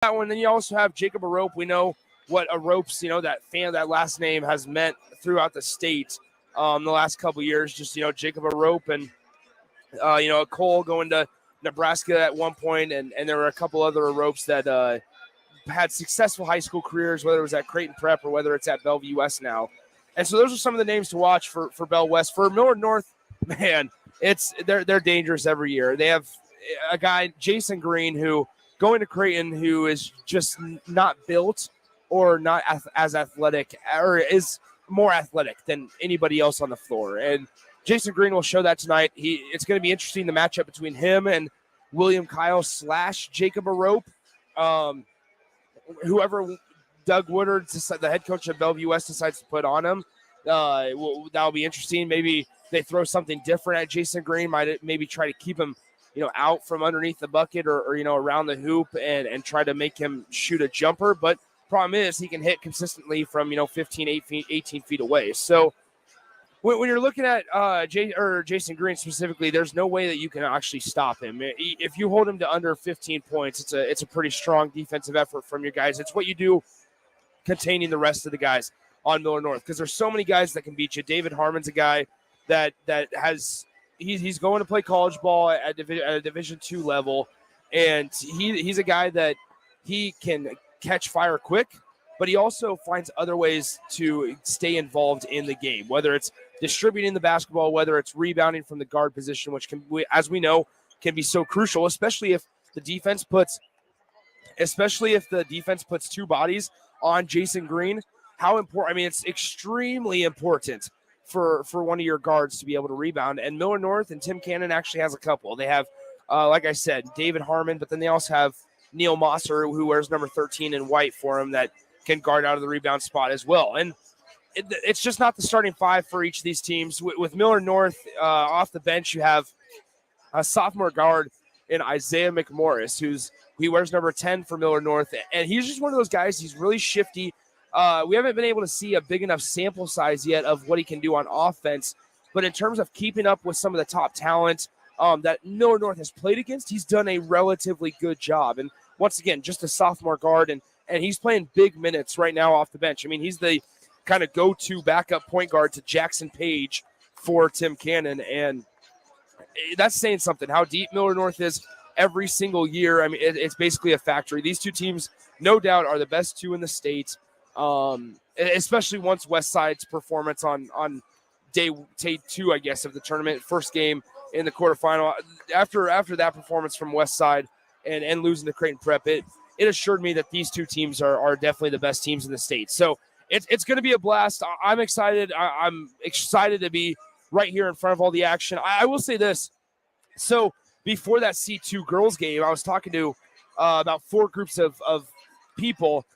that one. Then you also have Jacob Arope. We know what Arope's, that last name has meant throughout the state the last couple years. Just, Jacob Arope and, Cole going to Nebraska at one point, and there were a couple other Aropes that had successful high school careers, whether it was at Creighton Prep or whether it's at Bellevue West now. And so those are some of the names to watch for Bell West. For Millard North, man, they're dangerous every year. They have a guy, Jason Green, who going to Creighton, who is just not built or not as athletic, or is more athletic than anybody else on the floor. And Jason Green will show that tonight. It's going to be interesting, the matchup between him and William Kyle / Jacob Arope. Whoever Doug Woodard, the head coach of Bellevue West, decides to put on him, that'll be interesting. Maybe they throw something different at Jason Green, might maybe try to keep him out from underneath the bucket or around the hoop and try to make him shoot a jumper. But problem is he can hit consistently from 18 feet away. So when you're looking at Jason Green specifically, there's no way that you can actually stop him. If you hold him to under 15 points, it's a pretty strong defensive effort from your guys. It's what you do containing the rest of the guys on Millard North, because there's so many guys that can beat you. David Harmon's a guy that has he's going to play college ball at a Division II level, and he's a guy that he can catch fire quick, but he also finds other ways to stay involved in the game, whether it's distributing the basketball, whether it's rebounding from the guard position, which can, as we know, can be so crucial, especially if the defense puts two bodies on Jason Green. How important? I mean, it's extremely important for one of your guards to be able to rebound. And Millard North and Tim Cannon actually has a couple. They have, like I said, David Harmon, but then they also have Neil Mosser, who wears number 13 in white for him, that can guard out of the rebound spot as well. And it's just not the starting five for each of these teams. With Millard North off the bench, you have a sophomore guard in Isaiah McMorris, he wears number 10 for Millard North, and he's just one of those guys. He's really shifty. We haven't been able to see a big enough sample size yet of what he can do on offense, but in terms of keeping up with some of the top talent that Millard North has played against, he's done a relatively good job. And once again, just a sophomore guard, and he's playing big minutes right now off the bench. I mean, he's the kind of go-to backup point guard to Jackson Page for Tim Cannon, and that's saying something, how deep Millard North is every single year. I mean, it's basically a factory. These two teams, no doubt, are the best two in the state, especially once Westside's performance on day two, I guess, of the tournament, first game in the quarterfinal. After that performance from Westside and losing to Creighton Prep, it assured me that these two teams are definitely the best teams in the state. So it's going to be a blast. I'm excited. I'm excited to be right here in front of all the action. I will say this. So before that C2 girls game, I was talking to about 4 groups of people,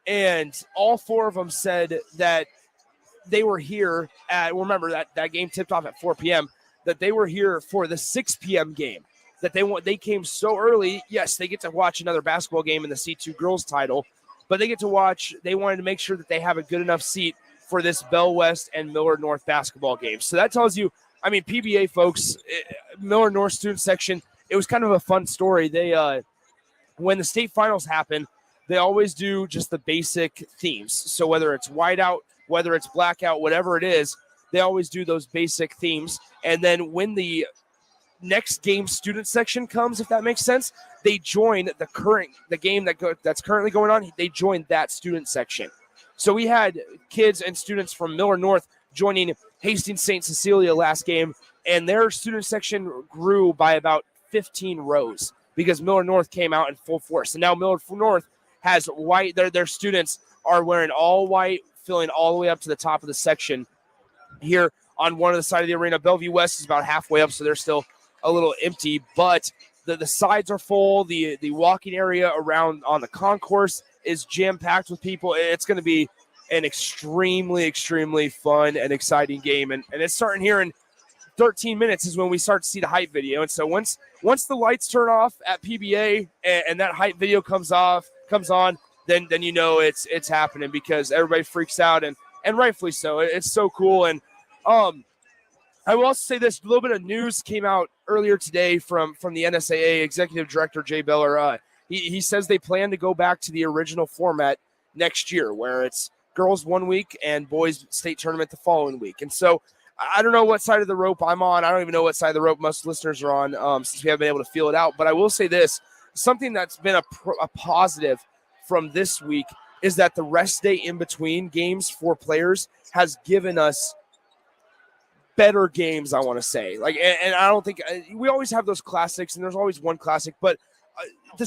and all 4 of them said that they were here at, remember that game tipped off at 4 p.m., that they were here for the 6 p.m. game, that they came so early. Yes, they get to watch another basketball game in the C2 girls title, but they wanted to make sure that they have a good enough seat for this Bell West and Millard North basketball game. So that tells you, I mean, PBA folks, Millard North student section, it was kind of a fun story. They, when the state finals happen, they always do just the basic themes. So whether it's whiteout, whether it's blackout, whatever it is, they always do those basic themes. And then when the next game student section comes, if that makes sense, they join the game that's currently going on. They join that student section. So we had kids and students from Millard North joining Hastings St. Cecilia last game, and their student section grew by about 15 rows because Millard North came out in full force. And now Millard North has white. Their students are wearing all white, filling all the way up to the top of the section here on one of the side of the arena. Bellevue West is about halfway up, so they're still a little empty, but the sides are full. The walking area around on the concourse is jam-packed with people. It's going to be an extremely, extremely fun and exciting game, and it's starting here in 13 minutes is when we start to see the hype video. And so once the lights turn off at PBA and that hype video comes on, then you know it's happening, because everybody freaks out, and rightfully so. It's so cool. And I will also say this, a little bit of news came out earlier today from the NSAA executive director, Jay Beller. he says they plan to go back to the original format next year, where it's girls one week and boys state tournament the following week. And so I don't know what side of the rope I'm on. I don't even know what side of the rope most listeners are on, since we haven't been able to feel it out. But I will say this, something that's been a positive from this week is that the rest day in between games for players has given us better games, I want to say. And I don't think we always have those classics, and there's always one classic, but the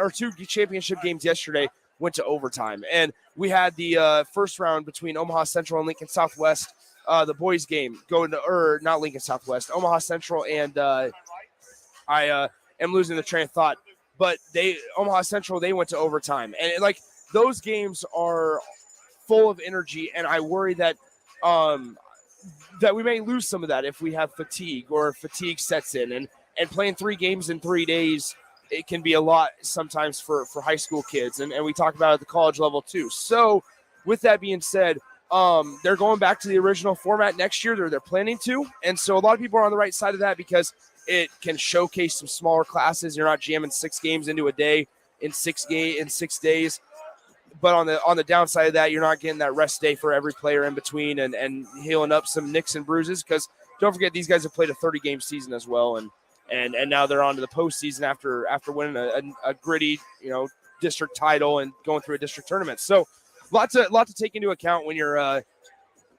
two championship games yesterday went to overtime. And we had the first round between Omaha Central and Lincoln Southwest, the boys game not Lincoln Southwest, Omaha Central, and I am losing the train of thought, but Omaha Central, they went to overtime. And those games are full of energy, and I worry that that we may lose some of that if we have fatigue or fatigue sets in, and playing 3 games in 3 days, it can be a lot sometimes for high school kids. And we talk about it at the college level too. So with that being said, they're going back to the original format next year. They're planning to. And so a lot of people are on the right side of that because it can showcase some smaller classes. You're not jamming 6 games into a day in 6 days. But on the downside of that, you're not getting that rest day for every player in between and healing up some nicks and bruises, because don't forget these guys have played a 30-game season as well, and now they're on to the postseason after winning a gritty district title and going through a district tournament. So lot to take into account when you're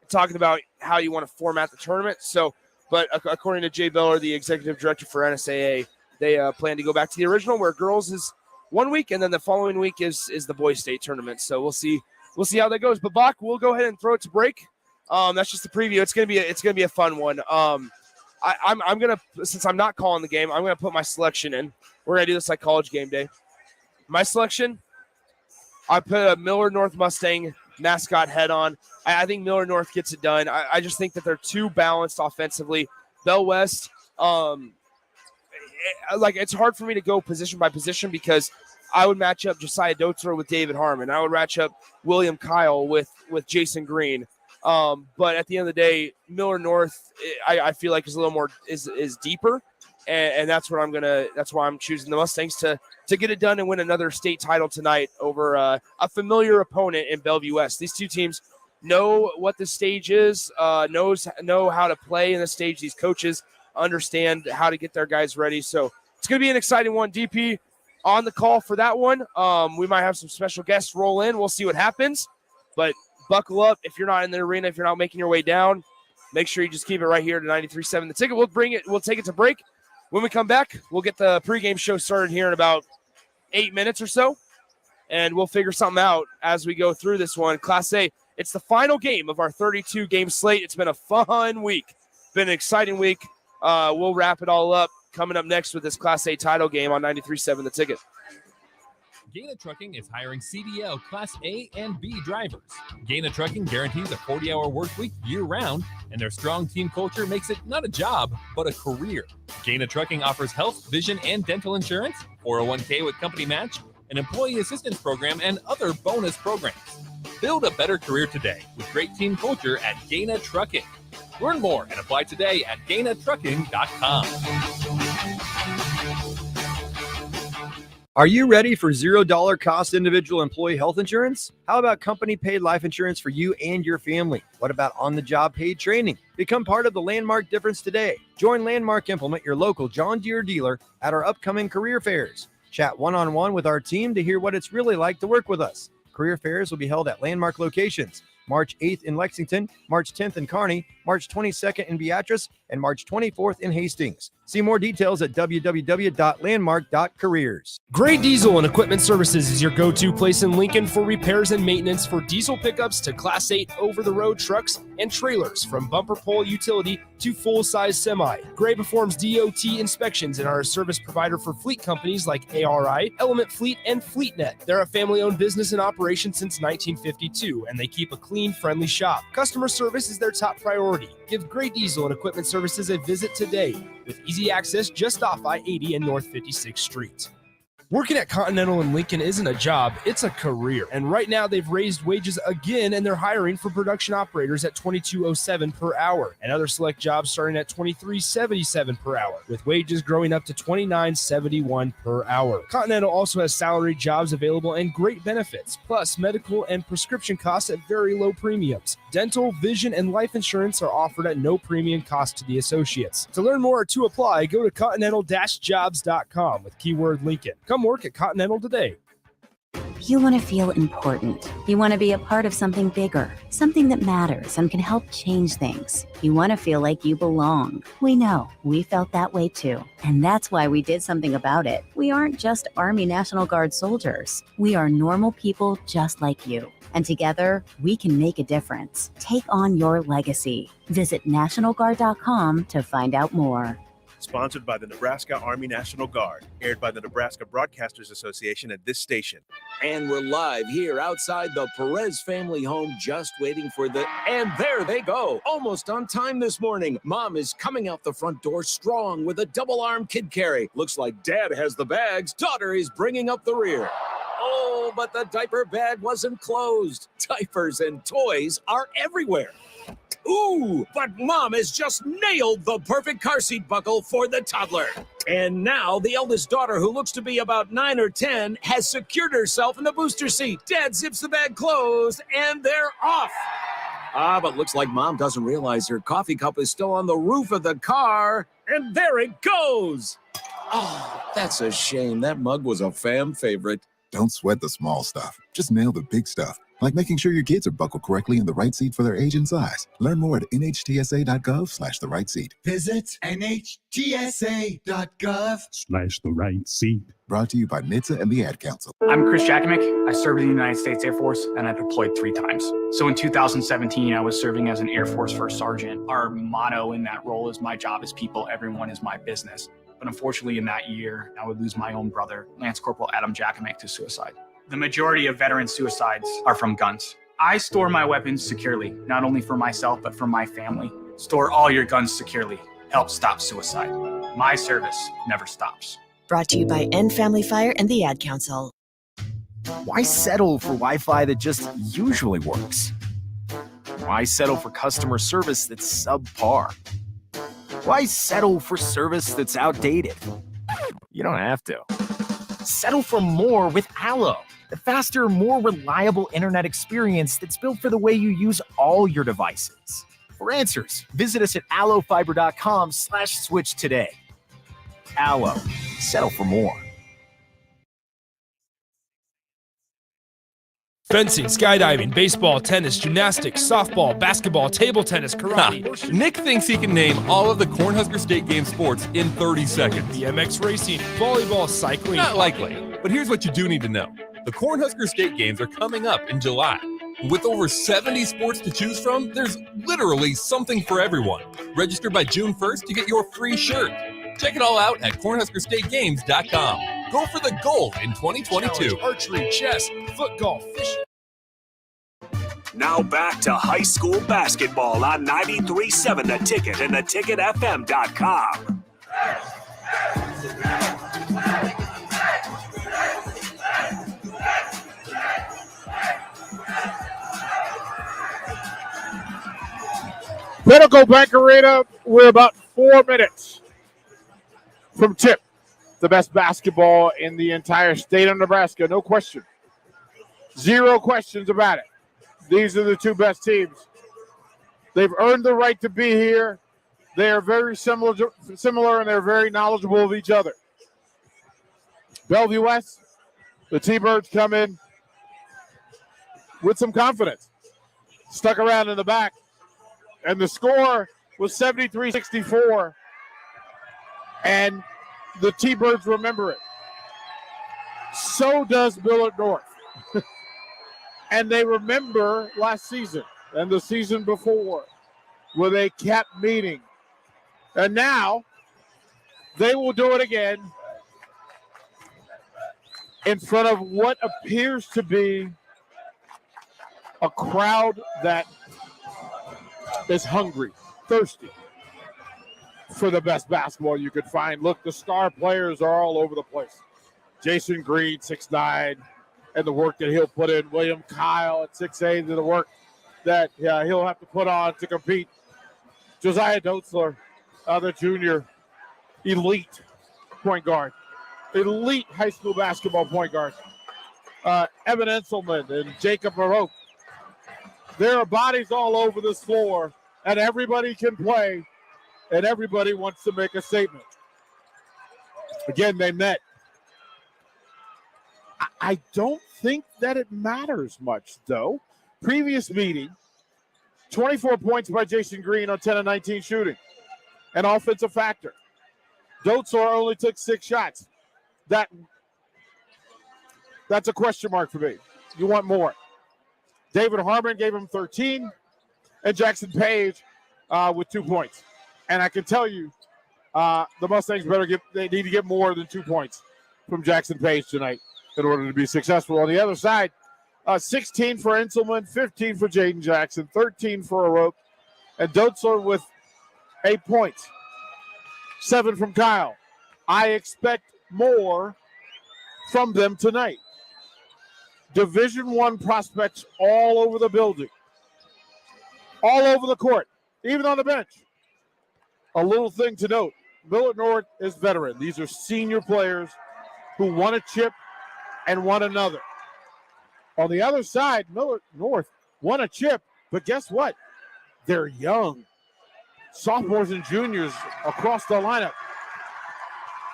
talking about how you want to format the tournament. So, but according to Jay Beller, the executive director for NSAA, they plan to go back to the original, where girls is 1 week, and then the following week is the boys state tournament. So we'll see how that goes. But Bach, we'll go ahead and throw it to break. That's just a preview. It's gonna be a fun one. I'm gonna, since I'm not calling the game, I'm gonna put my selection in. We're gonna do this like college game day. My selection, I put a Millard North Mustang mascot head on. I think Millard North gets it done. I just think that they're too balanced offensively. Bell West, it's hard for me to go position by position, because I would match up Josiah Dozer with David Harmon. I would match up William Kyle with Jason Green. But at the end of the day, Millard North, I feel like is a little more is deeper, and that's why I'm choosing the Mustangs to get it done and win another state title tonight over a familiar opponent in Bellevue West. These two teams know what the stage is, know how to play in the stage. These coaches understand how to get their guys ready. So it's going to be an exciting one. DP on the call for that one. We might have some special guests roll in. We'll see what happens, but buckle up. If you're not in the arena, if you're not making your way down, make sure you just keep it right here to 93.7 The Ticket. We'll take it to break. When we come back, we'll get the pregame show started here in about 8 minutes or so, and we'll figure something out as we go through this one. Class A, it's the final game of our 32-game slate. It's been a fun week. Been an exciting week. We'll wrap it all up coming up next with this Class A title game on 93.7 The Ticket. Gaina Trucking is hiring CDL Class A and B drivers. Gaina Trucking guarantees a 40-hour work week year-round, and their strong team culture makes it not a job, but a career. Gaina Trucking offers health, vision, and dental insurance, 401k with company match, an employee assistance program, and other bonus programs. Build a better career today with great team culture at Gaina Trucking. Learn more and apply today at GainaTrucking.com. Are you ready for $0 cost individual employee health insurance? How about company paid life insurance for you and your family? What about on-the-job paid training? Become part of the Landmark difference today. Join Landmark Implement, your local John Deere dealer, at our upcoming career fairs. Chat one-on-one with our team to hear what it's really like to work with us. Career fairs will be held at Landmark locations: March 8th in Lexington, March 10th in Kearney, March 22nd in Beatrice, and March 24th in Hastings. See more details at www.landmark.careers. Gray Diesel and Equipment Services is your go-to place in Lincoln for repairs and maintenance for diesel pickups to Class 8 over-the-road trucks and trailers, from bumper pole utility to full-size semi. Gray performs DOT inspections and are a service provider for fleet companies like ARI, Element Fleet, and FleetNet. They're a family-owned business in operation since 1952, and they keep a clean, friendly shop. Customer service is their top priority. Give Gray Diesel and Equipment Services a visit today with easy access just off I-80 and North 56th Street. Working at Continental in Lincoln isn't a job, it's a career. And right now they've raised wages again and they're hiring for production operators at $22.07 per hour and other select jobs starting at $23.77 per hour, with wages growing up to $29.71 per hour. Continental also has salaried jobs available and great benefits, plus medical and prescription costs at very low premiums. Dental, vision, and life insurance are offered at no premium cost to the associates. To learn more or to apply, go to continental-jobs.com with keyword Lincoln. Come work at Continental today. You want to feel important. You want to be a part of something bigger, something that matters and can help change things. You want to feel like you belong. We know. We felt that way too. And that's why we did something about it. We aren't just Army National Guard soldiers. We are normal people just like you. And together, we can make a difference. Take on your legacy. Visit NationalGuard.com to find out more. Sponsored by the Nebraska Army National Guard. Aired by the Nebraska Broadcasters Association at this station. And we're live here outside the Perez family home, just waiting for the... And there they go. Almost on time this morning. Mom is coming out the front door strong with a double-arm kid carry. Looks like Dad has the bags. Daughter is bringing up the rear. Oh, but the diaper bag wasn't closed. Diapers and toys are everywhere. Ooh, but Mom has just nailed the perfect car seat buckle for the toddler. And now the eldest daughter, who looks to be about 9 or 10, has secured herself in the booster seat. Dad zips the bag closed, and they're off. But looks like Mom doesn't realize her coffee cup is still on the roof of the car. And there it goes. Oh, that's a shame. That mug was a fam favorite. Don't sweat the small stuff. Just nail the big stuff, like making sure your kids are buckled correctly in the right seat for their age and size. Learn more at nhtsa.gov/the right seat. Visit nhtsa.gov/the right seat. Brought to you by NHTSA and the Ad Council. I'm Chris Jakimick. I served in the United States Air Force, and I deployed 3 times. So in 2017, I was serving as an Air Force First Sergeant. Our motto in that role is "My job is people, everyone is my business." But unfortunately, in that year, I would lose my own brother, Lance Corporal Adam Jakimick, to suicide. The majority of veteran suicides are from guns. I store my weapons securely, not only for myself, but for my family. Store all your guns securely. Help stop suicide. My service never stops. Brought to you by End Family Fire and the Ad Council. Why settle for Wi-Fi that just usually works? Why settle for customer service that's subpar? Why settle for service that's outdated? You don't have to. Settle for more with Allo, the faster, more reliable internet experience that's built for the way you use all your devices. For answers, visit us at allofiber.com/switch today. Allo, settle for more. Fencing, skydiving, baseball, tennis, gymnastics, softball, basketball, table tennis, karate. Nick thinks he can name all of the Cornhusker State Game sports in 30 seconds. BMX racing, volleyball, cycling. Not likely, but here's what you do need to know. The Cornhusker State Games are coming up in July. With over 70 sports to choose from, there's literally something for everyone. Register by June 1st to get your free shirt. Check it all out at CornhuskerStateGames.com. Go for the gold in 2022. Archery, chess, foot golf, fishing. Now back to high school basketball on 93.7 The Ticket and theticketfm.com. Pinnacle Bank Arena, we're about 4 minutes from tip. The best basketball in the entire state of Nebraska, no question. 0 questions about it. These are the 2 best teams. They've earned the right to be here. They are very similar, and they're very knowledgeable of each other. Bellevue West, the T-Birds come in with some confidence. Stuck around in the back, and the score was 73-64, and the T-Birds remember it. So does Millard North. And they remember last season and the season before where they kept meeting. And now they will do it again in front of what appears to be a crowd that is hungry, thirsty for the best basketball you could find. Look, the star players are all over the place. Jason Green, 6'9", and the work that he'll put in. William Kyle at 6'8", and the work that he'll have to put on to compete. Josiah Dotzler, the junior, elite point guard. Elite high school basketball point guard. Evan Enselman and Jacob Baroque. There are bodies all over this floor, and everybody can play, and everybody wants to make a statement. Again, they met. I don't think that it matters much, though. Previous meeting, 24 points by Jason Green on 10 of 19 shooting. An offensive factor. Dotzler only took 6 shots. That's a question mark for me. You want more. David Harmon gave him 13, and Jackson Page with 2 points. And I can tell you, the Mustangs they need to get more than 2 points from Jackson Page tonight in order to be successful. On the other side, 16 for Enselman, 15 for Jaden Jackson, 13 for Arope, and Dotzler with 8 points. 7 from Kyle. I expect more from them tonight. Division I prospects all over the building, all over the court, even on the bench. A little thing to note, Millard North is veteran. These are senior players who won a chip and won another. On the other side, Millard North won a chip, but guess what? They're young. Sophomores and juniors across the lineup.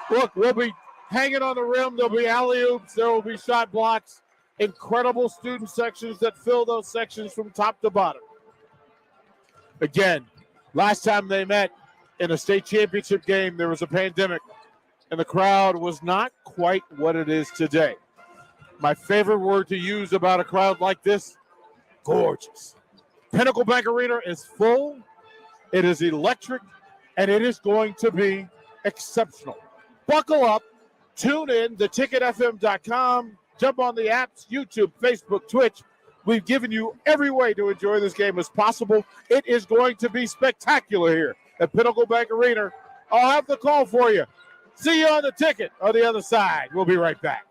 Look, we'll be hanging on the rim. There'll be alley-oops. There will be shot blocks. Incredible student sections that fill those sections from top to bottom. Again, last time they met in a state championship game, there was a pandemic, and the crowd was not quite what it is today. My favorite word to use about a crowd like this, gorgeous. Pinnacle Bank Arena is full, it is electric, and it is going to be exceptional. Buckle up, tune in, theticketfm.com, jump on the apps, YouTube, Facebook, Twitch. We've given you every way to enjoy this game as possible. It is going to be spectacular here at Pinnacle Bank Arena. I'll have the call for you. See you on the ticket on the other side. We'll be right back.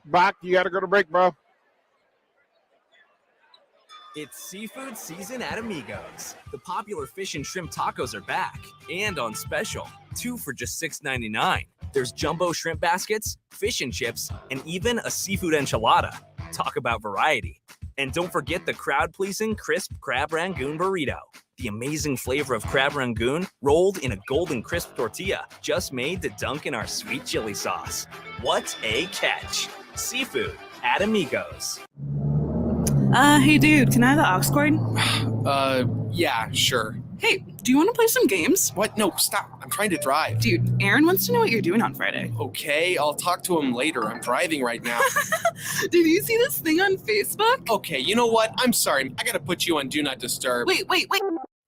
Bach, you got to go to break, bro. It's seafood season at Amigos. The popular fish and shrimp tacos are back and on special. 2 for just $6.99. There's jumbo shrimp baskets, fish and chips, and even a seafood enchilada. Talk about variety. And don't forget the crowd-pleasing crisp crab rangoon burrito. The amazing flavor of crab rangoon rolled in a golden crisp tortilla just made to dunk in our sweet chili sauce. What a catch. Seafood at Amigos. Hey dude, can I have the aux cord? Yeah, sure. Hey, do you want to play some games? What? No, stop. I'm trying to drive. Dude, Aaron wants to know what you're doing on Friday. Okay, I'll talk to him later. I'm driving right now. Did you see this thing on Facebook? Okay, you know what? I'm sorry. I gotta put you on Do Not Disturb. Wait.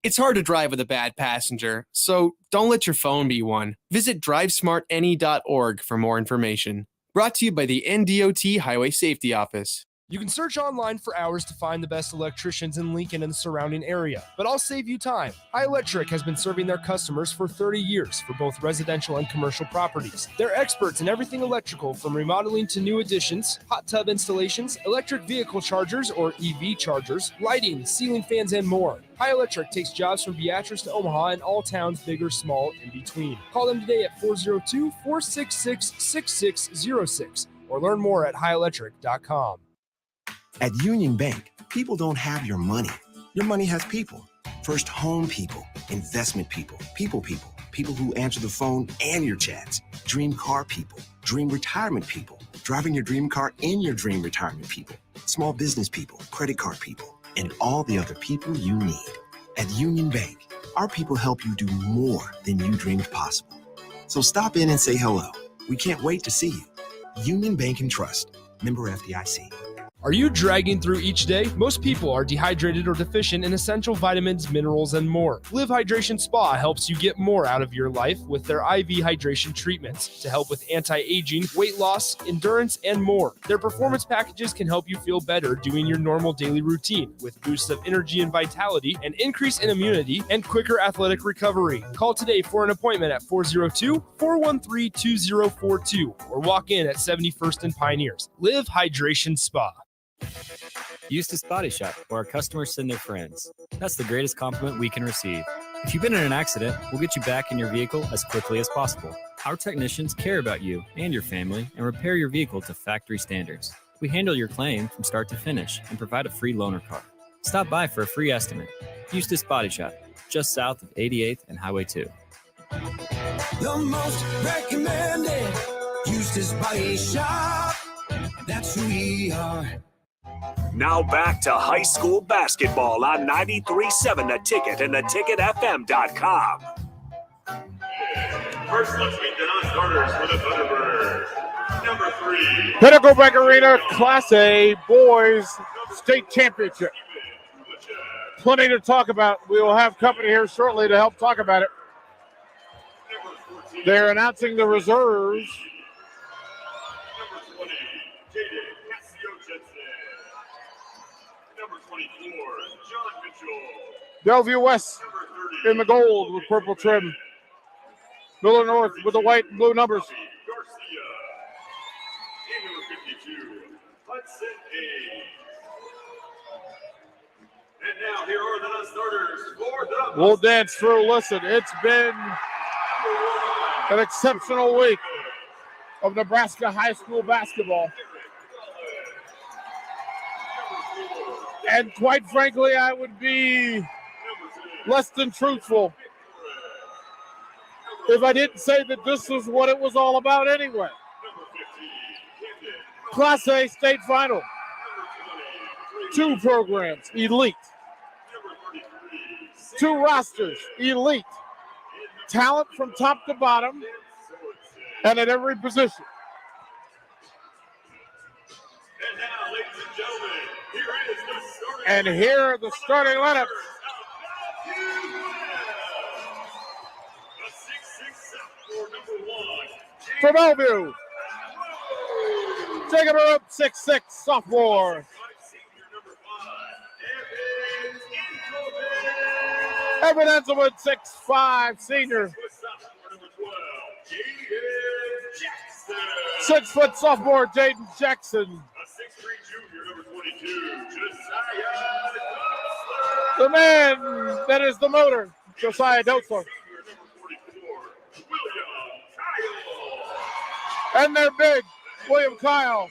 It's hard to drive with a bad passenger, so don't let your phone be one. Visit drivesmartany.org for more information. Brought to you by the NDOT Highway Safety Office. You can search online for hours to find the best electricians in Lincoln and the surrounding area, but I'll save you time. High Electric has been serving their customers for 30 years for both residential and commercial properties. They're experts in everything electrical, from remodeling to new additions, hot tub installations, electric vehicle chargers or EV chargers, lighting, ceiling fans, and more. High Electric takes jobs from Beatrice to Omaha and all towns big or small in between. Call them today at 402-466-6606 or learn more at highelectric.com. At Union Bank, people don't have your money. Your money has people. First home people, investment people, people who answer the phone and your chats, dream car people, dream retirement people, driving your dream car in your dream retirement people, small business people, credit card people, and all the other people you need. At Union Bank, our people help you do more than you dreamed possible. So stop in and say hello. We can't wait to see you. Union Bank and Trust, member FDIC. Are you dragging through each day? Most people are dehydrated or deficient in essential vitamins, minerals, and more. Live Hydration Spa helps you get more out of your life with their IV hydration treatments to help with anti-aging, weight loss, endurance, and more. Their performance packages can help you feel better doing your normal daily routine with boosts of energy and vitality, an increase in immunity, and quicker athletic recovery. Call today for an appointment at 402-413-2042 or walk in at 71st and Pioneers. Live Hydration Spa. Eustace Body Shop, where our customers send their friends. That's the greatest compliment we can receive. If you've been in an accident, we'll get you back in your vehicle as quickly as possible. Our technicians care about you and your family and repair your vehicle to factory standards. We handle your claim from start to finish and provide a free loaner car. Stop by for a free estimate. Eustace Body Shop, just south of 88th and Highway 2. The most recommended Eustace Body Shop. That's who we are. Now back to high school basketball on 93.7 The Ticket and theticketfm.com. First, let's meet the non-starters for the Thunderbirds. Number 3. Pinnacle Bank Arena Class A Boys State Championship. Plenty to talk about. We will have company here shortly to help talk about it. They're announcing the reserves. Bellevue West in the gold with purple trim. Millard North with the white and blue numbers. And now here are the non-starters for the... We'll dance through. Listen, it's been an exceptional week of Nebraska high school basketball. And quite frankly, I would be less than truthful if I didn't say that this is what it was all about anyway. Class A state final. 2 programs, elite. 2 rosters, elite. Talent from top to bottom and at every position. And now, ladies and gentlemen, here is the starting. And here are the starting lineups. For Bellevue, Jacob Arup, 6'6", sophomore. Evan Enzelman, 6'5", senior. 6-foot sophomore, Jaden Jackson. The man that is the motor, Josiah Dotzler. And they're big, William Kyle,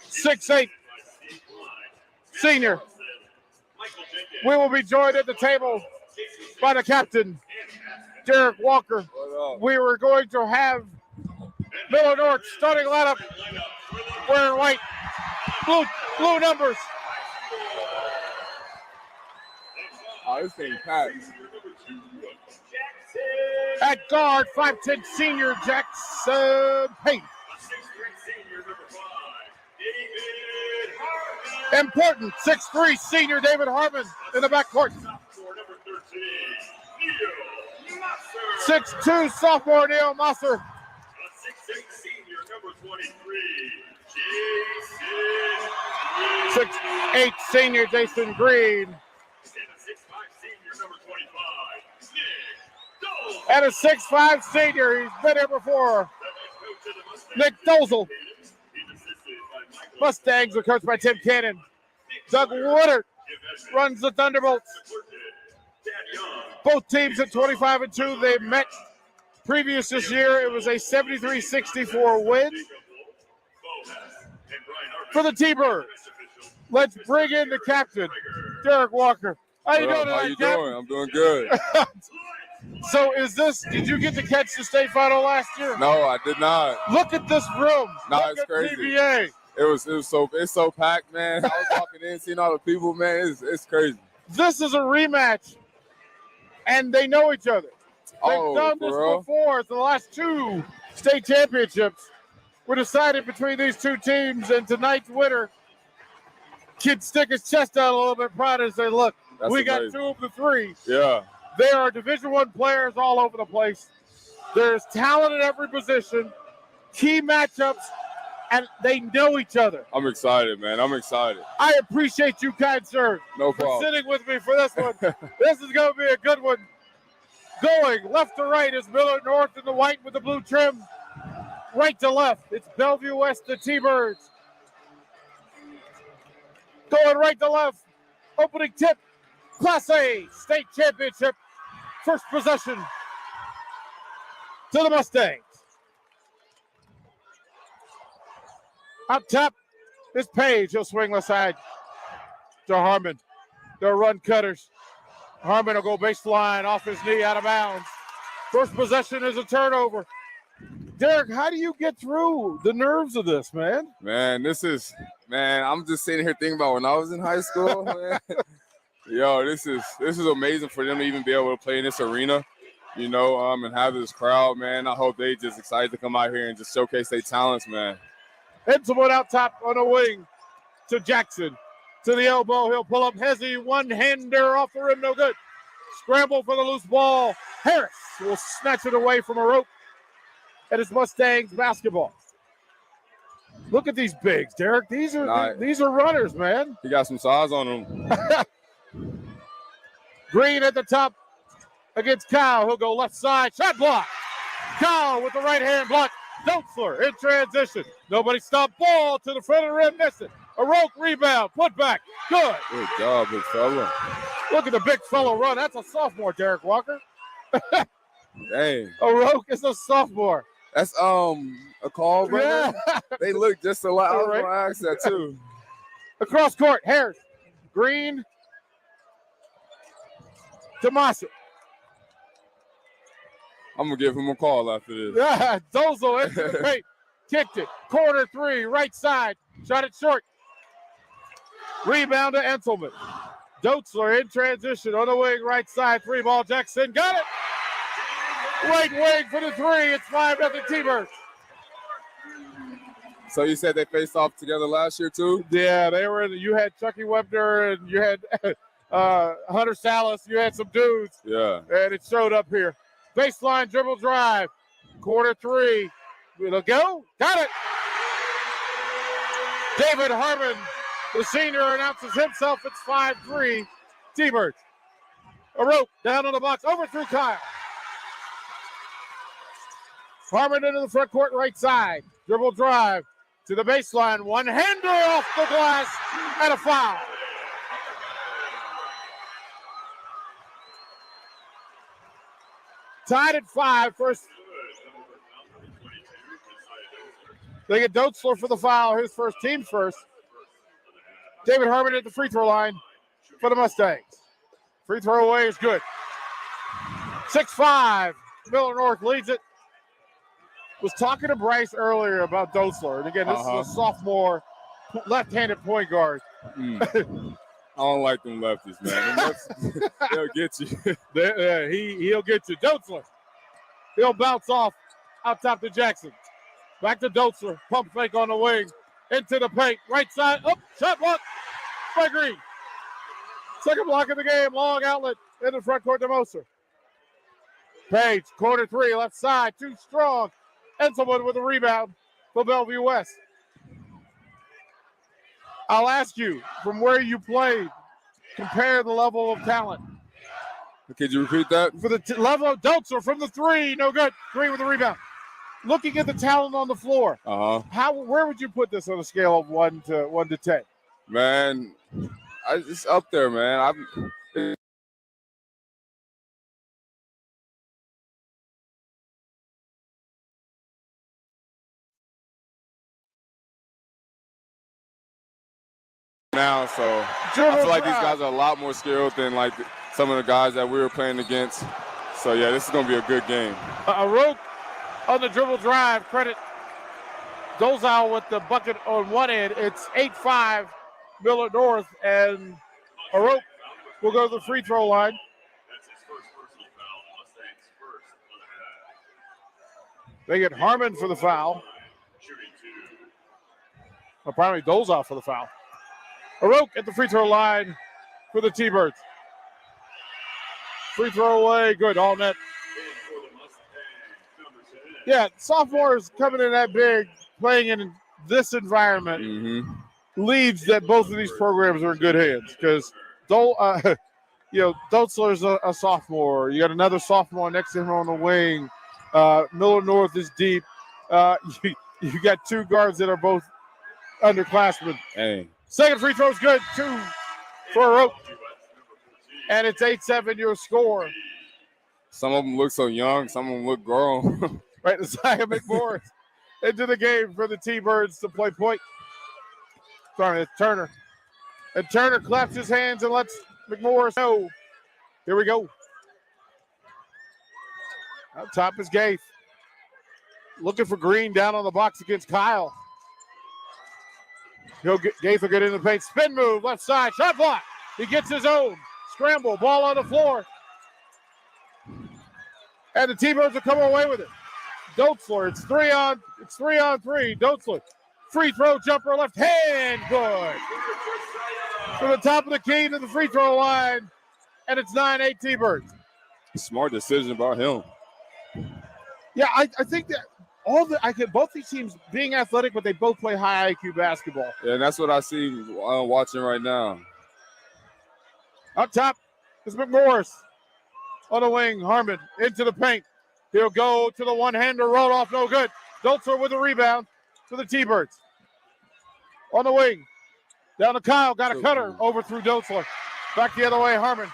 6'8", senior. We will be joined at the table by the captain, Derek Walker. We were going to have Millard North starting lineup wearing white, blue numbers. Oh, this thing packed. At guard, 5'10", senior Jackson Payne. Important, 6'3", senior David Harmon in the backcourt. 6'2", sophomore Neil Mosser. 6'8", senior Jason Green. And a 6'5" senior, he's been here before, Nick Dozel. Mustangs are coached by Tim Cannon. Doug Woodard runs the Thunderbolts. Both teams at 25-2. They met previous this year. It was a 73-64 win for the T-Birds. Let's bring in the captain, Derek Walker. How you doing tonight, How you doing? I'm doing good. So did you get to catch the state final last year? No, I did not. Look at this room. No, it's crazy. TBA. It's so packed, man. I was walking in, seeing all the people, man. It's crazy. This is a rematch, and they know each other. They've done this before. It's the last 2 state championships. were decided between these two teams, and tonight's winner can stick his chest out a little bit proud and say, look, we got amazing. 2 of the 3. Yeah. They are Division I players all over the place. There's talent at every position, key matchups, and they know each other. I'm excited, man. I'm excited. I appreciate you, kind sir, No for problem. sitting with me for this one. This is going to be a good one. Going left to right is Millard North in the white with the blue trim. Right to left, it's Bellevue West, the T-Birds. Going right to left, opening tip, Class A state championship. First possession to the Mustangs. Up top is Page. He'll swing left side to Harmon. They'll run cutters. Harmon will go baseline off his knee out of bounds. First possession is a turnover. Derek, how do you get through the nerves of this, man? Man, I'm just sitting here thinking about when I was in high school, man. Yo, this is amazing for them to even be able to play in this arena, and have this crowd, man. I hope they just excited to come out here and just showcase their talents, man. Henselman out top on the wing to Jackson. To the elbow, he'll pull up Hezzy, one-hander off the rim, no good. Scramble for the loose ball. Harris will snatch it away from a rope. And it's Mustangs basketball. Look at these bigs, Derek. These are runners, man. He got some size on him. Green at the top against Kyle. He'll go left side. Shot block. Kyle with the right hand block. Dotzler in transition. Nobody stopped. Ball to the front of the rim. Miss it. A rope rebound. Put back. Good. Good job, big fella. Look at the big fellow run. That's a sophomore, Derek Walker. Dang. O'Rourke is a sophomore. That's a call, brother. Yeah. They look just alike. I was All right. gonna ask that too. Across court, Harris. Green. Tomasa. I'm gonna give him a call after this. Yeah, Dozo into the paint. Kicked it. Corner 3, right side. Shot it short. Rebound to Enselman. Dotzler in transition on the wing, right side. 3-ball Jackson. Got it. Right wing for the 3. It's 5-0 T-Birds. So you said they faced off together last year too? Yeah, they were. You had Chucky Webner and you had Hunter Salas. You had some dudes. Yeah. And it showed up here. Baseline dribble drive. Corner 3. It'll go. Got it. David Harmon, the senior, announces himself. It's 5-3 T-Birds. A rope down on the box. Overthrew Kyle. Harmon into the front court right side. Dribble drive to the baseline. One-hander off the glass and a foul. Tied at 5. First. They get Dotzler for the foul. His first, team's first. David Harmon at the free throw line for the Mustangs. Free throw away is good. 6-5. Millard North leads it. Was talking to Bryce earlier about Dotzler. And again, this is a sophomore left-handed point guard. I don't like them lefties, man. They'll get you. He'll get you. Dotzler. He'll bounce off out top to Jackson. Back to Dotzler. Pump fake on the wing. Into the paint. Right side. Up. Shot block by Green. Second block of the game. Long outlet in the front court to Moser. Page. Corner 3. Left side. Too strong. Enselman with a rebound for Bellevue West. I'll ask you, from where you played, compare the level of talent. Could you repeat that? For the level of Dotzler from the 3, no good. Green with the rebound. Looking at the talent on the floor, where would you put this on a scale of 1 to 10? Man, it's up there, man. Now, so I feel like these guys are a lot more skilled than like some of the guys that we were playing against. So yeah, this is gonna be a good game. A rope on the dribble drive. Credit Dolzau with the bucket on one end. It's 8-5 Millard North, and a rope will go to the free throw line. They get Harmon for the foul. Apparently Dole's off for the foul. Aroke at the free throw line for the T-Birds. Free throw away, good, all net. Yeah, sophomores coming in that big, playing in this environment, leads that both of these programs are in good hands because Dotzler's a sophomore. You got another sophomore next to him on the wing. Millard North is deep. You got two guards that are both underclassmen. Hey. Second free throw is good. 2 for Rope. And it's 8-7 your score. Some of them look so young. Some of them look grown. Right, Isaiah McMorris into the game for the T-Birds to play point. Sorry, it's Turner. And Turner claps his hands and lets McMorris know. Here we go. Up top is Gaith. Looking for Green down on the box against Kyle. Gaith will get in the paint. Spin move, left side, shot block. He gets his own. Scramble, ball on the floor. And the T-Birds will come away with it. Dotzler, it's 3 on 3. Dotzler, free throw jumper, left hand, good. From the top of the key to the free throw line, and it's 9-8 T-Birds. Smart decision about him. Yeah, I think that both these teams being athletic, but they both play high IQ basketball. Yeah, and that's what I see watching right now. Up top is McMorris. On the wing, Harmon into the paint. He'll go to the one-hander, roll off, no good. Dotzler with the rebound for the T-Birds. On the wing, down to Kyle, got a cutter, overthrew Dotzler. Back the other way, Harmon.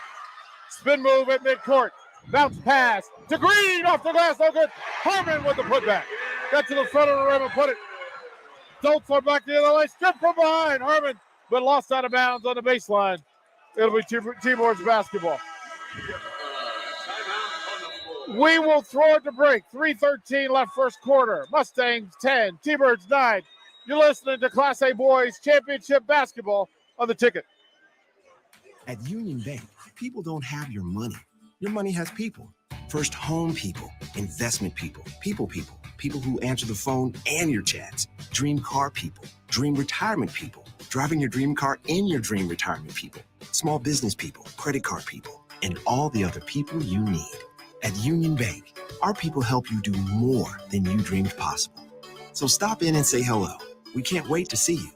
Spin move at midcourt. Bounce pass to Green, off the glass, no good. Harmon with the putback. Got to the front of the rim and put it. Dotzler back the other way, stripped from behind. Harmon, but lost out of bounds on the baseline. It'll be T-Birds basketball. We will throw it to break. 3:13 left first quarter. Mustangs 10, T-Birds 9. You're listening to Class A Boys Championship Basketball on the Ticket. At Union Bank, people don't have your money. Your money has people. First home people, investment people, people who answer the phone and your chats. Dream car people, dream retirement people, driving your dream car in your dream retirement people. Small business people, credit card people, and all the other people you need. At Union Bank, our people help you do more than you dreamed possible. So stop in and say hello. We can't wait to see you.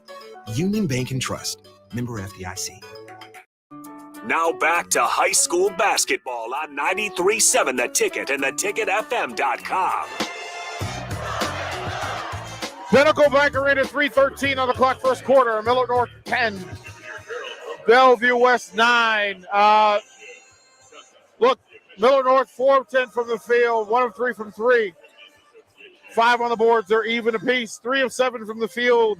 Union Bank and Trust. Member FDIC. Now back to high school basketball on 93.7 The Ticket and theticketfm.com. Pinnacle Bank Arena, 3:13 on the clock, first quarter. Millard North 10, Bellevue West 9. Look, Millard North 4 of 10 from the field, 1 of 3 from 3. 5 on the boards, they're even apiece. 3 of 7 from the field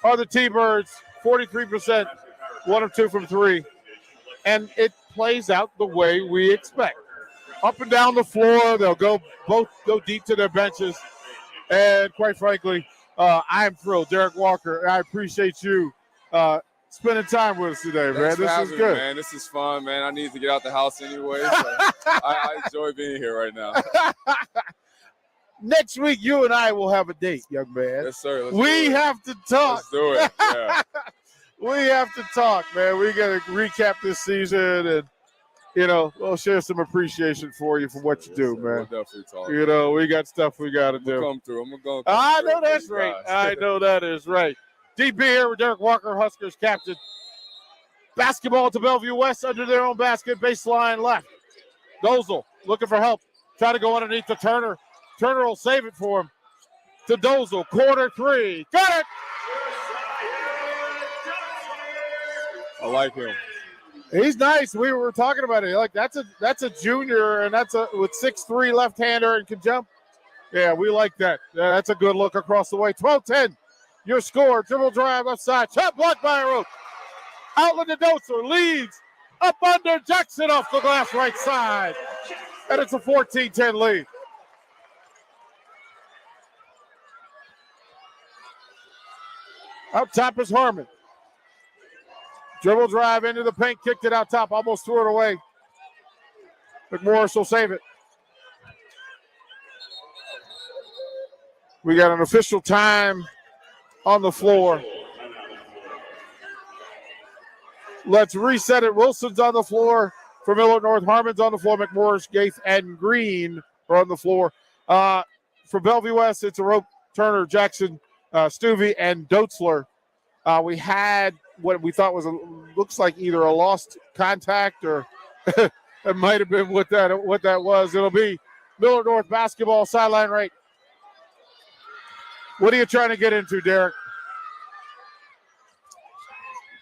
are the T-Birds, 43%, 1 of 2 from 3. And it plays out the way we expect. Up and down the floor, they'll both go deep to their benches. And quite frankly, I'm thrilled. Derek Walker, I appreciate you spending time with us today, man. This is good. Man, this is fun, man. I need to get out the house anyway. So I enjoy being here right now. Next week, you and I will have a date, young man. Yes, sir. We have to talk. Let's do it. Yeah. We have to talk, man. We got to recap this season and, we'll share some appreciation for you for what you do, man. We'll definitely talk. We got stuff we got to do. Come through. I'm going to I know that's right. I know that is right. DB here with Derek Walker, Huskers captain. Basketball to Bellevue West under their own basket, baseline left. Dozel looking for help. Try to go underneath to Turner. Turner will save it for him. To Dozel, corner 3. Got it! I like him. He's nice. We were talking about it. Like that's a junior, and with 6'3" left-hander and can jump. Yeah, we like that. That's a good look across the way. 12-10. Your score. Dribble drive left side. Shot blocked by a rope. Outlet to Dozer. Leads up under Jackson off the glass right side. And it's a 14-10 lead. Up top is Harmon. Dribble drive into the paint, kicked it out top, almost threw it away. McMorris will save it. We got an official time on the floor. Let's reset it. Wilson's on the floor for Millard North. Harmon's on the floor. McMorris, Gaith, and Green are on the floor. For Bellevue West, it's a rope. Turner, Jackson, Stuvey, and Doetzler. We had what we thought was looks like either a lost contact or it might have been what that was. It'll be Millard North basketball sideline right. What are you trying to get into, Derek?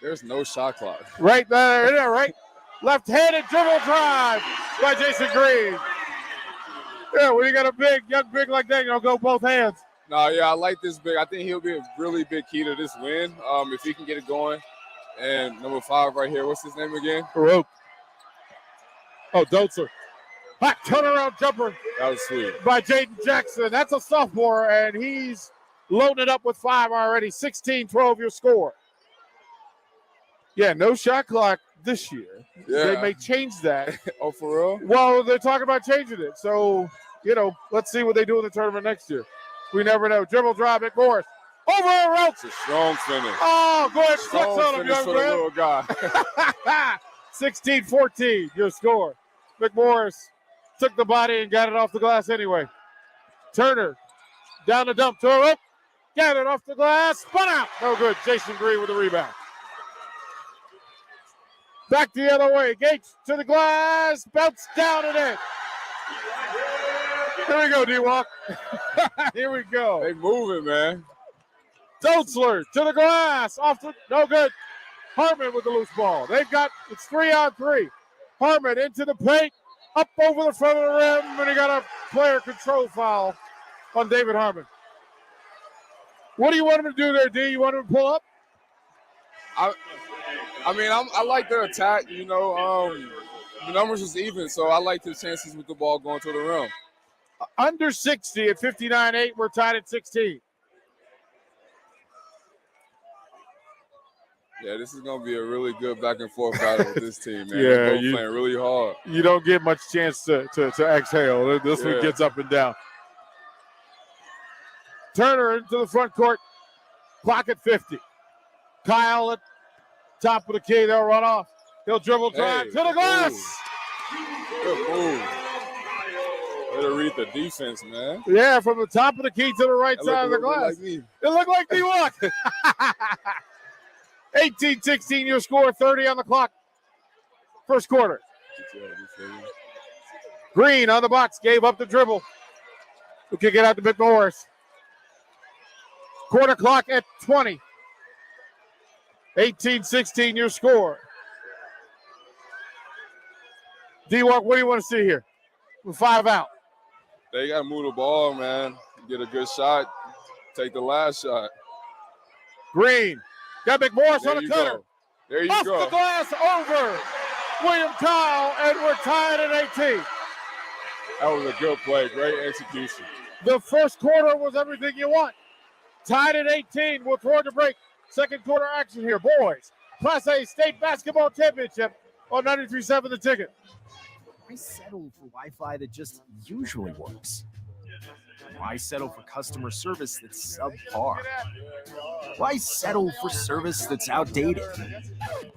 There's no shot clock. Right there, right? Left-handed dribble drive by Jason Green. Yeah, when you got a young big like that, go both hands. No, yeah, I like this big. I think he'll be a really big key to this win if he can get it going. And number 5 right here, what's his name again? Rope. Oh, Doetzler. Hot turnaround jumper. That was sweet. By Jaden Jackson. That's a sophomore, and he's loaded up with 5 already. 16-12 your score. Yeah, no shot clock this year. Yeah. They may change that. Oh, for real? Well, they're talking about changing it. So, let's see what they do in the tournament next year. We never know. Dribble drive at Morris. Over a route. It's a strong finish. Oh, go ahead. Strong Flex on him, finish young for the man. little guy. 16-14 your score. McMorris took the body and got it off the glass anyway. Turner down the dump. Tore up. Got it off the glass. Spun out. No good. Jason Green with the rebound. Back the other way. Gates to the glass. Bounce down and in. Here we go, D-Walk. Here we go. They moving, man. Doetzler to the glass. No good. Harmon with the loose ball. It's 3-on-3. Harmon into the paint. Up over the front of the rim. And he got a player control foul on David Harmon. What do you want him to do there, D? You want him to pull up? I like their attack. The numbers is even, so I like the chances with the ball going to the rim. Under 60 at 59-8. We're tied at 16. Yeah, this is going to be a really good back and forth battle with this team, man. Yeah, They're both playing really hard. You don't get much chance to exhale. This one gets up and down. Turner into the front court. Clock at 50. Kyle at top of the key. They'll run off. He'll dribble drive to the glass. Good move. Way to read the defense, man. Yeah, from the top of the key to the right side of the glass. Like it looked like D-Walk. 18-16 your score. 30 on the clock. First quarter. Green on the box. Gave up the dribble. We'll kick it out to McMorris. Quarter clock at 20. 18-16 your score. D-Walk, what do you want to see here? With 5 out. They got to move the ball, man. Get a good shot. Take the last shot. Green. Got McMorris on the cutter. Go. There you Off go. the glass over William Kyle, and we're tied at 18. That was a good play. Great execution. The first quarter was everything you want. Tied at 18. We'll throw the break. Second quarter action here. Boys, Class A State Basketball Championship on 93.7 The Ticket. Why settle for Wi-Fi that just usually works? Why settle for customer service that's subpar? Why settle for service that's outdated?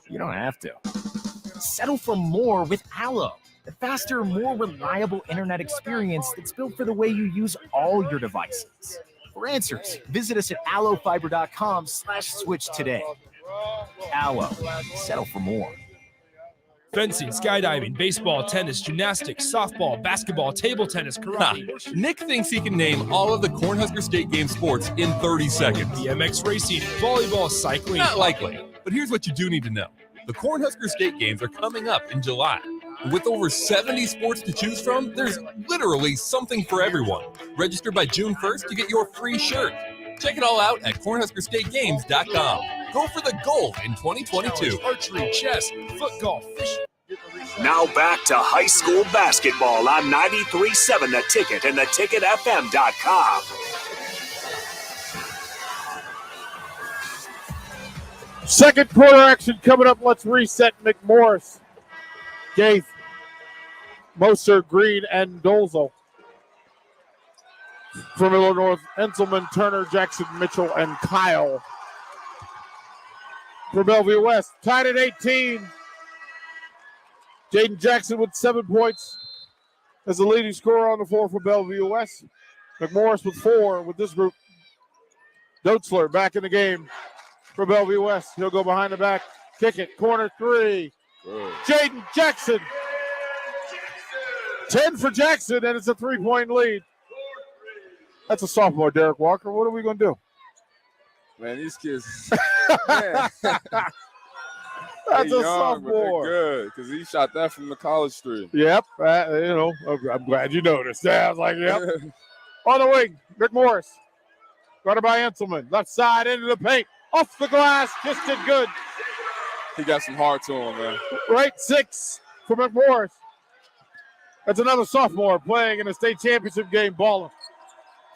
You don't have to. Settle for more with Allo, the faster, more reliable internet experience that's built for the way you use all your devices. For answers, visit us at allofiber.com/switch today. Allo, settle for more. Fencing, skydiving, baseball, tennis, gymnastics, softball, basketball, table tennis, karate. Nick thinks he can name all of the Cornhusker State Game sports in 30 seconds. BMX racing, volleyball, cycling. Not likely, but here's what you do need to know. The Cornhusker State Games are coming up in July. With over 70 sports to choose from, there's literally something for everyone. Register by June 1st to get your free shirt. Check it all out at CornhuskerStateGames.com. Go for the gold in 2022. Archery, chess, foot golf, fishing. Now back to high school basketball on 93.7 The Ticket and theticketfm.com. Second quarter action coming up. Let's reset. McMorris, Gaith, Moser, Green, and Dolzo. For Millard North, Enselman, Turner, Jackson, Mitchell, and Kyle. For Bellevue West, tied at 18. Jaden Jackson with 7 points as the leading scorer on the floor for Bellevue West. McMorris with 4 with this group. Dotzler back in the game for Bellevue West. He'll go behind the back, kick it, corner 3. Jaden Jackson. 10 for Jackson, and it's a 3-point lead. That's a sophomore, Derek Walker. What are we going to do? Man, these kids. Man. That's a young, sophomore. But they're good, because he shot that from the college street. Yep. I'm glad you noticed. Yeah, I was like, yep. On the wing, McMorris. Guarded by Enselman. Left side into the paint. Off the glass. Just did good. He got some heart to him, man. Right 6 for McMorris. That's another sophomore playing in a state championship game, balling.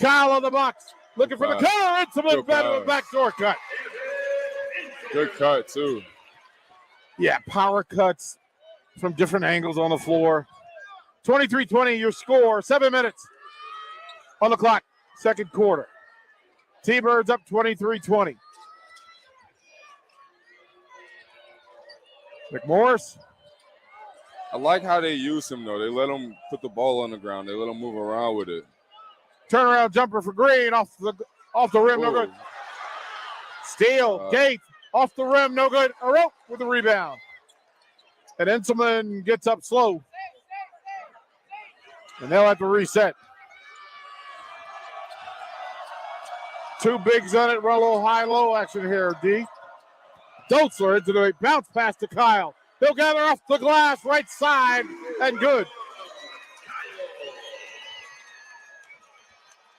Kyle on the box. Looking for the cover. Enselman better with backdoor cut. Good cut, too. Yeah, power cuts from different angles on the floor. 23-20, your score. 7 minutes on the clock. Second quarter. T-Birds up 23-20. McMorris. I like how they use him, though. They let him put the ball on the ground. They let him move around with it. Turnaround jumper for Green off the rim, no good. Steal, Gates, off the rim, no good. Arope with the rebound. And Enselman gets up slow. And they'll have to reset. 2 bigs on it, run a little high-low action here, D. Dotzler into the bounce pass to Kyle. He'll gather off the glass, right side, and good.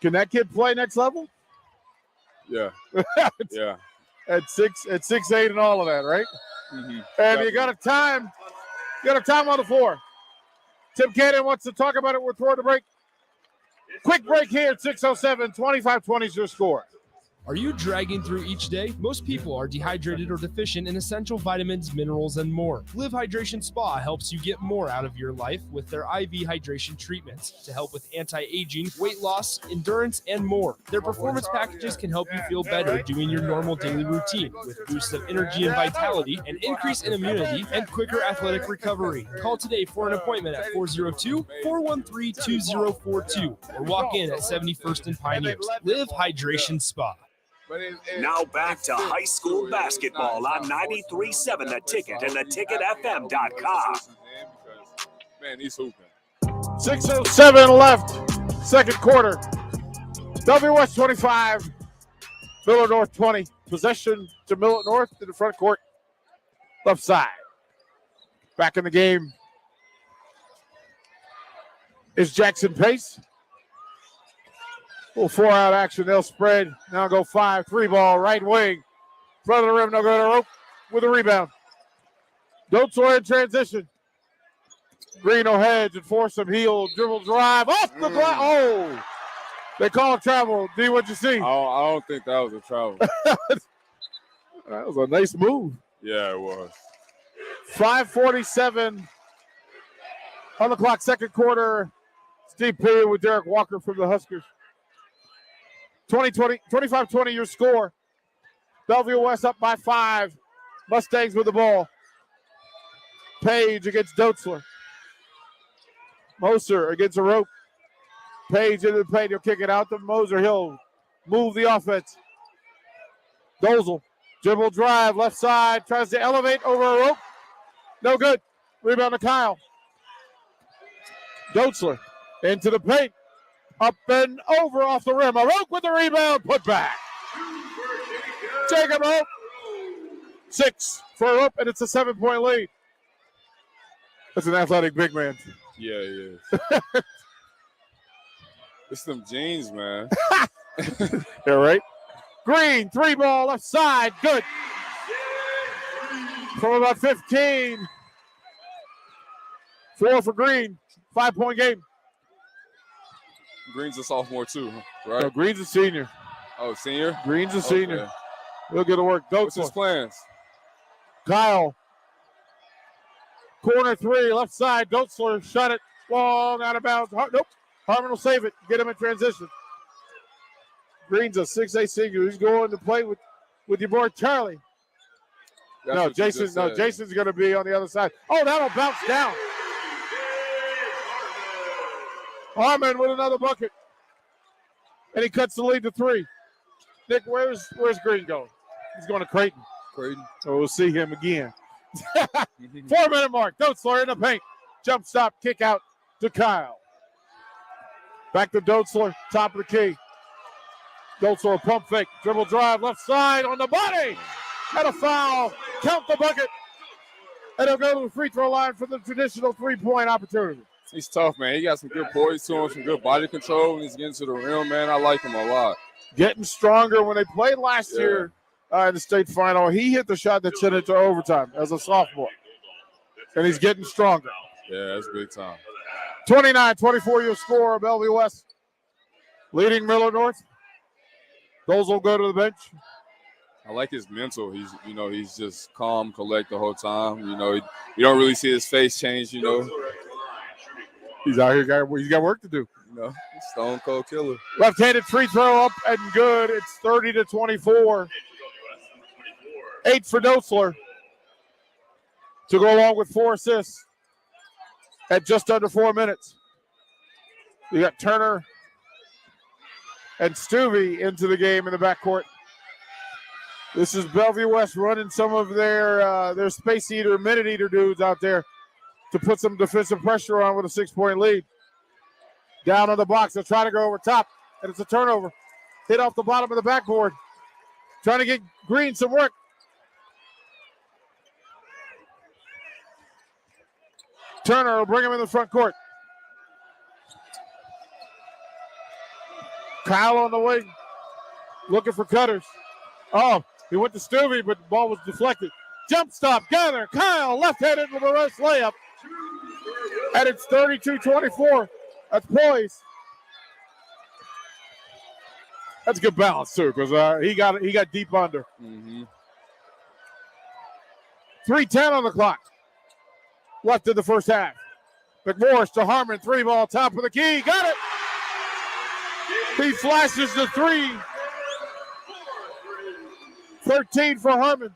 Can that kid play next level? Yeah. Yeah. At 6'8" and all of that, right? Mm-hmm. And you got a time on the floor. Tim Cannon wants to talk about it. We're toward the break. Quick break here at 6:07. 25-20 is your score. Are you dragging through each day? Most people are dehydrated or deficient in essential vitamins, minerals, and more. Live Hydration Spa helps you get more out of your life with their IV hydration treatments to help with anti-aging, weight loss, endurance, and more. Their performance packages can help you feel better doing your normal daily routine with boosts of energy and vitality, an increase in immunity, and quicker athletic recovery. Call today for an appointment at 402-413-2042 or walk in at 71st and Pioneers. Live Hydration Spa. Now back to high school basketball on 93.7 The Ticket and theticketfm.com. Man, he's hooping. 6:07 left, second quarter. Bellevue West 25, Millard North 20. Possession to Millard North in the front court, left side. Back in the game is Jackson Pace. Little 4-out action. They'll spread. Now go 5. 3-ball, right wing. Front of the rim. No go to Rope with a rebound. Dotzler in transition. Green will hedge and force him. Heel, dribble, drive. Off the glass. Oh! They call it travel. D, what'd you see? I don't think that was a travel. That was a nice move. Yeah, it was. 5:47 on the clock, second quarter. Steve Perry with Derek Walker from the Huskers. 25-20 your score. Bellevue West up by 5. Mustangs with the ball. Page against Dotzler. Moser against a Rope. Page into the paint. He'll kick it out to Moser. He'll move the offense. Dozel. Dribble drive. Left side. Tries to elevate over a Rope. No good. Rebound to Kyle. Dotzler into the paint. Up and over off the rim. Aroke with the rebound. Put back. Jacob Rope. 6 for Rope, and it's a 7-point lead. That's an athletic big man. Yeah, he is. It's them jeans, man. Yeah, right. Green, 3-ball, left side. Good. From about 15. 4 for Green. 5-point game. Green's a sophomore too, right? No, Green's a senior. Oh, senior? Green's a senior. Okay. We'll get to work. What's his plans? Kyle. Corner 3, left side. Dotzler shot it long out of bounds. Nope. Harmon will save it. Get him in transition. Green's a 6'8" senior. He's going to play with your boy Charlie. Jason's going to be on the other side. Oh, that'll bounce down. Harmon with another bucket. And he cuts the lead to 3. Nick, where's Green going? He's going to Creighton. So we'll see him again. 4-minute mark. Dotzler in the paint. Jump stop, kick out to Kyle. Back to Dotzler, top of the key. Dotzler pump fake, dribble drive, left side on the body. And a foul. Count the bucket. And he'll go to the free throw line for the traditional 3-point opportunity. He's tough, man. He got some good poise to him, some good body control when he's getting to the rim, man. I like him a lot. Getting stronger. When they played last year in the state final, he hit the shot that sent it to overtime as a sophomore. And he's getting stronger. Yeah, that's big time. 29-24 your score, Bellevue West. Leading Millard North. Those will go to the bench. I like his mental. He's just calm, collect the whole time. You don't really see his face change, He's out here, he's got work to do. Stone cold killer. Left-handed free throw up and good. It's 30-24. 8 for Dotzler to go along with 4 assists at just under 4 minutes. You got Turner and Stuvey into the game in the backcourt. This is Bellevue West running some of their space eater, minute eater dudes out there to put some defensive pressure on with a 6-point lead. Down on the box, they'll try to go over top, and it's a turnover. Hit off the bottom of the backboard. Trying to get Green some work. Turner will bring him in the front court. Kyle on the wing, looking for cutters. Oh, he went to Stuvey, but the ball was deflected. Jump stop, gather. Kyle left-handed with a reverse layup. And it's 32-24. That's poise. That's good balance, too, because he got deep under. 3:10 on the clock. Left in the first half. McMorris to Harmon, 3-ball, top of the key. Got it. He flashes the 3. 13 for Harmon.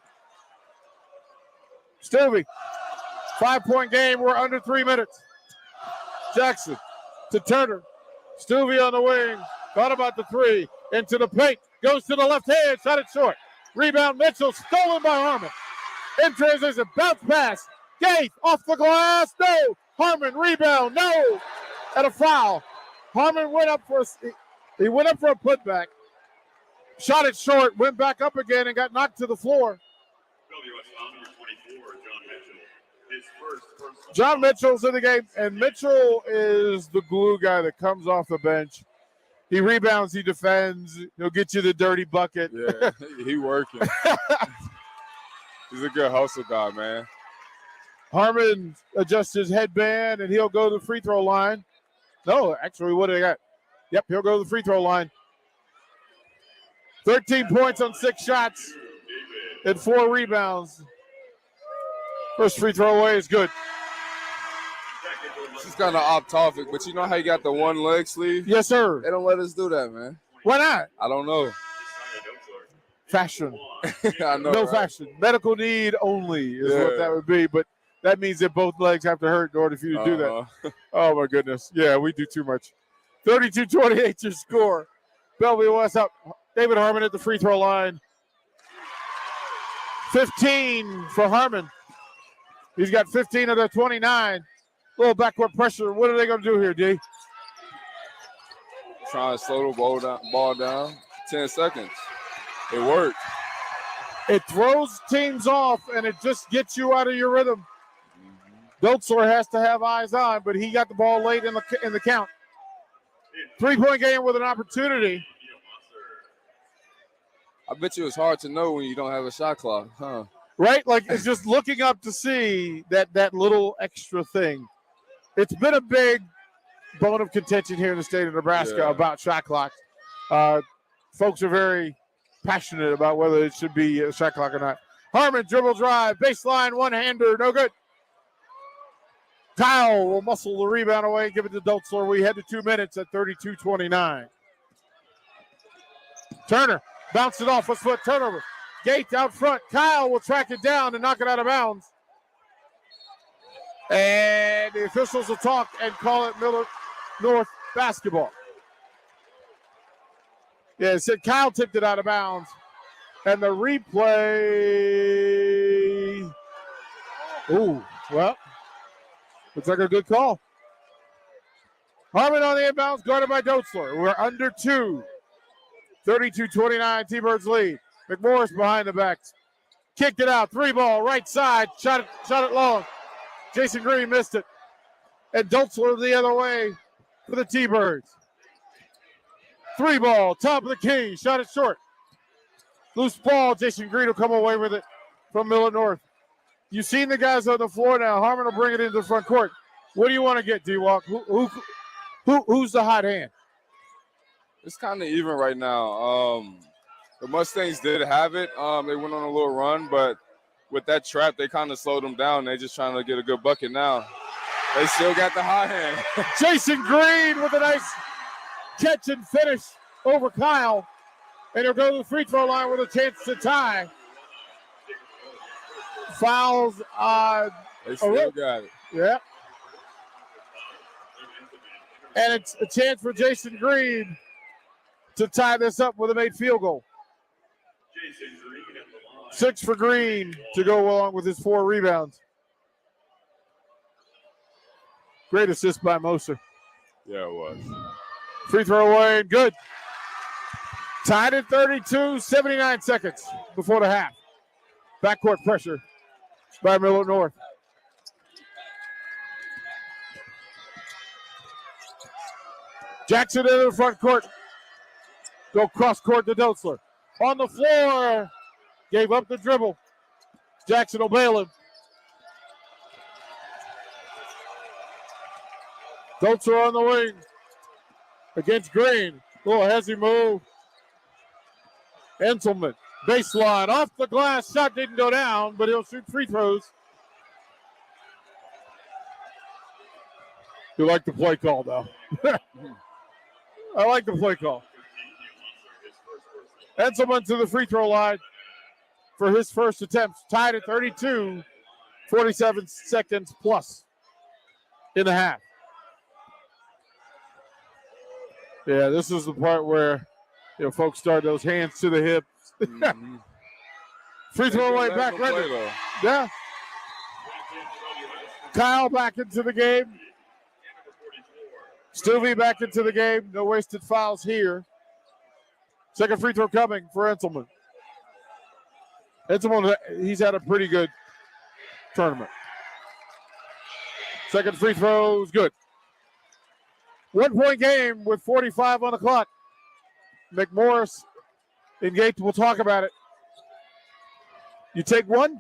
Stuvey, 5-point game. We're under 3 minutes. Jackson to Turner. Stuvey on the wing. Thought about the 3. Into the paint. Goes to the left hand. Shot it short. Rebound Mitchell. Stolen by Harmon. In transition. Bounce pass. Gates off the glass. No. Harmon rebound. No. And a foul. Harmon went up for a putback. Shot it short. Went back up again and got knocked to the floor. John Mitchell's in the game, and Mitchell is the glue guy that comes off the bench. He rebounds, he defends, he'll get you the dirty bucket. Yeah, he working. He's a good hustle guy, man. Harmon adjusts his headband, and he'll go to the free throw line. No, actually, what do they got? Yep, he'll go to the free throw line. 13 points on 6 shots and 4 rebounds. First free throw away is good. This is kind of off topic, but you know how you got the one leg sleeve? Yes, sir. They don't let us do that, man. Why not? I don't know. Fashion. I know, no right? fashion. Medical need only is what that would be, but that means that both legs have to hurt in order for you to do that. Oh, my goodness. Yeah, we do too much. 32-28 your score. Bellevue West up. David Harmon at the free throw line. 15 for Harmon. He's got 15 of the 29. Little backcourt pressure. What are they going to do here, D? Trying to slow the ball down. 10 seconds. It worked. It throws teams off, and it just gets you out of your rhythm. Dotzler has to have eyes on, but he got the ball late in the count. 3-point game with an opportunity. I bet you it's hard to know when you don't have a shot clock, huh? Right? Like, it's just looking up to see that little extra thing. It's been a big bone of contention here in the state of Nebraska about shot clocks. Folks are very passionate about whether it should be a shot clock or not. Harmon, dribble drive, baseline, one-hander, no good. Kyle will muscle the rebound away, give it to Dotzler. We head to 2 minutes at 32-29. Turner bounced it off. 1 foot turnover. Gates out front. Kyle will track it down and knock it out of bounds. And the officials will talk and call it Millard North basketball. Yeah, it said Kyle tipped it out of bounds. And the replay. Ooh, well, looks like a good call. Harmon on the inbounds, guarded by Dotzler. We're under 2. 32-29, T-Birds lead. McMorris behind the backs. Kicked it out, 3-ball, right side. Shot it long. Jason Green missed it. And Dotzler the other way for the T-Birds. 3-ball, top of the key. Shot it short. Loose ball. Jason Green will come away with it from Millard North. You've seen the guys on the floor now. Harmon will bring it into the front court. What do you want to get, D-Walk? Who's the hot hand? It's kind of even right now. The Mustangs did have it. They went on a little run, but with that trap, they kind of slowed them down. They're just trying to get a good bucket now. They still got the hot hand. Jason Green with a nice catch and finish over Kyle. And he'll go to the free throw line with a chance to tie. Fouls on. They still got it. Yeah. And it's a chance for Jason Green to tie this up with a made field goal. 6 for Green to go along with his 4 rebounds. Great assist by Moser. Yeah, it was. Free throw away and good. Tied at 32, 79 seconds before the half. Backcourt pressure by Millard North. Jackson into the front court. Go cross court to Dotzler. On the floor. Gave up the dribble. Jackson will bail him. Dotzler on the wing. Against Green. Little hezzy move. Enselman. Baseline. Off the glass. Shot didn't go down, but he'll shoot free throws. You like the play call, though. I like the play call. Enselman to the free throw line for his first attempt. Tied at 32, 47 seconds plus in the half. Yeah, this is the part where folks start those hands to the hips. Mm-hmm. Free throw right back. Ready. Yeah. Kyle back into the game. Stuvie back into the game. No wasted fouls here. Second free throw coming for Enselman. Enselman, he's had a pretty good tournament. Second free throw is good. 1 point game with 45 on the clock. McMorris and Gates will talk about it. You take one.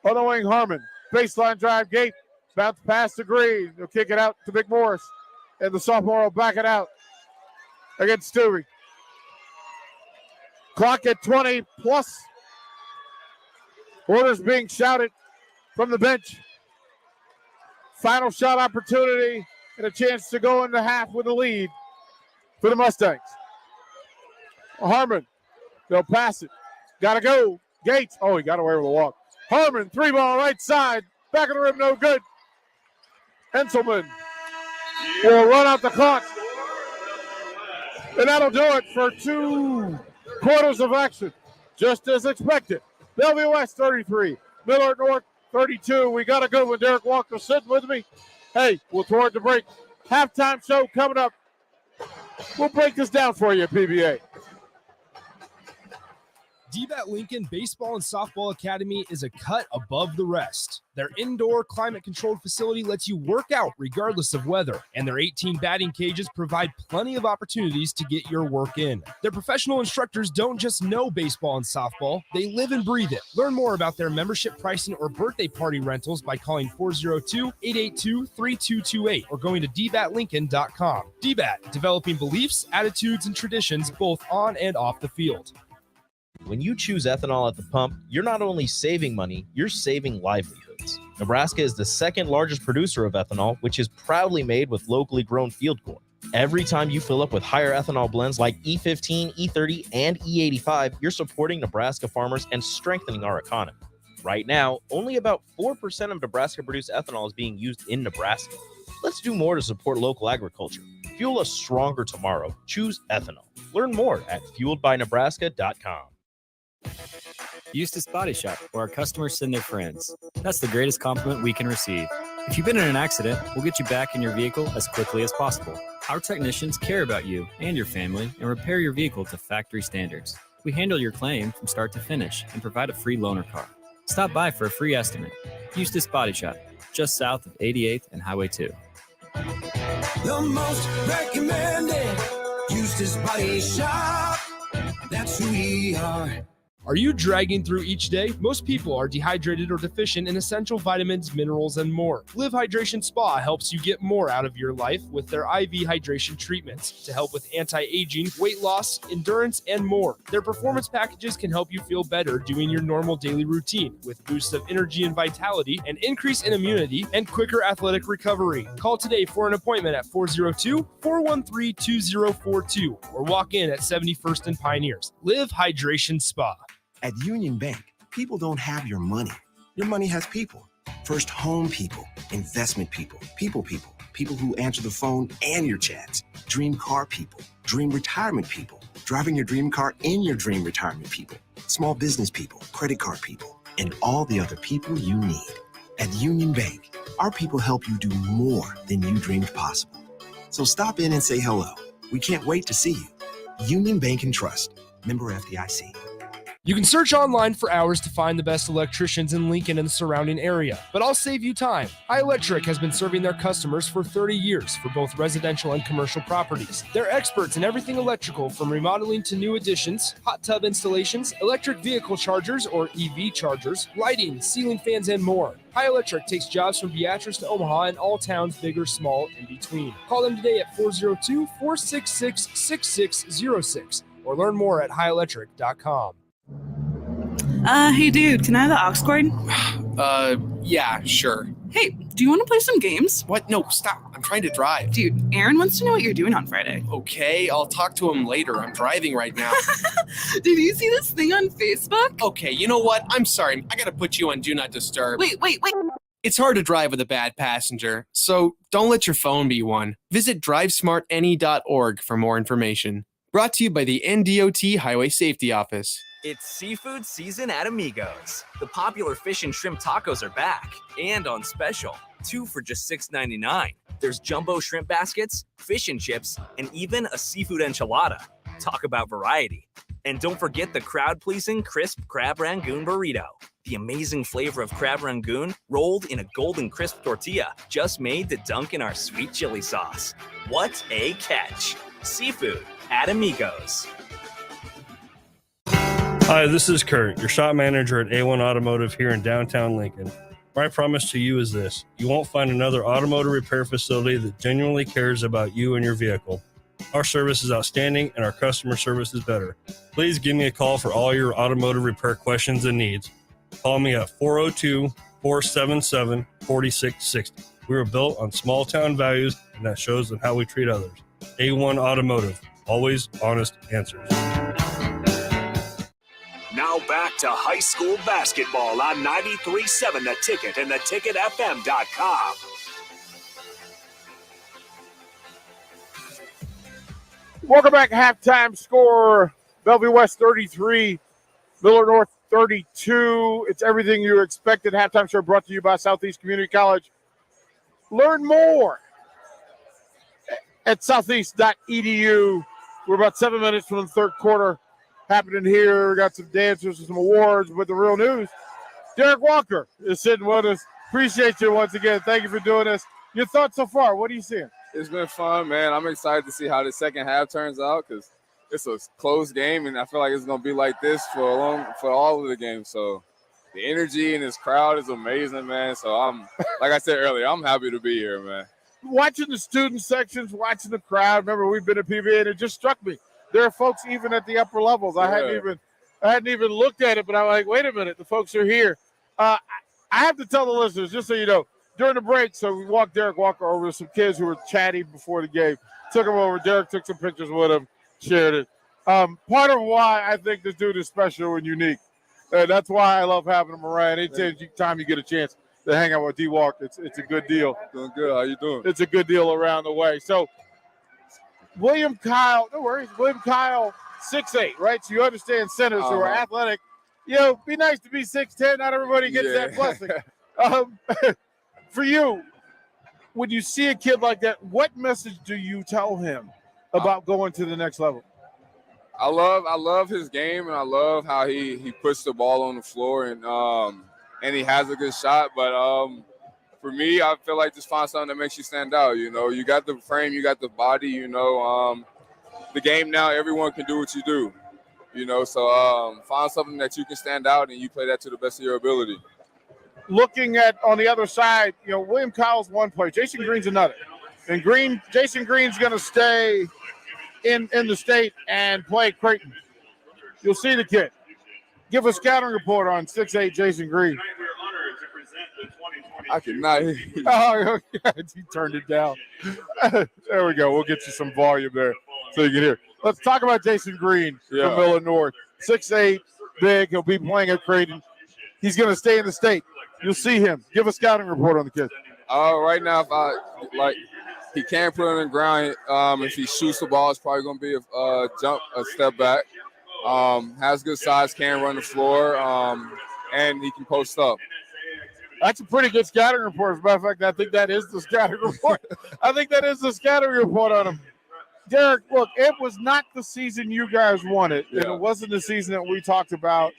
On the wing, Harmon. Baseline drive, Gate. Bounce pass to Green. He'll kick it out to McMorris. And the sophomore will back it out against Stuvie. Clock at 20 plus. Orders being shouted from the bench. Final shot opportunity and a chance to go into half with a lead for the Mustangs. Harmon, they'll pass it. Gotta go. Gates. Oh, he got away with a walk. Harmon, 3-ball right side. Back of the rim, no good. Enselman will run out the clock. And that'll do it for 2 quarters of action, just as expected. Bellevue West 33, Millard North 32. We got a good one. Derek Walker sitting with me. Hey, we'll toward the break. Halftime show coming up. We'll break this down for you, PBA. DBAT Lincoln Baseball and Softball Academy is a cut above the rest. Their indoor climate-controlled facility lets you work out regardless of weather, and their 18 batting cages provide plenty of opportunities to get your work in. Their professional instructors don't just know baseball and softball, they live and breathe it. Learn more about their membership pricing or birthday party rentals by calling 402-882-3228 or going to dbatlincoln.com. DBAT, developing beliefs, attitudes, and traditions both on and off the field. When you choose ethanol at the pump, you're not only saving money, you're saving livelihood. blends. Nebraska is the second largest producer of ethanol, which is proudly made with locally grown field corn. Every time you fill up with higher ethanol blends like E15, E30, and E85, you're supporting Nebraska farmers and strengthening our economy. Right now, only about 4% of Nebraska-produced ethanol is being used in Nebraska. Let's do more to support local agriculture. Fuel a stronger tomorrow. Choose ethanol. Learn more at fueledbynebraska.com. Eustace Body Shop, where our customers send their friends. That's the greatest compliment we can receive. If you've been in an accident, we'll get you back in your vehicle as quickly as possible. Our technicians care about you and your family and repair your vehicle to factory standards. We handle your claim from start to finish and provide a free loaner car. Stop by for a free estimate. Eustace Body Shop, just south of 88th and Highway 2. The most recommended Eustace Body Shop. That's who we are. Are you dragging through each day? Most people are dehydrated or deficient in essential vitamins, minerals, and more. Live Hydration Spa helps you get more out of your life with their IV hydration treatments to help with anti-aging, weight loss, endurance, and more. Their performance packages can help you feel better doing your normal daily routine with boosts of energy and vitality, an increase in immunity, and quicker athletic recovery. Call today for an appointment at 402-413-2042 or walk in at 71st and Pioneers. Live Hydration Spa. At Union Bank, people don't have your money. Your money has people. First home people, investment people, people who answer the phone and your chats, dream car people, dream retirement people, driving your dream car in your dream retirement people, small business people, credit card people, and all the other people you need. At Union Bank, our people help you do more than you dreamed possible. So stop in and say hello. We can't wait to see you. Union Bank and Trust. Member FDIC. You can search online for hours to find the best electricians in Lincoln and the surrounding area, but I'll save you time. iElectric has been serving their customers for 30 years for both residential and commercial properties. They're experts in everything electrical from remodeling to new additions, hot tub installations, electric vehicle chargers or EV chargers, lighting, ceiling fans, and more. iElectric takes jobs from Beatrice to Omaha and all towns, big or small, in between. Call them today at 402-466-6606 or learn more at highelectric.com. Hey dude, can I have the aux cord? Yeah, sure. Hey, do you want to play some games? What? No, stop. I'm trying to drive. Dude, Aaron wants to know what you're doing on Friday. Okay, I'll talk to him later. I'm driving right now. Did you see this thing on Facebook? Okay, you know what? I'm sorry. I gotta put you on Do Not Disturb. Wait. It's hard to drive with a bad passenger, so don't let your phone be one. Visit drivesmartany.org for more information. Brought to you by the NDOT Highway Safety Office. It's seafood season at Amigos. The popular fish and shrimp tacos are back and on special. 2 for just $6.99. There's jumbo shrimp baskets, fish and chips, and even a seafood enchilada. Talk about variety. And don't forget the crowd-pleasing crisp crab rangoon burrito. The amazing flavor of crab rangoon rolled in a golden crisp tortilla just made to dunk in our sweet chili sauce. What a catch. Seafood at Amigos. Hi, this is Kurt, your shop manager at A1 Automotive here in downtown Lincoln. My promise to you is this: you won't find another automotive repair facility that genuinely cares about you and your vehicle. Our service is outstanding and our customer service is better. Please give me a call for all your automotive repair questions and needs. Call me at 402-477-4660. We were built on small town values, and that shows in how we treat others. A1 Automotive, always honest answers. Now back to high school basketball on 93.7 The Ticket and theticketfm.com. Welcome back. Halftime score: Bellevue West 33, Millard North 32. It's everything you expected. Halftime show brought to you by Southeast Community College. Learn more at southeast.edu. We're about 7 minutes from the third quarter happening here. We got some dancers and some awards, but the real news, Derek Walker is sitting with us. Appreciate you once again. Thank you for doing this. Your thoughts so far? What are you seeing? It's been fun, man. I'm excited to see how the second half turns out because it's a close game, and I feel like it's going to be like this for all of the games. So the energy in this crowd is amazing, man. So like I said earlier, I'm happy to be here, man. Watching the student sections, watching the crowd. Remember, we've been at PBA, and it just struck me. There are folks even at the upper levels. I hadn't even looked at it, but I'm like, wait a minute, the folks are here. I have to tell the listeners, just so you know, during the break, so we walked Derek Walker over to some kids who were chatty before the game. Took him over. Derek took some pictures with him, shared it. Part of why I think this dude is special and unique. That's why I love having him around. Anytime you get a chance to hang out with D-Walk, it's a good deal. Doing good. How you doing? It's a good deal around the way. So, William Kyle, no worries. William Kyle, 6'8", right? So you understand centers who are athletic. Be nice to be 6'10". Not everybody gets that blessing. For you, when you see a kid like that, what message do you tell him about going to the next level? I love his game, and I love how he puts the ball on the floor, and he has a good shot. But for me, I feel like just find something that makes you stand out. You got the frame, you got the body. The game now, everyone can do what you do. So find something that you can stand out, and you play that to the best of your ability. Looking at on the other side, William Kyle's one play, Jason Green's another. And Jason Green's going to stay in the state and play Creighton. You'll see the kid. Give a scouting report on 6'8" Jason Green. I cannot hear you. Oh, he turned it down. There we go. We'll get you some volume there so you can hear. Let's talk about Jason Green from Millard North. 6'8", big. He'll be playing at Creighton. He's going to stay in the state. You'll see him. Give a scouting report on the kid. Right now, if he can't put it on the ground. If he shoots the ball, it's probably going to be a step back. Has good size, can run the floor, and he can post up. That's a pretty good scouting report. As a matter of fact, I think that is the scouting report. I think that is the scouting report on him. Derek, look, it was not the season you guys wanted, and it wasn't the season that we talked about.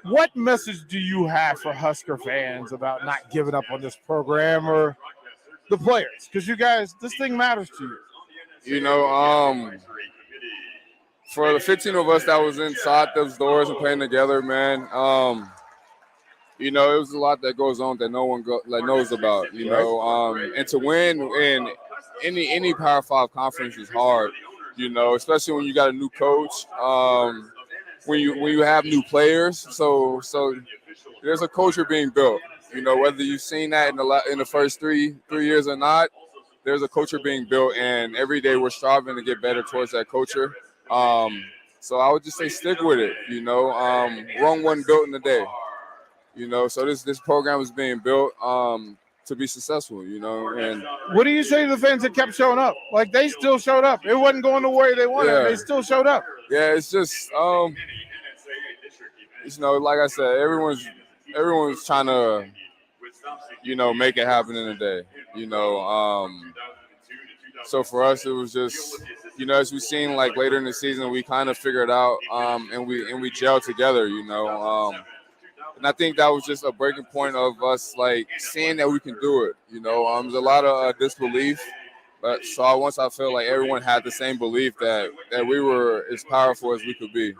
What message do you have for Husker fans about not giving up on this program or the players? Because you guys, this thing matters to you. For the 15 of us that was inside those doors and playing together, man, it was a lot that goes on that no one knows about, and to win in any Power 5 conference is hard, especially when you got a new coach, when you have new players. So there's a culture being built, whether you've seen that in the first three years or not, there's a culture being built, and every day we're striving to get better towards that culture. So I would just say stick with it, Rome wasn't built in a day. So this program is being built to be successful, And what do you say to the fans that kept showing up? Like, they still showed up. It wasn't going the way they wanted. They still showed up. Yeah, it's just like I said, everyone's trying to make it happen in a day. So for us, it was just as we've seen later in the season, we kind of figured out and we gelled together. And I think that was just a breaking point of us seeing that we can do it. There's a lot of disbelief, but once I felt like everyone had the same belief that we were as powerful as we could be.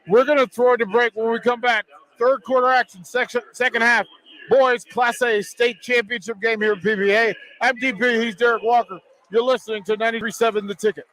We're going to throw it to break. When we come back, third quarter action, second half. Boys Class A state championship game here at PBA. I'm DP. He's Derek Walker. You're listening to 93.7 The Ticket.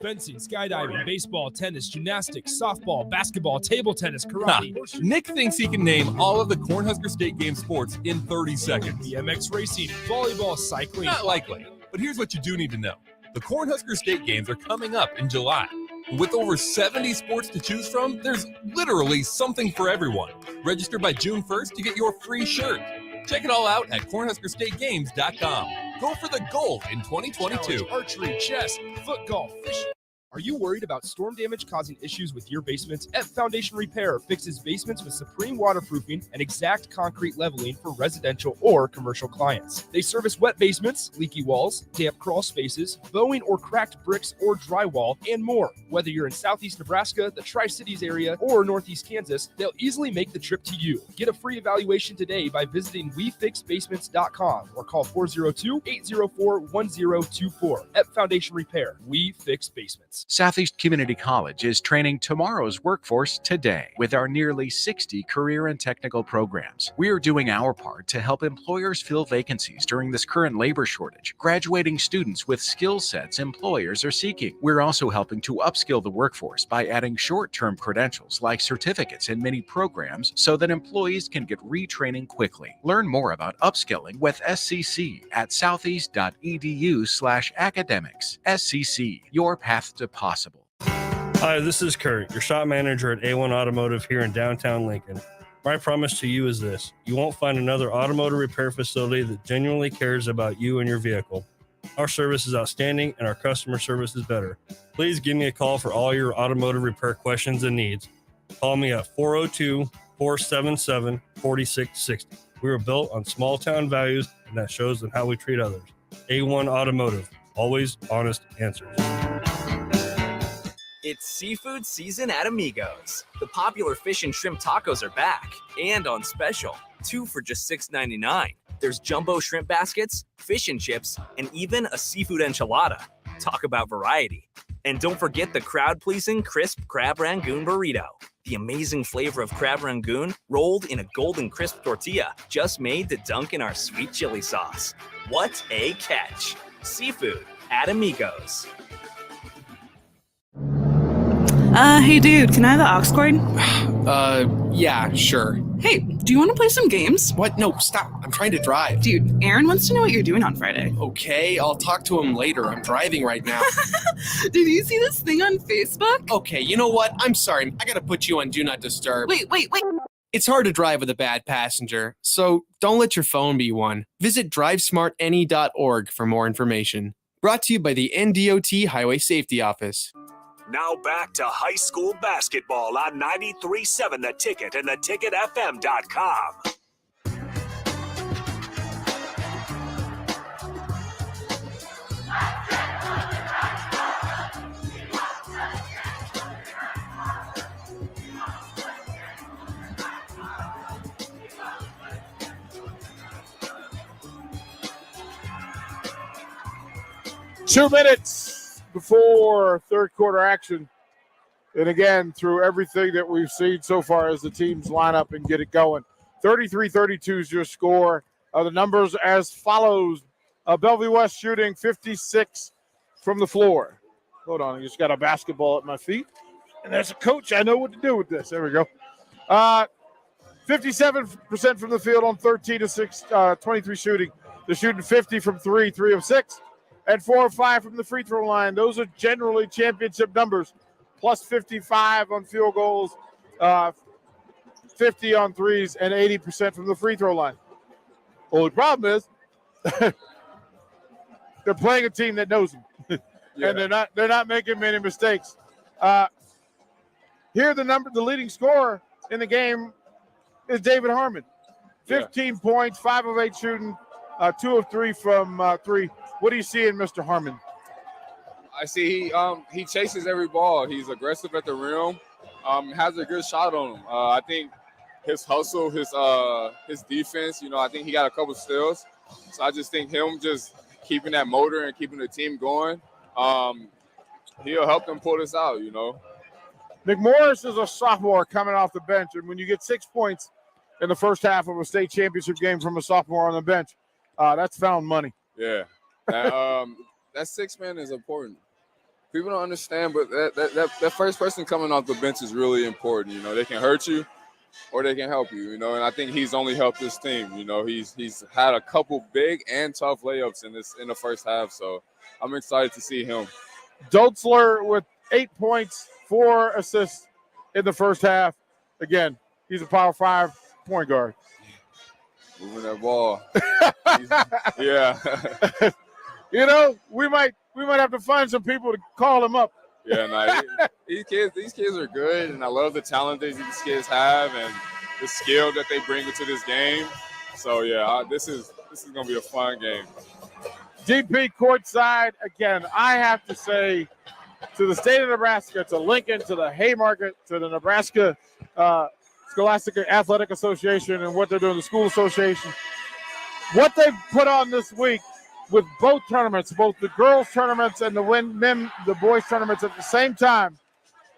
Fencing, skydiving, baseball, tennis, gymnastics, softball, basketball, table tennis, karate. Nick thinks he can name all of the Cornhusker State Game sports in 30 seconds. BMX racing, volleyball, cycling. Not likely, but here's what you do need to know. The Cornhusker State Games are coming up in July. With over 70 sports to choose from, there's literally something for everyone. Register by June 1st to get your free shirt. Check it all out at CornhuskerStateGames.com. Go for the gold in 2022. Archery, chess, foot golf, fishing. Are you worried about storm damage causing issues with your basements? F Foundation Repair fixes basements with supreme waterproofing and exact concrete leveling for residential or commercial clients. They service wet basements, leaky walls, damp crawl spaces, bowing or cracked bricks or drywall, and more. Whether you're in Southeast Nebraska, the Tri-Cities area, or Northeast Kansas, they'll easily make the trip to you. Get a free evaluation today by visiting WeFixBasements.com or call 402-804-1024. F Foundation Repair. We Fix Basements. Southeast Community College is training tomorrow's workforce today with our nearly 60 career and technical programs. We are doing our part to help employers fill vacancies during this current labor shortage, graduating students with skill sets employers are seeking. We're also helping to upskill the workforce by adding short-term credentials like certificates in many programs so that employees can get retraining quickly. Learn more about upskilling with SCC at southeast.edu/academics. SCC, your path to possible. Hi, this is Kurt, your shop manager at A1 Automotive here in downtown Lincoln. My promise to you is this: you won't find another automotive repair facility that genuinely cares about you and your vehicle. Our service is outstanding and our customer service is better. Please give me a call for all your automotive repair questions and needs. Call me at 402-477-4660. We were built on small town values, and that shows in how we treat others. A1 Automotive, always honest answers. It's seafood season at Amigos. The popular fish and shrimp tacos are back and on special, 2 for just $6.99. There's jumbo shrimp baskets, fish and chips, and even a seafood enchilada. Talk about variety. And don't forget the crowd-pleasing crisp crab rangoon burrito. The amazing flavor of crab rangoon rolled in a golden crisp tortilla just made to dunk in our sweet chili sauce. What a catch. Seafood at Amigos. Hey dude, can I have the aux cord? Yeah, sure. Hey, do you want to play some games? What? No, stop. I'm trying to drive. Dude, Aaron wants to know what you're doing on Friday. Okay, I'll talk to him later. I'm driving right now. Did you see this thing on Facebook? Okay, you know what? I'm sorry. I gotta put you on Do Not Disturb. Wait. It's hard to drive with a bad passenger, so don't let your phone be one. Visit drivesmartany.org for more information. Brought to you by the NDOT Highway Safety Office. Now back to high school basketball on 93.7 The Ticket and theticketfm.com. Two minutes before third quarter action. And again, through everything that we've seen so far as the teams line up and get it going. 33-32 is your score. The numbers as follows. Bellevue West shooting 56 from the floor. Hold on, I just got a basketball at my feet. And as a coach, I know what to do with this. There we go. 57% from the field on 23 shooting. They're shooting 50 from 3 of 6. And 4 of 5 from the free throw line. Those are generally championship numbers. Plus 55 on field goals, 50 on threes, and 80% from the free throw line. Only problem is they're playing a team that knows them. And they're not making many mistakes. Here the leading scorer in the game is David Harmon. 15 points, 5 of 8 shooting, 2 of 3 from 3. What do you see in Mr. Harmon? I see he chases every ball. He's aggressive at the rim. Has a good shot on him. I think his hustle, his defense. I think he got a couple steals. So I just think him just keeping that motor and keeping the team going. He'll help them pull this out. McMorris is a sophomore coming off the bench, and when you get 6 points in the first half of a state championship game from a sophomore on the bench, that's found money. Yeah, that 6 man is important. People don't understand, but that first person coming off the bench is really important. They can hurt you or they can help you, and I think he's only helped this team. He's had a couple big and tough layups in the first half, so I'm excited to see him. Doltzler with 8 points, 4 assists in the first half. Again, he's a Power 5 point guard. Moving that ball. Yeah. We might have to find some people to call him up. Yeah, these kids are good, and I love the talent that these kids have and the skill that they bring into this game. So yeah, this is gonna be a fun game. DP courtside again. I have to say, to the state of Nebraska, to Lincoln, to the Haymarket, to the Nebraska Scholastic Athletic Association, and what they're doing, the school association, what they've put on this week with both tournaments, both the girls' tournaments and the boys' tournaments at the same time,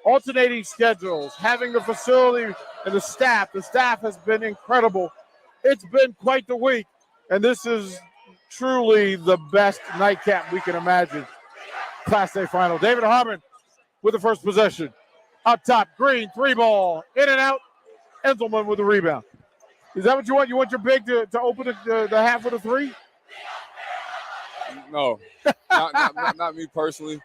alternating schedules, having the facility and the staff. The staff has been incredible. It's been quite the week, and this is truly the best nightcap we can imagine. Class A final. David Harmon with the first possession. Up top, Green, 3-ball, in and out. Enzelman with the rebound. Is that what you want? You want your big to open the half with a three? No, not me personally.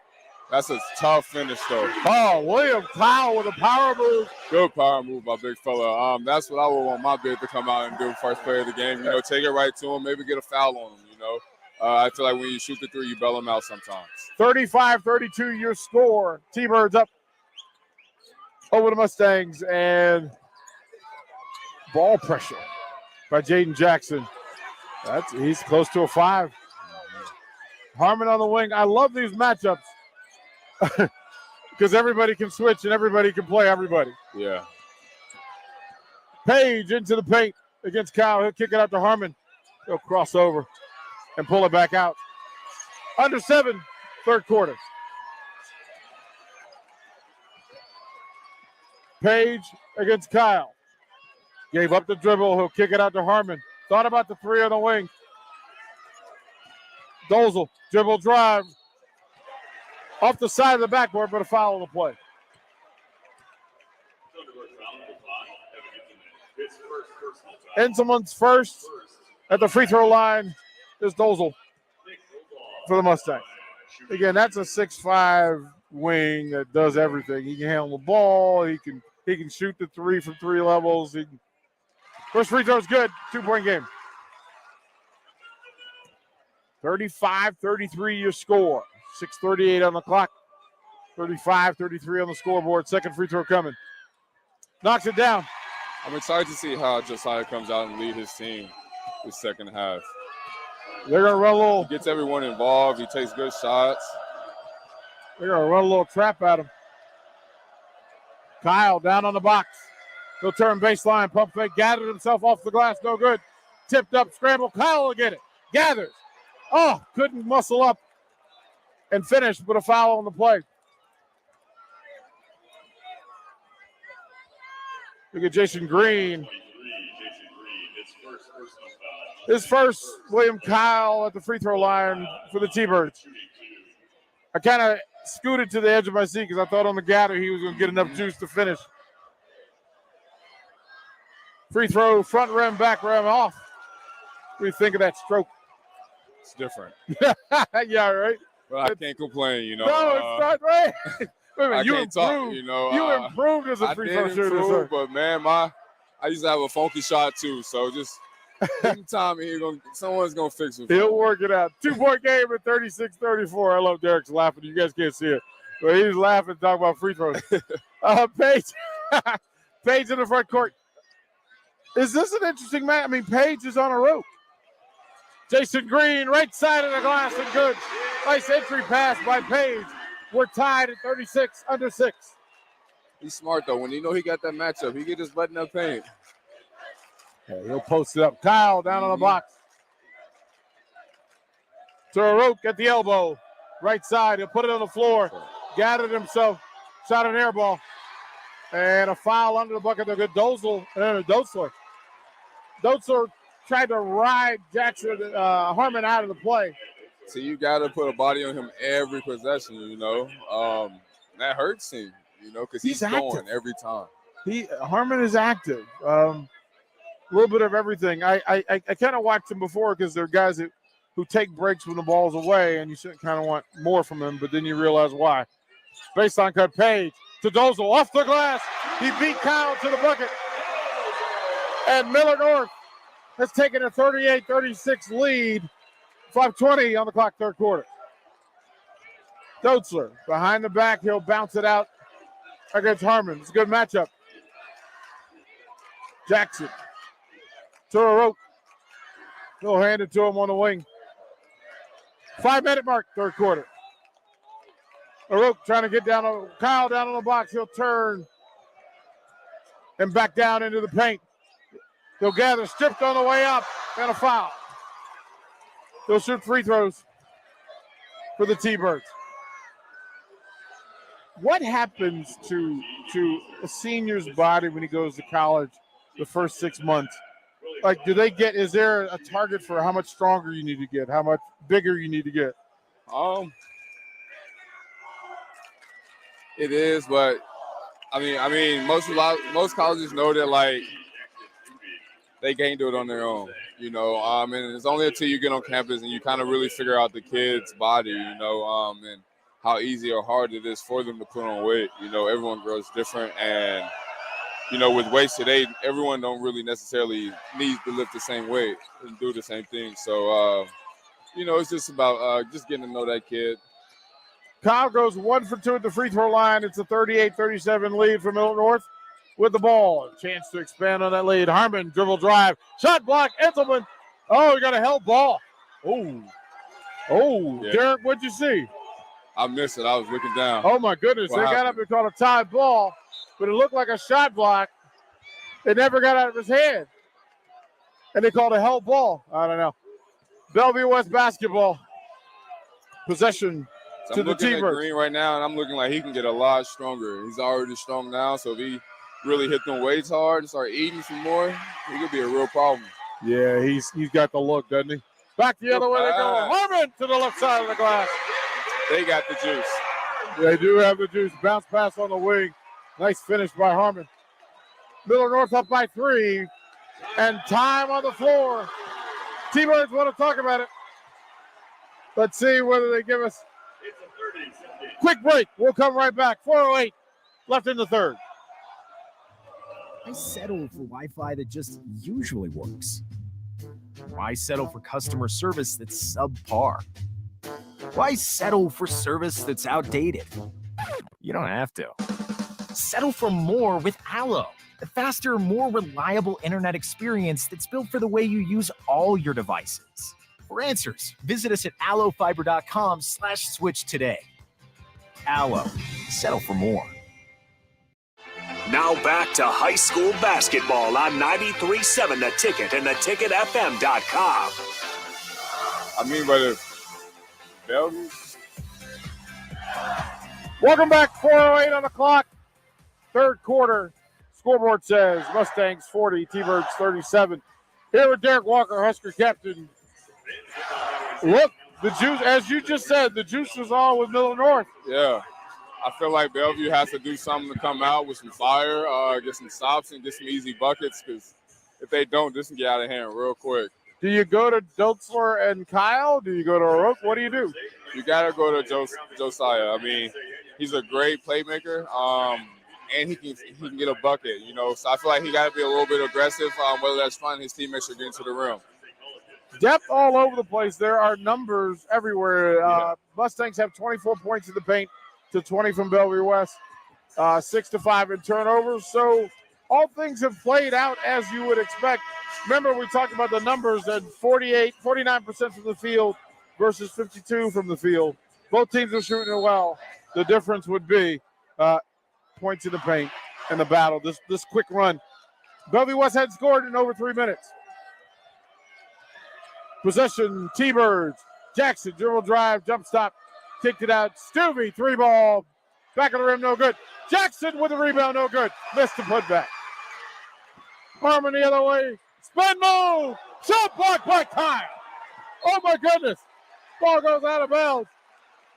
That's a tough finish, though. Oh, William Kyle with a power move. Good power move by big fella. That's what I would want my big to come out and do first play of the game. Take it right to him, maybe get a foul on him, I feel like when you shoot the three, you bail them out sometimes. 35-32 your score. T-Birds up over the Mustangs, and ball pressure by Jaden Jackson. He's close to a 5. Harmon on the wing. I love these matchups because everybody can switch and everybody can play everybody. Yeah. Page into the paint against Kyle. He'll kick it out to Harmon. He'll cross over and pull it back out. Under 7, third quarter. Page against Kyle. Gave up the dribble. He'll kick it out to Harmon. Thought about the three on the wing. Dozel, dribble drive. Off the side of the backboard, but a foul on the play. Enselman's first at the free throw line is Dozel for the Mustangs. Again, that's a 6'5" wing that does everything. He can handle the ball. He can shoot the three from 3 levels. First free throw is good. 2-point game. 35-33 your score. 6:38 on the clock. 35-33 on the scoreboard. Second free throw coming. Knocks it down. I'm excited to see how Josiah comes out and lead his team this second half. They're going to run a little. He gets everyone involved. He takes good shots. They're going to run a little trap at him. Kyle down on the box. He'll turn baseline. Pump fake. Gathered himself off the glass. No good. Tipped up. Scramble. Kyle will get it. Gathers. Oh, couldn't muscle up and finish, but a foul on the play. Look at Jason Green. His first, William Kyle at the free throw line for the T-Birds. I kind of scooted to the edge of my seat because I thought on the gather he was going to get enough juice to finish. Free throw, front rim, back rim, off. What do you think of that stroke? It's different. Yeah, right? Well, I can't complain, No, it's not right. Wait a minute, you improved. Talk, you improved as a free throw shooter, sir. But man, I used to have a funky shot too. So just give him time, and someone's gonna fix it. He'll work it out. 2-point game at 36-34. I love Derek's laughing. You guys can't see it, but he's laughing talking about free throws. Page, Page in the front court. Is this an interesting match? I mean, Page is on a rope. Jason Green, right side of the glass, and good. Nice entry pass by Page. We're tied at 36, under 6. He's smart, though. When he got that matchup, he can just button up paint. Yeah, he'll post it up. Kyle down on the box. Toroke at the elbow. Right side. He'll put it on the floor. Gathered himself. Shot an air ball. And a foul under the bucket. They'll get Dozel. Dotzler. Dotzler tried to ride Harmon out of the play. So you got to put a body on him every possession, That hurts him, because he's going every time. Harmon is active. A little bit of everything. I kind of watched him before because there are guys who take breaks when the ball's away, and you kind of want more from him, but then you realize why. Baseline cut, Page to Dozel, off the glass. He beat Kyle to the bucket. And Millard North has taken a 38-36 lead. 5:20 on the clock, third quarter. Dotzler behind the back. He'll bounce it out against Harmon. It's a good matchup. Jackson to a rope. He'll hand it to him on the wing. 5-minute mark, third quarter. Aroke trying to get down. Kyle down on the box. He'll turn and back down into the paint. He'll gather, stripped on the way up, and a foul. They'll shoot free throws for the T-Birds. What happens to a senior's body when he goes to college the first 6 months? Like, is there a target for how much stronger you need to get, how much bigger you need to get? It is, but I mean, most colleges know that like they can't do it on their own, and it's only until you get on campus and you kind of really figure out the kid's body, and how easy or hard it is for them to put on weight. Everyone grows different, and with weights today, everyone don't really necessarily need to lift the same weight and do the same thing. So, it's just about just getting to know that kid. Kyle goes 1 for 2 at the free throw line. It's a 38-37 lead for Millard North with the ball. A chance to expand on that lead. Harmon, dribble drive, shot block, Enselman. Oh, he got a held ball. Oh, yeah. Derek, what'd you see? I missed it. I was looking down. Oh, my goodness. They got up and called a tied ball, but it looked like a shot block. It never got out of his hand. And they called a held ball. I don't know. Bellevue West basketball. Possession to the T-Birds. I'm looking at Green right now, and I'm looking like he can get a lot stronger. He's already strong now, so if he really hit them weights hard and start eating some more, he could be a real problem. Yeah, he's got the look, doesn't he? Back the other way they go. Harmon to the left side of the glass. They got the juice. They do have the juice. Bounce pass on the wing. Nice finish by Harmon. Millard North up by 3, and time on the floor. T-Birds want to talk about it. Let's see whether they give us quick break. We'll come right back. 4:08 left in the third. Why settle for Wi-Fi that just usually works? Why settle for customer service that's subpar? Why settle for service that's outdated? You don't have to. Settle for more with Allo, the faster, more reliable internet experience that's built for the way you use all your devices. For answers, visit us at allofiber.com/switch today. Allo, settle for more. Now back to high school basketball on 93.7 The Ticket and theticketfm.com. Brother Bellevue. Welcome back. 4:08 on the clock. Third quarter. Scoreboard says Mustangs 40, T-Birds 37. Here with Derek Walker, Husker captain. Look, the juice, as you just said, the juice is on with Millard North. Yeah. I feel like Bellevue has to do something to come out with some fire, get some stops, and get some easy buckets, because if they don't, this can get out of hand real quick. Do you go to Dotzler and Kyle? Do you go to O'Rourke? What do you do? You got to go to Josiah. I mean, he's a great playmaker, and he can get a bucket, So I feel like he got to be a little bit aggressive, whether that's finding his teammates or getting to the rim. Depth all over the place. There are numbers everywhere. Mustangs have 24 points in the paint to 20 from Bellevue West, 6-5 in turnovers. So all things have played out as you would expect. Remember, we talked about the numbers at 49% from the field versus 52 from the field. Both teams are shooting it well. The difference would be points in the paint and the battle. This quick run. Bellevue West had scored in over 3 minutes. Possession, T-Birds. Jackson, dribble drive, jump stop. Kicked it out. Stuvey, 3-ball. Back of the rim, no good. Jackson with the rebound, no good. Missed the putback. Harmon the other way. Spin move. Shot block by time. Oh, my goodness. Ball goes out of bounds.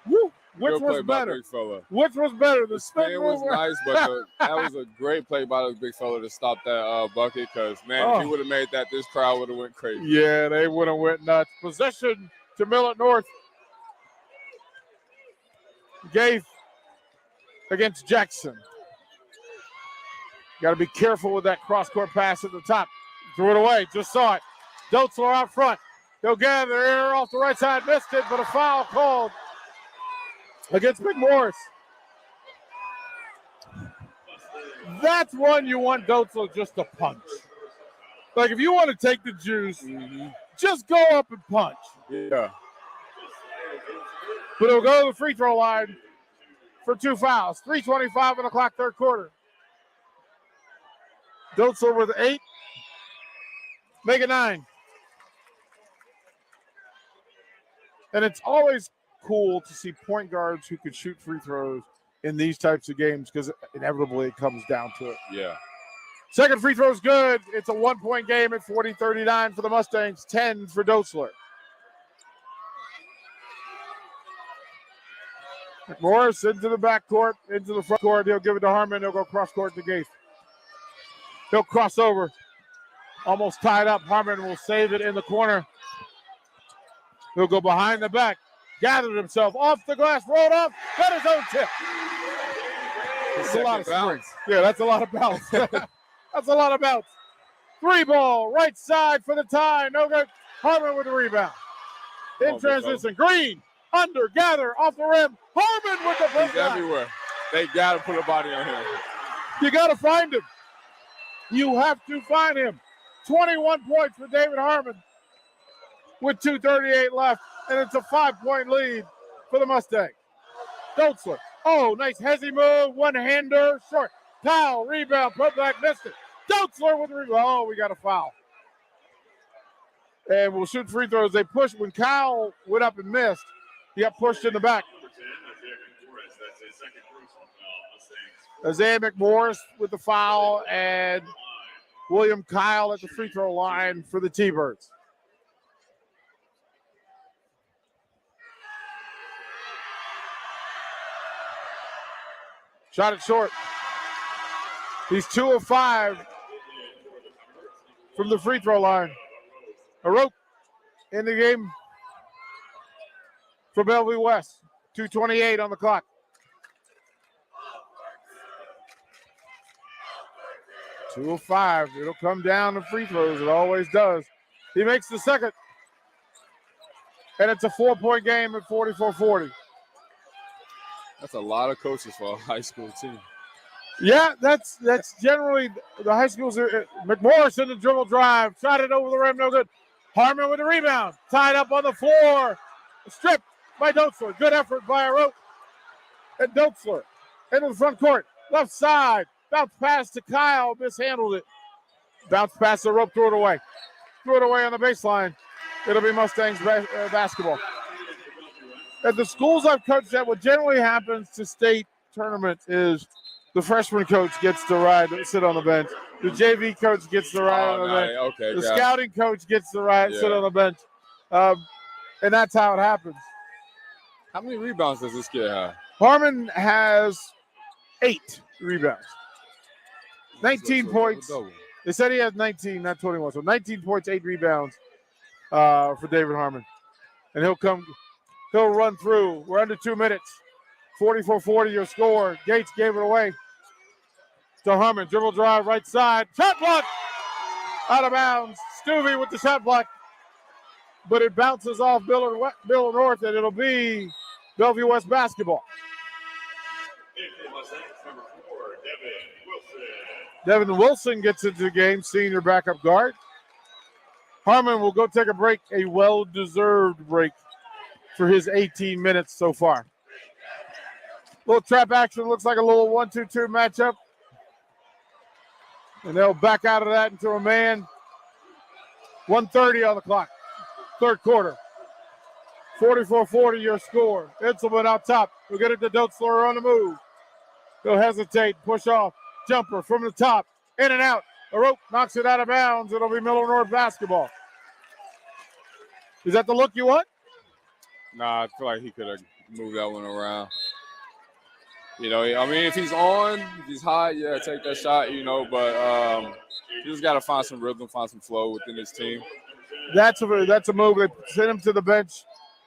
Woo. Which was better? Which was better? The spin was nice, but that was a great play by the big fella to stop that bucket, because, man, if he would have made that, this crowd would have went crazy. Yeah, they would have went nuts. Possession to Millard North. Gaith against Jackson. Got to be careful with that cross-court pass at the top. Threw it away. Just saw it. Dotzler out front. They'll gather air off the right side. Missed it, but a foul called against McMorris. That's one you want Dotzler just to punch. Like, if you want to take the juice, just go up and punch. Yeah. But he'll go to the free throw line for 2 fouls. 3:25 on the clock, third quarter. Dotzler with 8. Make it 9. And it's always cool to see point guards who can shoot free throws in these types of games because inevitably it comes down to it. Yeah. Second free throw is good. It's a 1-point game at 40-39 for the Mustangs, 10 for Dotzler. McMorris into the backcourt, into the front court. He'll give it to Harmon. He'll go cross court to Gates. He'll cross over. Almost tied up. Harmon will save it in the corner. He'll go behind the back. Gathered himself off the glass, rolled off, got his own tip. That's a lot of bounce. Yeah, that's a lot of bounce. That's a lot of bounce. 3-ball, right side for the tie. No good. Harmon with the rebound. In transition, Green, under, gather, off the rim. Harmon with the put He's everywhere. They got to put a body on him. You got to find him. You have to find him. 21 points for David Harmon with 2:38 left, and it's a 5-point lead for the Mustangs. Dotzler. Oh, nice hezzy move. One-hander, short. Powell, rebound, put back, missed it. Dotzler with the rebound. Oh, we got a foul. And we'll shoot free throws. They pushed. When Kyle went up and missed, he got pushed in the back. Isaiah McMorris with the foul, and William Kyle at the free throw line for the T-Birds. Shot it short. He's 2 of 5 from the free throw line. Aroke in the game for Bellevue West. 2:28 on the clock. Two of 5. It'll come down to free throws. It always does. He makes the second. And it's a 4-point game at 44-40. That's a lot of coaches for a high school team. Yeah, that's generally the high schools. McMorris in the dribble drive. Shot it over the rim. No good. Harmon with the rebound. Tied up on the floor. Stripped by Dotzler. Good effort by Aroke. And Dotzler into the front court. Left side. Bounce pass to Kyle. Mishandled it. Bounce pass to Aroke. Threw it away. Threw it away on the baseline. It'll be Mustangs basketball. At the schools I've coached at, what generally happens to state tournaments is the freshman coach gets to ride, sit on the bench. The JV coach gets to ride on the bench. Okay, the scouting coach gets to ride, sit on the bench. And that's how it happens. How many rebounds does this kid have? Harmon has 8 rebounds. 19 points. They said he has 19, not 21. So 19 points, 8 rebounds for David Harmon. And he'll run through. We're under 2 minutes. 44-40 your score. Gates gave it away to Harmon. Dribble drive, right side. Shot block! Out of bounds. Stuvey with the shot block. But it bounces off Millard North, and it'll be Bellevue West basketball. Devin Wilson gets into the game, senior backup guard. Harmon will go take a break, a well-deserved break for his 18 minutes so far. Little trap action, looks like a little 1-2-2 matchup. And they'll back out of that into a man. 1:30 on the clock, third quarter. 44-40 your score. Inselman out top. We'll get it to Dotzler on the move. He'll hesitate, push off. Jumper from the top, in and out. Aroke knocks it out of bounds. It'll be Millard North basketball. Is that the look you want? Nah, I feel like he could have moved that one around. You know, I mean, if he's on, if he's hot, yeah, take that shot, you know, but you just got to find some rhythm, find some flow within his team. That's a move. They sent him to the bench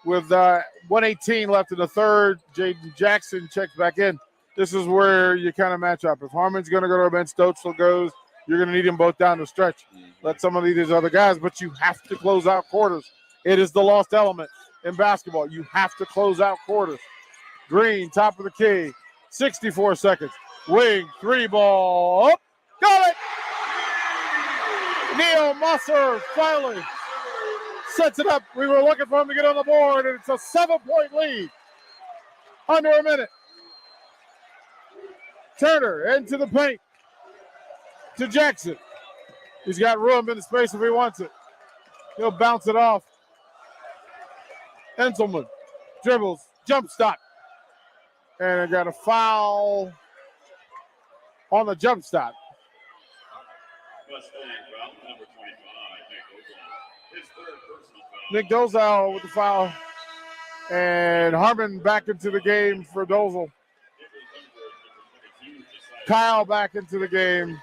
with 1:18 left in the third. Jaden Jackson checks back in. This is where you kind of match up. If Harmon's going to go to the bench, Dotzler goes, you're going to need them both down the stretch. Let some of these other guys, but you have to close out quarters. It is the lost element in basketball. You have to close out quarters. Green, top of the key, 64 seconds. Wing, 3-ball, up, got it! Neil Musser finally sets it up. We were looking for him to get on the board, and it's a 7-point lead. Under a minute. Turner into the paint to Jackson. He's got room in the space if he wants it. He'll bounce it off. Enselman dribbles, jump stop. And I got a foul on the jump stop. Nick Dozal with the foul. And Harmon back into the game for Dozel. Kyle back into the game.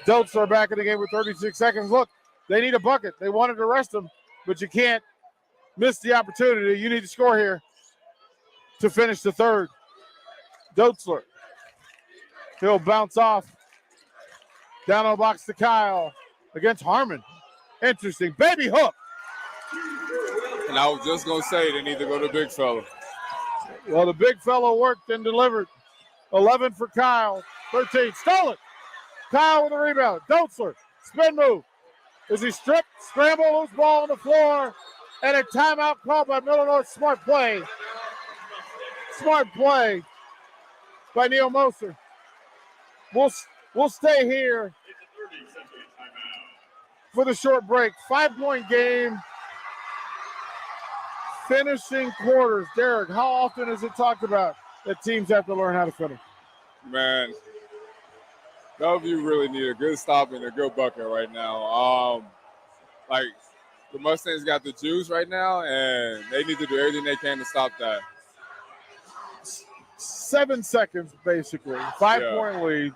Dotzler back in the game with 36 seconds. Look, they need a bucket. They wanted to rest him, but you can't miss the opportunity. You need to score here to finish the third. Dotzler. He'll bounce off. Down on the box to Kyle against Harmon. Interesting. Baby hook. And I was just going to say they need to go to big fella. Well, the big fella worked and delivered. 11 for Kyle. 13. Stole it. Kyle with the rebound. Dotzler. Spin move. Is he stripped? Scramble, loose ball on the floor. And a timeout called by Millard North. Smart play. Smart play by Neil Moser. We'll stay here for the short break. 5-point game. Finishing quarters. Derek, how often is it talked about that teams have to learn how to finish? Man, Bellevue really need a good stop and a good bucket right now. Like, the Mustangs got the juice right now, and they need to do everything they can to stop that. 7 seconds, basically. 5-point lead.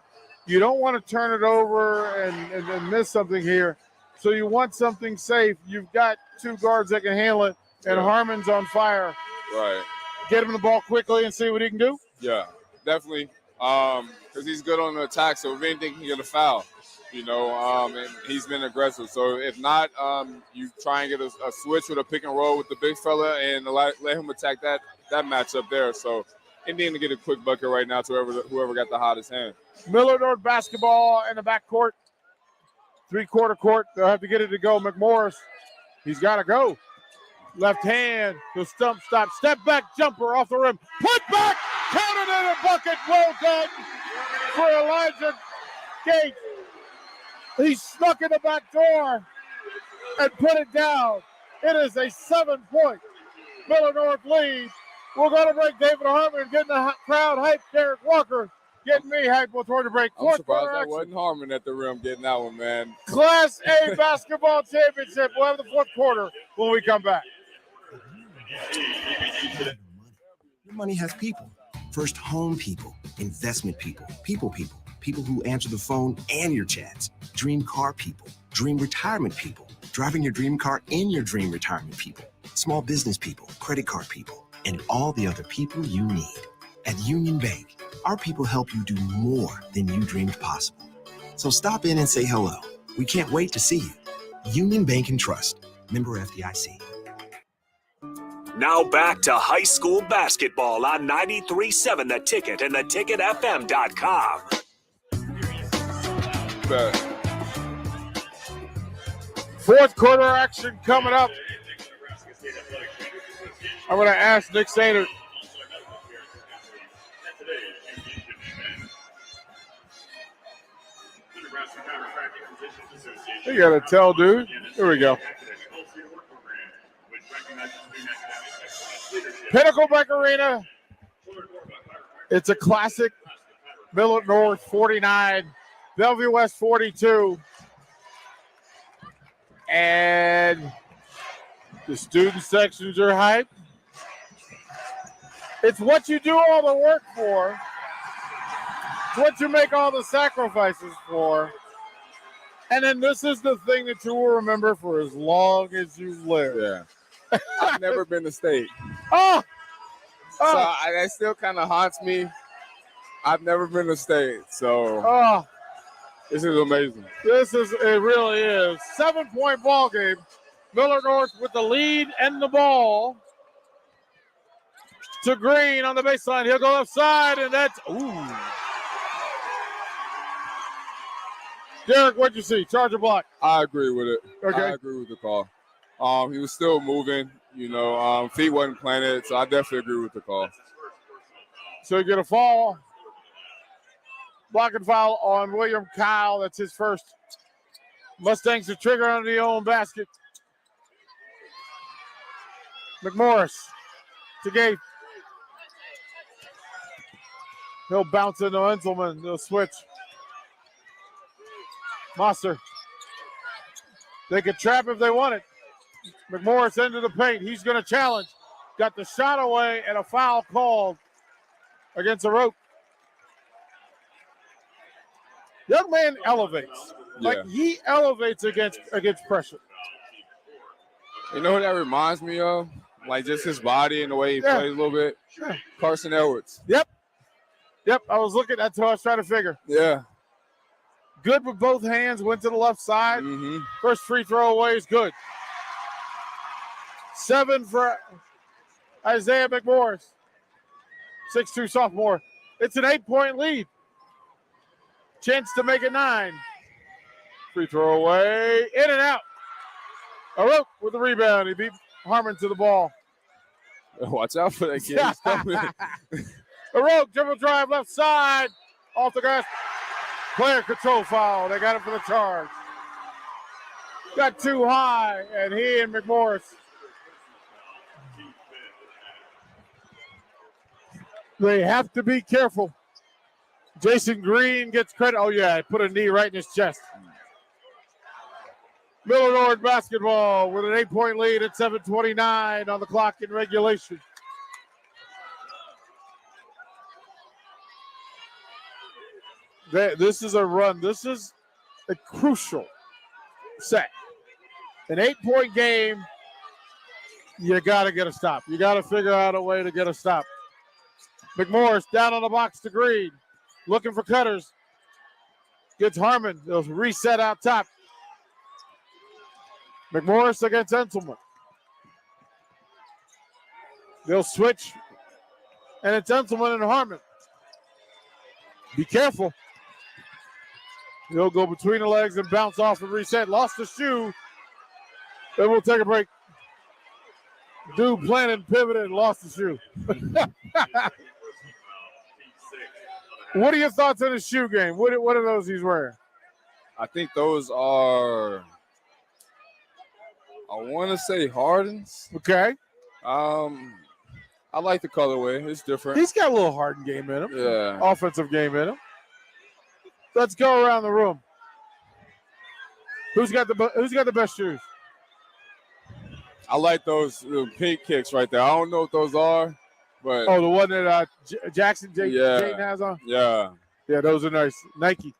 You don't want to turn it over and miss something here. So you want something safe. You've got two guards that can handle it, and Harmon's on fire. Right. Get him the ball quickly and see what he can do? Yeah, definitely. Because he's good on the attack, so if anything, he can get a foul. And he's been aggressive. So if not, you try and get a switch with a pick and roll with the big fella and let him attack that matchup there. So Indiana to get a quick bucket right now to whoever got the hottest hand. Millard North basketball in the backcourt. 3-quarter court. They'll have to get it to go. McMorris, he's got to go. Left hand, the stump stop. Step back jumper off the rim. Put back, counted in a bucket. Well done for Elijah Gates. He snuck in the back door and put it down. It is a 7-point Millard North lead. We're going to break. David Harmon getting the crowd hyped. Derek Walker getting me hyped before the break. I'm surprised that wasn't Harmon at the rim getting that one, man. Class A basketball championship. We'll have the fourth quarter when we come back. Your money has people. First home people, investment people, people who answer the phone and your chats, dream car people, dream retirement people, driving your dream car in your dream retirement people, small business people, credit card people, and all the other people you need. At Union Bank, our people help you do more than you dreamed possible. So stop in and say hello. We can't wait to see you. Union Bank and Trust. Member FDIC. Now back to high school basketball on 93.7 The Ticket and theticketfm.com. Fourth quarter action coming up. I'm going to ask Nick Sater. You got to tell, dude. Here we go. Pinnacle Bank Arena. It's a classic. Millard North 49, Bellevue West 42. And the student sections are hyped. It's what you do all the work for. It's what you make all the sacrifices for. And then this is the thing that you will remember for as long as you live. Yeah. I've never been to state. Oh! So that still kind of haunts me. I've never been to state, so this is amazing. It really is. 7-point ball game. Millard North with the lead and the ball. To Green on the baseline. He'll go left side, and that's Derek, what'd you see? Charge or block? I agree with it. Okay. I agree with the call. He was still moving, feet wasn't planted, so I definitely agree with the call. So you get a fall. Blocking foul on William Kyle. That's his first. Mustangs to trigger under the own basket. McMorris to Gabe. He'll bounce into Enselman. They'll switch. Monster. They could trap if they wanted. McMorris into the paint. He's going to challenge. Got the shot away and a foul called against the rope. Young man elevates. Like he elevates against pressure. You know who that reminds me of? Like just his body and the way he plays a little bit. Carson Edwards. Yep. I was looking. That's what I was trying to figure. Yeah. Good with both hands. Went to the left side. Mm-hmm. First free throw away is good. 7 for Isaiah McMorris. 6'2" sophomore. It's an 8-point lead. Chance to make it 9. Free throw away. In and out. Aroke with the rebound. He beat Harmon to the ball. Watch out for that kid. He's coming. Aroke, dribble drive left side. Off the glass. Player control foul. They got him for the charge. Got too high, and he and McMorris. They have to be careful. Jason Green gets credit. Oh, yeah, put a knee right in his chest. Millard basketball with an 8-point lead at 7:29 on the clock in regulation. This is a run. This is a crucial set. An 8-point game, you got to get a stop. You got to figure out a way to get a stop. McMorris down on the box to Green. Looking for cutters. Gets Harmon. They'll reset out top. McMorris against Enselman. They'll switch. And it's Enselman and Harmon. Be careful. He'll go between the legs and bounce off and reset. Lost the shoe. Then we'll take a break. Dude planted, pivoted, and lost the shoe. What are your thoughts on the shoe game? What are those he's wearing? I think those are, I want to say Hardens. Okay. I like the colorway. It's different. He's got a little Harden game in him. Yeah. Offensive game in him. Let's go around the room. Who's got the best shoes? I like those pink kicks right there. I don't know what those are, but the one that Jaden has on. Yeah, those are nice. Nike.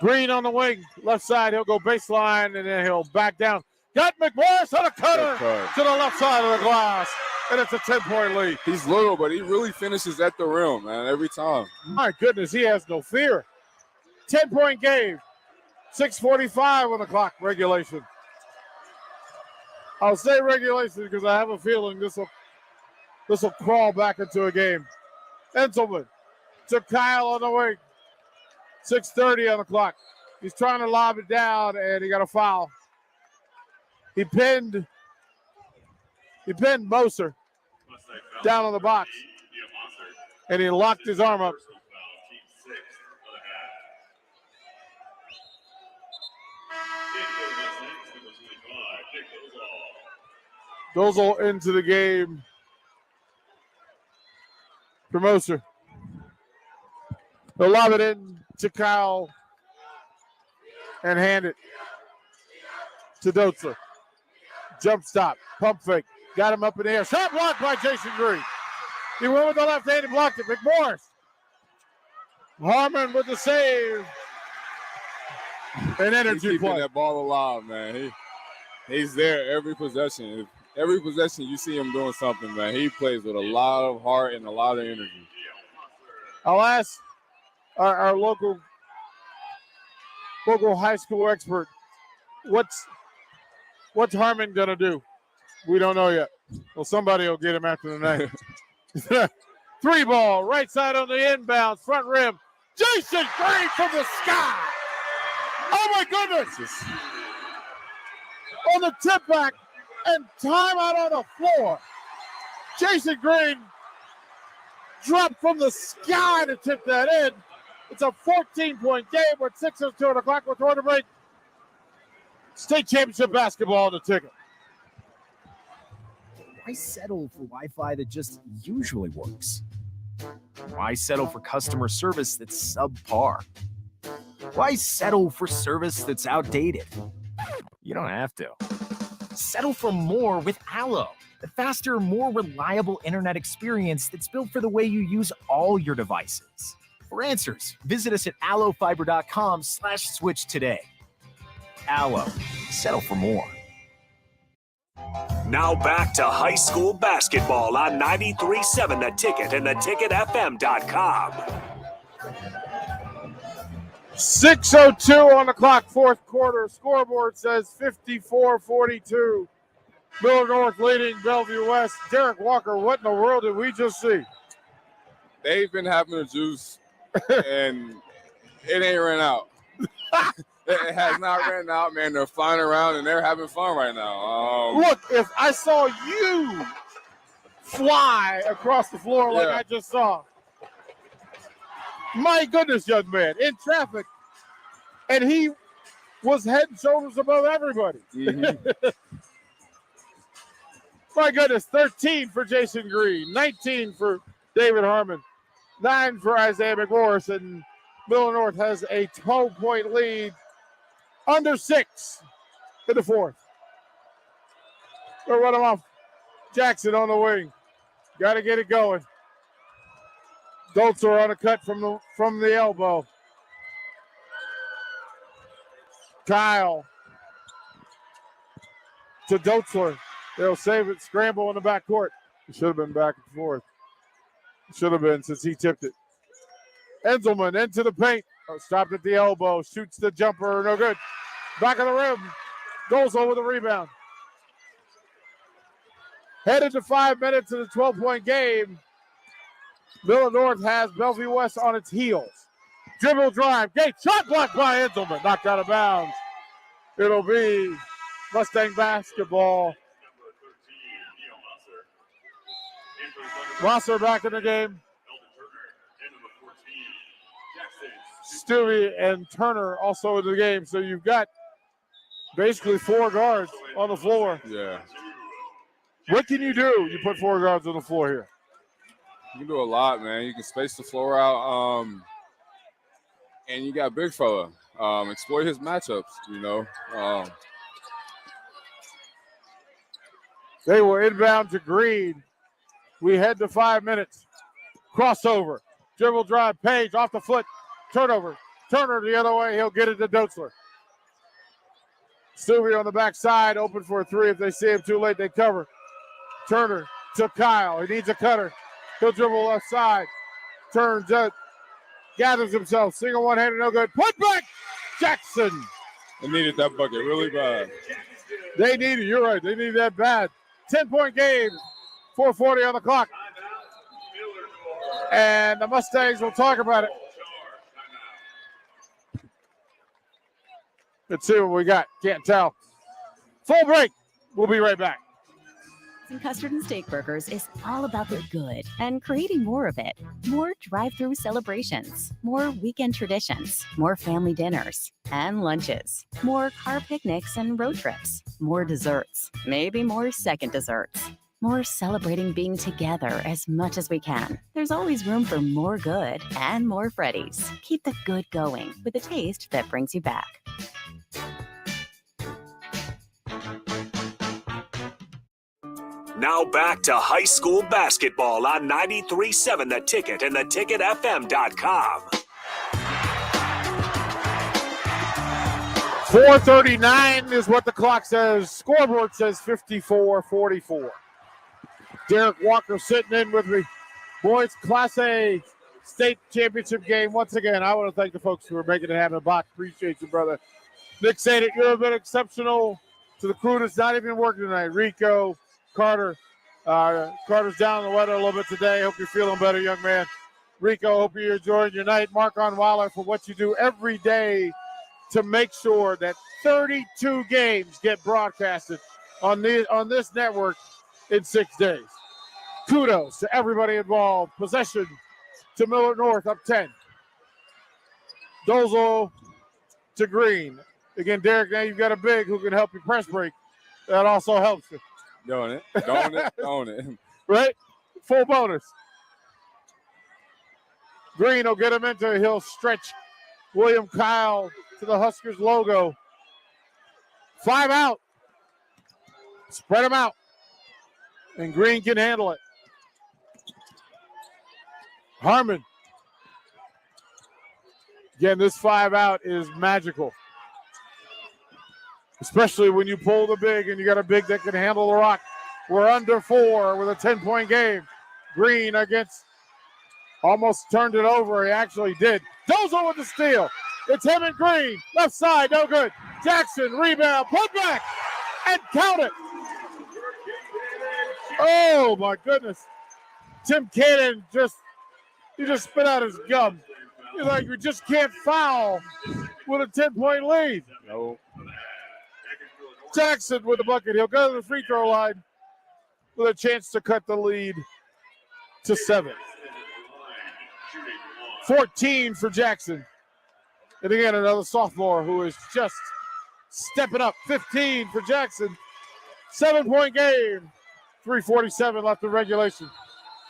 Green on the wing, left side. He'll go baseline and then he'll back down. Got McMorris on a cutter to the left side of the glass, and it's a 10-point lead. He's little, but he really finishes at the rim, man, every time. My goodness, he has no fear. 10-point game. 6:45 on the clock. Regulation. I'll say regulation because I have a feeling this will crawl back into a game. Enselman to Kyle on the wing. 6:30 on the clock. He's trying to lob it down, and he got a foul. He pinned Moser down on the box, and he locked his arm up. Those all into the game for Moser. They'll lob it in to Kyle and hand it to Dotzler. Jump stop, pump fake, got him up in the air. Shot blocked by Jason Green. He went with the left hand and blocked it. McMorris. Harmon with the save. An energy He's keeping play. that ball alive, man. He's there every possession. Every possession you see him doing something, man. He plays with a lot of heart and a lot of energy. I'll ask our local high school expert, what's Harmon gonna do? We don't know yet. Well, somebody will get him after the night. 3 ball, right side on the inbound, front rim. Jason Green from the sky. Oh my goodness! On the tip back and timeout on the floor. Jason Green dropped from the sky to tip that in. It's a 14-point game with 6:02 on the clock. We're throwing a break. State championship basketball on the ticket. Why settle for Wi-Fi that just usually works? Why settle for customer service that's subpar? Why settle for service that's outdated? You don't have to. Settle for more with Allo, the faster, more reliable internet experience that's built for the way you use all your devices. For answers, visit us at allofiber.com/switch today. Allo, settle for more. Now back to high school basketball on 93.7 The Ticket and theticketfm.com. 6:02 on the clock, fourth quarter. Scoreboard says 54-42. Millard North leading Bellevue West. Derek Walker, what in the world did we just see? They've been having the juice, and it ain't ran out. It has not ran out, man. They're flying around, and they're having fun right now. Look, if I saw you fly across the floor like I just saw, my goodness, young man, in traffic, and he was head and shoulders above everybody. Mm-hmm. My goodness, 13 for Jason Green, 19 for David Harmon, 9 for Isaiah McMorris, and Millard North has a 12-point lead, under 6 in the fourth. They'll run him off. Jackson on the wing. Got to get it going. Dolzer on a cut from the elbow. Kyle to Dotzler. They'll save it. Scramble in the backcourt. It should have been back and forth. It should have been since he tipped it. Enzelman into the paint. Stopped at the elbow. Shoots the jumper. No good. Back of the rim. Goes over the rebound. Headed to 5 minutes in a 12-point game. Millard North has Bellevue West on its heels. Dribble drive. Gate shot blocked by Enzelman. Knocked out of bounds. It'll be Mustang basketball. Rosser back in the game. Stewie and Turner also in the game. So you've got basically 4 guards on the floor. Yeah. What can you do? You put 4 guards on the floor here. You can do a lot, man. You can space the floor out, and you got big fella. Exploit his matchups, you know. They were inbound to Green. We head to 5 minutes. Crossover. Dribble drive. Page off the foot. Turnover. Turner the other way. He'll get it to Dotzler. Stewie on the backside. Open for a 3. If they see him too late, they cover. Turner to Kyle. He needs a cutter. He'll dribble left side. Turns up. Gathers himself. Single one-handed, no good. Put back. Jackson. They needed that bucket really bad. They needed, you're right. They needed that bad. 10-point game. 4:40 on the clock. And the Mustangs will talk about it. Let's see what we got. Can't tell. Full break. We'll be right back. Custard and Steak Burgers is all about the good and creating more of it. More drive-through celebrations, more weekend traditions, more family dinners and lunches, more car picnics and road trips, more desserts, maybe more second desserts, more celebrating being together as much as we can. There's always room for more good and more Freddy's. Keep the good going with a taste that brings you back. Now back to high school basketball on 93.7 The Ticket and theticketfm.com. 4:39 is what the clock says. Scoreboard says 54-44. Derek Walker sitting in with me. Boys, Class A state championship game. Once again, I want to thank the folks who are making it happen. Bach, appreciate you, brother. Nick said it. You've been exceptional to the crew that's not even working tonight. Rico, Carter. Carter's down in the weather a little bit today. Hope you're feeling better, young man. Rico, hope you're enjoying your night. Mark-on Waller for what you do every day to make sure that 32 games get broadcasted on this network in 6 days. Kudos to everybody involved. Possession to Millard North, up 10. Dozo to Green. Again, Derek, now you've got a big who can help you press break. That also helps you. Don't it? Don't it? Don't it? Right? Full bonus. Green will get him into it. He'll stretch William Kyle to the Huskers logo. 5 out. Spread them out. And Green can handle it. Harmon. Again, this 5 out is magical. Especially when you pull the big and you got a big that can handle the rock. We're under 4 with a 10-point game. Green against, almost turned it over. He actually did. Dozer with the steal. It's him and Green. Left side, no good. Jackson, rebound, put back, and count it. Oh, my goodness. Tim Cannon just spit out his gum. He's like, we just can't foul with a 10-point lead. No. Jackson with the bucket. He'll go to the free throw line with a chance to cut the lead to 7. 14 for Jackson. And again, another sophomore who is just stepping up. 15 for Jackson. 7-point game. 3:47 left in regulation.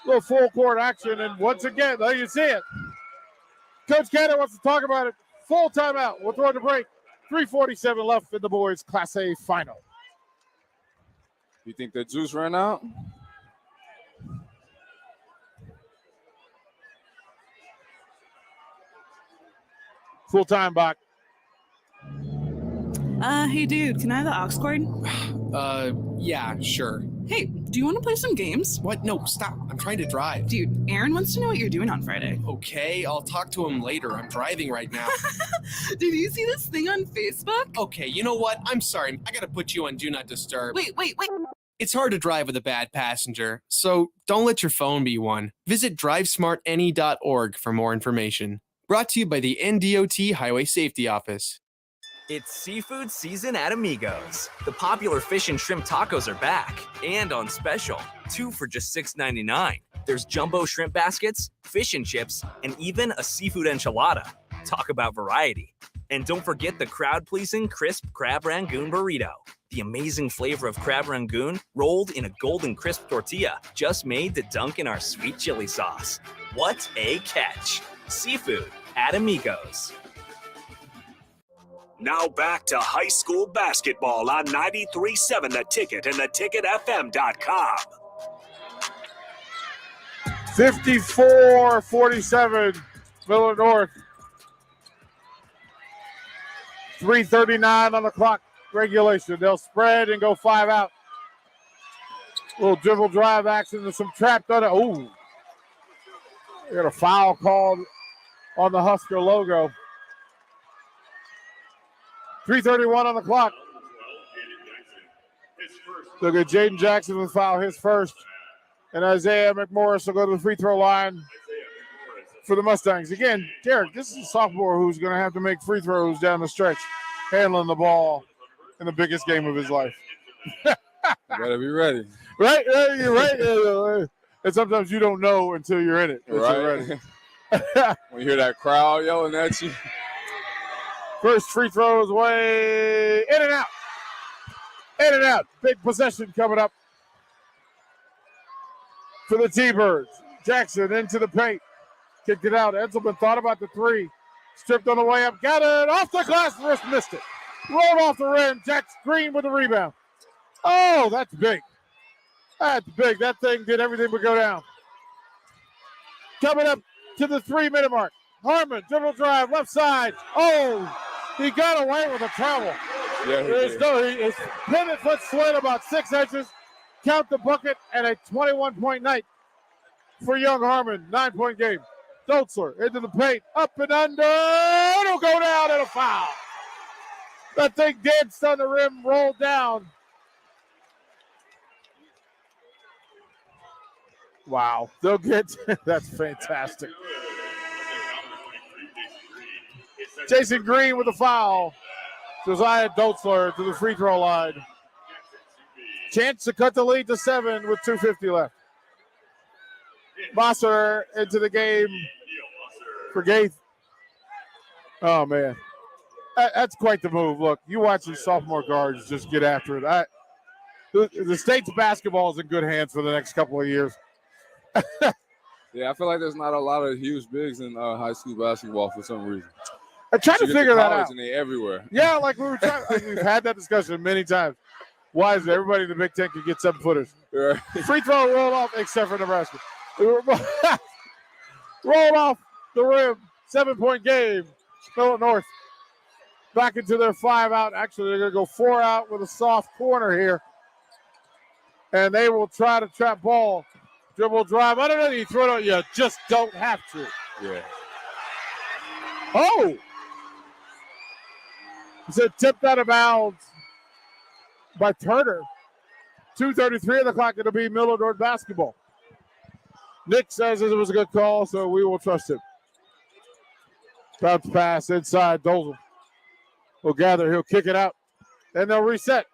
A little full court action, and once again, there you see it. Coach Cannon wants to talk about it. Full timeout. We'll throw the break. 3:47 left in the boys' Class A final. You think the juice ran out? Full time, Bach. Hey dude, can I have the aux cord? Yeah, sure. Hey, do you want to play some games? What? No, stop. I'm trying to drive. Dude, Aaron wants to know what you're doing on Friday. Okay, I'll talk to him later. I'm driving right now. Did you see this thing on Facebook? Okay, you know what? I'm sorry. I gotta put you on Do Not Disturb. Wait. It's hard to drive with a bad passenger, so don't let your phone be one. Visit drivesmartany.org for more information. Brought to you by the NDOT Highway Safety Office. It's seafood season at Amigos. The popular fish and shrimp tacos are back and on special. 2 for just $6.99. There's jumbo shrimp baskets, fish and chips, and even a seafood enchilada. Talk about variety. And don't forget the crowd-pleasing crisp crab rangoon burrito. The amazing flavor of crab rangoon rolled in a golden crisp tortilla just made to dunk in our sweet chili sauce. What a catch! Seafood at Amigos. Now back to high school basketball on 93.7 The Ticket and theticketfm.com. 54-47, Millard North. 3:39 on the clock, regulation. They'll spread and go 5 out. Little dribble drive action and some trapped on it. Ooh. They got a foul called on the Husker logo. 3:31 on the clock. Look at Jaden Jackson will foul his first. And Isaiah McMorris will go to the free throw line for the Mustangs. Again, Derek, this is a sophomore who's going to have to make free throws down the stretch, handling the ball in the biggest game of his life. You better be ready. Right? You're right. And sometimes you don't know until you're in it. Right. You're ready. When you hear that crowd yelling at you. First free throws way in and out. In and out. Big possession coming up for the T-Birds. Jackson into the paint. Kicked it out. Edselman thought about the 3. Stripped on the way up. Got it off the glass. Wrist missed it. Rolled off the rim. Jackson Green with the rebound. Oh, that's big. That's big. That thing did everything but go down. Coming up to the 3-minute mark. Harmon, dribble drive, left side. Oh, he got away with a travel. Yeah, his pivot foot slid about 6 inches. Count the bucket and a 21-point night for young Harmon. 9-point game. Doltzler into the paint, up and under. It'll go down and a foul. That thing danced on the rim, rolled down. Wow. They'll get that's fantastic. Jason Green with a foul. Josiah Doltzler to the free throw line. Chance to cut the lead to 7 with 2:50 left. Mosser into the game for Gaith. Oh, man. That's quite the move. Look, you watch these sophomore guards just get after it. The state's basketball is in good hands for the next couple of years. Yeah, I feel like there's not a lot of huge bigs in high school basketball for some reason. I'm trying to figure that out. And they're everywhere. Yeah, like we were trying. We've had that discussion many times. Why is it everybody in the Big Ten can get 7-footers? Right. Free throw rolled off, except for Nebraska. Rolled off the rim. 7-point game. Millard North back into their 5 out. Actually, they're going to go 4 out with a soft corner here. And they will try to trap ball. Dribble drive. Underneath. Throw it out. You just don't have to. Yeah. Oh! It's a tipped out of bounds by Turner. 2:33 of the clock. It'll be Millard North basketball. Nick says it was a good call, so we will trust him. Bounce pass inside. Dozel will gather. He'll kick it out. Then they'll reset.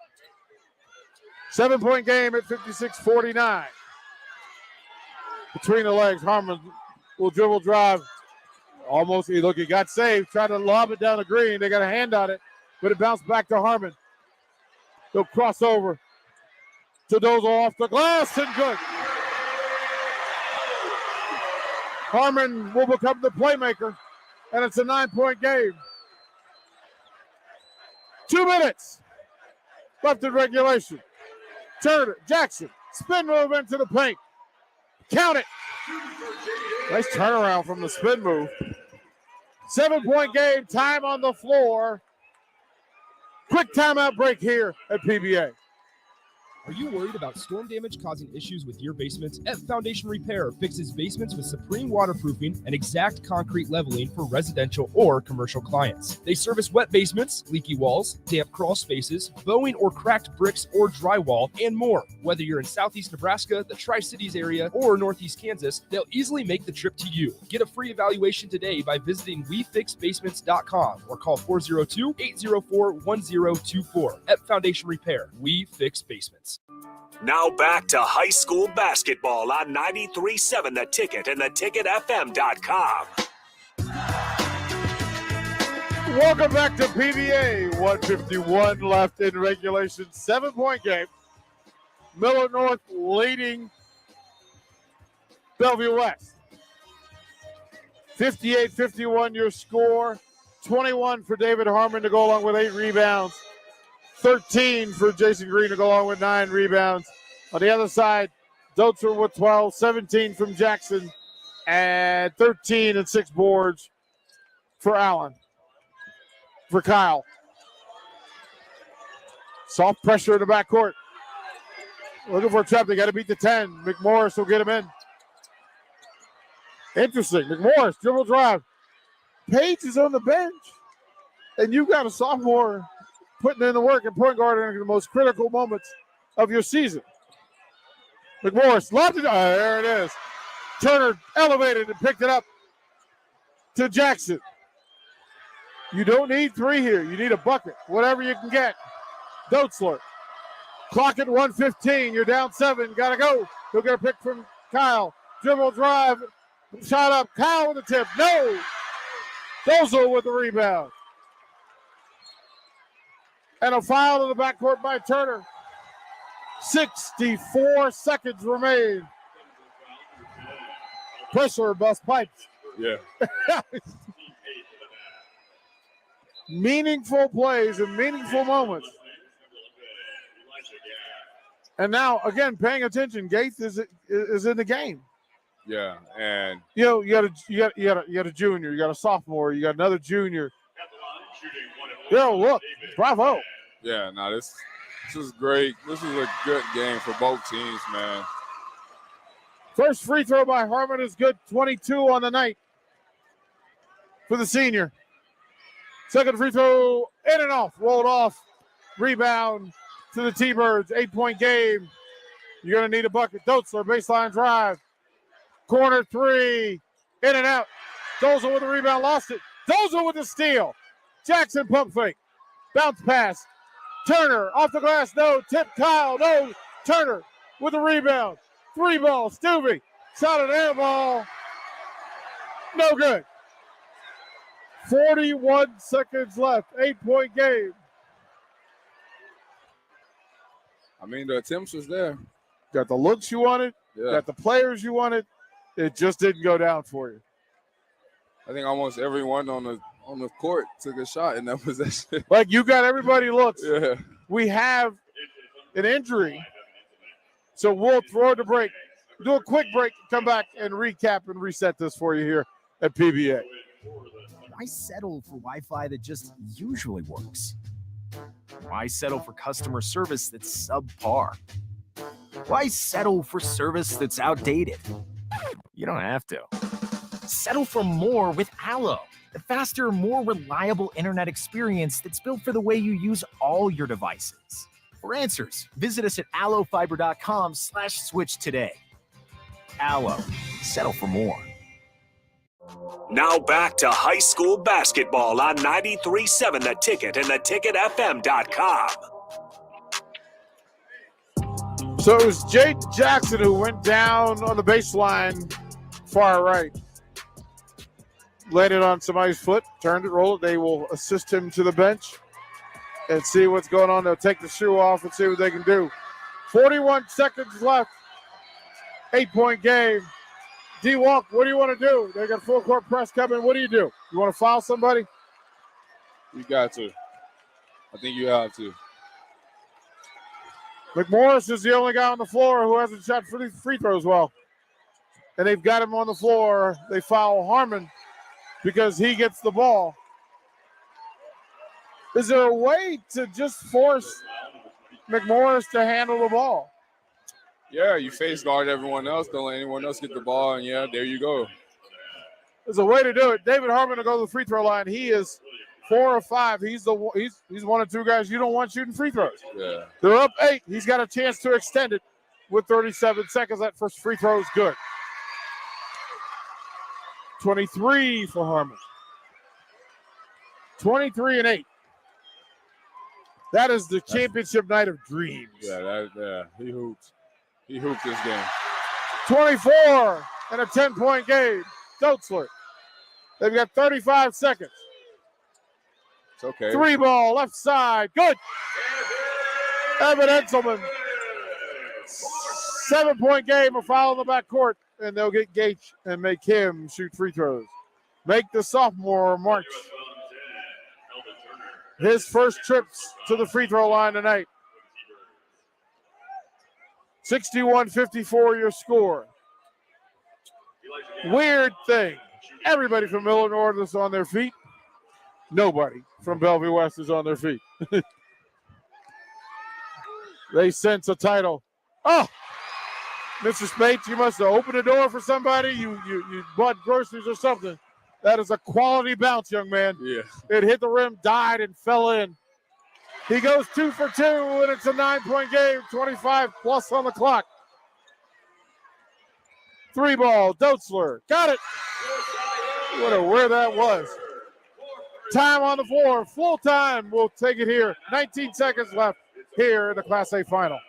7-point game at 56-49. Between the legs, Harmon will dribble drive. Almost, he got saved. Tried to lob it down the green. They got a hand on it, but it bounced back to Harmon. He'll cross over to Dozel off the glass and good. Harmon will become the playmaker, and it's a 9-point game. 2 minutes left in regulation. Turner, Jackson, spin move into the paint. Count it. Nice turnaround from the spin move. 7-point game, time on the floor. Quick timeout break here at PBA. Are you worried about storm damage causing issues with your basement? F Foundation Repair fixes basements with supreme waterproofing and exact concrete leveling for residential or commercial clients. They service wet basements, leaky walls, damp crawl spaces, bowing or cracked bricks or drywall, and more. Whether you're in Southeast Nebraska, the Tri-Cities area, or Northeast Kansas, they'll easily make the trip to you. Get a free evaluation today by visiting WeFixBasements.com or call 402-804-1024. F Foundation Repair. We fix basements. Now back to high school basketball on 93.7 The Ticket and theticketfm.com. Welcome back to PBA. 1:51 left in regulation. 7-point game. Millard North leading Bellevue West. 58-51 your score. 21 for David Harmon to go along with 8 rebounds. 13 for Jason Green to go along with 9 rebounds. On the other side, Dotzer with 12, 17 from Jackson, and 13 and 6 boards for Allen. For Kyle. Soft pressure in the backcourt. Looking for a trap. They got to beat the 10. McMorris will get him in. Interesting. McMorris, dribble drive. Page is on the bench. And you've got a sophomore putting in the work at point guard in the most critical moments of your season. McMorris lobbed it. There it is. Turner elevated and picked it up to Jackson. You don't need 3 here. You need a bucket. Whatever you can get. Dotzler. Clock at 1:15. You're down 7. Got to go. He'll get a pick from Kyle. Dribble drive. Shot up. Kyle with the tip. No. Dozel with the rebound. And a foul in the backcourt by Turner. 64 seconds remain. Pressure bust pipes. Yeah. Meaningful plays and meaningful moments. And now, again, paying attention. Gates is in the game. Yeah, and you got a junior, you got a sophomore, you got another junior. Look, bravo. Yeah, no, this is great. This is a good game for both teams, man. First free throw by Harmon is good. 22 on the night for the senior. Second free throw, in and off, rolled off. Rebound to the T-Birds. 8-point game. You're going to need a bucket. Dotzler, baseline drive. Corner 3, in and out. Dozel with the rebound, lost it. Dozel with the steal. Jackson pump fake. Bounce pass. Turner off the glass, no. Tip Kyle, no. Turner with the rebound. 3 ball, Stuvey. Shot an air ball. No good. 41 seconds left. 8-point game. I mean, the attempts was there. Got the looks you wanted. Yeah. Got the players you wanted. It just didn't go down for you. I think almost everyone on the court took a shot in that possession. Like, you got everybody looks. Yeah. We have an injury, so we'll throw the break. Do a quick break, come back and recap and reset this for you here at PBA. Why settle for Wi-Fi that just usually works? Why settle for customer service that's subpar? Why settle for service that's outdated? You don't have to. Settle for more with Allo, the faster, more reliable internet experience that's built for the way you use all your devices. For answers, visit us at allofiber.com/switch today. Allo, settle for more. Now back to high school basketball on 93.7 The Ticket and theticketfm.com. So it was Jaden Jackson who went down on the baseline, far right. Landed on somebody's foot, turned it, rolled it. They will assist him to the bench and see what's going on. They'll take the shoe off and see what they can do. 41 seconds left. 8-point game. D-Walk, what do you want to do? They got full court press coming. What do? You want to foul somebody? You got to. I think you have to. McMorris is the only guy on the floor who hasn't shot free throws well. And they've got him on the floor. They foul Harmon because he gets the ball. Is there a way to just force McMorris to handle the ball? Yeah, you face guard everyone else. Don't let anyone else get the ball, and yeah, there you go. There's a way to do it. David Harmon will go to the free throw line. He is 4 or 5. He's one of two guys you don't want shooting free throws. Yeah. They're up 8. He's got a chance to extend it with 37 seconds. That first free throw is good. 23 for Harmon. 23 and 8. That is the championship night of dreams. Yeah, he hooped. He hooped this game. 24 and a 10-point game. Dotzler. They've got 35 seconds. It's okay. 3 ball, left side. Good. Evan Enselman. 7-point game, a foul in the backcourt, and they'll get Gage and make him shoot free throws. Make the sophomore march his first trips to the free throw line tonight. 61-54 your score. Weird thing. Everybody from Millard North is on their feet. Nobody from Bellevue West is on their feet. They sense a title. Oh, Mr. Spates, you must have opened the door for somebody. You bought groceries or something. That is a quality bounce, young man. Yeah. It hit the rim, died, and fell in. He goes 2 for 2, and it's a 9-point game, 25 plus on the clock. 3 ball, Dotzler, got it. Wonder where that was. Time on the floor, full time. We'll take it here. 19 seconds left here in the Class A final.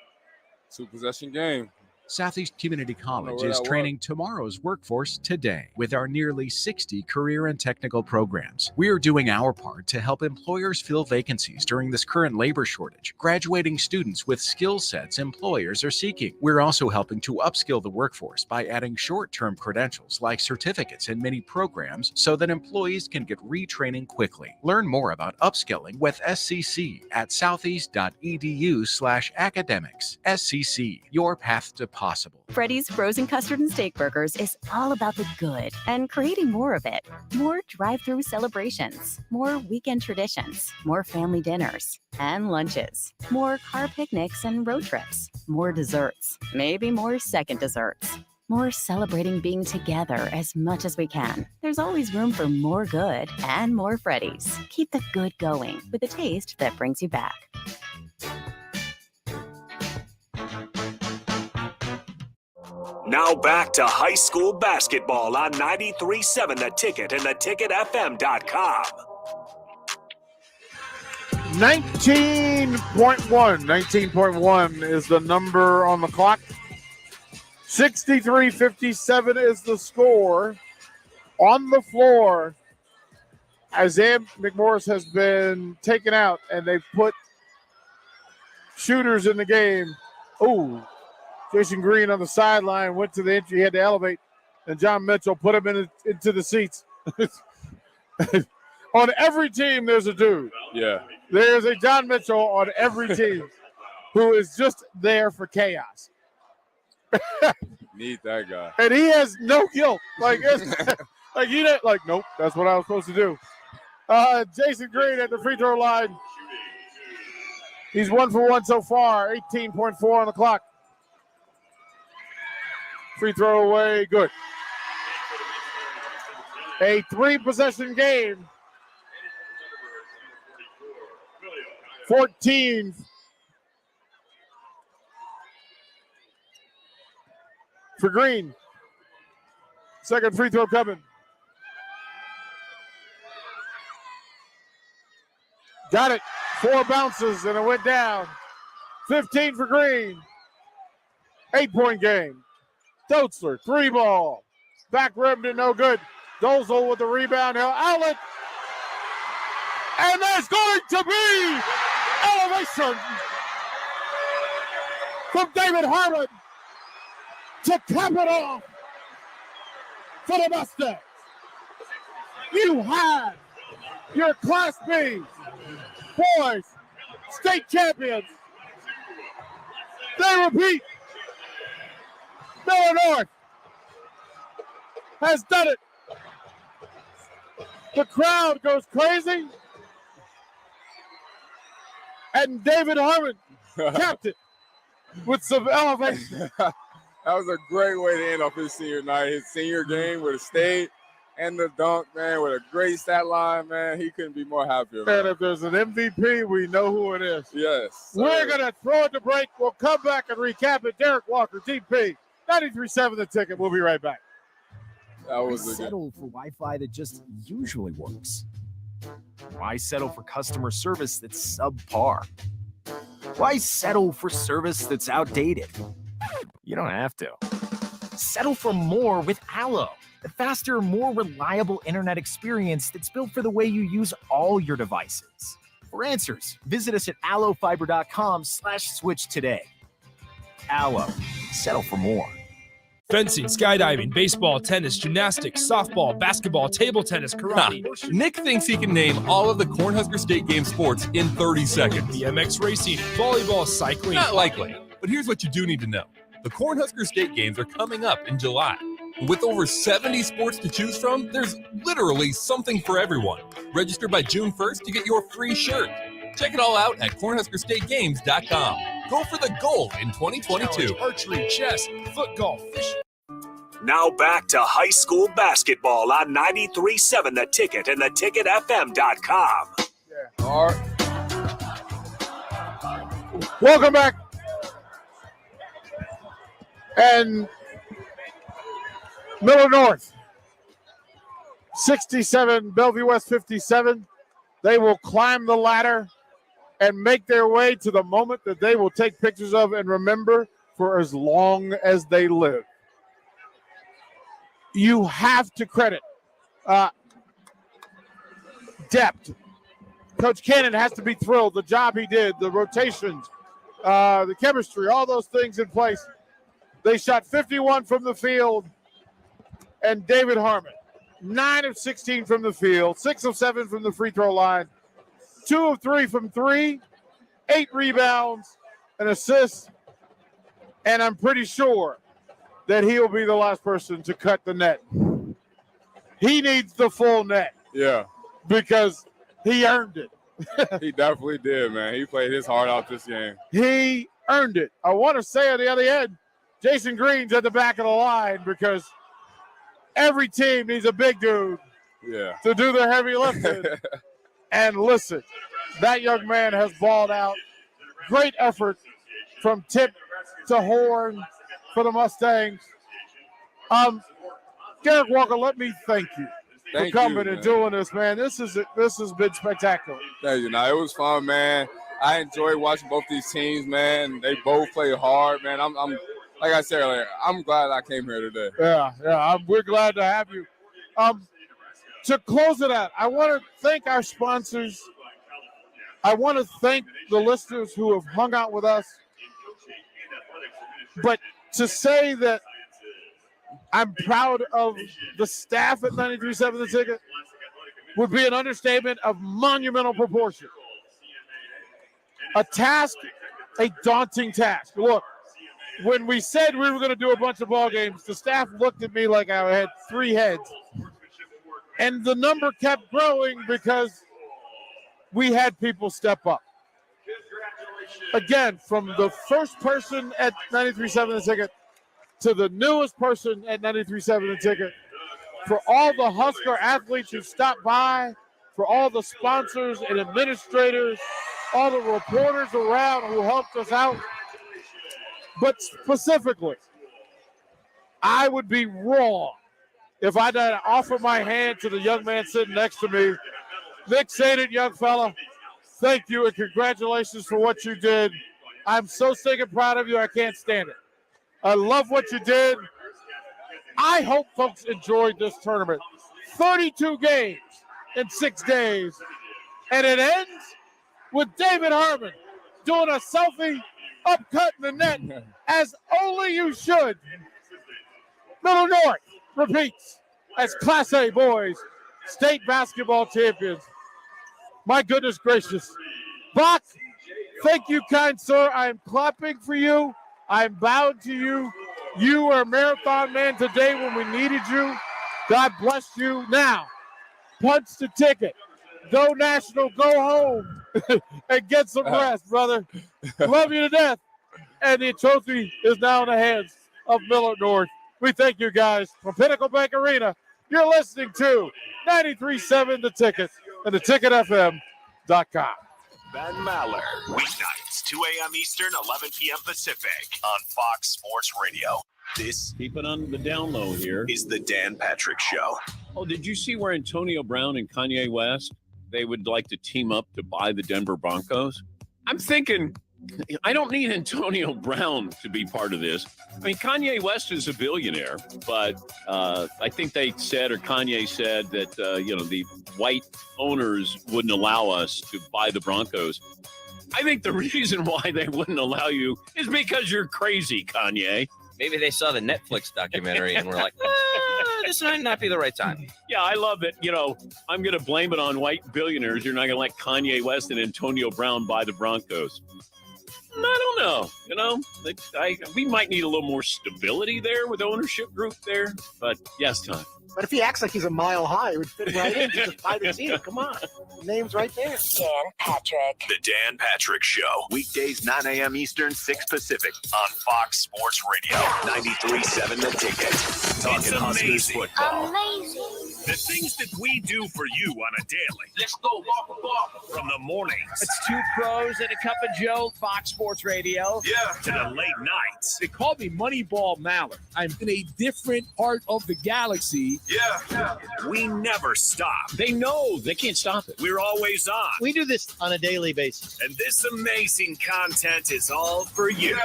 2-possession game. Southeast Community College where is that training tomorrow's workforce today with our nearly 60 career and technical programs. We are doing our part to help employers fill vacancies during this current labor shortage, graduating students with skill sets employers are seeking. We're also helping to upskill the workforce by adding short-term credentials like certificates in many programs so that employees can get retraining quickly. Learn more about upskilling with SCC at southeast.edu/academics. SCC, your path to possible. Freddy's Frozen Custard and Steak Burgers is all about the good and creating more of it. More drive-through celebrations, more weekend traditions, more family dinners and lunches, more car picnics and road trips, more desserts, maybe more second desserts, more celebrating being together as much as we can. There's always room for more good and more Freddy's. Keep the good going with a taste that brings you back. Now back to high school basketball on 93.7 The Ticket and theticketfm.com. 19.1 is the number on the clock. 63-57 is the score. On the floor, Isaiah McMorris has been taken out, and they've put shooters in the game. Oh, Jason Green on the sideline went to the entry. He had to elevate, and John Mitchell put him into the seats. On every team, there's a dude. Yeah. There's a John Mitchell on every team who is just there for chaos. Need that guy. And he has no guilt. Like, like he didn't, like, nope, that's what I was supposed to do. Jason Green at the free throw line. He's 1 for 1 so far, 18.4 on the clock. Free throw away, good. A 3-possession game. 14 for Green. Second free throw coming. Got it. 4 bounces and it went down. 15 for Green. 8-point game. Dotzler, 3-ball. Back rim to no good. Dozel with the rebound. He'll outlet. And there's going to be elevation from David Harmon to cap it off for the Mustangs. You have your Class B boys state champions. They repeat. Millard North has done it. The crowd goes crazy. And David Harmon capped it with some elevation. That was a great way to end off his senior night. His senior game with a state and the dunk, man, with a great stat line, man. He couldn't be more happier, man. And if there's an MVP, we know who it is. Yes. We're going to throw it to break. We'll come back and recap it. Derek Walker, DP, 93.7 The Ticket. We'll be right back. That was Why settle for Wi-Fi that just usually works? Why settle for customer service that's subpar? Why settle for service that's outdated? You don't have to. Settle for more with Allo, the faster, more reliable internet experience that's built for the way you use all your devices. For answers, visit us at allofiber.com/switch today. Allo, settle for more. Fencing, skydiving, baseball, tennis, gymnastics, softball, basketball, table tennis, karate. Nick thinks he can name all of the Cornhusker State Game sports in 30 seconds. BMX racing, volleyball, cycling. Not likely, but here's what you do need to know. The Cornhusker State Games are coming up in July. With over 70 sports to choose from, there's literally something for everyone. Register by June 1st to get your free shirt. Check it all out at CornhuskerStateGames.com. Go for the gold in 2022. Archery, chess, foot golf, fishing. Now back to high school basketball on 93.7 The Ticket and theticketfm.com. Yeah. All right. Welcome back. And Millard North, 67, Bellevue West 57. They will climb the ladder and make their way to the moment that they will take pictures of and remember for as long as they live. You have to credit depth. Coach Cannon has to be thrilled. The job he did, the rotations, the chemistry, all those things in place. They shot 51 from the field, and David Harmon, 9 of 16 from the field, 6 of 7 from the free throw line, 2 of 3 from 3, 8 rebounds, an assist, and I'm pretty sure that he will be the last person to cut the net. He needs the full net. Yeah. Because he earned it. He definitely did, man. He played his heart out this game. He earned it. I want to say on the other end, Jason Green's at the back of the line because every team needs a big dude to do the heavy lifting. And listen, that young man has balled out. Great effort from tip to horn for the Mustangs. Derek Walker, let me thank you for coming and doing this, man. This has been spectacular. Thank you. Now, it was fun, man. I enjoyed watching both these teams, man. They both play hard, man. I'm like I said earlier, I'm glad I came here today. Yeah, we're glad to have you. To close it out, I want to thank our sponsors I want to thank the listeners who have hung out with us. But to say that I'm proud of the staff at 93.7 The Ticket would be an understatement of monumental proportion. A task, a daunting task. Look, when we said we were going to do a bunch of ball games, the staff looked at me like I had 3 heads. And the number kept growing because we had people step up. Again, from the first person at 93.7 The Ticket to the newest person at 93.7 The Ticket, for all the Husker athletes who stopped by, for all the sponsors and administrators, all the reporters around who helped us out. But specifically, I would be wrong if I didn't offer my hand to the young man sitting next to me. Nick Saden, young fella, thank you and congratulations for what you did. I'm so sick and proud of you, I can't stand it. I love what you did. I hope folks enjoyed this tournament. 32 games in 6 days. And it ends with David Harmon doing a selfie up cutting the net as only you should. Middle North repeats as Class A boys state basketball champions. My goodness gracious. Bach, thank you, kind sir. I am clapping for you. I am bowed to you. You were a marathon man today when we needed you. God bless you. Now, punch the ticket. Go National, go home, and get some rest, brother. Love you to death. And the trophy is now in the hands of Millard North. We thank you guys from Pinnacle Bank Arena. You're listening to 93.7 The Ticket and theticketfm.com. Ben Maller, weeknights, 2 a.m. Eastern, 11 p.m. Pacific on Fox Sports Radio. This, keep it on the down low here, is the Dan Patrick Show. Oh, did you see where Antonio Brown and Kanye West, they would like to team up to buy the Denver Broncos? I'm thinking, I don't need Antonio Brown to be part of this. I mean, Kanye West is a billionaire, but I think they said, or Kanye said, that, the white owners wouldn't allow us to buy the Broncos. I think the reason why they wouldn't allow you is because you're crazy, Kanye. Maybe they saw the Netflix documentary and were like, this might not be the right time. Yeah, I love it. I'm going to blame it on white billionaires. You're not going to let Kanye West and Antonio Brown buy the Broncos. I don't know. We might need a little more stability there with ownership group there. But yes, Tom. But if he acts like he's a mile high, it would fit right in to just buy the team. Come on. The name's right there. Dan Patrick. The Dan Patrick Show. Weekdays, 9 a.m. Eastern, 6 Pacific on Fox Sports Radio. 93.7 The Ticket. Talking Huskers football. Amazing. The things that we do for you on a daily. Let's go walk. From the mornings. It's 2 pros and a cup of Joe, Fox Sports Radio. Yeah. To the late nights. They call me Moneyball Mallard. I'm in a different part of the galaxy. Yeah. We never stop. They know. They can't stop it. We're always on. We do this on a daily basis. And this amazing content is all for you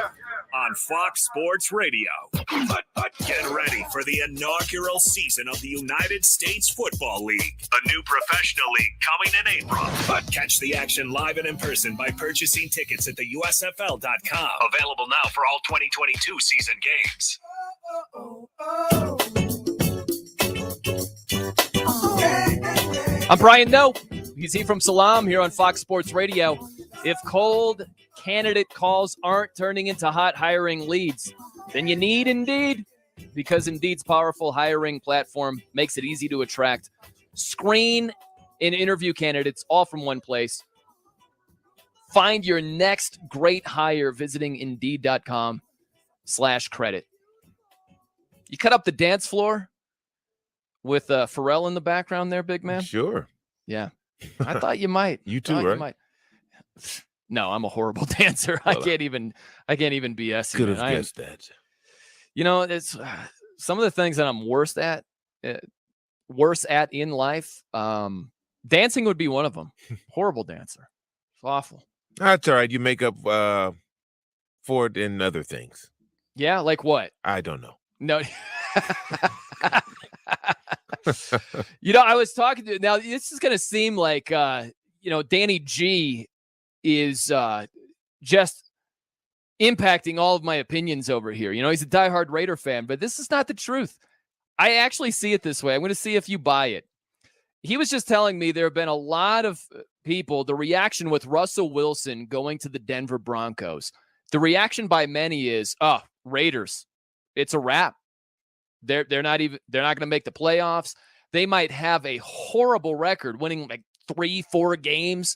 on Fox Sports Radio. But get ready for the inaugural season of the United States Football League, a new professional league coming in April. But catch the action live and in person by purchasing tickets at the USFL.com. Available now for all 2022 season games. I'm Brian Noe. You can see from Salam here on Fox Sports Radio. If cold candidate calls aren't turning into hot hiring leads, then you need Indeed, because Indeed's powerful hiring platform makes it easy to attract, screen, and interview candidates all from one place. Find your next great hire visiting Indeed.com/credit. You cut up the dance floor with Pharrell in the background there, big man? Sure. Yeah. I thought you might. You too, right? No, I'm a horrible dancer. Well, I can't even BS you. Could have guessed that. It's some of the things that I'm worst at in life. Dancing would be one of them. Horrible dancer. It's awful. That's all right. You make up for it in other things. Yeah, like what? I don't know. No. I was talking to, now this is going to seem like, Danny G is just impacting all of my opinions over here. You know, he's a diehard Raider fan, but this is not the truth. I actually see it this way. I'm going to see if you buy it. He was just telling me there have been a lot of people, the reaction with Russell Wilson going to the Denver Broncos, the reaction by many is, oh, Raiders, it's a wrap. They're not going to make the playoffs. They might have a horrible record, winning like 3-4 games.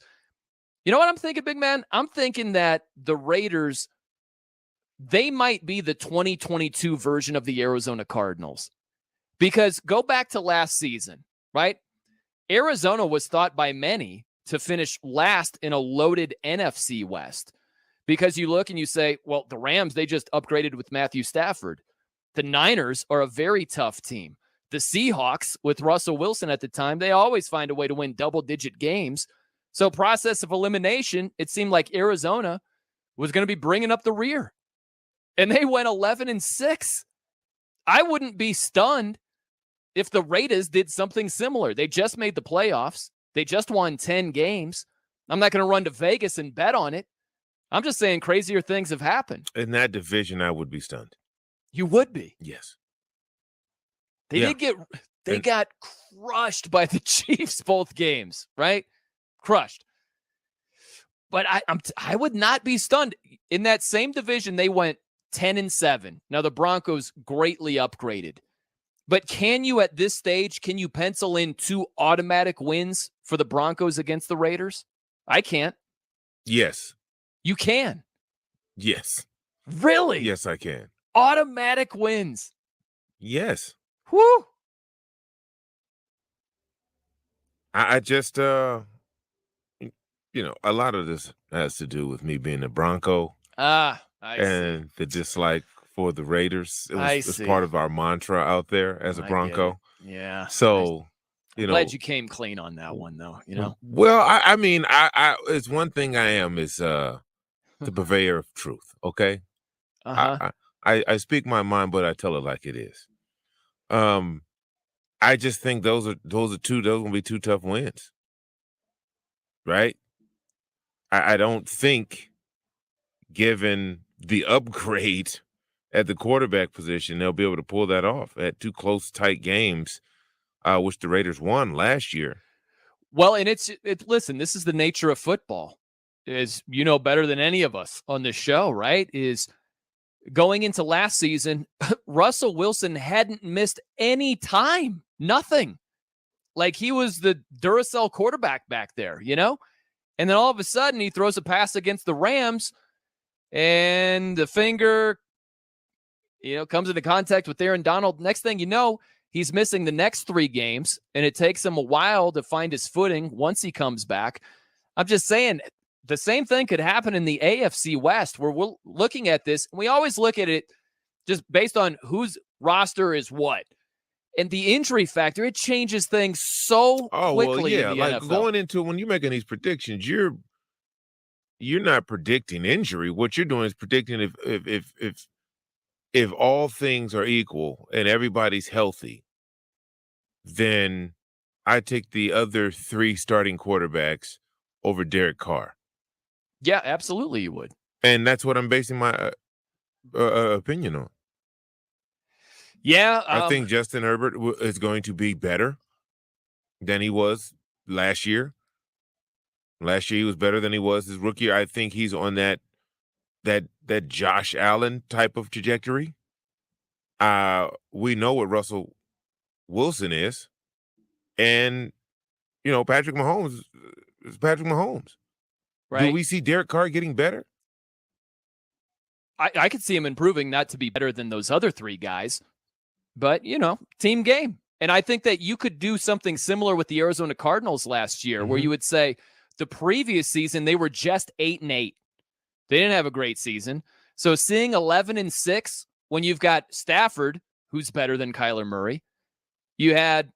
You know what I'm thinking, big man? I'm thinking that the Raiders, they might be the 2022 version of the Arizona Cardinals. Because go back to last season, right? Arizona was thought by many to finish last in a loaded NFC West. Because you look and you say, well, the Rams, they just upgraded with Matthew Stafford. The Niners are a very tough team. The Seahawks, with Russell Wilson at the time, they always find a way to win double-digit games. So process of elimination, it seemed like Arizona was going to be bringing up the rear. And they went 11-6. I wouldn't be stunned if the Raiders did something similar. They just made the playoffs. They just won 10 games. I'm not going to run to Vegas and bet on it. I'm just saying crazier things have happened. In that division, I would be stunned. You would be. Yes. They got crushed by the Chiefs both games, right? Crushed. But I would not be stunned. In that same division, they went 10-7. Now the Broncos greatly upgraded. But can you at this stage, can you pencil in 2 automatic wins for the Broncos against the Raiders? I can't. Yes. You can. Yes. Really? Yes, I can. Automatic wins. Yes. Whoo. I just, a lot of this has to do with me being a Bronco. I and see. the dislike for the Raiders. It was see. part of our mantra out there as a Bronco. Yeah. So, I'm glad you came clean on that one, though. You know. Well, I mean, it's one thing I am is the purveyor of truth. Okay. I speak my mind, but I tell it like it is. I just think those are gonna be 2 tough wins. Right? I don't think, given the upgrade at the quarterback position, they'll be able to pull that off at 2 close, tight games, which the Raiders won last year. Well, and listen, this is the nature of football, as you know better than any of us on this show, right? Is going into last season, Russell Wilson hadn't missed any time, nothing. Like he was the Duracell quarterback back there, you know? And then all of a sudden he throws a pass against the Rams and the finger, comes into contact with Aaron Donald. Next thing you know, he's missing the next 3 games, and it takes him a while to find his footing once he comes back. I'm just saying the same thing could happen in the AFC West, where we're looking at this. And we always look at it just based on whose roster is what. And the injury factor, it changes things so quickly. Well, yeah, in the like NFL. going into when you're making these predictions, you're not predicting injury. What you're doing is predicting if all things are equal and everybody's healthy, then I take the other 3 starting quarterbacks over Derek Carr. Yeah, absolutely you would. And that's what I'm basing my opinion on. Yeah. I think Justin Herbert is going to be better than he was last year. Last year he was better than he was his rookie year. I think he's on that Josh Allen type of trajectory. We know what Russell Wilson is. And, Patrick Mahomes is Patrick Mahomes. Right. Do we see Derek Carr getting better? I could see him improving, not to be better than those other 3 guys. But, team game. And I think that you could do something similar with the Arizona Cardinals last year, where you would say the previous season they were just 8-8. They didn't have a great season. So seeing 11-6 when you've got Stafford, who's better than Kyler Murray, you had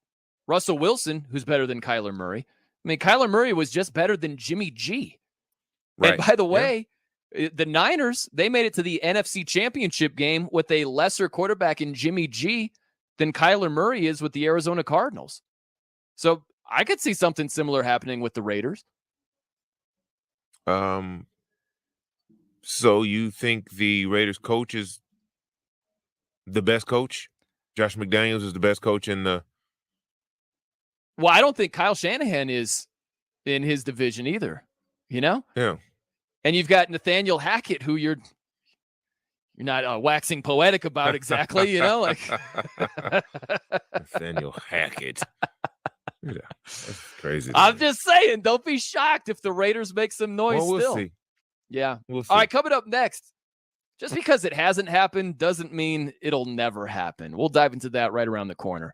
Russell Wilson, who's better than Kyler Murray. I mean, Kyler Murray was just better than Jimmy G. Right. And by the way, the Niners, they made it to the NFC Championship game with a lesser quarterback in Jimmy G than Kyler Murray is with the Arizona Cardinals. So I could see something similar happening with the Raiders. So you think the Raiders coach is the best coach? Josh McDaniels is the best coach in the. Well, I don't think Kyle Shanahan is in his division either. You know? Yeah. And you've got Nathaniel Hackett, who you're not waxing poetic about exactly, you know, like Nathaniel Hackett. Yeah, that's crazy. I'm just saying, don't be shocked if the Raiders make some noise. Well, we'll still. see. Yeah. We'll see. All right, coming up next. Just because it hasn't happened doesn't mean it'll never happen. We'll dive into that right around the corner.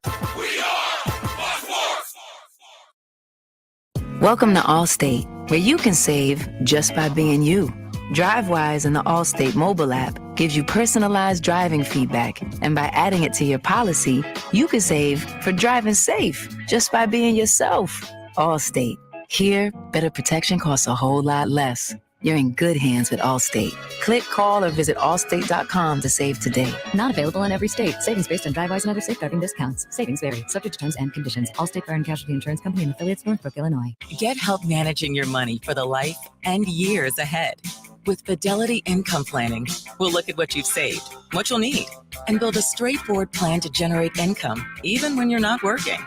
Welcome to Allstate, where you can save just by being you. DriveWise in the Allstate mobile app gives you personalized driving feedback, and by adding it to your policy, you can save for driving safe just by being yourself. Allstate. Here, better protection costs a whole lot less. You're in good hands with Allstate. Click, call, or visit allstate.com to save today. Not available in every state. Savings based on DriveWise and other safe driving discounts. Savings vary. Subject to terms and conditions. Allstate Fire and Casualty Insurance Company and affiliates, Northbrook, Illinois. Get help managing your money for the life and years ahead. With Fidelity Income Planning, we'll look at what you've saved, what you'll need, and build a straightforward plan to generate income, even when you're not working.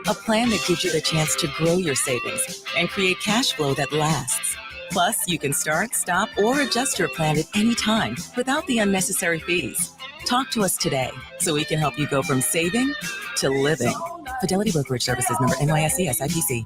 A plan that gives you the chance to grow your savings and create cash flow that lasts. Plus, you can start, stop, or adjust your plan at any time without the unnecessary fees. Talk to us today so we can help you go from saving to living. Fidelity Brokerage Services, member NYSE SIPC.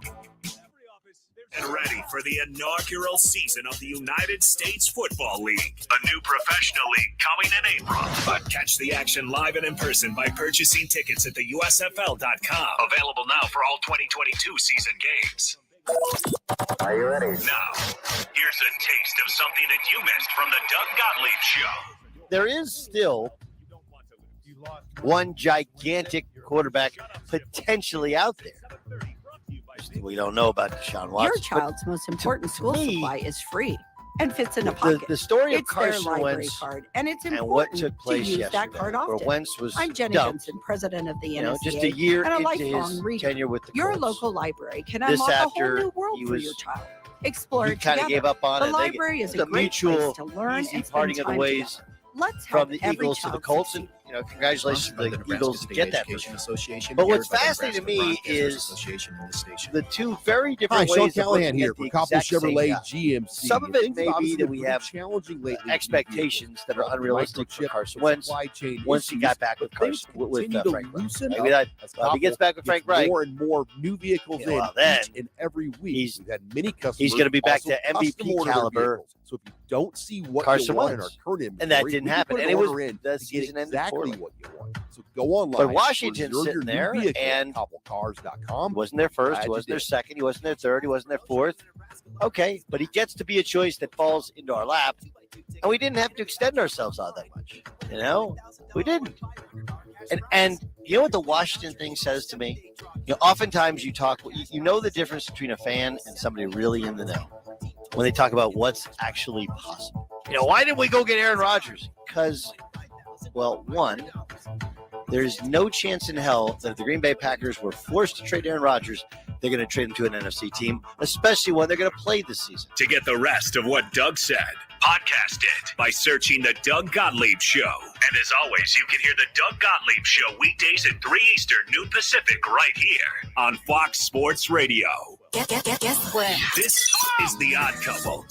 And ready for the inaugural season of the United States Football League, a new professional league coming in April. But catch the action live and in person by purchasing tickets at the USFL.com. Available now for all 2022 season games. Are you ready? Now, here's a taste of something that you missed from the Doug Gottlieb Show. There is still one gigantic quarterback potentially out there. We don't know about Deshaun Watson. Your child's most important school supply is free and fits in a The pocket. story of It's their Carson library Wentz card, and it's important and what took place to use yesterday, that card where often. Wentz was I'm Jenny dumped, Jensen, president of the NSCA, just a year and a into lifelong his reader. tenure with the Your Colts. local library can This unlock a after whole new world he for was- your child. Explore he it kind of together. gave up on the it. library is The a great mutual place to learn easy and spend parting of the time ways together. Let's from help the every Eagles to the child Colts, succeed. and congratulations to the Eagles to get that first. Association. But what's Aired by the fascinating to Nebraska me Broadcasters is Association on this station. the two very Hi, different Sean ways of Callahan looking here at the for Copley exact same Chevrolet guy. GMC. Some of it Things may have be obviously that we been have challenging lately. expectations that are unrealistic for Carson Wentz Supply chain once he got back with things Carson with continue to Frank Reich. loosen Maybe up that as if he gets back with Frank gets Reich, more and more new vehicles in well, then each and every week. We've had many customers. he's going to be back also to MVP custom order their caliber. vehicles. So if you don't see what Carson you want in our Wentz. current inventory, And that we didn't can happen. put And an it was order in the to get season ended exactly poorly. what you want. So go online. But Washington's reserve sitting your new there, vehicle and at CoppleCars.com. He wasn't there first, Glad he you wasn't there did. second, he wasn't there third, he wasn't there fourth. Okay, but he gets to be a choice that falls into our lap, and we didn't have to extend ourselves all that much. You know, we didn't. And you know what the Washington thing says to me? You know, oftentimes you talk, you know the difference between a fan and somebody really in the know when they talk about what's actually possible. You know, why didn't we go get Aaron Rodgers? Because, well, one, there's no chance in hell that if the Green Bay Packers were forced to trade Aaron Rodgers, they're going to trade him to an NFC team, especially when they're going to play this season. To get the rest of what Doug said, podcast it by searching The Doug Gottlieb Show. And as always, you can hear The Doug Gottlieb Show weekdays at 3 Eastern, noon Pacific, right here on Fox Sports Radio. Guess what? This is The Odd Couple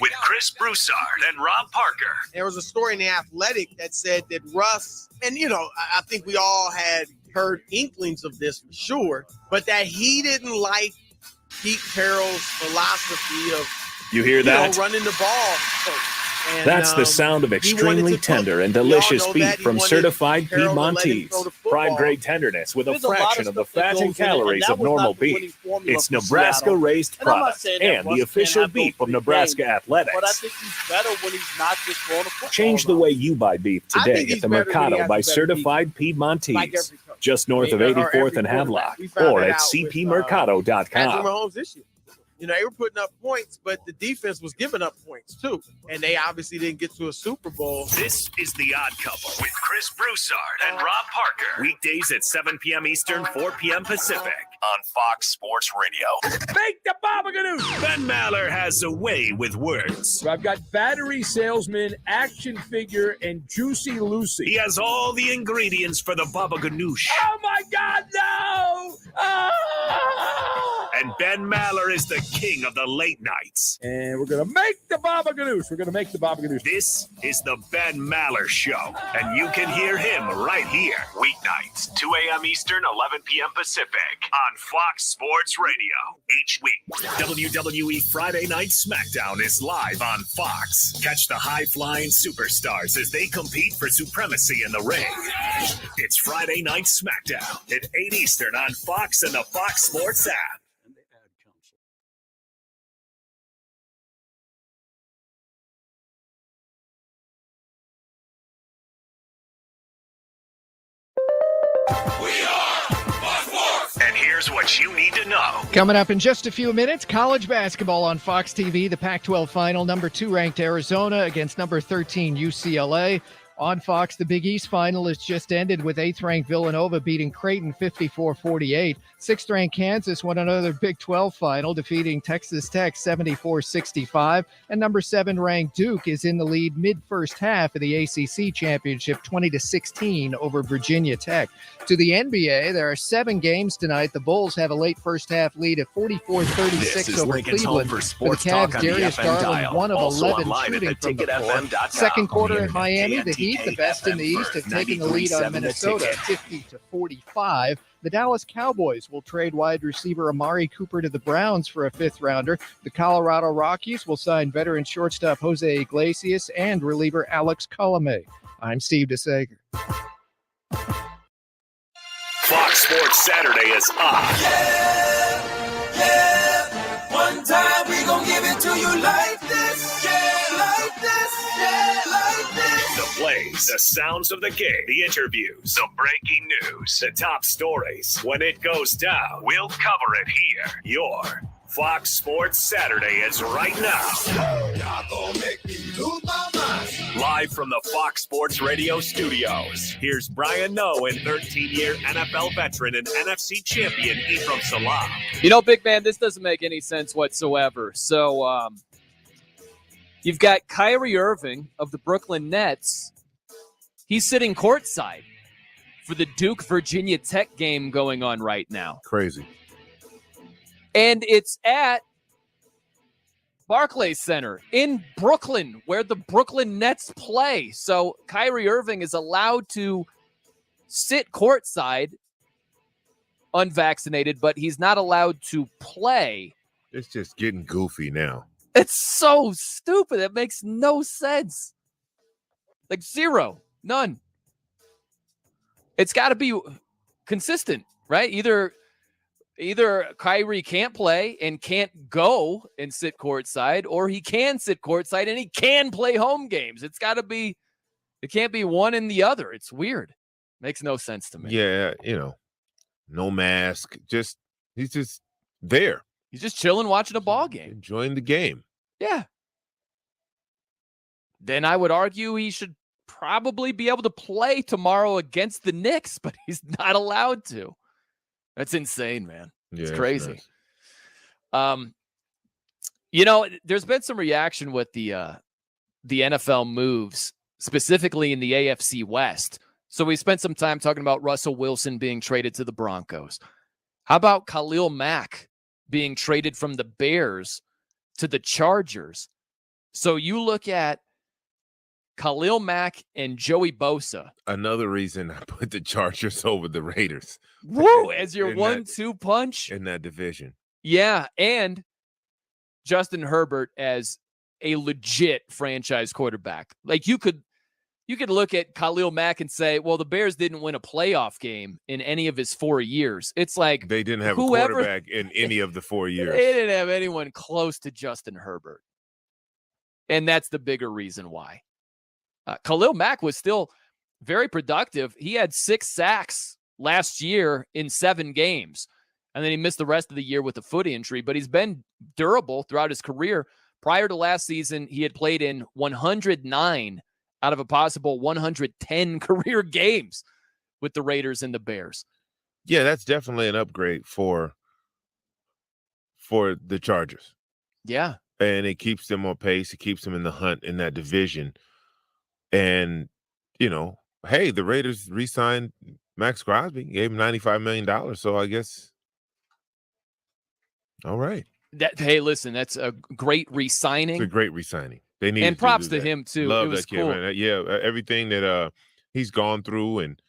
with Chris Broussard and Rob Parker. There was a story in The Athletic that said that Russ, and I think we all had heard inklings of this for sure, but that he didn't like Pete Carroll's philosophy of You hear that? running the ball. And, That's the sound of extremely tender and delicious beef from certified Piedmontese. Prime grade tenderness with a fraction of the fat and calories of normal beef. It's Nebraska-raised product and the official beef of Nebraska Athletics. But I think he's better when he's not just throwing a football. Change the way you buy beef I today think at he's the better when he Mercado has by a better certified like Piedmontese, every coach. just north of Or every 84th and quarterback. Havelock, We found or that at out with, cpmercado.com. Patrick Mahomes this year. They were putting up points, but the defense was giving up points too. And they obviously didn't get to a Super Bowl. This is The Odd Couple with Chris Broussard and Rob Parker. Weekdays at 7 p.m. Eastern, 4 p.m. Pacific on Fox Sports Radio. Make the Bobagadoo! Ben Maller has a way with words. So I've got battery salesman, action figure, and Juicy Lucy. He has all the ingredients for the Bobaganoosh. Oh my God, no! Ah! And Ben Maller is the king of the late nights. And we're going to make the Bobagadoosh. We're going to make the Bobagadoosh. This is the Ben Maller Show, and you can hear him right here. Weeknights, 2 a.m. Eastern, 11 p.m. Pacific, on Fox Sports Radio. Each week, WWE Friday Night SmackDown is live on Fox. Catch the high-flying superstars as they compete for supremacy in the ring. It's Friday Night SmackDown at 8 Eastern on Fox and the Fox Sports app. And here's what you need to know. Coming up in just a few minutes, college basketball on Fox TV, the Pac-12 final, number 2 ranked Arizona against number 13 UCLA. On Fox, the Big East final has just ended with 8th-ranked Villanova beating Creighton 54-48. 6th-ranked Kansas won another Big 12 final, defeating Texas Tech 74-65. And number 7-ranked Duke is in the lead mid-first half of the ACC Championship, 20-16 over Virginia Tech. To the NBA, there are 7 games tonight. The Bulls have a late first-half lead at 44-36 over Cleveland. For the Cavs, Darius Garland, 1 of 11 shooting from the floor. Second quarter in Miami, the Heat, the best in the East, have taken the lead on Minnesota 50-45. The Dallas Cowboys will trade wide receiver Amari Cooper to the Browns for a 5th-rounder. The Colorado Rockies will sign veteran shortstop Jose Iglesias and reliever Alex Colomé. I'm Steve DeSager. Fox Sports Saturday is on. Yeah. One time we gon' give it to you like this. Yeah, like this. Yeah, like this. The plays, the sounds of the game, the interviews, the breaking news, the top stories. When it goes down, we'll cover it here. Your Fox Sports Saturday is right now. Y'all gon' make me lose my mind. Live from the Fox Sports Radio studios, here's Brian Noe and 13-year NFL veteran and NFC champion Ephraim Salam. You know, big man, this doesn't make any sense whatsoever. So you've got Kyrie Irving of the Brooklyn Nets. He's sitting courtside for the Duke-Virginia Tech game going on right now. Crazy. And it's at Barclays Center in Brooklyn, where the Brooklyn Nets play. So Kyrie Irving is allowed to sit courtside unvaccinated, but he's not allowed to play. It's just getting goofy now. It's so stupid. It makes no sense. Like zero. None. It's got to be consistent, right? Either Kyrie can't play and can't go and sit courtside, or he can sit courtside and he can play home games. It can't be one and the other. It's weird. Makes no sense to me. Yeah, no mask. He's just there. He's just chilling, watching a ball game. Enjoying the game. Yeah. Then I would argue he should probably be able to play tomorrow against the Knicks, but he's not allowed to. That's insane, man. It's crazy. Nice. There's been some reaction with the NFL moves, specifically in the AFC West. So we spent some time talking about Russell Wilson being traded to the Broncos. How about Khalil Mack being traded from the Bears to the Chargers? So you look at Khalil Mack and Joey Bosa. Another reason I put the Chargers over the Raiders. Woo! As your 1-2 punch. In that division. Yeah, and Justin Herbert as a legit franchise quarterback. Like you could look at Khalil Mack and say, well, the Bears didn't win a playoff game in any of his 4 years. It's like they didn't have a quarterback in any of the 4 years. They didn't have anyone close to Justin Herbert. And that's the bigger reason why. Khalil Mack was still very productive. He had 6 sacks last year in 7 games, and then he missed the rest of the year with a foot injury, but he's been durable throughout his career. Prior to last season, he had played in 109 out of a possible 110 career games with the Raiders and the Bears. Yeah, that's definitely an upgrade for the Chargers. Yeah. And it keeps them on pace. It keeps them in the hunt in that division. And, hey, the Raiders re-signed Max Crosby, gave him $95 million. So I guess, all right. Hey, listen, that's a great re-signing. It's a great re-signing. They need and props to him too. Love it was that kid, cool. man. Yeah, everything that he's gone through, and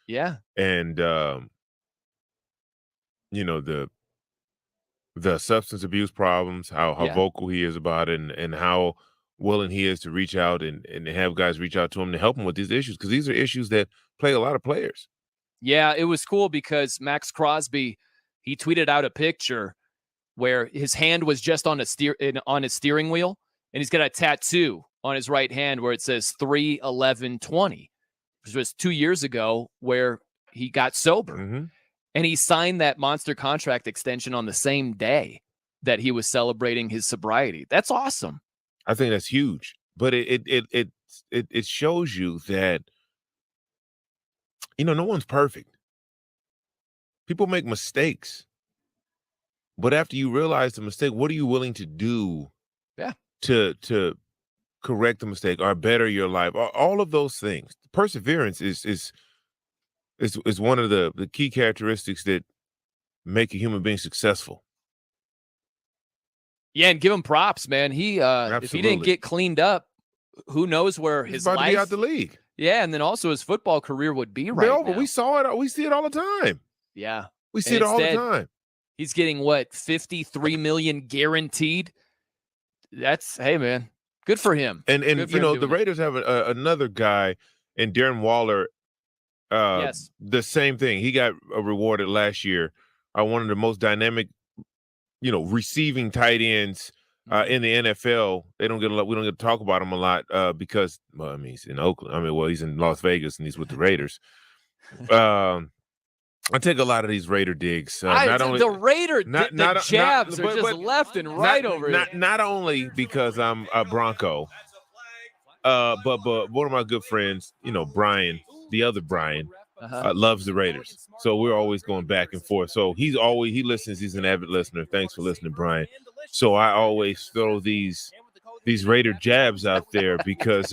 the substance abuse problems, how vocal he is about it, and how willing he is to reach out and have guys reach out to him to help him with these issues, because these are issues that plague a lot of players. Yeah, it was cool because Max Crosby, he tweeted out a picture where his hand was just on his steering wheel, and he's got a tattoo on his right hand where it says 3/11/20, which was 2 years ago where he got sober. Mm-hmm. And he signed that monster contract extension on the same day that he was celebrating his sobriety. That's awesome. I think that's huge. But it shows you that, no one's perfect. People make mistakes. But after you realize the mistake, what are you willing to do to correct the mistake or better your life? All of those things. Perseverance is one of the key characteristics that make a human being successful. Yeah, and give him props, man. He if he didn't get cleaned up, who knows where his about life to be out the league. Yeah, and then also his football career would be right over. now. We saw it. We see it all the time. Yeah, we see it all the time. He's getting what, $53 million guaranteed. Hey man, good for him. And the Raiders have another guy, and Darren Waller. Yes, the same thing. He got rewarded last year. One of the most dynamic, receiving tight ends in the NFL. We don't get to talk about him a lot because, he's in Oakland. He's in Las Vegas and he's with the Raiders. I take a lot of these Raider digs. The jabs are just left and right over here. Not only because I'm a Bronco, but one of my good friends, Brian, the other Brian, loves the Raiders. So we're always going back and forth. So he listens. He's an avid listener. Thanks for listening, Brian. So I always throw these Raider jabs out there because,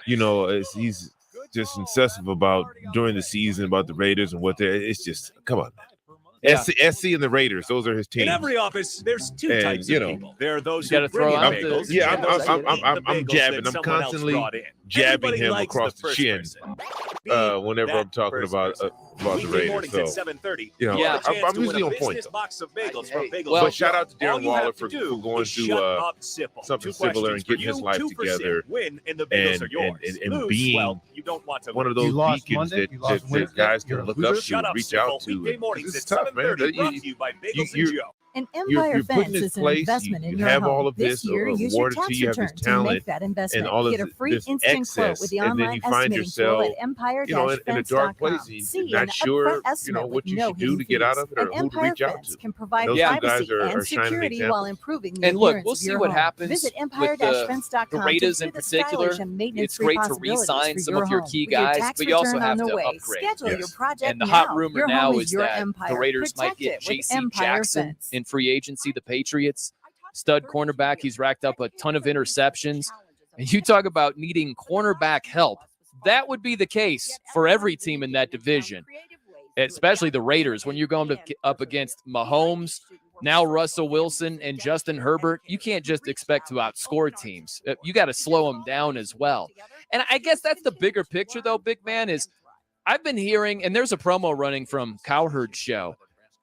he's just incisive about during the season about the Raiders and what it's just, come on, man. Yeah. SC and the Raiders, those are his teams. In every office, there's two types of people. There are those who throw bring out in bagels. I'm jabbing. I'm constantly jabbing him across the chin whenever I'm talking about the Raiders. So, I'm usually on point. But shout out to Darren Waller for going through something similar and getting his life together and being one of those beacons that guys can look up to, reach out to. It's tough, man. An Empire Fence is an place, investment in you your have home. all of this year, use your awarded tax to you, have this return to talent make that investment. and all of Get a free this instant quote excess, with the and then online you find estimating yourself, tool at empire-fence.com. in a dark place, and See you're an not sure, upfront estimate what you with no should do hidden to get out fees. of it or An who to Empire reach out Fence to. can provide Those two guys privacy are and shining security examples. while improving the And look, appearance we'll of see your what home. happens Visit with empire-fence.com the Raiders to in see the particular. stylish and It's maintenance-free great to possibilities re-sign for some your of your home. key With your guys, tax but you also return have on the to way, upgrade. schedule your project And the now. hot rumor Your now home is your that empire. the Raiders might Protect get it with J.C. Empire Jackson Fence. in free agency. The Patriots, stud cornerback. He's racked up a ton of interceptions. And you talk about needing cornerback help. That would be the case for every team in that division, especially the Raiders. When you're going up against Mahomes, now Russell Wilson and Justin Herbert, you can't just expect to outscore teams. You got to slow them down as well. And I guess that's the bigger picture, though, big man, is I've been hearing, and there's a promo running from Cowherd's show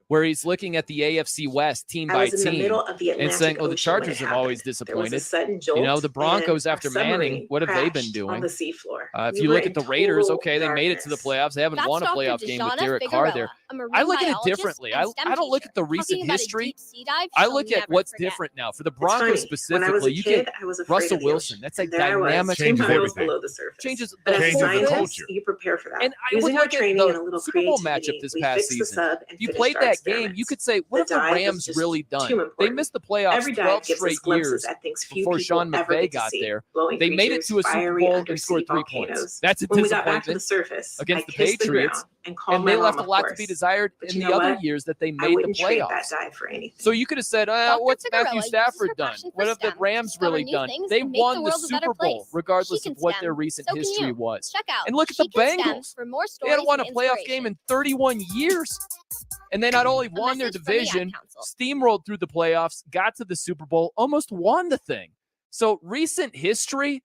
where he's looking at the AFC West team by team and saying, the Chargers have always disappointed. The Broncos after Manning, what have they been doing? If you look at the Raiders, they made it to the playoffs. They haven't won a playoff game with Derek Carr there. I look at it differently. I don't look at the recent history. I look at what's different now. For the Broncos specifically, you get Russell Wilson. That's a dynamic changes the culture. You prepare for that. And I would look at the Super Bowl matchup this past season. If you played that game, you could say, what have the Rams really done? They missed the playoffs 12 straight years before Sean McVay got there. They made it to a Super Bowl and scored 3 points. That's a disappointment against the Patriots. And they left a lot to be desired in the other years that they made the playoffs. So you could have said, what's Matthew Stafford done? What have the Rams really done? They won the Super Bowl, regardless of what their recent history was. And look at the Bengals. They hadn't won a playoff game in 31 years. And they not only won their division, steamrolled through the playoffs, got to the Super Bowl, almost won the thing. So recent history,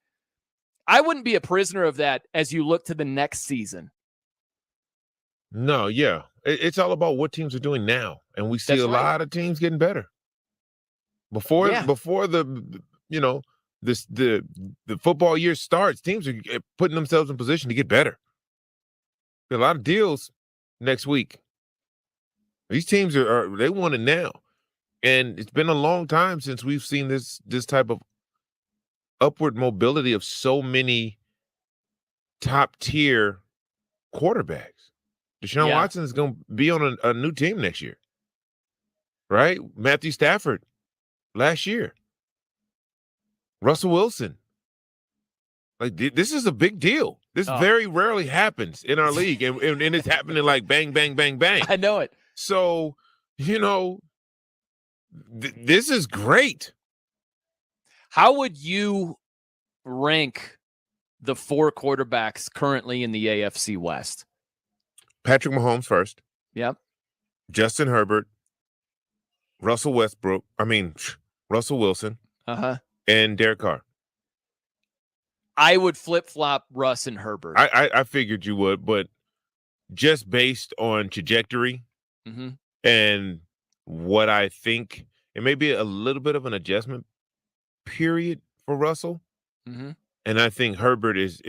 I wouldn't be a prisoner of that as you look to the next season. No, yeah. It's all about what teams are doing now. And we see a lot of teams getting better. Before the football year starts, teams are putting themselves in position to get better. A lot of deals next week. These teams they want it now. And it's been a long time since we've seen this type of upward mobility of so many top-tier quarterbacks. Deshaun Watson is going to be on a new team next year, right? Matthew Stafford last year. Russell Wilson. Like, this is a big deal. This very rarely happens in our league, and it's happening like bang, bang, bang, bang. I know it. So, this is great. How would you rank the 4 quarterbacks currently in the AFC West? Patrick Mahomes first. Yep. Justin Herbert. Russell Wilson. Uh-huh. And Derek Carr. I would flip-flop Russ and Herbert. I figured you would, but just based on trajectory and what I think, it may be a little bit of an adjustment period for Russell. And I think Herbert is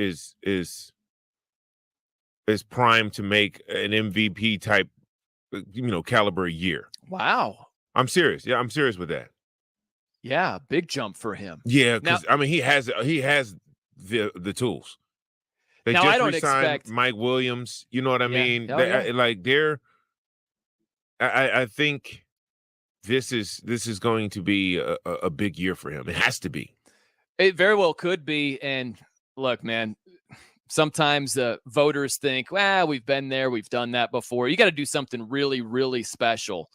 primed to make an MVP type, caliber year. Wow. I'm serious. Yeah, I'm serious with that. Yeah, big jump for him. Yeah, because he has the tools. They now, just I don't re-signed expect Mike Williams. You know what I mean? I think this is going to be a big year for him. It has to be. It very well could be. And look, man, sometimes voters think, well, we've been there, we've done that before. You got to do something really, really special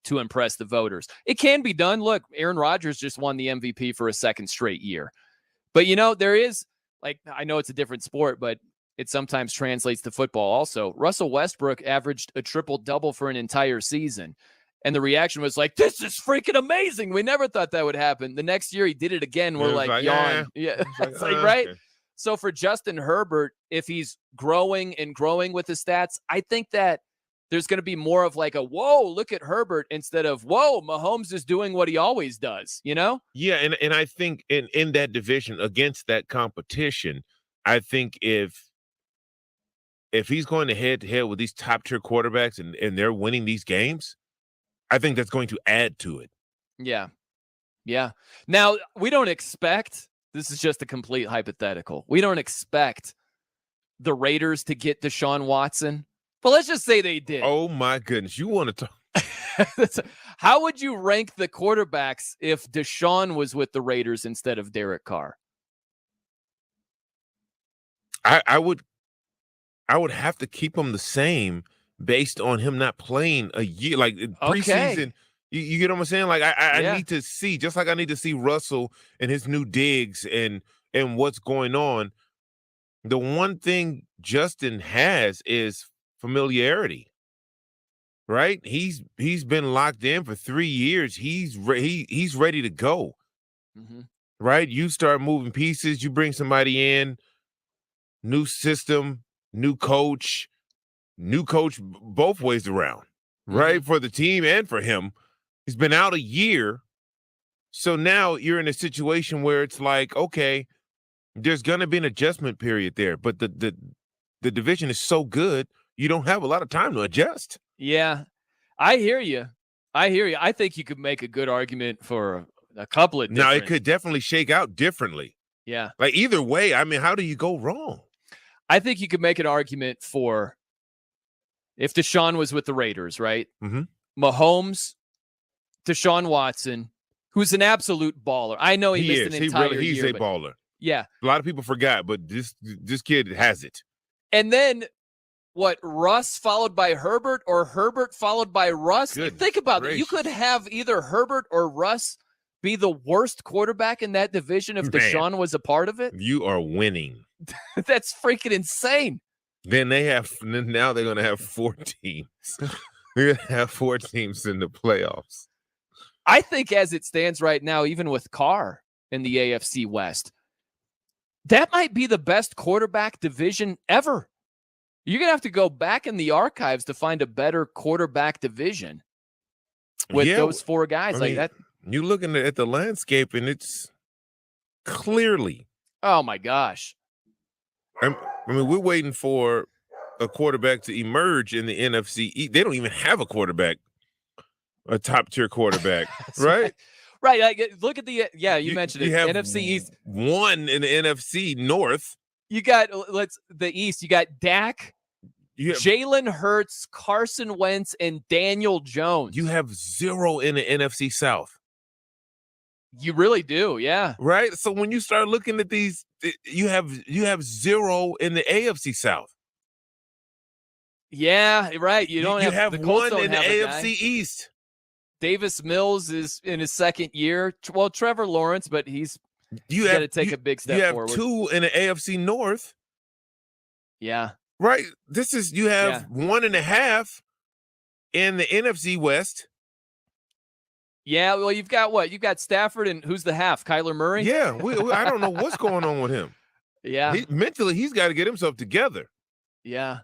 to impress the voters. It can be done. Look, Aaron Rodgers just won the MVP for a second straight year. But, there is, I know it's a different sport, but it sometimes translates to football also. Russell Westbrook averaged a triple-double for an entire season. And the reaction was like, this is freaking amazing. We never thought that would happen. The next year he did it again. We're like, yawn. Yeah. It's like, right? Okay. So for Justin Herbert, if he's growing with his stats, I think that there's going to be more of like a, whoa, look at Herbert instead of, whoa, Mahomes is doing what he always does, Yeah, and I think in that division against that competition, I think if he's going head-to-head with these top-tier quarterbacks and they're winning these games, I think that's going to add to it. Yeah. Yeah. Now, we don't expect, this is just a complete hypothetical, we don't expect the Raiders to get Deshaun Watson. But let's just say they did. Oh, my goodness. You want to talk? How would you rank the quarterbacks if Deshaun was with the Raiders instead of Derek Carr? I would have to keep him the same based on him not playing a year. Like preseason, you get what I'm saying? Like I need to see, just like I need to see Russell and his new digs and what's going on. The one thing Justin has is familiarity, right? He's been locked in for 3 years. He's ready to go, right? You start moving pieces. You bring somebody in, new system, new coach both ways around, right? For the team and for him. He's been out a year. So now you're in a situation where it's like, okay, there's going to be an adjustment period there, but the division is so good, you don't have a lot of time to adjust. Yeah, I hear you. I think you could make a good argument for a couple of different. Now, it could definitely shake out differently. Yeah. Like either way, I mean, how do you go wrong? I think you could make an argument for if Deshaun was with the Raiders, right? Mahomes, Deshaun Watson, who's an absolute baller. I know he missed an entire year. He's a baller. Yeah. A lot of people forgot, but this kid has it. And then what, Russ followed by Herbert or Herbert followed by Russ? Think about it. You could have either Herbert or Russ be the worst quarterback in that division if Deshaun was a part of it. You are winning. That's freaking insane. Then now they're going to have 4 teams. They're going to have 4 teams in the playoffs. I think as it stands right now, even with Carr in the AFC West, that might be the best quarterback division ever. You're going to have to go back in the archives to find a better quarterback division with those 4 guys like that. You're looking at the landscape, and it's clearly. Oh, my gosh. I mean, we're waiting for a quarterback to emerge in the NFC. They don't even have a quarterback, a top-tier quarterback, right? Right. Like, look at the you mentioned it. Have NFC East. One in the NFC North. You got the East. You got Dak, Jalen Hurts, Carson Wentz, and Daniel Jones. You have 0 in the NFC South. You really do, yeah. Right. So when you start looking at these, you have 0 in the AFC South. Yeah, right. You don't have the Colts one in the AFC guy. East. Davis Mills is in his second year. Well, Trevor Lawrence, but he's got to take a big step forward. You have 2 in the AFC North. Yeah. Right. You have 1.5 in the NFC West. Yeah, well, you've got what? You've got Stafford, and who's the half? Kyler Murray? Yeah, I don't know what's going on with him. Yeah. Mentally, he's got to get himself together. Yeah.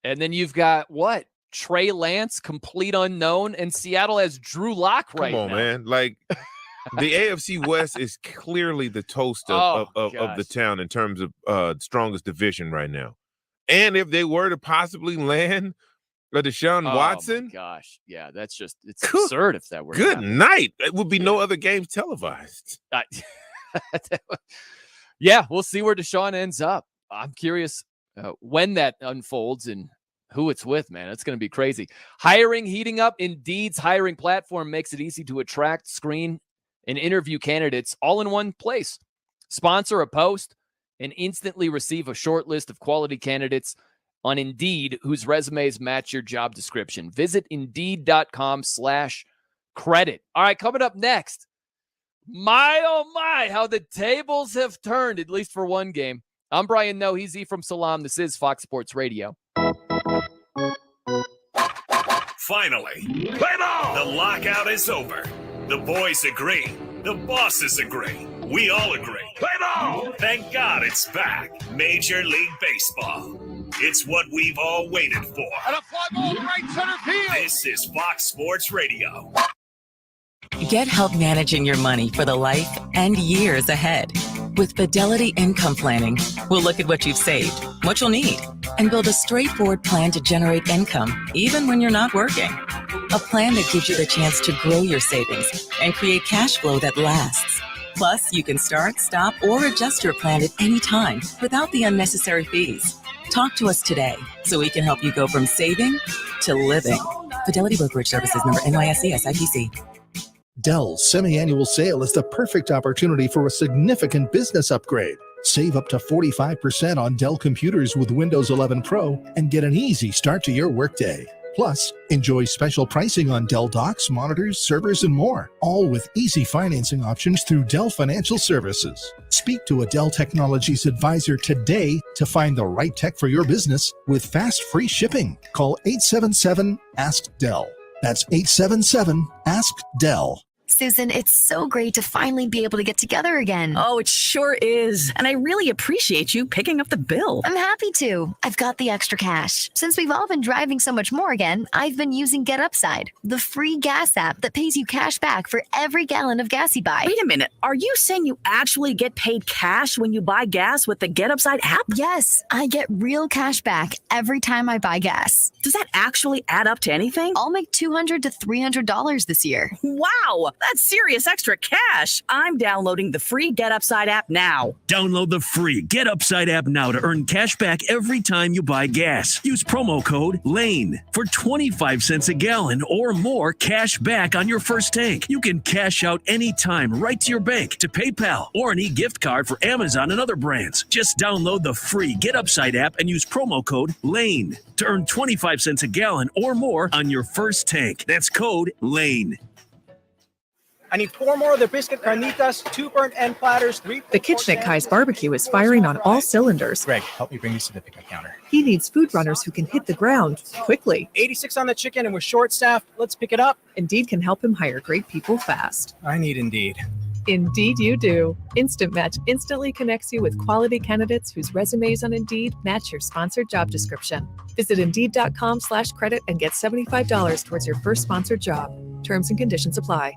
And then you've got what? Trey Lance, complete unknown, and Seattle has Drew Lock right now. Come on, man. Like, the AFC West is clearly the toast of the town in terms of strongest division right now. And if they were to possibly land Deshaun Watson. Oh, my gosh. Yeah, it's absurd if that were. Good night. It would be no other games televised. Yeah, we'll see where Deshaun ends up. I'm curious when that unfolds and who it's with, man. It's going to be crazy. Hiring heating up. Indeed's hiring platform makes it easy to attract, screen, and interview candidates all in one place. Sponsor a post and instantly receive a short list of quality candidates on Indeed, whose resumes match your job description. Visit Indeed.com/credit. All right, coming up next. My, oh my, how the tables have turned, at least for one game. I'm Brian Noe. He's E from Salam. This is Fox Sports Radio. Finally, play ball! The lockout is over. The boys agree. The bosses agree. We all agree. Play ball! Thank God it's back. Major League Baseball. It's what we've all waited for. And a fly ball to right center field. This is Fox Sports Radio. Get help managing your money for the life and years ahead. With Fidelity Income Planning, we'll look at what you've saved, what you'll need, and build a straightforward plan to generate income, even when you're not working. A plan that gives you the chance to grow your savings and create cash flow that lasts. Plus, you can start, stop, or adjust your plan at any time without the unnecessary fees. Talk to us today so we can help you go from saving to living. Fidelity Brokerage Services, member NYSE SIPC. Dell's semi-annual sale is the perfect opportunity for a significant business upgrade. Save up to 45% on Dell computers with Windows 11 Pro and get an easy start to your workday. Plus, enjoy special pricing on Dell docks, monitors, servers, and more, all with easy financing options through Dell Financial Services. Speak to a Dell Technologies advisor today to find the right tech for your business with fast, free shipping. Call 877-ASK-DELL. That's 877-ASK-DELL. Susan, it's so great to finally be able to get together again. Oh, it sure is. And I really appreciate you picking up the bill. I'm happy to. I've got the extra cash. Since we've all been driving so much more again, I've been using Get Upside, the free gas app that pays you cash back for every gallon of gas you buy. Wait a minute. Are you saying you actually get paid cash when you buy gas with the Get Upside app? Yes, I get real cash back every time I buy gas. Does that actually add up to anything? I'll make $200 to $300 this year. Wow, That's serious extra cash. I'm downloading the free Get Upside app now. Download the free Get Upside app now to earn cash back every time you buy gas. Use promo code LANE for 25 cents a gallon or more cash back on your first tank. You can cash out anytime right to your bank, to PayPal, or an e-gift card for Amazon and other brands. Just download the free Get Upside app and use promo code LANE to earn 25 cents a gallon or more on your first tank. That's code LANE. I need 4 more of the biscuit carnitas, 2 burnt end platters, 3. The kitchen at Kai's Barbecue is firing on all cylinders. Greg, help me bring these to the pickup counter. He needs food runners who can hit the ground quickly. 86 on the chicken and we're short-staffed. Let's pick it up. Indeed can help him hire great people fast. I need Indeed. Indeed you do. Instant Match instantly connects you with quality candidates whose resumes on Indeed match your sponsored job description. Visit Indeed.com/credit and get $75 towards your first sponsored job. Terms and conditions apply.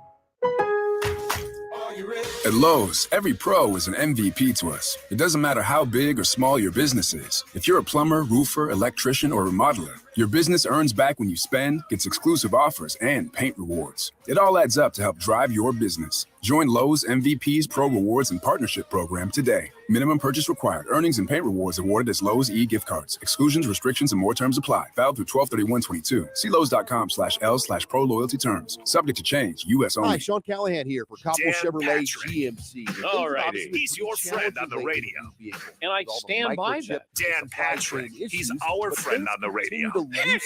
At Lowe's, every pro is an MVP to us. It doesn't matter how big or small your business is. If you're a plumber, roofer, electrician, or remodeler, your business earns back when you spend, gets exclusive offers, and paint rewards. It all adds up to help drive your business. Join Lowe's MVP's Pro Rewards and Partnership Program today. Minimum purchase required. Earnings and paint rewards awarded as Lowe's e-gift cards. Exclusions, restrictions, and more terms apply. Valid through 12/31/22. See Lowe's.com/L/pro loyalty terms. Subject to change. U.S. only. Hi, Sean Callahan here for Copple Dan Chevrolet Patrick. GMC. All righty. He's your friend on the radio. And I stand by that. Dan Patrick. He's our friend on the radio. Dan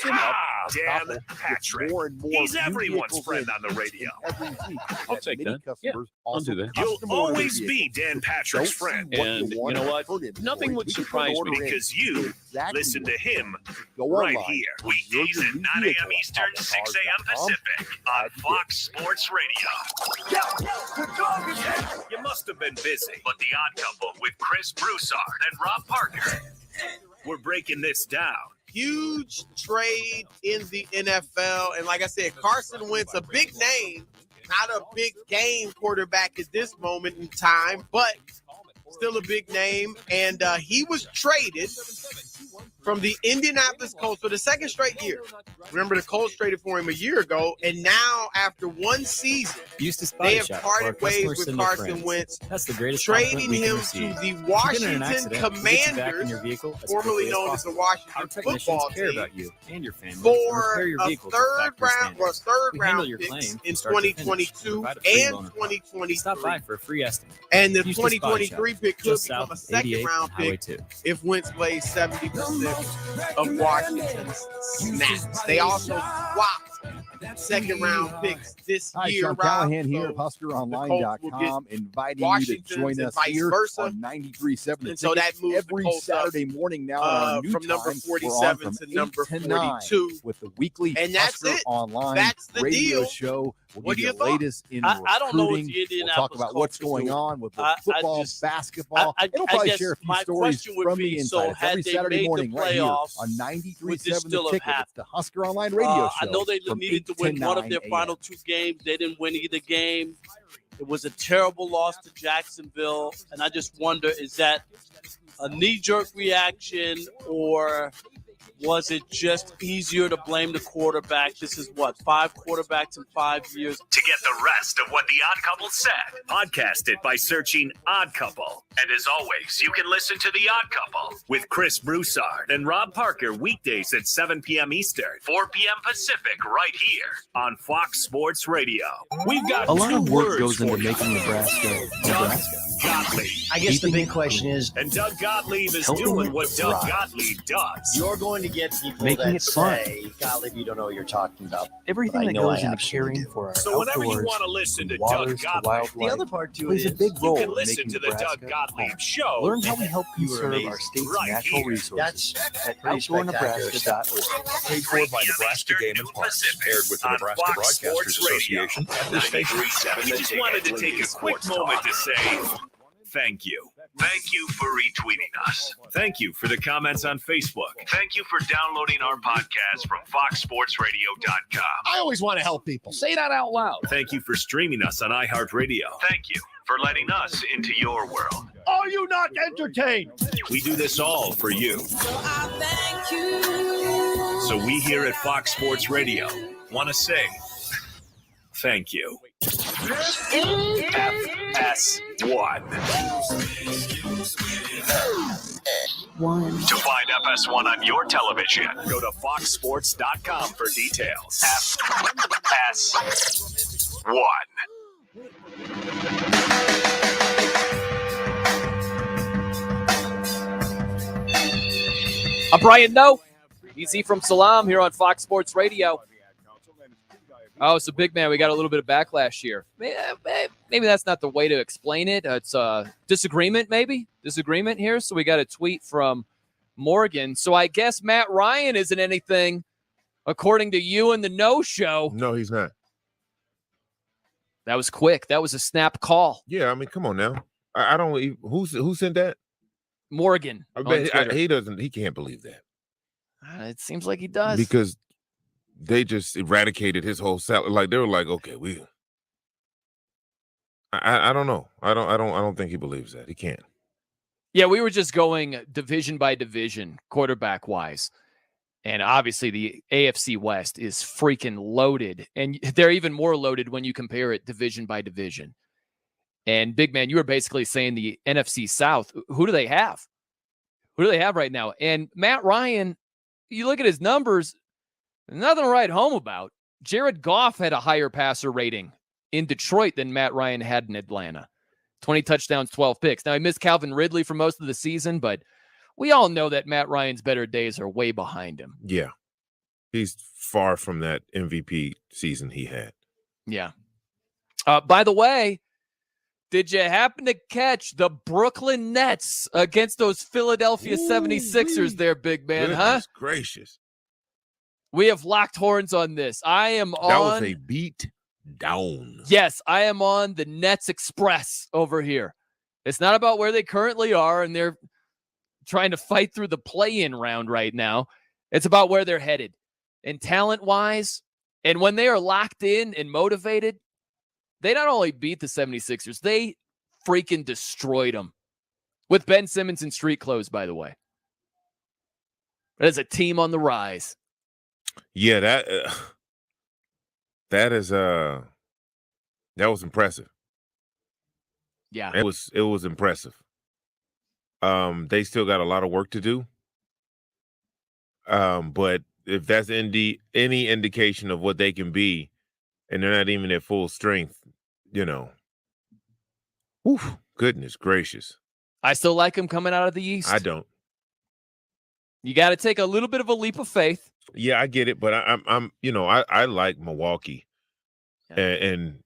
Patrick. He's everyone's friend on the radio. I'll take that. Yeah, I'll do that. You'll always be Dan Patrick's friend. And you know what? Nothing would surprise me because you listen to him right here. Weekdays at 9 a.m. Eastern, 6 a.m. Pacific on Fox Sports Radio. You must have been busy, but The Odd Couple with Chris Broussard and Rob Parker. We're breaking this down. Huge trade in the NFL. And like I said, Carson Wentz, a big name, not a big game quarterback at this moment in time, but still a big name. And he was traded from the Indianapolis Colts for the second straight year. Remember, the Colts traded for him a year ago, and now after one season, they have parted ways with Carson Wentz. That's the greatest trading him to the Washington Commanders, formerly known as the Washington Football Team, for a third round picks in 2022 and 2023. Stop by for a free estimate. And the 2023 pick could become a second round pick if Wentz plays 70% of Washington's snaps. They also swapped second round picks this year. Sean Callahan here of HuskerOnline.com, inviting you to join us here on 93.7. And so that moves every Saturday morning now on our new from number 47 to number 42 with the weekly and that's Husker it. Online that's the radio deal. show. We'll what give do you the latest in recruiting. I don't know what the We'll talk about what's going on with the football, basketball. And we'll probably share a few stories from the inside every Saturday morning right here on 93.7 The Ticket. It's the Husker Online radio show. I know they needed to win one of their final two games. They didn't win either game. It was a terrible loss to Jacksonville. And I just wonder, is that a knee-jerk reaction, or was it just easier to blame the quarterback? This is 5 quarterbacks in 5 years. To get the rest of what The Odd Couple said, podcast it by searching Odd Couple. And as always, you can listen to The Odd Couple with Chris Broussard and Rob Parker weekdays at 7 p.m. Eastern, 4 p.m. Pacific, right here on Fox Sports Radio. We've got a lot of work goes into making Nebraska. Gottlieb. I guess the big question is, and Doug Gottlieb is doing what Doug Gottlieb does. You're going to get people making that it fun. say, Gottlieb, you don't know what you're talking about. Everything that goes into caring for our so whenever outdoors, you want to listen to waters, Doug to Gottlieb, wildlife, the other part too plays is a big role you can in listen making to the Nebraska Doug Gottlieb fun. show. Learn how we help You conserve amazing. our state's Right natural here. resources at pretty outdoornebraska.org. Paid for by Nebraska Game and Parks. Aired with the Nebraska Broadcasters Association and the state. We just wanted to take a quick moment to say thank you. Thank you for retweeting us. Thank you for the comments on Facebook. Thank you for downloading our podcast from foxsportsradio.com. I always want to help people. Say that out loud. Thank you for streaming us on iHeartRadio. Thank you for letting us into your world. Are you not entertained? We do this all for you. So we here at Fox Sports Radio want to say thank you. FS1. To find FS1 on your television, go to foxsports.com for details. FS1. I'm Brian No. Easy from Salam here on Fox Sports Radio. Oh, so big man, we got a little bit of backlash here. Maybe that's not the way to explain it. It's disagreement, maybe. Disagreement here. So we got a tweet from Morgan. So I guess Matt Ryan isn't anything, according to you and the No Show. No, he's not. That was quick. That was a snap call. Yeah, I mean, come on now. I don't even, who sent that? Morgan. I bet he can't believe that. It seems like he does. Because they just eradicated his whole salary. Like they were like, okay, I don't know. I don't think he believes that. He can't. Yeah, we were just going division by division, quarterback wise. And obviously the AFC West is freaking loaded. And they're even more loaded when you compare it division by division. And big man, you were basically saying the NFC South. Who do they have? Who do they have right now? And Matt Ryan, you look at his numbers, nothing to write home about. Jared Goff had a higher passer rating in Detroit than Matt Ryan had in Atlanta. 20 touchdowns, 12 picks. Now, he missed Calvin Ridley for most of the season, but we all know that Matt Ryan's better days are way behind him. Yeah. He's far from that MVP season he had. Yeah. By the way, did you happen to catch the Brooklyn Nets against those Philadelphia 76ers there, big man, Goodness gracious. We have locked horns on this. That was a beat down. Yes, I am on the Nets Express over here. It's not about where they currently are, and they're trying to fight through the play-in round right now. It's about where they're headed. And talent-wise, and when they are locked in and motivated, they not only beat the 76ers, they freaking destroyed them. With Ben Simmons in street clothes, by the way. That is a team on the rise. Yeah, that was impressive. Yeah. It was impressive. They still got a lot of work to do. But if that's any indication of what they can be, and they're not even at full strength, goodness gracious. I still like them coming out of the East. I don't. You got to take a little bit of a leap of faith. Yeah, I get it, but I like Milwaukee, and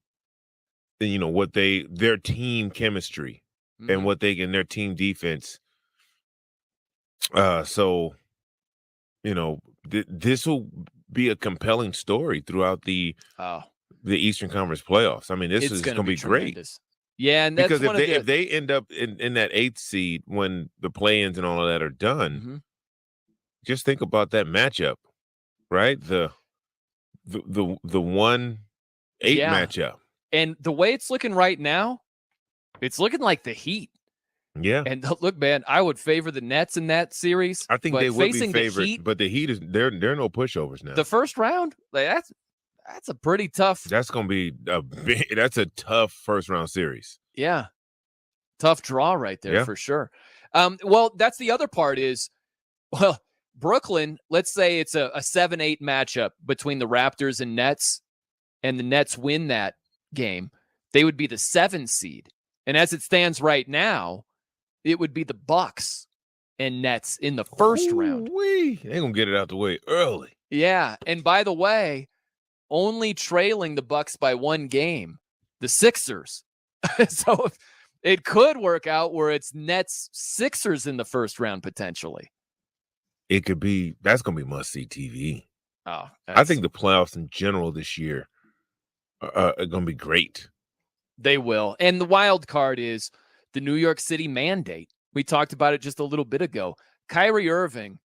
what their team chemistry and what they can, their team defense. So this will be a compelling story throughout the Eastern Conference playoffs. I mean, this is going to be great. Yeah, and that's because if they end up in that 8th seed when the play-ins and all of that are done, just think about that matchup, right? The 1-8 matchup. And the way it's looking right now, it's looking like the Heat. Yeah. And look, man, I would favor the Nets in that series. I think they would be favored, but the Heat they're no pushovers now. The first round, that's a pretty tough. That's going to be that's a tough first round series. Yeah. Tough draw right there for sure. Well, that's the other part is, Brooklyn, let's say it's a 7-8 matchup between the Raptors and Nets, and the Nets win that game. They would be the 7 seed. And as it stands right now, it would be the Bucks and Nets in the first round. They're going to get it out the way early. Yeah. And by the way, only trailing the Bucks by 1 game, the Sixers. So it could work out where it's Nets Sixers in the first round potentially. It could be. That's going to be must-see TV. Oh, I think the playoffs in general this year are going to be great. They will. And the wild card is the New York City mandate. We talked about it just a little bit ago. Kyrie Irving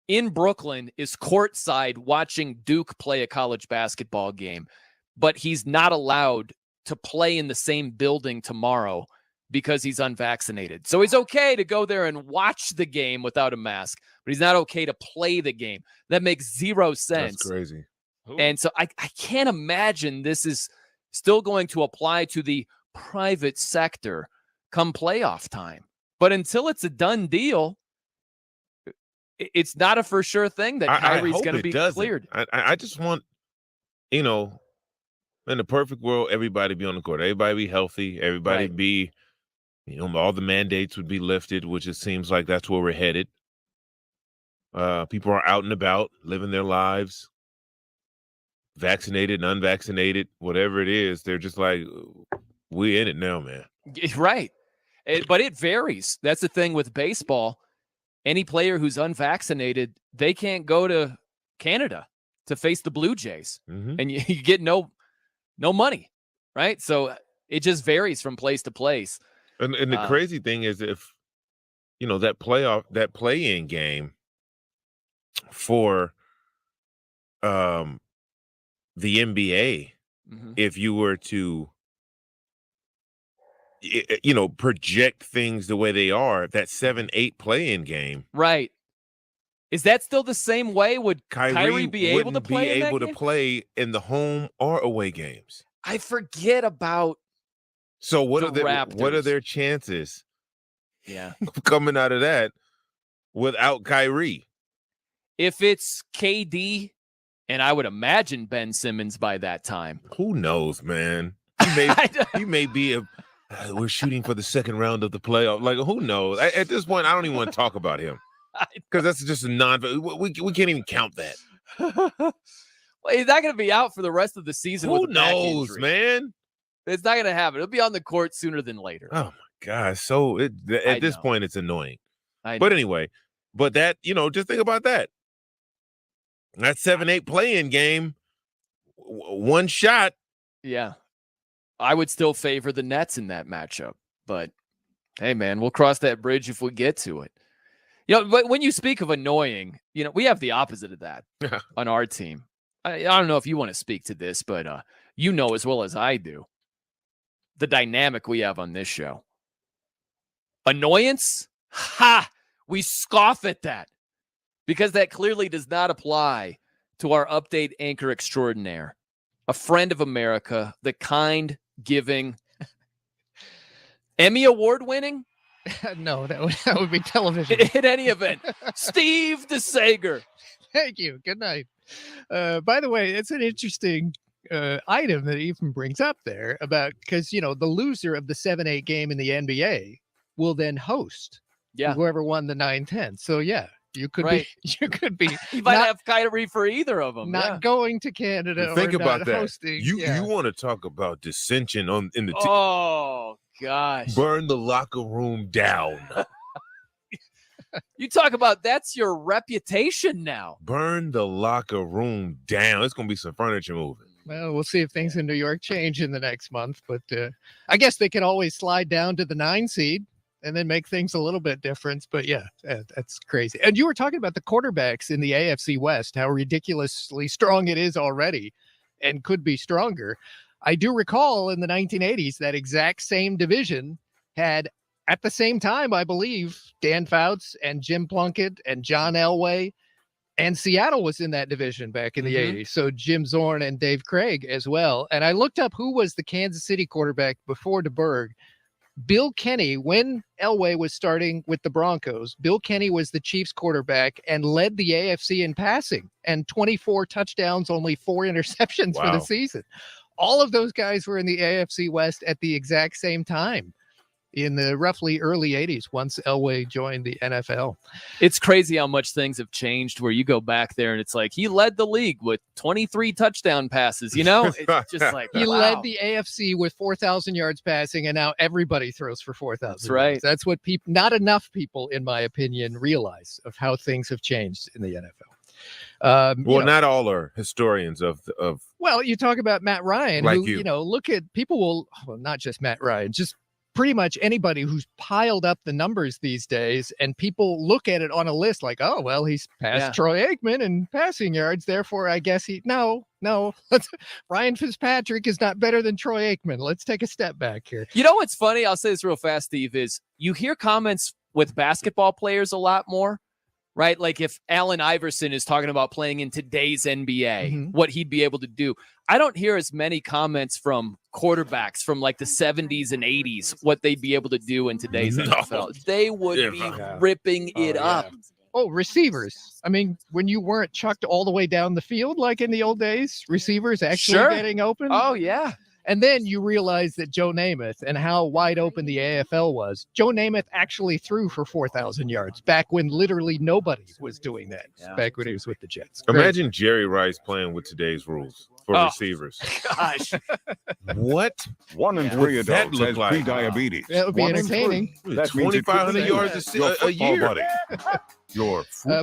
in Brooklyn is courtside watching Duke play a college basketball game, but he's not allowed to play in the same building tomorrow because he's unvaccinated. So he's okay to go there and watch the game without a mask, but he's not okay to play the game. That makes zero sense. That's crazy. And so I can't imagine this is still going to apply to the private sector come playoff time. But until it's a done deal, it's not a for sure thing that Kyrie's going to be cleared. I just want, in the perfect world, everybody be on the court. Everybody be healthy. Everybody be, all the mandates would be lifted, which it seems like that's where we're headed. People are out and about, living their lives, vaccinated and unvaccinated, whatever it is. They're just like, we in it now, man. Right. But it varies. That's the thing with baseball. Any player who's unvaccinated, they can't go to Canada to face the Blue Jays. And you get no money, right? So it just varies from place to place. And the crazy thing is, if, that play-in game for the NBA, if you were to project things the way they are, that 7-8 play-in game, right? Is that still the same way? Would Kyrie be able to play in the home or away games? I forget about. So what are their chances? Yeah, coming out of that without Kyrie. If it's KD, and I would imagine Ben Simmons by that time. Who knows, man? He may be we're shooting for the second round of the playoff. Like, who knows? At this point, I don't even want to talk about him because that's just we can't even count that. Well, he's not going to be out for the rest of the season. Who knows, man? It's not going to happen. It'll be on the court sooner than later. Oh my gosh! So at this point, it's annoying. But anyway, that just think about that. That 7-8 play-in game, one shot. Yeah. I would still favor the Nets in that matchup. But, hey, man, we'll cross that bridge if we get to it. But when you speak of annoying, we have the opposite of that on our team. I don't know if you want to speak to this, but as well as I do, the dynamic we have on this show. Annoyance? Ha! We scoff at that. Because that clearly does not apply to our update anchor extraordinaire, a friend of America, the kind, giving, Emmy Award winning? No, that would be television. In any event, Steve DeSager. Thank you. Good night. By the way, it's an interesting item that Ethan brings up there about because, the loser of the 7-8 game in the NBA will then host whoever won the 9-10. So, yeah. You could be. You might have Kyrie for either of them. Not going to Canada. Think about that. Hosting. You want to talk about dissension in the team? Oh gosh! Burn the locker room down. You talk about that's your reputation now. Burn the locker room down. It's gonna be some furniture moving. Well, we'll see if things in New York change in the next month, but I guess they can always slide down to the 9 seed. And then make things a little bit different. But yeah, that's crazy. And you were talking about the quarterbacks in the AFC West, how ridiculously strong it is already and could be stronger. I do recall in the 1980s, that exact same division had at the same time, I believe, Dan Fouts and Jim Plunkett and John Elway, and Seattle was in that division back in the 80s. So Jim Zorn and Dave Craig as well. And I looked up who was the Kansas City quarterback before DeBerg. Bill Kenny, when Elway was starting with the Broncos, Bill Kenny was the Chiefs quarterback and led the AFC in passing and 24 touchdowns, only 4 interceptions for the season. All of those guys were in the AFC West at the exact same time in the roughly early 80s once Elway joined the NFL. It's crazy how much things have changed where you go back there and it's like he led the league with 23 touchdown passes, It's just like he led the AFC with 4,000 yards passing, and now everybody throws for 4,000. That's right. Yards. That's what not enough people, in my opinion, realize of how things have changed in the NFL. Not all are historians of. Well, you talk about Matt Ryan, like who, look at people not just Matt Ryan, just pretty much anybody who's piled up the numbers these days, and people look at it on a list like, oh, well, he's passed Troy Aikman in passing yards. Therefore, I guess no, Ryan Fitzpatrick is not better than Troy Aikman. Let's take a step back here. You know what's funny? I'll say this real fast, Steve, is you hear comments with basketball players a lot more, right? Like if Allen Iverson is talking about playing in today's NBA, what he'd be able to do. I don't hear as many comments from quarterbacks from like the 70s and 80s what they'd be able to do in today's NFL. They would be ripping it up. Oh, receivers. I mean, when you weren't chucked all the way down the field like in the old days, receivers actually getting open. Oh, yeah. And then you realize that Joe Namath and how wide open the AFL was. Joe Namath actually threw for 4,000 yards back when literally nobody was doing that, back when he was with the Jets. Imagine Jerry Rice playing with today's rules for receivers. Gosh. What? 1 in 3 adults has pre-diabetes. That would be entertaining. That's 2,500 yards a year. Buddy.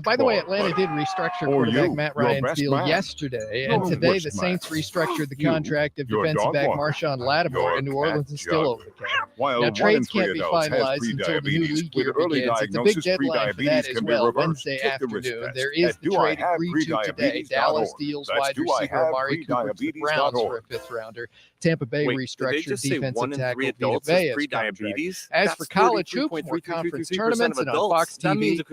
By the way, Atlanta did restructure quarterback Matt Ryan's deal yesterday, and today the Saints restructured the contract of defensive back Marshawn Lattimore, and New Orleans is still over the cap. Now, trades can't be finalized until the new league year begins. It's a big deadline for that as well, Wednesday afternoon. There is the trade agreed to today. Dallas deals wide receiver Amari Cooper to the Browns for a 5th-rounder. Tampa Bay restructured defensive tackle Vita Vea's contract. As for college hoops, more conference tournaments, and on Fox TV, the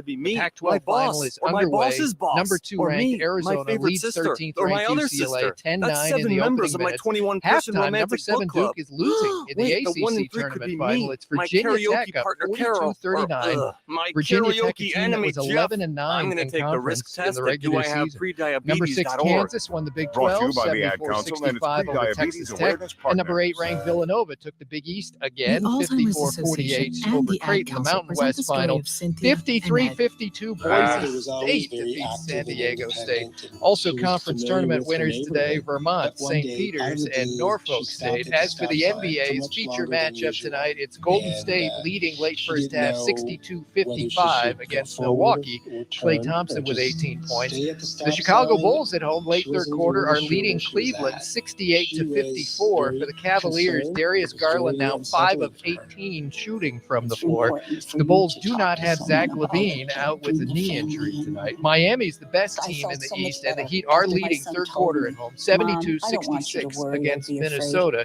Pac-12 final is underway. Number 2 ranked Arizona leads 13th ranked UCLA 10-9 in the opening minutes. Halftime, number 7 Duke is losing in the ACC tournament final. It's Virginia Tech up 42-39. Virginia Tech, a team that was 11-9 in conference in the regular season. Number 6 Kansas won the Big 12, 74-65 over Texas Tech. And number 8 ranked Villanova took the Big East again, 54-48 over Creighton. The Mountain West final, 53-52 Boise State defeats San Diego State. Also conference tournament winners today, Vermont, St. Peter's, and Norfolk State. As for the NBA's feature matchup tonight, it's Golden State leading late first half 62-55 against Milwaukee. Klay Thompson with 18 points. The Chicago Bulls at home late third quarter are leading Cleveland 68-54. For the Cavaliers, Darius Garland now 5 of 18 shooting from the floor. The Bulls do not have Zach LaVine out with a knee injury tonight. Miami's the best team in the East, and the Heat are leading third quarter at home, 72-66 against Minnesota.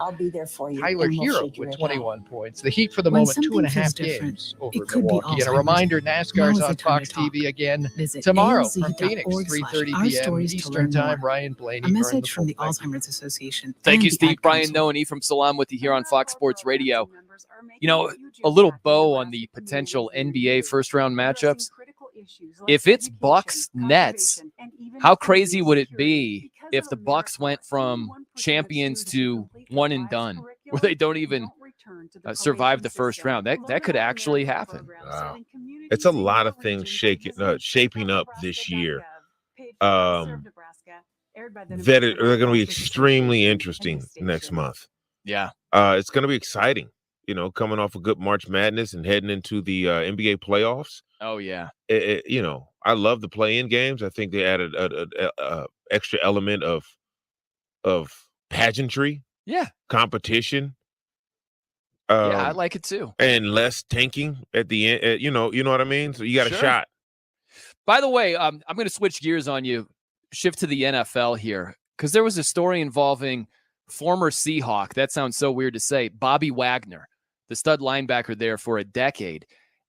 Tyler Hero with 21 points. The Heat for the moment 2.5 games over Milwaukee. And a reminder, NASCAR's on Fox TV again tomorrow from Phoenix, 3:30 p.m. Eastern Time. Ryan Blaney. A message from the Alzheimer's Association. Thank you, Steve. Brian Noe and Ephraim Salam with you here on Fox Sports Radio. You know, a little bow on the potential NBA first-round matchups. If it's Bucks Nets, how crazy would it be if the Bucks went from champions to one and done, where they don't even survive the first round? That could actually happen. Wow. It's a lot of things shaping up this year. That are going to be extremely interesting next month. Yeah. It's going to be exciting, you know, coming off a good March Madness and heading into the NBA playoffs. Oh, yeah. You know, I love the play-in games. I think they added a extra element of pageantry. Yeah. Competition. Yeah, I like it too. And less tanking at the end. You know what I mean? So you got a shot. By the way, I'm going to switch gears on you. Shift to the NFL here, because there was a story involving former Seahawk. That sounds so weird to say. Bobby Wagner, the stud linebacker there for a decade.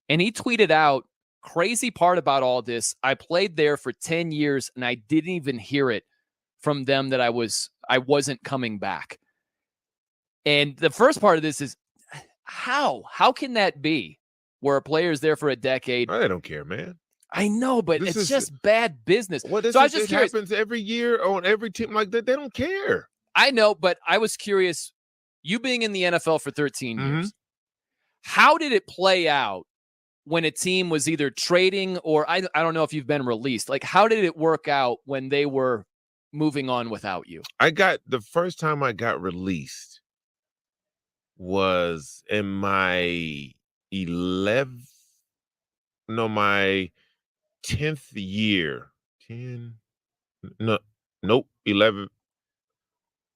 And he tweeted out, crazy part about all this, I played there for 10 years and I didn't even hear it from them that I wasn't coming back. And the first part of this is, how can that be where a player is there for a decade? I don't care, man. I know, but it's just bad business. Well, so I was just curious. Happens every year on every team like that. They don't care. I know, but I was curious. You being in the NFL for 13 years, how did it play out when a team was either trading or I don't know if you've been released? Like, how did it work out when they were moving on without you? The first time I got released was in my 10th year.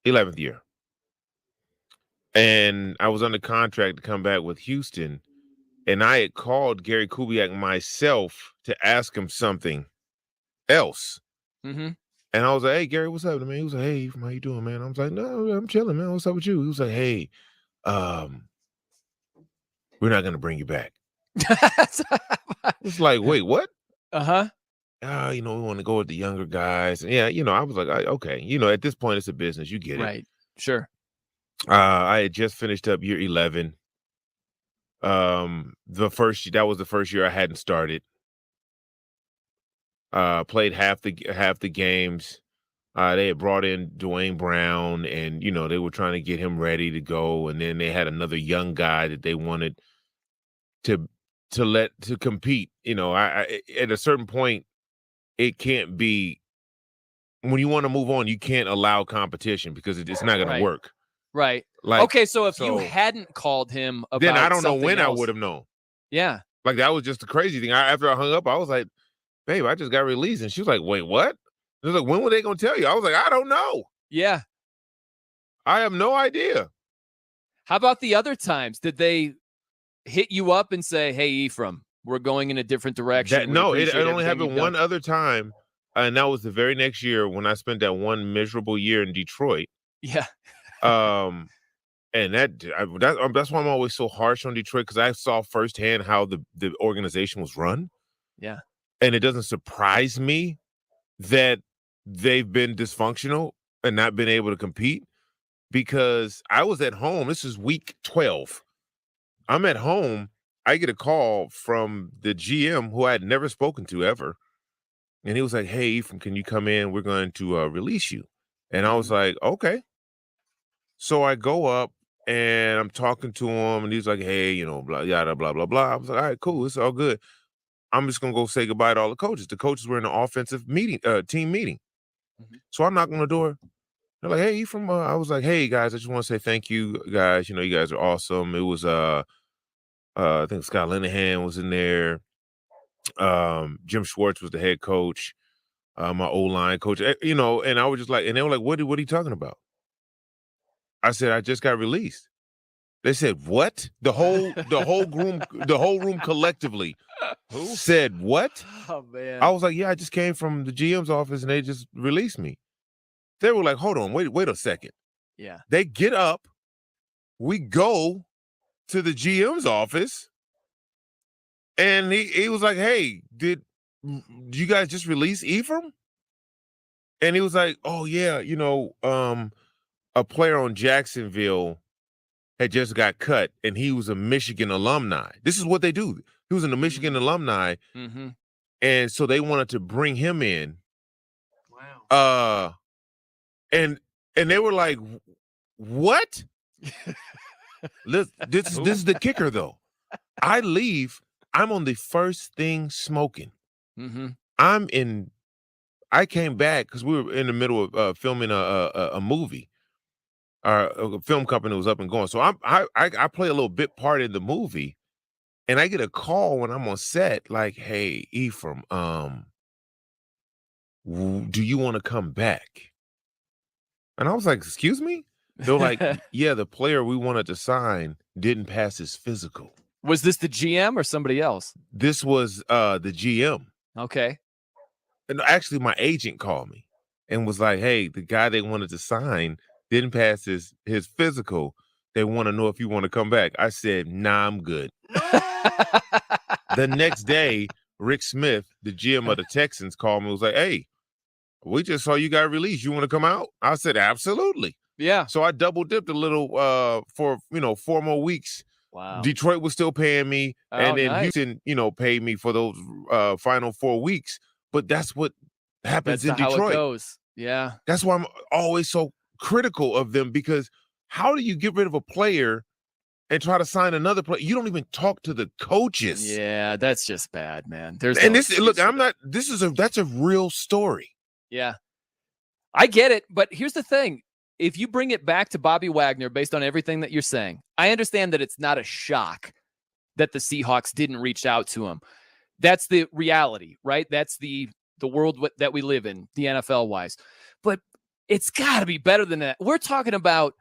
11th year. And I was under contract to come back with Houston. And I had called Gary Kubiak myself to ask him something else. Mm-hmm. And I was like, hey, Gary, what's up, man? He was like, hey, how you doing, man? I was like, no, I'm chilling, man. What's up with you? He was like, hey, we're not going to bring you back. It's like, wait, what? Uh-huh. we want to go with the younger guys. Yeah, I was like, okay, at this point it's a business. You get it. Right. Sure. I had just finished up year 11. That was the first year I hadn't started. Played half the games. They had brought in Dwayne Brown, and they were trying to get him ready to go. And then they had another young guy that they wanted to compete. I at a certain point, it can't be, when you want to move on, you can't allow competition because it's not going to work. Right. So if you hadn't called him about then I don't know when else, I would have known. Yeah. Like, that was just the crazy thing. After I hung up, I was like, babe, I just got released. And she was like, wait, what? I was like, when were they going to tell you? I was like, I don't know. Yeah. I have no idea. How about the other times? Did they hit you up and say, hey, Ephraim, we're going in a different direction? No, it only happened one other time. And that was the very next year when I spent that one miserable year in Detroit. Yeah. And that's why I'm always so harsh on Detroit, because I saw firsthand how the organization was run. Yeah. And it doesn't surprise me that they've been dysfunctional and not been able to compete, because I was at home. This is week 12. I'm at home. I get a call from the GM who I had never spoken to ever. And he was like, hey, Ephraim, can you come in? We're going to release you. And I was like, okay. So I go up and I'm talking to him, and he's like, hey, blah, yada, blah, blah, blah. I was like, all right, cool. It's all good. I'm just going to go say goodbye to all the coaches. The coaches were in the offensive team meeting. Mm-hmm. So I'm knocking on the door. They're like, hey, Ephraim. I was like, hey, guys, I just want to say thank you, guys. You guys are awesome. It was, I think Scott Linehan was in there. Jim Schwartz was the head coach. My O-line coach, and I was just like, and they were like, what are you talking about? I said, I just got released. They said, what? The whole room collectively said, what? Oh, man. I was like, yeah, I just came from the GM's office and they just released me. They were like, hold on, wait a second. Yeah. They get up, we go to the GM's office, and he was like, hey, did you guys just release Ephraim? And he was like, oh, yeah, a player on Jacksonville had just got cut, and he was a Michigan alumni. This is what they do. He was a Michigan alumni, and so they wanted to bring him in. Wow. And they were like, what? This is the kicker, though. I leave. I'm on the first thing smoking. Mm-hmm. I came back because we were in the middle of filming a movie. A film company was up and going. So I play a little bit part in the movie, and I get a call when I'm on set, like, hey, Ephraim, do you want to come back? And I was like, excuse me? They're like, yeah, the player we wanted to sign didn't pass his physical. Was this the GM or somebody else? This was the GM. Okay. And actually, my agent called me and was like, hey, the guy they wanted to sign didn't pass his physical. They want to know if you want to come back. I said, nah, I'm good. The next day, Rick Smith, the GM of the Texans, called me and was like, hey, we just saw you got released. You want to come out? I said, absolutely. Yeah. So I double dipped a little for 4 more weeks. Wow. Detroit was still paying me, and then nice. Houston, paid me for those final 4 weeks. But that's what happens in Detroit. How it goes. Yeah. That's why I'm always so critical of them, because how do you get rid of a player and try to sign another player? You don't even talk to the coaches. Yeah, that's just bad, man. That's a real story. Yeah. I get it, but here's the thing. If you bring it back to Bobby Wagner based on everything that you're saying, I understand that it's not a shock that the Seahawks didn't reach out to him. That's the reality, right? That's the world that we live in, the NFL wise. But it's got to be better than that. We're talking about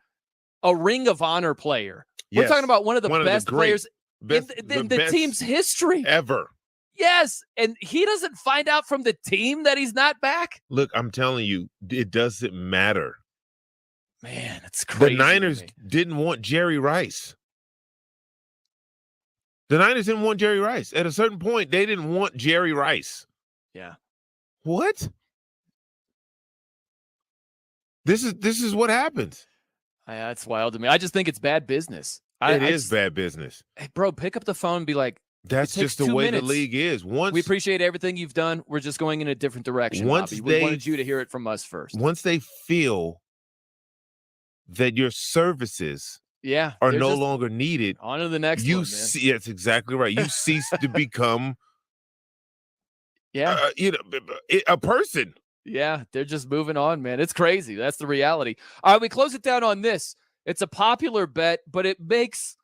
a Ring of Honor player. We're talking about one of the best players in the team's history ever. Yes, and he doesn't find out from the team that he's not back. Look, I'm telling you, it doesn't matter. Man, it's crazy. The Niners didn't want Jerry Rice. The Niners didn't want Jerry Rice. At a certain point, they didn't want Jerry Rice. Yeah. What? This is what happens. That's wild to me. I just think it's bad business. It is bad business. Hey, bro, pick up the phone and be like, that's just the way the league is. We appreciate everything you've done. We're just going in a different direction, Bobby. We wanted you to hear it from us first. Once they feel that your services are no longer needed, on to the next one, man. That's exactly right. You cease to become a person. Yeah, they're just moving on, man. It's crazy. That's the reality. All right, we close it down on this. It's a popular bet, but it makes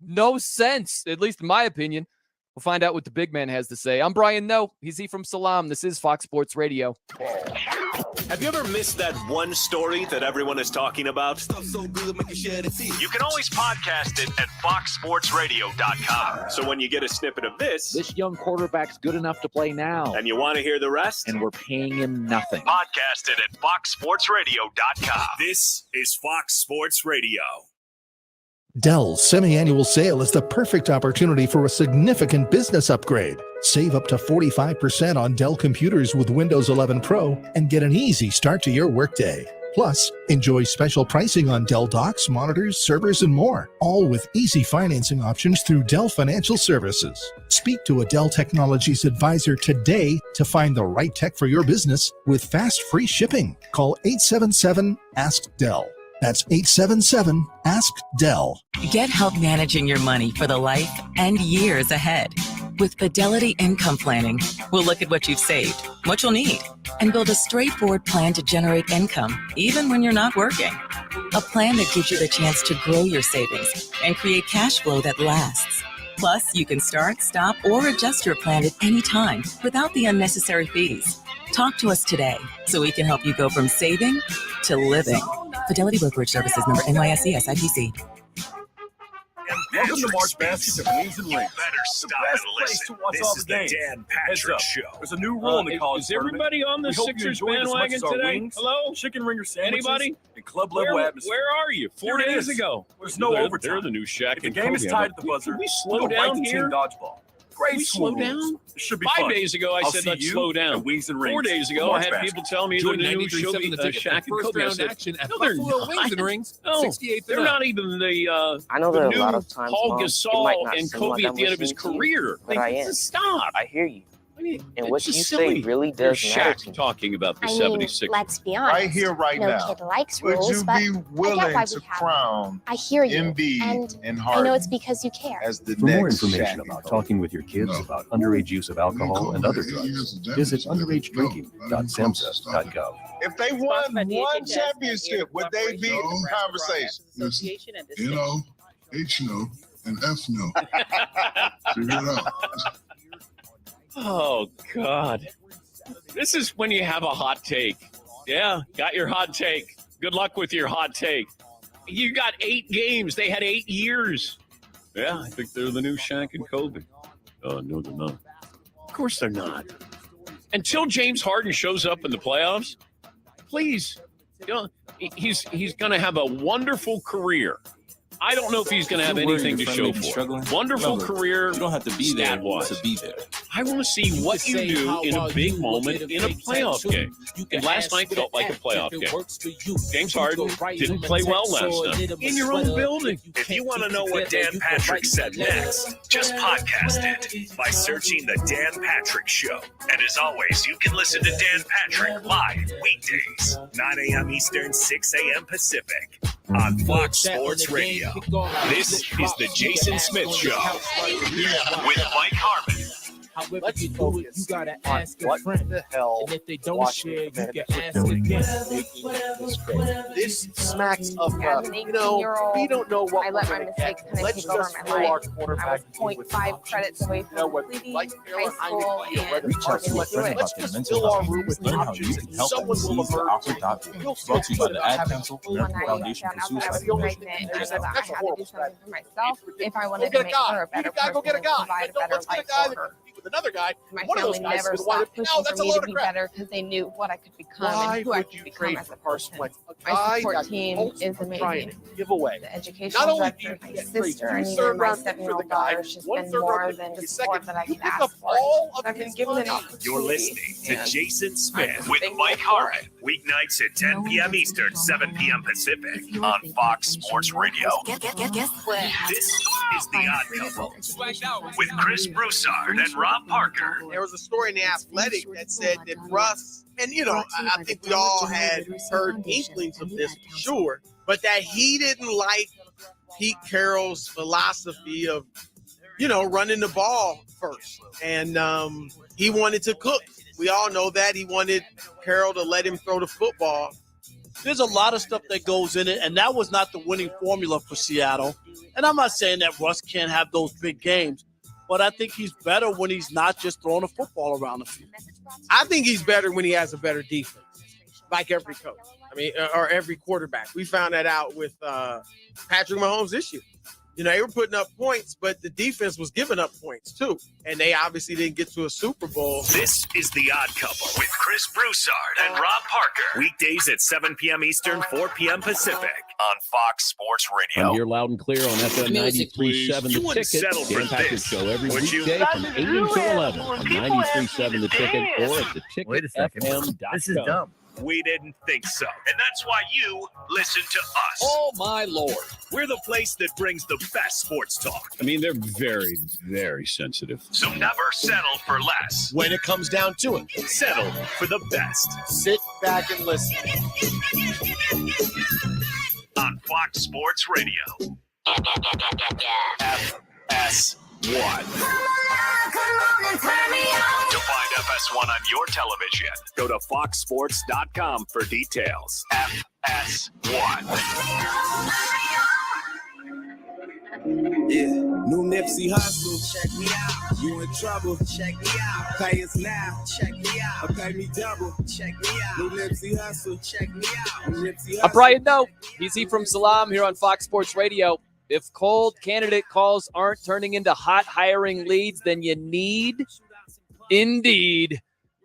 no sense, at least in my opinion. We'll find out what the big man has to say. I'm Brian Noe. He's from Salam. This is Fox Sports Radio. Have you ever missed that one story that everyone is talking about? You can always podcast it at foxsportsradio.com. So when you get a snippet of this young quarterback's good enough to play now, and you want to hear the rest, and we're paying him nothing, podcast it at foxsportsradio.com. This is Fox Sports Radio. Dell's semi-annual sale is the perfect opportunity for a significant business upgrade. Save up to 45% on Dell computers with Windows 11 Pro and get an easy start to your workday. Plus, enjoy special pricing on Dell docks, monitors, servers, and more, all with easy financing options through Dell Financial Services. Speak to a Dell Technologies advisor today to find the right tech for your business with fast, free shipping. Call 877-ASK-DELL. That's 877-ASK-DELL. Get help managing your money for the life and years ahead. With Fidelity Income Planning, we'll look at what you've saved, what you'll need, and build a straightforward plan to generate income, even when you're not working. A plan that gives you the chance to grow your savings and create cash flow that lasts. Plus, you can start, stop, or adjust your plan at any time without the unnecessary fees. Talk to us today so we can help you go from saving to living. Fidelity Brokerage Services, number NYSE SIPC. Welcome to March Basket of Wings and Rings. Better stop and listen. This is the Dan Patrick Show. There's a new rule in the college Is everybody on the Sixers bandwagon today? Hello? Chicken ringer sandwiches. Anybody? And club level atmosphere. Where are you? 4 days ago. There's no overtime. They're the new Shaq. If the game is tied at the buzzer, can we slow we'll down right here? Dodgeball. Great slow down? It should be 5 fun. days ago, I I'll said see let's you slow down. at Wings and Rings. 4 days ago, I March had Basket. people tell me Join the new show 93.7 The Ticket. Shaq and First Kobe. I round said, action at no, they're Buffalo not. Wings and Rings, No, 68th they're and not even the I know that the a new lot of times, Paul Mom, it might Gasol not and seem Kobe like at I'm the end of his listening to you, career. but I am. Stop. I hear you. And what It's you just silly. say really Here's does matter Shaq to me. talking about the I mean, 76. let's be honest. Right here, right no now. kid likes Would rules, you but be I get willing why to we have crown them. I hear you, Embiid and and I Harden know it's because you care. as the For more next information Shaq about and talking with your kids about underage use of alcohol and other drugs, visit underagedrinking.samhsa.gov. If they won one championship, would they be in conversation? N-O, H-No, and F-No. Figure it out. Oh, God. This is when you have a hot take. Yeah, got your hot take. Good luck with your hot take. You got 8 games. They had 8 years. Yeah, I think they're the new Shaq and Kobe. Oh, no, they're not. Of course they're not. Until James Harden shows up in the playoffs, please, he's going to have a wonderful career. I don't know if he's going to have anything to show for. Wonderful career. You don't have to be there to be there. I want to see what you do in a big moment in a playoff game. And last night felt like a playoff game. James Harden didn't play well last night. In your own building. If you want to know what Dan Patrick said next, just podcast it by searching The Dan Patrick Show. And as always, you can listen to Dan Patrick live weekdays, 9 a.m. Eastern, 6 a.m. Pacific on Fox Sports Radio. This is The Jason Smith Show with Mike Harmon. Let's you do it, you gotta ask a friend. The hell? And if they don't share, you can ask again. This smacks of, we don't know what we're going to get. Let's just throw our quarterback with 0.5 credits away from completing high school and Reach out to a friend about their mental health needs. Learn how you can help and seize the awkward topic. Brought to you by the Ad Council, American Foundation for Suicide Prevention, and I had to do something for myself if I wanted to make her a better person and provide a better life for her. with another guy. My One of those family guys never is going to wind stopped up, pushing that's for a me load to of be crap. better because they knew what I could become Why and who I would could you become trade as a for Carson person. Wentz? A My guy support that team folks is are trying amazing. to give away. The educational Not only do director, you my get three sister, and even third my round picks for 7-year-old the guy, daughter, she's one been third more round pick than for the the support second. that I You could pick ask up for. all of I've been his given an money. opportunity. You're listening to and Jason Smith with thank you Mike for Harmon. Weeknights at 10 p.m. Eastern, 7 p.m. Pacific on Fox Sports Radio. Guess what? This is The Odd Couple with Chris Broussard and Rob Parker. There was a story in The Athletic that said that Russ, and I think we all had heard inklings of this for sure, but that he didn't like Pete Carroll's philosophy of, running the ball first. And he wanted to cook. We all know that. He wanted Carroll to let him throw the football. There's a lot of stuff that goes in it, and that was not the winning formula for Seattle. And I'm not saying that Russ can't have those big games, but I think he's better when he's not just throwing the football around the field. I think he's better when he has a better defense, like every coach. Or every quarterback. We found that out with Patrick Mahomes this year. They were putting up points, but the defense was giving up points too. And they obviously didn't get to a Super Bowl. This is The Odd Couple with Chris Broussard and Rob Parker. Weekdays at 7 p.m. Eastern, 4 p.m. Pacific on Fox Sports Radio. I'm here loud and clear on FM 93.7 The You wouldn't Ticket. settle for Dan Patrick this, Show every would you? weekday from 8 until 11 on 93.7 The Ticket or at theticketfm.com. This is dumb. We didn't think so. And that's why you listen to us. Oh, my Lord. We're the place that brings the best sports talk. They're very, very sensitive. So never settle for less. When it comes down to it, Settle for the best. sit back and listen. On Fox Sports Radio. FS1. To find FS1 on your television, go to foxsports.com for details. FS1. Yeah, new Nipsey Hussle. Check me out. You in trouble? Check me out. Pay us now. Check me out. Or pay me double. Check me out. New Nipsey Hussle. Check me out. Nipsey I'm Brian Noe. He's from Salam here on Fox Sports Radio. If cold candidate calls aren't turning into hot hiring leads, then you need Indeed,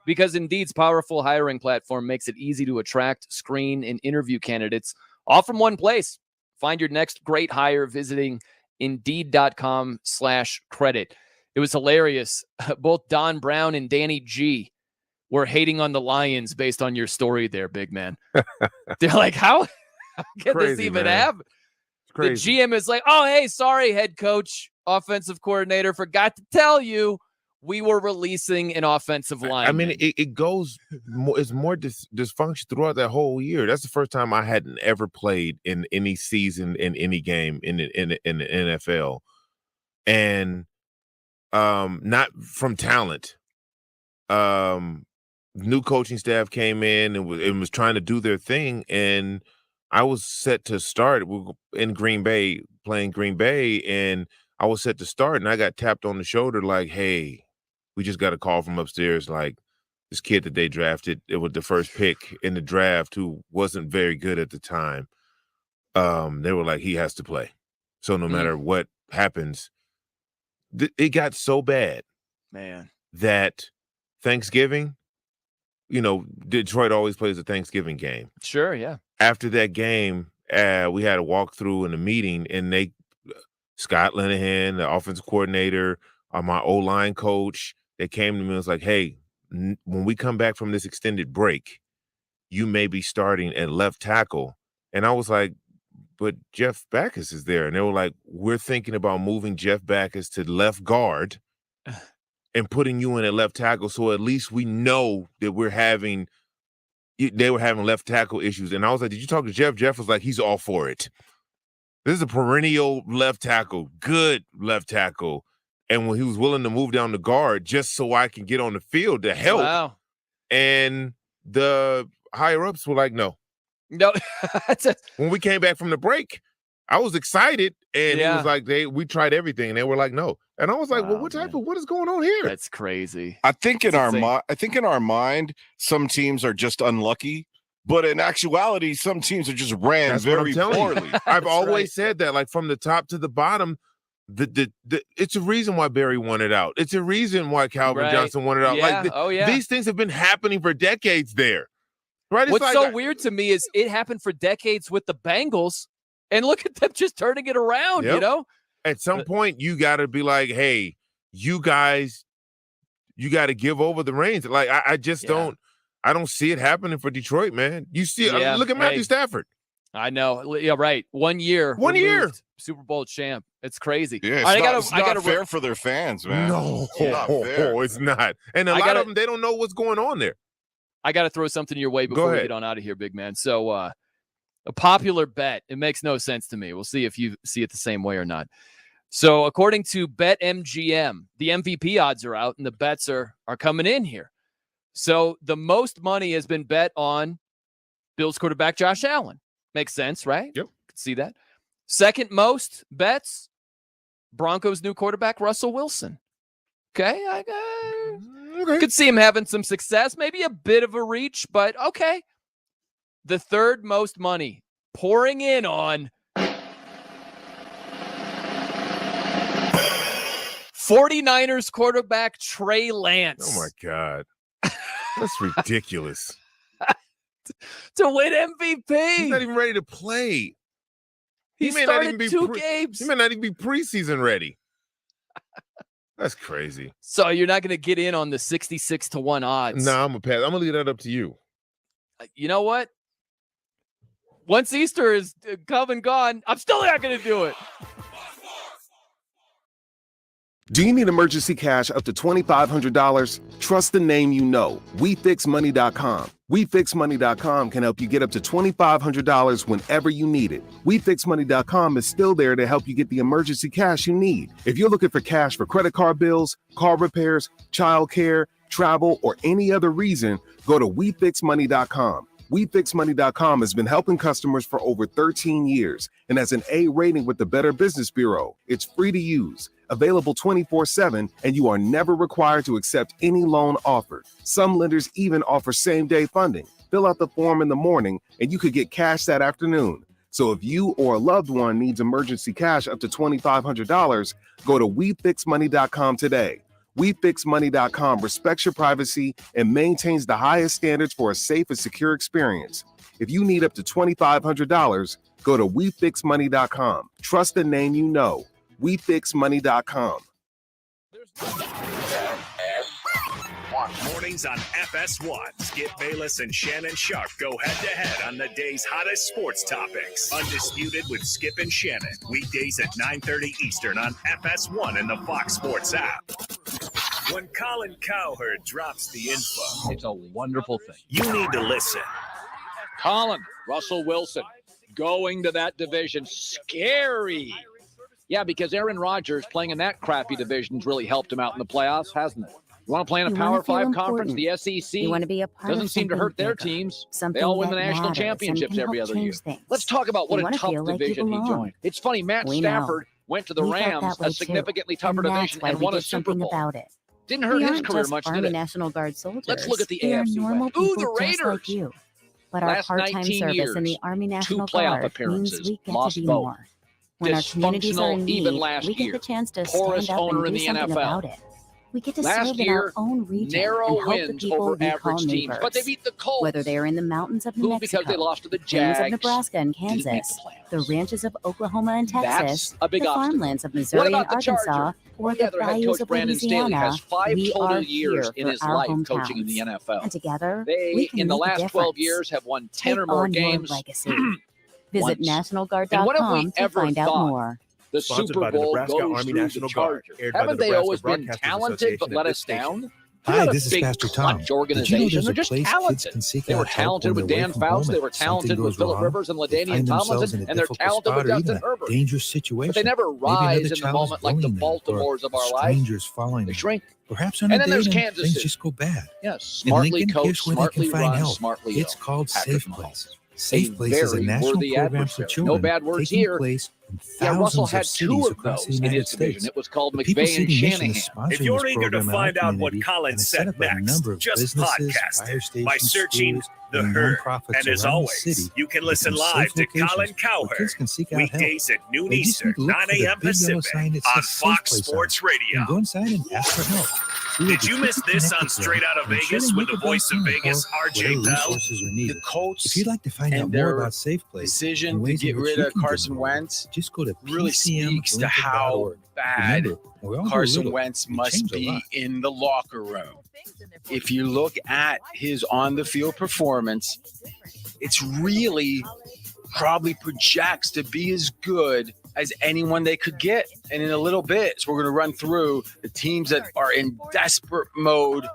because Indeed's powerful hiring platform makes it easy to attract, screen, and interview candidates all from one place. Find your next great hire visiting Indeed.com/credit. It was hilarious. Both Don Brown and Danny G were hating on the Lions based on your story there, big man. They're like, how can this even happen? The GM is like, oh, hey, sorry, head coach, offensive coordinator, forgot to tell you we were releasing an offensive line. It goes more, it's more dysfunction throughout that whole year. That's the first time I hadn't ever played in any season, in any game in the NFL. And not from talent. New coaching staff came in and was trying to do their thing, and I was set to start in Green Bay, playing Green Bay, and I was set to start, and I got tapped on the shoulder like, hey, we just got a call from upstairs, like this kid that they drafted, it was the first pick in the draft who wasn't very good at the time. They were like, he has to play. So no matter what happens, it got so bad, man, that Thanksgiving, Detroit always plays a Thanksgiving game. Sure, yeah. After that game, we had a walkthrough in a meeting, and Scott Linehan, the offensive coordinator, my O-line coach, they came to me and was like, hey, when we come back from this extended break, you may be starting at left tackle. And I was like, but Jeff Backus is there. And they were like, we're thinking about moving Jeff Backus to left guard and putting you in at left tackle, so at least we know that they were having left tackle issues. And I was like, did you talk to Jeff? Jeff was like, he's all for it. This is a perennial left tackle, good left tackle. And when he was willing to move down the guard just so I can get on the field to help. Wow. And the higher-ups were like, no. No. When we came back from the break, I was excited. And he was like, we tried everything. And they were like, no. And I was like, well, what is going on here? That's crazy. I think in our mind, some teams are just unlucky, but in actuality, some teams are just ran very poorly. I've always said that, like from the top to the bottom, it's a reason why Barry wanted out. It's a reason why Calvin Johnson wanted out. Yeah. These things have been happening for decades there. Right? It's What's so weird to me is it happened for decades with the Bengals, and look at them just turning it around, you know? At some point, you got to be like, hey, you guys, you got to give over the reins. Like, I just don't see it happening for Detroit, man. You see, look at Matthew Stafford. I know. Yeah, right. 1 year. Super Bowl champ. It's crazy. Yeah, it's not fair for their fans, man. No, it's not. And a lot of them, they don't know what's going on there. I got to throw something your way before we get on out of here, big man. So a popular bet. It makes no sense to me. We'll see if you see it the same way or not. So according to BetMGM, the MVP odds are out and the bets are coming in here. So the most money has been bet on Bills quarterback Josh Allen. Makes sense, right? Yep. Could see that. Second most bets, Broncos new quarterback Russell Wilson. Okay, I could see him having some success, maybe a bit of a reach, but okay. The third most money pouring in on 49ers quarterback Trey Lance. Oh, my God. That's ridiculous. To win MVP. He's not even ready to play. He may started not even be two games. He may not even be preseason ready. That's crazy. So you're not going to get in on the 66-1 odds. No, I'm going to pass. I'm going to leave that up to you. You know what? Once Easter is come and gone, I'm still not going to do it. Do you need emergency cash up to $2,500? Trust the name you know. WeFixMoney.com. WeFixMoney.com can help you get up to $2,500 whenever you need it. WeFixMoney.com is still there to help you get the emergency cash you need. If you're looking for cash for credit card bills, car repairs, childcare, travel, or any other reason, go to WeFixMoney.com. WeFixMoney.com has been helping customers for over 13 years and has an A rating with the Better Business Bureau. It's free to use, available 24/7, and you are never required to accept any loan offered. Some lenders even offer same-day funding. Fill out the form in the morning, and you could get cash that afternoon. So if you or a loved one needs emergency cash up to $2,500, go to WeFixMoney.com today. WeFixMoney.com respects your privacy and maintains the highest standards for a safe and secure experience. If you need up to $2,500, go to WeFixMoney.com. Trust the name you know. WeFixMoney.com. Mornings on FS1. Skip Bayless and Shannon Sharp go head-to-head on the day's hottest sports topics. Undisputed with Skip and Shannon. Weekdays at 9:30 Eastern on FS1 and the Fox Sports app. When Colin Cowherd drops the info, it's a wonderful thing. You need to listen. Colin, Russell Wilson, going to that division. Scary. Yeah, because Aaron Rodgers playing in that crappy division's really helped him out in the playoffs, hasn't it? You want to play in a Power 5 conference, the SEC? You want to be a part doesn't of seem to hurt their bigger, teams. Something they all win the that national matters and championships can every help other year. change things. Let's talk about what You a wanna tough feel like you division he belong. joined. It's funny, Matt We know. Stafford went to the We felt Rams, that way a too, significantly tougher and that's division, why and we won a did Super something Bowl. about it. Didn't hurt We his aren't career just much, Army did it? National Guard soldiers. Let's look at the we are AFC normal West. Ooh, people the just Raiders. like you. But our Last part-time 19 service in the years, Army 2 National playoff Guard appearances, means we get lost to be both. more. When our communities are in Dysfunctional even need, last we get year. the chance to Poorest stand up owner and in do the something NFL. about it. We get to Last serve in year, our own region narrow and help the wins people over we call average teams, neighbors. but they beat the Colts. Whether they are in the mountains of New Who, Mexico, because they lost to the plains of Jags, Nebraska and didn't make Kansas, the the ranches of Oklahoma and That's Texas, a big the obstacle. farmlands of What Missouri and about the Arkansas, Chargers? or Yeah, the their head bayous coach of Brandon Staley Louisiana, has 5 we total are years here in for his our life hometowns. coaching in the NFL. And together, They, we can in the make a last 12 difference. years, have won 10 Take or more on your games. legacy. Visit once. And when have nationalguard.com we to ever find out thought more. the Sponsored Super by the Bowl Nebraska goes Army through National the Guard, Chargers? aired by the Haven't they Nebraska always been Broadcasters talented Association but and let this us station. down? Hi, They're not this a is big Pastor Tom. clutch Did you know organization. there's They're a just place talented. kids can seek They were out help talented when with they're away Dan from Fouts. home They if were something talented with goes Phillip wrong? Rivers and They LaDainian find themselves Tomlinson, in a and they're difficult talented spot with or even Justin a Herbert. dangerous But situation. they never Maybe another rise in the child is moment like the bullying them, or Baltimores of our life. strangers following They them. shrink. Perhaps on And a then day there's when Kansas things City. just go bad. Yes, In smartly Lincoln, coached, here's where they smartly can find run, help. smartly It's called Patrick Safe Mahomes. Place. Safe A Place is a very national worthy program for adversary. children No bad words taking here. place Yeah, Russell had two of those in his division. It was called McVay and Shanahan. If you're eager to find out what Colin said next, just podcast it by searching The Herd. And as always, you can listen live to Colin Cowherd weekdays at noon Eastern, 9 a.m. Pacific on Fox Sports Radio. Go inside and ask for help. Did you miss this on Straight Outta Vegas with the voice of Vegas, RJ Bell? The Colts, if you'd like to find out more about Safe Place, decision to get rid of Carson Wentz just go to really speaks to how bad Carson Wentz must be in the locker room. If you look at his on-the-field performance, it's really probably projects to be as good as anyone they could get. And in a little bit, so we're going to run through the teams that are in desperate mode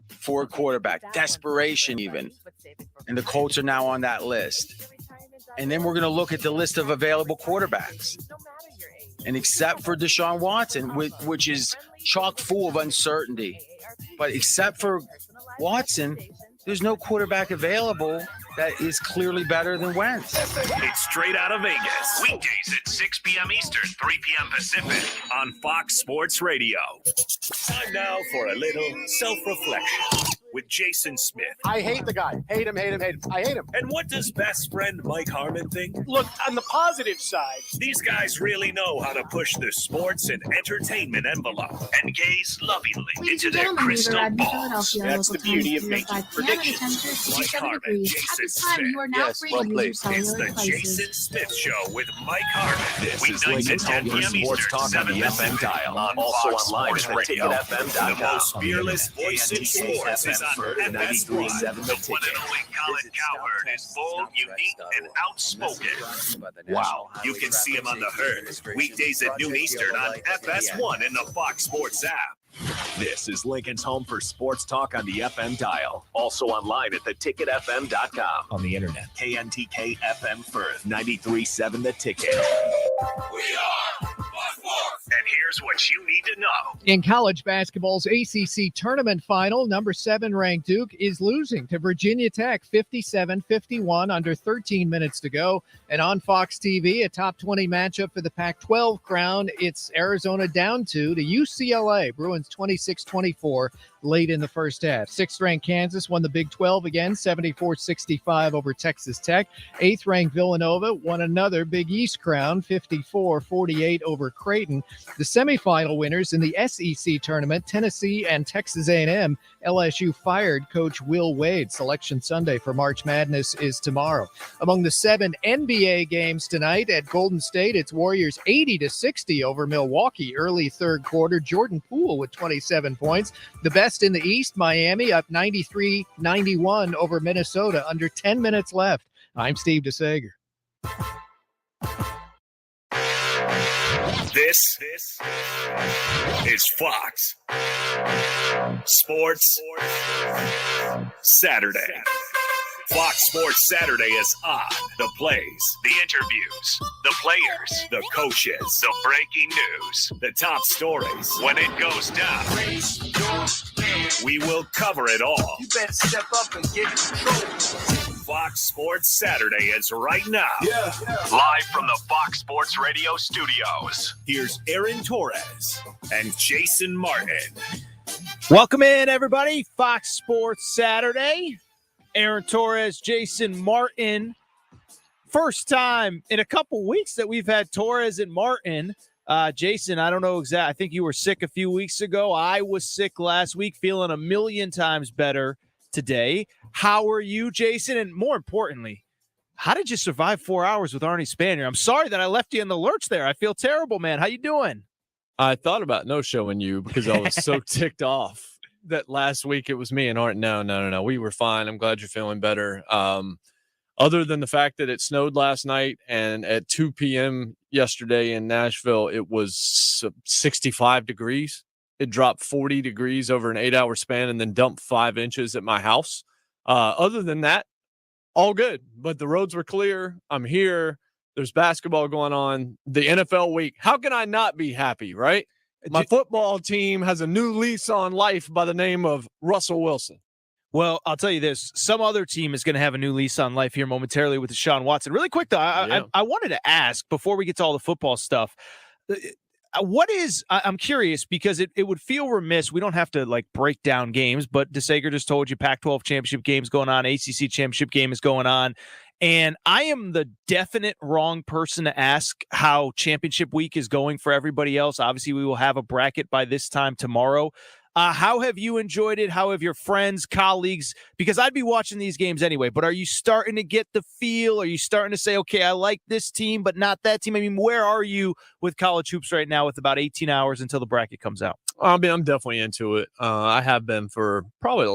for a quarterback, desperation even. And the Colts are now on that list. And then we're going to look at the list of available quarterbacks. And except for Deshaun Watson, which is chock full of uncertainty, but except for Watson, there's no quarterback available that is clearly better than Wentz. It's Straight Outta Vegas, weekdays at 6 p.m. Eastern, 3 p.m. Pacific on Fox Sports Radio. Time now for a little self-reflection with Jason Smith. I hate the guy. Hate him. I hate him. And what does best friend Mike Harmon think? Look, on the positive side, these guys really know how to push the sports and entertainment envelope and gaze lovingly into their crystal balls. That's the beauty of making predictions. Mike Harmon, Jason Smith. Yes, well played. It's the Jason Smith Show with Mike Harmon. This is Weeknights Lincoln's at 10 home for p.m. sports Eastern, talk on the 7 FM dial. Also Also online at theticketfm.com. The most fearless voice in sports is on FS1. The one and only Colin Cowherd is bold, unique, and outspoken. Wow. You can see him on The Herd. Weekdays at noon Eastern on FS1 and the Fox Sports app. This is Lincoln's home for sports talk on the FM dial. Also online at theticketfm.com. On the internet. KNTK FM Firth, 93.7 The Ticket. We are and here's what you need to know. In college basketball's ACC tournament final, number 7 ranked Duke is losing to Virginia Tech 57-51 under 13 minutes to go. And on Fox TV, a top 20 matchup for the Pac-12 crown. It's Arizona down 2 to UCLA. Bruins 26-24 late in the first half. 6th ranked Kansas won the Big 12 again, 74-65 over Texas Tech. 8th ranked Villanova won another Big East crown, 54-48 over Creighton. The semifinal winners in the SEC tournament, Tennessee and Texas A&M. LSU fired Coach Will Wade. Selection Sunday for March Madness is tomorrow. Among the 7 NBA games tonight at Golden State, it's Warriors 80-60 over Milwaukee. Early third quarter, Jordan Poole with 27 points. The best in the East, Miami up 93-91 over Minnesota. Under 10 minutes left. I'm Steve DeSager. This is Fox Sports Saturday. Fox Sports Saturday is on. The plays, the interviews, the players, the coaches, the breaking news, the top stories. When it goes down, we will cover it all. you better step up and get control. Fox Sports Saturday is right now. Yeah. Live from the Fox Sports Radio studios. Here's Aaron Torres and Jason Martin. Welcome in, everybody. Fox Sports Saturday. Aaron Torres, Jason Martin. First time in a couple weeks that we've had Torres and Martin. Jason, I don't know exactly. I think you were sick a few weeks ago. I was sick last week, feeling a million times better today. How are you, Jason? And more importantly, how did you survive 4 hours with Arnie Spanier? I'm sorry that I left you in the lurch there. I feel terrible, man. How you doing? I thought about no showing you because I was so ticked off that last week it was me and Art. No. We were fine. I'm glad you're feeling better. Other than the fact that it snowed last night and at 2 p.m. yesterday in Nashville, it was 65 degrees. It dropped 40 degrees over an 8-hour span and then dumped 5 inches at my house. Other than that, all good. But the roads were clear. I'm here. There's basketball going on. The NFL week. How can I not be happy, right? My football team has a new lease on life by the name of Russell Wilson. Well, I'll tell you this. Some other team is going to have a new lease on life here momentarily with Deshaun Watson. Really quick, though, I wanted to ask, before we get to all the football stuff, I'm curious because it would feel remiss. We don't have to like break down games, but DeSager just told you Pac-12 championship game's going on, ACC championship game is going on. And I am the definite wrong person to ask how championship week is going for everybody else. Obviously, we will have a bracket by this time tomorrow. How have you enjoyed it? How have your friends, colleagues? Because I'd be watching these games anyway, but are you starting to get the feel? Are you starting to say, okay, I like this team, but not that team? I mean, where are you with college hoops right now with about 18 hours until the bracket comes out? I mean, I'm definitely into it. I have been for probably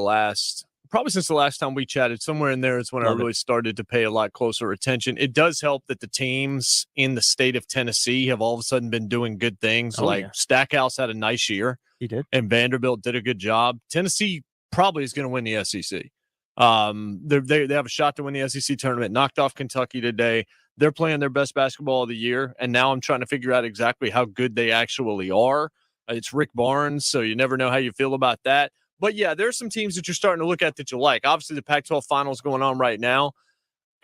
since the last time we chatted. Somewhere in there is when I really started to pay a lot closer attention. It does help that the teams in the state of Tennessee have all of a sudden been doing good things. Stackhouse had a nice year. He did. And Vanderbilt did a good job. Tennessee probably is going to win the SEC. They have a shot to win the SEC tournament. Knocked off Kentucky today. They're playing their best basketball of the year. And now I'm trying to figure out exactly how good they actually are. It's Rick Barnes, so you never know how you feel about that. But, yeah, there's some teams that you're starting to look at that you like. Obviously, the Pac-12 finals going on right now.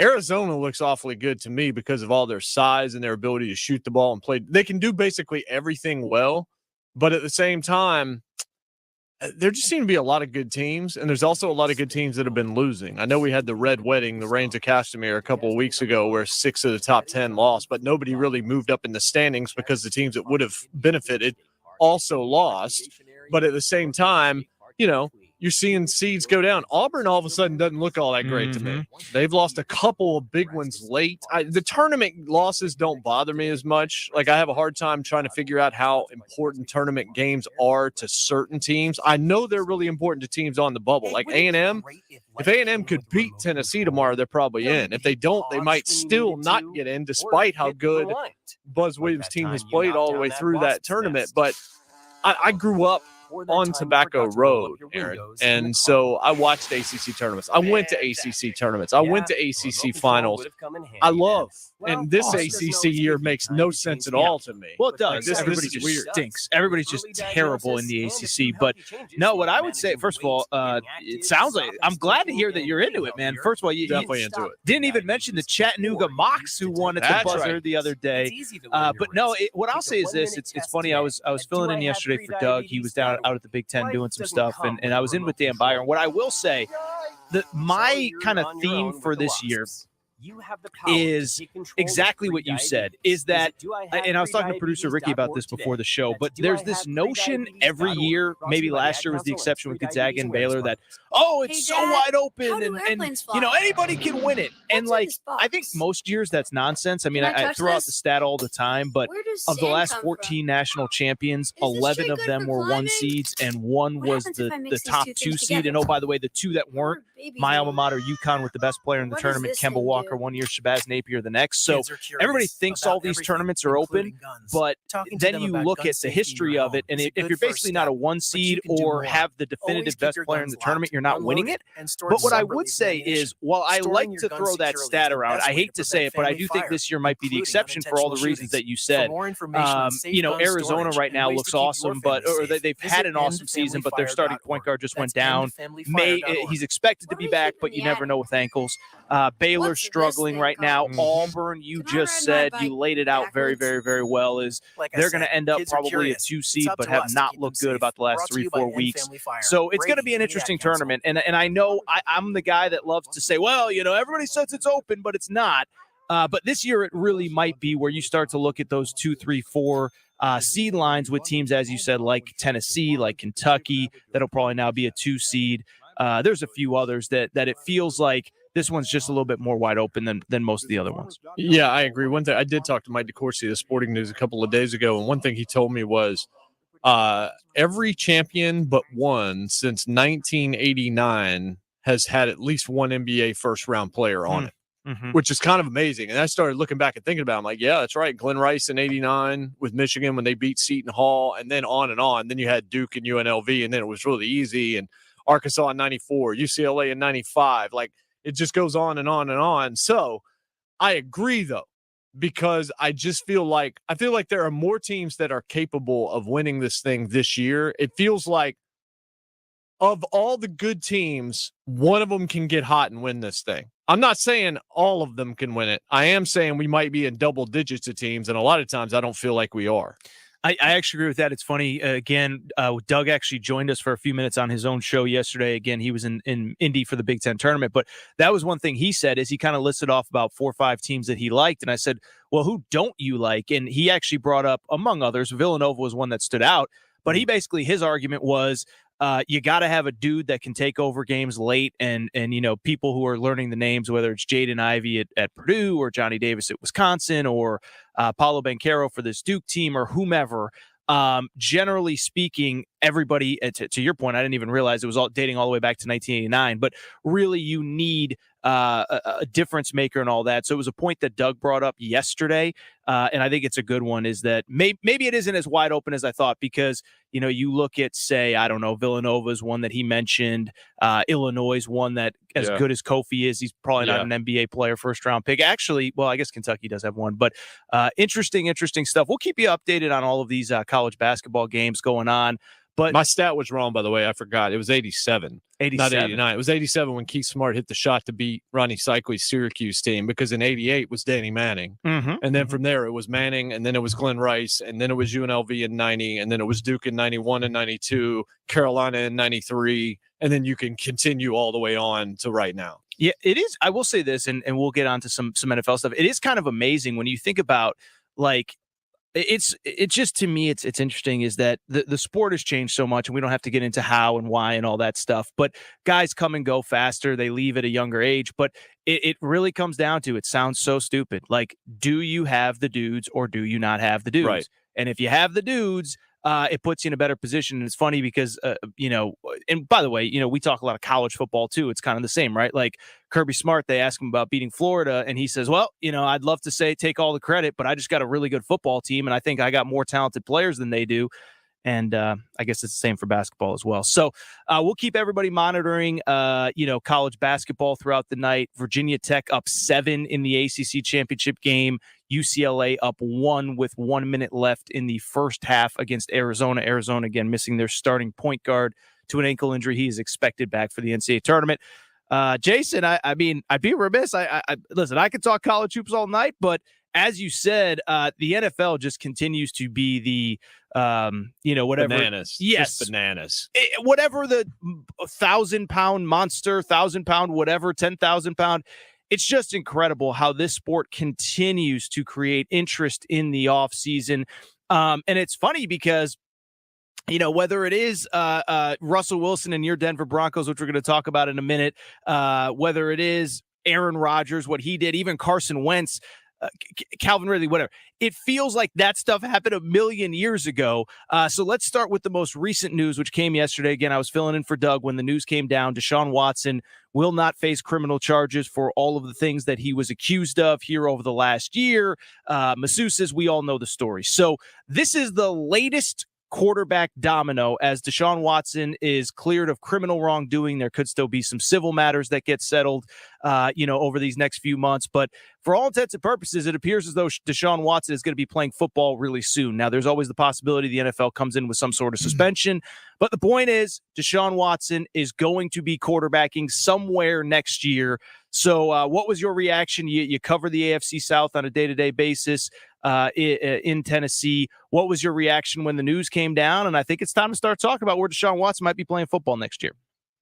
Arizona looks awfully good to me because of all their size and their ability to shoot the ball and play. They can do basically everything well. But at the same time, there just seem to be a lot of good teams, and there's also a lot of good teams that have been losing. I know we had the Red Wedding, the Reigns of Castamere, a couple of weeks ago where 6 of the top 10 lost, but nobody really moved up in the standings because the teams that would have benefited also lost. But at the same time, you're seeing seeds go down. Auburn all of a sudden doesn't look all that great to me. They've lost a couple of big ones late. The tournament losses don't bother me as much. Like, I have a hard time trying to figure out how important tournament games are to certain teams. I know they're really important to teams on the bubble. Like A&M, if A&M could beat Tennessee tomorrow, they're probably in. If they don't, they might still not get in, despite how good Buzz Williams' team has played all the way through that tournament. But I grew up on Tobacco Road, Aaron. And so I watched ACC tournaments. I went to ACC tournaments. I went to ACC finals. I love. And this ACC year makes no sense at all to me. Well, it does. This Everybody just stinks. Everybody's just terrible in the ACC. But no, what I would say, first of all, it sounds like I'm glad to hear that you're into it, man. First of all, you definitely into it. Didn't even mention the Chattanooga Mocs who won at the buzzer the other day. But no, what I'll say is this: it's funny. I was filling in yesterday for Doug. He was down out at the Big Ten doing some stuff, and I was in with Dan Byer. And what I will say, my kind of theme for this year is exactly what you said, is that, and I was talking to producer Ricky about this before the show, but there's this notion every year, maybe last year was the exception with Gonzaga and Baylor, that, it's so wide open and anybody can win it. And like, I think most years that's nonsense. I mean, I throw out the stat all the time, but of the last 14 national champions, 11 of them were 1 seeds and 1 was the top 2 seed. And oh, by the way, the 2 that weren't, my alma mater, UConn, with the best player in the tournament, Kemba Walker, 1 year, Shabazz Napier the next. So everybody thinks all these tournaments are open, but then you look at the history of it, and if you're basically not a 1 seed or have the definitive best player in the tournament, you're not winning it. But what I would say is, while I like to throw that stat around, I hate to say it, but I do think this year might be the exception for all the reasons that you said. Arizona right now looks awesome, they've had an awesome season, but their starting point guard just went down. He's expected to be back, but you never know with ankles. Baylor's struggling right now. Auburn, you just said, you laid it out very, very, very well, is they're going to end up probably a 2 seed, but have not looked good about the last 3-4 weeks. So it's going to be an interesting tournament. And I know I'm the guy that loves to say, well, everybody says it's open, but it's not. But this year it really might be where you start to look at those 2, 3, 4 seed lines with teams, as you said, like Tennessee, like Kentucky, that'll probably now be a 2 seed. There's a few others that it feels like this one's just a little bit more wide open than most of the other ones. Yeah, I agree. One thing, I did talk to Mike DeCourcy of Sporting News a couple of days ago, and one thing he told me was every champion but one since 1989 has had at least one NBA first-round player on it, which is kind of amazing. And I started looking back and thinking about it. I'm like, yeah, that's right. Glenn Rice in 89 with Michigan when they beat Seton Hall, and then on and on. Then you had Duke and UNLV, and then it was really easy, and Arkansas in 94, UCLA in 95. Like, it just goes on and on and on. So I agree, though, because I feel like there are more teams that are capable of winning this thing this year. It feels like of all the good teams, one of them can get hot and win this thing. I'm not saying all of them can win it. I am saying we might be in double digits of teams, and a lot of times I don't feel like we are. I actually agree with that. It's funny. Again, Doug actually joined us for a few minutes on his own show yesterday. Again, he was in Indy for the Big Ten tournament, but that was one thing he said is he kind of listed off about 4 or 5 teams that he liked. And I said, well, who don't you like? And he actually brought up, among others, Villanova was one that stood out. But he basically, his argument was, you got to have a dude that can take over games late and people who are learning the names, whether it's Jaden Ivey at Purdue or Johnny Davis at Wisconsin or Paulo Banchero for this Duke team or whomever. Generally speaking, everybody, to your point, I didn't even realize it was all dating all the way back to 1989, but really you need a difference maker and all that. So it was a point that Doug brought up yesterday, and I think it's a good one, is that maybe it isn't as wide open as I thought, because, you look at, say, I don't know, Villanova's one that he mentioned, Illinois' one that as good as Kofi is, he's probably not an NBA player, first-round pick. Actually, well, I guess Kentucky does have one, but interesting stuff. We'll keep you updated on all of these college basketball games going on. But my stat was wrong, by the way. I forgot. It was 87. 87. Not 89. It was 87 when Keith Smart hit the shot to beat Ronnie Cycli's Syracuse team, because in 88 was Danny Manning. And then from there it was Manning, and then it was Glenn Rice, and then it was UNLV in 90, and then it was Duke in 91 and 92, Carolina in 93, and then you can continue all the way on to right now. Yeah, it is. I will say this, and we'll get on to some NFL stuff. It is kind of amazing when you think about, like, it's just, to me, it's interesting is that the sport has changed so much, and we don't have to get into how and why and all that stuff, but guys come and go faster. They leave at a younger age, but it really comes down to, it sounds so stupid. Like, do you have the dudes or do you not have the dudes? Right. And if you have the dudes, it puts you in a better position. And it's funny because, and by the way, we talk a lot of college football too. It's kind of the same, right? Like Kirby Smart, they ask him about beating Florida, and he says, well, I'd love to say take all the credit, but I just got a really good football team, and I think I got more talented players than they do. And I guess it's the same for basketball as well. So we'll keep everybody monitoring, college basketball throughout the night. Virginia Tech up 7 in the ACC championship game. UCLA up 1 with 1 minute left in the first half against Arizona. Arizona, again, missing their starting point guard to an ankle injury. He is expected back for the NCAA tournament. Jason, I mean, I'd be remiss. Listen, I could talk college hoops all night, but as you said, the NFL just continues to be the, whatever. Bananas. Yes. Just bananas. Whatever the 1,000-pound monster, 1,000-pound, whatever, 10,000-pound. It's just incredible how this sport continues to create interest in the off season. And it's funny because, whether it is Russell Wilson and your Denver Broncos, which we're going to talk about in a minute, whether it is Aaron Rodgers, what he did, even Carson Wentz, Calvin Ridley, whatever. It feels like that stuff happened a million years ago. So let's start with the most recent news, which came yesterday. Again, I was filling in for Doug when the news came down. Deshaun Watson will not face criminal charges for all of the things that he was accused of here over the last year. Masseuse says we all know the story. So this is the latest quarterback domino as Deshaun Watson is cleared of criminal wrongdoing. There could still be some civil matters that get settled, over these next few months. But for all intents and purposes, it appears as though Deshaun Watson is going to be playing football really soon. Now, there's always the possibility the NFL comes in with some sort of suspension. But the point is, Deshaun Watson is going to be quarterbacking somewhere next year. So what was your reaction? You cover the AFC South on a day-to-day basis in Tennessee. What was your reaction when the news came down? And I think it's time to start talking about where Deshaun Watson might be playing football next year.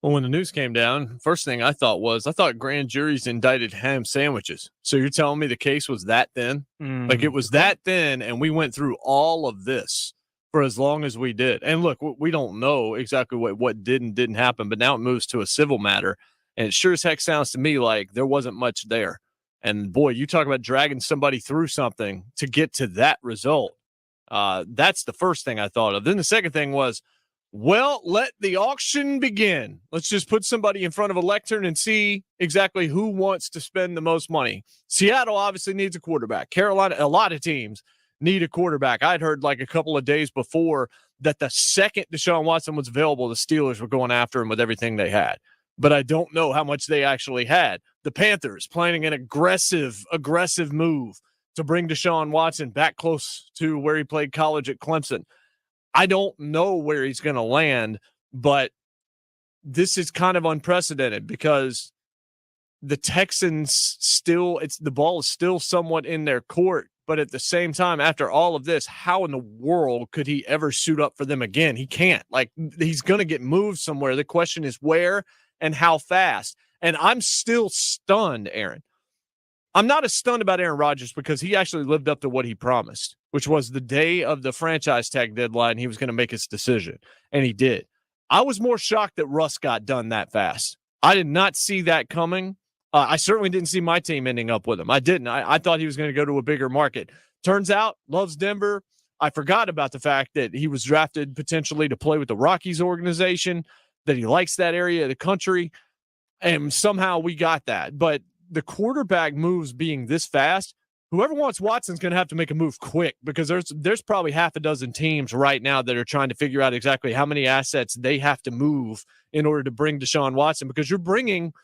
Well, when the news came down, first thing I thought grand juries indicted ham sandwiches. So you're telling me the case was that thin? Like it was that thin, and we went through all of this for as long as we did. And look, we don't know exactly what did and didn't happen, but now it moves to a civil matter. And it sure as heck sounds to me like there wasn't much there. And boy, you talk about dragging somebody through something to get to that result. That's the first thing I thought of. Then the second thing was, well, let the auction begin. Let's just put somebody in front of a lectern and see exactly who wants to spend the most money. Seattle obviously needs a quarterback. Carolina, a lot of teams need a quarterback. I'd heard like a couple of days before that the second Deshaun Watson was available, the Steelers were going after him with everything they had. But I don't know how much they actually had. The Panthers planning an aggressive move to bring Deshaun Watson back close to where he played college at Clemson. I don't know where he's going to land, but this is kind of unprecedented because the Texans the ball is still somewhat in their court. But at the same time, after all of this, how in the world could he ever suit up for them again? He can't. Like, he's going to get moved somewhere. The question is where and how fast. And I'm still stunned, Aaron. I'm not as stunned about Aaron Rodgers because he actually lived up to what he promised, which was the day of the franchise tag deadline, he was going to make his decision, and he did. I was more shocked that Russ got done that fast. I did not see that coming. I certainly didn't see my team ending up with him. I didn't. I thought he was going to go to a bigger market. Turns out, loves Denver. I forgot about the fact that he was drafted potentially to play with the Rockies organization, that he likes that area of the country, and somehow we got that. But the quarterback moves being this fast, whoever wants Watson's going to have to make a move quick because there's probably half a dozen teams right now that are trying to figure out exactly how many assets they have to move in order to bring Deshaun Watson, because you're bringing –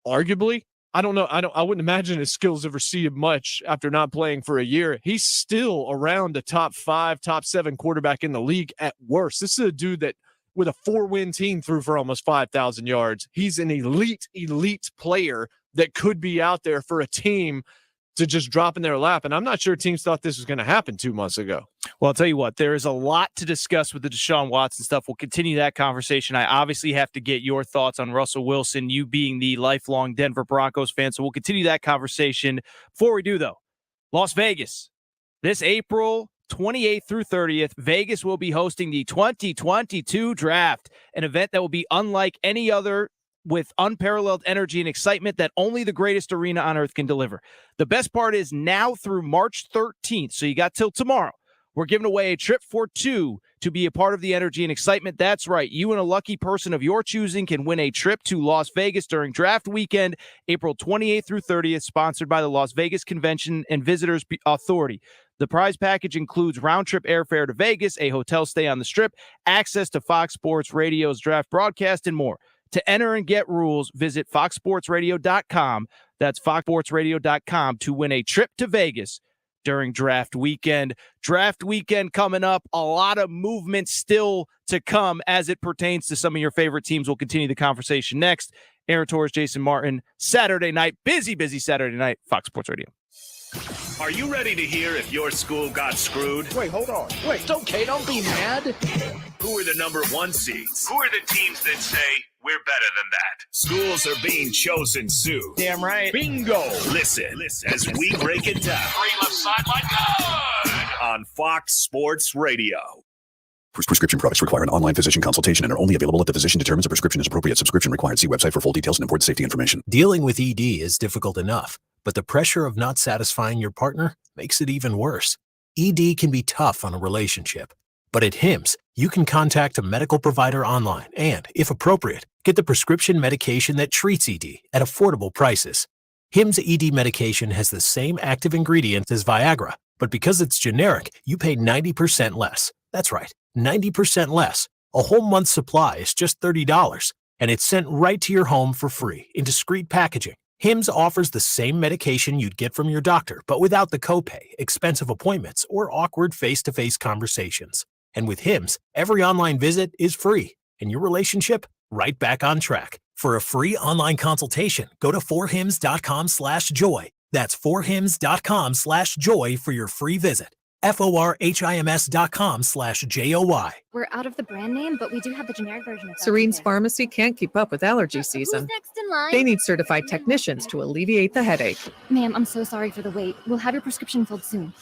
arguably, I wouldn't imagine his skills have receded much after not playing for a year. He's still around the top 5, top 7 quarterback in the league at worst. This is a dude that with a 4-win team threw for almost 5,000 yards. He's an elite player that could be out there for a team to just drop in their lap. And I'm not sure teams thought this was going to happen 2 months ago. Well, I'll tell you what, there is a lot to discuss with the Deshaun Watson stuff. We'll continue that conversation. I obviously have to get your thoughts on Russell Wilson, you being the lifelong Denver Broncos fan. So we'll continue that conversation. Before we do, though, Las Vegas, this April 28th through 30th, Vegas will be hosting the 2022 draft, an event that will be unlike any other, with unparalleled energy and excitement that only the greatest arena on earth can deliver. The best part is now through March 13th, so you got till tomorrow, we're giving away a trip for 2 to be a part of the energy and excitement. That's right. You and a lucky person of your choosing can win a trip to Las Vegas during draft weekend, April 28th through 30th, sponsored by the Las Vegas Convention and Visitors Authority. The prize package includes round-trip airfare to Vegas, a hotel stay on the Strip, access to Fox Sports Radio's draft broadcast, and more. To enter and get rules, visit foxsportsradio.com. That's foxsportsradio.com to win a trip to Vegas during draft weekend. Draft weekend coming up. A lot of movement still to come as it pertains to some of your favorite teams. We'll continue the conversation next. Aaron Torres, Jason Martin, Saturday night. Busy Saturday night, Fox Sports Radio. Are you ready to hear if your school got screwed? Wait, hold on. Wait, it's okay. Don't be mad. Who are the number 1 seeds? Who are the teams that say we're better than that? Schools are being chosen soon. Damn right. Bingo. Listen as we break it down. 3 left sideline. Good. On Fox Sports Radio. Prescription products require an online physician consultation and are only available if the physician determines a prescription is appropriate. Subscription required. See website for full details and important safety information. Dealing with ED is difficult enough, but the pressure of not satisfying your partner makes it even worse. ED can be tough on a relationship, but at HIMSS, you can contact a medical provider online and, if appropriate, get the prescription medication that treats ED at affordable prices. HIMSS ED medication has the same active ingredients as Viagra, but because it's generic, you pay 90% less. That's right, 90% less. A whole month's supply is just $30, and it's sent right to your home for free in discreet packaging. HIMSS offers the same medication you'd get from your doctor, but without the copay, expensive appointments, or awkward face-to-face conversations. And with HIMSS, every online visit is free, and your relationship right back on track. For a free online consultation, go to forhims.com/joy. That's forhims.com/joy for your free visit. forhims.com/joy. We're out of the brand name, but we do have the generic version of Serene's Pharmacy can't keep up with allergy season. Who's next in line? They need certified technicians to alleviate the headache. Ma'am, I'm so sorry for the wait. We'll have your prescription filled soon.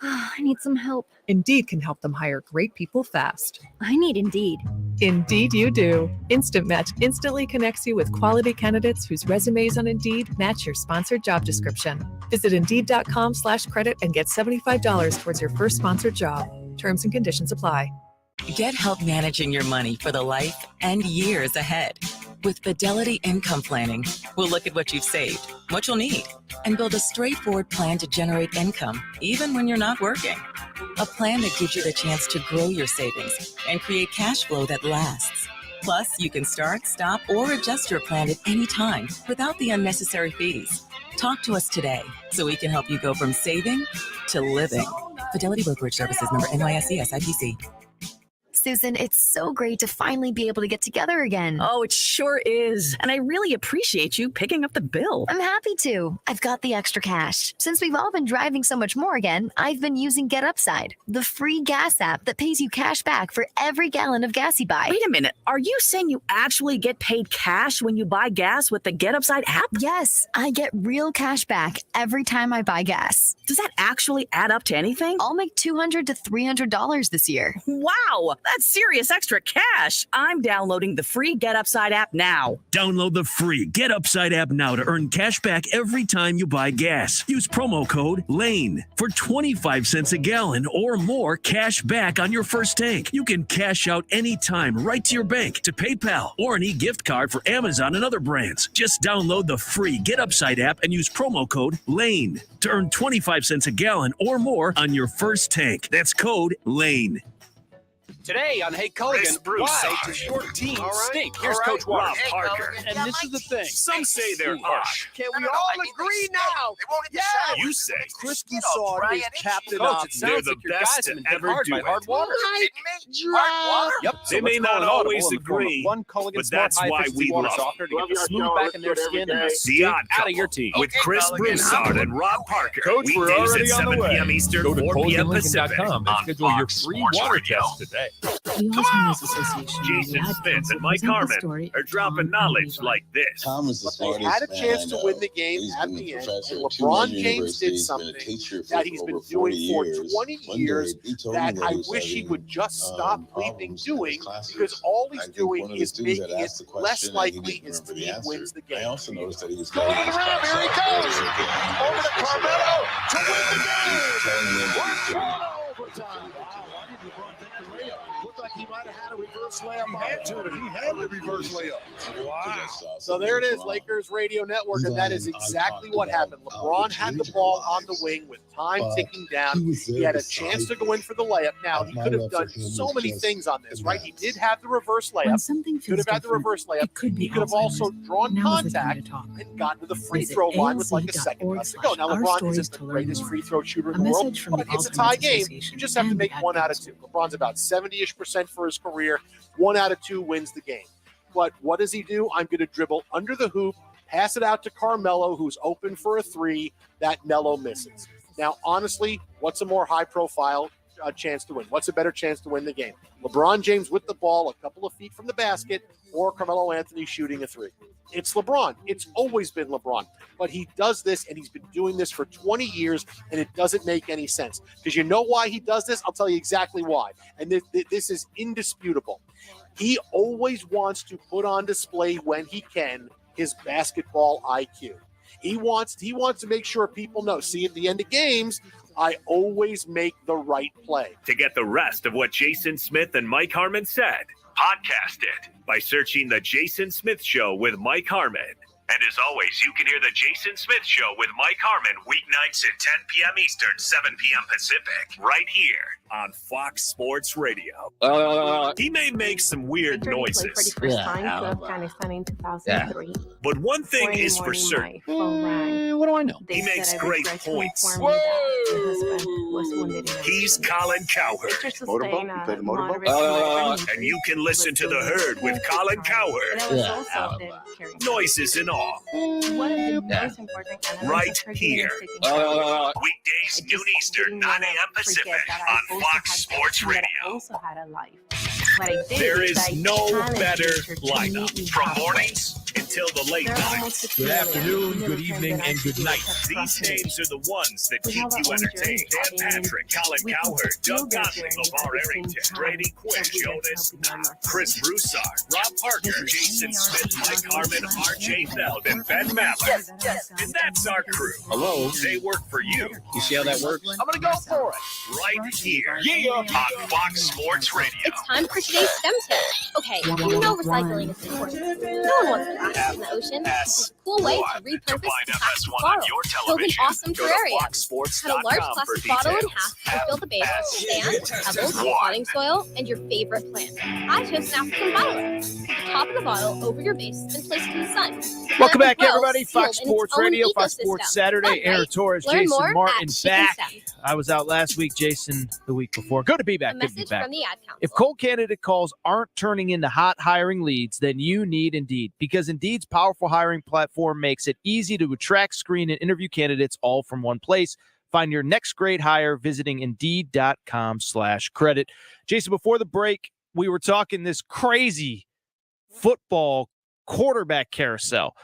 I need some help. Indeed can help them hire great people fast. I need Indeed. Indeed you do. Instant Match instantly connects you with quality candidates whose resumes on Indeed match your sponsored job description. Visit Indeed.com/credit and get $75 towards your first sponsored job. Terms and conditions apply. Get help managing your money for the life and years ahead. With Fidelity Income Planning, we'll look at what you've saved, what you'll need, and build a straightforward plan to generate income, even when you're not working. A plan that gives you the chance to grow your savings and create cash flow that lasts. Plus, you can start, stop, or adjust your plan at any time without the unnecessary fees. Talk to us today so we can help you go from saving to living. Fidelity Brokerage Services, member NYSE SIPC. Susan, it's so great to finally be able to get together again. Oh, it sure is. And I really appreciate you picking up the bill. I'm happy to. I've got the extra cash. Since we've all been driving so much more again, I've been using Get Upside, the free gas app that pays you cash back for every gallon of gas you buy. Wait a minute. Are you saying you actually get paid cash when you buy gas with the Get Upside app? Yes, I get real cash back every time I buy gas. Does that actually add up to anything? I'll make $200 to $300 this year. Wow, that's serious extra cash. I'm downloading the free Get Upside app now. Download the free Get Upside app now to earn cash back every time you buy gas. Use promo code LANE for 25 cents a gallon or more cash back on your first tank. You can cash out anytime right to your bank, to PayPal, or an e-gift card for Amazon and other brands. Just download the free Get Upside app and use promo code LANE to earn 25 cents a gallon or more on your first tank. That's code LANE. Today on Hey Culligan, why does your team stink? Here's Coach Rob Parker. And this is the thing. Some say they're harsh. Can we all agree now? Yeah. You say Chris Broussard is captain Coach, of. it they're sounds the like your best guys to have been ever hard do by it. hard water. Yep. So They may let's not call an always audible in the form of agree, one Culligan but Smart that's High why Efficiency we water love softener to it. get the smooth back in their skin and the The stink Odd out of your Couple team. with Chris Broussard and Rob Parker. Coach, we're Weekdays already at on the 7 way. p.m. Eastern, Go to 4 p.m. Pacific ColliganLincoln.com and on schedule your Fox free Sports water Radio. test today. The Alzheimer's Association Jason Ad Smith Council and Mike present the Harmon story are of dropping Tom and knowledge Levi. like this. Tom is the But they smartest had a chance man to I win know. the game He's at been the a end, professor and at two LeBron major James did universities, been a something teacher that for he's been over doing 40 for years. 20 One years day, he told me that that I he was wish he having, would just stop bleeping problems in doing, his classroom. because all I he's think doing one of the is students making had it asked the less question and he likely didn't his remember the team answer. wins the I game. also noticed that he was Going around, here he goes! Over to Carmelo to win the game! Looked like he might have had a reverse layup. He had the reverse layup. Wow. So there it is, Lakers Radio Network, and that is exactly what happened. LeBron had the ball on the wing with time ticking down. He had a chance to go in for the layup. Now, he could have done so many things on this, right? He did have the reverse When layup. something Could feels have had the reverse layup. He could have also drawn contact and gotten to the free throw line with like a second left to go. Now, LeBron isn't the greatest free throw shooter in the world, but it's a tie game. You just have to make 1 out of 2. LeBron's about 70-ish% for his career. 1 out of 2 wins the game. But what does he do? I'm going to dribble under the hoop, pass it out to Carmelo, who's open for a 3 that Melo misses. Now, honestly, what's a more high-profile chance to win? What's a better chance to win the game? LeBron James with the ball a couple of feet from the basket, or Carmelo Anthony shooting a 3? It's LeBron. It's always been LeBron. But he does this, and he's been doing this for 20 years, and it doesn't make any sense. Because you know why he does this? I'll tell you exactly why. And this is indisputable. He always wants to put on display when he can his basketball IQ. He wants to make sure people know, see, at the end of games, I always make the right play. To get the rest of what Jason Smith and Mike Harmon said, podcast it by searching The Jason Smith Show with Mike Harmon. And as always, you can hear The Jason Smith Show with Mike Harmon weeknights at 10 p.m. Eastern, 7 p.m. Pacific, right here on Fox Sports Radio. He may make some weird noises, For the first time to Afghanistan in 2003. but one thing is for certain. What do I know? He makes great points. He's Colin Cowherd. Motorboat? You played the motorboat? And you can listen to The Herd with Colin Cowherd. Noises and all. One of the most important Right here. Weekdays, noon Eastern, 9 a.m. Pacific on Fox Sports Radio. Also had a life. There is no better lineup. From mornings until the late nights. Good afternoon, good evening, and good night. These names are the ones that keep you entertained. Dan Patrick, Colin Cowherd, Doug Gottlieb, LeVar Arrington, Brady Quinn, Jonas Knott, Chris Broussard, Rob Parker, Jason Smith, Mike Harmon, RJ Feld, and Ben Maller. And that's our crew. Hello. They work for you. You see how that works? I'm going to go for it. Right here on Fox Sports Radio. It's time for today's STEM tip. Okay, you know recycling is important. No one wants plastic in the ocean. It's cool cool way to repurpose To find the plastic FS1 on bottle. your Build an television, awesome go to terrarium. foxsports.com Cut a large for plastic bottle in details. half to fill the base with sand, pebbles, potting soil, and your favorite plant. I chose an African violet. Put the top of the bottle over your base and place it in the sun. Welcome Let it back, grow, everybody. sealed Fox in its Sports own Radio, Fox ecosystem. Sports Saturday. Fun, Aaron right? Torres, Learn Jason more Martin at Chicken back. Step. I was out last week, Jason the week before. Good to be back. A Good to be message back. from the Ad Council. If cold candidate calls aren't turning into hot hiring leads, then you need Indeed, because Indeed's powerful hiring platform makes it easy to attract, screen, and interview candidates all from one place. Find your next great hire visiting Indeed.com/credit. Jason, before the break, we were talking this crazy football quarterback carousel.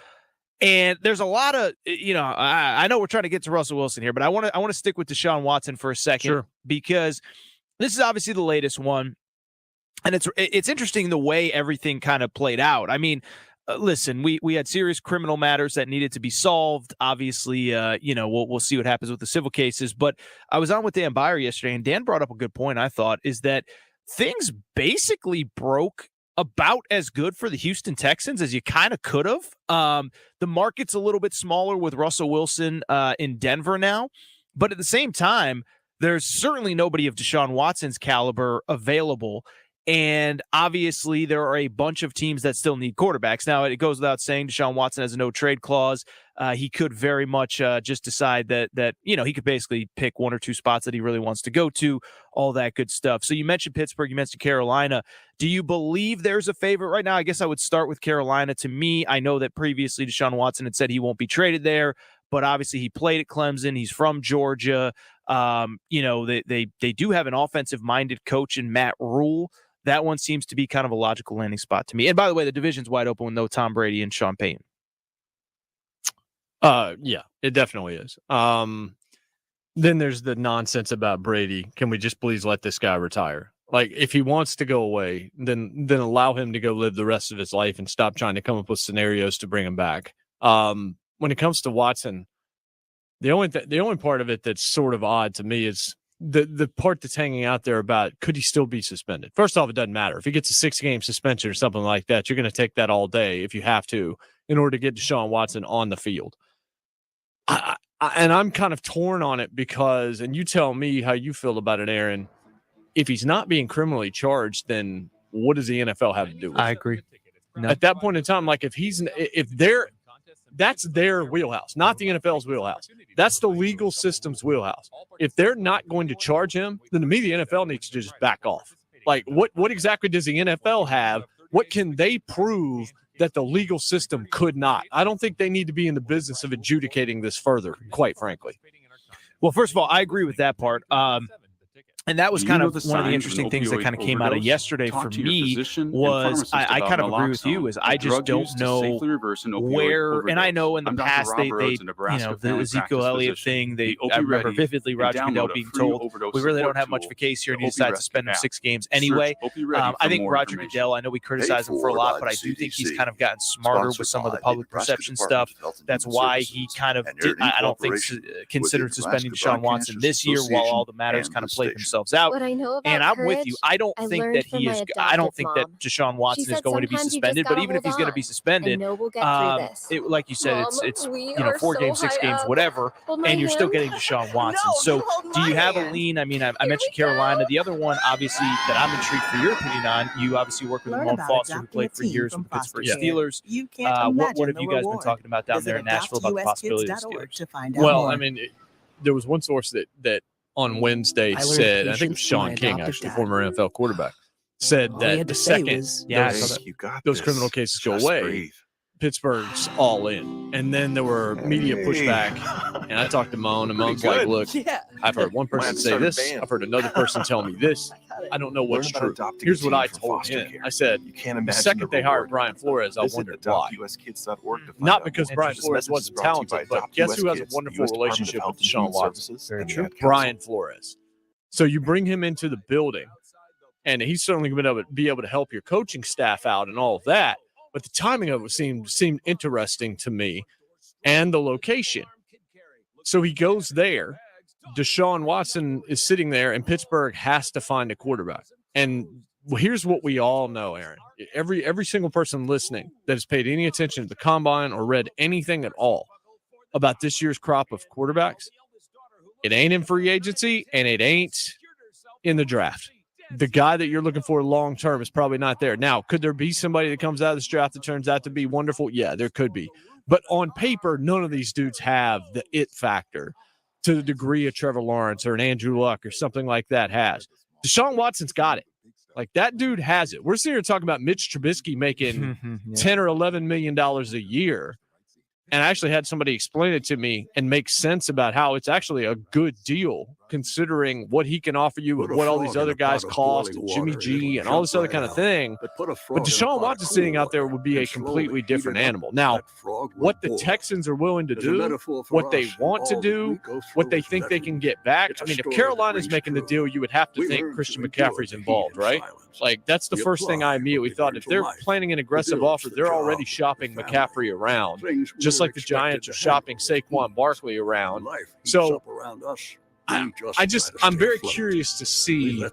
And there's a lot of, I know we're trying to get to Russell Wilson here, but I want to stick with Deshaun Watson for a second, because this is obviously the latest one. And it's interesting the way everything kind of played out. I mean, listen, we had serious criminal matters that needed to be solved. Obviously, we'll see what happens with the civil cases. But I was on with Dan Byer yesterday, and Dan brought up a good point, I thought, is that things basically broke about as good for the Houston Texans as you kind of could have. The market's a little bit smaller with Russell Wilson in Denver now. But at the same time, there's certainly nobody of Deshaun Watson's caliber available. And obviously, there are a bunch of teams that still need quarterbacks. Now, it goes without saying, Deshaun Watson has a no-trade clause. He could very much just decide that he could basically pick one or two spots that he really wants to go to, all that good stuff. So you mentioned Pittsburgh, you mentioned Carolina. Do you believe there's a favorite right now? I guess I would start with Carolina. To me, I know that previously Deshaun Watson had said he won't be traded there, but obviously he played at Clemson. He's from Georgia. They do have an offensive-minded coach in Matt Rule. That one seems to be kind of a logical landing spot to me. And by the way, the division's wide open with no Tom Brady and Sean Payton. Yeah, it definitely is. Then there's the nonsense about Brady. Can we just please let this guy retire? Like, if he wants to go away, then allow him to go live the rest of his life and stop trying to come up with scenarios to bring him back. When it comes to Watson, the only part of it that's sort of odd to me is the part that's hanging out there about could he still be suspended. First off, it doesn't matter. If he gets a 6-game suspension or something like that, you're going to take that all day if you have to in order to get Deshaun Watson on the field. And I'm kind of torn on it because, and you tell me how you feel about it, Aaron, if he's not being criminally charged, then what does the NFL have to do with it? I agree. No. At that point in time, like that's their wheelhouse, not the NFL's wheelhouse. That's the legal system's wheelhouse. If they're not going to charge him, then to me, the NFL needs to just back off. Like, what exactly does the NFL have? What can they prove that the legal system could not? I don't think they need to be in the business of adjudicating this further, quite frankly. Well, first of all, I agree with that part. And that was kind of one of the interesting things that kind of came out of yesterday for me was I kind of agree with you is I just don't know where, and I know in the past they the Ezekiel Elliott thing, I remember vividly Roger Goodell being told, we really don't have much of a case here, and he decides to spend him 6 games anyway. I think Roger Goodell, I know we criticize him for a lot, but I do think he's kind of gotten smarter with some of the public perception stuff. That's why he kind of I don't think considered suspending Deshaun Watson this year while all the matters kind of played themselves out. What I know about and I'm with courage, you. I don't think that he is. I don't think that Deshaun Watson is going to be suspended. But even if he's going to be suspended, like you said, it's 4 games, 6 games, whatever, and you're still getting Deshaun Watson. So do you have a lean? I mean, I mentioned Carolina. The other one, obviously, that I'm intrigued for your opinion on. You obviously work with Ramon Foster, who played for years with the Pittsburgh Steelers. What have you guys been talking about down there in Nashville about the possibility of the Steelers? Well, I mean, there was one source that on Wednesday said, I think it was Sean King, actually, former NFL quarterback, said that the second those criminal cases go away, Pittsburgh's all in. And then there were media pushback, and I talked to Moan, and Moan's like, look, I've heard one person say this, I've heard another person tell me this. I don't know what's true. Here's what I told him. I said, the second they hired Brian Flores, I wondered why. Not because Brian Flores wasn't talented, but guess who has a wonderful relationship with Deshaun Watson? Very true. Brian Flores. So you bring him into the building, and he's certainly going to be able to help your coaching staff out and all of that. But the timing of it seemed interesting to me, and the location. So he goes there. Deshaun Watson is sitting there, and Pittsburgh has to find a quarterback. And here's what we all know, Aaron. Every single person listening that has paid any attention to the combine or read anything at all about this year's crop of quarterbacks, it ain't in free agency and it ain't in the draft. The guy that you're looking for long term is probably not there. Now, could there be somebody that comes out of this draft that turns out to be wonderful? Yeah, there could be. But on paper, none of these dudes have the it factor to the degree a Trevor Lawrence or an Andrew Luck or something like that has. Deshaun Watson's got it. Like, that dude has it. We're sitting here talking about Mitch Trubisky making $10 or $11 million a year. And I actually had somebody explain it to me and make sense about how it's actually a good deal considering what he can offer you and what all these other guys cost, and Jimmy G and all this other kind of thing. But Deshaun Watson sitting out there would be a completely different animal. Now, what the Texans are willing to do, what they want to do, what they think they can get back. I mean, if Carolina's making the deal, you would have to think Christian McCaffrey's involved, right? Like, that's the first thing I immediately thought. If they're planning an aggressive offer, they're already shopping McCaffrey around, just like the Giants are shopping Saquon Barkley around. So I'm very curious to see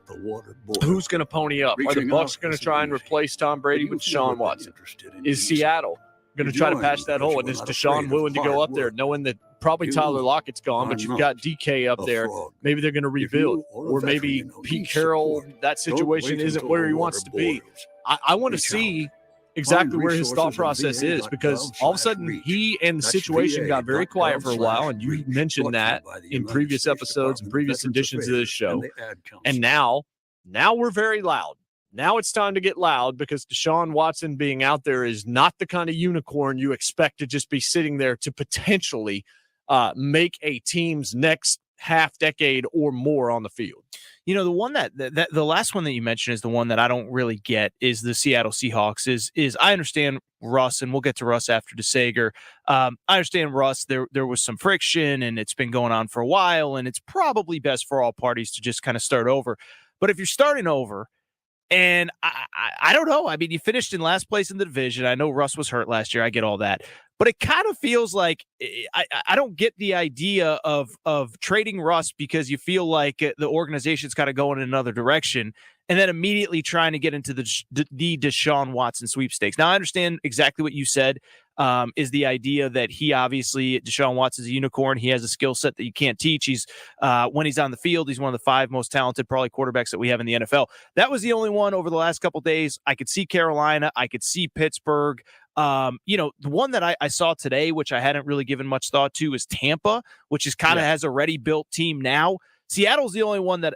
who's going to pony up. Are the Bucs going to try and replace Tom Brady with Deshaun Watson? Is Seattle going to try to patch that hole? And is Deshaun willing to go up there knowing that probably Tyler Lockett's gone, but you've got DK up there? Maybe they're going to rebuild. Or maybe Pete Carroll, that situation isn't where he wants to be. I want to see exactly where his thought process is, because all of a sudden he and the situation got very quiet for a while, and you mentioned that in previous episodes and previous editions of this show. And now we're very loud. Now it's time to get loud, because Deshaun Watson being out there is not the kind of unicorn you expect to just be sitting there to potentially make a team's next half decade or more on the field. You know, the one that the last one that you mentioned is the one that I don't really get, is the Seattle Seahawks. Is I understand Russ, and we'll get to Russ after DeSager. I understand Russ. There was some friction, and it's been going on for a while, and it's probably best for all parties to just kind of start over. But if you're starting over, and I don't know. I mean, you finished in last place in the division. I know Russ was hurt last year. I get all that. But it kind of feels like I don't get the idea of trading Russ because you feel like the organization's kind of going in another direction, and then immediately trying to get into the Deshaun Watson sweepstakes. Now, I understand exactly what you said, is the idea that Deshaun Watson's a unicorn. He has a skill set that you can't teach. He's when he's on the field, he's one of the 5 most talented probably quarterbacks that we have in the NFL. That was the only one over the last couple of days. I could see Carolina. I could see Pittsburgh. The one that I saw today, which I hadn't really given much thought to, is Tampa, which is kind of has a ready built team now. Seattle's the only one that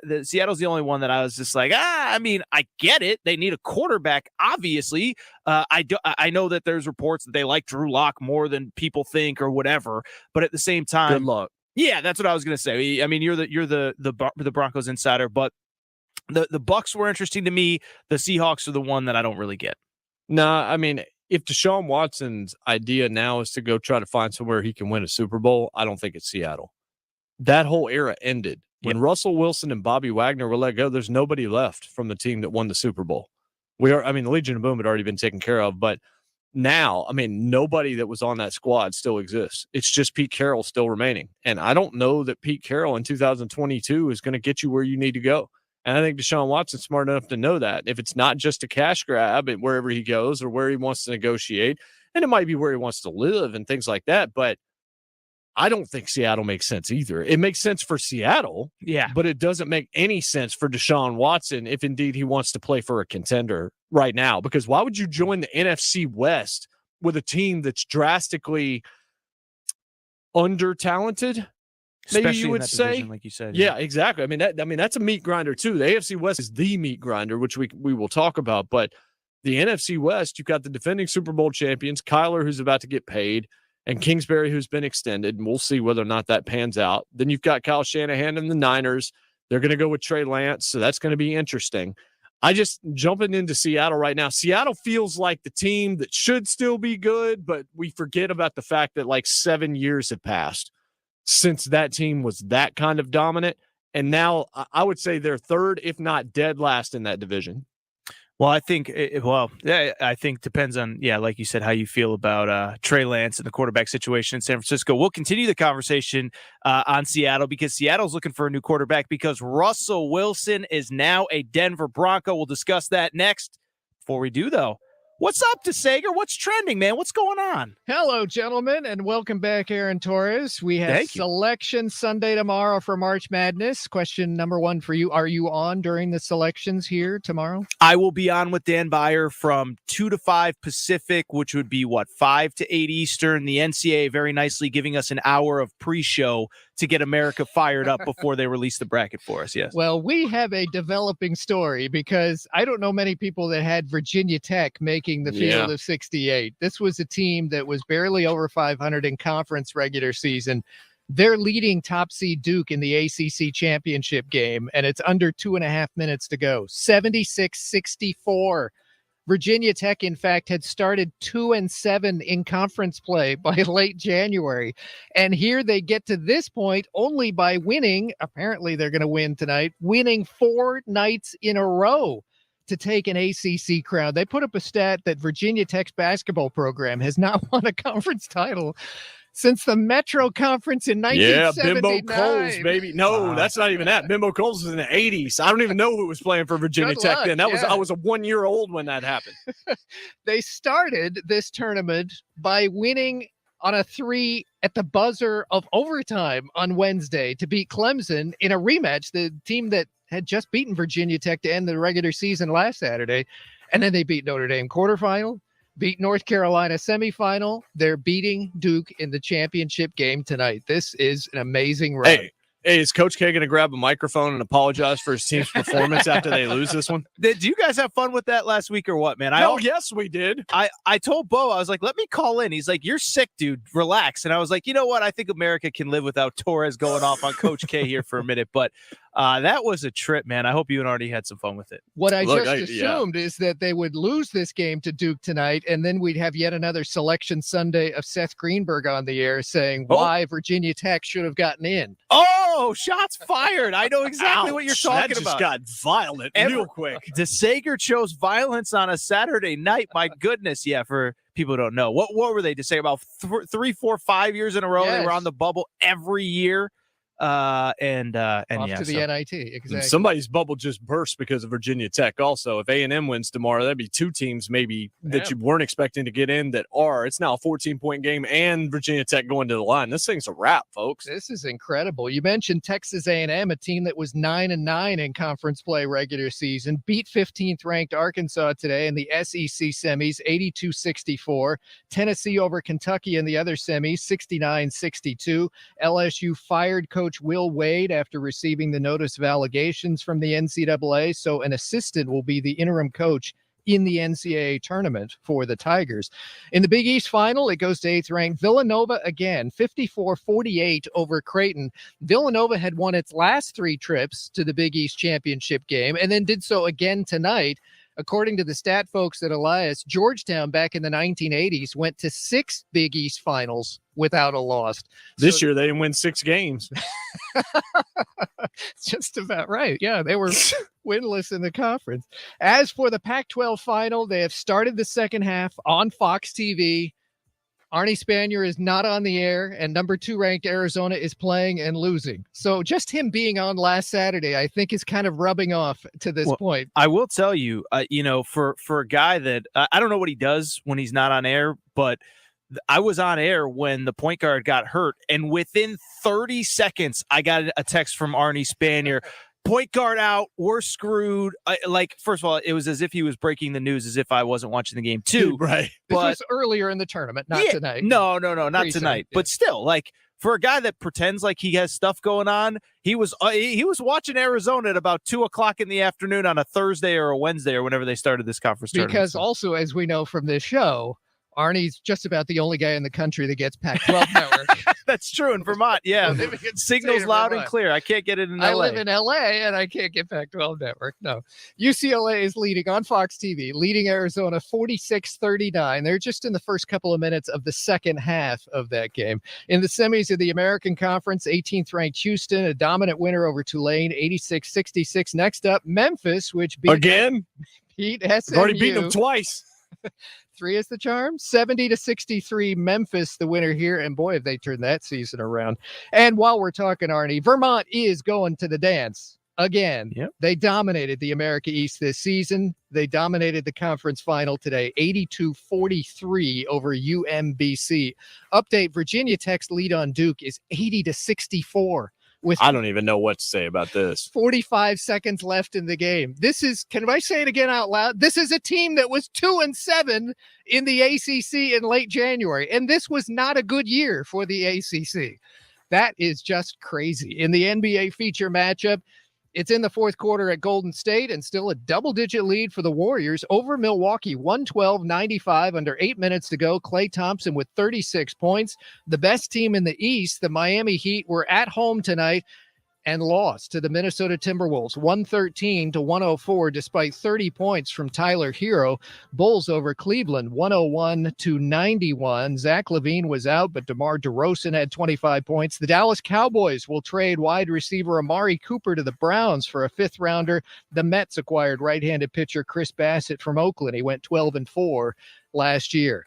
I was just like, I mean, I get it. They need a quarterback, obviously. I know that there's reports that they like Drew Lock more than people think or whatever, but at the same time, good luck. Yeah, that's what I was going to say. I mean, you're the Broncos insider, but the Bucs were interesting to me. The Seahawks are the one that I don't really get. No, I mean, if Deshaun Watson's idea now is to go try to find somewhere he can win a Super Bowl, I don't think it's Seattle. That whole era ended. When Russell Wilson and Bobby Wagner were let go, there's nobody left from the team that won the Super Bowl. The Legion of Boom had already been taken care of, but now, I mean, nobody that was on that squad still exists. It's just Pete Carroll still remaining. And I don't know that Pete Carroll in 2022 is going to get you where you need to go. And I think Deshaun Watson's smart enough to know that. If it's not just a cash grab at wherever he goes or where he wants to negotiate, and it might be where he wants to live and things like that, but I don't think Seattle makes sense either. It makes sense for Seattle, but it doesn't make any sense for Deshaun Watson if indeed he wants to play for a contender right now. Because why would you join the NFC West with a team that's drastically under-talented? Maybe you would say, division, like you said. Yeah, exactly. I mean, that's a meat grinder too. The AFC West is the meat grinder, which we will talk about. But the NFC West, you've got the defending Super Bowl champions, Kyler, who's about to get paid, and Kingsbury, who's been extended, and we'll see whether or not that pans out. Then you've got Kyle Shanahan and the Niners. They're going to go with Trey Lance, so that's going to be interesting. I just jumping into Seattle right now. Seattle feels like the team that should still be good, but we forget about the fact that like 7 years have passed since that team was that kind of dominant. And now I would say they're third, if not dead last in that division. Well, I think I think depends on, like you said, how you feel about Trey Lance and the quarterback situation in San Francisco. We'll continue the conversation on Seattle because Seattle's looking for a new quarterback because Russell Wilson is now a Denver Bronco. We'll discuss that next. Before we do, though, what's up, DeSager? What's trending, man? What's going on? Hello, gentlemen, and welcome back, Aaron Torres. We have Selection Sunday tomorrow for March Madness. Question number 1 for you. Are you on during the selections here tomorrow? I will be on with Dan Byer from 2 to 5 Pacific, which would be, 5 to 8 Eastern. The NCAA very nicely giving us an hour of pre-show to get America fired up before they release the bracket for us, yes. Well, we have a developing story because I don't know many people that had Virginia Tech making the field of 68. This was a team that was barely over 500 in conference regular season. They're leading top seed Duke in the ACC championship game, and it's under 2.5 minutes to go. 76-64. Virginia Tech, in fact, had started 2-7 in conference play by late January. And here they get to this point only by winning. Apparently, they're going to win tonight, winning 4 nights in a row to take an ACC crown. They put up a stat that Virginia Tech's basketball program has not won a conference title since the Metro Conference in 1979. Bimbo Coles, baby. No, that's not even that. Bimbo Coles was in the 80s. I don't even know who was playing for Virginia Tech then. I was a 1 year old when that happened. They started this tournament by winning on a 3 at the buzzer of overtime on Wednesday to beat Clemson in a rematch, the team that had just beaten Virginia Tech to end the regular season last Saturday. And then they beat Notre Dame quarterfinal, beat North Carolina semifinal. They're beating Duke in the championship game tonight. This is an amazing run. Hey, is Coach K going to grab a microphone and apologize for his team's performance after they lose this one? Did you guys have fun with that last week or what, man? Yes, we did. I told Bo, I was like, let me call in. He's like, you're sick, dude. Relax. And I was like, you know what? I think America can live without Torres going off on Coach K here for a minute. But that was a trip, man. I hope you and Artie had some fun with it. What I assumed is that they would lose this game to Duke tonight, and then we'd have yet another Selection Sunday of Seth Greenberg on the air saying why Virginia Tech should have gotten in. Oh, shots fired. I know exactly what you're talking that about. That just got violent real quick. DeSager chose violence on a Saturday night. My goodness. Yeah, for people who don't know. What were they to say about 3, 4, 5 years in a row? Yes. They were on the bubble every year. Off to the NIT. Exactly. Somebody's bubble just burst because of Virginia Tech. Also, if A&M wins tomorrow, that'd be 2 teams maybe that you weren't expecting to get in that are. It's now a 14-point game, and Virginia Tech going to the line. This thing's a wrap, folks. This is incredible. You mentioned Texas A&M, a team that was 9-9 in conference play regular season, beat 15th ranked Arkansas today in the SEC semis, 82-64. Tennessee over Kentucky in the other semis, 69-62. LSU fired Coach Will Wade after receiving the notice of allegations from the NCAA. So an assistant will be the interim coach in the NCAA tournament for the Tigers. In the Big East final, it goes to 8th ranked Villanova again, 54-48 over Creighton. Villanova had won its last 3 trips to the Big East championship game and then did so again tonight. According to the stat folks at Elias, Georgetown back in the 1980s went to 6 Big East finals without a loss. This year, they didn't win 6 games. Just about right. Yeah, they were winless in the conference. As for the Pac-12 final, they have started the second half on Fox TV. Arnie Spanier is not on the air, and number 2 ranked Arizona is playing and losing. So just him being on last Saturday, I think, is kind of rubbing off to this point. I will tell you, for a guy that I don't know what he does when he's not on air, but I was on air when the point guard got hurt, and within 30 seconds, I got a text from Arnie Spanier. Point guard out, we're screwed. First of all, it was as if he was breaking the news as if I wasn't watching the game too. Right. This was earlier in the tournament, not tonight. No, not tonight. But still, for a guy that pretends like he has stuff going on, he was watching Arizona at about 2:00 in the afternoon on a Thursday or a Wednesday or whenever they started this conference tournament. Because also, as we know from this show, Arnie's just about the only guy in the country that gets Pac-12 network. That's true in Vermont. Yeah, signals loud and clear. I can't get it in LA. I live in LA and I can't get Pac-12 network. No, UCLA is leading on Fox TV, leading Arizona 46-39. They're just in the first couple of minutes of the second half of that game. In the semis of the American Conference, 18th ranked Houston, a dominant winner over Tulane, 86-66. Next up, Memphis, which beat Heat, I've SMU. already beaten them twice. 3 is the charm. 70-63, Memphis, the winner here. And boy, have they turned that season around. And while we're talking, Arnie, Vermont is going to the dance again. Yep. They dominated the America East this season. They dominated the conference final today, 82-43 over UMBC. Update, Virginia Tech's lead on Duke is 80-64. With I don't even know what to say about this. 45 seconds left in the game. This is, can I say it again out loud? This is a team that was 2-7 in the ACC in late January, and this was not a good year for the ACC. That is just crazy. In the NBA feature matchup, it's in the fourth quarter at Golden State and still a double-digit lead for the Warriors over Milwaukee, 112-95 under 8 minutes to go. Klay Thompson with 36 points. The best team in the East, the Miami Heat, were at home tonight and lost to the Minnesota Timberwolves, 113-104, despite 30 points from Tyler Hero. Bulls over Cleveland, 101-91. Zach LaVine was out, but DeMar DeRozan had 25 points. The Dallas Cowboys will trade wide receiver Amari Cooper to the Browns for a fifth-rounder. The Mets acquired right-handed pitcher Chris Bassett from Oakland. He went 12-4 last year.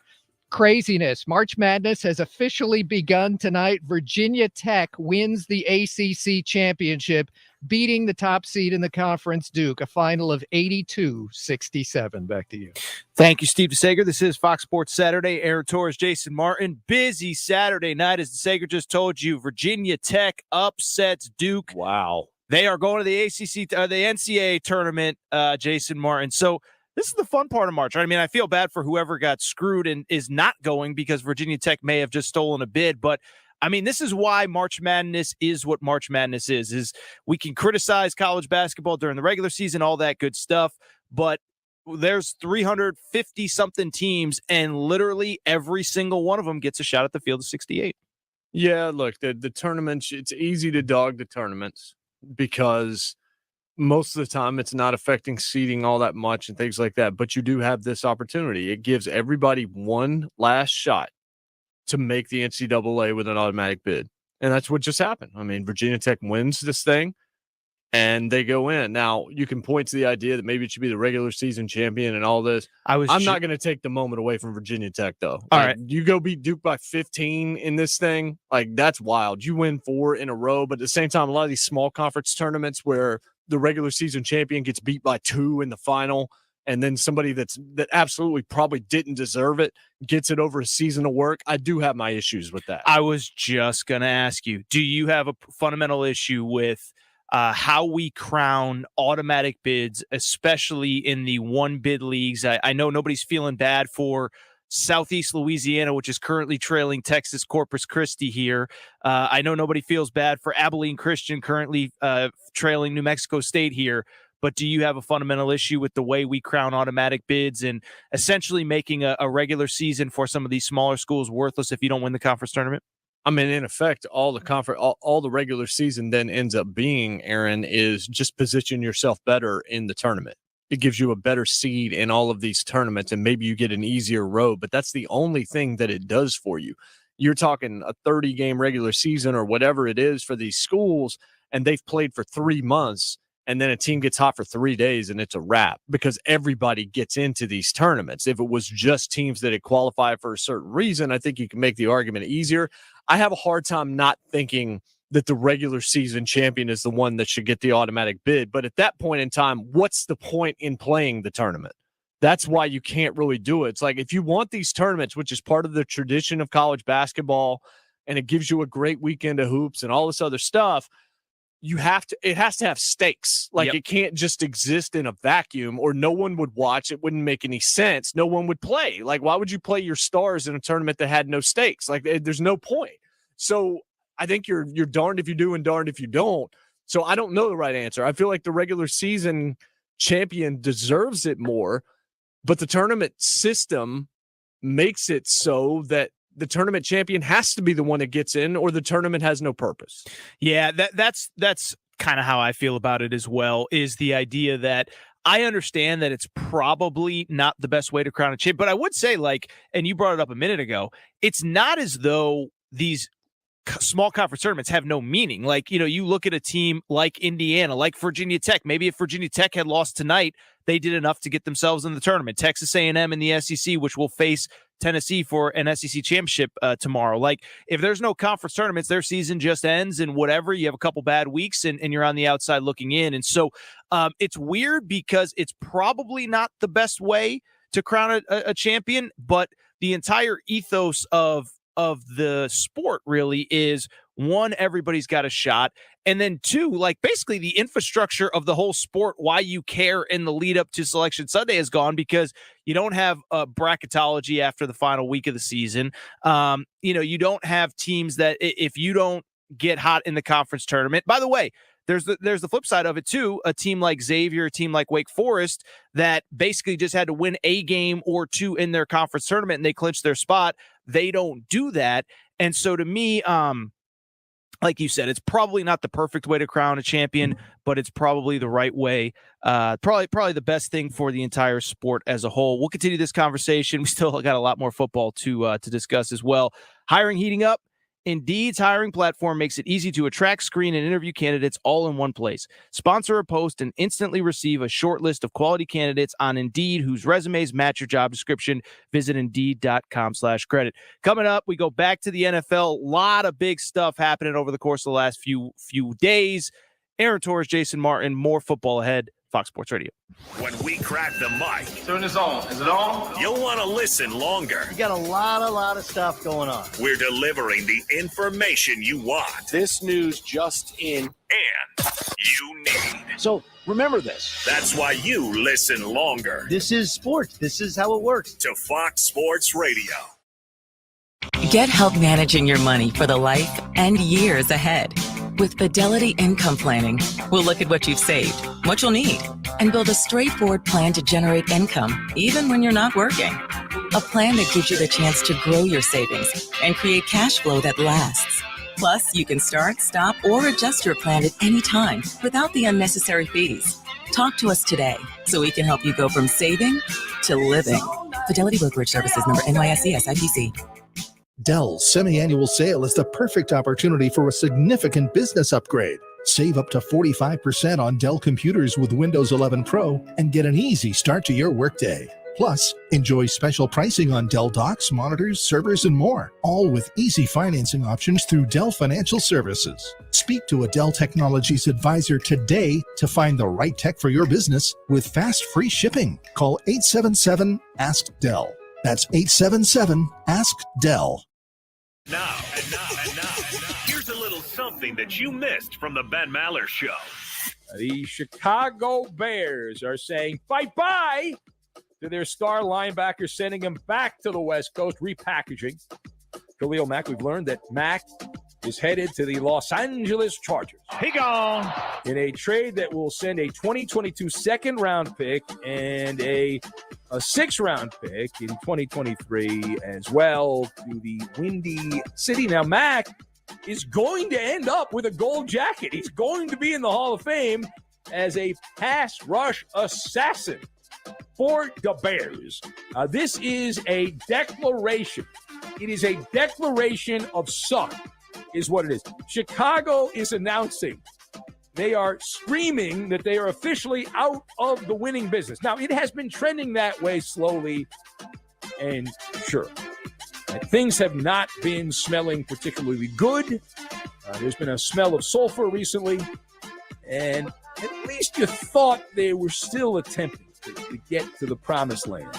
Craziness. March Madness has officially begun tonight. Virginia Tech wins the ACC championship, beating the top seed in the conference, Duke, a final of 82-67. Back to you. Thank you, Steve DeSager. This is Fox Sports Saturday. Aaron Torres, Jason Martin. Busy Saturday night, as DeSager just told you. Virginia Tech upsets Duke. Wow. They are going to the ACC, the NCAA tournament, Jason Martin. So this is the fun part of March. I mean, I feel bad for whoever got screwed and is not going because Virginia Tech may have just stolen a bid. But, I mean, this is why March Madness is what March Madness is we can criticize college basketball during the regular season, all that good stuff. But there's 350-something teams, and literally every single one of them gets a shot at the field of 68. Yeah, look, the tournaments, it's easy to dog the tournaments because most of the time it's not affecting seeding all that much and things like that, but you do have this opportunity. It gives everybody one last shot to make the NCAA with an automatic bid. And that's what just happened. I mean, Virginia Tech wins this thing and they go in. Now, you can point to the idea that maybe it should be the regular season champion and all this. I'm not going to take the moment away from Virginia Tech, though. All right. You go beat Duke by 15 in this thing. Like, that's wild. You win 4 in a row, but at the same time, a lot of these small conference tournaments where the regular season champion gets beat by 2 in the final, and then somebody that absolutely probably didn't deserve it gets it over a season of work. I do have my issues with that. I was just going to ask you, do you have a fundamental issue with how we crown automatic bids, especially in the one bid leagues? I know nobody's feeling bad for Southeast Louisiana, which is currently trailing Texas Corpus Christi here. I know nobody feels bad for Abilene Christian, currently trailing New Mexico State here. But do you have a fundamental issue with the way we crown automatic bids and essentially making a regular season for some of these smaller schools worthless if you don't win the conference tournament? I mean, in effect, all the regular season then ends up being, Aaron, is just position yourself better in the tournament. It gives you a better seed in all of these tournaments, and maybe you get an easier road, but that's the only thing that it does for you. You're talking a 30-game regular season or whatever it is for these schools, and they've played for 3 months, and then a team gets hot for 3 days, and it's a wrap because everybody gets into these tournaments. If it was just teams that had qualified for a certain reason, I think you can make the argument easier. I have a hard time not thinking that the regular season champion is the one that should get the automatic bid. But at that point in time, what's the point in playing the tournament? That's why you can't really do it. It's like if you want these tournaments, which is part of the tradition of college basketball, and it gives you a great weekend of hoops and all this other stuff, it has to have stakes. Like It can't just exist in a vacuum or no one would watch. It wouldn't make any sense. No one would play. Like, why would you play your stars in a tournament that had no stakes? Like, there's no point. So I think you're darned if you do and darned if you don't. So I don't know the right answer. I feel like the regular season champion deserves it more, but the tournament system makes it so that the tournament champion has to be the one that gets in or the tournament has no purpose. Yeah, that's kind of how I feel about it as well, is the idea that I understand that it's probably not the best way to crown a champ, but I would say, like, and you brought it up a minute ago, it's not as though these small conference tournaments have no meaning. Like, you look at a team like Indiana, like Virginia Tech. Maybe if Virginia Tech had lost tonight, they did enough to get themselves in the tournament. Texas A&M in the SEC, which will face Tennessee for an SEC championship tomorrow. Like, if there's no conference tournaments, their season just ends and whatever. You have a couple bad weeks and you're on the outside looking in. And so it's weird because it's probably not the best way to crown a champion, but the entire ethos of the sport really is, one, everybody's got a shot, and then two, like basically the infrastructure of the whole sport, why you care in the lead up to Selection Sunday is gone because you don't have bracketology after the final week of the season. You don't have teams that if you don't get hot in the conference tournament, by the way, there's the flip side of it too. A team like Xavier, a team like Wake Forest that basically just had to win a game or two in their conference tournament and they clinched their spot. They don't do that. And so to me, like you said, it's probably not the perfect way to crown a champion, but it's probably the right way. Probably the best thing for the entire sport as a whole. We'll continue this conversation. We still got a lot more football to discuss as well. Hiring heating up. Indeed's hiring platform makes it easy to attract, screen, and interview candidates all in one place. Sponsor a post and instantly receive a short list of quality candidates on Indeed whose resumes match your job description. Visit Indeed.com/credit. Coming up, we go back to the NFL. A lot of big stuff happening over the course of the last few days. Aaron Torres, Jason Martin, more football ahead. Fox Sports Radio. When we crack the mic, Turn this on. Is it on? you'll want to listen longer. You got a lot of stuff going on. We're delivering the information you want This news just in. and you need. So remember this. That's why you listen longer This is sports. This is how it works. to Fox Sports Radio. Get help managing your money for the life and years ahead. With Fidelity Income Planning, we'll look at what you've saved, what you'll need, and build a straightforward plan to generate income, even when you're not working. A plan that gives you the chance to grow your savings and create cash flow that lasts. Plus, you can start, stop, or adjust your plan at any time without the unnecessary fees. Talk to us today so we can help you go from saving to living. Fidelity Brokerage Services, member NYSE SIPC. Dell's semi-annual sale is the perfect opportunity for a significant business upgrade. Save up to 45% on Dell computers with Windows 11 Pro and get an easy start to your workday. Plus, enjoy special pricing on Dell docks, monitors, servers, and more, all with easy financing options through Dell Financial Services. Speak to a Dell Technologies advisor today to find the right tech for your business with fast free shipping. Call 877-ASK-DELL. That's 877-ASK-DELL. Now, here's a little something that you missed from the Ben Maller Show. The Chicago Bears are saying bye-bye to their star linebacker, sending him back to the West Coast, repackaging. Khalil Mack, we've learned that Mack is headed to the Los Angeles Chargers. He gone. In a trade that will send a 2022 second-round pick and a sixth-round pick in 2023 as well to the Windy City. Now, Mack is going to end up with a gold jacket. He's going to be in the Hall of Fame as a pass rush assassin for the Bears. This is a declaration. It is a declaration of suck, is what it is. Chicago is announcing. They are screaming that they are officially out of the winning business. Now, it has been trending that way slowly and sure. Things have not been smelling particularly good. There's been a smell of sulfur recently. And at least you thought they were still attempting to get to the promised land.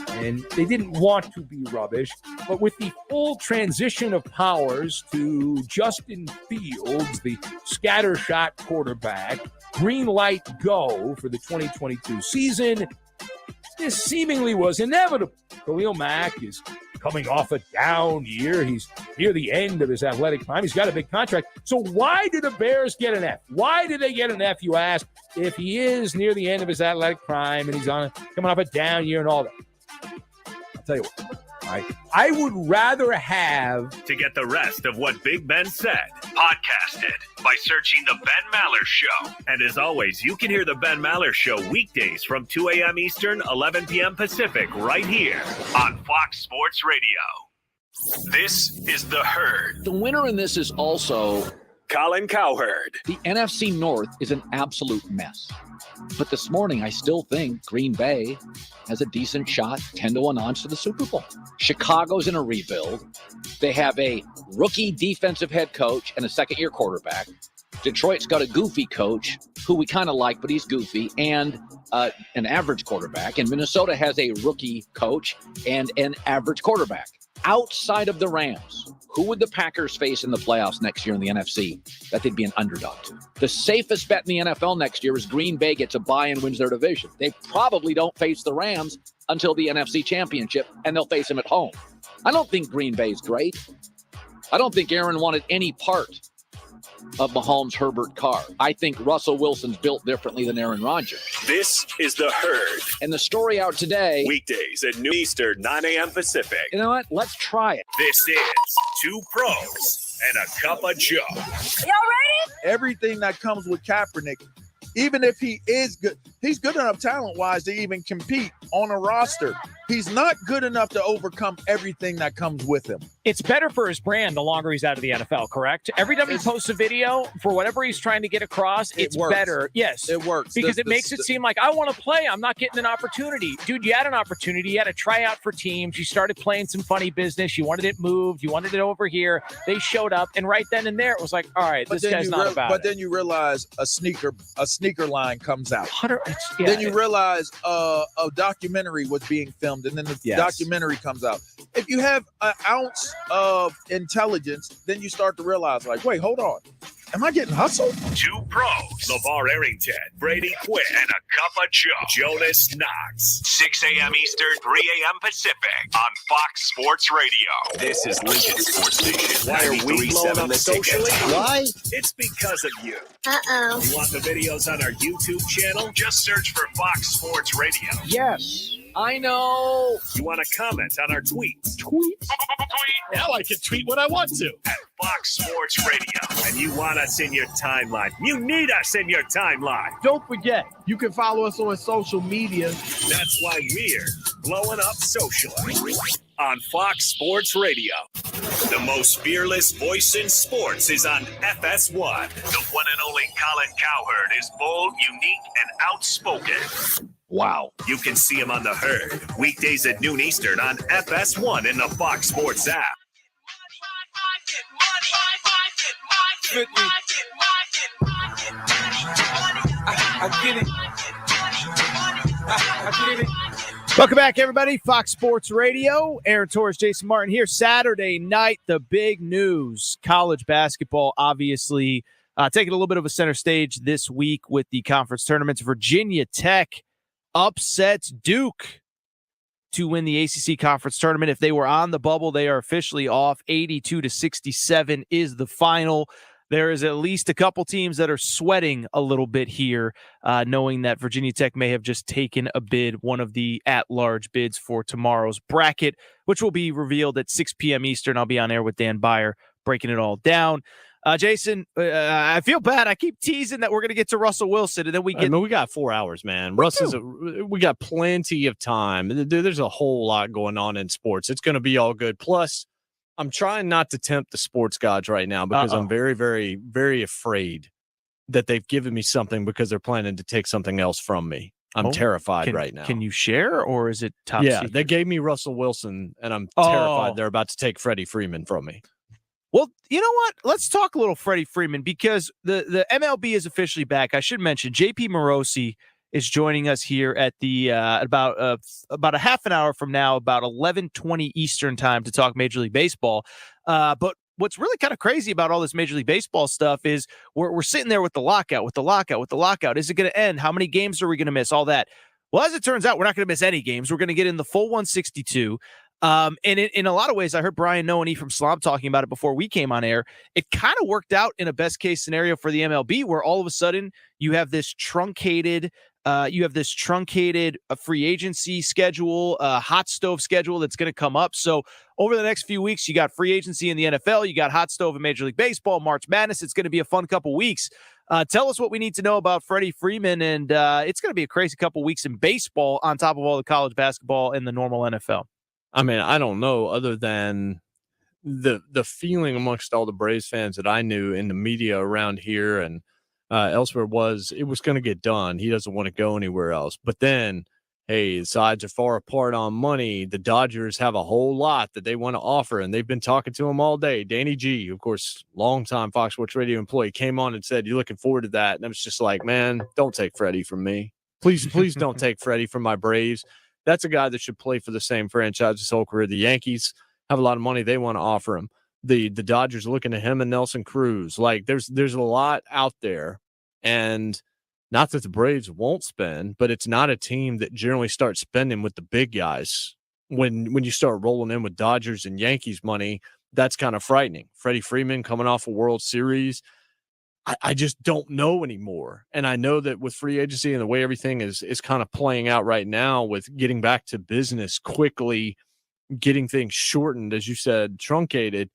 And they didn't want to be rubbish. But with the full transition of powers to Justin Fields, the scattershot quarterback, green light go for the 2022 season, this seemingly was inevitable. Khalil Mack is coming off a down year. He's near the end of his athletic prime. He's got a big contract. So why do the Bears get an F? Why did they get an F, you ask, if he is near the end of his athletic prime and he's coming off a down year and all that? I'll tell you what. I would rather have... To get the rest of what Big Ben said, podcasted by searching The Ben Maller Show. And as always, you can hear The Ben Maller Show weekdays from 2 a.m. Eastern, 11 p.m. Pacific, right here on Fox Sports Radio. This is The Herd. The winner in this is also Colin Cowherd. the NFC North is an absolute mess. But this morning, I still think Green Bay has a decent shot, 10-1 odds to the Super Bowl. Chicago's in a rebuild. They have a rookie defensive head coach and a second-year quarterback. Detroit's got a goofy coach who we kind of like, but he's goofy, and an average quarterback. And Minnesota has a rookie coach and an average quarterback. Outside of the Rams, who would the Packers face in the playoffs next year in the NFC that they'd be an underdog to? The safest bet in the NFL next year is Green Bay gets a bye and wins their division. They probably don't face the Rams until the NFC Championship, and they'll face them at home. I don't think Green Bay's great. I don't think Aaron wanted any part of Mahomes, Herbert, Carr. I think Russell Wilson's built differently than Aaron Rodgers. This is The Herd. And the story out today. Weekdays at noon Eastern, 9 a.m. Pacific. You know what? Let's try it. This is Two Pros and a Cup of Joe. Y'all ready? Everything that comes with Kaepernick, even if he is good, he's good enough talent-wise to even compete on a roster. He's not good enough to overcome everything that comes with him. It's better for his brand the longer he's out of the NFL, correct? Every time he posts a video, for whatever he's trying to get across, it's better. Yes. It works. Because it makes it seem like, I want to play. I'm not getting an opportunity. Dude, you had an opportunity. You had to try out for teams. You started playing some funny business. You wanted it moved. You wanted it over here. They showed up. And right then and there, it was like, all right, this guy's not about it. But then you realize a sneaker line comes out. Yeah, then you realize a documentary was being filmed, and then the documentary comes out. If you have an ounce of intelligence, then you start to realize, like, wait, hold on. Am I getting hustled? Two Pros, LeVar Arrington, Brady Quinn, and a Cup of Joe. Jonas Knox. 6 a.m. Eastern, 3 a.m. Pacific on Fox Sports Radio. This is Lincoln Sports Station. Why are we blowing up socially? Why? It's because of you. Uh-oh. You want the videos on our YouTube channel? Just search for Fox Sports Radio. Yes, I know. You want to comment on our tweets? Tweets? Now I can tweet what I want to. At Fox Sports Radio. And you want us in your timeline. You need us in your timeline. Don't forget, you can follow us on social media. That's why we're blowing up socially. On Fox Sports Radio. The most fearless voice in sports is on FS1. The one and only Colin Cowherd is bold, unique, and outspoken. Wow. You can see him on The Herd, weekdays at noon Eastern on FS1 in the Fox Sports app. I get it. I get it. Welcome back, everybody. Fox Sports Radio. Aaron Torres, Jason Martin here. Saturday night, the big news. College basketball, obviously, taking a little bit of a center stage this week with the conference tournaments. Virginia Tech upsets Duke to win the ACC conference tournament. If they were on the bubble, they are officially off. 82-67 is the final. There is at least a couple teams that are sweating a little bit here, knowing that Virginia Tech may have just taken a bid, one of the at-large bids for tomorrow's bracket, which will be revealed at 6 p.m. Eastern. I'll be on air with Dan Byer breaking it all down. Jason, I feel bad. I keep teasing that we're going to get to Russell Wilson, and then we got 4 hours, man. We got plenty of time. There's a whole lot going on in sports. It's going to be all good. Plus, I'm trying not to tempt the sports gods right now because I'm very, very, very afraid that they've given me something because they're planning to take something else from me. I'm terrified right now. Can you share, or is it top secret? They gave me Russell Wilson, and I'm terrified they're about to take Freddie Freeman from me. Well, you know what? Let's talk a little Freddie Freeman because the MLB is officially back. I should mention JP Morosi is joining us here at the about a half an hour from now, about 11:20 Eastern time, to talk Major League Baseball. But what's really kind of crazy about all this Major League Baseball stuff is we're sitting there with the lockout. Is it going to end? How many games are we going to miss? All that. Well, as it turns out, we're not going to miss any games. We're going to get in the full 162. And in a lot of ways, I heard Brian Noe and Ephraim Slob talking about it before we came on air. It kind of worked out in a best case scenario for the MLB, where all of a sudden you have this truncated free agency schedule, hot stove schedule that's going to come up. So over the next few weeks, you got free agency in the NFL, you got hot stove in Major League Baseball, March Madness. It's going to be a fun couple weeks. Tell us what we need to know about Freddie Freeman, and it's going to be a crazy couple weeks in baseball on top of all the college basketball and the normal NFL. I mean, I don't know, other than the feeling amongst all the Braves fans that I knew in the media around here and elsewhere was it was going to get done. He doesn't want to go anywhere else. But then, hey, the sides are far apart on money. The Dodgers have a whole lot that they want to offer, and they've been talking to him all day. Danny G, of course, longtime Fox Sports Radio employee, came on and said, "You looking forward to that?" And I was just like, man, don't take Freddie from me. Please don't take Freddie from my Braves. That's a guy that should play for the same franchise his whole career. The Yankees have a lot of money they want to offer him. The Dodgers are looking at him and Nelson Cruz. Like there's a lot out there, and not that the Braves won't spend, but it's not a team that generally starts spending with the big guys. When you start rolling in with Dodgers and Yankees money, that's kind of frightening. Freddie Freeman coming off a World Series. I just don't know anymore. And I know that with free agency and the way everything is kind of playing out right now with getting back to business quickly, getting things shortened, as you said, truncated,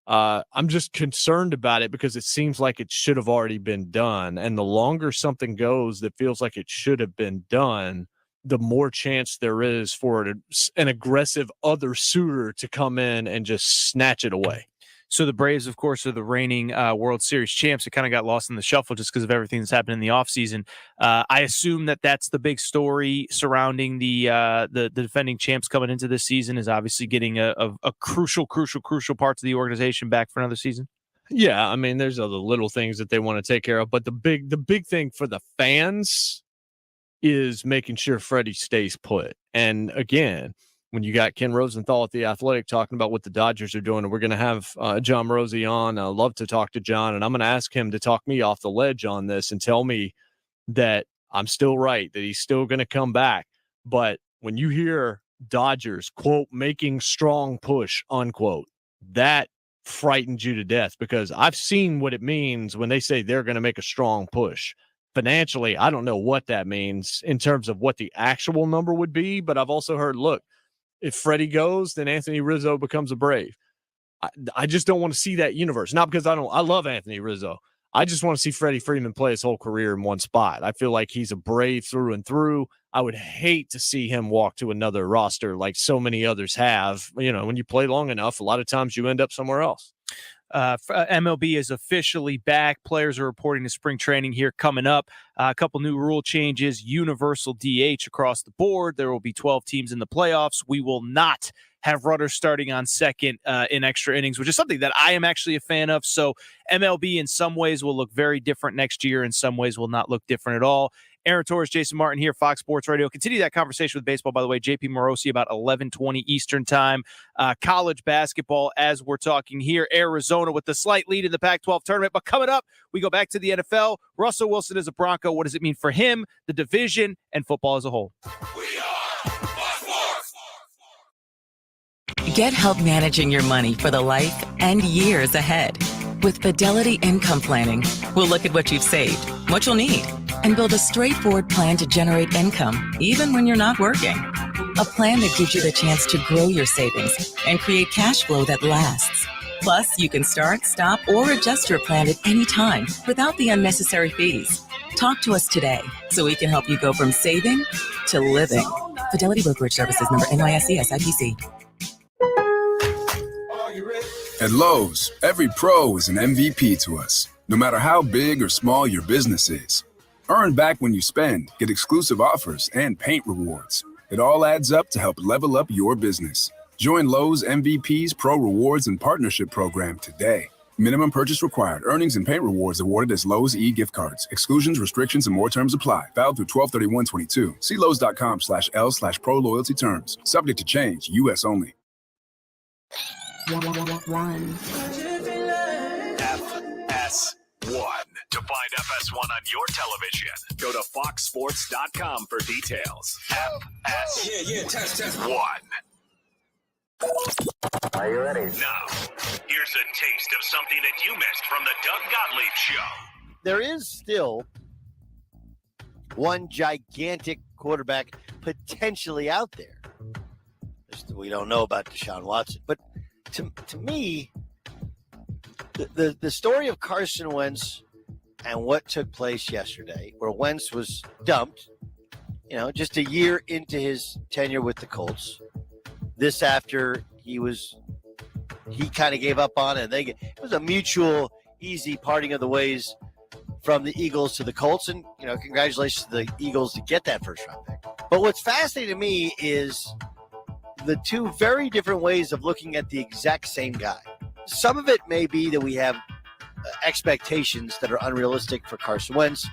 I'm just concerned about it because it seems like it should have already been done. And the longer something goes that feels like it should have been done, the more chance there is for an aggressive other suitor to come in and just snatch it away. So the Braves, of course, are the reigning World Series champs. It kind of got lost in the shuffle just because of everything that's happened in the offseason. I assume that that's the big story surrounding the defending champs coming into this season is obviously getting a crucial parts of the organization back for another season. Yeah, I mean, there's other little things that they want to take care of, but the big thing for the fans is making sure Freddie stays put. And again, when you got Ken Rosenthal at The Athletic talking about what the Dodgers are doing, and we're going to have John Morosi on. I love to talk to John, and I'm going to ask him to talk me off the ledge on this and tell me that I'm still right, that he's still going to come back. But when you hear Dodgers, quote, making strong push, unquote, that frightens you to death because I've seen what it means when they say they're going to make a strong push. Financially, I don't know what that means in terms of what the actual number would be, but I've also heard, look, if Freddie goes, then Anthony Rizzo becomes a Brave. I just don't want to see that universe. Not because I love Anthony Rizzo. I just want to see Freddie Freeman play his whole career in one spot. I feel like he's a Brave through and through. I would hate to see him walk to another roster like so many others have. You know, when you play long enough, a lot of times you end up somewhere else. MLB is officially back. Players are reporting to spring training here coming up. A couple new rule changes, universal DH across the board. There will be 12 teams in the playoffs. We will not have runners starting on second in extra innings, which is something that I am actually a fan of. So MLB in some ways will look very different next year. In some ways will not look different at all. Aaron Torres, Jason Martin here, Fox Sports Radio. Continue that conversation with baseball, by the way. JP Morosi about 11:20 Eastern time. College basketball as we're talking here. Arizona with the slight lead in the Pac-12 tournament. But coming up, we go back to the NFL. Russell Wilson is a Bronco. What does it mean for him, the division, and football as a whole? Get help managing your money for the life and years ahead. With Fidelity Income Planning, we'll look at what you've saved, what you'll need, and build a straightforward plan to generate income, even when you're not working. A plan that gives you the chance to grow your savings and create cash flow that lasts. Plus, you can start, stop, or adjust your plan at any time without the unnecessary fees. Talk to us today so we can help you go from saving to living. Fidelity Brokerage Services, number NYSE SIPC. At Lowe's, every pro is an MVP to us, no matter how big or small your business is. Earn back when you spend, get exclusive offers, and paint rewards. It all adds up to help level up your business. Join Lowe's MVP's Pro Rewards and Partnership Program today. Minimum purchase required. Earnings and paint rewards awarded as Lowe's e-gift cards. Exclusions, restrictions, and more terms apply. Valid through 12/31/22. See Lowe's.com/L/Pro Loyalty Terms. Subject to change. U.S. only. FS1. To find FS1 on your television, go to foxsports.com for details. FS1. Are you ready? Now, here's a taste of something that you missed from the Doug Gottlieb Show. There is still one gigantic quarterback potentially out there. We don't know about Deshaun Watson, but to me, the story of Carson Wentz and what took place yesterday, where Wentz was dumped, just a year into his tenure with the Colts. This after he was he kind of gave up on it. It was a mutual, easy parting of the ways from the Eagles to the Colts. And, congratulations to the Eagles to get that first round pick. But what's fascinating to me is the two very different ways of looking at the exact same guy. Some of it may be that we have expectations that are unrealistic for Carson Wentz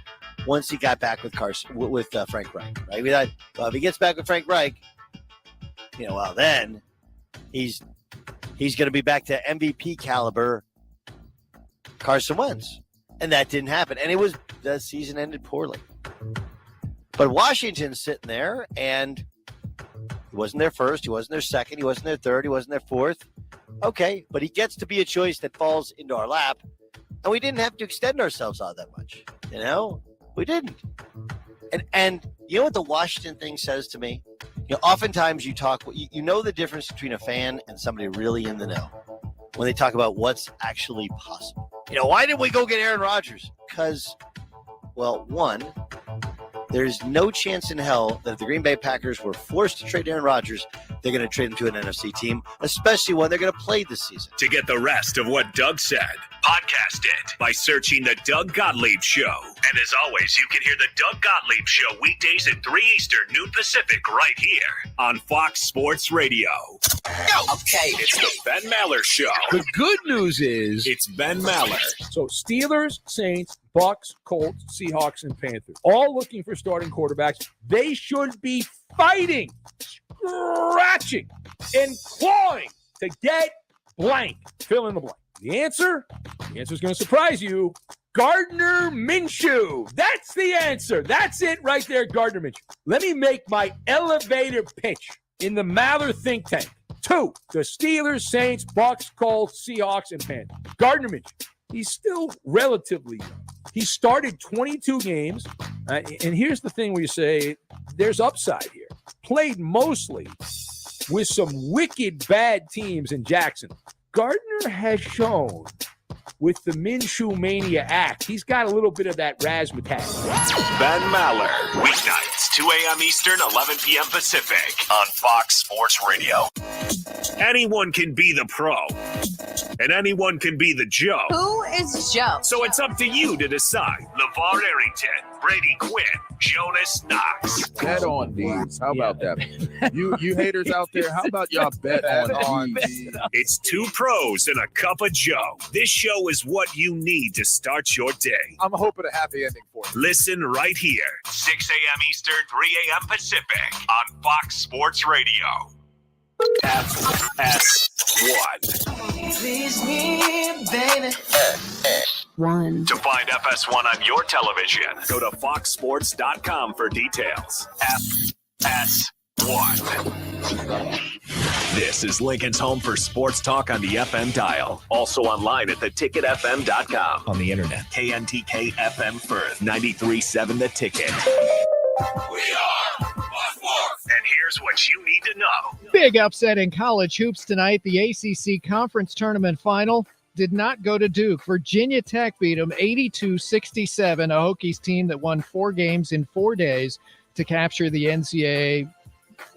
once he got back with Frank Reich. Right? We thought, well, if he gets back with Frank Reich, then he's going to be back to MVP caliber Carson Wentz, and that didn't happen. And the season ended poorly. But Washington's sitting there, and he wasn't their first, he wasn't their second, he wasn't their third, he wasn't their fourth. Okay, but he gets to be a choice that falls into our lap, and we didn't have to extend ourselves out that much. We didn't. And you know what the Washington thing says to me? Oftentimes you talk, the difference between a fan and somebody really in the know when they talk about what's actually possible. Why didn't we go get Aaron Rodgers? Because, one, there's no chance in hell that if the Green Bay Packers were forced to trade Aaron Rodgers, they're going to trade him to an NFC team, especially when they're going to play this season. To get the rest of what Doug said, podcast it by searching The Doug Gottlieb Show. And as always, you can hear The Doug Gottlieb Show weekdays at 3 Eastern, noon Pacific, right here on Fox Sports Radio. Okay. It's the Ben Maller Show. The good news is it's Ben Maller. So Steelers, Saints, Bucks, Colts, Seahawks, and Panthers, all looking for starting quarterbacks. They should be fighting, scratching, and clawing to get blank. Fill in the blank. The answer is going to surprise you. Gardner Minshew. That's the answer. That's it right there, Gardner Minshew. Let me make my elevator pitch in the Maller think tank. 2, the Steelers, Saints, Bucks, Colts, Seahawks, and Panthers. Gardner Minshew. He's still relatively young. He started 22 games. And here's the thing where you say there's upside here. Played mostly with some wicked bad teams in Jackson. Gardner has shown with the Minshew Mania act, he's got a little bit of that razzmatazz. Ben Maller, weeknights, 2 a.m. Eastern, 11 p.m. Pacific on Fox Sports Radio. Anyone can be the pro, and anyone can be the Joe. Who is Joe? So it's up to you to decide. LeVar Arrington, Brady Quinn, Jonas Knox. Bet on these. How about that? You haters out there, how about y'all bet on these? It's 2 pros and a cup of Joe. This show is what you need to start your day. I'm hoping a happy ending for you. Listen right here, 6 a.m. Eastern, 3 a.m. Pacific on Fox Sports Radio. FS1. Please me, baby. 1. To find FS1 on your television, go to foxsports.com for details. FS1. This is Lincoln's home for sports talk on the FM dial. Also online at theticketfm.com. On the internet, KNTK FM Firth, 93.7 The Ticket. We are Fox Sports. And here's what you need to know. Big upset in college hoops tonight. The ACC Conference Tournament Final did not go to Duke. Virginia Tech beat them 82-67, a Hokies team that won 4 games in 4 days to capture the NCAA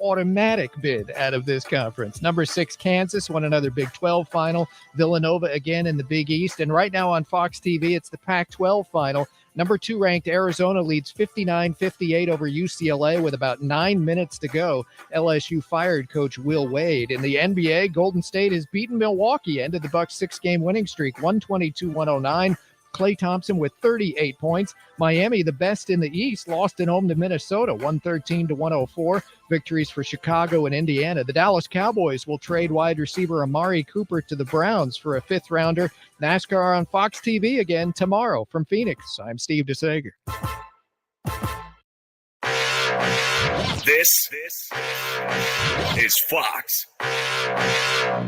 automatic bid out of this conference. Number 6, Kansas won another Big 12 final. Villanova again in the Big East. And right now on Fox TV, it's the Pac-12 final. Number 2 ranked Arizona leads 59-58 over UCLA with about 9 minutes to go. LSU fired coach Will Wade. In the NBA, Golden State has beaten Milwaukee, ended the Bucks' 6-game winning streak, 122-109. Klay Thompson with 38 points. Miami, the best in the East, lost at home to Minnesota, 113-104. Victories for Chicago and Indiana. The Dallas Cowboys will trade wide receiver Amari Cooper to the Browns for a 5th-rounder. NASCAR on Fox TV again tomorrow from Phoenix. I'm Steve DeSager. This is Fox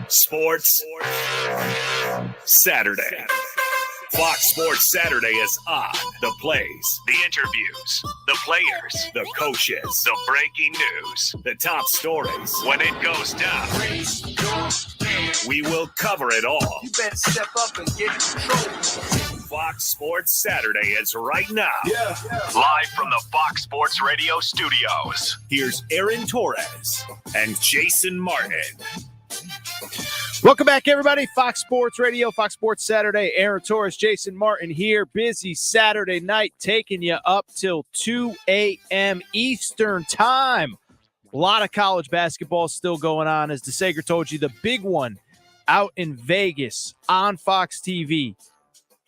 Sports Saturday. Fox Sports Saturday is on. The plays, the interviews, the players, the coaches, the breaking news, the top stories. When it goes down, we will cover it all. You better step up and get in control. Fox Sports Saturday is right now. Live from the Fox Sports Radio studios. Here's Aaron Torres and Jason Martin. Welcome back, everybody. Fox Sports Radio, Fox Sports Saturday. Aaron Torres, Jason Martin here. Busy Saturday night, taking you up till 2 a.m. Eastern time. A lot of college basketball still going on. As DeSager told you, the big one out in Vegas on Fox TV.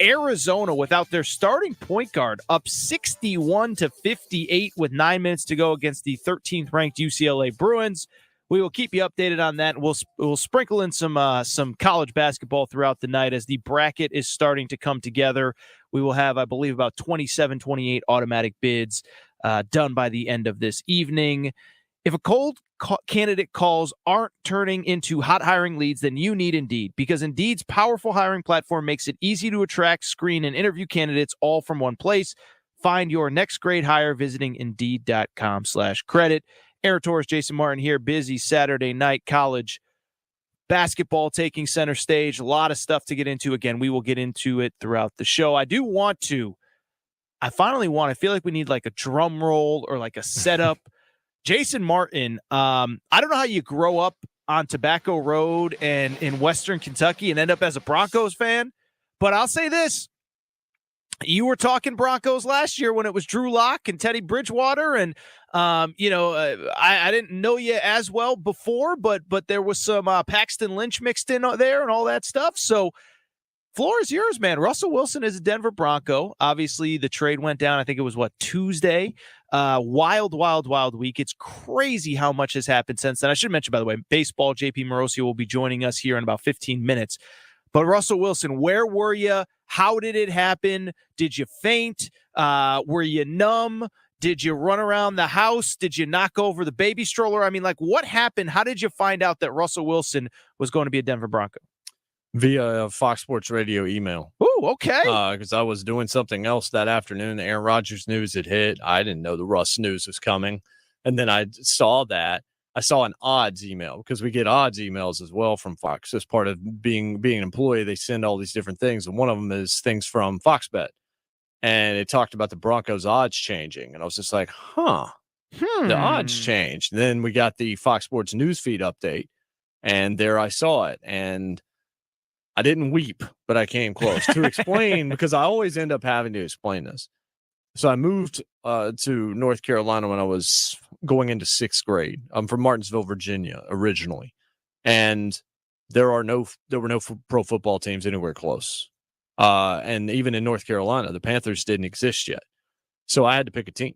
Arizona, without their starting point guard, up 61-58 with 9 minutes to go against the 13th ranked UCLA Bruins. We will keep you updated on that. We'll sprinkle in some college basketball throughout the night as the bracket is starting to come together. We will have, I believe, about 27, 28 automatic bids done by the end of this evening. If a cold candidate calls aren't turning into hot hiring leads, then you need Indeed, because Indeed's powerful hiring platform makes it easy to attract, screen, and interview candidates all from one place. Find your next great hire visiting Indeed.com/credit. Aaron Torres, Jason Martin here. Busy Saturday night, college basketball taking center stage. A lot of stuff to get into. Again, we will get into it throughout the show. I feel like we need like a drum roll or like a setup. Jason Martin, I don't know how you grow up on Tobacco Road and in Western Kentucky and end up as a Broncos fan, but I'll say this. You were talking Broncos last year when it was Drew Lock and Teddy Bridgewater, and I didn't know you as well before, but there was some Paxton Lynch mixed in there and all that stuff. So, floor is yours, man. Russell Wilson is a Denver Bronco. Obviously, the trade went down. I think it was Tuesday. Wild week. It's crazy how much has happened since then. I should mention, by the way, baseball. JP Morosi will be joining us here in about 15 minutes. But Russell Wilson, where were you? How did it happen? Did you faint? Were you numb? Did you run around the house? Did you knock over the baby stroller? I mean, like, what happened? How did you find out that Russell Wilson was going to be a Denver Bronco? Via a Fox Sports Radio email. Ooh, okay. Because I was doing something else that afternoon. The Aaron Rodgers news had hit. I didn't know the Russ news was coming. And then I saw that. I saw an odds email, because we get odds emails as well from Fox. As part of being an employee, they send all these different things. And one of them is things from Fox Bet. And it talked about the Broncos odds changing. And I was just like, the odds changed. And then we got the Fox Sports newsfeed update. And there I saw it. And I didn't weep, but I came close to explain, because I always end up having to explain this. So I moved to North Carolina when I was going into 6th grade. I'm from Martinsville, Virginia, originally. And there were no pro football teams anywhere close. And even in North Carolina, the Panthers didn't exist yet. So I had to pick a team.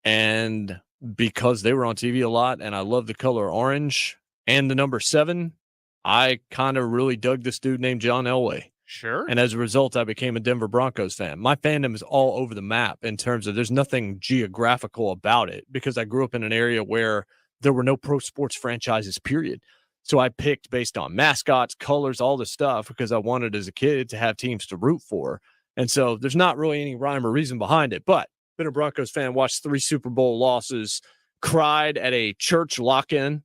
And because they were on TV a lot and I love the color orange and the number 7, I kind of really dug this dude named John Elway. Sure. And as a result, I became a Denver Broncos fan. My fandom is all over the map in terms of there's nothing geographical about it, because I grew up in an area where there were no pro sports franchises, period. So I picked based on mascots, colors, all this stuff, because I wanted as a kid to have teams to root for. And so there's not really any rhyme or reason behind it. But been a Broncos fan, watched 3 Super Bowl losses, cried at a church lock-in,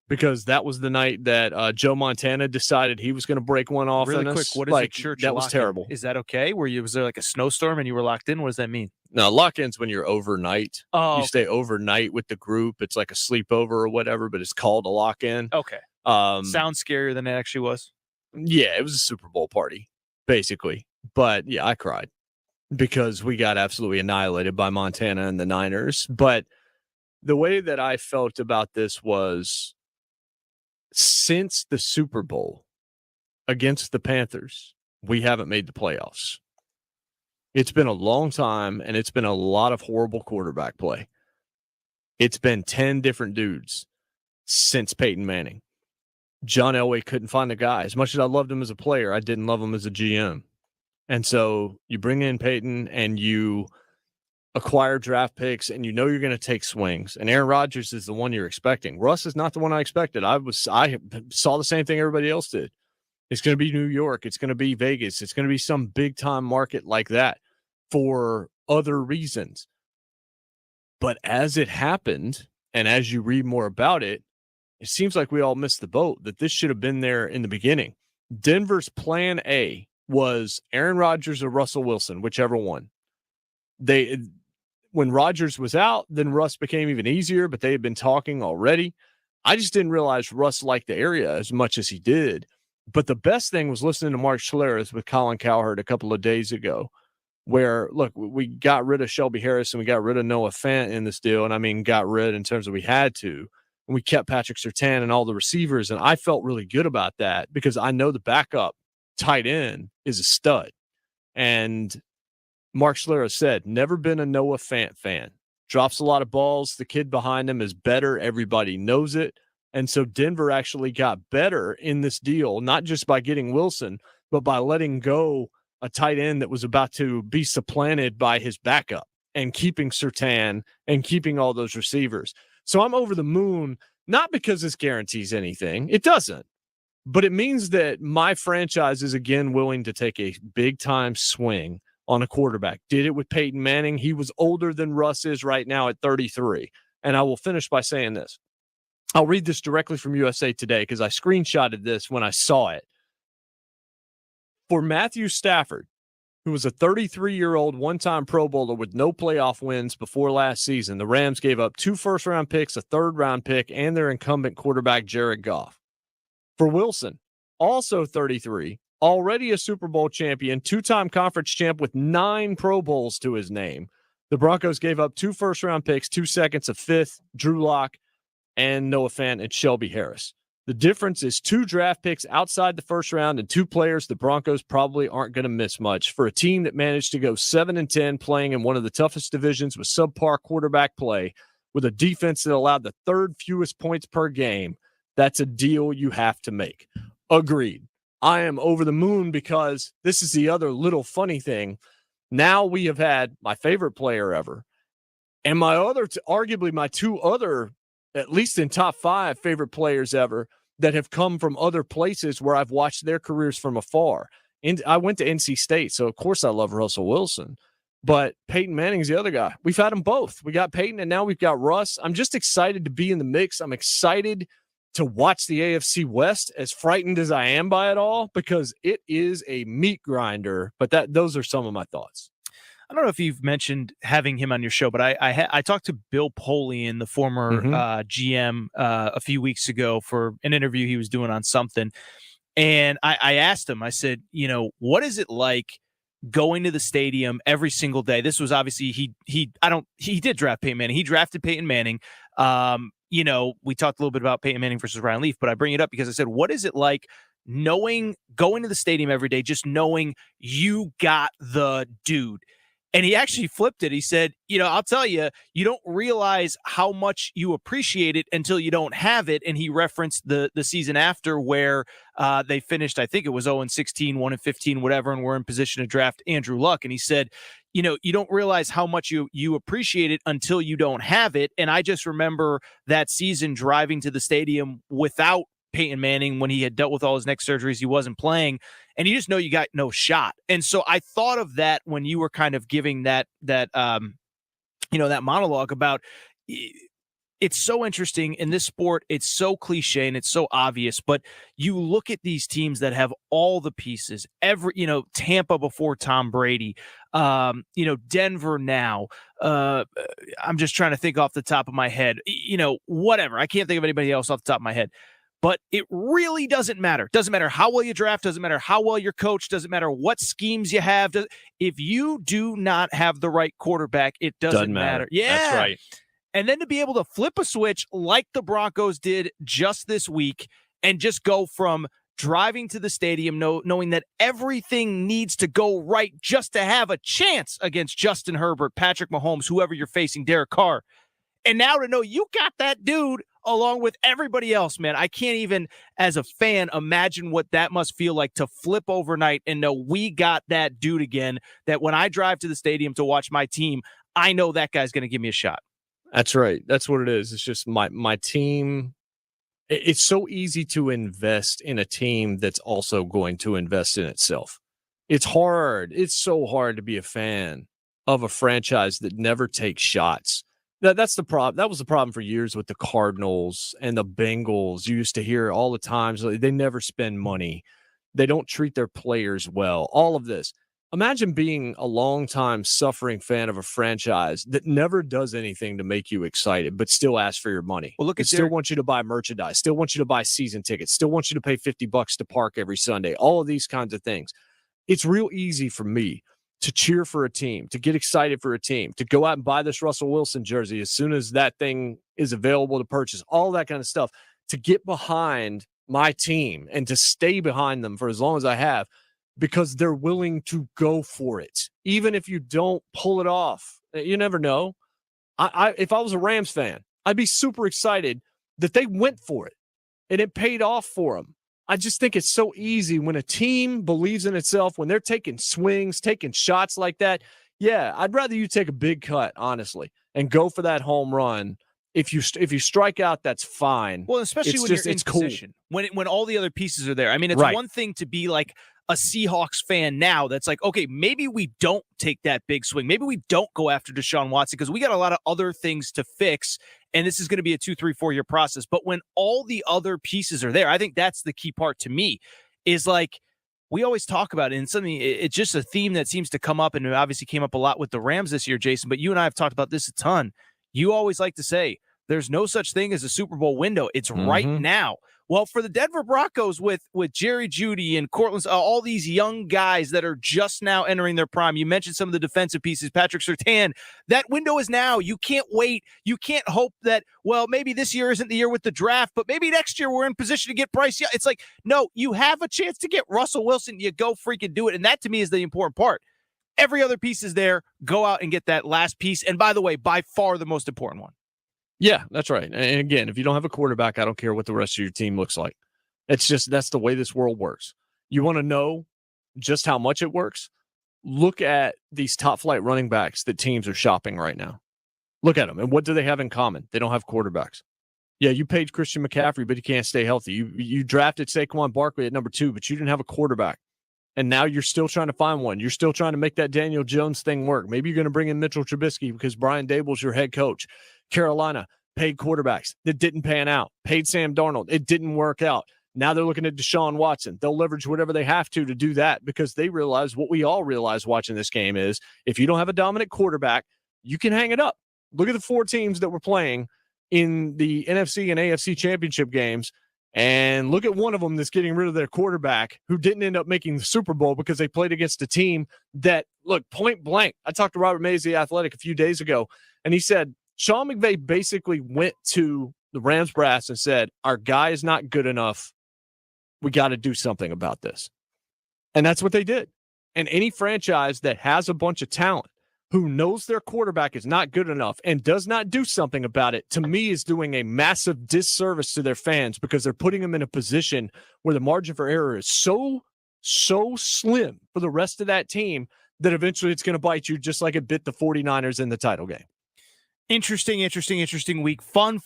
because that was the night that Joe Montana decided he was going to break one off. Really in quick, us. what is a church That was lock-in? terrible. Is that okay? Was there like a snowstorm and you were locked in? What does that mean? No, lock-in's when you're overnight. Oh, you stay overnight with the group. It's like a sleepover or whatever, but it's called a lock-in. Okay. Sounds scarier than it actually was. Yeah, it was a Super Bowl party, basically. But yeah, I cried because we got absolutely annihilated by Montana and the Niners. But the way that I felt about this was, since the Super Bowl against the Panthers, we haven't made the playoffs. It's been a long time, and it's been a lot of horrible quarterback play. It's been 10 different dudes since Peyton Manning. John Elway couldn't find a guy. As much as I loved him as a player, I didn't love him as a GM. And so you bring in Peyton and you acquire draft picks, and you know you're going to take swings. And Aaron Rodgers is the one you're expecting. Russ is not the one I expected. I saw the same thing everybody else did. It's going to be New York. It's going to be Vegas. It's going to be some big time market like that for other reasons. But as it happened, and as you read more about it, it seems like we all missed the boat, that this should have been there in the beginning. Denver's plan A was Aaron Rodgers or Russell Wilson, whichever one. When Rodgers was out, then Russ became even easier, but they had been talking already. I just didn't realize Russ liked the area as much as he did. But the best thing was listening to Mark Schlereth with Colin Cowherd a couple of days ago, where, look, we got rid of Shelby Harris and we got rid of Noah Fant in this deal. And I mean, got rid in terms of we had to. And we kept Patrick Surtain and all the receivers. And I felt really good about that because I know the backup tight end is a stud. And Mark Schlereth said, never been a Noah Fant fan. Drops a lot of balls. The kid behind him is better. Everybody knows it. And so Denver actually got better in this deal, not just by getting Wilson, but by letting go a tight end that was about to be supplanted by his backup and keeping Surtain and keeping all those receivers. So I'm over the moon, not because this guarantees anything. It doesn't. But it means that my franchise is again willing to take a big-time swing on a quarterback. Did it with Peyton Manning. He was older than Russ is right now at 33. And I will finish by saying this. I'll read this directly from USA Today because I screenshotted this when I saw it. For Matthew Stafford, who was a 33-year-old one-time Pro Bowler with no playoff wins before last season, the Rams gave up 2 first-round picks, a third-round pick, and their incumbent quarterback, Jared Goff. For Wilson, also 33, already a Super Bowl champion, 2-time conference champ with 9 Pro Bowls to his name, the Broncos gave up 2 first-round picks, 2 seconds, a fifth, Drew Lock, and Noah Fant and Shelby Harris. The difference is 2 draft picks outside the first round and 2 players the Broncos probably aren't going to miss much. For a team that managed to go 7-10 playing in one of the toughest divisions with subpar quarterback play, with a defense that allowed the 3rd fewest points per game, that's a deal you have to make. Agreed. I am over the moon because this is the other little funny thing. Now we have had my favorite player ever and my other, arguably my 2 other, at least in top 5 favorite players ever that have come from other places where I've watched their careers from afar. And I went to NC State, so of course I love Russell Wilson. But Peyton Manning's the other guy. We've had them both. We got Peyton, and now we've got Russ. I'm just excited to be in the mix. I'm excited to watch the AFC West, as frightened as I am by it all, because it is a meat grinder. But those are some of my thoughts. I don't know if you've mentioned having him on your show, but I talked to Bill Polian, the former GM, a few weeks ago for an interview he was doing on something. And I asked him, I said, what is it like going to the stadium every single day? This was obviously, he did draft Peyton Manning. He drafted Peyton Manning. We talked a little bit about Peyton Manning versus Ryan Leaf, but I bring it up because I said, what is it like going to the stadium every day, just knowing you got the dude? And he actually flipped it. He said, I'll tell you, you don't realize how much you appreciate it until you don't have it. And he referenced the season after where they finished, I think it was 0-16, 1-15, whatever, and were in position to draft Andrew Luck. And he said, you don't realize how much you appreciate it until you don't have it. And I just remember that season driving to the stadium without Peyton Manning when he had dealt with all his neck surgeries. He wasn't playing, and you just know you got no shot. And so I thought of that when you were kind of giving that monologue about it's so interesting in this sport. It's so cliche and it's so obvious, but you look at these teams that have all the pieces, Tampa before Tom Brady, Denver now, I'm just trying to think off the top of my head, whatever. I can't think of anybody else off the top of my head. But it really doesn't matter. Doesn't matter how well you draft. Doesn't matter how well you're coached. Doesn't matter what schemes you have. If you do not have the right quarterback, it doesn't matter. Yeah, that's right. And then to be able to flip a switch like the Broncos did just this week and just go from driving to the stadium knowing that everything needs to go right just to have a chance against Justin Herbert, Patrick Mahomes, whoever you're facing, Derek Carr. And now to know you got that dude along with everybody else, man. I can't even, as a fan, imagine what that must feel like to flip overnight and know we got that dude again, that when I drive to the stadium to watch my team, I know that guy's going to give me a shot. That's right. That's what it is. It's just my team. It's so easy to invest in a team that's also going to invest in itself. It's hard. It's so hard to be a fan of a franchise that never takes shots. That's the problem. That was the problem for years with the Cardinals and the Bengals. You used to hear all the times they never spend money. They don't treat their players well. All of this. Imagine being a longtime suffering fan of a franchise that never does anything to make you excited, but still asks for your money. Well, look at still wants you to buy merchandise, still wants you to buy season tickets, still wants you to pay $50 to park every Sunday, all of these kinds of things. It's real easy for me to cheer for a team, to get excited for a team, to go out and buy this Russell Wilson jersey as soon as that thing is available to purchase, all that kind of stuff, to get behind my team and to stay behind them for as long as I have, because they're willing to go for it. Even if you don't pull it off, you never know. If I was a Rams fan, I'd be super excited that they went for it and it paid off for them. I just think it's so easy when a team believes in itself, when they're taking swings, taking shots like that. Yeah, I'd rather you take a big cut, honestly, and go for that home run. If you strike out, that's fine. Well, especially when you're in position, when all the other pieces are there. I mean, it's one thing to be like a Seahawks fan now that's like, okay, maybe we don't take that big swing. Maybe we don't go after Deshaun Watson because we got a lot of other things to fix, and this is going to be a 2, 3, 4 year process. But when all the other pieces are there, I think that's the key part to me, is like we always talk about it, and something, it's just a theme that seems to come up, and it obviously came up a lot with the Rams this year, Jason, but you and I have talked about this a ton. You always like to say there's no such thing as a Super Bowl window. It's right now. Well, for the Denver Broncos with Jerry Jeudy and Cortland, all these young guys that are just now entering their prime. You mentioned some of the defensive pieces, Patrick Surtain. That window is now. You can't wait. You can't hope that, well, maybe this year isn't the year with the draft, but maybe next year we're in position to get Bryce. Yeah, it's like, no, you have a chance to get Russell Wilson. You go freaking do it. And that to me is the important part. Every other piece is there. Go out and get that last piece. And by the way, by far the most important one. Yeah, that's right. And again, if you don't have a quarterback, I don't care what the rest of your team looks like. It's just, that's the way this world works. You want to know just how much it works? Look at these top flight running backs that teams are shopping right now. Look at them. And what do they have in common? They don't have quarterbacks. Yeah, you paid Christian McCaffrey, but he can't stay healthy. You drafted Saquon Barkley at number 2, but you didn't have a quarterback. And now you're still trying to find one. You're still trying to make that Daniel Jones thing work. Maybe you're going to bring in Mitchell Trubisky because Brian Daboll's your head coach. Carolina paid quarterbacks that didn't pan out. Paid Sam Darnold. It didn't work out. Now they're looking at Deshaun Watson. They'll leverage whatever they have to do that because they realize what we all realize watching this game is if you don't have a dominant quarterback, you can hang it up. Look at the 4 teams that were playing in the NFC and AFC championship games, and look at one of them that's getting rid of their quarterback who didn't end up making the Super Bowl because they played against a team that, look, point blank. I talked to Robert Mays, the Athletic, a few days ago, and he said Sean McVay basically went to the Rams brass and said, our guy is not good enough. We got to do something about this. And that's what they did. And any franchise that has a bunch of talent who knows their quarterback is not good enough and does not do something about it, to me, is doing a massive disservice to their fans because they're putting them in a position where the margin for error is so slim for the rest of that team that eventually it's going to bite you just like it bit the 49ers in the title game. Interesting week. Fun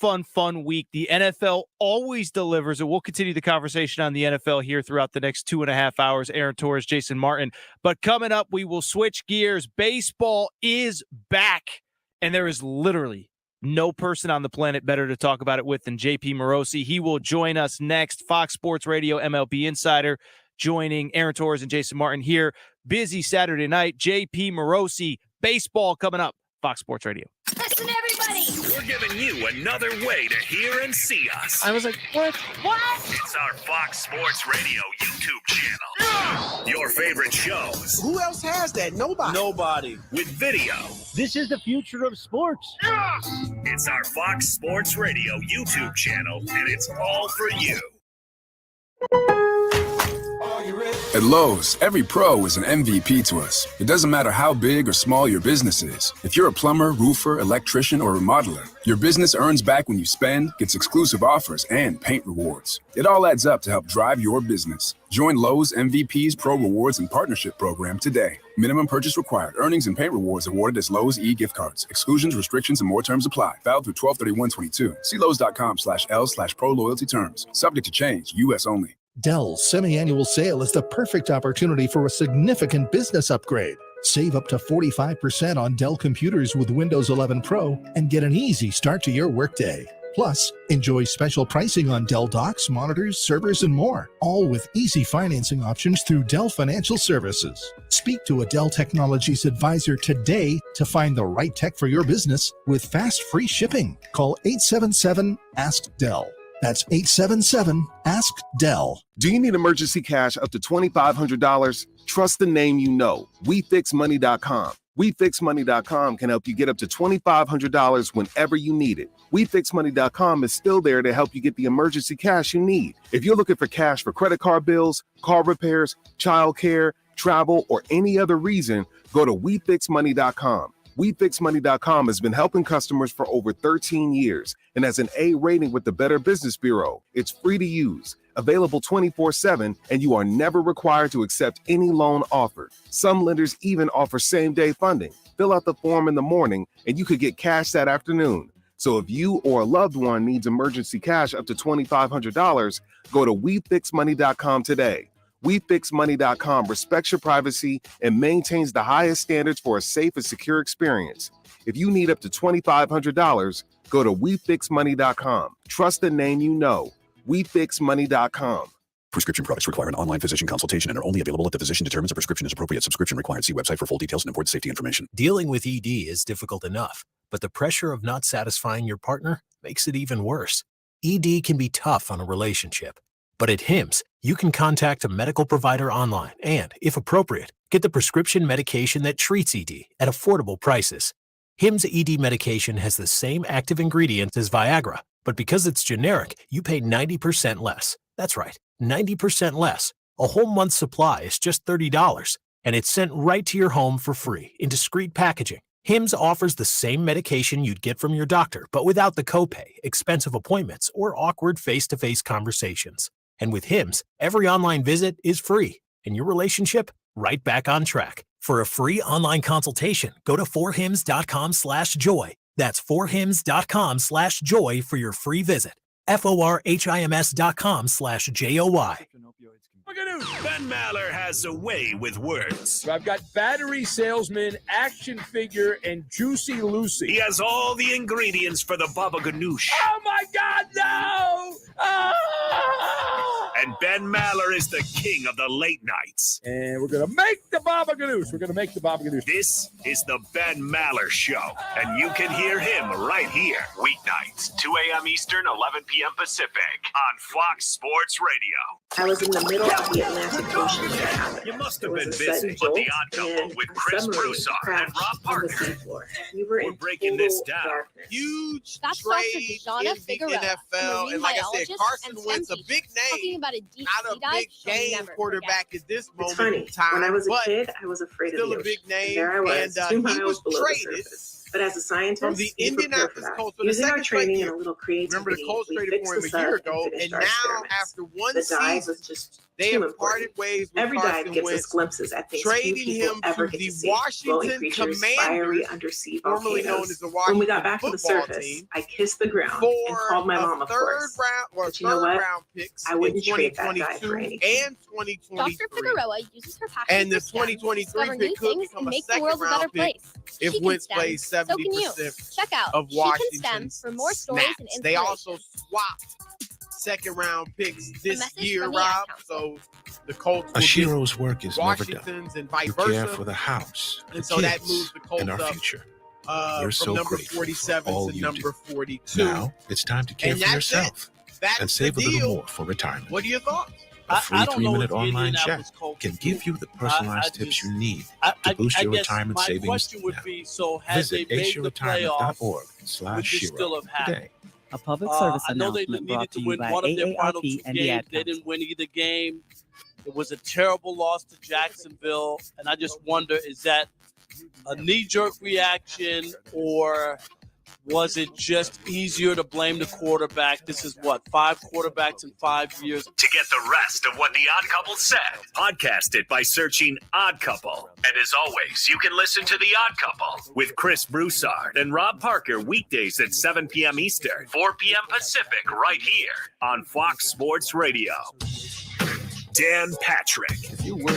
week. The NFL always delivers, and we'll continue the conversation on the NFL here throughout the next 2.5 hours. Aaron Torres, Jason Martin. But coming up, we will switch gears. Baseball is back, and there is literally no person on the planet better to talk about it with than JP Morosi. He will join us next. Fox Sports Radio MLB Insider joining Aaron Torres and Jason Martin here. Busy Saturday night. JP Morosi, baseball coming up. Fox Sports Radio. Listen, everybody. We're giving you another way to hear and see us. I was like, what? It's our Fox Sports Radio YouTube channel. Yeah! Your favorite shows. Who else has that? Nobody. With video. This is the future of sports. Yeah! It's our Fox Sports Radio YouTube channel, and it's all for you. At Lowe's, every pro is an MVP to us. It doesn't matter how big or small your business is. If you're a plumber, roofer, electrician, or remodeler, your business earns back when you spend, gets exclusive offers, and paint rewards. It all adds up to help drive your business. Join Lowe's MVP's Pro Rewards and Partnership Program today. Minimum purchase required. Earnings and paint rewards awarded as Lowe's e-gift cards. Exclusions, restrictions, and more terms apply. Valid through 12/31/22. See Lowe's.com/L/Pro Loyalty Terms. Subject to change. U.S. only. Dell's semi-annual sale is the perfect opportunity for a significant business upgrade. Save up to 45% on Dell computers with Windows 11 Pro and get an easy start to your workday. Plus, enjoy special pricing on Dell docks, monitors, servers, and more, all with easy financing options through Dell Financial Services. Speak to a Dell Technologies advisor today to find the right tech for your business with fast, free shipping. Call 877-ASK-DELL. That's 877-ASK-DELL. Do you need emergency cash up to $2,500? Trust the name you know, WeFixMoney.com. WeFixMoney.com can help you get up to $2,500 whenever you need it. WeFixMoney.com is still there to help you get the emergency cash you need. If you're looking for cash for credit card bills, car repairs, child care, travel, or any other reason, go to WeFixMoney.com. WeFixMoney.com has been helping customers for over 13 years and has an A rating with the Better Business Bureau. It's free to use, available 24/7, and you are never required to accept any loan offered. Some lenders even offer same-day funding. Fill out the form in the morning, and you could get cash that afternoon. So if you or a loved one needs emergency cash up to $2,500, go to WeFixMoney.com today. WeFixMoney.com respects your privacy and maintains the highest standards for a safe and secure experience. If you need up to $2,500, go to WeFixMoney.com. Trust the name you know. WeFixMoney.com. Prescription products require an online physician consultation and are only available if the physician determines a prescription is appropriate. Subscription required. See website for full details and important safety information. Dealing with ED is difficult enough, but the pressure of not satisfying your partner makes it even worse. ED can be tough on a relationship. But at HIMSS, you can contact a medical provider online and, if appropriate, get the prescription medication that treats ED at affordable prices. HIMSS ED medication has the same active ingredients as Viagra, but because it's generic, you pay 90% less. That's right, 90% less. A whole month's supply is just $30, and it's sent right to your home for free in discreet packaging. HIMSS offers the same medication you'd get from your doctor, but without the copay, expensive appointments, or awkward face-to-face conversations. And with HIMSS, every online visit is free, and your relationship right back on track. For a free online consultation, go to forhims.com/joy. That's forhims.com/joy for your free visit. forhims.com/joy. Ben Maller has a way with words. So I've got battery salesman, action figure, and Juicy Lucy. He has all the ingredients for the Baba Ganoush. Oh my God, no! Ah! And Ben Maller is the king of the late nights. And we're going to make the Baba Ganoush. We're going to make the Baba Ganoush. This is the Ben Maller Show, and you can hear him right here. Weeknights, 2 a.m. Eastern, 11 p.m. Pacific on Fox Sports Radio. I was in the middle of the Atlantic Ocean when it happened. You must have been busy, but the Odd Couple with Chris Broussard and Rob Parker. We're breaking this down. Darkness. Huge That's trade Dr. in the NFL, and like I said, Carson Wentz, a big name, about a deep not a big game quarterback at this It's moment funny. in time. When I was a but kid, I was afraid of still the a big ocean. name, And there I was, and 2 he miles was below traded the surface. But as a scientist, from the we prepare for Indianapolis that. Colts for the Using our second straight training year. and a little creativity, Remember, the Colts we traded fixed for him the a sub year and ago, finished and our now experiments. after one The dive season, was just they too have important. parted ways with Every Carson dive gives us Wentz, glimpses at things few trading people him ever to get the to see. Glowing Washington creatures, fiery Commanders, undersea formerly known volcanoes. as the When we Washington got back to the football surface, team, I kissed the ground and for called my a mom, of third course. round or But you know third what? round picks I wouldn't in trade that dive for 2022 anything. and Dr. 2023. Figueroa uses her passion And the for STEM to 2023 discover new pick could things become and a make the second world a better round pick place. if She can Wentz STEM. plays So can you. 70% Check out of She Can STEM Washington's for more stories and snaps. They inspiration. also swapped second round picks this message year, from the Ad Rob. So the Colts will Ashiro's get work is never done. Washington's and vice You care versa. for the house, the And so that kids, moves the Colts and our up future. from We're so number grateful 47 for all to you number do. 42. Now it's time to care And for that's yourself That's and the save a deal. little more for retirement. What are your thoughts? A free I don't know 3-minute what the online chat Indianapolis Colts can do. give you the personalized tips you need I to boost your guess retirement my savings question would now. be, so had Visit they made the playoffs, would this still asioretirement.org/Shiro have happened? today. A public service I know they announcement needed brought to to you win by one of their final two AARP and the games. Ad They Council. didn't win either game. It was a terrible loss to Jacksonville, and I just wonder, is that a knee-jerk reaction, or was it just easier to blame the quarterback? This is what, 5 quarterbacks in 5 years. To get the rest of what the Odd Couple said, podcast it by searching Odd Couple. And as always, you can listen to the Odd Couple with Chris Broussard and Rob Parker weekdays at 7 p.m. Eastern, 4 p.m. Pacific, right here on Fox Sports Radio. Dan Patrick.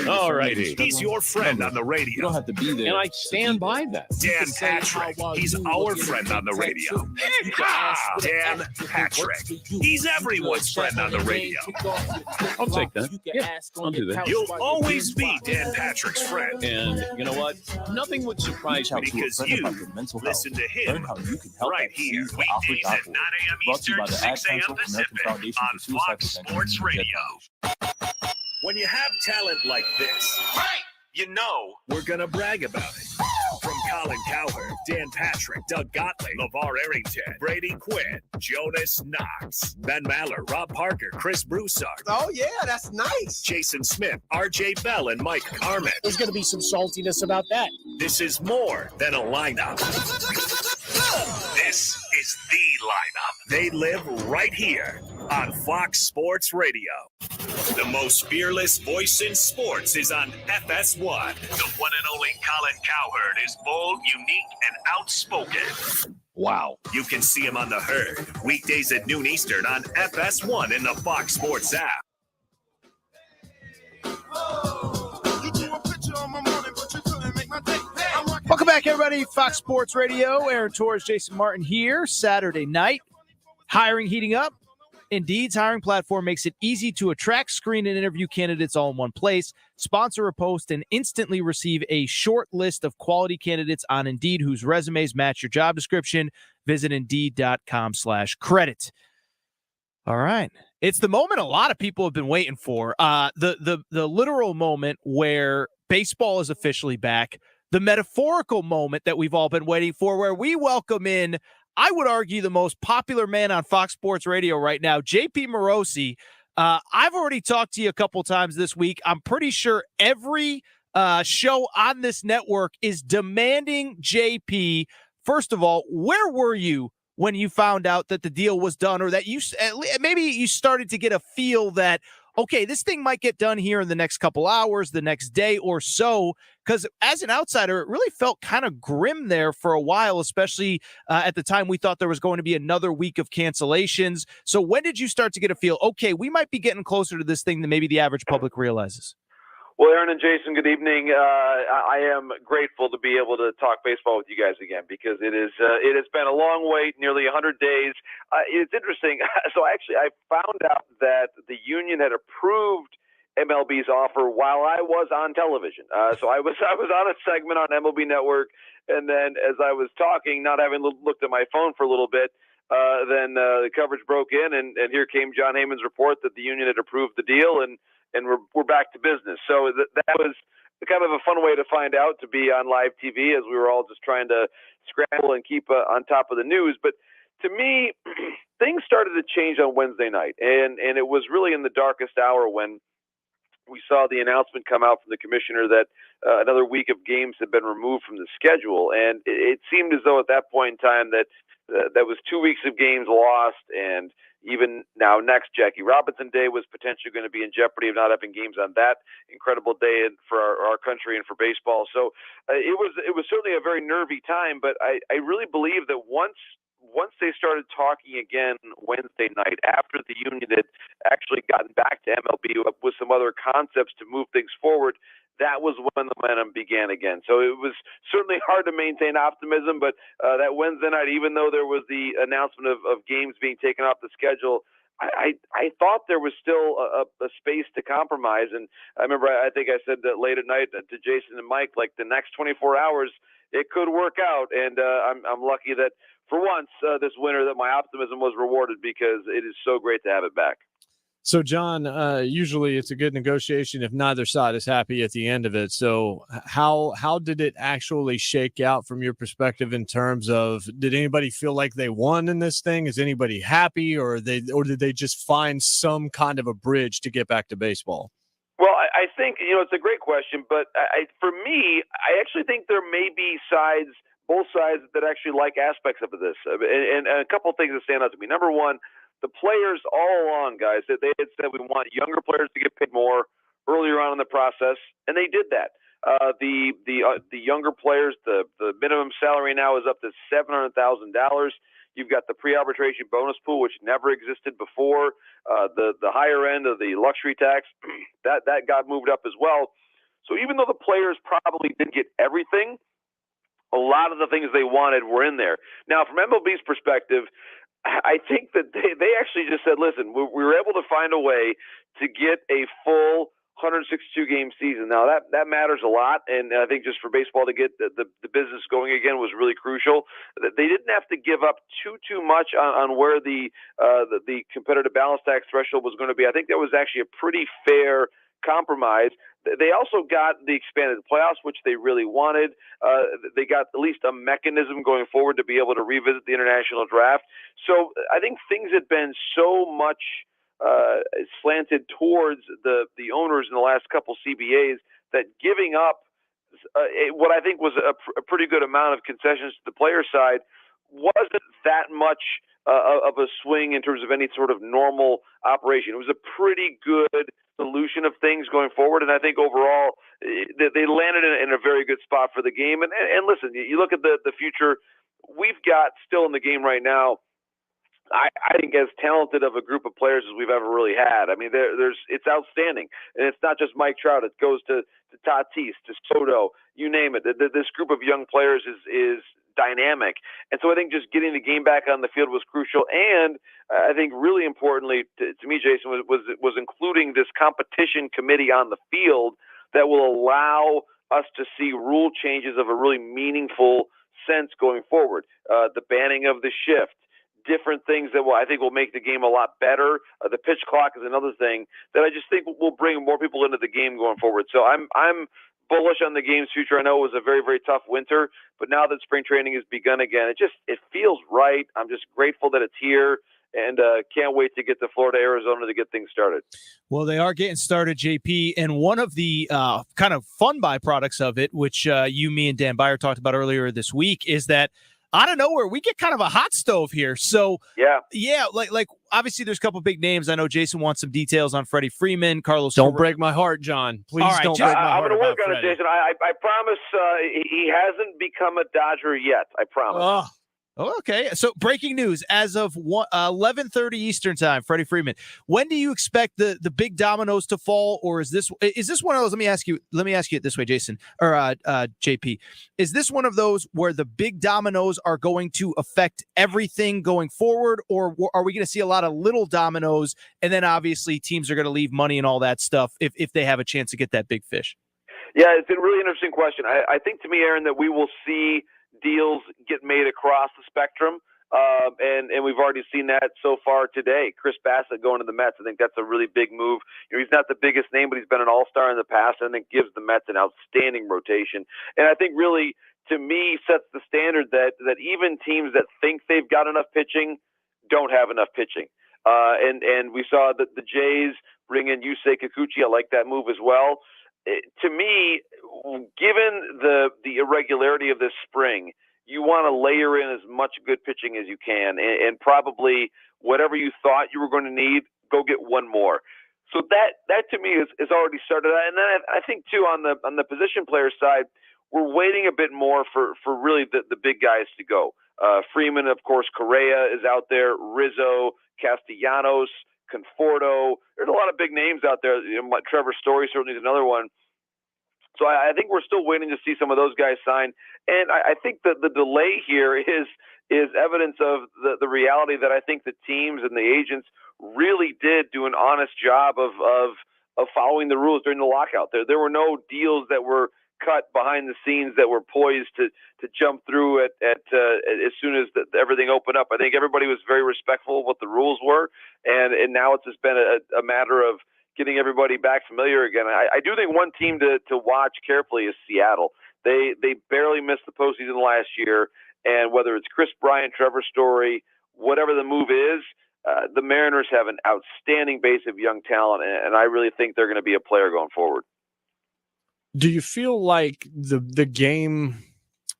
All righty. He's your friend on the radio. You don't have to be there. And I stand by that. Dan Patrick. He's our friend on the radio. Dan Patrick. He's everyone's friend on the radio. I'll take that. Yeah, I'll do that. You'll always be Dan Patrick's friend. And you know what? Nothing would surprise me because you listen to him right here. Weekdays at 9 a.m. Eastern, 6 a.m. Pacific on Fox Sports Radio. When you have talent like this, you know we're going to brag about it. From Colin Cowherd, Dan Patrick, Doug Gottlieb, LeVar Arrington, Brady Quinn, Jonas Knox, Ben Maller, Rob Parker, Chris Broussard. Oh, yeah, that's nice. Jason Smith, RJ Bell, and Mike Carmen. There's going to be some saltiness about that. This is more than a lineup. This is the lineup. They live right here on Fox Sports Radio. The most fearless voice in sports is on FS1. The one and only Colin Cowherd is bold, unique, and outspoken. Wow. You can see him on The Herd, weekdays at noon Eastern on FS1 in the Fox Sports app. Welcome back, everybody. Fox Sports Radio. Aaron Torres, Jason Martin here. Saturday night. Hiring heating up. Indeed's hiring platform makes it easy to attract, screen, and interview candidates all in one place. Sponsor a post and instantly receive a short list of quality candidates on Indeed whose resumes match your job description. Visit Indeed.com/credit. All right. It's the moment a lot of people have been waiting for. The literal moment where baseball is officially back. The metaphorical moment that we've all been waiting for, where we welcome in, I would argue, the most popular man on Fox Sports Radio right now, JP Morosi. I've already talked to you a couple times this week. I'm pretty sure every show on this network is demanding JP. First of all, where were you when you found out that the deal was done, or that maybe you started to get a feel that, okay, this thing might get done here in the next couple hours, the next day or so? Because as an outsider, it really felt kind of grim there for a while, especially at the time we thought there was going to be another week of cancellations. So when did you start to get a feel, okay, we might be getting closer to this thing than maybe the average public realizes? Well, Aaron and Jason, good evening. I am grateful to be able to talk baseball with you guys again, because it has been a long wait, nearly 100 days. It's interesting. So I found out that the union had approved MLB's offer while I was on television. So I was on a segment on MLB Network, and then as I was talking, not having looked at my phone for a little bit, then the coverage broke in, and here came John Heyman's report that the union had approved the deal, and we're back to business. So that was kind of a fun way to find out, to be on live TV as we were all just trying to scramble and keep on top of the news. But to me, things started to change on Wednesday night, and it was really in the darkest hour when we saw the announcement come out from the commissioner that another week of games had been removed from the schedule. And it seemed as though at that point in time that that was 2 weeks of games lost, and even now next Jackie Robinson Day was potentially going to be in jeopardy of not having games on that incredible day for our country and for baseball. So it was certainly a very nervy time, but I really believe that once they started talking again Wednesday night, after the union had actually gotten back to MLB with some other concepts to move things forward, that was when the momentum began again. So it was certainly hard to maintain optimism, but that Wednesday night, even though there was the announcement of games being taken off the schedule, I thought there was still a space to compromise. And I remember, I think I said that late at night to Jason and Mike, like, the next 24 hours, it could work out. And I'm lucky that for once this winter that my optimism was rewarded, because it is so great to have it back. So, John, usually it's a good negotiation if neither side is happy at the end of it. So how did it actually shake out from your perspective in terms of, did anybody feel like they won in this thing? Is anybody happy, or did they just find some kind of a bridge to get back to baseball? Well, I think, it's a great question, but for me, I actually think there may be both sides that actually like aspects of this. And a couple of things that stand out to me. Number one, the players all along, guys, that they had said we want younger players to get paid more earlier on in the process, and they did that. The younger players, the minimum salary now is up to $700,000. You've got the pre-arbitration bonus pool, which never existed before. The higher end of the luxury tax, that got moved up as well. So even though the players probably didn't get everything, a lot of the things they wanted were in there. Now, from MLB's perspective, I think that they actually just said, listen, we were able to find a way to get a full 162-game season. Now, that matters a lot, and I think just for baseball to get the business going again was really crucial. They didn't have to give up too much on where the competitive balance tax threshold was going to be. I think that was actually a pretty fair compromise. They also got the expanded playoffs, which they really wanted. They got at least a mechanism going forward to be able to revisit the international draft. So I think things had been so much slanted towards the owners in the last couple CBAs that giving up what I think was a pretty good amount of concessions to the player side wasn't that much of a swing in terms of any sort of normal operation. It was a pretty good solution of things going forward, and I think overall they landed in a very good spot for the game. And listen, you look at the future, we've got still in the game right now, I think as talented of a group of players as we've ever really had. I mean, it's outstanding, and it's not just Mike Trout. It goes to Tatis, to Soto, you name it. This group of young players is dynamic, and so I think just getting the game back on the field was crucial. And I think really importantly to me, Jason, was including this competition committee on the field that will allow us to see rule changes of a really meaningful sense going forward. The banning of the shift. Different things that I think will make the game a lot better. The pitch clock is another thing that I just think will bring more people into the game going forward. So I'm bullish on the game's future. I know it was a very, very tough winter, but now that spring training has begun again, it feels right. I'm just grateful that it's here, and can't wait to get to Florida, Arizona to get things started. Well, they are getting started, JP, and one of the kind of fun byproducts of it, which you, me, and Dan Byer talked about earlier this week, is that out of nowhere, we get kind of a hot stove here. So yeah, like obviously there's a couple big names. I know Jason wants some details on Freddie Freeman, Carlos. Don't break my heart, John. Please don't break my heart. I'm going to work on Freddie. it, Jason. I promise he hasn't become a Dodger yet. I promise. Oh, okay. So breaking news as of 11:30 Eastern time, Freddie Freeman. When do you expect the big dominoes to fall, or is this one of those? Let me ask you it this way, Jason or JP. Is this one of those where the big dominoes are going to affect everything going forward, or are we going to see a lot of little dominoes, and then obviously teams are going to leave money and all that stuff if they have a chance to get that big fish? Yeah, it's a really interesting question. I think, to me, Aaron, that we will see deals get made across the spectrum, and we've already seen that so far today. Chris Bassett going to the Mets, I think that's a really big move. He's not the biggest name, but he's been an all-star in the past, and I think gives the Mets an outstanding rotation. And I think really, to me, sets the standard that even teams that think they've got enough pitching don't have enough pitching. And we saw that the Jays bring in Yusei Kikuchi. I like that move as well. To me, given the irregularity of this spring, you want to layer in as much good pitching as you can, and probably whatever you thought you were going to need, go get one more. So that to me is already started. And then I think too on the position player side, we're waiting a bit more for really the big guys to go. Freeman, of course, Correa is out there, Rizzo, Castellanos, Conforto. There's a lot of big names out there. Trevor Story certainly is another one. So I think we're still waiting to see some of those guys sign. And I think that the delay here is evidence of the reality that I think the teams and the agents really did do an honest job of following the rules during the lockout. There were no deals that were cut behind the scenes that were poised to jump through at as soon as everything opened up. I think everybody was very respectful of what the rules were, and now it's just been a matter of getting everybody back familiar again. I do think one team to watch carefully is Seattle. They barely missed the postseason last year, and whether it's Chris Bryant, Trevor Story, whatever the move is, the Mariners have an outstanding base of young talent, and I really think they're going to be a player going forward. Do you feel like the game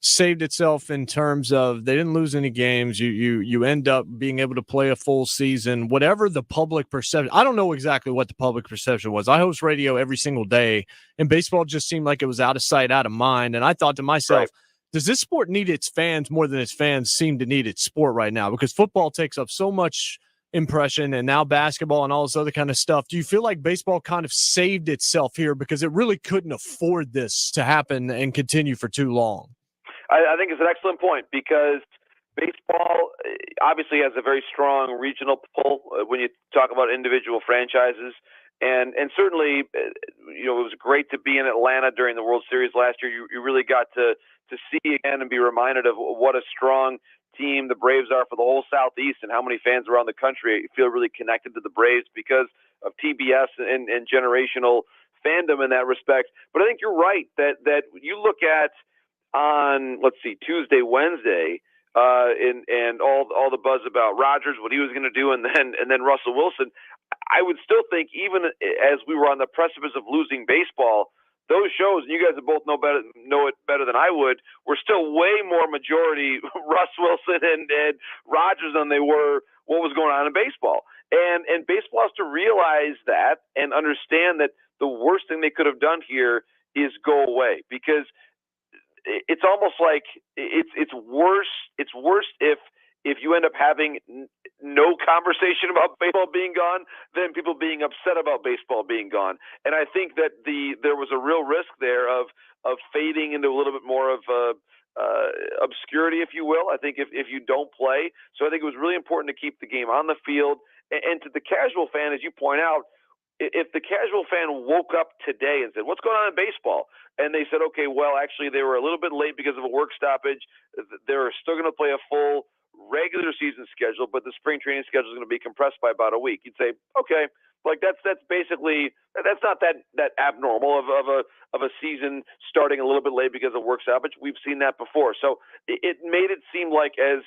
saved itself in terms of they didn't lose any games? You end up being able to play a full season, whatever the public perception. I don't know exactly what the public perception was. I host radio every single day, and baseball just seemed like it was out of sight, out of mind. And I thought to myself, does this sport need its fans more than its fans seem to need its sport right now? Because football takes up so much impression, and now basketball and all this other kind of stuff. Do you feel like baseball kind of saved itself here because it really couldn't afford this to happen and continue for too long? I think it's an excellent point because baseball obviously has a very strong regional pull when you talk about individual franchises. And certainly, it was great to be in Atlanta during the World Series last year. You really got to see again and be reminded of what a strong team the Braves are for the whole Southeast and how many fans around the country feel really connected to the Braves because of TBS and generational fandom in that respect. But I think you're right that you look at on, let's see, Tuesday, Wednesday, and all the buzz about Rodgers, what he was going to do, and then Russell Wilson. I would still think, even as we were on the precipice of losing baseball, those shows, and you guys both know it better than I would, were still way more majority Russ Wilson and Rodgers than they were what was going on in baseball. And baseball has to realize that and understand that the worst thing they could have done here is go away, because it's almost like it's worse. It's worse if you end up having no conversation about baseball being gone than people being upset about baseball being gone. And I think that there was a real risk there of fading into a little bit more of obscurity, if you will. I think if you don't play. So I think it was really important to keep the game on the field. And to the casual fan, as you point out, if the casual fan woke up today and said, what's going on in baseball? And they said, okay, well, actually they were a little bit late because of a work stoppage. They're still going to play a full regular season schedule, but the spring training schedule is going to be compressed by about a week. You'd say, okay, like that's basically, that's not that abnormal of a season starting a little bit late because of work stoppage. We've seen that before. So it made it seem like as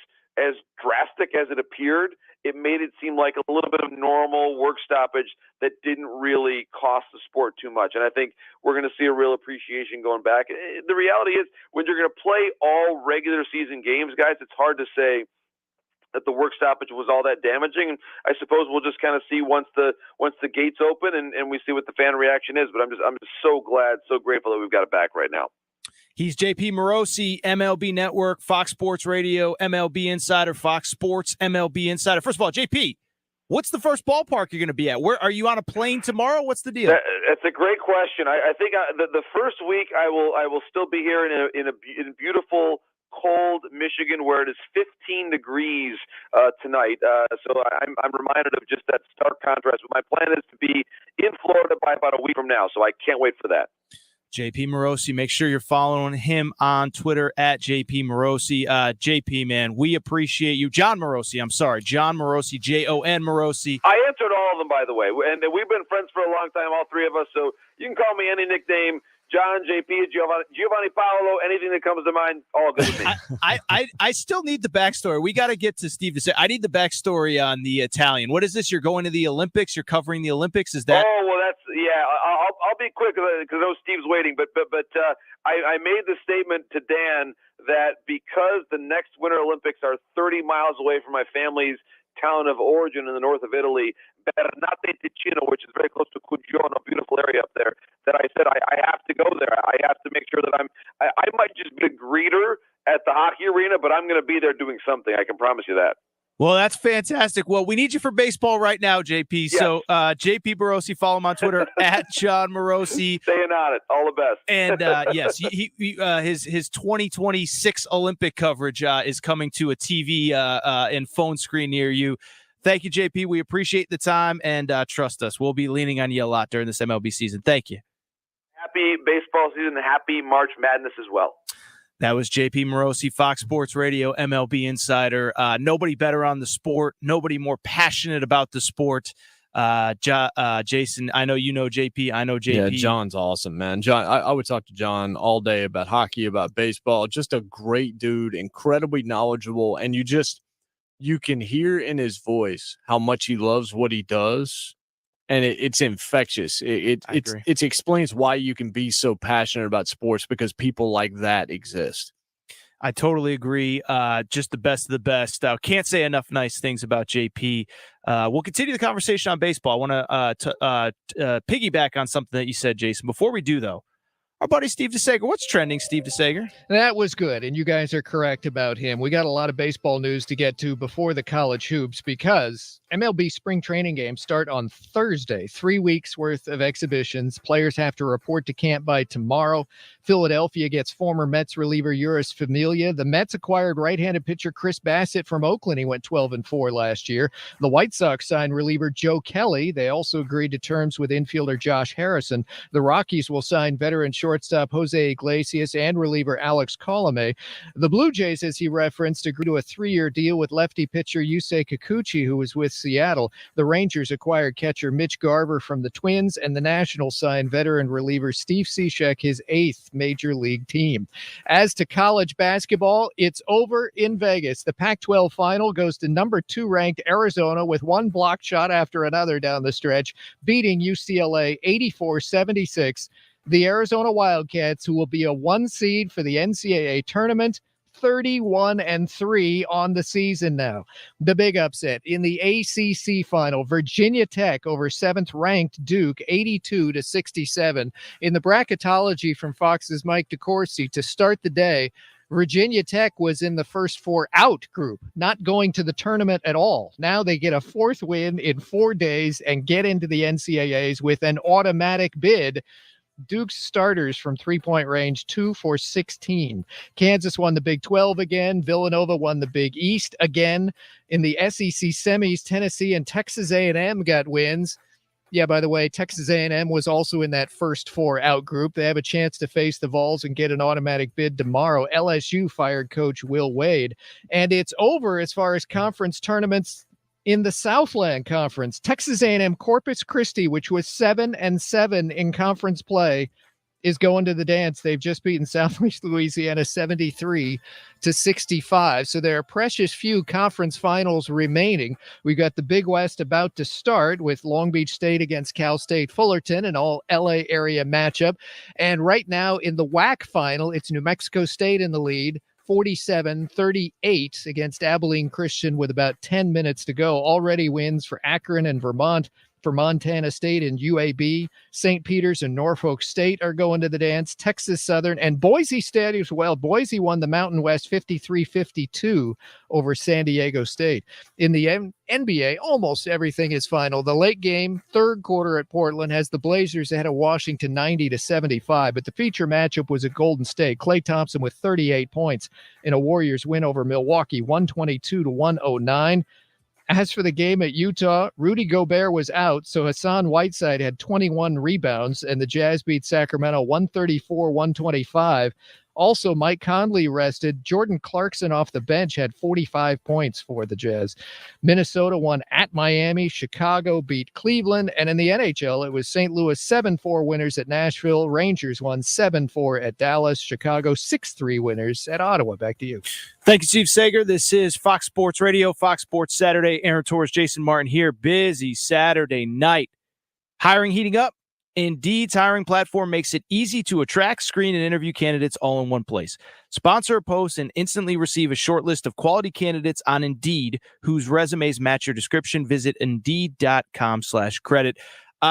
drastic as it appeared, it made it seem like a little bit of normal work stoppage that didn't really cost the sport too much. And I think we're going to see a real appreciation going back. The reality is, when you're going to play all regular season games, guys, it's hard to say that the work stoppage was all that damaging. And I suppose we'll just kind of see once the gates open and we see what the fan reaction is. But I'm just so glad, so grateful that we've got it back right now. He's JP Morosi, MLB Network, Fox Sports Radio, MLB Insider, Fox Sports, MLB Insider. First of all, JP, what's the first ballpark you're going to be at? Where are you on a plane tomorrow? What's the deal? That's a great question. I think the first week I will still be here in a beautiful, cold Michigan, where it is 15 degrees tonight. So I'm reminded of just that stark contrast. But my plan is to be in Florida by about a week from now, so I can't wait for that. JP Morosi, make sure you're following him on Twitter at JP Morosi. JP, man, we appreciate you. John Morosi, John Morosi, Jon Morosi. I answered all of them, by the way, and we've been friends for a long time, all three of us, so you can call me any nickname. John, JP, Giovanni Paolo, anything that comes to mind, all good with me. I still need the backstory. We got to get to Steve. I need the backstory on the Italian. What is this? You're going to the Olympics? You're covering the Olympics? Is that? Oh, well, I'll be quick because I know Steve's waiting. But I made the statement to Dan that because the next Winter Olympics are 30 miles away from my family's town of origin in the north of Italy, Bernate Ticino, which is very close to Cugione, a beautiful area up there, that I said I have to go there. I have to make sure that I might just be a greeter at the hockey arena, but I'm going to be there doing something. I can promise you that. Well, that's fantastic. Well, we need you for baseball right now, JP. Yes. So JP Morosi, follow him on Twitter at John Morosi. Staying on it. All the best. And yes, his 2026 Olympic coverage is coming to a TV and phone screen near you. Thank you, JP. We appreciate the time, and trust us, we'll be leaning on you a lot during this MLB season. Thank you. Happy baseball season. Happy March Madness as well. That was JP Morosi, Fox Sports Radio, MLB Insider. Nobody better on the sport. Nobody more passionate about the sport. Jason, I know you know JP. I know JP. Yeah, John's awesome, man. John, I would talk to John all day about hockey, about baseball. Just a great dude, incredibly knowledgeable. And you can hear in his voice how much he loves what he does. And it's infectious. It explains why you can be so passionate about sports, because people like that exist. I totally agree. Just the best of the best. Can't say enough nice things about JP. We'll continue the conversation on baseball. I want to piggyback on something that you said, Jason. Before we do, though, our buddy Steve DeSager. What's trending, Steve DeSager? That was good, and you guys are correct about him. We got a lot of baseball news to get to before the college hoops because MLB spring training games start on Thursday. 3 weeks worth of exhibitions. Players have to report to camp by tomorrow. Philadelphia gets former Mets reliever Uris Familia. The Mets acquired right-handed pitcher Chris Bassett from Oakland. He went 12-4 last year. The White Sox signed reliever Joe Kelly. They also agreed to terms with infielder Josh Harrison. The Rockies will sign veteran shortstop Jose Iglesias and reliever Alex Colomé. The Blue Jays, as he referenced, agreed to a 3-year deal with lefty pitcher Yusei Kikuchi, who was with Seattle. The Rangers acquired catcher Mitch Garver from the Twins, and the Nationals signed veteran reliever Steve Cishek, his 8th major league team. As to college basketball, it's over in Vegas. The Pac-12 final goes to number 2 ranked Arizona with one block shot after another down the stretch, beating UCLA 84-76. The Arizona Wildcats, who will be a 1 seed for the NCAA tournament, 31-3 on the season now. The big upset in the ACC final, Virginia Tech over 7th-ranked Duke, 82-67. In the bracketology from Fox's Mike DeCourcy to start the day, Virginia Tech was in the first 4 out group, not going to the tournament at all. Now they get a 4th win in 4 days and get into the NCAAs with an automatic bid. Duke's starters from 3-point range, 2 for 16. Kansas won the Big 12 again. Villanova won the Big East again. In the SEC semis, Tennessee and Texas A&M got wins. Yeah, by the way, Texas A&M was also in that first 4 out group. They have a chance to face the Vols and get an automatic bid tomorrow. LSU fired coach Will Wade. And it's over as far as conference tournaments in the Southland Conference. Texas A&M Corpus Christi, which was 7-7 in conference play, is going to the dance. They've just beaten Southeast Louisiana 73-65. So there are precious few conference finals remaining. We've got the Big West about to start with Long Beach State against Cal State Fullerton, an all LA area matchup. And right now in the WAC final, it's New Mexico State in the lead, 47-38 against Abilene Christian with about 10 minutes to go. Already wins for Akron and Vermont. For Montana State and UAB, St. Peter's and Norfolk State are going to the dance. Texas Southern and Boise State as well. Boise won the Mountain West 53-52 over San Diego State. In the NBA, almost everything is final. The late game, third quarter at Portland, has the Blazers ahead of Washington 90-75, but the feature matchup was at Golden State. Klay Thompson with 38 points in a Warriors win over Milwaukee, 122-109. As for the game at Utah, Rudy Gobert was out, so Hassan Whiteside had 21 rebounds, and the Jazz beat Sacramento 134-125. Also, Mike Conley rested. Jordan Clarkson off the bench had 45 points for the Jazz. Minnesota won at Miami. Chicago beat Cleveland. And in the NHL, it was St. Louis 7-4 winners at Nashville. Rangers won 7-4 at Dallas. Chicago 6-3 winners at Ottawa. Back to you. Thank you, Steve Sager. This is Fox Sports Radio, Fox Sports Saturday. Aaron Torres, Jason Martin here. Busy Saturday night. Hiring heating up. Indeed's hiring platform makes it easy to attract, screen, and interview candidates all in one place. Sponsor a post and instantly receive a short list of quality candidates on Indeed whose resumes match your description. Visit Indeed.com/credit.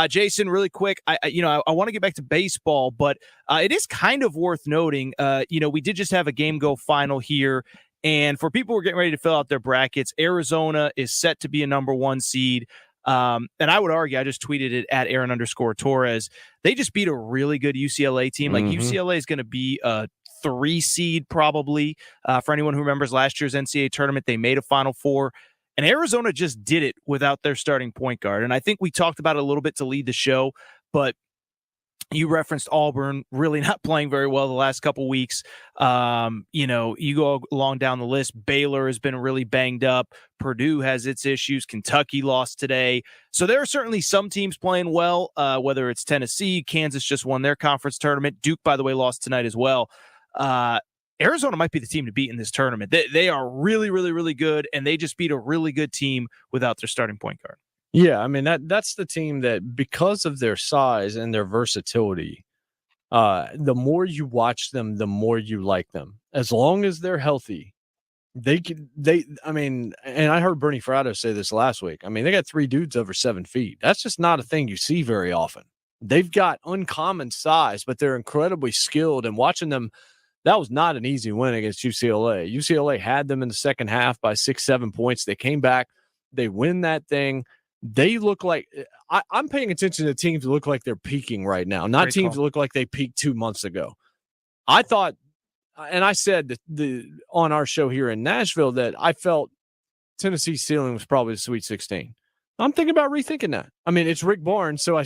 Jason, really quick, I want to get back to baseball, but it is kind of worth noting, we did just have a game go final here. And for people who are getting ready to fill out their brackets, Arizona is set to be a number 1 seed. And I would argue, I just tweeted it at Aaron_Torres. They just beat a really good UCLA team. Like UCLA is going to be a 3 seed probably. For anyone who remembers last year's NCAA tournament, they made a Final Four. And Arizona just did it without their starting point guard. And I think we talked about it a little bit to lead the show, but you referenced Auburn really not playing very well the last couple weeks. You go along down the list. Baylor has been really banged up. Purdue has its issues. Kentucky lost today. So there are certainly some teams playing well, whether it's Tennessee. Kansas just won their conference tournament. Duke, by the way, lost tonight as well. Arizona might be the team to beat in this tournament. They are really, really, really good, and they just beat a really good team without their starting point guard. Yeah, I mean, that's the team that, because of their size and their versatility, the more you watch them, the more you like them. As long as they're healthy, and I heard Bernie Fratto say this last week. I mean, they got 3 dudes over 7 feet. That's just not a thing you see very often. They've got uncommon size, but they're incredibly skilled. And watching them, that was not an easy win against UCLA. UCLA had them in the second half by 6-7 points. They came back. They win that thing. They look like I'm paying attention to teams that look like they're peaking right now, not Great teams call. that look like they peaked 2 months ago. I thought, and I said on our show here in Nashville that I felt Tennessee's ceiling was probably the Sweet 16. I'm thinking about rethinking that. I mean, it's Rick Barnes, so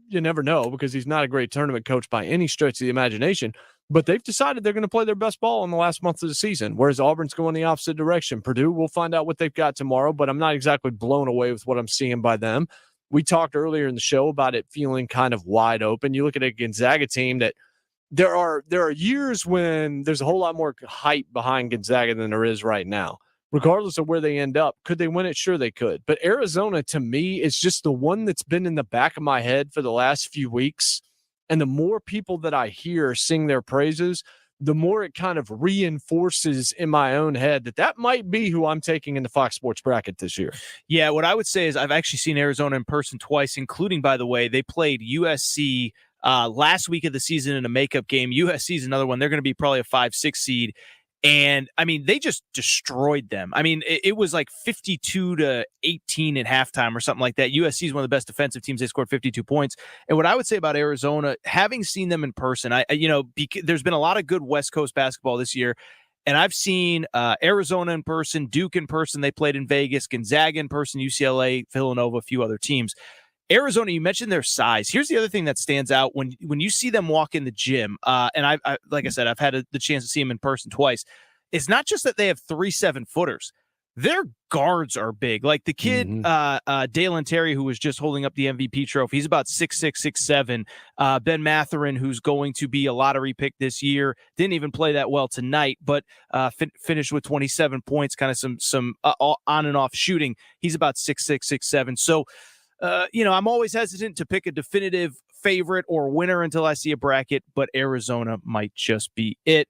you never know because he's not a great tournament coach by any stretch of the imagination. But they've decided they're going to play their best ball in the last month of the season, whereas Auburn's going the opposite direction. Purdue, we'll find out what they've got tomorrow, but I'm not exactly blown away with what I'm seeing by them. We talked earlier in the show about it feeling kind of wide open. You look at a Gonzaga team that there are years when there's a whole lot more hype behind Gonzaga than there is right now. Regardless of where they end up, could they win it? Sure, they could. But Arizona, to me, is just the one that's been in the back of my head for the last few weeks. And the more people that I hear sing their praises, the more it kind of reinforces in my own head that might be who I'm taking in the Fox Sports bracket this year. Yeah, what I would say is I've actually seen Arizona in person twice, including, by the way, they played USC last week of the season in a makeup game. USC is another one. They're going to be probably a 5-6 seed. And, I mean, they just destroyed them. I mean, it was like 52-18 at halftime or something like that. USC is one of the best defensive teams. They scored 52 points. And what I would say about Arizona, having seen them in person, there's been a lot of good West Coast basketball this year. And I've seen Arizona in person, Duke in person. They played in Vegas, Gonzaga in person, UCLA, Villanova, a few other teams. Arizona, you mentioned their size. Here's the other thing that stands out when you see them walk in the gym. And I like I said, I've had the chance to see them in person twice. It's not just that they have 3 7-footers. Their guards are big. Like the kid, Dalen Terry, who was just holding up the MVP trophy, he's about 6'6", 6'7". Ben Matherin, who's going to be a lottery pick this year, didn't even play that well tonight, but finished with 27 points, kind of some on and off shooting. He's about 6'6", 6'7". So, I'm always hesitant to pick a definitive favorite or winner until I see a bracket, but Arizona might just be it.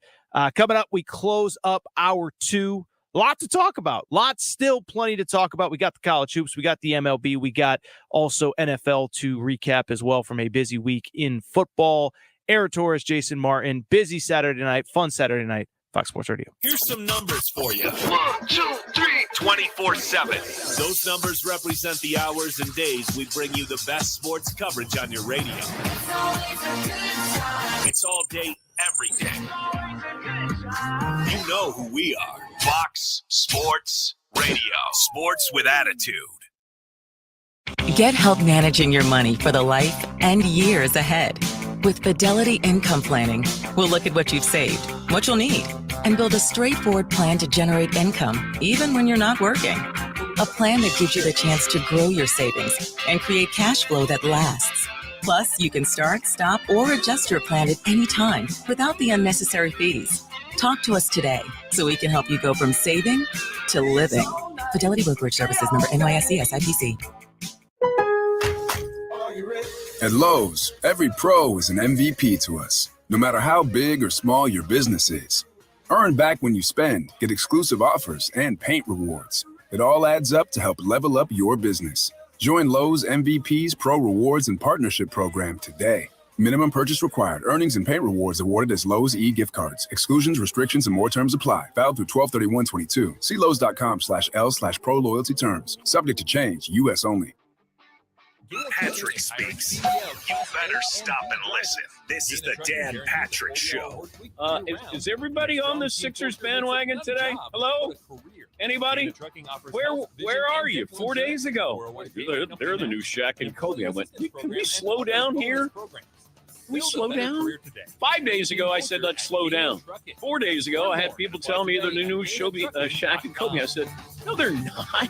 Coming up, we close up hour 2. Lot to talk about. Still plenty to talk about. We got the college hoops. We got the MLB. We got also NFL to recap as well from a busy week in football. Aaron Torres, Jason Martin, busy Saturday night, fun Saturday night, Fox Sports Radio. Here's some numbers for you. 1, 2, 3, 24/7. Those numbers represent the hours and days we bring you the best sports coverage on your radio. It's all day, every day. You know who we are. Fox Sports Radio. Sports with attitude. Get help managing your money for the life and years ahead. With Fidelity Income Planning, we'll look at what you've saved, what you'll need, and build a straightforward plan to generate income, even when you're not working. A plan that gives you the chance to grow your savings and create cash flow that lasts. Plus, you can start, stop, or adjust your plan at any time without the unnecessary fees. Talk to us today so we can help you go from saving to living. Fidelity Brokerage Services, member NYSE SIPC. At Lowe's, every pro is an MVP to us, no matter how big or small your business is. Earn back when you spend, get exclusive offers, and paint rewards. It all adds up to help level up your business. Join Lowe's MVP's Pro Rewards and Partnership Program today. Minimum purchase required. Earnings and paint rewards awarded as Lowe's e-gift cards. Exclusions, restrictions, and more terms apply. Valid through 12/31/22. See Lowe's.com/L/pro loyalty terms. Subject to change. U.S. only. Patrick speaks. You better stop and listen. This is the Dan Patrick Show. Is everybody on the Sixers bandwagon today? Hello? Anybody? Where are you? 4 days ago. They're the new Shaq and Kobe. I went, can we slow down here? Can we slow down? 5 days ago, I said, let's slow down. 4 days ago, I had people tell me they're the new Shaq and Kobe. I said, no, they're not.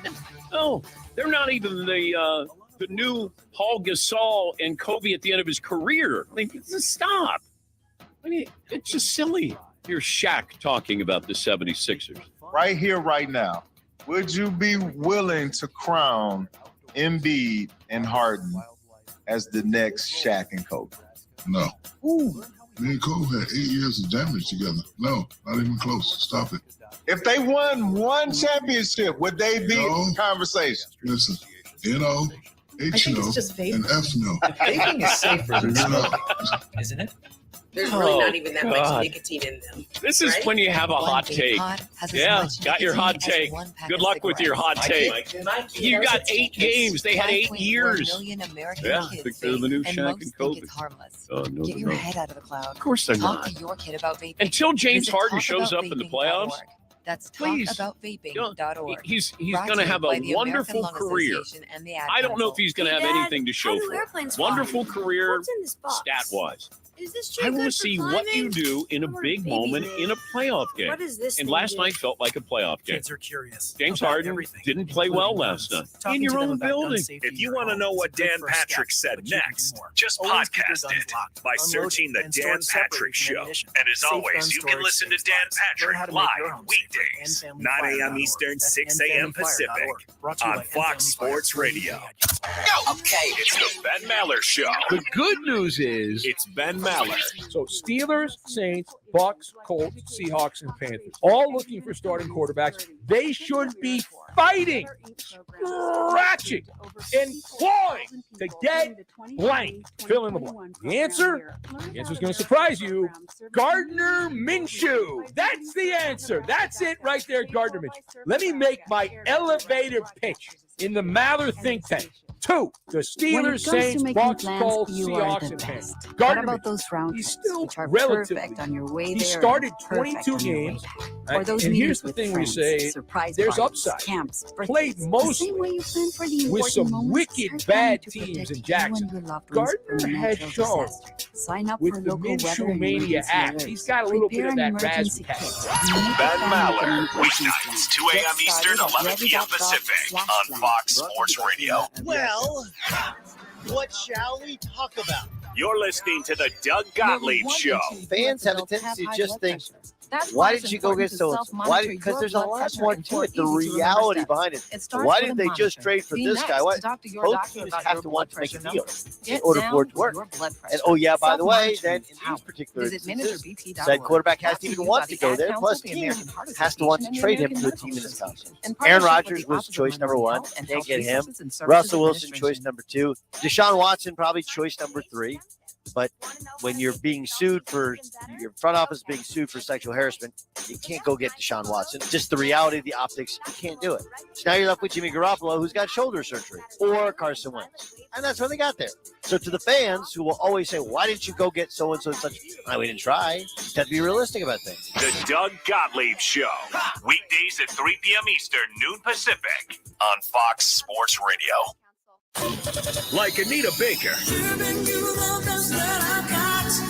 No, they're not even the new Paul Gasol and Kobe at the end of his career. I mean, stop. I mean, it's just silly. Here's Shaq talking about the 76ers. Right here, right now, would you be willing to crown Embiid and Harden as the next Shaq and Kobe? No. Ooh. Me and Kobe had 8 years of damage together. No, not even close. Stop it. If they won one championship, would they be in conversation? Listen, H no, and F no. Vaping is safer than smoking, isn't it? There's really not even that much nicotine in them. This is right? when you have a hot take. Yeah, got your hot take. Good luck with your hot take. You got 8 games. They had 8 years. Yeah, I think they're the new Shaq and Kobe. Oh, no, Get they're your not. head out of the cloud. Of course they're Talk not. to your kid about vaping. Until James Visit Harden shows up in the playoffs, talkaboutVaping.org. That's please. talkaboutVaping.org. He's Brought going to to you have by a the American wonderful Lung career. Association and the Ad I don't know if Council. he's going to have Dad, anything to show how do for it. airplanes fly? Wonderful career, What's in this box? stat-wise. Is this I tree want good to for see what you climbing? do in a big moment in a playoff game. What does this And thing last do? night felt like a playoff game. Kids are curious. James about Harden everything, didn't play well last night. Talking In your to them own about gun building. safety If you in want to your know home, what it's a good Dan first step, Patrick said but you can do next, more. just Always keep your podcast guns it locked, by unloaded, searching The and Dan stored separately Patrick from Show. ammunition. And as Safe gun always, you can storage listen to saves Dan lives. Learn Patrick how to make your live home safer. weekdays, 9 a.m. nfamilyfire.org. Eastern, That's 6 a.m. Pacific nfamilyfire.org. Brought to you on by Fox NFamily Sports Fire. Radio. Okay, it's the Ben Maller Show. The good news is It's Ben Maller. so Steelers, Saints, Bucks, Colts, Seahawks, and Panthers all looking for starting quarterbacks. They should be fighting, scratching, and clawing to get blank. Fill in the blank. The answer is going to surprise you. Gardner Minshew. That's the answer. That's it right there, Gardner Minshew. Let me make my elevator pitch in the Maller think tank. 2, the Steelers, Saints, Bucks, Colts, Seahawks, and Panthers. Gardner about Minshew. those round He's trips, still which are relatively. perfect on your way He there started and perfect 22 on your way games. back. Or those And here's meetings the with thing we friends, say, surprise there's parties, upside. camps, Played birthdays. most The same way you plan for the with important some moments, wicked there's bad time to teams protect in you Jackson. and your loved ones Gardner from has natural shown disasters. Sign up with for the local weather Minshew and Mania emergency app, alerts. he's got a little bit Prepare of an that emergency razzmatazz. kit. Make Ben a family Maller, emergency weeknights, plan. 2 a.m. Get Eastern, started at 11 p.m. Pacific on Fox Sports Radio. Well, what shall we talk about? You're listening to the Doug Gottlieb Show. Fans have a tendency to just think, why did you go get so-and-so? Why? Because there's a lot more to it. The reality behind it. Why didn't they just trade for this guy? Why? Both teams have to want to make a deal in order for it to work. And oh yeah, by the way, then in these particular instances, said quarterback hasn't even wants to go there. Plus, team has to want to trade him to a team in this conference. Aaron Rodgers was choice number 1. Can't get him. Russell Wilson, choice number 2. Deshaun Watson, probably choice number 3. But when you're being sued for your front office being sued for sexual harassment, you can't go get Deshaun Watson. Just the reality of the optics, you can't do it. So now you're left with Jimmy Garoppolo, who's got shoulder surgery, or Carson Wentz. And that's when they got there. So to the fans who will always say, why didn't you go get so-and-so and such? We didn't try. You have to be realistic about things. The Doug Gottlieb Show. Weekdays at 3 p.m. Eastern, noon Pacific on Fox Sports Radio. Like Anita Baker,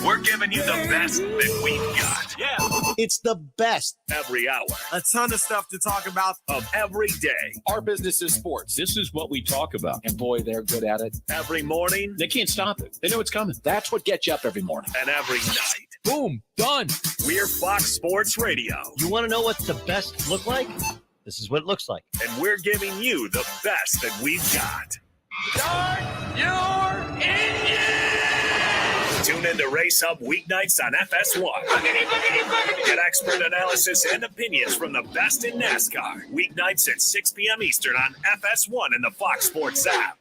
we're giving you the best that we've got. Yeah. It's the best. Every hour. A ton of stuff to talk about. Of every day. Our business is sports. This is what we talk about. And boy, they're good at it. Every morning. They can't stop it. They know it's coming. That's what gets you up every morning. And every night. Boom, done. We're Fox Sports Radio. You want to know what the best look like? This is what it looks like. And we're giving you the best that we've got. Start your engine! Tune in to Race Hub weeknights on FS1. Get expert analysis and opinions from the best in NASCAR. Weeknights at 6 p.m. Eastern on FS1 and the Fox Sports app.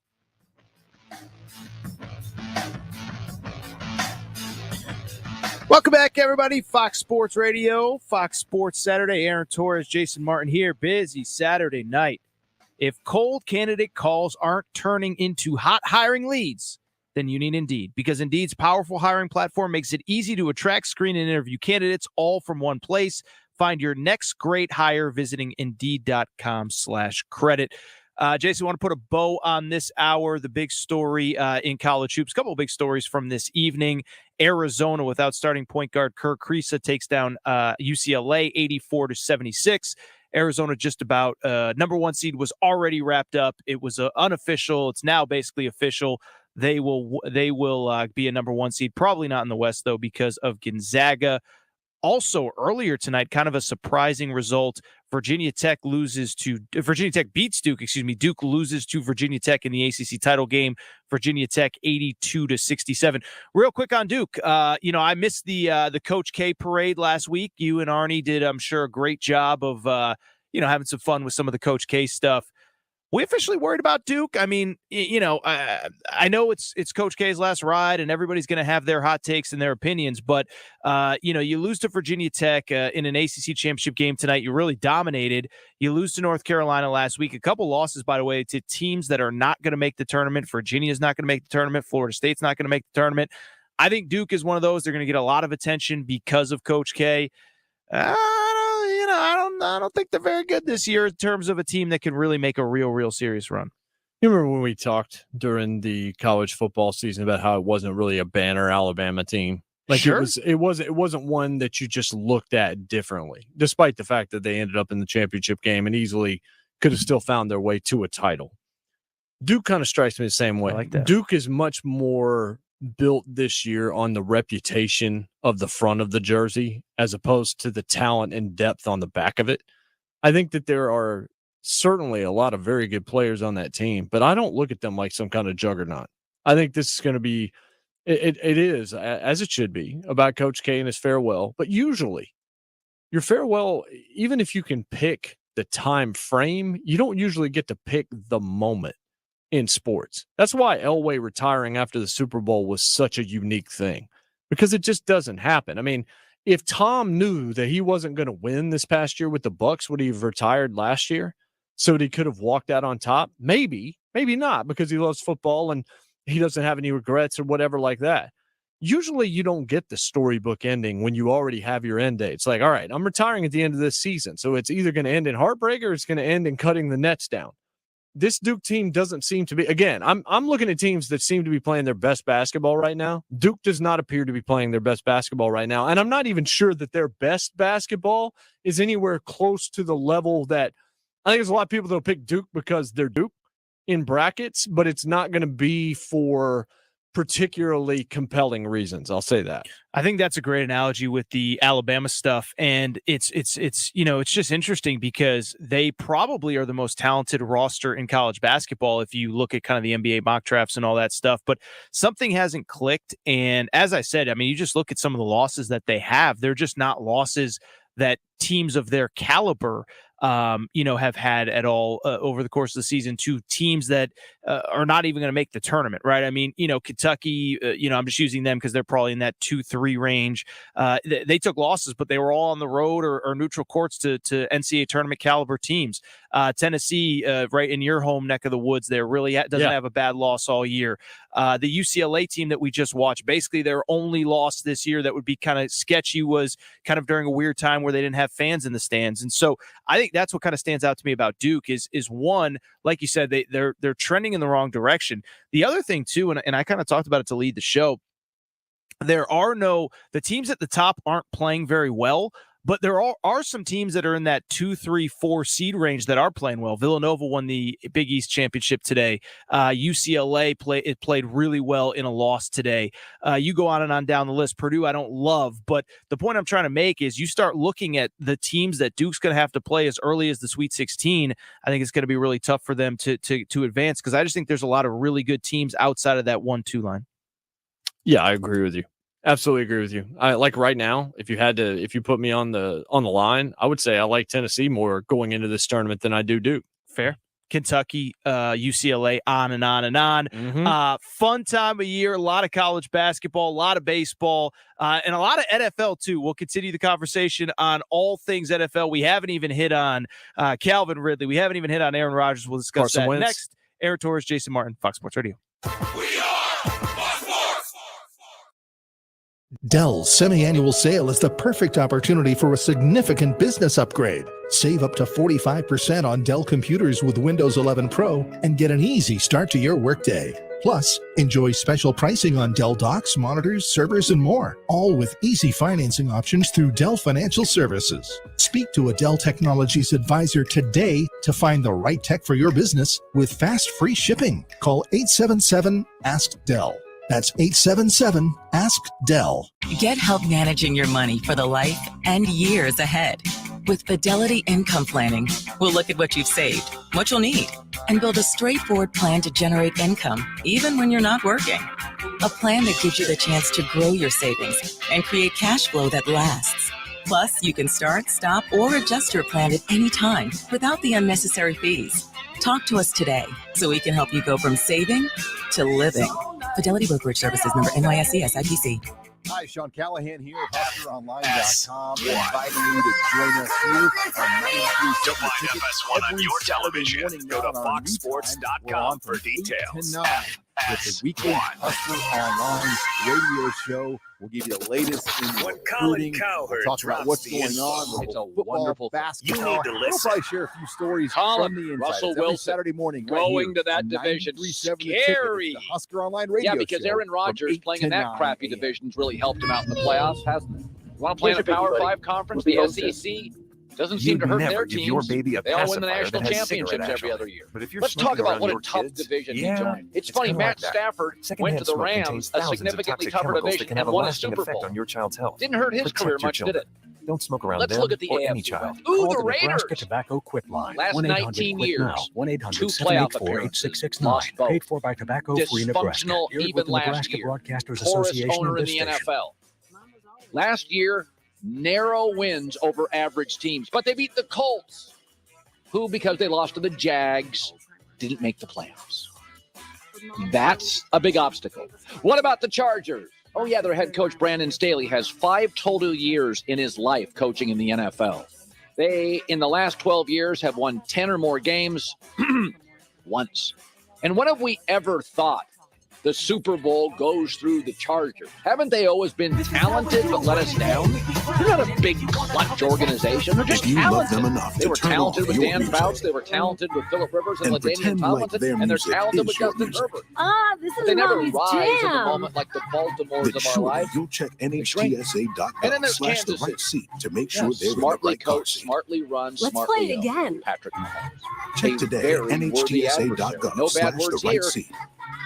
Welcome back, everybody. Fox Sports Radio, Fox Sports Saturday. Aaron Torres, Jason Martin here. Busy Saturday night. If cold candidate calls aren't turning into hot hiring leads, then you need Indeed, because Indeed's powerful hiring platform makes it easy to attract, screen, and interview candidates all from one place. Find your next great hire visiting Indeed.com/credit. Jason, I want to put a bow on this hour. The big story in college hoops, a couple of big stories from this evening. Arizona, without starting point guard Kerr Kriisa, takes down UCLA 84-76. Arizona just about number 1 seed was already wrapped up. It was unofficial. It's now basically official. They will be a number 1 seed. Probably not in the West, though, because of Gonzaga. Also, earlier tonight, kind of a surprising result. Virginia Tech beats Duke. Duke loses to Virginia Tech in the ACC title game. Virginia Tech 82-67. Real quick on Duke. I missed the Coach K parade last week. You and Arnie did, I'm sure, a great job of having some fun with some of the Coach K stuff. we officially worried about Duke? I mean, I know it's Coach K's last ride, and everybody's going to have their hot takes and their opinions. But you lose to Virginia Tech in an ACC championship game tonight. You really dominated. You lose to North Carolina last week. A couple losses, by the way, to teams that are not going to make the tournament. Virginia's not going to make the tournament. Florida State's not going to make the tournament. I think Duke is one of those. They're going to get a lot of attention because of Coach K. I don't think they're very good this year in terms of a team that can really make a real serious run. You remember when we talked during the college football season about how it wasn't really a banner Alabama team? Like sure. It wasn't one that you just looked at differently, despite the fact that they ended up in the championship game and easily could have still found their way to a title. Duke kind of strikes me the same way. I like that. Duke is much more built this year on the reputation of the front of the jersey as opposed to the talent and depth on the back of it. I think that there are certainly a lot of very good players on that team, but I don't look at them like some kind of juggernaut. I think this is going to be, it is, as it should be, about Coach K and his farewell. But usually your farewell, even if you can pick the time frame, you don't usually get to pick the moment in sports. That's why Elway retiring after the Super Bowl was such a unique thing, because it just doesn't happen. I mean, if Tom knew that he wasn't going to win this past year with the Bucs, would he have retired last year so that he could have walked out on top? Maybe not, because he loves football and he doesn't have any regrets or whatever like that. Usually you don't get the storybook ending when you already have your end date. It's like, all right, I'm retiring at the end of this season, so it's either going to end in heartbreak or it's going to end in cutting the nets down. This Duke team doesn't seem to be, again, I'm looking at teams that seem to be playing their best basketball right now. Duke does not appear to be playing their best basketball right now. And I'm not even sure that their best basketball is anywhere close to the level that, I think there's a lot of people that'll pick Duke because they're Duke in brackets, but it's not going to be for particularly compelling reasons. I'll say that. I think that's a great analogy with the Alabama stuff. And it's just interesting because they probably are the most talented roster in college basketball if you look at kind of the NBA mock drafts and all that stuff. But something hasn't clicked. And as I said, I mean, you just look at some of the losses that they have. They're just not losses that teams of their caliber have had at all over the course of the season, to teams that are not even going to make the tournament, right? I mean, Kentucky, I'm just using them because they're probably in that 2-3 range. They took losses, but they were all on the road or neutral courts to NCAA tournament caliber teams. Tennessee, right in your home neck of the woods there, really doesn't have a bad loss all year. The UCLA team that we just watched, basically their only loss this year that would be kind of sketchy was kind of during a weird time where they didn't have fans in the stands. And so I think that's what kind of stands out to me about Duke is one, like you said, they're trending in the wrong direction. The other thing too, and I kind of talked about it to lead the show, the teams at the top aren't playing very well, but there are some teams that are in that 2, 3, 4 seed range that are playing well. Villanova won the Big East championship today. UCLA played really well in a loss today. You go on and on down the list. Purdue, I don't love, but the point I'm trying to make is you start looking at the teams that Duke's going to have to play as early as the Sweet 16. I think it's going to be really tough for them to advance, because I just think there's a lot of really good teams outside of that 1-2 line. Yeah, I agree with you. Absolutely agree with you. I like right now, if you put me on the line, I would say I like Tennessee more going into this tournament than I do Duke. Fair. Kentucky, UCLA, on and on and on. Mm-hmm. Fun time of year, a lot of college basketball, a lot of baseball, and a lot of NFL too. We'll continue the conversation on all things NFL. We haven't even hit on Calvin Ridley. We haven't even hit on Aaron Rodgers. We'll discuss Carson that Wentz. next. Aaron Torres, Jason Martin, Fox Sports Radio. Dell's semi-annual sale is the perfect opportunity for a significant business upgrade. Save up to 45% on Dell computers with Windows 11 Pro and get an easy start to your workday. Plus, enjoy special pricing on Dell docks, monitors, servers, and more, all with easy financing options through Dell Financial Services. Speak to a Dell Technologies advisor today to find the right tech for your business with fast, free shipping. Call 877-ASK-DELL. That's 877-ASK-DELL. Get help managing your money for the life and years ahead. With Fidelity Income Planning, we'll look at what you've saved, what you'll need, and build a straightforward plan to generate income, even when you're not working. A plan that gives you the chance to grow your savings and create cash flow that lasts. Plus, you can start, stop, or adjust your plan at any time without the unnecessary fees. Talk to us today so we can help you go from saving to living. Fidelity Brokerage Services, member NYSE SIPC. Hi, Sean Callahan here at HuskerOnline.com. Inviting you to join us here on 93 Find FS1 on your television. Go to foxsports.com for details. With the weekly Husker Online radio show, we'll give you the latest in recruiting. We'll talk about what's going on with football, basketball. You need to We'll listen. probably share a few stories from the inside. Russell Every Wilson Saturday morning, going to that on division. 93.7 The Ticket. Scary. It's the Husker Online radio Yeah, because show Aaron from Rodgers 8 playing to in that 9 crappy a.m. division's really helped him out in the playoffs, hasn't it? You want to play in a Here's your Power big 5 conference? buddy. The Who's the SEC doesn't seem to hurt their teams. They all win the national championships every other year. Let's talk about what a tough division he joined. It's funny, Matt Stafford went to the Rams, a significantly tougher division, and won a Super Bowl. On your child's health. Didn't hurt his Protect career your much, did children. it? Don't smoke around Let's them look at the or AFC any child. West. Ooh, Call the the Raiders. Nebraska Tobacco Quit Line. Last 19 years, 2 playoff appearances, lost both. Paid for by Tobacco-Free Nebraska. Dysfunctional Aired even with the last Nebraska year. Broadcasters Poorest Association owner and in the this station. NFL. Last year, narrow wins over average teams, but they beat the Colts, who, because they lost to the Jags, didn't make the playoffs. That's a big obstacle. What about the Chargers? Oh, yeah, their head coach, Brandon Staley, has 5 total years in his life coaching in the NFL. They, in the last 12 years, have won 10 or more games once. And when have we ever thought the Super Bowl goes through the Chargers? Haven't they always been talented but let us down? They're not a big clutch organization. They're just You love talented. them enough They to were turn talented off with your Dan music Fouts. They were talented with Phillip Rivers and and LaDainian pretend like Tomlinson. their And they're music talented with is your Justin music. Herbert. This But is they never Mommy's rise at the jam. moment like the Baltimores Make of our sure life. you'll check And then NHTSA.gov there's /the Kansas right City. seat to make sure they're in the Smartly right car coached, seat. smartly run, Let's smartly play it owned. again. Patrick Mahomes. Check A today at very worthy adversary. NHTSA.gov No bad /the words right here. seat.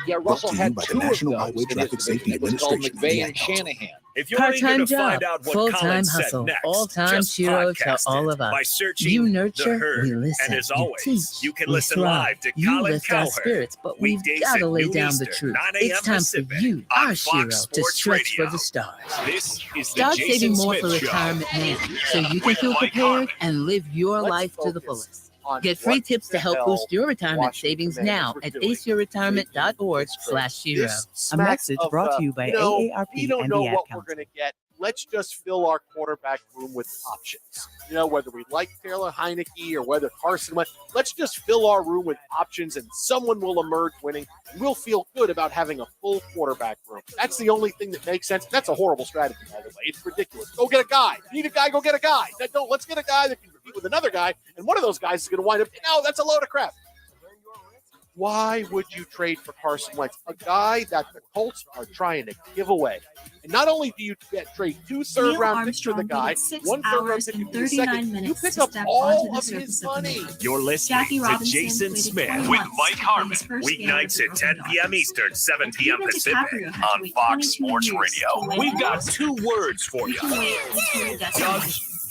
Yeah, Russell Brought to you had by the 2 of National those Highway in his Traffic division. Safety It was called Administration, McVay the and Ad Council. Shanahan. If you're eager Part-time to job, find out what full-time Colin said hustle, next, all-time just hero to podcast all it of us. by searching You The nurture, Herd. we listen. And as you always, teach, you can we listen thrive. live to You Colin lift our Cowherd. spirits, but we've Weekdays got to at lay noon down the Eastern, truth. 9 It's a.m. time Pacific for you, on our Fox hero, to Sports stretch Radio. for the stars. This is the Start Jason saving more Smith for Show. retirement now, so you can With feel Mike prepared Harmon. and live your Let's life to the focus fullest. on Get free what tips to the help hell boost your retirement Washington savings Commanders now were at doing aceyourretirement.org/hero. This A smacks message of, brought to you by you know, AARP we don't and know the Ad what we're Council. going to get. Let's just fill our quarterback room with options. You know, whether we like Taylor Heineke or whether Carson Wentz, let's just fill our room with options and someone will emerge winning. And we'll feel good about having a full quarterback room. That's the only thing that makes sense. That's a horrible strategy, by the way. It's ridiculous. Go get a guy. You need a guy, go get a guy. No, let's get a guy that can compete with another guy, and one of those guys is going to wind up, no, that's a load of crap. Why would you trade for Carson Wentz, a guy that the Colts are trying to give away? And not only do you trade 2 third-round picks for the guy, 1 third-round pick for the second, you pick up all of his money. You're listening to Jason Smith with Mike Harmon. Weeknights at 10 p.m. Eastern, 7 p.m. Pacific on Fox Sports Radio. We've got 2 words for you. Doug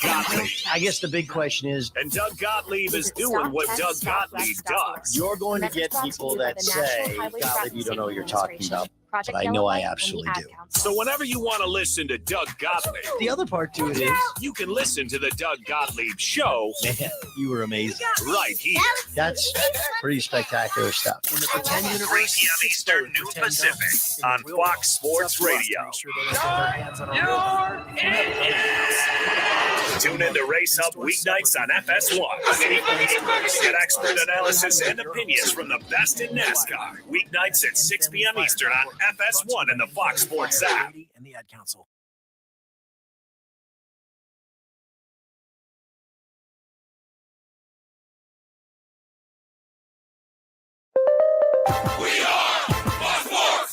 Gottlieb. I guess the big question is, And Doug Gottlieb is doing what Doug Gottlieb does. you're going to get people that say, Gottlieb, you don't know what you're talking about. But I know I absolutely do. So whenever you want to listen to Doug Gottlieb, The other part to it is, you can listen to the Doug Gottlieb Show man, you were amazing. right here. That's pretty spectacular stuff. 3 p.m. Eastern, noon Pacific on Fox Sports Radio. Tune in to Race Hub weeknights on FS1. Get expert analysis and opinions from the best in NASCAR. Weeknights at 6 p.m. Eastern on FS1 and the Fox Sports app. And the Ad Council.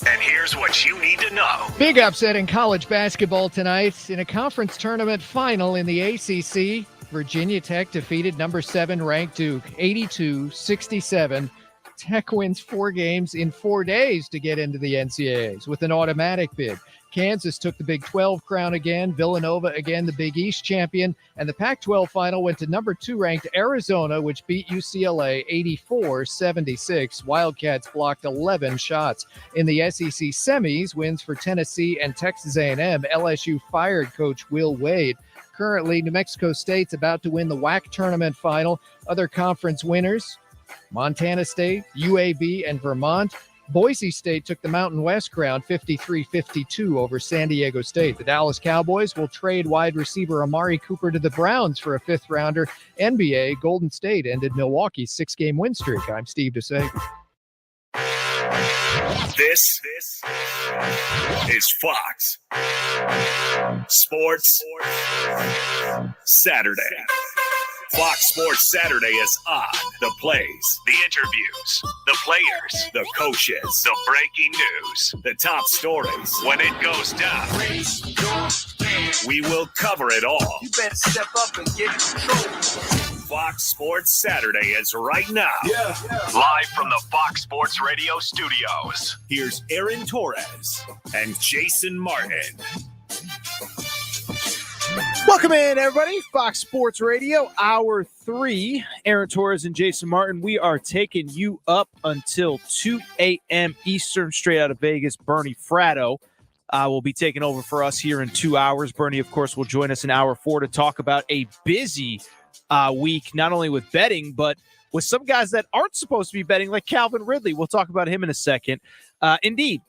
And here's what you need to know. Big upset in college basketball tonight. In a conference tournament final in the ACC, Virginia Tech defeated number 7 ranked Duke 82-67. Tech wins 4 games in 4 days to get into the NCAAs with an automatic bid. Kansas took the Big 12 crown again. Villanova again the Big East champion. And the Pac-12 final went to number 2 ranked Arizona, which beat UCLA 84-76. Wildcats blocked 11 shots. In the SEC semis, wins for Tennessee and Texas A&M. LSU fired coach Will Wade. Currently, New Mexico State's about to win the WAC tournament final. Other conference winners: Montana State, UAB, and Vermont. Boise State took the Mountain West crown 53-52 over San Diego State. The Dallas Cowboys will trade wide receiver Amari Cooper to the Browns for a fifth-rounder. NBA, Golden State ended Milwaukee's 6-game win streak. I'm Steve DeSager. This is Fox Sports Saturday. Fox Sports Saturday is on. The plays, the interviews, the players, the coaches, the breaking news, the top stories. When it goes down, we will cover it all. You better step up and get control. Fox Sports Saturday is right now. Yeah. Live from the Fox Sports Radio studios. Here's Aaron Torres and Jason Martin. Welcome in, everybody. Fox Sports Radio, Hour 3. Aaron Torres and Jason Martin. We are taking you up until 2 a.m. Eastern, straight out of Vegas. Bernie Fratto will be taking over for us here in 2 hours. Bernie, of course, will join us in Hour 4 to talk about a busy week, not only with betting, but with some guys that aren't supposed to be betting, like Calvin Ridley. We'll talk about him in a second. Indeed,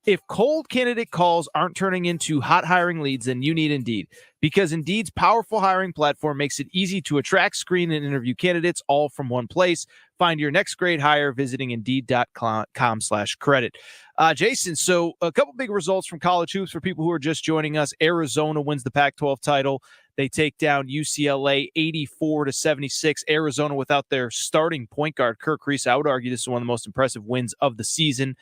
if cold candidate calls aren't turning into hot hiring leads, then you need Indeed, because Indeed's powerful hiring platform makes it easy to attract, screen, and interview candidates all from one place. Find your next great hire visiting Indeed.com/credit. Jason, so a couple big results from college hoops for people who are just joining us. Arizona wins the Pac-12 title. They take down UCLA 84-76. Arizona without their starting point guard, Kirk Reese. I would argue this is one of the most impressive wins of the season.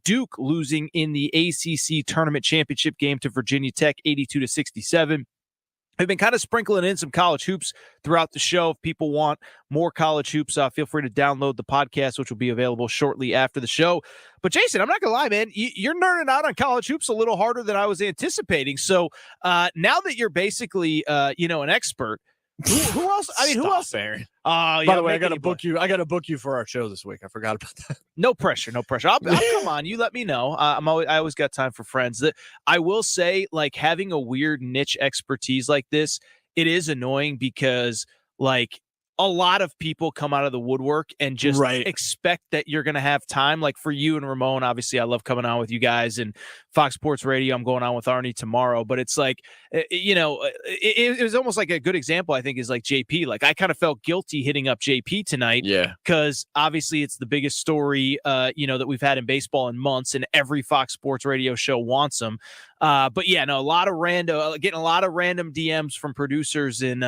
Duke losing in the ACC tournament championship game to Virginia Tech 82-67. We've been kind of sprinkling in some college hoops throughout the show. If people want more college hoops, feel free to download the podcast, which will be available shortly after the show. But Jason, I'm not going to lie, man, you're nerding out on college hoops a little harder than I was anticipating. So now that you're basically, an expert, who else? I mean, who else? Aaron. By the way, I got to book you. I got to book you for our show this week. I forgot about that. No pressure. I'll come on. You let me know. I always got time for friends. That I will say, like, having a weird niche expertise like this, it is annoying because, like, a lot of people come out of the woodwork and just expect that you're going to have time. Like for you and Ramon, obviously I love coming on with you guys, and Fox Sports Radio, I'm going on with Arnie tomorrow, but it's like, it was almost like a good example, I think, is like JP. Like I kind of felt guilty hitting up JP tonight. Yeah. Cause obviously it's the biggest story, that we've had in baseball in months, and every Fox Sports Radio show wants them. But yeah, no, getting a lot of random DMs from producers in,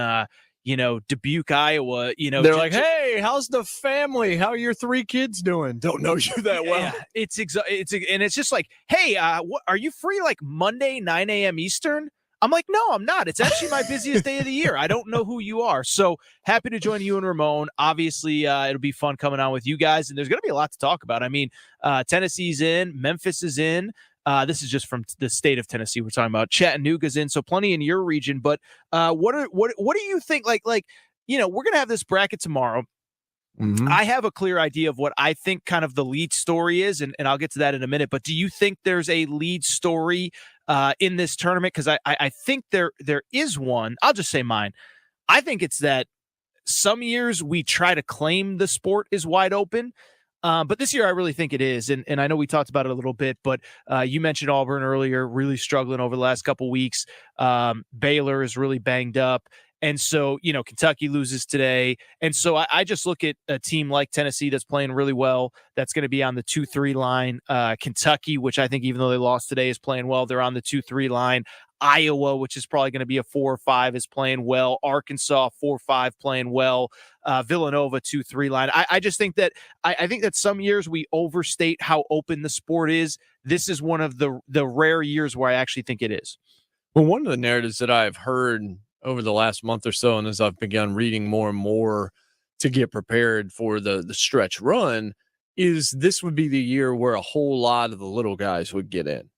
Dubuque, Iowa, they're like, hey, how's the family? How are your 3 kids doing? Don't know you that well. Yeah, it's just like, hey, are you free like Monday, 9 a.m. Eastern? I'm like, no, I'm not. It's actually my busiest day of the year. I don't know who you are. So happy to join you and Ramon. Obviously, it'll be fun coming on with you guys, and there's going to be a lot to talk about. I mean, Tennessee's in, Memphis is in. This is just from the state of Tennessee we're talking about. Chattanooga's in, so plenty in your region. But what do you think? We're going to have this bracket tomorrow. Mm-hmm. I have a clear idea of what I think kind of the lead story is, and I'll get to that in a minute. But do you think there's a lead story in this tournament? Because I think there is one. I'll just say mine. I think it's that some years we try to claim the sport is wide open. But this year, I really think it is. And I know we talked about it a little bit, but you mentioned Auburn earlier, really struggling over the last couple of weeks. Baylor is really banged up. And so, Kentucky loses today. And so I just look at a team like Tennessee that's playing really well. That's going to be on the 2-3 line. Kentucky, which I think even though they lost today, is playing well. They're on the 2-3 line. Iowa, which is probably going to be a 4 or 5, is playing well. Arkansas, 4-5, playing well. Villanova, 2-3 line. I just think that I think that some years we overstate how open the sport is. This is one of the rare years where I actually think it is. Well, one of the narratives that I've heard over the last month or so, and as I've begun reading more and more to get prepared for the stretch run, is this would be the year where a whole lot of the little guys would get in.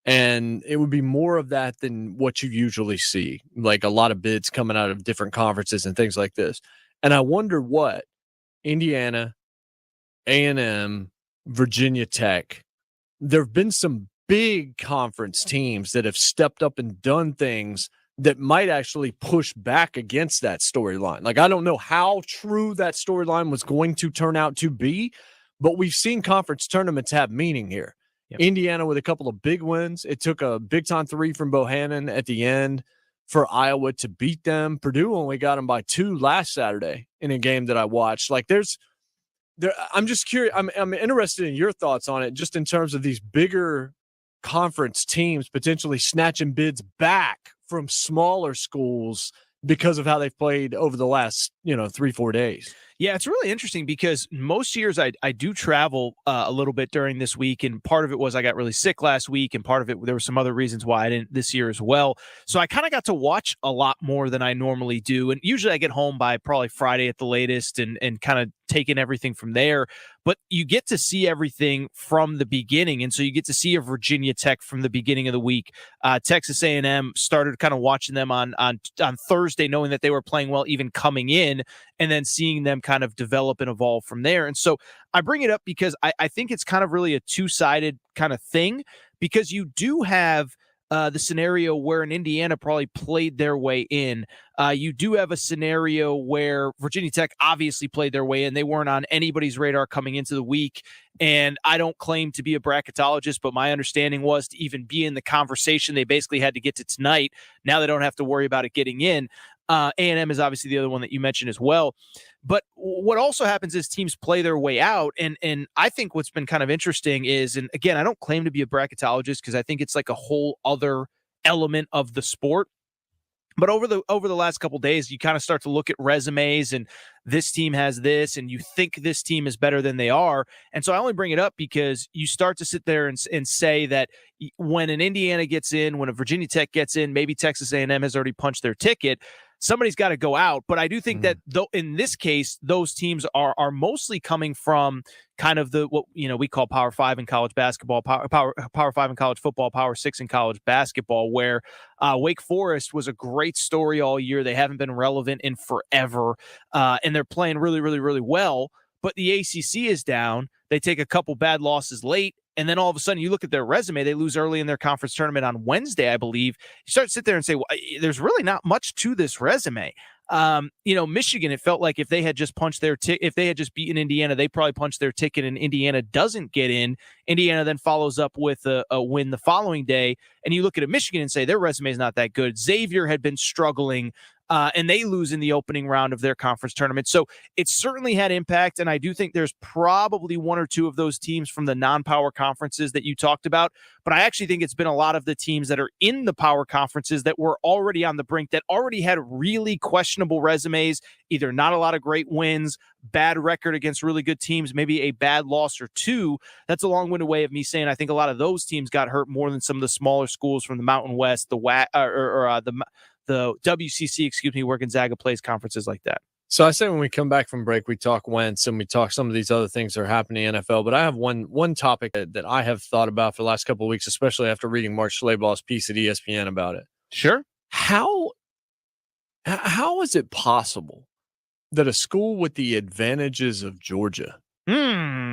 And it would be more of that than what you usually see, like a lot of bids coming out of different conferences and things like this. And I wonder what Indiana, A&M, Virginia Tech, there have been some big conference teams that have stepped up and done things that might actually push back against that storyline. Like, I don't know how true that storyline was going to turn out to be, but we've seen conference tournaments have meaning here. Yep. Indiana with a couple of big wins. It took a big-time 3 from Bohannon at the end for Iowa to beat them. Purdue only got them by 2 last Saturday in a game that I watched. Like, I'm just curious. I'm interested in your thoughts on it, just in terms of these bigger conference teams potentially snatching bids back from smaller schools because of how they've played over the last 3-4 days. Yeah, it's really interesting because most years I do travel a little bit during this week, and part of it was I got really sick last week, and part of it there were some other reasons why I didn't this year as well. So I kind of got to watch a lot more than I normally do, and usually I get home by probably Friday at the latest and kind of taking everything from there. But you get to see everything from the beginning, and so you get to see a Virginia Tech from the beginning of the week. Texas A&M started kind of watching them on Thursday, knowing that they were playing well even coming in, and then seeing them kind of develop and evolve from there. And so I bring it up because I think it's kind of really a two-sided kind of thing, because you do have the scenario where an Indiana probably played their way in. You do have a scenario where Virginia Tech obviously played their way in. They weren't on anybody's radar coming into the week. And I don't claim to be a bracketologist, but my understanding was to even be in the conversation, they basically had to get to tonight. Now they don't have to worry about it getting in. A&M is obviously the other one that you mentioned as well. But what also happens is teams play their way out. And I think what's been kind of interesting is, and again, I don't claim to be a bracketologist because I think it's like a whole other element of the sport. But over the last couple of days, you kind of start to look at resumes, and this team has this, and you think this team is better than they are. And so I only bring it up because you start to sit there and say that when an Indiana gets in, when a Virginia Tech gets in, maybe Texas A&M has already punched their ticket. Somebody's got to go out. But I do think that though in this case, those teams are mostly coming from kind of what we call Power 5 in college basketball, Power 5 in college football, Power 6 in college basketball, where Wake Forest was a great story all year. They haven't been relevant in forever, and they're playing really, really, really well. But the ACC is down. They take a couple bad losses late, and then all of a sudden you look at their resume. They lose early in their conference tournament on Wednesday, I believe. You start to sit there and say, well, there's really not much to this resume. Michigan, it felt like if they had just punched their if they had just beaten Indiana, they probably punched their ticket, and Indiana doesn't get in. Indiana then follows up with a win the following day. And you look at Michigan and say their resume is not that good. Xavier had been struggling, and they lose in the opening round of their conference tournament. So it certainly had impact, and I do think there's probably one or two of those teams from the non-power conferences that you talked about, but I actually think it's been a lot of the teams that are in the power conferences that were already on the brink, that already had really questionable resumes, either not a lot of great wins, bad record against really good teams, maybe a bad loss or two. That's a long-winded way of me saying I think a lot of those teams got hurt more than some of the smaller schools from the Mountain West, the WCC, where Gonzaga plays conferences like that. So I say when we come back from break, we talk Wentz and we talk some of these other things that are happening in the NFL. But I have one topic that I have thought about for the last couple of weeks, especially after reading Mark Schlabach's piece at ESPN about it. Sure. How is it possible that a school with the advantages of Georgia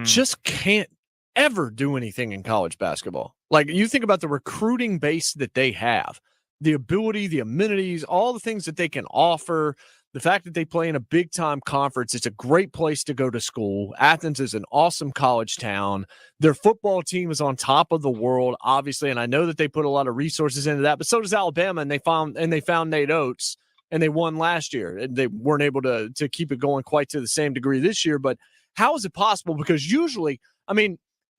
just can't ever do anything in college basketball? Like, you think about the recruiting base that they have, the ability, the amenities, all the things that they can offer, the fact that they play in a big-time conference. It's a great place to go to school. Athens is an awesome college town. Their football team is on top of the world, obviously, and I know that they put a lot of resources into that, but so does Alabama, and they found Nate Oates, and they won last year. They weren't able to keep it going quite to the same degree this year, but how is it possible? Because usually,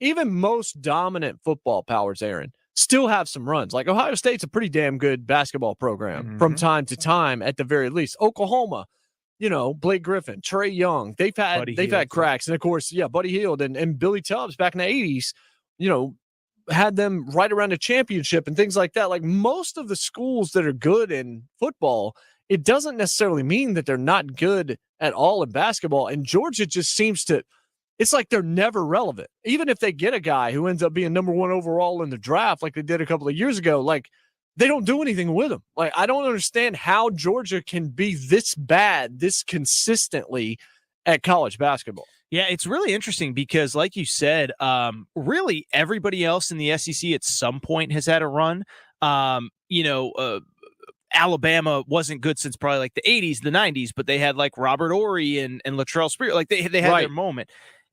even most dominant football powers, Aaron, still have some runs. Like Ohio State's a pretty damn good basketball program from time to time, at the very least. Oklahoma, Blake Griffin, Trey Young, they've had cracks. And of course, Buddy Hield and Billy Tubbs back in the 80s, had them right around a championship and things like that. Like, most of the schools that are good in football, it doesn't necessarily mean that they're not good at all in basketball. And Georgia just seems to, it's like they're never relevant. Even if they get a guy who ends up being number 1 overall in the draft, like they did a couple of years ago, like, they don't do anything with him. Like, I don't understand how Georgia can be this bad, this consistently at college basketball. Yeah, it's really interesting because, like you said, really everybody else in the SEC at some point has had a run. Alabama wasn't good since probably like the 80s, the 90s, but they had like Robert Ory and Latrell Sprewell. Like they had their moment.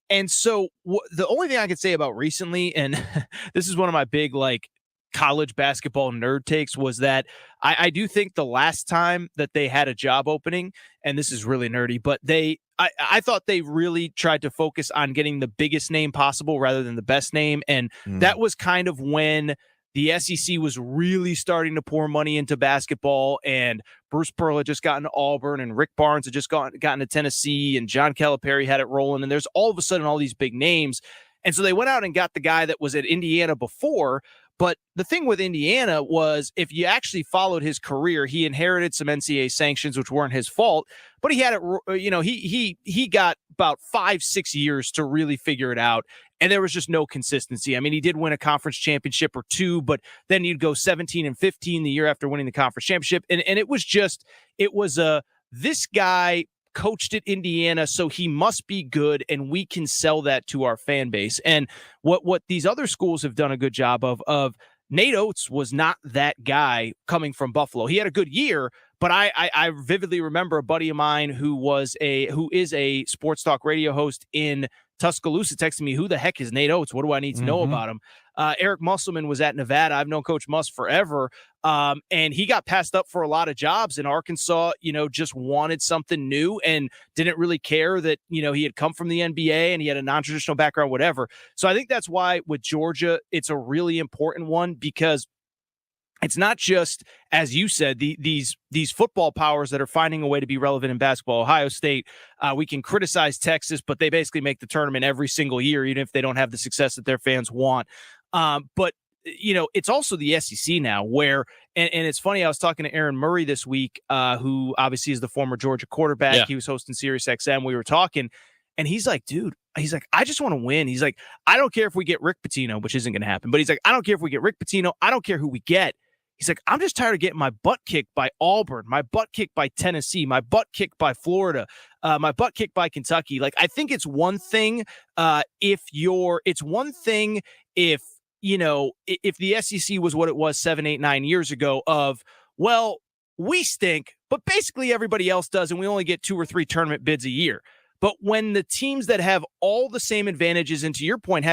And so the only thing I could say about recently, and this is one of my big like college basketball nerd takes, was that I do think the last time that they had a job opening, and this is really nerdy, but I thought they really tried to focus on getting the biggest name possible rather than the best name. And that was kind of when the SEC was really starting to pour money into basketball, and Bruce Pearl had just gotten to Auburn, and Rick Barnes had just gotten to Tennessee, and John Calipari had it rolling. And there's all of a sudden all these big names. And so they went out and got the guy that was at Indiana before. But the thing with Indiana was, if you actually followed his career, he inherited some NCAA sanctions, which weren't his fault, but he had it, he got about 5-6 years to really figure it out. And there was just no consistency. I mean, he did win a conference championship or two, but then you'd go 17-15 the year after winning the conference championship. And it was this guy coached at Indiana, so he must be good, and we can sell that to our fan base. And what these other schools have done a good job of Nate Oates was not that guy coming from Buffalo. He had a good year, but I vividly remember a buddy of mine who is a sports talk radio host in Tuscaloosa texting me, "Who the heck is Nate Oates? What do I need to know about him?" Eric Musselman was at Nevada. I've known Coach Muss forever. And he got passed up for a lot of jobs, and Arkansas, just wanted something new and didn't really care that, he had come from the NBA and he had a non-traditional background, whatever. So I think that's why with Georgia, it's a really important one, because it's not just, as you said, these football powers that are finding a way to be relevant in basketball. Ohio State, we can criticize Texas, but they basically make the tournament every single year, even if they don't have the success that their fans want. But it's also the SEC now, where, and it's funny, I was talking to Aaron Murray this week, who obviously is the former Georgia quarterback. Yeah. He was hosting Sirius XM. We were talking, and he's like, dude, I just want to win. He's like, I don't care if we get Rick Pitino, which isn't going to happen, but he's like, I don't care if we get Rick Pitino. I don't care who we get. He's like, I'm just tired of getting my butt kicked by Auburn, my butt kicked by Tennessee, my butt kicked by Florida, my butt kicked by Kentucky. Like, I think it's one thing if the SEC was what it was 7, 8, 9 years ago of, well, we stink, but basically everybody else does, and we only get 2 or 3 tournament bids a year. But when the teams that have all the same advantages, and to your point,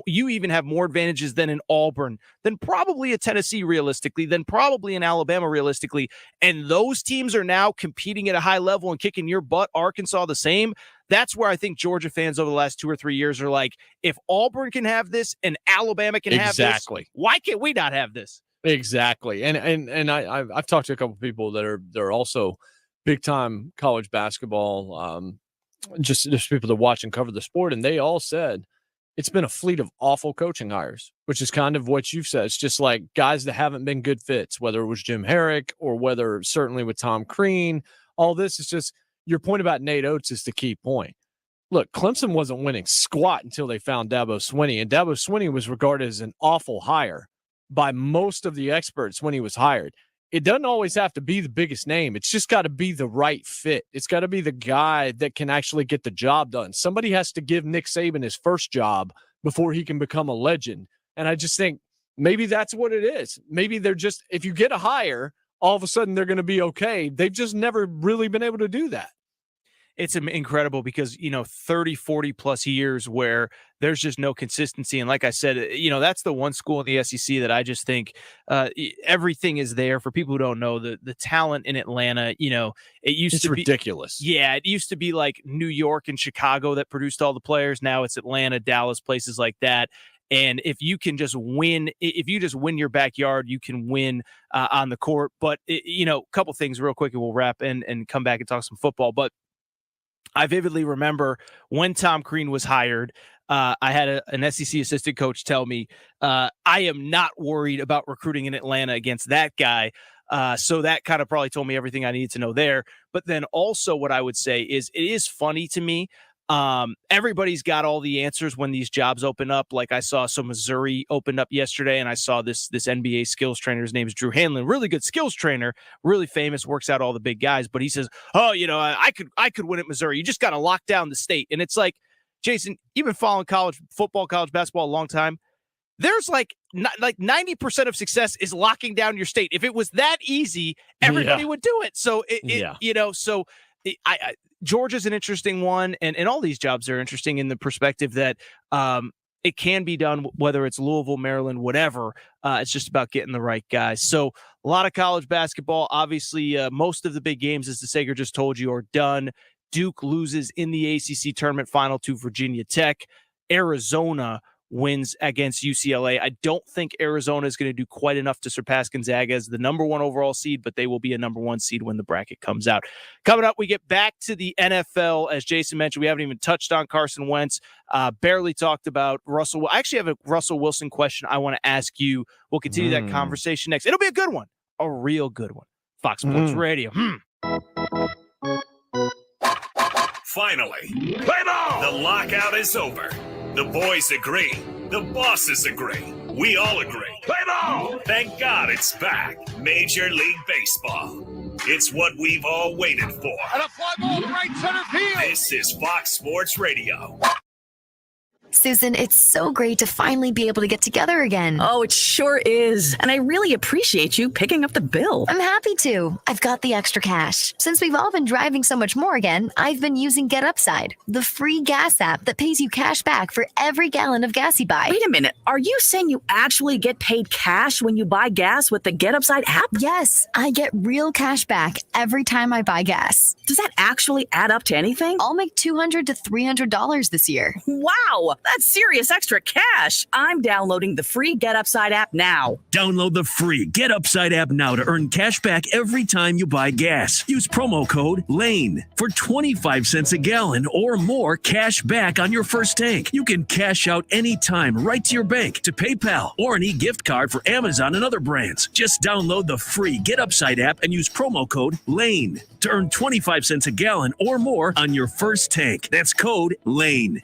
you even have more advantages than an Auburn, than probably a Tennessee realistically, than probably an Alabama realistically, and those teams are now competing at a high level and kicking your butt, Arkansas the same, that's where I think Georgia fans over the last 2 or 3 years are like, if Auburn can have this and Alabama can have this, why can't we not have this? Exactly. And I've talked to a couple of people that are also big time college basketball, just people that watch and cover the sport, and they all said it's been a fleet of awful coaching hires, which is kind of what you've said. It's just like guys that haven't been good fits, whether it was Jim Herrick or whether certainly with Tom Crean. All this is just, your point about Nate Oates is the key point. Look, Clemson wasn't winning squat until they found Dabo Swinney, and Dabo Swinney was regarded as an awful hire by most of the experts when he was hired. It doesn't always have to be the biggest name. It's just got to be the right fit. It's got to be the guy that can actually get the job done. Somebody has to give Nick Saban his first job before he can become a legend. And I just think maybe that's what it is. Maybe they're just, if you get a hire, all of a sudden they're going to be okay. They've just never really been able to do that. It's incredible because, 30, 40 plus years where there's just no consistency. And like I said, that's the one school in the SEC that I just think everything is there. For people who don't know, the talent in Atlanta, it's ridiculous. Yeah, it used to be like New York and Chicago that produced all the players. Now it's Atlanta, Dallas, places like that. And if you can just win, if you just win your backyard, you can win on the court. But, a couple things real quick, and we'll wrap and come back and talk some football. But I vividly remember when Tom Crean was hired, I had an SEC assistant coach tell me, I am not worried about recruiting in Atlanta against that guy. So that kind of probably told me everything I needed to know there. But then also what I would say is it is funny to me. Everybody's got all the answers when these jobs open up. Like I saw Missouri opened up yesterday, and I saw this NBA skills trainer. His name is Drew Hanlon, really good skills trainer, really famous, works out all the big guys. But he says, "Oh, I could win at Missouri. You just got to lock down the state." And it's like, Jason, you've been following college football, college basketball a long time. there's like 90% of success is locking down your state. If it was that easy, everybody would do it. So Georgia's an interesting one, and all these jobs are interesting in the perspective that it can be done, whether it's Louisville, Maryland, whatever. It's just about getting the right guys. So a lot of college basketball. Obviously, most of the big games, as the Sager just told you, are done. Duke loses in the ACC tournament final to Virginia Tech. Arizona wins against UCLA. I don't think Arizona is going to do quite enough to surpass Gonzaga as the number 1 overall seed, but they will be a number 1 seed when the bracket comes out. Coming up, we get back to the NFL. As Jason mentioned, we haven't even touched on Carson Wentz, barely talked about Russell. I actually have a Russell Wilson question I want to ask you. We'll continue that conversation next. It'll be a good one, a real good one. Fox Sports Radio. Finally, play ball! The lockout is over. The boys agree. The bosses agree. We all agree. Play ball! Thank God it's back. Major League Baseball. It's what we've all waited for. And a fly ball to right center field. This is Fox Sports Radio. Susan, it's so great to finally be able to get together again. Oh, it sure is. And I really appreciate you picking up the bill. I'm happy to. I've got the extra cash. Since we've all been driving so much more again, I've been using Get Upside, the free gas app that pays you cash back for every gallon of gas you buy. Wait a minute. Are you saying you actually get paid cash when you buy gas with the Get Upside app? Yes, I get real cash back every time I buy gas. Does that actually add up to anything? I'll make $200 to $300 this year. Wow, that's serious extra cash. I'm downloading the free Get Upside app now. Download the free Get Upside app now to earn cash back every time you buy gas. Use promo code LANE for 25 cents a gallon or more cash back on your first tank. You can cash out anytime right to your bank, to PayPal, or an e-gift card for Amazon and other brands. Just download the free Get Upside app and use promo code LANE to earn 25 cents a gallon or more on your first tank. That's code LANE.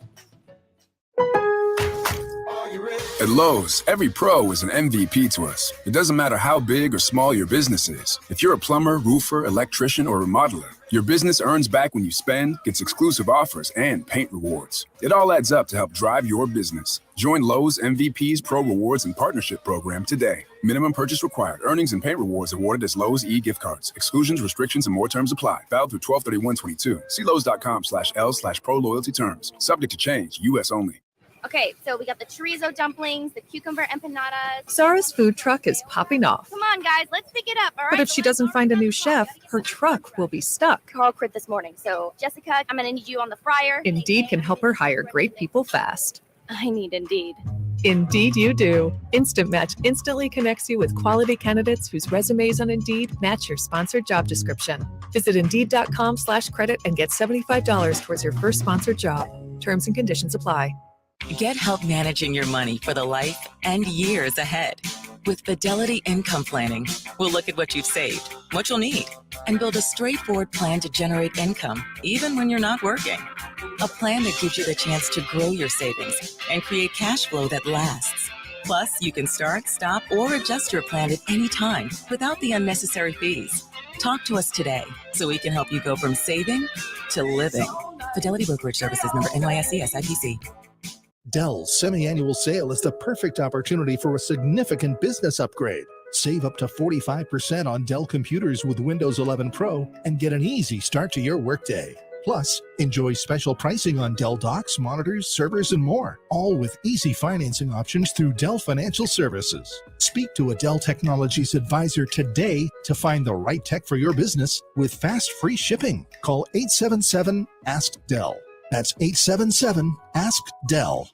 At Lowe's, every pro is an MVP to us. It doesn't matter how big or small your business is. If you're a plumber, roofer, electrician, or remodeler, your business earns back when you spend, gets exclusive offers, and paint rewards. It all adds up to help drive your business. Join Lowe's MVP's Pro Rewards and Partnership Program today. Minimum purchase required. Earnings and paint rewards awarded as Lowe's e-gift cards. Exclusions, restrictions, and more terms apply. Valid through 12/31/22. See Lowe's.com/L/Pro Loyalty terms. Subject to change. U.S. only. Okay, so we got the chorizo dumplings, the cucumber empanadas. Zara's food truck is popping off. Come on, guys, let's pick it up, all right? But if she doesn't find a new chef, her truck will be stuck. Carl quit this morning, so Jessica, I'm going to need you on the fryer. Indeed can help her hire great people fast. I need Indeed. Indeed you do. Instant Match instantly connects you with quality candidates whose resumes on Indeed match your sponsored job description. Visit Indeed.com/credit and get $75 towards your first sponsored job. Terms and conditions apply. Get help managing your money for the life and years ahead. With Fidelity Income Planning, we'll look at what you've saved, what you'll need, and build a straightforward plan to generate income, even when you're not working. A plan that gives you the chance to grow your savings and create cash flow that lasts. Plus, you can start, stop, or adjust your plan at any time without the unnecessary fees. Talk to us today so we can help you go from saving to living. Fidelity Brokerage Services, number NYSE SIPC. Dell's semi-annual sale is the perfect opportunity for a significant business upgrade. Save up to 45% on Dell computers with Windows 11 Pro and get an easy start to your workday. Plus, enjoy special pricing on Dell docks, monitors, servers, and more, all with easy financing options through Dell Financial Services. Speak to a Dell Technologies advisor today to find the right tech for your business with fast, free shipping. Call 877-ASK-DELL. That's 877-ASK-DELL.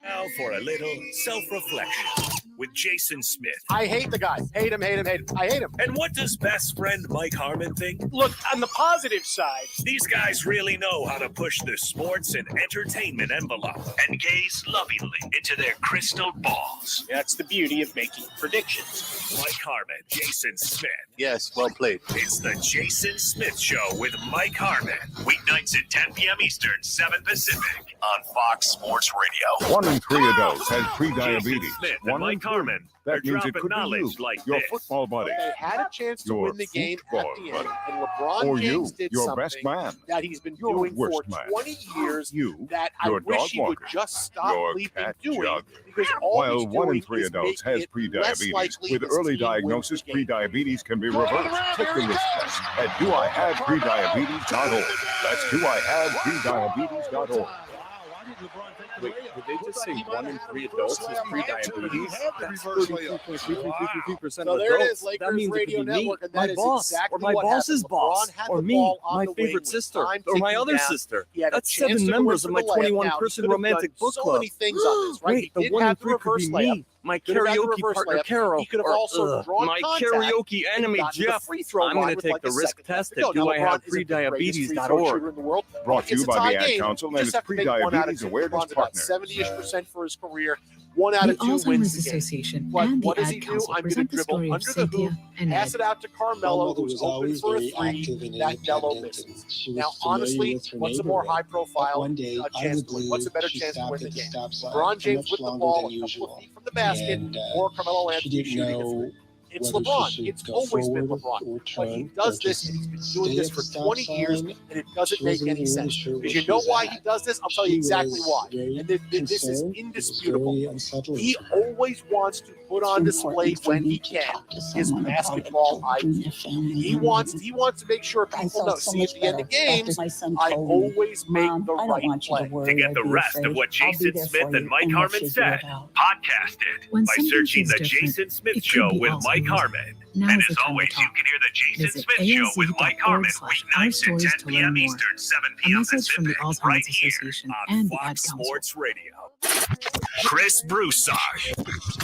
Now for a little self-reflection with Jason Smith. I hate the guy. Hate him, hate him, hate him. I hate him. And what does best friend Mike Harmon think? Look, on the positive side, these guys really know how to push the sports and entertainment envelope and gaze lovingly into their crystal balls. That's the beauty of making predictions. Mike Harmon, Jason Smith. Yes, well played. It's the Jason Smith Show with Mike Harmon. Weeknights at 10 p.m. Eastern, 7 Pacific on Fox Sports Radio. 1 in 3 adults has prediabetes. 1 in Carmen. They're That means it dropping could be knowledge you, like your this. football buddy, They had a chance to your win the game at football the end, buddy, and LeBron or James you, did your something best man, that he's been your doing for worst man, 20 years you, that I your wish dog he would walker, just stop your bleeping cat doing, jogger. because all While he's 1 in doing 3 is adults making has it less prediabetes, likely with his early team wins diagnosis, the game. prediabetes can be reversed. Take the risk test at doihaveprediabetes.org. That's doihaveprediabetes.org. Wait, did they just say 1 in 3 adults has prediabetes? That's 33.33% So of there it adults. is, Lakers That means it Radio could be me, Network, and my that is boss, exactly or my what boss's happened. boss, LeBron had or the me, ball on my the wing favorite with sister, time or my ticking other down. sister. He had a That's chance 7 to members go of in my for the layup. 21-person Now, he could have romantic done book so club. many things on this, right? Wait, He the didn't 1 in have the 3 could reverse be layup. me, my Could have had the karaoke reverse partner layup. Carol, He could have or, also drawn my contact karaoke and enemy gotten to the Jeff. free throw I'm line going to with take like the a risk second left test to go. at Now, LeBron isn't the greatest free throw doihaveprediabetes.org. shooter in the world. Brought to It's you a by tie the Ad game. Council You and just its have to make 1 out of Prediabetes 2. Awareness LeBron's about Partner. 70-ish% for his career. 1 out The of 2 wins Alzheimer's the game. Association But and what the does he Ad do? Council I'm going to present the dribble story of under the hoop, Cynthia and pass Ed. it out to Carmelo, who's open for a three. That Dello misses. Now, honestly, what's a more high-profile chance to win? What's a better chance to win the game? LeBron James with the ball a couple of feet from the basket, or Carmelo Anthony shooting a three. It's LeBron. It's always been LeBron. But he does this, and he's been doing this for 20 years, and it doesn't make any sense. Because you know why he does this? I'll tell you exactly why. And this is indisputable. He always wants to put on display when he can his basketball IQ. He wants to make sure people know. See, at the end of games, I always make the right play. To get the rest of what Jason Smith and Mike Harmon said, podcast it When by something searching feels The different, Jason Smith it could Show be with Mike Alzheimer's. Harmon. Now And is as the time to always, you talk. can hear The Jason Visit Smith Show with Mike Harmon weeknights at 10 alz.org/iStories to learn p.m. more. Eastern, 7 A p.m. message from the Pacific, Alzheimer's right here Association on and the Ad Fox Council. Sports Radio. Chris Broussard,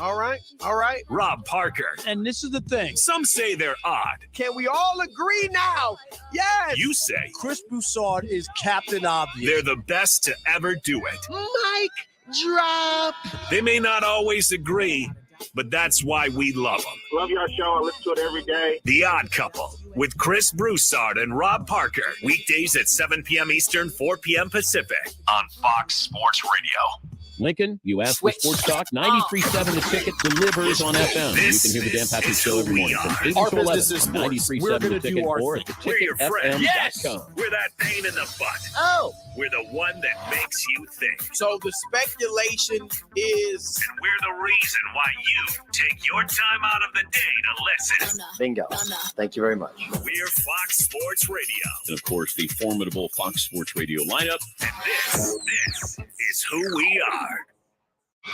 All right. Rob Parker. And this is the thing. Some say they're odd. Can we all agree now? Yes. You say Chris Broussard is Captain Obvious. they're the best to ever do it. Mic drop. They may not always agree, but that's why we love them. Love your show. I listen to it every day. The Odd Couple with Chris Broussard and Rob Parker. Weekdays at 7 p.m. Eastern, 4 p.m. Pacific on Fox Sports Radio. Lincoln, you asked for Sports Talk. 93.7 The Ticket delivers on FM. You can hear the Dan Patrick Show every morning from 8 Our to 11 business is on sports. 93.7 We're The gonna Ticket do our or at thing. We're your friend. theticketfm.com. We're that pain in the butt. Oh. We're the one that makes you think. So the speculation is. And we're the reason why you take your time out of the day to listen. Bingo. Thank you very much. We're Fox Sports Radio. And of course, the formidable Fox Sports Radio lineup. And this is who we are.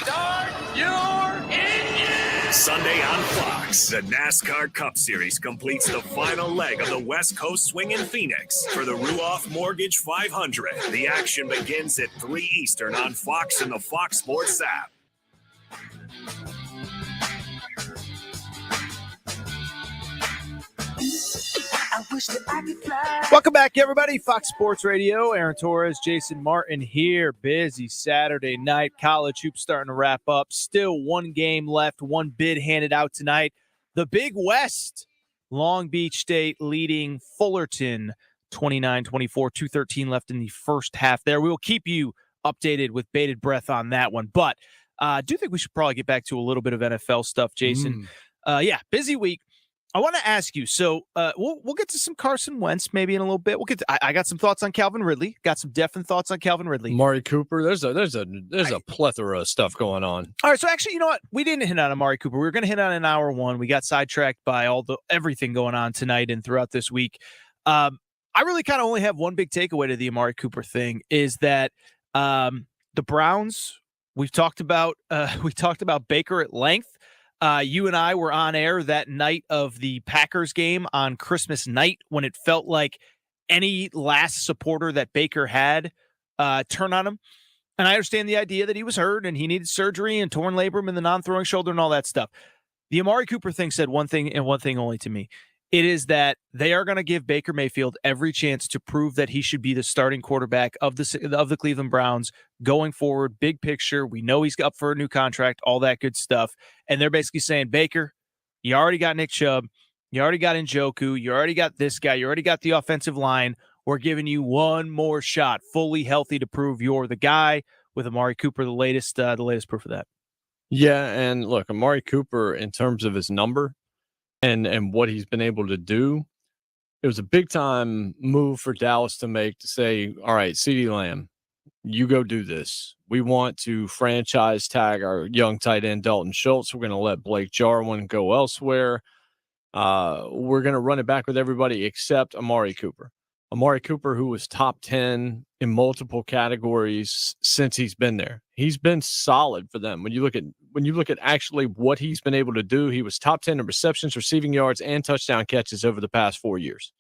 Start your engine! Sunday on Fox, the NASCAR Cup Series completes the final leg of the West Coast Swing in Phoenix for the Ruoff Mortgage 500. The action begins at 3 Eastern on Fox and the Fox Sports app. Welcome back, everybody. Fox Sports Radio. Aaron Torres, Jason Martin here. Busy Saturday night. College hoops starting to wrap up. Still one game left. One bid handed out tonight. The Big West. Long Beach State leading Fullerton 29-24. 2:13 left in the first half there. We will keep you updated with bated breath on that one. But I do think we should probably get back to a little bit of NFL stuff, Jason. Yeah, busy week. I want to ask you, so we'll get to some Carson Wentz maybe in a little bit. We'll get I got some thoughts on Calvin Ridley. Got some definite thoughts on Calvin Ridley. Amari Cooper. There's a plethora of stuff going on. All right, so actually, you know what? We didn't hit on Amari Cooper. We were going to hit on in hour one. We got sidetracked by everything going on tonight and throughout this week. I really kind of only have one big takeaway to the Amari Cooper thing is that the Browns. We talked about Baker at length. You and I were on air that night of the Packers game on Christmas night when it felt like any last supporter that Baker had turned on him. And I understand the idea that he was hurt and he needed surgery and torn labrum in the non-throwing shoulder and all that stuff. The Amari Cooper thing said one thing and one thing only to me. It is that they are going to give Baker Mayfield every chance to prove that he should be the starting quarterback of the Cleveland Browns going forward. Big picture. We know he's up for a new contract, all that good stuff. And they're basically saying, Baker, you already got Nick Chubb. You already got Njoku. You already got this guy. You already got the offensive line. We're giving you one more shot, fully healthy to prove you're the guy with Amari Cooper, the latest proof of that. Yeah, and look, Amari Cooper, in terms of his number and what he's been able to do, it was a big-time move for Dallas to make, to say, all right, CeeDee Lamb, you go do this. We want to franchise tag our young tight end Dalton Schultz. We're going to let Blake Jarwin go elsewhere. We're going to run it back with everybody except Amari Cooper. Amari Cooper, who was top 10 in multiple categories since he's been there. He's been solid for them. When you look at actually what he's been able to do, he was top 10 in receptions, receiving yards, and touchdown catches over the past 4 years.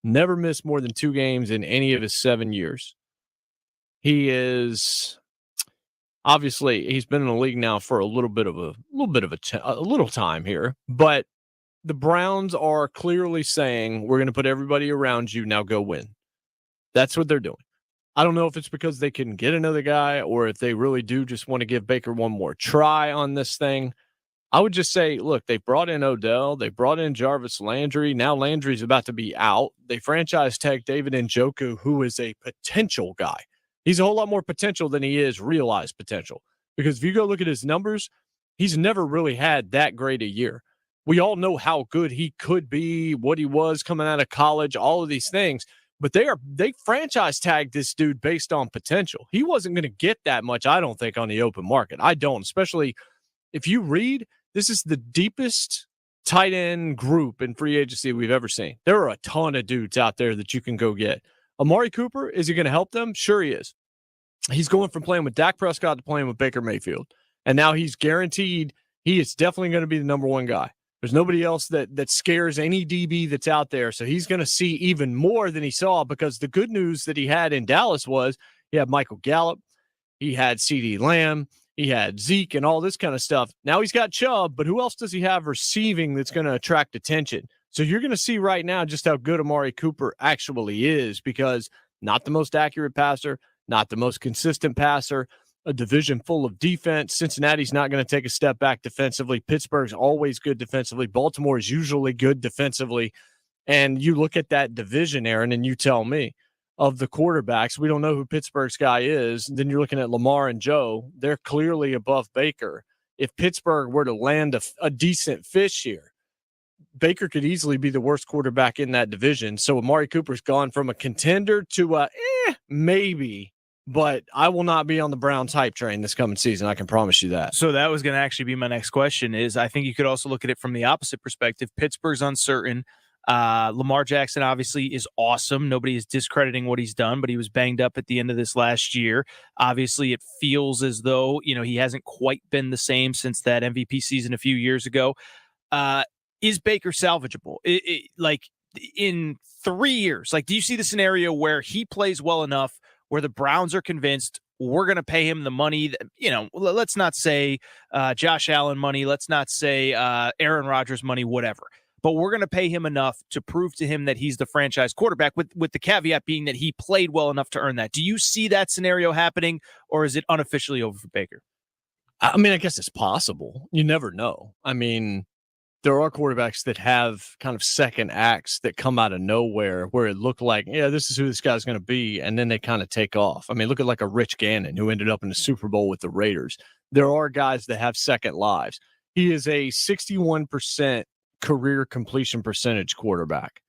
Never missed more than 2 games in any of his 7 years. He is obviously, he's been in the league now for a little time here, but the Browns are clearly saying, we're going to put everybody around you, now go win. That's what they're doing. I don't know if it's because they couldn't get another guy or if they really do just want to give Baker one more try on this thing. I would just say, look, they brought in Odell. They brought in Jarvis Landry. Now Landry's about to be out. They franchise tag David Njoku, who is a potential guy. He's a whole lot more potential than he is realized potential. Because if you go look at his numbers, he's never really had that great a year. We all know how good he could be, what he was coming out of college, all of these things. But they franchise tagged this dude based on potential. He wasn't going to get that much, I don't think, on the open market. I don't, especially if you read, this is the deepest tight end group in free agency we've ever seen. There are a ton of dudes out there that you can go get. Amari Cooper, is he going to help them? Sure he is. He's going from playing with Dak Prescott to playing with Baker Mayfield. And now he's guaranteed he is definitely going to be the number one guy. There's nobody else that scares any DB that's out there. So he's going to see even more than he saw, because the good news that he had in Dallas was he had Michael Gallup, he had CeeDee Lamb, he had Zeke and all this kind of stuff. Now he's got Chubb, but who else does he have receiving that's going to attract attention? So you're going to see right now just how good Amari Cooper actually is, because not the most accurate passer, not the most consistent passer, a division full of defense. Cincinnati's not going to take a step back defensively. Pittsburgh's always good defensively. Baltimore is usually good defensively. And you look at that division, Aaron, and you tell me, of the quarterbacks, we don't know who Pittsburgh's guy is. Then you're looking at Lamar and Joe. They're clearly above Baker. If Pittsburgh were to land a decent fish here, Baker could easily be the worst quarterback in that division. So Amari Cooper's gone from a contender to maybe, but I will not be on the Browns hype train this coming season. I can promise you that. So that was going to actually be my next question. Is I think you could also look at it from the opposite perspective. Pittsburgh's uncertain. Lamar Jackson obviously is awesome. Nobody is discrediting what he's done, but he was banged up at the end of this last year. Obviously, it feels as though, he hasn't quite been the same since that MVP season a few years ago. Is Baker salvageable? Like in 3 years, do you see the scenario where he plays well enough where the Browns are convinced we're going to pay him the money that, let's not say Josh Allen money, let's not say Aaron Rodgers money, whatever. But we're going to pay him enough to prove to him that he's the franchise quarterback, with the caveat being that he played well enough to earn that. Do you see that scenario happening, or is it unofficially over for Baker? I mean, I guess it's possible. You never know. I mean, there are quarterbacks that have kind of second acts that come out of nowhere where it looked like, this is who this guy's going to be, and then they kind of take off. I mean, look at like a Rich Gannon who ended up in the Super Bowl with the Raiders. There are guys that have second lives. He is a 61% career completion percentage quarterback.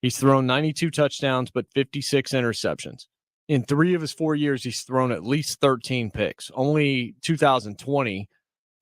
He's thrown 92 touchdowns, but 56 interceptions. In 3 of his 4 years, he's thrown at least 13 picks. Only 2020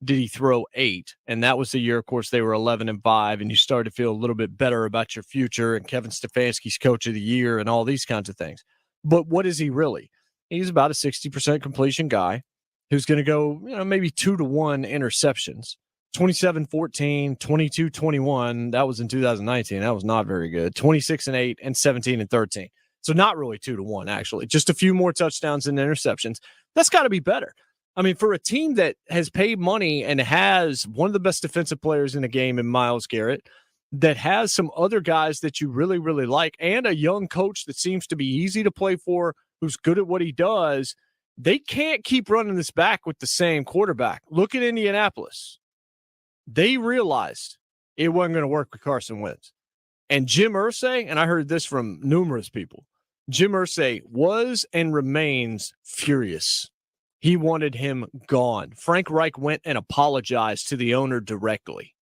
did he throw 8, and that was the year, of course, they were 11-5, and you started to feel a little bit better about your future, and Kevin Stefanski's coach of the year and all these kinds of things. But what is he really? He's about a 60% completion guy who's going to go, maybe 2-1 interceptions. 27-14, 22-21. That was in 2019. That was not very good. 26-8 and 17-13. So not really 2-1, actually. Just a few more touchdowns and interceptions. That's got to be better. I mean, for a team that has paid money and has one of the best defensive players in the game in Myles Garrett, that has some other guys that you really, really like, and a young coach that seems to be easy to play for, who's good at what he does, they can't keep running this back with the same quarterback. Look at Indianapolis. They realized it wasn't going to work with Carson Wentz. And Jim Irsay, and I heard this from numerous people, Jim Irsay was and remains furious. He wanted him gone. Frank Reich went and apologized to the owner directly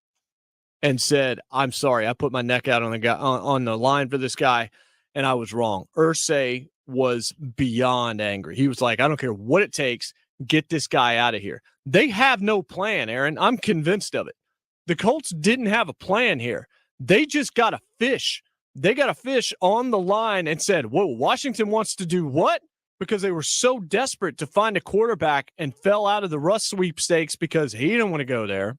and said, "I'm sorry, I put my neck out on the line for this guy, and I was wrong." Irsay was beyond angry. He was like, "I don't care what it takes, get this guy out of here." They have no plan, Aaron. I'm convinced of it. The Colts didn't have a plan here. They just got a fish. They got a fish on the line and said, "Whoa, Washington wants to do what?" Because they were so desperate to find a quarterback and fell out of the Russ sweepstakes because he didn't want to go there.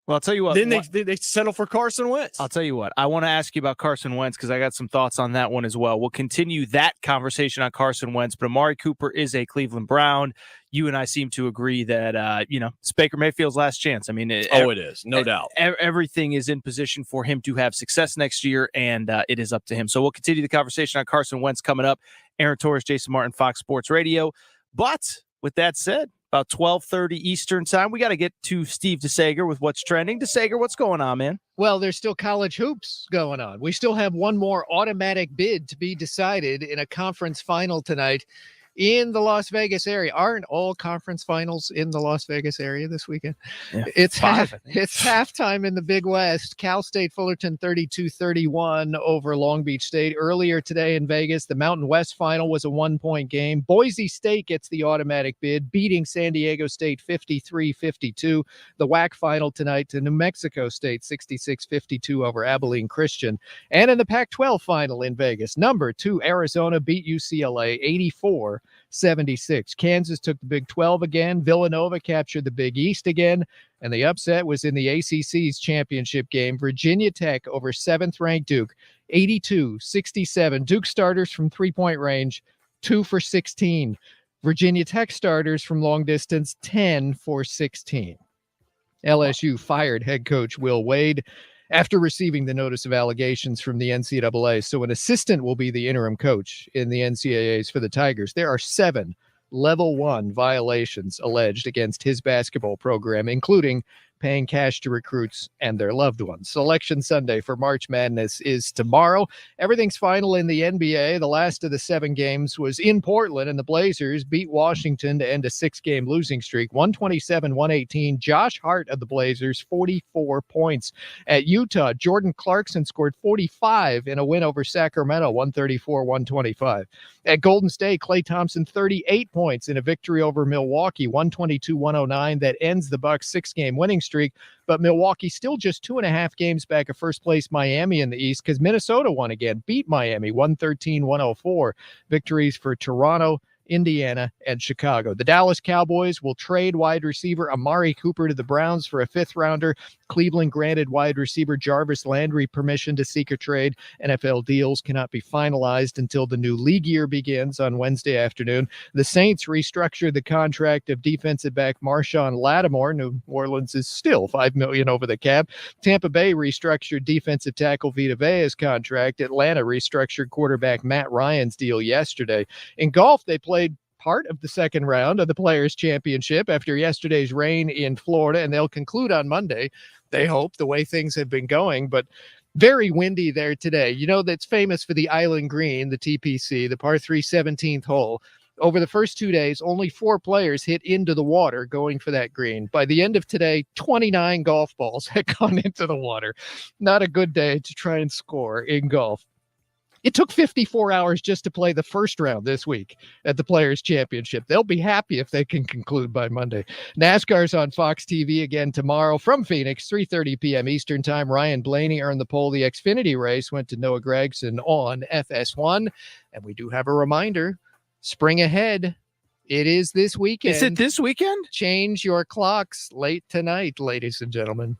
Well, I'll tell you what. Then they settle for Carson Wentz. I'll tell you what. I want to ask you about Carson Wentz because I got some thoughts on that one as well. We'll continue that conversation on Carson Wentz, but Amari Cooper is a Cleveland Brown. You and I seem to agree that, it's Baker Mayfield's last chance. I mean, it is. No doubt. Everything is in position for him to have success next year, and it is up to him. So we'll continue the conversation on Carson Wentz coming up. Aaron Torres, Jason Martin, Fox Sports Radio. But with that said, about 12:30 Eastern time, we got to get to Steve DeSager with what's trending. DeSager, what's going on, man? Well, there's still college hoops going on. We still have one more automatic bid to be decided in a conference final tonight in the Las Vegas area. Aren't all conference finals in the Las Vegas area this weekend? Yeah, it's halftime in the Big West. Cal State Fullerton 32-31 over Long Beach State. Earlier today in Vegas, the Mountain West final was a 1-point game. Boise State gets the automatic bid, beating San Diego State 53-52. The WAC final tonight to New Mexico State 66-52 over Abilene Christian. And in the Pac-12 final in Vegas, number 2 Arizona beat UCLA 84-76. Kansas took the Big 12 again. Villanova captured the Big East again. And the upset was in the ACC's championship game. Virginia Tech over 7th-ranked Duke, 82-67. Duke starters from three-point range, 2 for 16. Virginia Tech starters from long distance, 10 for 16. LSU fired head coach Will Wade after receiving the notice of allegations from the NCAA. So an assistant will be the interim coach in the NCAAs for the Tigers. There are 7 level 1 violations alleged against his basketball program, including paying cash to recruits and their loved ones. Selection Sunday for March Madness is tomorrow. Everything's final in the NBA. The last of the 7 games was in Portland, and the Blazers beat Washington to end a 6-game losing streak, 127-118. Josh Hart of the Blazers, 44 points. At Utah, Jordan Clarkson scored 45 in a win over Sacramento, 134-125. At Golden State, Klay Thompson, 38 points in a victory over Milwaukee, 122-109. That ends the Bucks' 6-game winning streak. But Milwaukee still just 2.5 games back of first place Miami in the East because Minnesota won again, beat Miami 113-104. Victories for Toronto, Indiana, and Chicago. The Dallas Cowboys will trade wide receiver Amari Cooper to the Browns for a 5th-rounder. Cleveland granted wide receiver Jarvis Landry permission to seek a trade. NFL deals cannot be finalized until the new league year begins on Wednesday afternoon. The Saints restructured the contract of defensive back Marshawn Lattimore. New Orleans is still $5 million over the cap. Tampa Bay restructured defensive tackle Vita Vea's contract. Atlanta restructured quarterback Matt Ryan's deal yesterday. In golf, they played part of the second round of the Players' Championship after yesterday's rain in Florida, and they'll conclude on Monday, they hope, the way things have been going. But very windy there today. You know, that's famous for the Island Green, the TPC, the par 3 17th hole. Over the first 2 days, only 4 players hit into the water going for that green. By the end of today, 29 golf balls had gone into the water. Not a good day to try and score in golf. It took 54 hours just to play the first round this week at the Players' Championship. They'll be happy if they can conclude by Monday. NASCAR's on Fox TV again tomorrow from Phoenix, 3:30 p.m. Eastern Time. Ryan Blaney earned the pole. The Xfinity race went to Noah Gragson on FS1. And we do have a reminder, spring ahead. It is this weekend. Is it this weekend? Change your clocks late tonight, ladies and gentlemen.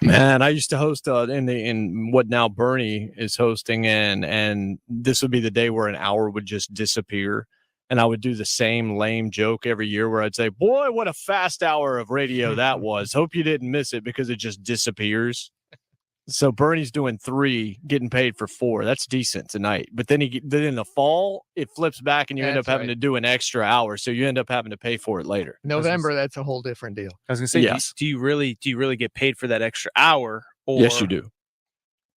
Man, I used to host in what now Bernie is hosting, and this would be the day where an hour would just disappear, and I would do the same lame joke every year where I'd say, "Boy, what a fast hour of radio that was! Hope you didn't miss it because it just disappears." So Bernie's doing 3, getting paid for 4. That's decent tonight. But then then in the fall, it flips back, and you end up having to do an extra hour. So you end up having to pay for it later. November, that's a whole different deal. I was gonna say, yes. Do you really get paid for that extra hour? Or, yes, you do.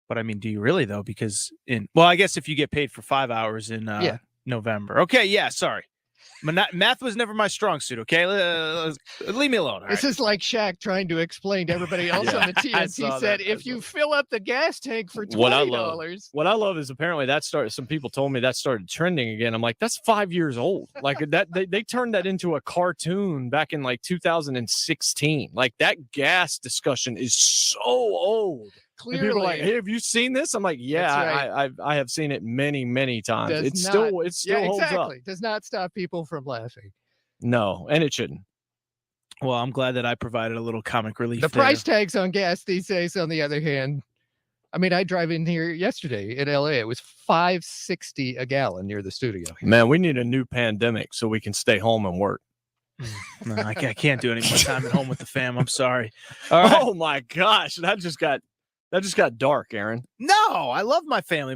But I mean, do you really though? Because I guess if you get paid for 5 hours in November. Okay, yeah, sorry. Math was never my strong suit, okay? Leave me alone. This is like Shaq trying to explain to everybody else on the TNT said, if you fill up the gas tank for $20. What I love is apparently some people told me that started trending again. I'm like, that's 5 years old. Like that, they turned that into a cartoon back in like 2016. Like that gas discussion is so old. Clearly. And people are like, hey, have you seen this? I'm like, yeah, right. I have seen it many times. It still holds up. Does not stop people from laughing. No, and it shouldn't. Well, I'm glad that I provided a little comic relief. The price tags on gas these days, on the other hand, I mean, I drive in here yesterday in LA. It was $5.60 a gallon near the studio. Man, we need a new pandemic so we can stay home and work. No, I can't do any more time at home with the fam. I'm sorry. All right. Oh my gosh, that just got dark, Aaron. No, I love my family.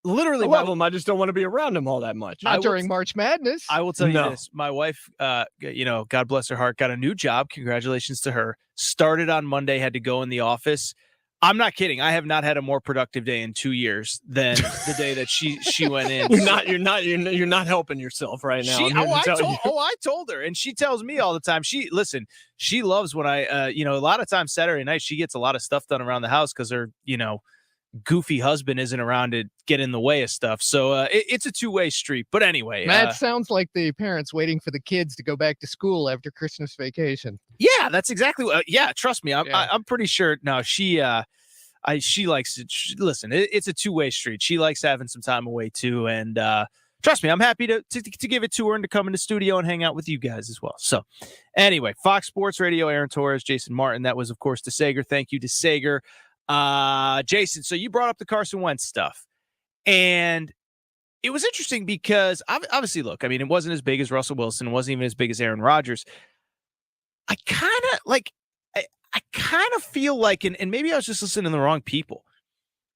Literally, I love them. I just don't want to be around them all that much. Not during March Madness. I will tell you this. My wife, God bless her heart, got a new job. Congratulations to her. Started on Monday, had to go in the office. I'm not kidding. I have not had a more productive day in 2 years than the day that she went in. You're not helping yourself right now. I told her, and she tells me all the time. She loves when I, a lot of times Saturday night she gets a lot of stuff done around the house because her, goofy husband isn't around to get in the way of stuff. So it's a two-way street. But anyway, that sounds like the parents waiting for the kids to go back to school after Christmas vacation. Yeah, that's exactly what. Yeah, trust me, I'm pretty sure. No, she likes it. Listen, it's a two-way street. She likes having some time away too, and trust me, I'm happy to give it to her and to come in the studio and hang out with you guys as well. So, anyway, Fox Sports Radio, Aaron Torres, Jason Martin. That was, of course, DeSager. Thank you, DeSager. Jason, so you brought up the Carson Wentz stuff, and it was interesting because obviously, look, I mean, it wasn't as big as Russell Wilson. It wasn't even as big as Aaron Rodgers. I kind of feel like, and maybe I was just listening to the wrong people.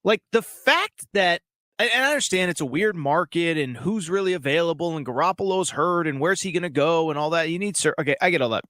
Like the fact that, and I understand it's a weird market and who's really available and Garoppolo's hurt and where's he going to go and all that. Okay, I get all that.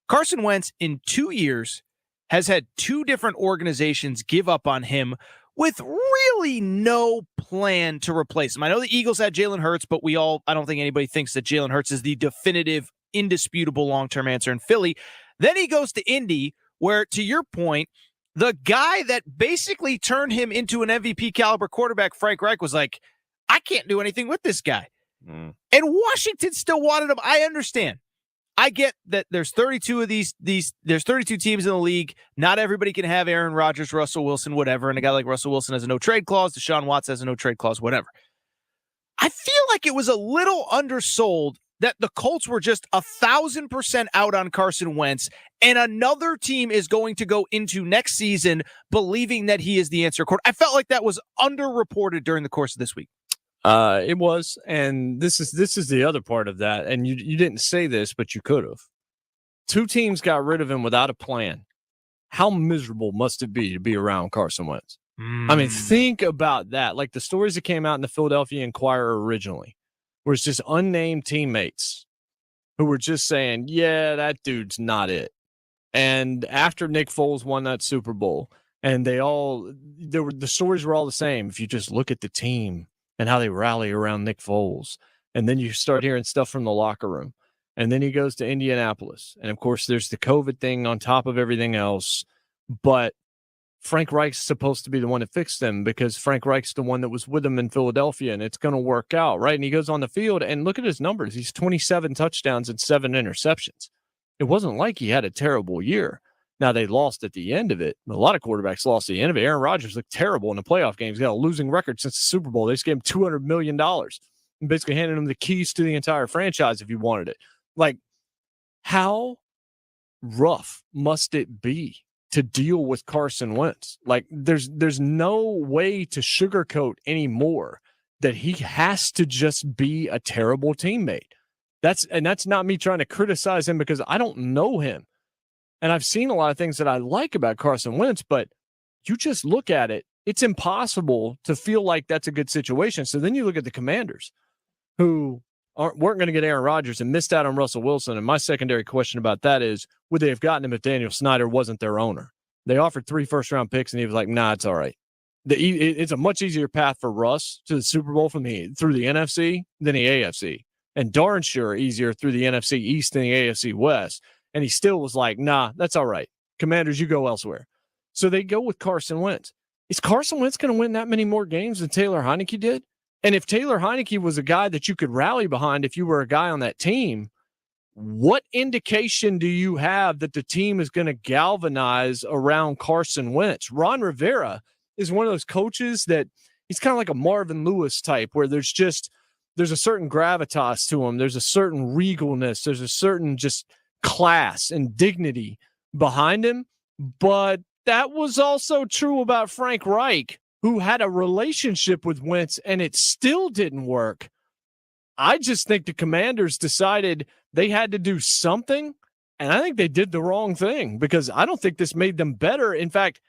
Carson Wentz in 2 years has had two different organizations give up on him with really no plan to replace him. I know the Eagles had Jalen Hurts, but I don't think anybody thinks that Jalen Hurts is the definitive, indisputable long-term answer in Philly. Then he goes to Indy, where, to your point, the guy that basically turned him into an MVP caliber quarterback, Frank Reich, was like, I can't do anything with this guy. And Washington still wanted him. I understand. I get that there's 32 of there's 32 teams in the league. Not everybody can have Aaron Rodgers, Russell Wilson, whatever. And a guy like Russell Wilson has a no-trade clause. Deshaun Watson has a no-trade clause, whatever. I feel like it was a little undersold that the Colts were just 1,000% out on Carson Wentz, and another team is going to go into next season believing that he is the answer. I felt like that was underreported during the course of this week. It was, and this is the other part of that. And you didn't say this, but you could have. Two teams got rid of him without a plan. How miserable must it be to be around Carson Wentz? I mean, think about that. Like the stories that came out in the Philadelphia Inquirer originally, where it's just unnamed teammates who were just saying, yeah, that dude's not it. And after Nick Foles won that Super Bowl, and the stories were all the same. If you just look at the team and how they rally around Nick Foles, and then you start hearing stuff from the locker room, and then he goes to Indianapolis. And of course, there's the COVID thing on top of everything else, but Frank Reich's supposed to be the one that fixed them because Frank Reich's the one that was with him in Philadelphia, and it's going to work out, right? And he goes on the field, and look at his numbers. He's 27 touchdowns and 7 interceptions. It wasn't like he had a terrible year. Now, they lost at the end of it. A lot of quarterbacks lost at the end of it. Aaron Rodgers looked terrible in the playoff games. He's got a losing record since the Super Bowl. They just gave him $200 million and basically handed him the keys to the entire franchise if he wanted it. Like, how rough must it be to deal with Carson Wentz? Like, there's no way to sugarcoat anymore that he has to just be a terrible teammate. That's not me trying to criticize him because I don't know him. And I've seen a lot of things that I like about Carson Wentz, but you just look at it, it's impossible to feel like that's a good situation. So then you look at the Commanders, who weren't going to get Aaron Rodgers and missed out on Russell Wilson. And my secondary question about that is, would they have gotten him if Daniel Snyder wasn't their owner? They offered 3 first-round picks, and he was like, nah, it's all right. It's a much easier path for Russ to the Super Bowl through the NFC than the AFC. and darn sure easier through the NFC East and the AFC West. And he still was like, nah, that's all right. Commanders, you go elsewhere. So they go with Carson Wentz. Is Carson Wentz going to win that many more games than Taylor Heineke did? And if Taylor Heineke was a guy that you could rally behind if you were a guy on that team, what indication do you have that the team is going to galvanize around Carson Wentz? Ron Rivera is one of those coaches that he's kind of like a Marvin Lewis type, where there's a certain gravitas to him. There's a certain regalness. There's a certain just class and dignity behind him. But that was also true about Frank Reich, who had a relationship with Wentz and it still didn't work. I just think the Commanders decided they had to do something, and I think they did the wrong thing because I don't think this made them better. In fact,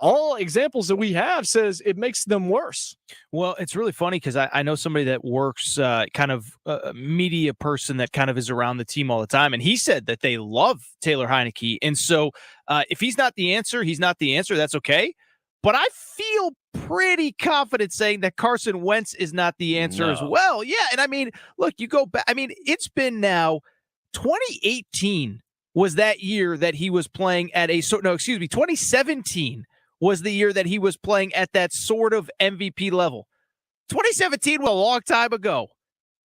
all examples that we have says it makes them worse. Well, it's really funny because I know somebody that works kind of a media person that kind of is around the team all the time, and he said that they love Taylor Heineke. And so if he's not the answer, he's not the answer. That's okay. But I feel pretty confident saying that Carson Wentz is not the answer as well. Yeah, and I mean, look, you go back. I mean, it's been now 2018 was that year that he was playing at 2017 was the year that he was playing at that sort of MVP level. 2017 was a long time ago.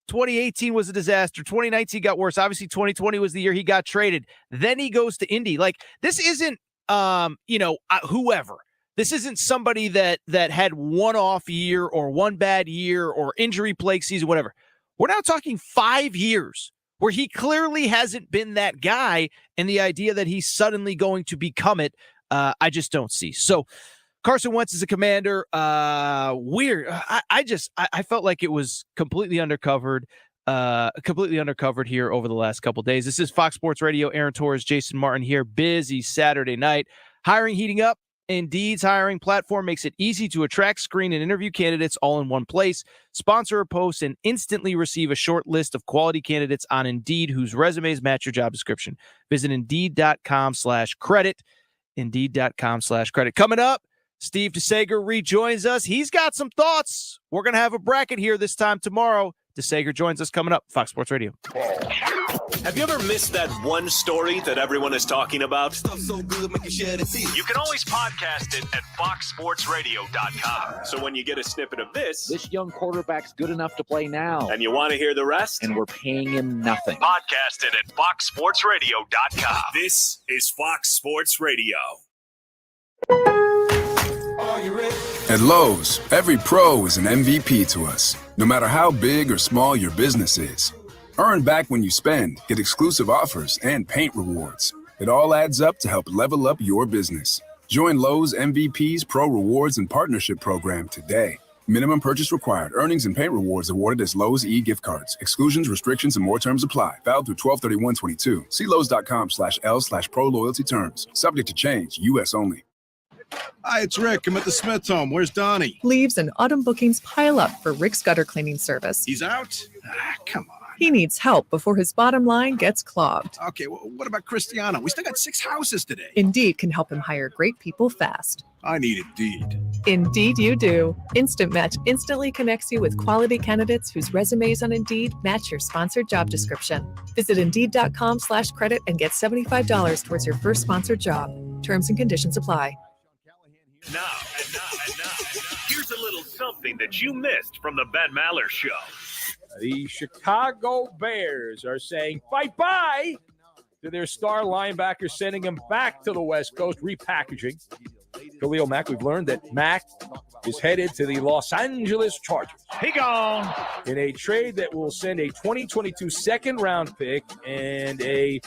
2018 was a disaster. 2019 got worse. Obviously, 2020 was the year he got traded. Then he goes to Indy. Like, this isn't, whoever. This isn't somebody that had one off year or one bad year or injury plague season, whatever. We're now talking 5 years where he clearly hasn't been that guy, and the idea that he's suddenly going to become it, I just don't see. So Carson Wentz is a Commander. Weird. I felt like it was completely undercovered here over the last couple of days. This is Fox Sports Radio. Aaron Torres, Jason Martin here. Busy Saturday night. Hiring heating up. Indeed's hiring platform makes it easy to attract, screen, and interview candidates all in one place. Sponsor a post and instantly receive a short list of quality candidates on Indeed whose resumes match your job description. Visit Indeed.com/credit. Indeed.com/credit. Coming up, Steve DeSager rejoins us. He's got some thoughts. We're going to have a bracket here this time tomorrow. DeSager joins us coming up. Fox Sports Radio. Have you ever missed that one story that everyone is talking about? So good, make you share the tea. You can always podcast it at foxsportsradio.com. So when you get a snippet of this young quarterback's good enough to play now, and you want to hear the rest, and we're paying him nothing, podcast it at foxsportsradio.com. This is Fox Sports Radio. Are you ready? At Lowe's, every pro is an MVP to us, no matter how big or small your business is. Earn back when you spend, get exclusive offers, and paint rewards. It all adds up to help level up your business. Join Lowe's MVP's Pro Rewards and Partnership Program today. Minimum purchase required. Earnings and paint rewards awarded as Lowe's e-gift cards. Exclusions, restrictions, and more terms apply. Valid through 12/31/22. See Lowe's.com/L/Pro Loyalty Terms. Subject to change. U.S. only. Hi, it's Rick. I'm at the Smith home. Where's Donnie? Leaves and autumn bookings pile up for Rick's gutter cleaning service. He's out? Come on. He needs help before his bottom line gets clogged. Okay, what about Cristiano? We still got 6 houses today. Indeed can help him hire great people fast. I need Indeed. Indeed you do. Instant Match instantly connects you with quality candidates whose resumes on Indeed match your sponsored job description. Visit Indeed.com/credit and get $75 towards your first sponsored job. Terms and conditions apply. Now, here's a little something that you missed from the Ben Maller Show. The Chicago Bears are saying bye-bye to their star linebacker, sending him back to the West Coast, repackaging. Khalil Mack, we've learned that Mack is headed to the Los Angeles Chargers. He gone in a trade that will send a 2022 second-round pick and a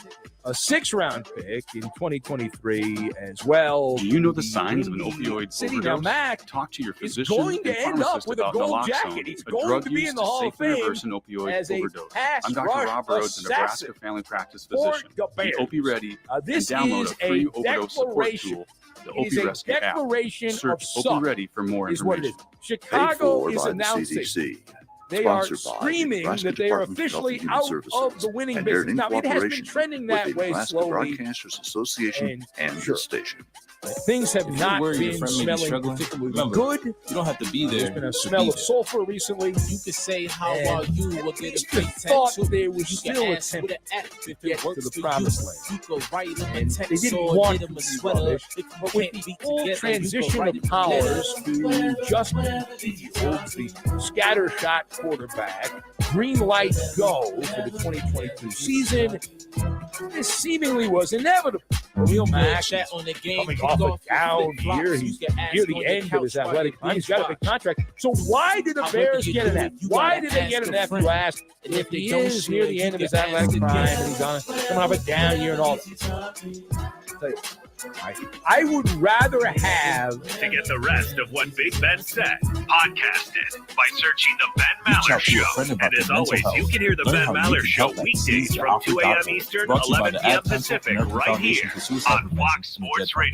6th-round pick in 2023 as well. Do you know the signs of an opioid overdose? Now, Mack talk to your physician going to end up with a gold jacket. He's going to be in the Hall of Fame as a pass I'm Dr. rush Rob Rhodes, a Nebraska family practice physician. Be Opie Ready and download a free overdose support tool. The Opie Rescue app. Search Opie Ready for more information. Chicago is announcing They are screaming that they are officially out of the winning business. Now, it has been trending that way slowly. Broadcasters Association and this station. Things have not been smelling particularly good. You don't have to be there. There's been a smell of sulfur recently. You could say, how are you? We'll get a big thought tattoo. they were still attempting to get to the promised land. You could write them a And text they didn't or want get to them a be sweater. rubbish. If But you with can't the be full together, transition of powers to Justin Fields, the scattershot quarterback, green light go for the 2022 season, this seemingly was inevitable. Real Mac on the game, coming off a down year. He's near the end of his athletic career. He's got a big contract. So why did the Bears get an F? Why did they get an F, you ask? And if he is near the end of his athletic prime and he's coming off a down year and all that, I would rather have... To get the rest of what Big Ben said, podcasted by searching The Ben Maller Show. And as always, you can hear The Ben Maller Show weekdays from 2 a.m. Eastern, 11 p.m. Pacific, right here on Fox Sports Radio.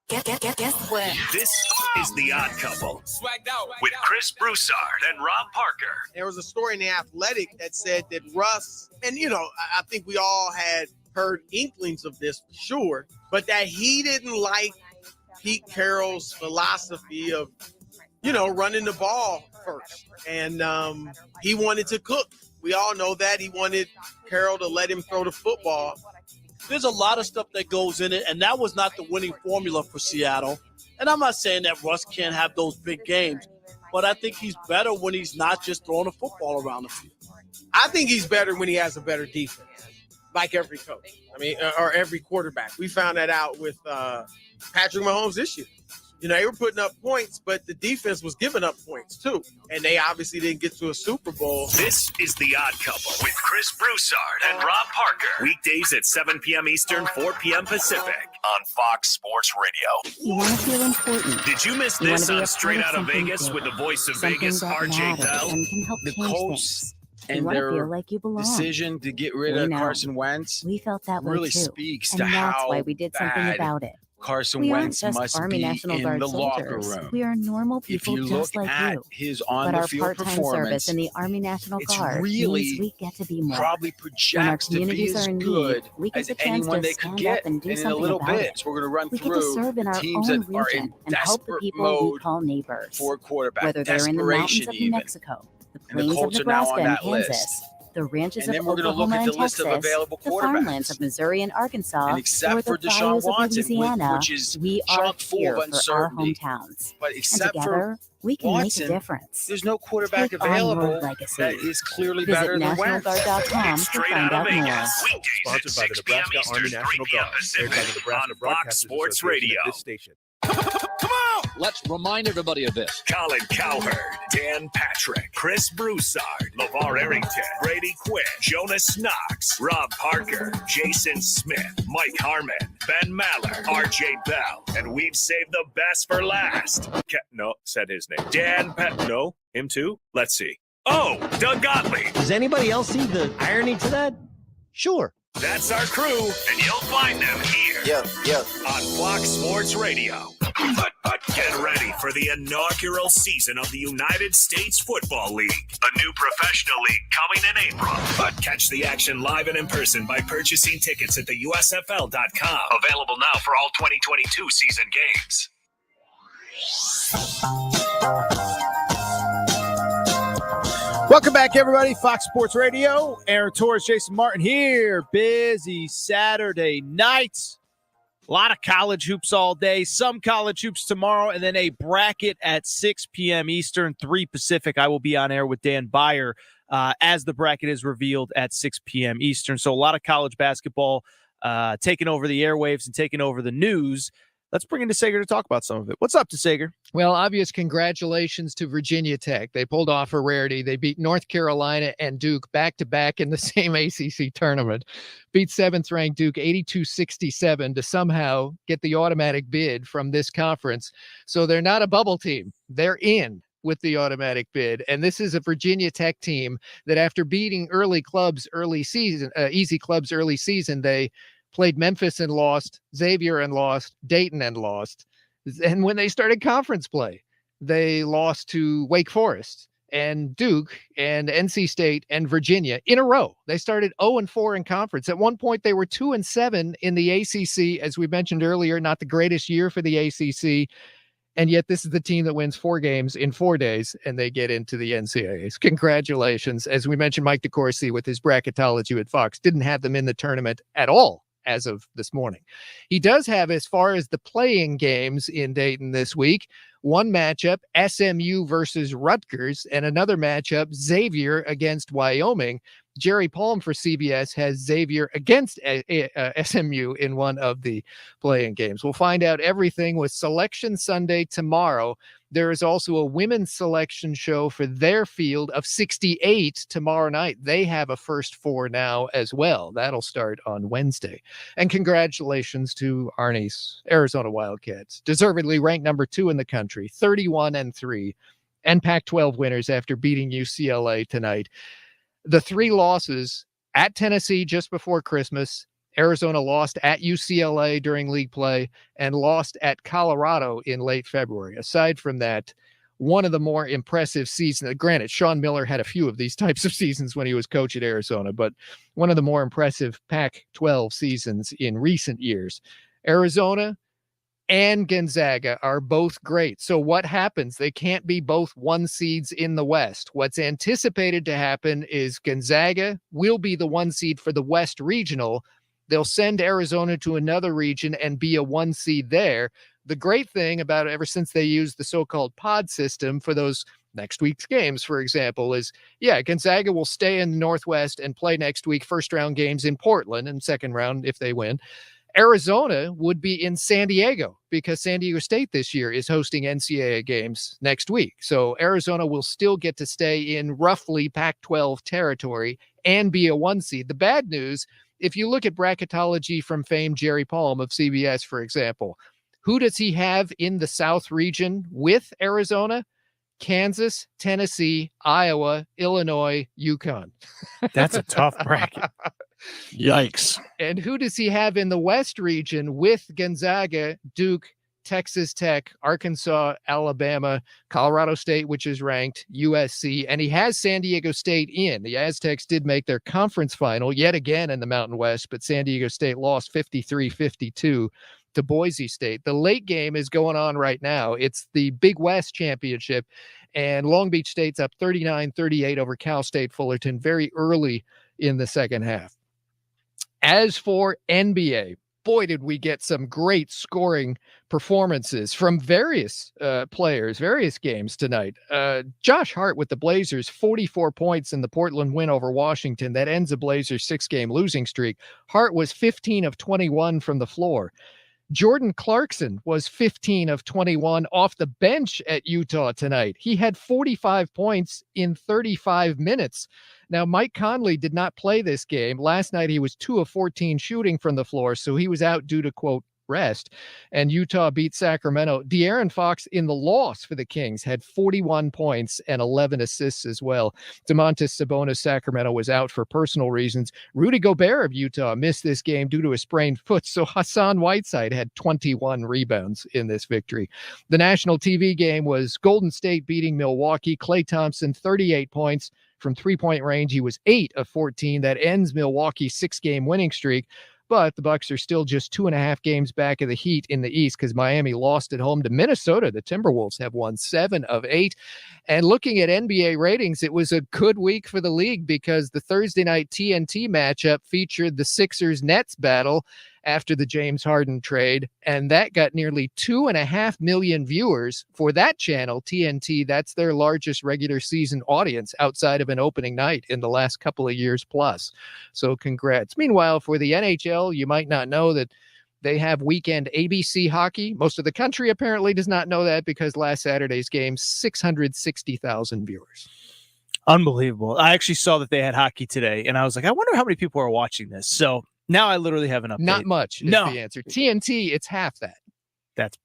Guess what? This is The Odd Couple with Chris Broussard and Rob Parker. There was a story in The Athletic that said that Russ, and I think we all had heard inklings of this for sure, but that he didn't like Pete Carroll's philosophy of, running the ball first. And he wanted to cook. We all know that. He wanted Carroll to let him throw the football. There's a lot of stuff that goes in it, and that was not the winning formula for Seattle. And I'm not saying that Russ can't have those big games, but I think he's better when he's not just throwing the football around the field. I think he's better when he has a better defense, like every coach. Or every quarterback. We found that out with Patrick Mahomes this year. They were putting up points, but the defense was giving up points too. And they obviously didn't get to a Super Bowl. This is The Odd Couple with Chris Broussard and Rob Parker. Weekdays at 7 p.m. Eastern, 4 p.m. Pacific on Fox Sports Radio. You want to feel important. Did you miss this on Straight Out of Vegas with the voice of Vegas, RJ Bell? And can help The change Colts things. and You want to their feel like you belong. decision to get rid We of know. Carson Wentz We felt that way really too. speaks and to that's how why we did something bad about it. Carson We aren't Wentz just must Army be National in Guard the locker soldiers. room. We are normal If people you just look like at you. his But our on-the-field part-time service performance, in the Army National it's Guard really means we get to be more. probably When our projects to be communities as are in good need, we get as the chance anyone to they could stand get. up and do And in a something little about bit, it. so we're going to run We get to through serve in our teams own that are in region and help the desperate people we mode call neighbors. for a quarterback. Whether they're in the mountains Desperation of New even. Mexico, the And the plains of Colts are now Nebraska on and that Kansas, list. the ranches And of then we're going to look Oklahoma at the and list of Texas, available the farmlands quarterbacks. of Missouri and Arkansas, And or except for the Deshaun bayous of Watson, Louisiana, which is we are chock full here of for our uncertainty. hometowns. But And except together, for we can Watson, make a difference. there's no quarterback Take on your available legacy. that is clearly Visit better than Wentz. nationalguard.com to Straight find Out of out more. Vegas. Weekdays at 6 p.m. Eastern, 3 p.m. Pacific on Fox Sports Radio. Let's remind everybody of this. Colin Cowherd, Dan Patrick, Chris Broussard, LeVar Arrington, Brady Quinn, Jonas Knox, Rob Parker, Jason Smith, Mike Harmon, Ben Maller, RJ Bell, and we've saved the best for last. No, said his name. No, him too? Let's see. Oh, Doug Gottlieb. Does anybody else see the irony to that? Sure. That's our crew, and you'll find them here on Fox Sports Radio. But get ready for the inaugural season of the United States Football League, a new professional league coming in April. But catch the action live and in person by purchasing tickets at the USFL.com. Available now for all 2022 season games. Welcome back, everybody. Fox Sports Radio. Aaron Torres, Jason Martin here. Busy Saturday night. A lot of college hoops all day. Some college hoops tomorrow, and then a bracket at 6 p.m. Eastern, 3 Pacific. I will be on air with Dan Byer as the bracket is revealed at 6 p.m. Eastern. So a lot of college basketball taking over the airwaves and taking over the news. Let's bring in DeSager to talk about some of it. What's up, DeSager? Well, obvious congratulations to Virginia Tech. They pulled off a rarity. They beat North Carolina and Duke back-to-back in the same ACC tournament. Beat 7th-ranked Duke 82-67 to somehow get the automatic bid from this conference. So they're not a bubble team. They're in with the automatic bid. And this is a Virginia Tech team that after beating easy clubs early season, they played Memphis and lost, Xavier and lost, Dayton and lost. And when they started conference play, they lost to Wake Forest and Duke and NC State and Virginia in a row. They started 0-4 in conference. At one point, they were 2-7 in the ACC. As we mentioned earlier, not the greatest year for the ACC. And yet this is the team that wins 4 games in 4 days, and they get into the NCAAs. Congratulations. As we mentioned, Mike DeCourcy with his bracketology at Fox didn't have them in the tournament at all as of this morning. He does have, as far as the playing games in Dayton this week, one matchup, SMU versus Rutgers, and another matchup, Xavier against Wyoming. Jerry Palm for CBS has Xavier against SMU in one of the playing games. We'll find out everything with Selection Sunday tomorrow. There is also a women's selection show for their field of 68 tomorrow night. They have a first 4 now as well. That'll start on Wednesday. And congratulations to Arnie's Arizona Wildcats, deservedly ranked number 2 in the country, 31-3, and Pac-12 winners after beating UCLA tonight. The 3 losses at Tennessee just before Christmas, Arizona lost at UCLA during league play, and lost at Colorado in late February. Aside from that, one of the more impressive seasons. Granted, Sean Miller had a few of these types of seasons when he was coach at Arizona, but one of the more impressive Pac-12 seasons in recent years. Arizona and Gonzaga are both great. So what happens? They can't be both 1 seeds in the West. What's anticipated to happen is Gonzaga will be the 1 seed for the West Regional. They'll send Arizona to another region and be a 1 seed there. The great thing about it, ever since they used the so-called pod system for those next week's games, for example, is, Gonzaga will stay in the Northwest and play next week, first round games in Portland, and second round if they win. Arizona would be in San Diego because San Diego State this year is hosting NCAA games next week. So Arizona will still get to stay in roughly Pac-12 territory and be a 1 seed. The bad news, if you look at bracketology from famed Jerry Palm of CBS, for example, who does he have in the South region with Arizona? Kansas, Tennessee, Iowa, Illinois, UConn. That's a tough bracket. Yikes. And who does he have in the West region with Gonzaga, Duke, Texas Tech, Arkansas, Alabama, Colorado State, which is ranked, USC, and he has San Diego State in. The Aztecs did make their conference final yet again in the Mountain West, but San Diego State lost 53-52 to Boise State. The late game is going on right now. It's the Big West Championship, and Long Beach State's up 39-38 over Cal State Fullerton very early in the second half. As for NBA, boy, did we get some great scoring performances from various players, various games tonight. Josh Hart with the Blazers, 44 points in the Portland win over Washington. That ends the Blazers' 6-game losing streak. Hart was 15 of 21 from the floor. Jordan Clarkson was 15 of 21 off the bench at Utah tonight. He had 45 points in 35 minutes. Now, Mike Conley did not play this game. Last night, he was 2 of 14 shooting from the floor, so he was out due to, quote, rest. And Utah beat Sacramento. De'Aaron Fox in the loss for the Kings had 41 points and 11 assists as well. Domantas Sabonis, Sacramento, was out for personal reasons. Rudy Gobert of Utah missed this game due to a sprained foot, so Hassan Whiteside had 21 rebounds in this victory. The national TV game was Golden State beating Milwaukee. Klay Thompson, 38 points from three-point range. He was 8 of 14. That ends Milwaukee's 6-game winning streak. But the Bucks are still just 2.5 games back of the Heat in the East because Miami lost at home to Minnesota. The Timberwolves have won 7 of 8. And looking at NBA ratings, it was a good week for the league because the Thursday night TNT matchup featured the Sixers-Nets battle after the James Harden trade, and that got nearly 2.5 million viewers for that channel, TNT. That's their largest regular season audience outside of an opening night in the last couple of years plus. So congrats. Meanwhile, for the NHL, you might not know that they have weekend ABC hockey. Most of the country apparently does not know that because last Saturday's game, 660,000 viewers. Unbelievable. I actually saw that they had hockey today, and I was like, I wonder how many people are watching this. So now I literally have an update. Not much is the answer. TNT, it's half that. That's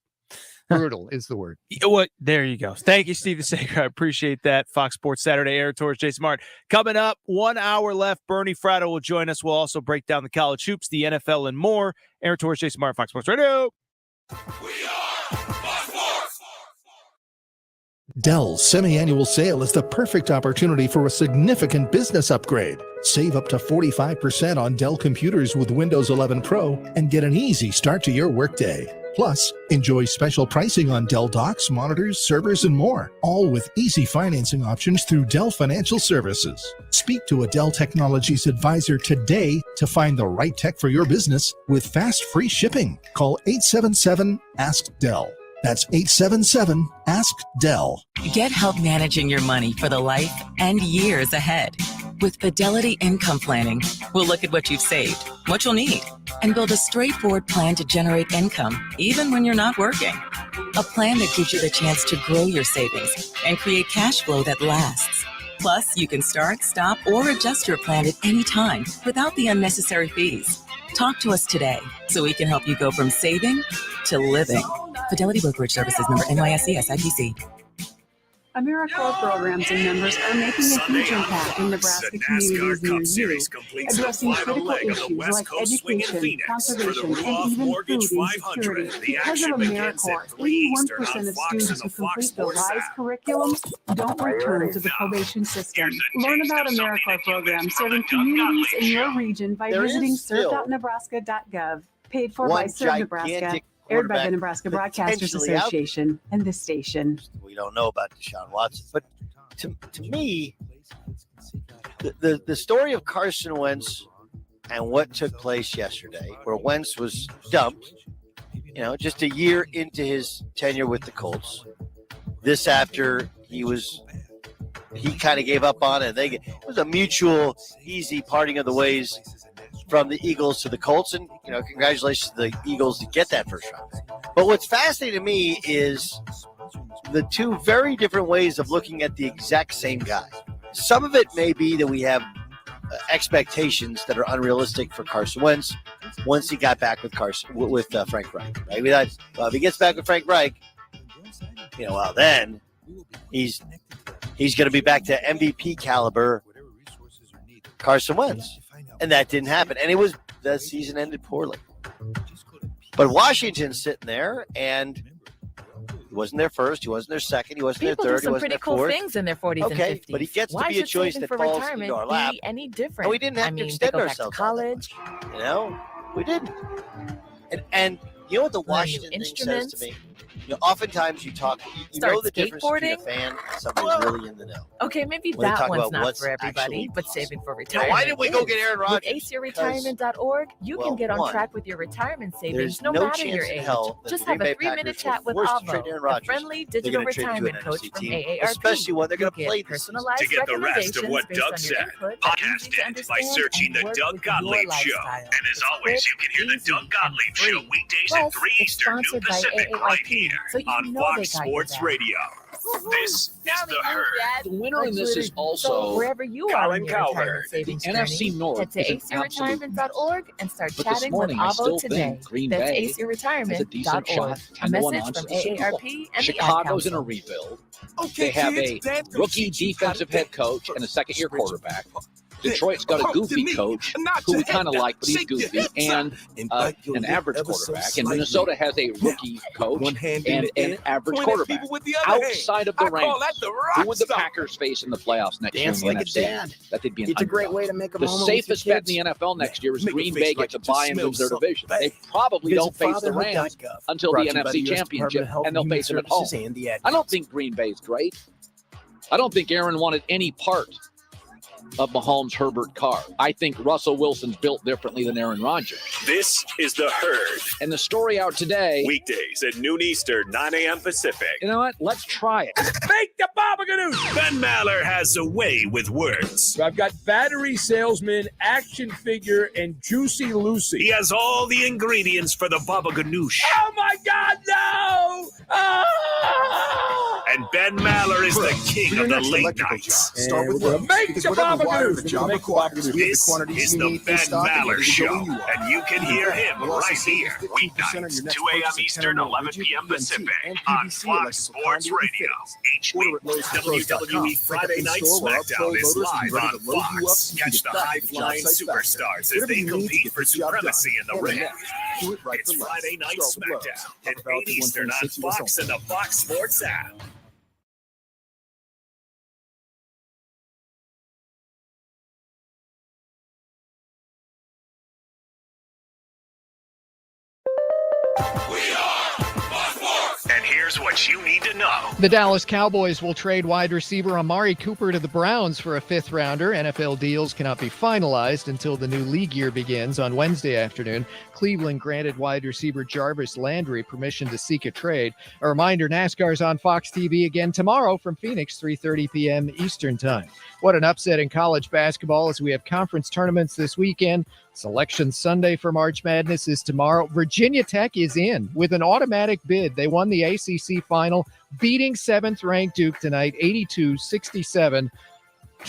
brutal is the word. What? There you go. Thank you, Steven Sager. I appreciate that. Fox Sports Saturday, Aaron Torres, Jason Martin. Coming up, 1 hour left. Bernie Fratto will join us. We'll also break down the college hoops, the NFL, and more. Aaron Torres, Jason Martin, Fox Sports Radio. Dell's semi-annual sale is the perfect opportunity for a significant business upgrade. Save up to 45% on Dell computers with Windows 11 Pro and get an easy start to your workday. Plus, enjoy special pricing on Dell docks, monitors, servers, and more, all with easy financing options through Dell Financial Services. Speak to a Dell Technologies advisor today to find the right tech for your business with fast free shipping. Call 877-ASK-DELL. That's 877-ASK-DELL. Get help managing your money for the life and years ahead. With Fidelity Income Planning, we'll look at what you've saved, what you'll need, and build a straightforward plan to generate income, even when you're not working. A plan that gives you the chance to grow your savings and create cash flow that lasts. Plus, you can start, stop, or adjust your plan at any time without the unnecessary fees. Talk to us today so we can help you go from saving to living. Fidelity Brokerage Services, member NYSE SIPC. AmeriCorps programs and members are making a huge impact in Nebraska communities near you, addressing critical issues like education, conservation, and even food insecurity. Because of AmeriCorps, 81% of students who complete the RISE curriculum don't return to the probation system. Learn about AmeriCorps programs serving communities in your region by visiting serve.nebraska.gov. Paid for by Serve Nebraska. Aired by the Nebraska Broadcasters Association and this station. We don't know about Deshaun Watson, but to me, the story of Carson Wentz and what took place yesterday, where Wentz was dumped, just a year into his tenure with the Colts. This after he kind of gave up on it. It was a mutual, easy parting of the ways from the Eagles to the Colts, and congratulations to the Eagles to get that first round. But what's fascinating to me is the two very different ways of looking at the exact same guy. Some of it may be that we have expectations that are unrealistic for Carson Wentz once he got back with Frank Reich. Right? We thought, well, if he gets back with Frank Reich, then he's going to be back to MVP caliber Carson Wentz. And that didn't happen. And the season ended poorly. But Washington's sitting there, and he wasn't there first, he wasn't there second, he wasn't there third, he wasn't there fourth. People do some pretty cool things in their 40s and 50s. But he gets to be a choice that falls into our lap. Any different? And we didn't have to extend ourselves. College. We didn't. And you know what the Washington thing says to me? Oftentimes you talk, you know the difference between a fan and somebody who's really in the know. Okay, maybe that one's not for everybody, but saving for retirement. Why didn't we go get Aaron Rodgers? With aceyourretirement.org, you can get on track with your retirement savings no matter your age. Just have a 3-minute chat with Avo, a friendly digital retirement coach from AARP. Especially when they're going to play personalized to get the rest of what Doug said. Podcast it by searching The Doug Gottlieb Show. And as always, you can hear The Doug Gottlieb Show weekdays at 3 Eastern, noon Pacific, right here on Fox Sports Radio. This is The Herd. The winner in this is also wherever you are in your retirement savings journey, NFC North. Head to aceyourretirement.org and start chatting with Avo today. That's aceyourretirement.org. A message from AARP and Chicago's the in a rebuild. They have a rookie defensive head coach and a second-year quarterback. Detroit's got a goofy coach who we kind of like, but he's goofy, and an average quarterback. And Minnesota has a rookie coach and an average quarterback. Outside of the Rams, who would the Packers face in the playoffs next year in the NFC? That they'd be It's a great way to make a The moment safest with your bet in the NFL next year is Make Green your face Bay gets like a it just buy-in into their smells so division. bad. They probably Visit don't face the Rams fatherhood.gov. until Brought the to you by NFC the US Championship, Department of Health and they'll and Human face them at home. Services and the I don't think Green Bay's great. I don't think Aaron wanted any part of Mahomes, Herbert, Carr. I think Russell Wilson's built differently than Aaron Rodgers. This is The Herd. And the story out today. Weekdays at noon Eastern, 9 a.m. Pacific. You know what? Let's try it. Make the Babaganoo! Ben Maller has a way with words. So I've got battery salesman, action figure, and Juicy Lucy. He has all the ingredients for the Baba Ganoush. Oh my God, no! Ah! And Ben Maller is the king of the late nights. Start with Lowe's, make the Baba Ganoush. This is the Ben Maller Show, and you can hear him right here, weeknights, 2 a.m. Eastern, 11 p.m. Pacific, on Fox Sports Radio. Each week, WWE Friday Night SmackDown is live on Fox. Catch the high-flying superstars as they compete for supremacy in the ring. It's Friday Night SmackDown at 8 Eastern on Fox and the Fox Sports app. Here's what you need to know. The Dallas Cowboys will trade wide receiver Amari Cooper to the Browns for a fifth-rounder. NFL deals cannot be finalized until the new league year begins on Wednesday afternoon. Cleveland granted wide receiver Jarvis Landry permission to seek a trade. A reminder, NASCAR's on Fox TV again tomorrow from Phoenix, 3:30 p.m. Eastern Time. What an upset in college basketball as we have conference tournaments this weekend. Selection Sunday for March Madness is tomorrow. Virginia Tech is in with an automatic bid. They won the ACC final, beating 7th-ranked Duke tonight, 82-67.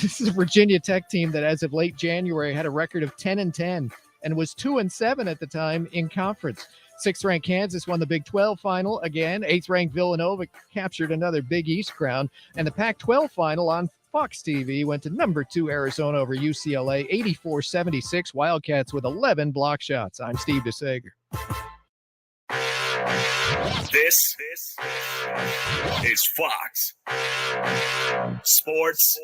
This is a Virginia Tech team that as of late January had a record of 10-10 and was 2-7 at the time in conference. 6th-ranked Kansas won the Big 12 final again. 8th-ranked Villanova captured another Big East crown. And the Pac-12 final on Fox TV went to number 2 Arizona over UCLA, 84-76. Wildcats with 11 block shots. I'm Steve DeSager. This is Fox Sports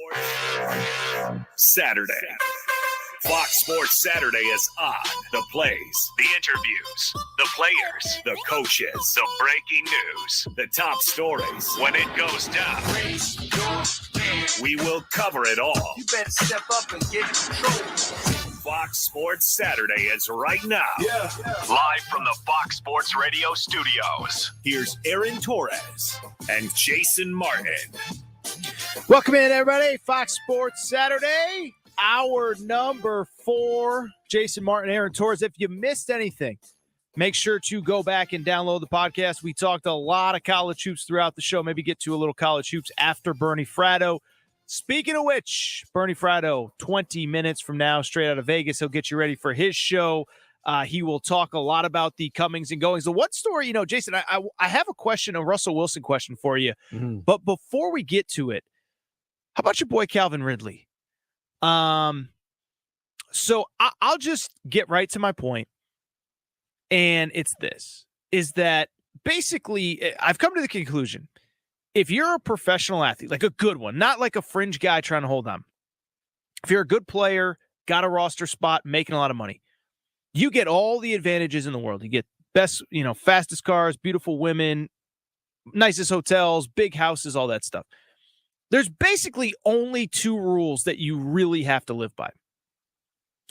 Saturday. Fox Sports Saturday is on. The plays, the interviews, the players, the coaches, the breaking news, the top stories. When it goes down, we will cover it all. You better step up and get in control. Fox Sports Saturday is right now. Live from the Fox Sports Radio studios. Here's Aaron Torres and Jason Martin. Welcome in, everybody. Fox Sports Saturday, hour number 4. Jason Martin, Aaron Torres. If you missed anything, make sure to go back and download the podcast. We talked a lot of college hoops throughout the show. Maybe get to a little college hoops after Bernie Fratto. Speaking of which, Bernie Fratto, 20 minutes from now, straight out of Vegas, he'll get you ready for his show. He will talk a lot about the comings and goings. So what story, Jason, I have a question, a Russell Wilson question for you. Mm-hmm. But before we get to it, how about your boy Calvin Ridley? So I'll just get right to my point. And it's this, is that basically I've come to the conclusion, if you're a professional athlete, like a good one, not like a fringe guy trying to hold on, if you're a good player, got a roster spot, making a lot of money, you get all the advantages in the world. You get best, fastest cars, beautiful women, nicest hotels, big houses, all that stuff. There's basically only 2 rules that you really have to live by.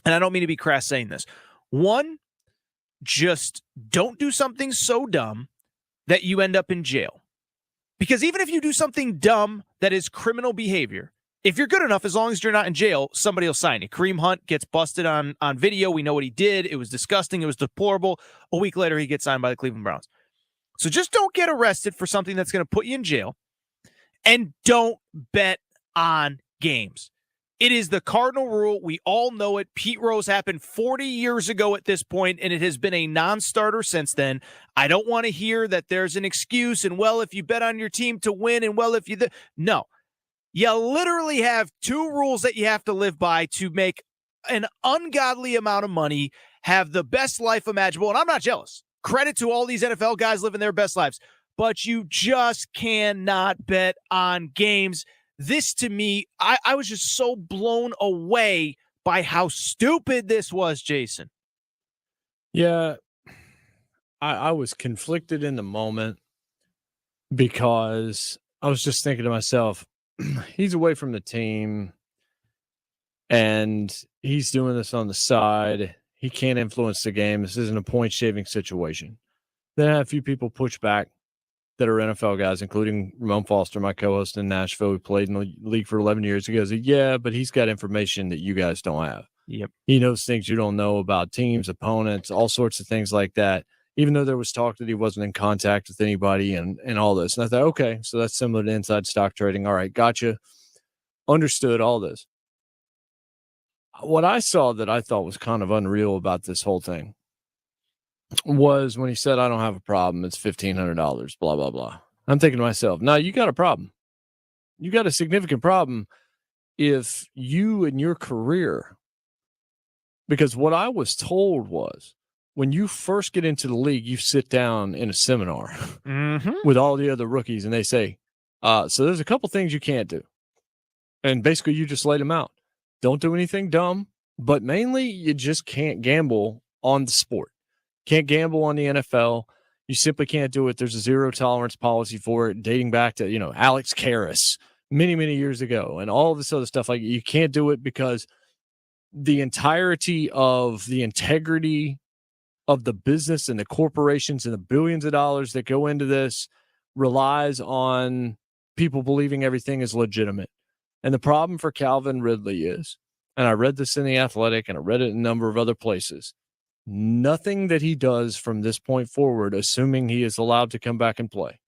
And I don't mean to be crass saying this. One, just don't do something so dumb that you end up in jail. Because even if you do something dumb that is criminal behavior, if you're good enough, as long as you're not in jail, somebody will sign you. Kareem Hunt gets busted on video. We know what he did. It was disgusting. It was deplorable. A week later, he gets signed by the Cleveland Browns. So just don't get arrested for something that's going to put you in jail. And don't bet on games. It is the cardinal rule. We all know it. Pete Rose happened 40 years ago at this point, and it has been a non-starter since then. I don't want to hear that there's an excuse, and, well, if you bet on your team to win, and, well, if you... No. You literally have 2 rules that you have to live by to make an ungodly amount of money, have the best life imaginable, and I'm not jealous. Credit to all these NFL guys living their best lives. But you just cannot bet on games. This, to me, I was just so blown away by how stupid this was, Jason. Yeah, I was conflicted in the moment because I was just thinking to myself, he's away from the team and he's doing this on the side. He can't influence the game. This isn't a point-shaving situation. Then I had a few people push back that are NFL guys, including Ramon Foster, my co-host in Nashville, who played in the league for 11 years. He goes, yeah, but he's got information that you guys don't have. Yep. He knows things you don't know about teams, opponents, all sorts of things like that, even though there was talk that he wasn't in contact with anybody and all this. And I thought, okay, so that's similar to inside stock trading. All right, gotcha. Understood all this. What I saw that I thought was kind of unreal about this whole thing was when he said, I don't have a problem. It's $1,500, blah, blah, blah. I'm thinking to myself, now you got a problem. You got a significant problem if you and your career, because what I was told was when you first get into the league, you sit down in a seminar with all the other rookies and they say, so there's a couple things you can't do. And basically you just laid them out. Don't do anything dumb, but mainly you just can't gamble on the sport. Can't gamble on the NFL. You simply can't do it. There's a zero tolerance policy for it, dating back to, Alex Karras many, many years ago, and all this other stuff. Like, you can't do it because the entirety of the integrity of the business and the corporations and the billions of dollars that go into this relies on people believing everything is legitimate. And the problem for Calvin Ridley is, and I read this in The Athletic and I read it in a number of other places, nothing that he does from this point forward, assuming he is allowed to come back and play,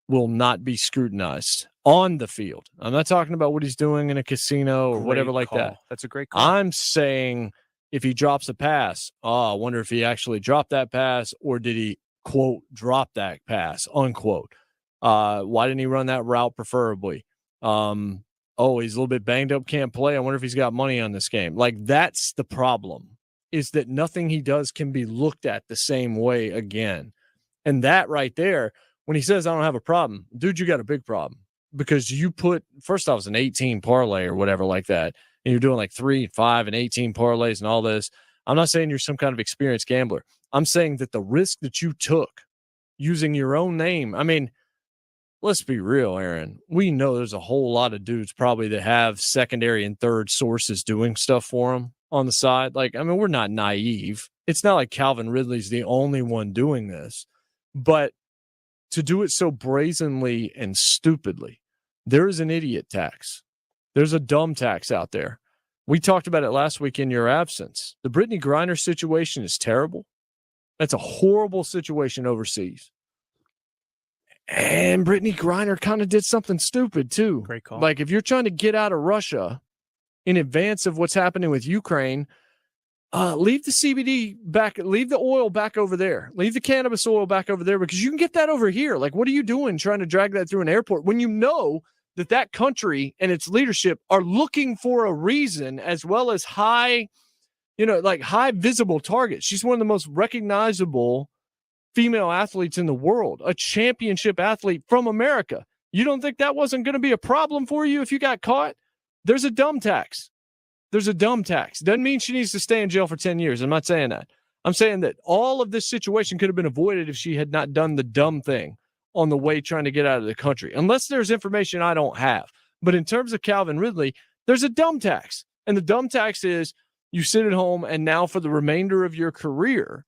will not be scrutinized on the field. I'm not talking about what he's doing in a casino or whatever like that. That's a great call. I'm saying if he drops a pass, I wonder if he actually dropped that pass, or did he, quote, drop that pass, unquote. Why didn't he run that route preferably? He's a little bit banged up, can't play. I wonder if he's got money on this game. Like, that's the problem, is that nothing he does can be looked at the same way again. And that right there, when he says, I don't have a problem, dude, you got a big problem, because you put, first off, it's an 18 parlay or whatever like that, and you're doing like 3, 5, and 18 parlays and all this. I'm not saying you're some kind of experienced gambler. I'm saying that the risk that you took using your own name, I mean, let's be real, Aaron. We know there's a whole lot of dudes probably that have secondary and third sources doing stuff for them on the side. Like, I mean, we're not naive. It's not like Calvin Ridley's the only one doing this, but to do it so brazenly and stupidly, there is an idiot tax. There's a dumb tax out there. We talked about it last week in your absence. The Brittany Griner situation is terrible. That's a horrible situation overseas. And Brittany Griner kind of did something stupid too. Great call. Like, if you're trying to get out of Russia in advance of what's happening with Ukraine, leave the CBD back, leave the oil back over there, leave the cannabis oil back over there, because you can get that over here. Like, what are you doing trying to drag that through an airport when you know that country and its leadership are looking for a reason, as well as high visible targets? She's one of the most recognizable female athletes in the world, a championship athlete from America. You don't think that wasn't going to be a problem for you if you got caught? There's a dumb tax. Doesn't mean she needs to stay in jail for 10 years. I'm not saying that. I'm saying that all of this situation could have been avoided if she had not done the dumb thing on the way trying to get out of the country, unless there's information I don't have. But in terms of Calvin Ridley, there's a dumb tax. And the dumb tax is you sit at home, and now for the remainder of your career,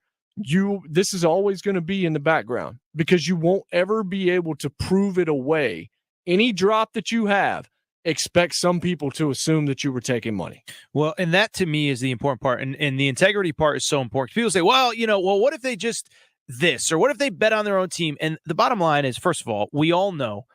this is always going to be in the background, because you won't ever be able to prove it away. Any drop that you have, expect some people to assume that you were taking money. Well, and that to me is the important part. And the integrity part is so important. People say, well, what if they just this, or what if they bet on their own team? And the bottom line is, first of all, we all know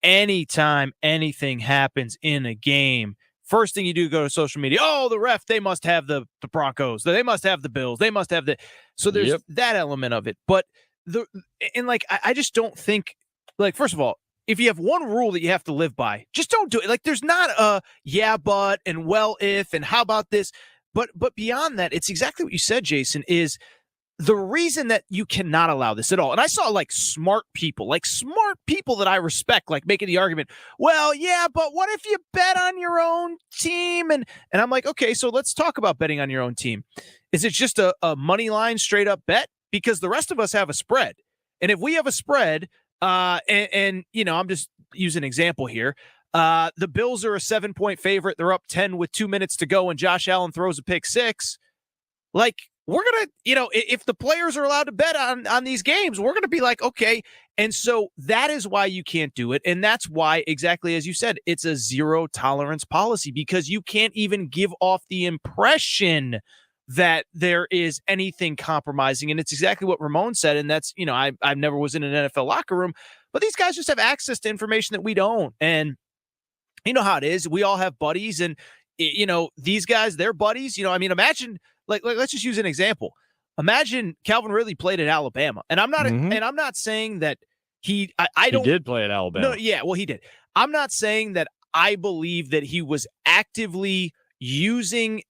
anytime anything happens in a game, first thing you do, go to social media. Oh, the ref, they must have the Broncos. They must have the Bills. They must have the. So there's that element of it. But I just don't think, like, first of all, if you have one rule that you have to live by, just don't do it. Like, there's not a yeah, but, and well, if, and how about this? But beyond that, it's exactly what you said, Jason, is the reason that you cannot allow this at all. And I saw smart people that I respect, like making the argument, well, yeah, but what if you bet on your own team? And I'm like, okay, so let's talk about betting on your own team. Is it just a money line straight up bet? Because the rest of us have a spread. And if we have a spread, and I'm just using an example here. The Bills are a 7-point favorite. They're up 10 with 2 minutes to go, and Josh Allen throws a pick six. Like, we're going to, if the players are allowed to bet on these games, we're going to be like, okay. And so that is why you can't do it. And that's why, exactly as you said, it's a zero tolerance policy, because you can't even give off the impression that there is anything compromising. And it's exactly what Ramon said. And that's, I never was in an NFL locker room, but these guys just have access to information that we don't. And you know how it is. We all have buddies, and, these guys, they're buddies. Imagine, let's just use an example. Imagine Calvin Ridley played at Alabama. And I'm not, and I'm not saying that he did play at Alabama. No, yeah, well, he did. I'm not saying that I believe that he was actively using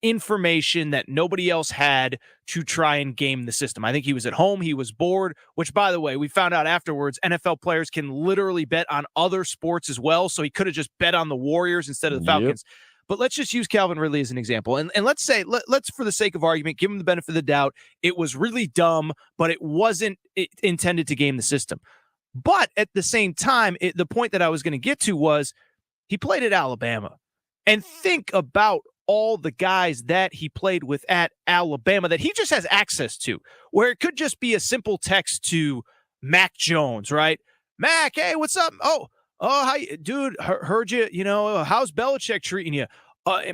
information that nobody else had to try and game the system. I think he was at home. He was bored, which, by the way, we found out afterwards, NFL players can literally bet on other sports as well. So he could have just bet on the Warriors instead of the Falcons. but let's just use Calvin Ridley as an example. And let's say, let's, for the sake of argument, give him the benefit of the doubt. It was really dumb, but it wasn't intended to game the system. But at the same time, the point that I was going to get to was he played at Alabama. And think about all the guys that he played with at Alabama that he just has access to, where it could just be a simple text to Mac Jones, right? Mac, hey, what's up? Oh, how you, dude, heard you, how's Belichick treating you?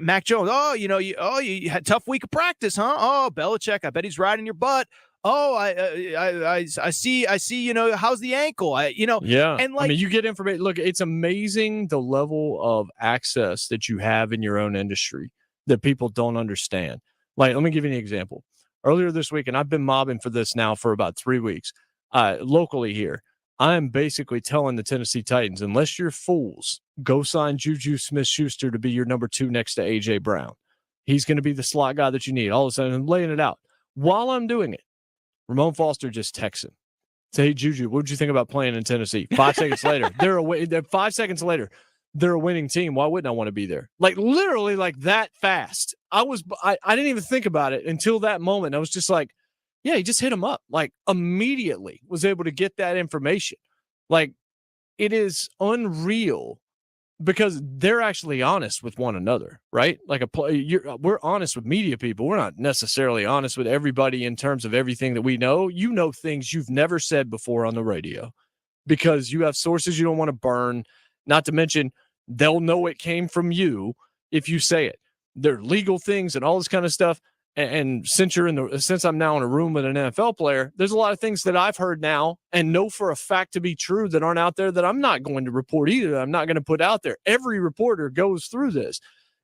Mac Jones, you had a tough week of practice, huh? Oh, Belichick, I bet he's riding your butt. Oh, I see, how's the ankle? Yeah. And I mean, you get information. Look, it's amazing the level of access that you have in your own industry that people don't understand. Like, let me give you an example. Earlier this week, and I've been mobbing for this now for about 3 weeks, locally here, I'm basically telling the Tennessee Titans, unless you're fools, go sign Juju Smith-Schuster to be your number 2 next to A.J. Brown. He's going to be the slot guy that you need. All of a sudden, I'm laying it out. While I'm doing it, Ramon Foster just texts him. Say, hey, Juju, what did you think about playing in Tennessee? 5 seconds later, they're 5 seconds later, they're a winning team. Why wouldn't I want to be there? Like, literally, like that fast. I didn't even think about it until that moment. I was just like, yeah, he just hit him up. Like, immediately was able to get that information. Like, it is unreal because they're actually honest with one another, right? Like we're honest with media people. We're not necessarily honest with everybody in terms of everything that we know. You know things you've never said before on the radio because you have sources you don't want to burn, not to mention they'll know it came from you if you say it. There are legal things and all this kind of stuff. And since I'm now in a room with an NFL player, there's a lot of things that I've heard now and know for a fact to be true that aren't out there that I'm not going to report either. I'm not going to put out there. Every reporter goes through this.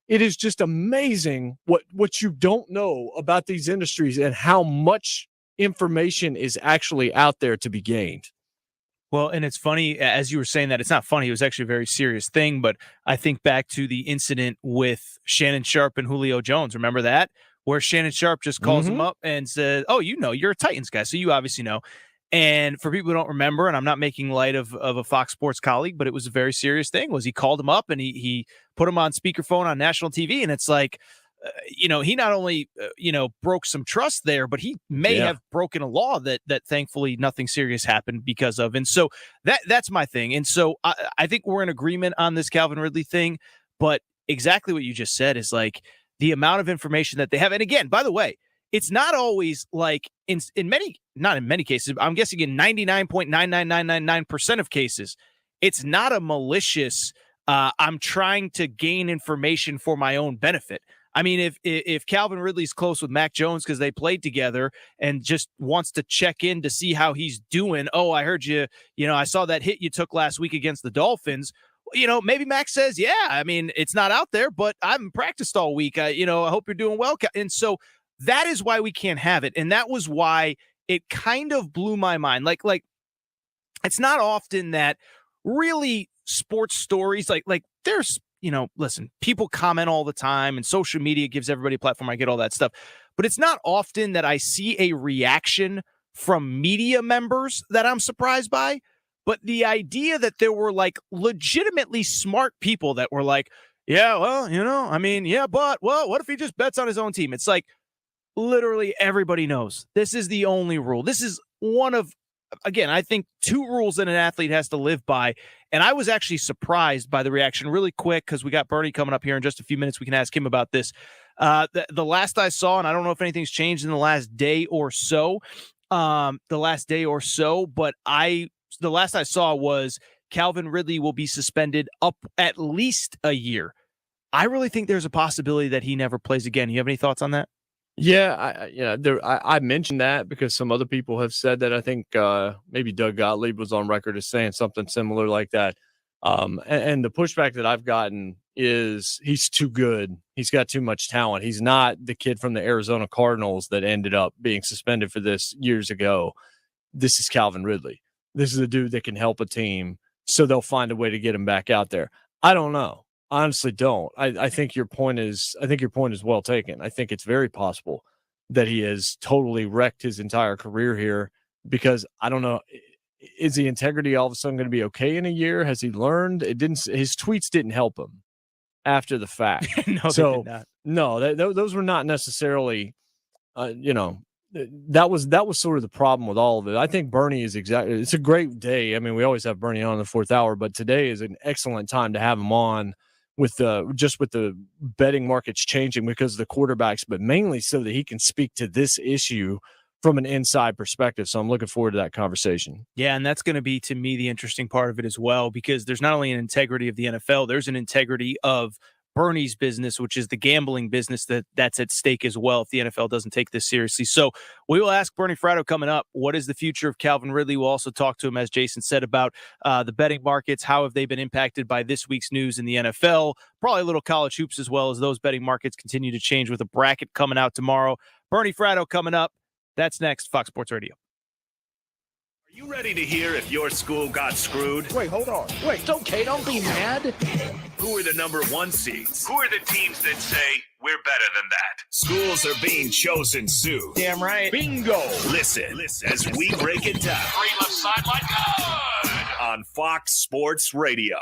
It is just amazing what you don't know about these industries and how much information is actually out there to be gained. Well, and it's funny, as you were saying that, it's not funny. It was actually a very serious thing. But I think back to the incident with Shannon Sharp and Julio Jones. Remember that? Where Shannon Sharp just calls him up and says, oh, you're a Titans guy, so you obviously know. And for people who don't remember, and I'm not making light of a Fox Sports colleague, but it was a very serious thing, was he called him up and he put him on speakerphone on national TV. And it's like, he not only, broke some trust there, but he may have broken a law that thankfully nothing serious happened because of. And so that's my thing. And so I think we're in agreement on this Calvin Ridley thing, but exactly what you just said is like, the amount of information that they have. And again, by the way, it's not always like not in many cases, I'm guessing in 99.99999% of cases, it's not a malicious, I'm trying to gain information for my own benefit. I mean, if Calvin Ridley's close with Mac Jones because they played together and just wants to check in to see how he's doing. Oh, I heard you, I saw that hit you took last week against the Dolphins. Maybe Max says, yeah, I mean, it's not out there, but I haven't practiced all week. I hope you're doing well. And so that is why we can't have it. And that was why it kind of blew my mind. Like it's not often that really sports stories, like there's, listen, people comment all the time and social media gives everybody a platform. I get all that stuff, but it's not often that I see a reaction from media members that I'm surprised by. But the idea that there were like legitimately smart people that were like, yeah, well, but what if he just bets on his own team? It's like literally everybody knows this is the only rule. This is one of, again, I think 2 rules that an athlete has to live by. And I was actually surprised by the reaction really quick because we got Bernie coming up here in just a few minutes. We can ask him about this. The last I saw, and I don't know if anything's changed in the last day or so, but the last I saw was Calvin Ridley will be suspended up at least a year. I really think there's a possibility that he never plays again. You have any thoughts on that? Yeah, I mentioned that because some other people have said that. I think maybe Doug Gottlieb was on record as saying something similar like that. And the pushback that I've gotten is he's too good. He's got too much talent. He's not the kid from the Arizona Cardinals that ended up being suspended for this years ago. This is Calvin Ridley. This is a dude that can help a team, so they'll find a way to get him back out there. I don't know. I honestly don't. I think your point is well taken. I think it's very possible that he has totally wrecked his entire career here because I don't know. Is the integrity all of a sudden going to be okay in a year? Has he learned? His tweets didn't help him. after the fact. No, so, they did not. No, those were not necessarily, that was sort of the problem with all of it. I think Bernie is it's a great day. I mean, we always have Bernie on in the fourth hour, but today is an excellent time to have him on with the betting markets changing because of the quarterbacks, but mainly so that he can speak to this issue from an inside perspective. So I'm looking forward to that conversation. Yeah, and that's going to be, to me, the interesting part of it as well, because there's not only an integrity of the NFL, there's an integrity of Bernie's business, which is the gambling business that's at stake as well if the NFL doesn't take this seriously. So we will ask Bernie Fratto coming up, what is the future of Calvin Ridley? We'll also talk to him, as Jason said, about the betting markets. How have they been impacted by this week's news in the NFL? Probably a little college hoops as well, as those betting markets continue to change with a bracket coming out tomorrow. Bernie Fratto coming up. That's next, Fox Sports Radio. Are you ready to hear if your school got screwed? Wait, hold on. Wait, it's okay. Don't be mad. Who are the number one seeds? Who are the teams that say we're better than that? Schools are being chosen soon. Damn right. Bingo. Listen as we break it down. Three left sideline. Good. On Fox Sports Radio.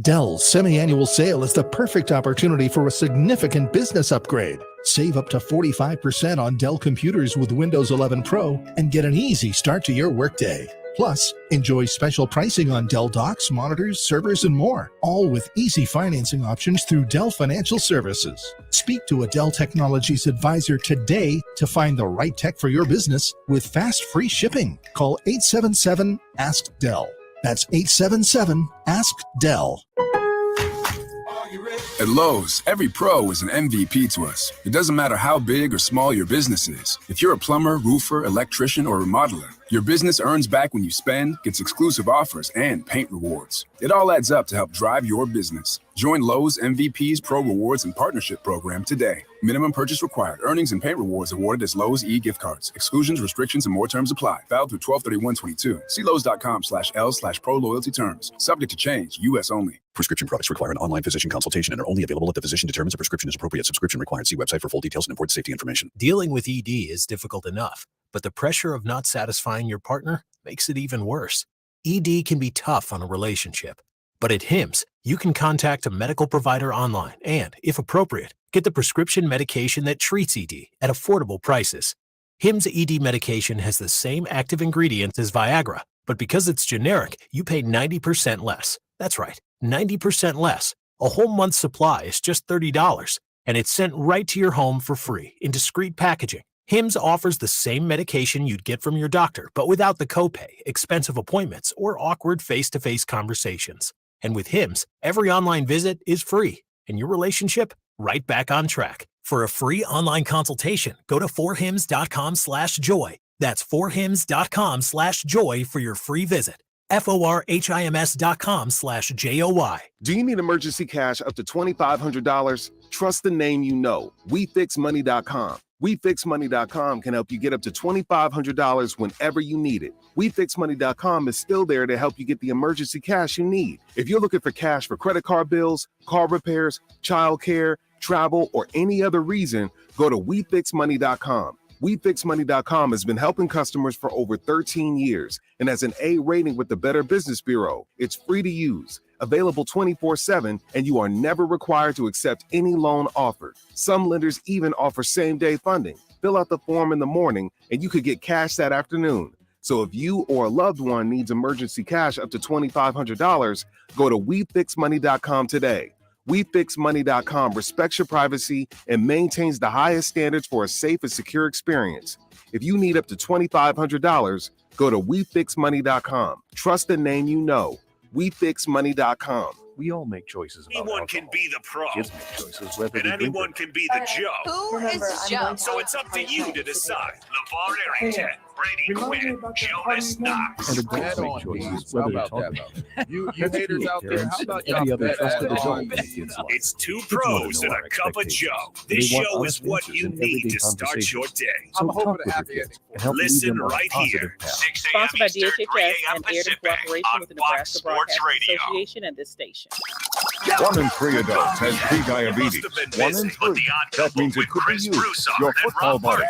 Dell's semi-annual sale is the perfect opportunity for a significant business upgrade. Save up to 45% on Dell computers with Windows 11 Pro and get an easy start to your workday. Plus, enjoy special pricing on Dell docks, monitors, servers, and more, all with easy financing options through Dell Financial Services. Speak to a Dell Technologies advisor today to find the right tech for your business with fast, free shipping. Call 877-ASK-DELL. That's 877-ASK-DELL. At Lowe's, every pro is an MVP to us. It doesn't matter how big or small your business is. If you're a plumber, roofer, electrician, or remodeler, your business earns back when you spend, gets exclusive offers, and paint rewards. It all adds up to help drive your business. Join Lowe's MVP's Pro Rewards and Partnership Program today. Minimum purchase required. Earnings and paint rewards awarded as Lowe's e-gift cards. Exclusions, restrictions, and more terms apply. Valid through 12/31/22. See Lowe's.com/L/Pro Loyalty Terms. Subject to change. U.S. only. Prescription products require an online physician consultation and are only available if the physician determines a prescription is appropriate. Subscription required. See website for full details and important safety information. Dealing with ED is difficult enough, but the pressure of not satisfying your partner makes it even worse. ED can be tough on a relationship, but at HIMSS, you can contact a medical provider online and, if appropriate, get the prescription medication that treats ED at affordable prices. HIMSS ED medication has the same active ingredients as Viagra, but because it's generic, you pay 90% less. That's right, 90% less. A whole month's supply is just $30, and it's sent right to your home for free in discreet packaging. HIMSS offers the same medication you'd get from your doctor, but without the copay, expensive appointments, or awkward face-to-face conversations. And with HIMSS, every online visit is free, and your relationship right back on track. For a free online consultation, go to forhims.com/joy. That's forhims.com/joy for your free visit. forhims.com/joy. Do you need emergency cash up to $2,500? Trust the name you know, WeFixMoney.com. WeFixMoney.com can help you get up to $2,500 whenever you need it. WeFixMoney.com is still there to help you get the emergency cash you need. If you're looking for cash for credit card bills, car repairs, childcare, travel, or any other reason, go to WeFixMoney.com. WeFixMoney.com has been helping customers for over 13 years and has an A rating with the Better Business Bureau. It's free to use, available 24/7, and you are never required to accept any loan offered. Some lenders even offer same-day funding. Fill out the form in the morning, and you could get cash that afternoon. So if you or a loved one needs emergency cash up to $2,500, go to WeFixMoney.com today. WeFixMoney.com respects your privacy and maintains the highest standards for a safe and secure experience. If you need up to $2,500, go to WeFixMoney.com. Trust the name you know. WeFixMoney.com. We all make choices about Anyone can be the pro. Kids make choices whether And they drink anyone or can be the Joe. Who is Joe? So it's up to you to decide. LeVar Arrington, Brady Quinn, Jonas Knox. And adults make choices whether they talk about it. You haters out there, how about y'all bet on It's two pros and a cup of Joe. This show is what you need to start your day. I'm hoping to have you. Listen right here. 6 a.m. Sponsored by Eastern, 3 DHHS a.m. and aired in Pacific cooperation on with the Fox Nebraska Sports Broadcasting Radio. Association and this station. 1 in 3 adults has pre-diabetes. 1 in 3. That means it could be you, your football buddy,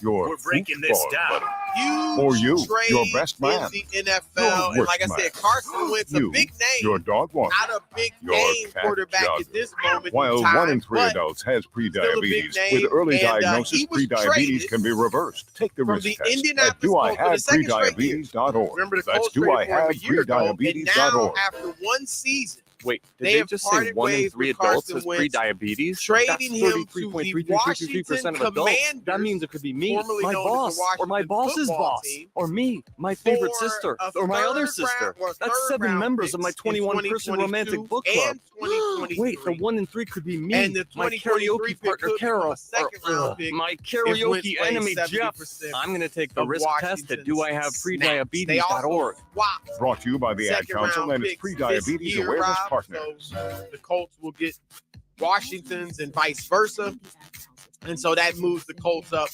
your breaking this football down. buddy, or you, your best man, the NFL, and like I said, Carson Wentz, a you, big name, your dog one, not a big your name cat quarterback jogger. at this moment While in time. 1 in 3 but adults has still a big pre-diabetes, name, with early and, diagnosis, he was pre-diabetes traded can be reversed. Take the from risk the test at Indianapolis Colts for the second straight year. doihavediabetes.org. Remember, the That's Colts traded for him a year ago, and now doihavediabetes.org. after one season, Wait, did they they have just say parted 1 in ways 3 with adults Carson has Wentz, pre-diabetes? trading him to the 33.33% of adults. Commanders, That means it could be me, formerly my known as the boss, or my Washington boss's football boss, team, or me, my favorite for sister, a or my other third sister. round- or That's third 7 round members of my picks in 21-person 2022 romantic book club. and 2023. Wait, the 1 in 3 could be me, And the my 2023 karaoke pick partner could become Carol, a second-round pick my if Wentz karaoke plays enemy Jeff. 70% I'm going to take the of risk test at They also doihavediabetes.org. swapped Brought to you by the Ad second-round Council and its picks pre-diabetes this year, awareness Rob, partners. So the Colts will get Washington's and vice versa. And so that moves the Colts up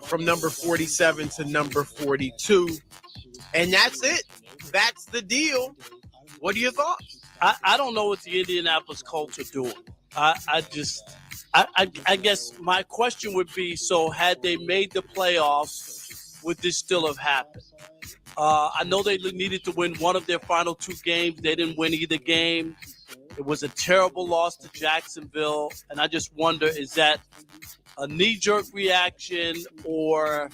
from number 47 to number 42. And that's it. That's the deal. What are your thoughts? I don't know what the Indianapolis Colts are doing. I guess my question would be, so had they made the playoffs, would this still have happened? I know they needed to win one of their final 2 games. They didn't win either game. It was a terrible loss to Jacksonville. And I just wonder, is that a knee-jerk reaction, or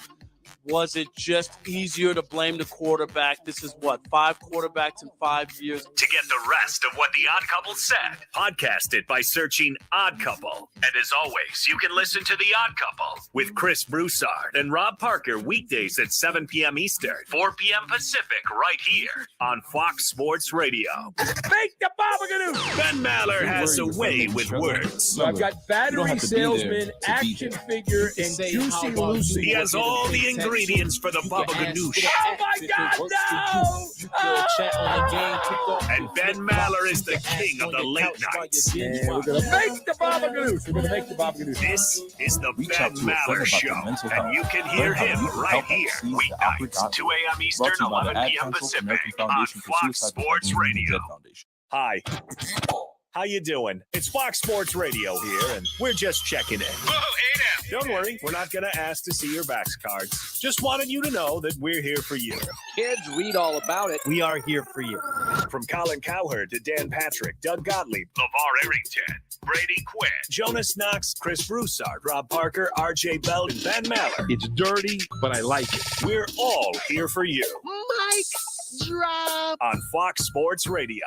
was it just easier to blame the quarterback? This is 5 quarterbacks in 5 years. To get the rest of what the Odd Couple said, podcast it by searching Odd Couple. And as always, you can listen to the Odd Couple with Chris Broussard and Rob Parker weekdays at 7 p.m. Eastern, 4 p.m. Pacific, right here on Fox Sports Radio. Make the Bobagadoo! Ben Maller has a way with words. So I've got battery salesman, action figure, and Juicy Lucy. He has all the ingredients for the Baba Ganoush. Oh my God, no! And Ben Maller is the king of the late nights. And we're going to make the Baba Ganoush. We're going to make the Baba Ganoush. This is the Ben Maller Show, and you can hear him right here, weeknights, 2 a.m. Eastern, 11 p.m. Pacific, on Fox Sports Radio. Hi. How you doing? It's Fox Sports Radio here, and we're just checking in. Don't worry, we're not going to ask to see your Vax cards. Just wanted you to know that we're here for you. Kids read all about it. We are here for you. From Colin Cowherd to Dan Patrick, Doug Gottlieb, LeVar Arrington, Brady Quinn, Jonas Knox, Chris Broussard, Rob Parker, RJ Bell, and Ben Maller. It's dirty, but I like it. We're all here for you. Mike drop On Fox Sports Radio.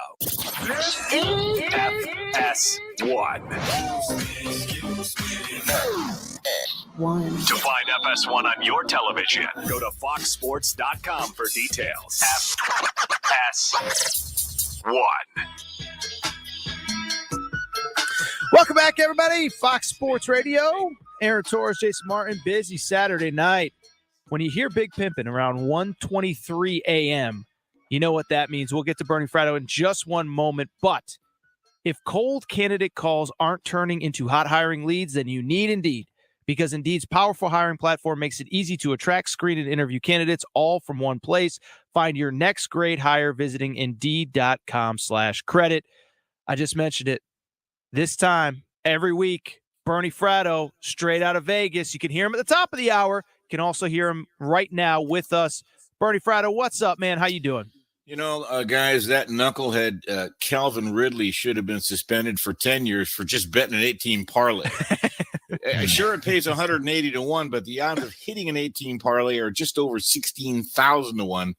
FS1. To find FS1 on your television, go to foxsports.com for details. FS1. Welcome back, everybody. Fox Sports Radio. Aaron Torres, Jason Martin. Busy Saturday night. When you hear Big Pimpin' around 1:23 a.m., you know what that means. We'll get to Bernie Fratto in just one moment. But if cold candidate calls aren't turning into hot hiring leads, then you need Indeed. Because Indeed's powerful hiring platform makes it easy to attract, screen, and interview candidates all from one place. Find your next great hire visiting Indeed.com/credit. I just mentioned it. This time, every week, Bernie Fratto, straight out of Vegas. You can hear him at the top of the hour. You can also hear him right now with us. Bernie Fratto, what's up, man? How you doing? You know, guys, that knucklehead Calvin Ridley should have been suspended for 10 years for just betting an 18 parlay. Sure, it pays 180 to 1, but the odds of hitting an 18 parlay are just over 16,000 to 1.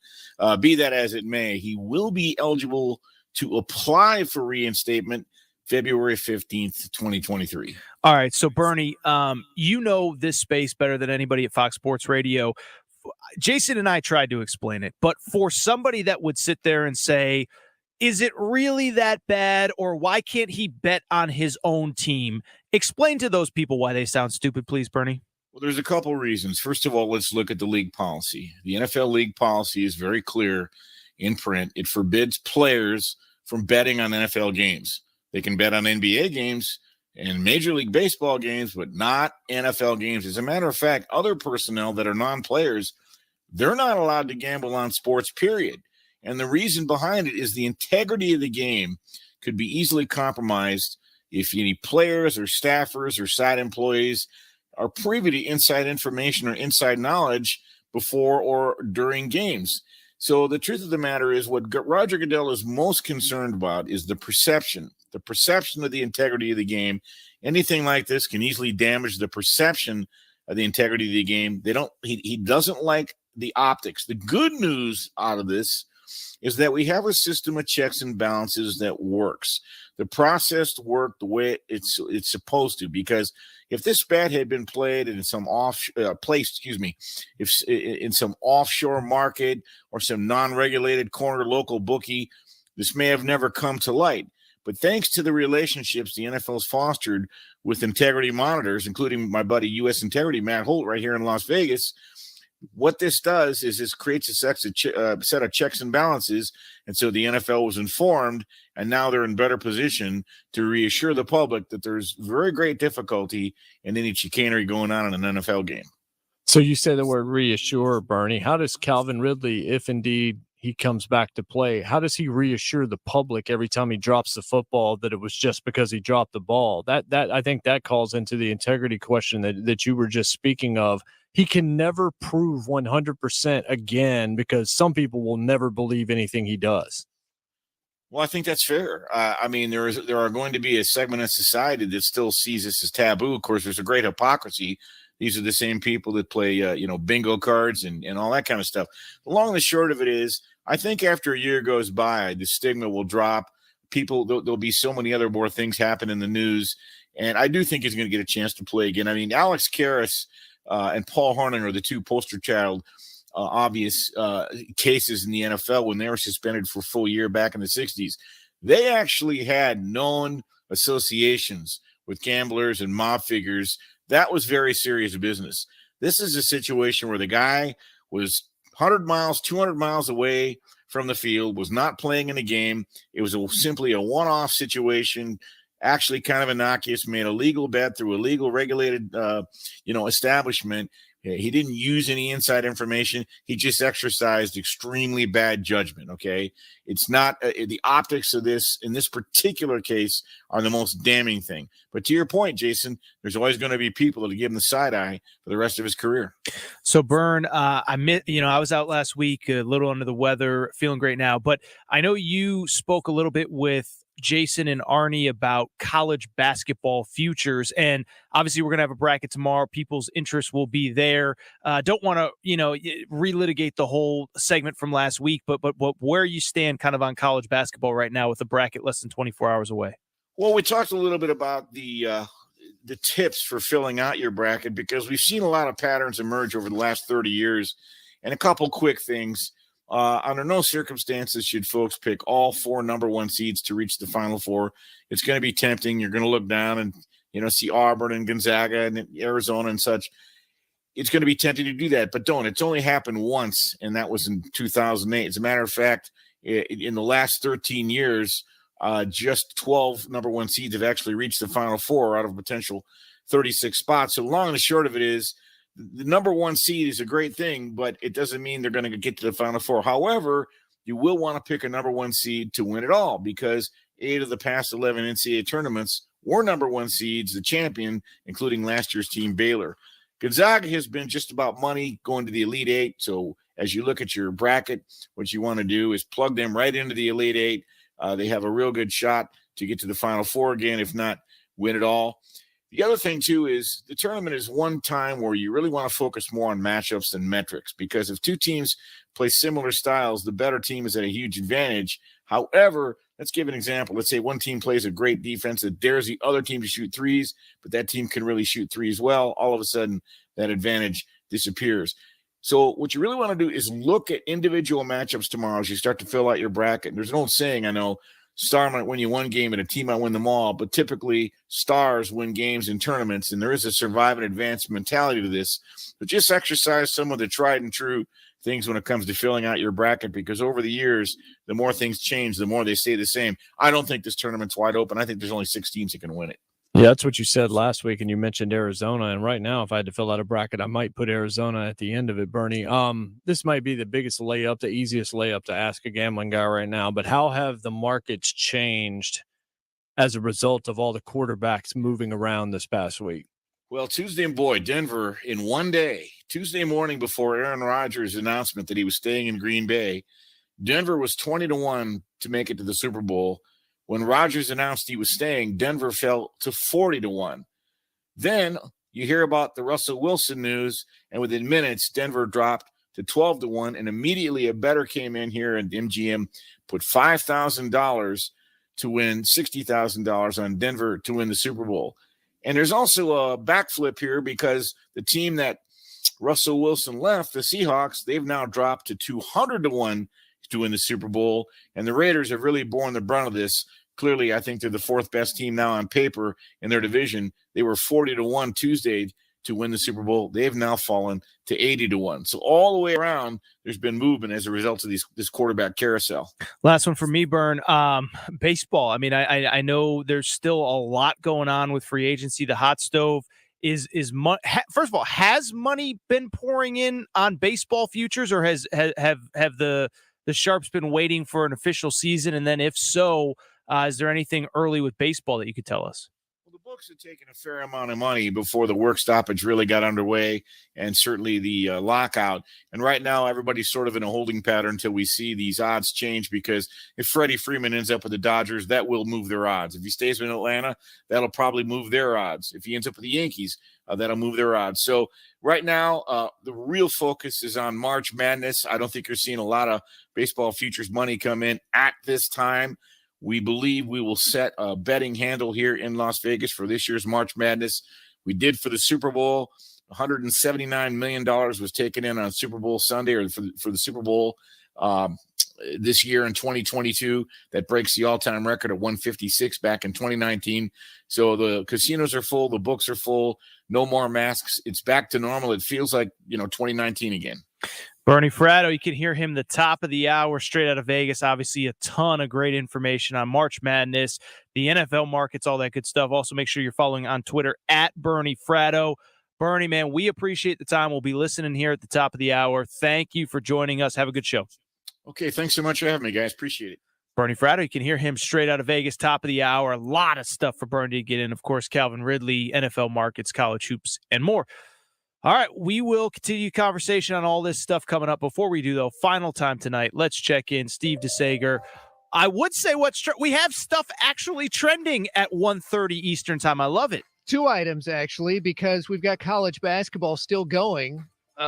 Be that as it may, he will be eligible to apply for reinstatement February 15th, 2023. All right. So, Bernie, you know this space better than anybody at Fox Sports Radio. Jason and I tried to explain it, but for somebody that would sit there and say, is it really that bad, or why can't he bet on his own team? Explain to those people why they sound stupid, please, Bernie. Well, there's a couple reasons. First of all, let's look at the league policy. The NFL league policy is very clear in print. It forbids players from betting on NFL games. They can bet on NBA games and Major League Baseball games, but not NFL games. As a matter of fact, other personnel that are non-players, they're not allowed to gamble on sports, period. And the reason behind it is the integrity of the game could be easily compromised if any players or staffers or side employees are privy to inside information or inside knowledge before or during games. So the truth of the matter is what Roger Goodell is most concerned about is the perception of the integrity of the game. Anything like this can easily damage the perception of the integrity of the game. He doesn't like the optics. The good news out of this is that we have a system of checks and balances that works. The process worked the way it's supposed to, because if this bet had been played in some if in some offshore market or some non-regulated corner local bookie, this may have never come to light. But thanks to the relationships the NFL's fostered with integrity monitors, including my buddy U.S. Integrity Matt Holt right here in Las Vegas, what this does is this creates a set of checks and balances. And so the NFL was informed, and now they're in better position to reassure the public that there's very great difficulty in any chicanery going on in an NFL game. So you say the word reassure, Bernie. How does Calvin Ridley, if indeed he comes back to play, how does he reassure the public every time he drops the football that it was just because he dropped the ball? That I think that calls into the integrity question that you were just speaking of. He can never prove 100% again, because some people will never believe anything he does. Well, I think that's fair. I mean, there are going to be a segment of society that still sees this as taboo. Of course, there's a great hypocrisy. These are the same people that play, bingo cards and all that kind of stuff. The long and the short of it is, I think after a year goes by, the stigma will drop. There'll be so many other more things happen in the news. And I do think he's going to get a chance to play again. I mean, Alex Karras and Paul Hornung are the two poster child obvious cases in the NFL when they were suspended for a full year back in the 60s. They actually had known associations with gamblers and mob figures. That was very serious business. This is a situation where the guy was 100 miles, 200 miles away from the field, was not playing in a game. It was simply a one-off situation, actually kind of innocuous, made a legal bet through a legal regulated, establishment. He didn't use any inside information. He just exercised extremely bad judgment. Okay. It's not the optics of this in this particular case are the most damning thing. But to your point, Jason, there's always going to be people that give him the side eye for the rest of his career. So Bern, I was out last week, a little under the weather, feeling great now, but I know you spoke a little bit with Jason and Arnie about college basketball futures, and obviously we're going to have a bracket tomorrow. People's interest will be there. Don't want to, relitigate the whole segment from last week, but where you stand kind of on college basketball right now with the bracket less than 24 hours away. Well, we talked a little bit about the tips for filling out your bracket, because we've seen a lot of patterns emerge over the last 30 years, and a couple quick things. Under no circumstances should folks pick all 4 number 1 seeds to reach the Final Four. It's going to be tempting. You're going to look down and, see Auburn and Gonzaga and Arizona and such. It's going to be tempting to do that, but don't. It's only happened once, and that was in 2008. As a matter of fact, in the last 13 years, just 12 number 1 seeds have actually reached the Final Four out of potential 36 spots. So long and the short of it is, the number 1 seed is a great thing, but it doesn't mean they're going to get to the Final Four. However, you will want to pick a number 1 seed to win it all, because 8 of the past 11 NCAA tournaments were number 1 seeds, the champion, including last year's team Baylor. Gonzaga has been just about money going to the Elite Eight. So as you look at your bracket, what you want to do is plug them right into the Elite Eight. They have a real good shot to get to the Final Four again, if not win it all. The other thing, too, is the tournament is one time where you really want to focus more on matchups than metrics, because if 2 teams play similar styles, the better team is at a huge advantage. However, let's give an example. Let's say one team plays a great defense that dares the other team to shoot threes, but that team can really shoot threes well. All of a sudden, that advantage disappears. So what you really want to do is look at individual matchups tomorrow as you start to fill out your bracket. There's an old saying, I know, star might win you one game and a team might win them all, but typically stars win games in tournaments, and there is a survive and advance mentality to this. But just exercise some of the tried and true things when it comes to filling out your bracket, because over the years, the more things change, the more they stay the same. I don't think this tournament's wide open. I think there's only 6 teams that can win it. Yeah, that's what you said last week, and you mentioned Arizona. And right now, if I had to fill out a bracket, I might put Arizona at the end of it, Bernie. This might be the biggest layup, the easiest layup to ask a gambling guy right now. But how have the markets changed as a result of all the quarterbacks moving around this past week. Well, Tuesday, boy, Denver in one day, Tuesday morning before Aaron Rodgers' announcement that he was staying in Green Bay, Denver was 20-1 to make it to the Super Bowl. When Rodgers announced he was staying, Denver fell to 40-1. Then you hear about the Russell Wilson news, and within minutes, Denver dropped to 12-1, and immediately a bettor came in here, and MGM put $5,000 to win $60,000 on Denver to win the Super Bowl. And there's also a backflip here because the team that Russell Wilson left, the Seahawks, they've now dropped to 200-1 to win the Super Bowl, and the Raiders have really borne the brunt of this. Clearly, I think they're the fourth best team now on paper in their division. They were 40-1 Tuesday to win the Super Bowl. They have now fallen to 80-1. So all the way around, there's been movement as a result of this quarterback carousel. Last one for me, Bern. Baseball. I mean, I know there's still a lot going on with free agency. The hot stove is first of all, has money been pouring in on baseball futures, or have the sharps been waiting for an official season? And then if so, is there anything early with baseball that you could tell us? Well, the books had taken a fair amount of money before the work stoppage really got underway, and certainly the lockout. And right now, everybody's sort of in a holding pattern until we see these odds change, because if Freddie Freeman ends up with the Dodgers, that will move their odds. If he stays in Atlanta, that'll probably move their odds. If he ends up with the Yankees, that'll move their odds. So right now, the real focus is on March Madness. I don't think you're seeing a lot of baseball futures money come in at this time. We believe we will set a betting handle here in Las Vegas for this year's March Madness. We did for the Super Bowl. $179 million was taken in on Super Bowl Sunday, or for the Super Bowl this year in 2022. That breaks the all-time record of 156 back in 2019. So the casinos are full. The books are full. No more masks. It's back to normal. It feels like, 2019 again. Bernie Fratto, you can hear him the top of the hour straight out of Vegas. Obviously, a ton of great information on March Madness, the NFL markets, all that good stuff. Also, make sure you're following on Twitter at Bernie Fratto. Bernie, man, we appreciate the time. We'll be listening here at the top of the hour. Thank you for joining us. Have a good show. Okay, thanks so much for having me, guys. Appreciate it. Bernie Fratto, you can hear him straight out of Vegas, top of the hour. A lot of stuff for Bernie to get in. Of course, Calvin Ridley, NFL markets, college hoops, and more. All right, we will continue conversation on all this stuff coming up. Before we do, though, final time tonight, let's check in. Steve DeSager. I would say we have stuff actually trending at 1:30 Eastern time. I love it. Two items, actually, because we've got college basketball still going.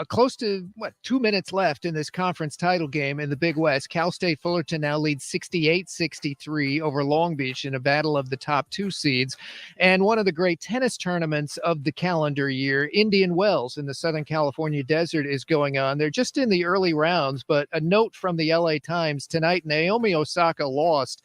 Close to, 2 minutes left in this conference title game in the Big West. Cal State Fullerton now leads 68-63 over Long Beach in a battle of the top two seeds. And one of the great tennis tournaments of the calendar year, Indian Wells in the Southern California desert, is going on. They're just in the early rounds, but a note from the LA Times tonight, Naomi Osaka lost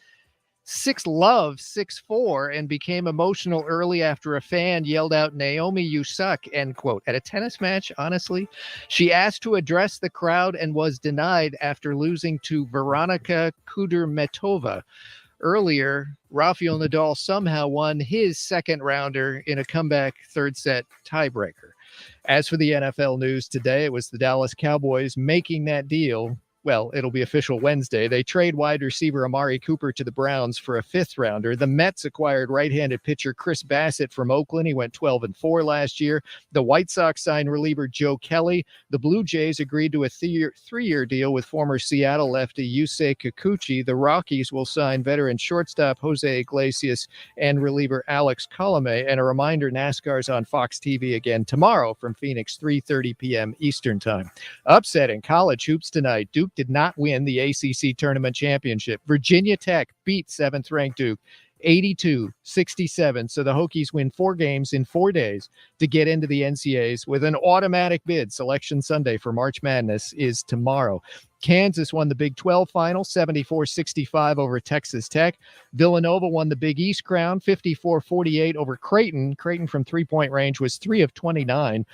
6-4 and became emotional early after a fan yelled out, "Naomi, you suck," end quote. At a tennis match, honestly. She asked to address the crowd and was denied after losing to Veronika Kudermetova. Earlier, Rafael Nadal somehow won his second rounder in a comeback third set tiebreaker. As for the NFL news today, it was the Dallas Cowboys making that deal. Well, it'll be official Wednesday. They trade wide receiver Amari Cooper to the Browns for a fifth rounder. The Mets acquired right-handed pitcher Chris Bassett from Oakland. He went 12-4 last year. The White Sox signed reliever Joe Kelly. The Blue Jays agreed to a three-year deal with former Seattle lefty Yusei Kikuchi. The Rockies will sign veteran shortstop Jose Iglesias and reliever Alex Colomé. And a reminder, NASCAR's on Fox TV again tomorrow from Phoenix, 3:30 p.m. Eastern Time. Upsetting college hoops tonight. Duke did not win the ACC tournament championship. Virginia Tech beat 7th-ranked Duke 82-67. So the Hokies win 4 games in 4 days to get into the NCAAs with an automatic bid. Selection Sunday for March Madness is tomorrow. Kansas won the Big 12 final, 74-65 over Texas Tech. Villanova won the Big East crown, 54-48 over Creighton. Creighton from three-point range was 3 of 29.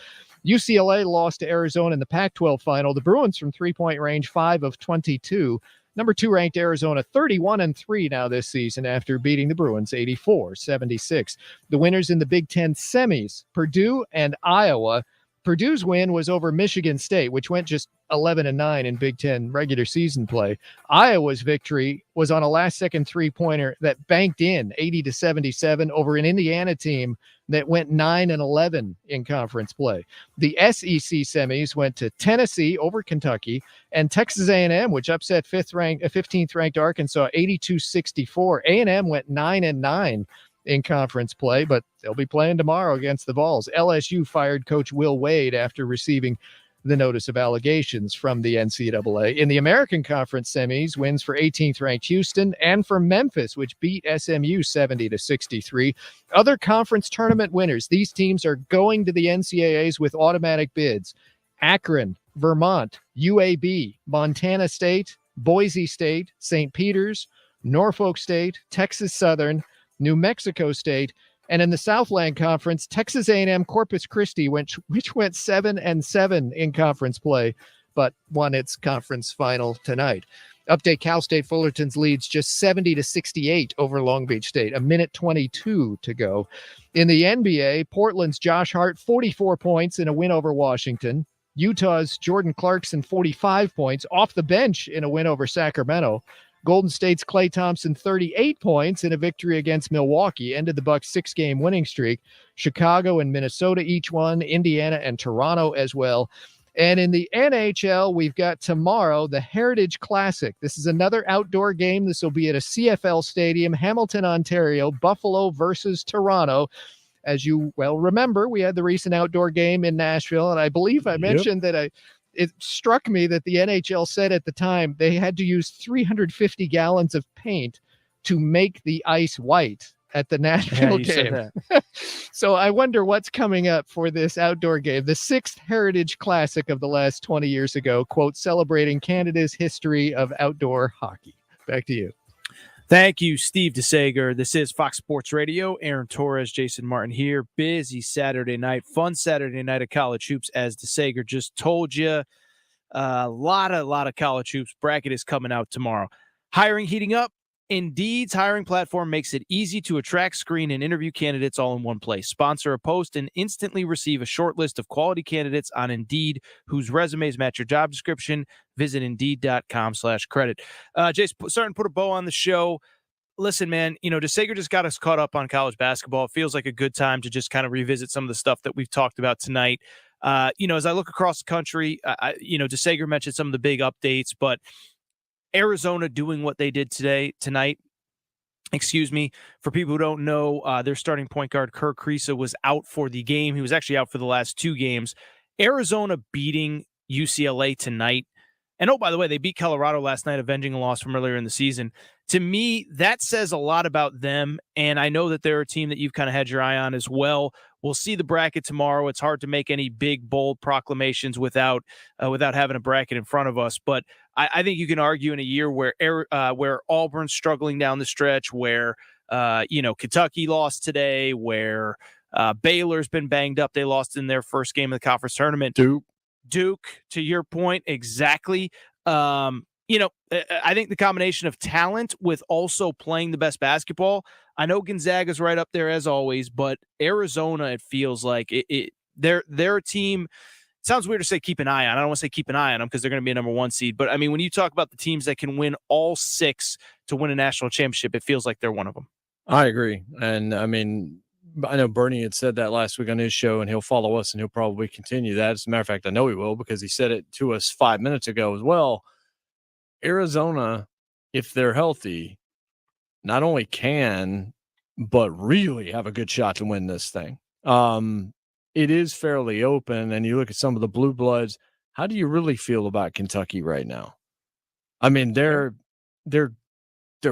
UCLA lost to Arizona in the Pac-12 final. The Bruins from three-point range, 5 of 22. Number 2 ranked Arizona, 31-3 now this season after beating the Bruins 84-76. The winners in the Big Ten semis, Purdue and Iowa. Purdue's win was over Michigan State, which went just 11-9 in Big Ten regular season play. Iowa's victory was on a last-second three-pointer that banked in 80-77 over an Indiana team that went 9-11 in conference play. The SEC semis went to Tennessee over Kentucky, and Texas A&M, which upset 15th-ranked Arkansas 82-64. A&M went 9-9 in conference play, but they'll be playing tomorrow against the Vols. LSU fired Coach Will Wade after receiving the notice of allegations from the NCAA. In the American Conference semis, wins for 18th-ranked Houston and for Memphis, which beat SMU 70-63. Other conference tournament winners, these teams are going to the NCAAs with automatic bids. Akron, Vermont, UAB, Montana State, Boise State, St. Peter's, Norfolk State, Texas Southern, New Mexico State, and in the Southland Conference, Texas A&M Corpus Christi, which went 7-7 in conference play, but won its conference final tonight. Update: Cal State Fullerton's leads just 70-68 over Long Beach State. A minute 22 to go. In the NBA, Portland's Josh Hart 44 points in a win over Washington. Utah's Jordan Clarkson 45 points off the bench in a win over Sacramento. Golden State's Klay Thompson 38 points in a victory against Milwaukee ended the Bucks' 6-game winning streak. Chicago and Minnesota each won, Indiana and Toronto as well. And in the NHL, we've got tomorrow the Heritage Classic. This is another outdoor game. This will be at a CFL stadium, Hamilton, Ontario, Buffalo versus Toronto. As you well remember, we had the recent outdoor game in Nashville, and I believe I mentioned that it struck me that the NHL said at the time they had to use 350 gallons of paint to make the ice white at the Nashville game. So I wonder what's coming up for this outdoor game, the 6th Heritage Classic of the last 20 years ago, quote, celebrating Canada's history of outdoor hockey. Back to you. Thank you, Steve DeSager. This is Fox Sports Radio. Aaron Torres, Jason Martin here. Busy Saturday night, fun Saturday night of college hoops, as DeSager just told you. A lot of college hoops. Bracket is coming out tomorrow. Hiring heating up. Indeed's hiring platform makes it easy to attract, screen, and interview candidates all in one place. Sponsor a post and instantly receive a short list of quality candidates on Indeed whose resumes match your job description. Visit Indeed.com/credit. Jay's starting to put a bow on the show. Listen, man, DeSager just got us caught up on college basketball. It feels like a good time to just kind of revisit some of the stuff that we've talked about tonight. As I look across the country, DeSager mentioned some of the big updates, but Arizona doing what they did tonight. For people who don't know, their starting point guard, Kerr Kriisa, was out for the game. He was actually out for the last 2 games. Arizona beating UCLA tonight. And, oh, by the way, they beat Colorado last night, avenging a loss from earlier in the season. To me, that says a lot about them, and I know that they're a team that you've kind of had your eye on as well. We'll see the bracket tomorrow. It's hard to make any big, bold proclamations without having a bracket in front of us. But I think you can argue in a year where Auburn's struggling down the stretch, where Kentucky lost today, where Baylor's been banged up. They lost in their first game of the conference tournament. Duke, to your point, exactly. I think the combination of talent with also playing the best basketball. I know Gonzaga's right up there as always, but Arizona, it feels like they're a team. It sounds weird to say keep an eye on. I don't want to say keep an eye on them because they're going to be a number 1 seed. But I mean, when you talk about the teams that can win all 6 to win a national championship, it feels like they're one of them. I agree. And I mean, I know Bernie had said that last week on his show, and he'll follow us and he'll probably continue that. As a matter of fact, I know he will because he said it to us 5 minutes ago as well. Arizona, if they're healthy, not only can, but really have a good shot to win this thing. It is fairly open, and you look at some of the blue bloods. How do you really feel about Kentucky right now? I mean, they're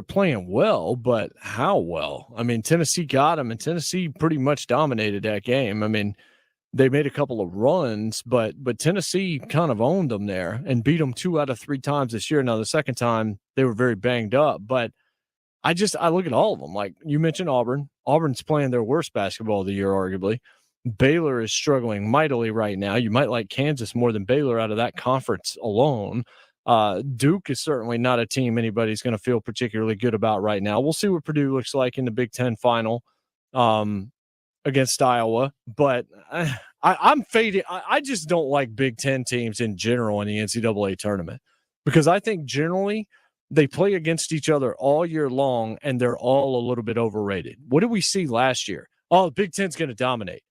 playing well, but how well? I mean, Tennessee got them, and Tennessee pretty much dominated that game. I memean, they made a couple of runs, but Tennessee kind of owned them there and beat them 2 out of 3 times this year. Now, the second time, they were very banged up, but I look at all of them. Like you mentioned Auburn. Auburn's playing their worst basketball of the year, arguably. Baylor is struggling mightily right now. You might like Kansas more than Baylor out of that conference alone. Duke is certainly not a team anybody's going to feel particularly good about right now. We'll see what Purdue looks like in the Big Ten final against Iowa. But I'm fading. I just don't like Big Ten teams in general in the NCAA tournament because I think generally they play against each other all year long and they're all a little bit overrated. What did we see last year? Oh, the Big Ten's going to dominate.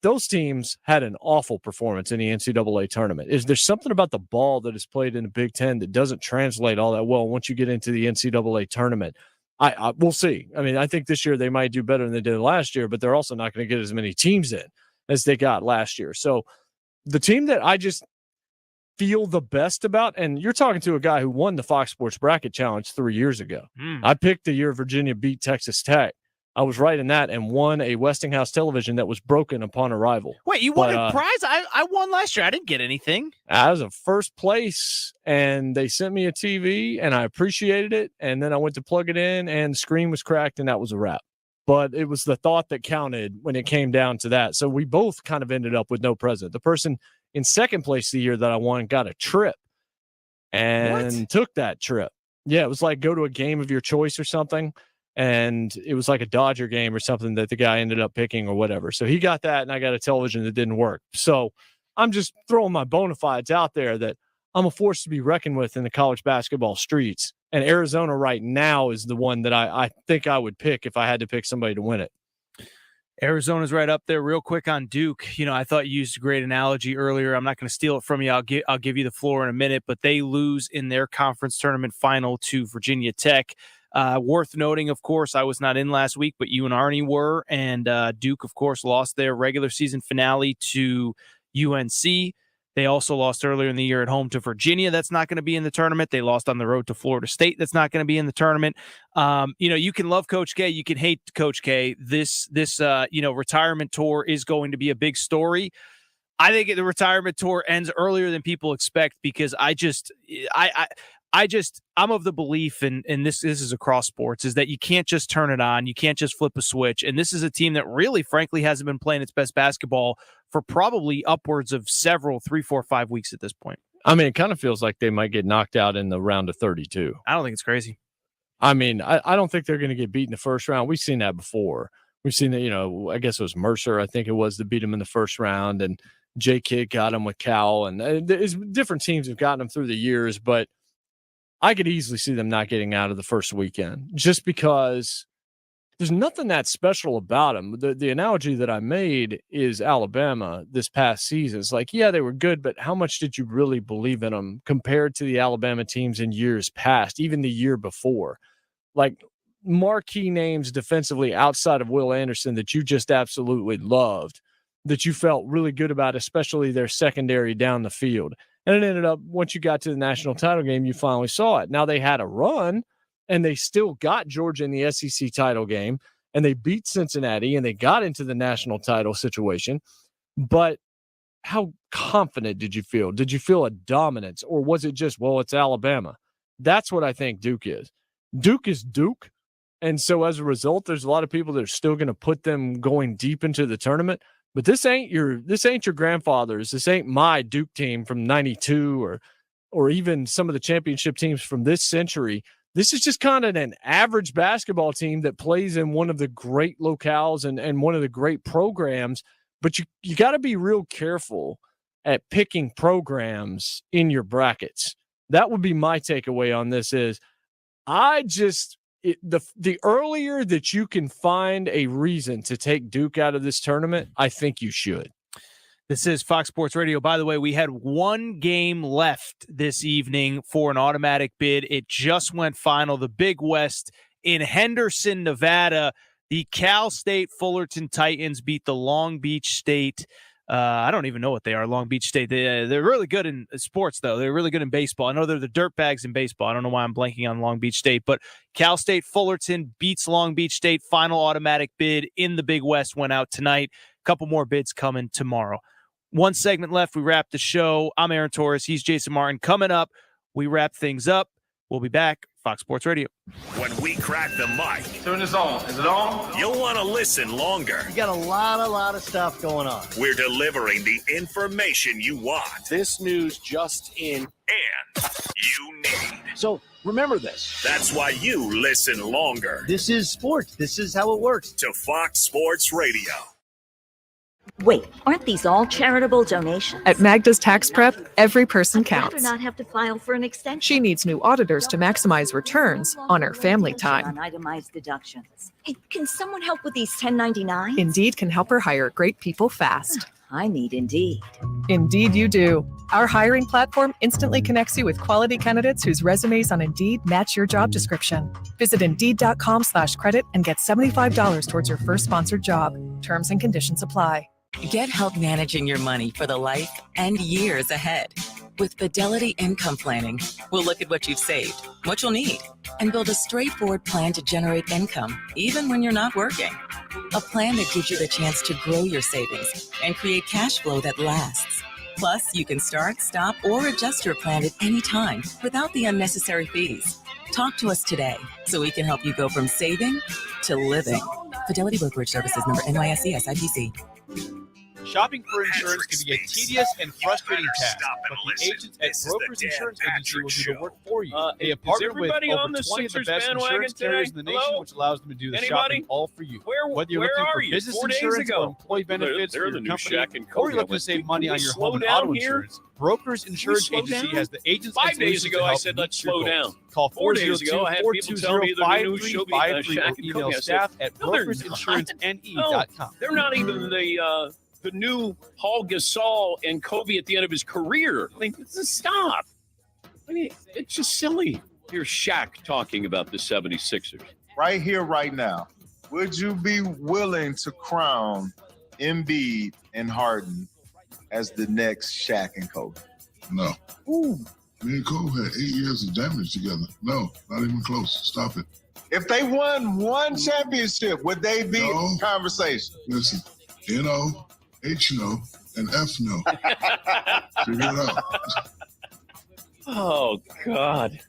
Those teams had an awful performance in the NCAA tournament. Is there something about the ball that is played in the Big Ten that doesn't translate all that well once you get into the NCAA tournament? We'll see. I mean, I think this year they might do better than they did last year, but they're also not going to get as many teams in as they got last year. So the team that I just feel the best about, and you're talking to a guy who won the Fox Sports Bracket Challenge 3 years ago. I picked the year Virginia beat Texas Tech. I was right in that and won a Westinghouse television that was broken upon arrival. Wait, you won a prize? I won last year. I didn't get anything. I was in first place, and they sent me a TV, and I appreciated it. And then I went to plug it in, and the screen was cracked, and that was a wrap. But it was the thought that counted when it came down to that. So we both kind of ended up with no present. The person in second place the year that I won got a trip and took that trip. Yeah, it was like go to a game of your choice or something. And it was like a Dodger game or something that the guy ended up picking or whatever. So he got that, and I got a television that didn't work. So I'm just throwing my bona fides out there that I'm a force to be reckoned with in the college basketball streets. And Arizona right now is the one that I think I would pick if I had to pick somebody to win it. Arizona's right up there. Real quick on Duke. You know, I thought you used a great analogy earlier. I'm not going to steal it from you. I'll give you the floor in a minute, but they lose in their conference tournament final to Virginia Tech. Worth noting, of course, I was not in last week, but you and Arnie were, and Duke, of course, lost their regular season finale to UNC. They also lost earlier in the year at home to Virginia. That's not going to be in the tournament. They lost on the road to Florida State. That's not going to be in the tournament. You know, you can love Coach K. You can hate Coach K. This retirement tour is going to be a big story. I think the retirement tour ends earlier than people expect because I'm of the belief, and this is across sports, is that you can't just turn it on. You can't just flip a switch. And this is a team that really, frankly, hasn't been playing its best basketball for probably upwards of 3, 4, 5 weeks at this point. I mean, it kind of feels like they might get knocked out in the round of 32. I don't think it's crazy. I mean, I don't think they're going to get beat in the first round. We've seen that before. We've seen that, I guess it was Mercer, I think it was, to beat them in the first round. And J. Kidd got them with Cal. And different teams have gotten them through the years, but I could easily see them not getting out of the first weekend just because there's nothing that special about them. The analogy that I made is Alabama this past season. It's like, yeah, they were good, but how much did you really believe in them compared to the Alabama teams in years past, even the year before? Like marquee names defensively outside of Will Anderson that you just absolutely loved, that you felt really good about, especially their secondary down the field. And it ended up, once you got to the national title game, you finally saw it. Now they had a run, and they still got Georgia in the SEC title game, and they beat Cincinnati, and they got into the national title situation. But how confident did you feel? Did you feel a dominance, or was it just, well, it's Alabama? That's what I think Duke is. Duke is Duke, and so as a result, there's a lot of people that are still going to put them going deep into the tournament. But this ain't your grandfather's. This ain't my Duke team from 92 or even some of the championship teams from this century. This is just kind of an average basketball team that plays in one of the great locales and one of the great programs. But you got to be real careful at picking programs in your brackets. That would be my takeaway on this is the earlier that you can find a reason to take Duke out of this tournament, I think you should. This is Fox Sports Radio. By the way, we had one game left this evening for an automatic bid. It just went final. The Big West in Henderson, Nevada. The Cal State Fullerton Titans beat the Long Beach State. I don't even know what they are, Long Beach State. They're really good in sports, though. They're really good in baseball. I know they're the dirtbags in baseball. I don't know why I'm blanking on Long Beach State. But Cal State Fullerton beats Long Beach State. Final automatic bid in the Big West went out tonight. A couple more bids coming tomorrow. One segment left. We wrap the show. I'm Aaron Torres. He's Jason Martin. Coming up, we wrap things up. We'll be back. Fox Sports Radio. When we crack the mic. Turn this on. Is it on? You'll want to listen longer. You got a lot of stuff going on. We're delivering the information you want. This news just in. And you need. So remember this. That's why you listen longer. This is sports. This is how it works. To Fox Sports Radio. Wait, aren't these all charitable donations? At Magda's Tax Prep, every person I'd rather counts. not have to file for an extension. She needs new auditors to maximize returns on her family time. On itemized deductions. Hey, can someone help with these 1099s? Indeed can help her hire great people fast. I need Indeed. Indeed you do. Our hiring platform instantly connects you with quality candidates whose resumes on Indeed match your job description. Visit Indeed.com/credit and get $75 towards your first sponsored job. Terms and conditions apply. Get help managing your money for the life and years ahead. With Fidelity Income Planning, we'll look at what you've saved, what you'll need, and build a straightforward plan to generate income, even when you're not working. A plan that gives you the chance to grow your savings and create cash flow that lasts. Plus, you can start, stop, or adjust your plan at any time without the unnecessary fees. Talk to us today so we can help you go from saving to living. Fidelity Brokerage Services, number NYSE SIPC. Shopping for insurance can be a tedious and frustrating task, but the agents at Brokers Insurance Agency will do the work for you. They have partnered with over 20 of the best insurance carriers in the nation, which allows them to do the shopping all for you. Whether you're looking for business insurance or employee benefits for your company, or you're looking to save money on your home and auto insurance, Brokers Insurance Agency has the agents and 5 days ago, I said let's slow down. Call 4 days ago, I had people tell me the new show or email staff at brokersinsuranceNE.com. They're not even the new Paul Gasol and Kobe at the end of his career. I mean, stop. I mean, it's just silly. Here's Shaq talking about the 76ers. Right here, right now, would you be willing to crown Embiid and Harden as the next Shaq and Kobe? No. Ooh. Me and Kobe had 8 years of damage together. No, not even close. Stop it. If they won one championship, would they be in conversation? Listen, N-O, H-no, and F-no. Figure it out. Oh, God.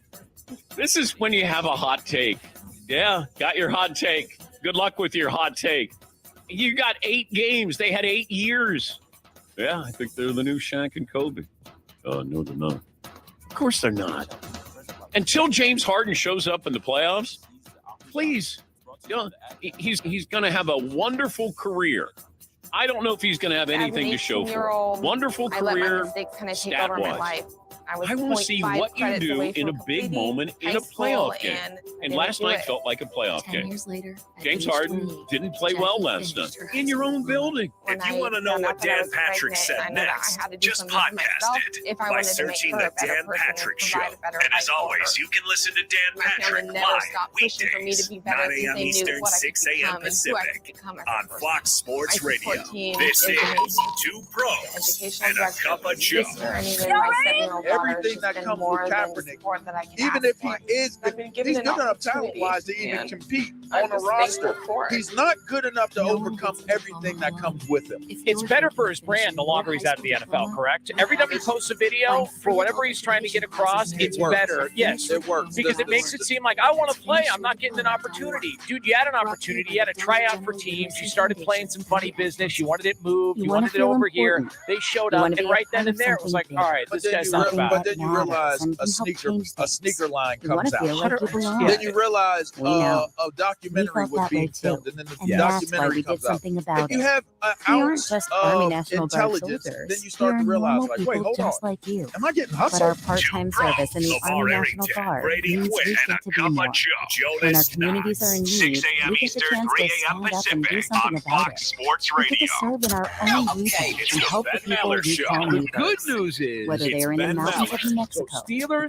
This is when you have a hot take. Yeah, got your hot take. Good luck with your hot take. You got 8 games. They had 8 years. Yeah, I think they're the new Shaq and Kobe. No, they're not. Of course they're not. Until James Harden shows up in the playoffs, please. You know, he's going to have a wonderful career. I don't know if he's going to have anything to show for it. Wonderful career, stat-wise. I want to see what you do in a big moment in a playoff game. And last night felt like a playoff game. Years later, James Harden didn't play well last night. In your own building. If you want to know what Dan Patrick said next, just podcast it by searching The Dan Patrick Show. And as always, you can listen to Dan Patrick live weekdays, 9 a.m. Eastern, 6 a.m. Pacific on Fox Sports Radio. This is Two Pros and a Cup of Joe. Everything that comes with Kaepernick, even if he is, he's good enough talent-wise to even compete on a roster. He's not good enough to overcome everything that comes with him. It's better for his brand the longer he's out of the NFL, correct? Every time he posts a video for whatever he's trying to get across, it's better. Yes, it works. Because it makes it seem like, I want to play. I'm not getting an opportunity. Dude, you had an opportunity. You had a tryout for teams. You started playing some funny business. You wanted it moved. You wanted it over here. They showed up, and right then and there, it was like, all right, this guy's not bad. But then you realize a sneaker line comes out. Then you realize a documentary was being filmed, and then the documentary comes out. If you have an ounce of intelligence, then you start to realize, like, wait, hold on. Am I getting hustled? But our part-time service in the Army National Guard means we get to be more. When our communities are in need, we get the chance to stand up and do something about it. We get to serve in our own region and help the people we call neighbors. Good news is, whether they're in the mountains of New Mexico,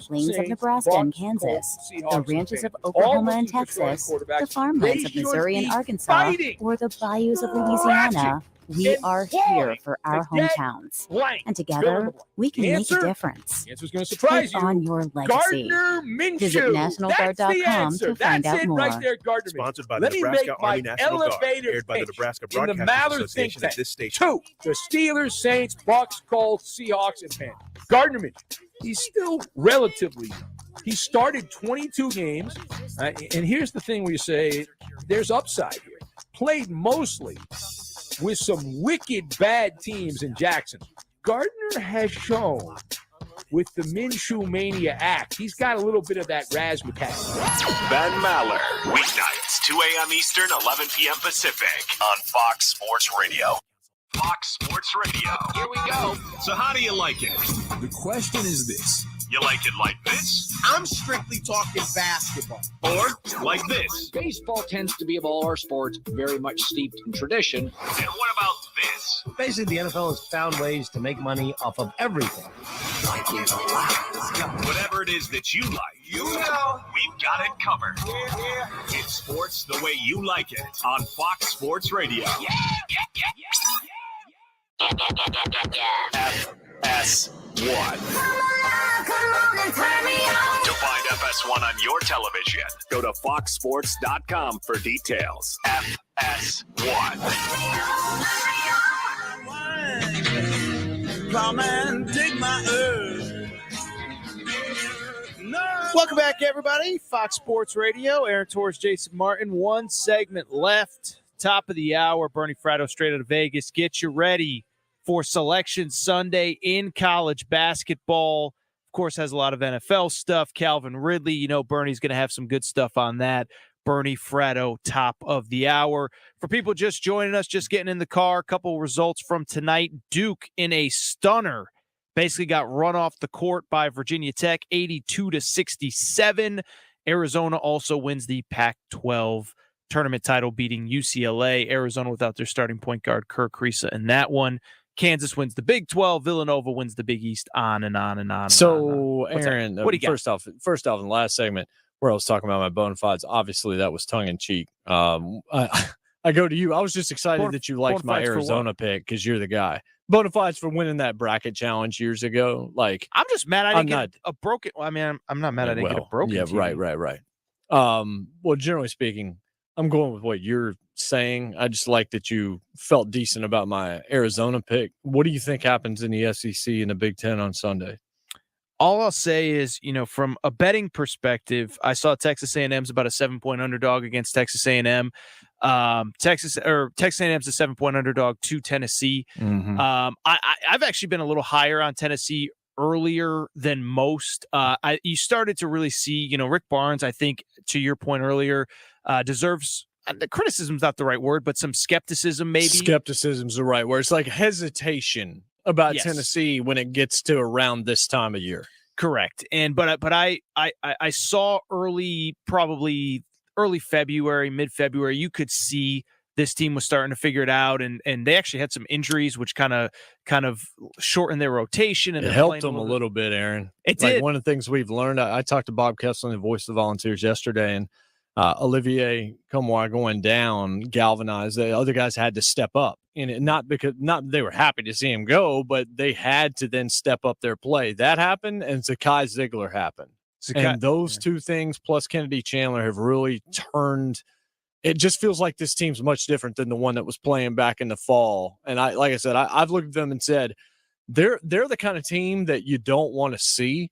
plains of Nebraska and Kansas, the ranches of Oklahoma and Texas, the farmlands of Missouri and Arkansas, or the bayous of Louisiana, we are here for our hometowns. And together, we can make a difference. The answer's going to surprise you. On your legacy. Gardner Minshew. Visit nationalguard.com to find out more. Right there, Gardner. Sponsored by the Nebraska Army National Guard. Aired by the Nebraska Broadcasting Association at this station. 2, the Steelers, Saints, Bucks, Colts, Seahawks, and Panthers. Gardner Minshew. He's still relatively young. He started 22 games. And here's the thing where you say there's upside here. Played mostly with some wicked bad teams in Jackson. Gardner has shown with the Minshew Mania act, he's got a little bit of that razzmatazz. Ben Maller, weeknights, 2 a.m. Eastern, 11 p.m. Pacific on Fox Sports Radio. Fox Sports Radio. Here we go. So how do you like it? The question is this. You like it like this? I'm strictly talking basketball. Or like this? Baseball tends to be, of all our sports, very much steeped in tradition. And what about this? Basically, the NFL has found ways to make money off of everything. Whatever it is that you like, we've got it covered. It's sports the way you like it on Fox Sports Radio. FS1. To find FS1 on your television, go to foxsports.com for details. FS1. Come and take my Welcome back, everybody. Fox Sports Radio. Aaron Torres, Jason Martin. One segment left. Top of the hour. Bernie Fratto straight out of Vegas. Get you ready for Selection Sunday in college basketball. Of course, has a lot of NFL stuff. Calvin Ridley, you know, Bernie's going to have some good stuff on that. Bernie Fratto, top of the hour. For people just joining us, just getting in the car, a couple results from tonight. Duke in a stunner basically got run off the court by Virginia Tech, 82-67. Arizona also wins the Pac-12 tournament title, beating UCLA. Arizona without their starting point guard, Kirk Kriisa, in that one. Kansas wins the Big 12. Villanova wins the Big East, on and on and on. So, Aaron, what do you got? First off, in the last segment where I was talking about my bona fides, obviously that was tongue in cheek. I go to you. I was just excited that you liked my Arizona pick because you're the guy. Bona fides for winning that bracket challenge years ago. Like, I'm just mad I didn't get a broken. I mean, I'm not mad I didn't get a broken. Yeah, team. right. Well, generally speaking, I'm going with what you're saying. I just like that you felt decent about my Arizona pick. What do you think happens in the SEC and the Big Ten on Sunday? All I'll say is, you know, from a betting perspective, I saw Texas A&M's about a 7-point underdog against Texas A&M. Texas A&M's a 7-point underdog to Tennessee. Mm-hmm. I've actually been a little higher on Tennessee earlier than most. You started to really see, you know, Rick Barnes, I think, to your point earlier, deserves criticism's not the right word, but some skepticism maybe. Skepticism's the right word. It's like hesitation about Yes. Tennessee when it gets to around this time of year. Correct. And but I saw probably early February, mid-February, you could see this team was starting to figure it out, and they actually had some injuries, which kind of shortened their rotation. And it helped them a little bit, Aaron. It like did. One of the things we've learned, I talked to Bob Kessler, the voice of the Volunteers, yesterday, and Olivier Combois going down galvanized. The other guys had to step up, and not they were happy to see him go, but they had to then step up their play. That happened, and Zakai Ziegler happened. And those two things plus Kennedy Chandler have really turned. It just feels like this team's much different than the one that was playing back in the fall. And like I said, I've looked at them and said, they're the kind of team that you don't want to see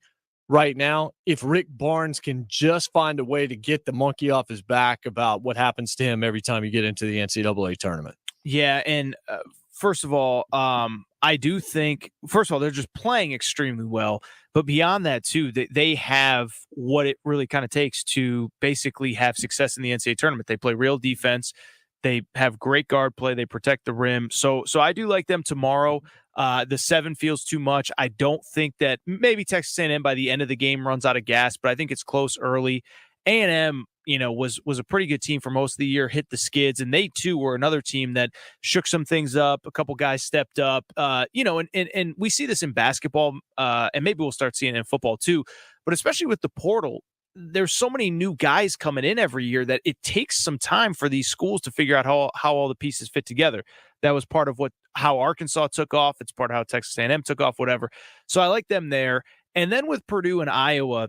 right now. If Rick Barnes can just find a way to get the monkey off his back about what happens to him every time you get into the NCAA tournament. Yeah, and first of all, I do think, first of all, they're just playing extremely well. But beyond that, too, they have what it really kind of takes to basically have success in the NCAA tournament. They play real defense. They have great guard play. They protect the rim. So I do like them tomorrow. The 7 feels too much. I don't think that maybe Texas A&M by the end of the game runs out of gas, but I think it's close early. A&M, you know, was a pretty good team for most of the year, hit the skids, and they too were another team that shook some things up. A couple guys stepped up, you know, and we see this in basketball, and maybe we'll start seeing it in football too, but especially with the portal, there's so many new guys coming in every year that it takes some time for these schools to figure out how all the pieces fit together. That was part of how Arkansas took off. It's part of how Texas A&M took off, whatever. So I like them there. And then with Purdue and Iowa,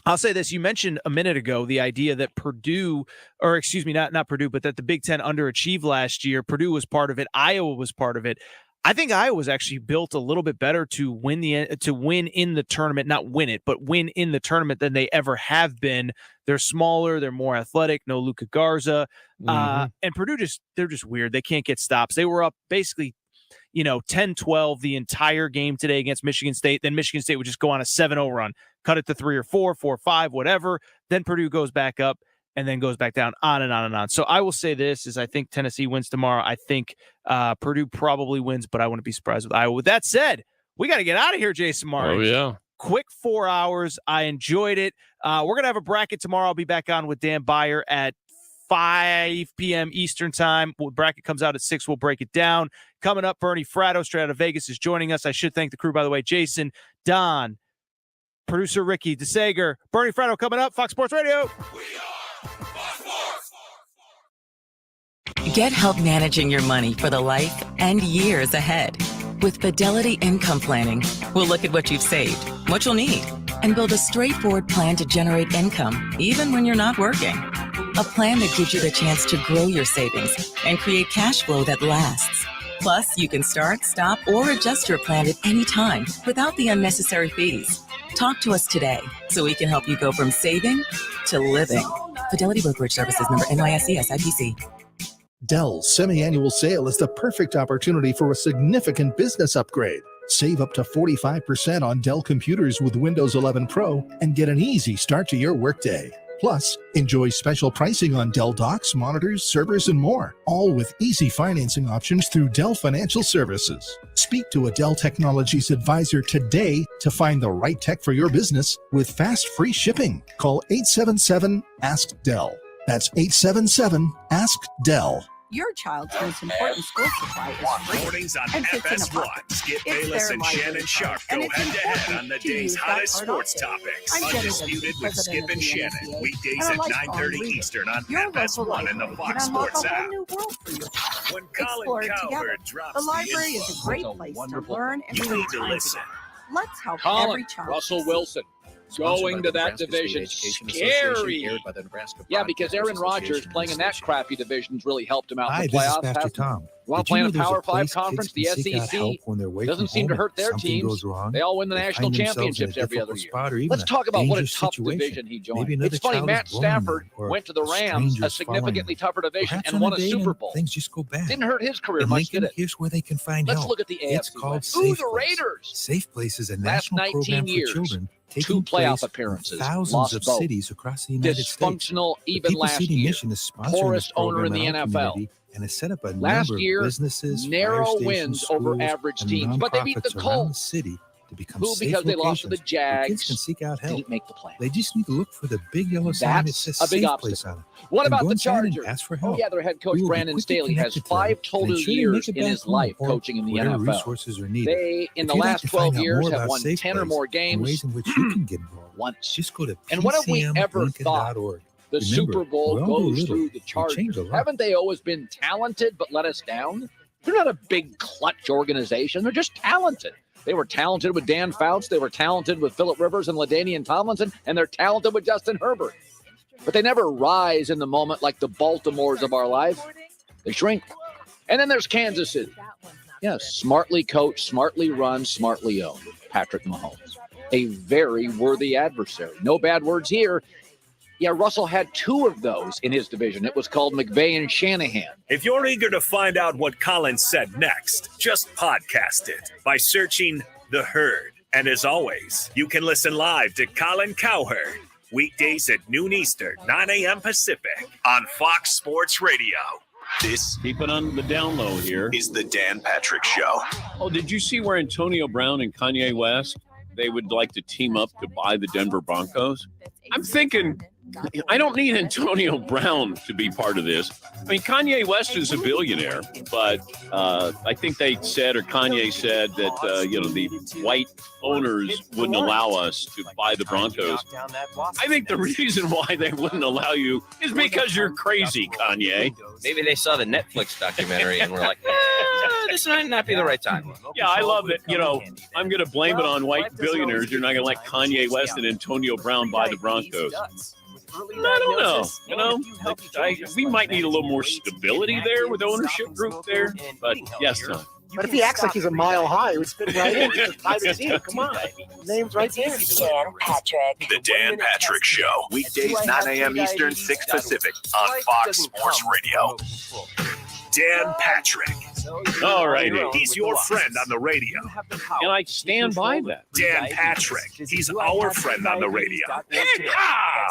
I'll say this. You mentioned a minute ago the idea that Purdue, or excuse me, not Purdue, but that the Big Ten underachieved last year. Purdue was part of it. Iowa was part of it. I think Iowa was actually built a little bit better to win in the tournament, not win it, but win in the tournament than they ever have been. They're smaller, they're more athletic. No Luka Garza, and Purdue they're just weird. They can't get stops. They were up basically, 10-12 the entire game today against Michigan State. Then Michigan State would just go on a 7-0 run, cut it to 3 or 4, 4-5, whatever. Then Purdue goes back up and then goes back down, on and on and on. So I will say this is I think Tennessee wins tomorrow. I think Purdue probably wins, but I wouldn't be surprised with Iowa. With that said, we got to get out of here, Jason Martin. Oh, yeah. Quick 4 hours. I enjoyed it. We're going to have a bracket tomorrow. I'll be back on with Dan Beyer at 5 p.m. Eastern time. Bracket comes out at 6. We'll break it down. Coming up, Bernie Fratto, straight out of Vegas, is joining us. I should thank the crew, by the way. Jason, Don, producer Ricky, DeSager, Bernie Fratto coming up. Fox Sports Radio. Get help managing your money for the life and years ahead. With Fidelity Income Planning, we'll look at what you've saved, what you'll need, and build a straightforward plan to generate income, even when you're not working. A plan that gives you the chance to grow your savings and create cash flow that lasts. Plus, you can start, stop, or adjust your plan at any time without the unnecessary fees. Talk to us today so we can help you go from saving to living. Fidelity Brokerage Services, member NYSE SIPC. Dell's semi-annual sale is the perfect opportunity for a significant business upgrade. Save up to 45% on Dell computers with Windows 11 Pro and get an easy start to your workday. Plus, enjoy special pricing on Dell docks, monitors, servers, and more, all with easy financing options through Dell Financial Services. Speak to a Dell Technologies advisor today to find the right tech for your business with fast, free shipping. Call 877-ASK-DELL. That's 877-ASK-DELL. Your child's most important school supply is free. Mornings on and fits in a FS1. pocket. Skip It's Bayless their and library Shannon Sharp card, go and it's head-to-head important on the to day's use that hottest card sports often. topics. I'm Jenny Undisputed Davis, with Skip president and of the Shannon. NCAA, Weekdays and a at lifelong 9:30 reader. Eastern on Your local FS1 and the library Fox can unlock Sports a whole app. new world for you. When Explore Colin it together. Cowherd drops The library the is a great place to learn and You spend need to time listen. together. Let's help Colin, every child. Russell succeed. Wilson. Going to that division. Scary. Yeah, because Aaron Rodgers playing in that crappy division's really helped him out Hi, in the this is playoffs. Pastor hasn't it? Tom. You want Did to play you in a know there's Power 5 place conference, the kids can seek out SEC? help when they're away Doesn't from seem to home hurt if their something teams. goes wrong? They all win the They national find themselves in a championships every other difficult year. spot or even Let's a talk about what a dangerous tough situation. division he joined. Maybe another It's funny, child Matt is born in Stafford there, or went to the Rams, a strangers significantly following tougher division, Perhaps and on won a a day Super when Bowl. things just go bad. Didn't hurt his career In much, Lincoln, did it? here's where they can find Let's help. look at the It's AFC called West. Ooh, Safe the Place. Raiders. Safe Place is a Last national 19 program years, for children two taking playoff place in appearances, thousands lost of both. cities across the United States. Dysfunctional The even People last City year. Mission is sponsoring this Poorest owner in program the in our NFL. community and has set up a Last number year, of businesses, narrow fire stations, wins over schools, average and teams, but they beat the nonprofits around the Colts. city to become Who, safe because they lost to the locations where kids can Jags, seek out help. didn't make the play. They just need to look for the big yellow sign that That's says a big Safe obstacle. Place on it. What And about go the inside and Chargers? ask for Oh, help. yeah, their head coach, We will be Brandon quickly Staley, has connected to them 5 and total ensure they years make it in back his home life or coaching in the whatever NFL. resources are needed. They, in If the you'd like last to find 12 out years, more have about won Safe 10 or Place more and games ways in which you can get involved, once. just go to And when have we ever thought PCMLincoln.org. the Remember, Super Bowl we all do a goes little. through the We change Chargers? a lot. Haven't they always been talented but let us down? They're not a big clutch organization. They're just talented. They were talented with Dan Fouts. They were talented with Phillip Rivers and LaDainian Tomlinson, and they're talented with Justin Herbert. But they never rise in the moment like the Baltimores of our life. They shrink. And then there's Kansas City. Yes, smartly coached, smartly run, smartly owned. Patrick Mahomes. A very worthy adversary. No bad words here. Yeah, Russell had 2 of those in his division. It was called McVay and Shanahan. If you're eager to find out what Colin said next, just podcast it by searching The Herd. And as always, you can listen live to Colin Cowherd weekdays at noon Eastern, 9 a.m. Pacific on Fox Sports Radio. This, keep it on the down low here, Is the Dan Patrick Show. Oh, did you see where Antonio Brown and Kanye West, they would like to team up to buy the Denver Broncos? I'm thinking, I don't need Antonio Brown to be part of this. I mean, Kanye West is a billionaire, but I think they said, or Kanye said, that the white owners wouldn't allow us to buy the Broncos. I think the reason why they wouldn't allow you is because you're crazy, Kanye. Maybe they saw the Netflix documentary and were like, this might not be the right time. Yeah, I love it. I'm going to blame it on white billionaires. You're not going to let Kanye West and Antonio Brown buy the Broncos. I don't know. We might need a little more stability there with the ownership group there. But yes, Tom. But if he acts like he's a mile high, it would spin right in. Buy the team. Come on. Name's right there. Dan Patrick. The Dan Patrick Show. Weekdays, 9 a.m. Eastern, 6 Pacific on Fox Sports Radio. Dan Patrick. All righty. He's your friend on the radio. And I stand by that. Dan Patrick. He's our friend on the radio.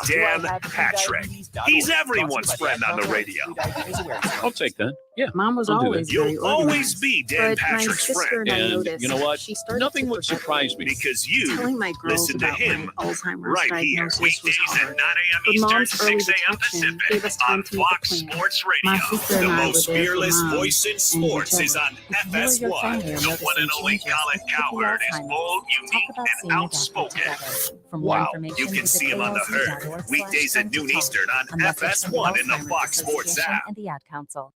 Dan Patrick. He's everyone's friend on the radio. I'll take that. Yeah. Mom was I'll do always that. very You'll always be Dan But my Patrick's sister friend. and I And noticed you know what? she started Nothing to would surprise me. Because you telling my girls listen to about him my Alzheimer's right here. diagnosis Weekdays was at hard. 9 a.m. But Eastern, Mom's early 6 a.m. detection Pacific gave us time on to make a Fox plan. Sports My Radio. sister The and I most were there for fearless Mom voice in and sports each is other. on If you or your FS1. family are The one and noticing only changes, Colin it could be Cowherd is Alzheimer's. bold, Talk unique, about and seeing a doctor outspoken. together. For more Wow. information, You can visit see him on the herd. ALZ.org/Sponsor Weekdays at noon Eastern on A message from the FS1 in the Alzheimer's Fox Sports Association app. and the Ad Council.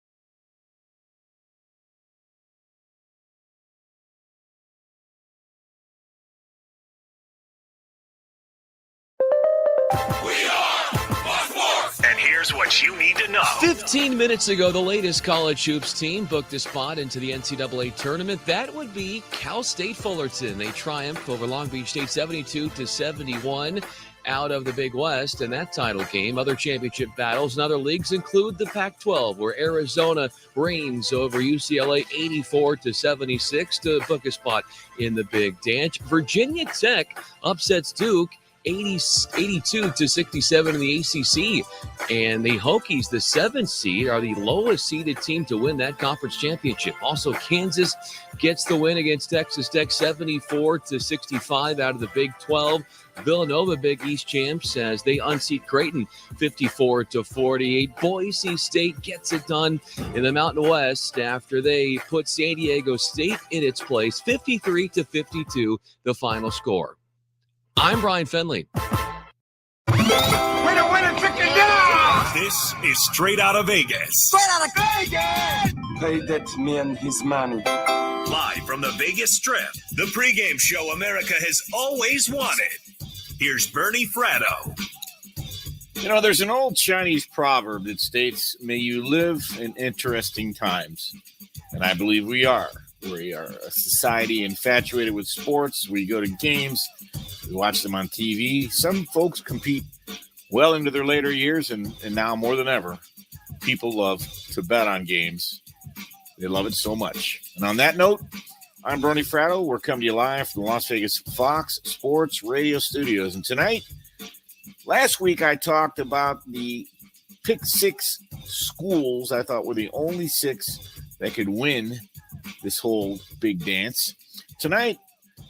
And here's what you need to know. 15 minutes ago, the latest college hoops team booked a spot into the NCAA tournament. That would be Cal State Fullerton. They triumphed over Long Beach State 72-71 out of the Big West in that title game. Other championship battles in other leagues include the Pac-12, where Arizona reigns over UCLA 84-76 to book a spot in the Big Dance. Virginia Tech upsets Duke 82-67 in the ACC. And the Hokies, the 7th seed, are the lowest seeded team to win that conference championship. Also, Kansas gets the win against Texas Tech 74-65 out of the Big 12. Villanova Big East champs as they unseat Creighton 54-48. Boise State gets it done in the Mountain West after they put San Diego State in its place 53-52, the final score. I'm Brian Fenley. Winner, winner, chicken dinner! This is Straight Out of Vegas. Straight Out of Vegas! Pay that man his money. Live from the Vegas Strip, the pregame show America has always wanted. Here's Bernie Fratto. You know, there's an old Chinese proverb that states, may you live in interesting times. And I believe we are. We are a society infatuated with sports. We go to games. We watch them on TV. Some folks compete well into their later years, and now more than ever, people love to bet on games. They love it so much. And on that note, I'm Bernie Fratto. We're coming to you live from the Las Vegas Fox Sports Radio Studios. And tonight, last week I talked about the pick 6 schools I thought were the only 6 that could win this whole big dance. Tonight,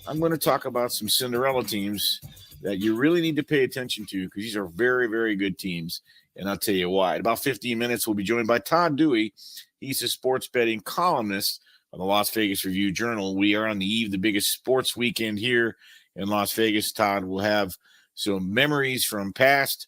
I'm going to talk about some Cinderella teams that you really need to pay attention to because these are very, very good teams, and I'll tell you why. In about 15 minutes, we'll be joined by Todd Dewey. He's a sports betting columnist on the Las Vegas Review-Journal. We are on the eve of the biggest sports weekend here in Las Vegas. Todd will have some memories from past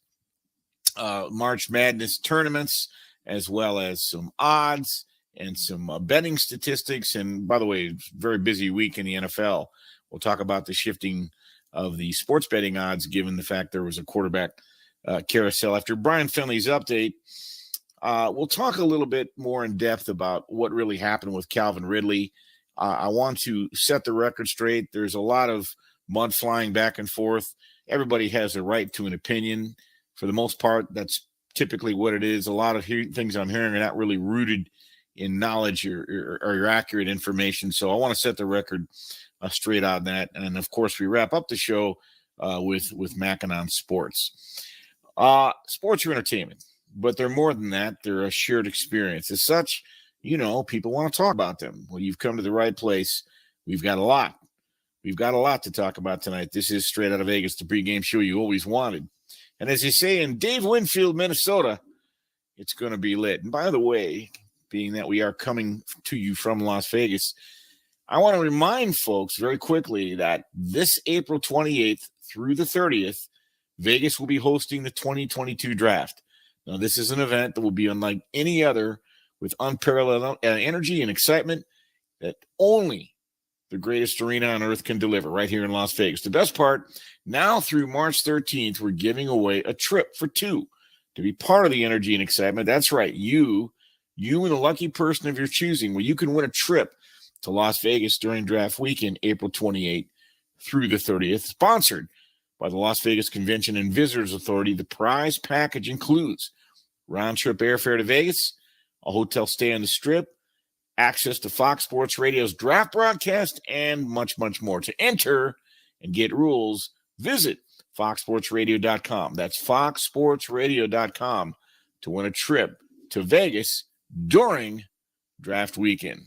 March Madness tournaments, as well as some odds and some betting statistics. And by the way, very busy week in the NFL. We'll talk about the shifting of the sports betting odds, given the fact there was a quarterback carousel. After Brian Finley's update, we'll talk a little bit more in depth about what really happened with Calvin Ridley. I want to set the record straight. There's a lot of mud flying back and forth. Everybody has a right to an opinion. For the most part, that's typically what it is. A lot of things I'm hearing are not really rooted in knowledge or accurate information. So I want to set the record straight on that. And of course, we wrap up the show with Mackinon Sports. Sports are entertainment, but they're more than that. They're a shared experience. As such, you know, people want to talk about them. Well, you've come to the right place. We've got a lot. We've got a lot to talk about tonight. This is Straight Out of Vegas, the pregame show you always wanted. And as you say in Dave Winfield, Minnesota, it's going to be lit. And by the way, being that we are coming to you from Las Vegas, I want to remind folks very quickly that this April 28th through the 30th, Vegas will be hosting the 2022 draft. Now, this is an event that will be unlike any other, with unparalleled energy and excitement that only the greatest arena on earth can deliver right here in Las Vegas. The best part, now through March 13th, we're giving away a trip for 2 to be part of the energy and excitement. That's right. You and the lucky person of your choosing, where you can win a trip to Las Vegas during draft weekend, April 28th through the 30th, sponsored by the Las Vegas Convention and Visitors Authority. The prize package includes round-trip airfare to Vegas, a hotel stay on the Strip, access to Fox Sports Radio's draft broadcast, and much, much more. To enter and get rules, visit foxsportsradio.com. That's foxsportsradio.com to win a trip to Vegas during draft weekend.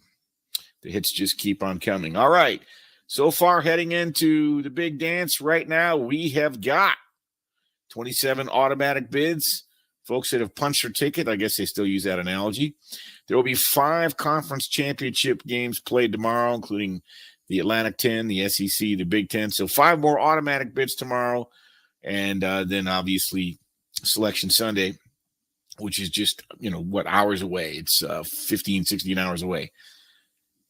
The hits just keep on coming. All right. So far, heading into the big dance right now, we have got 27 automatic bids. Folks that have punched their ticket, I guess they still use that analogy. There will be 5 conference championship games played tomorrow, including the Atlantic 10, the SEC, the Big 10. So 5 more automatic bids tomorrow. And then obviously Selection Sunday, which is just, hours away. It's 15, 16 hours away.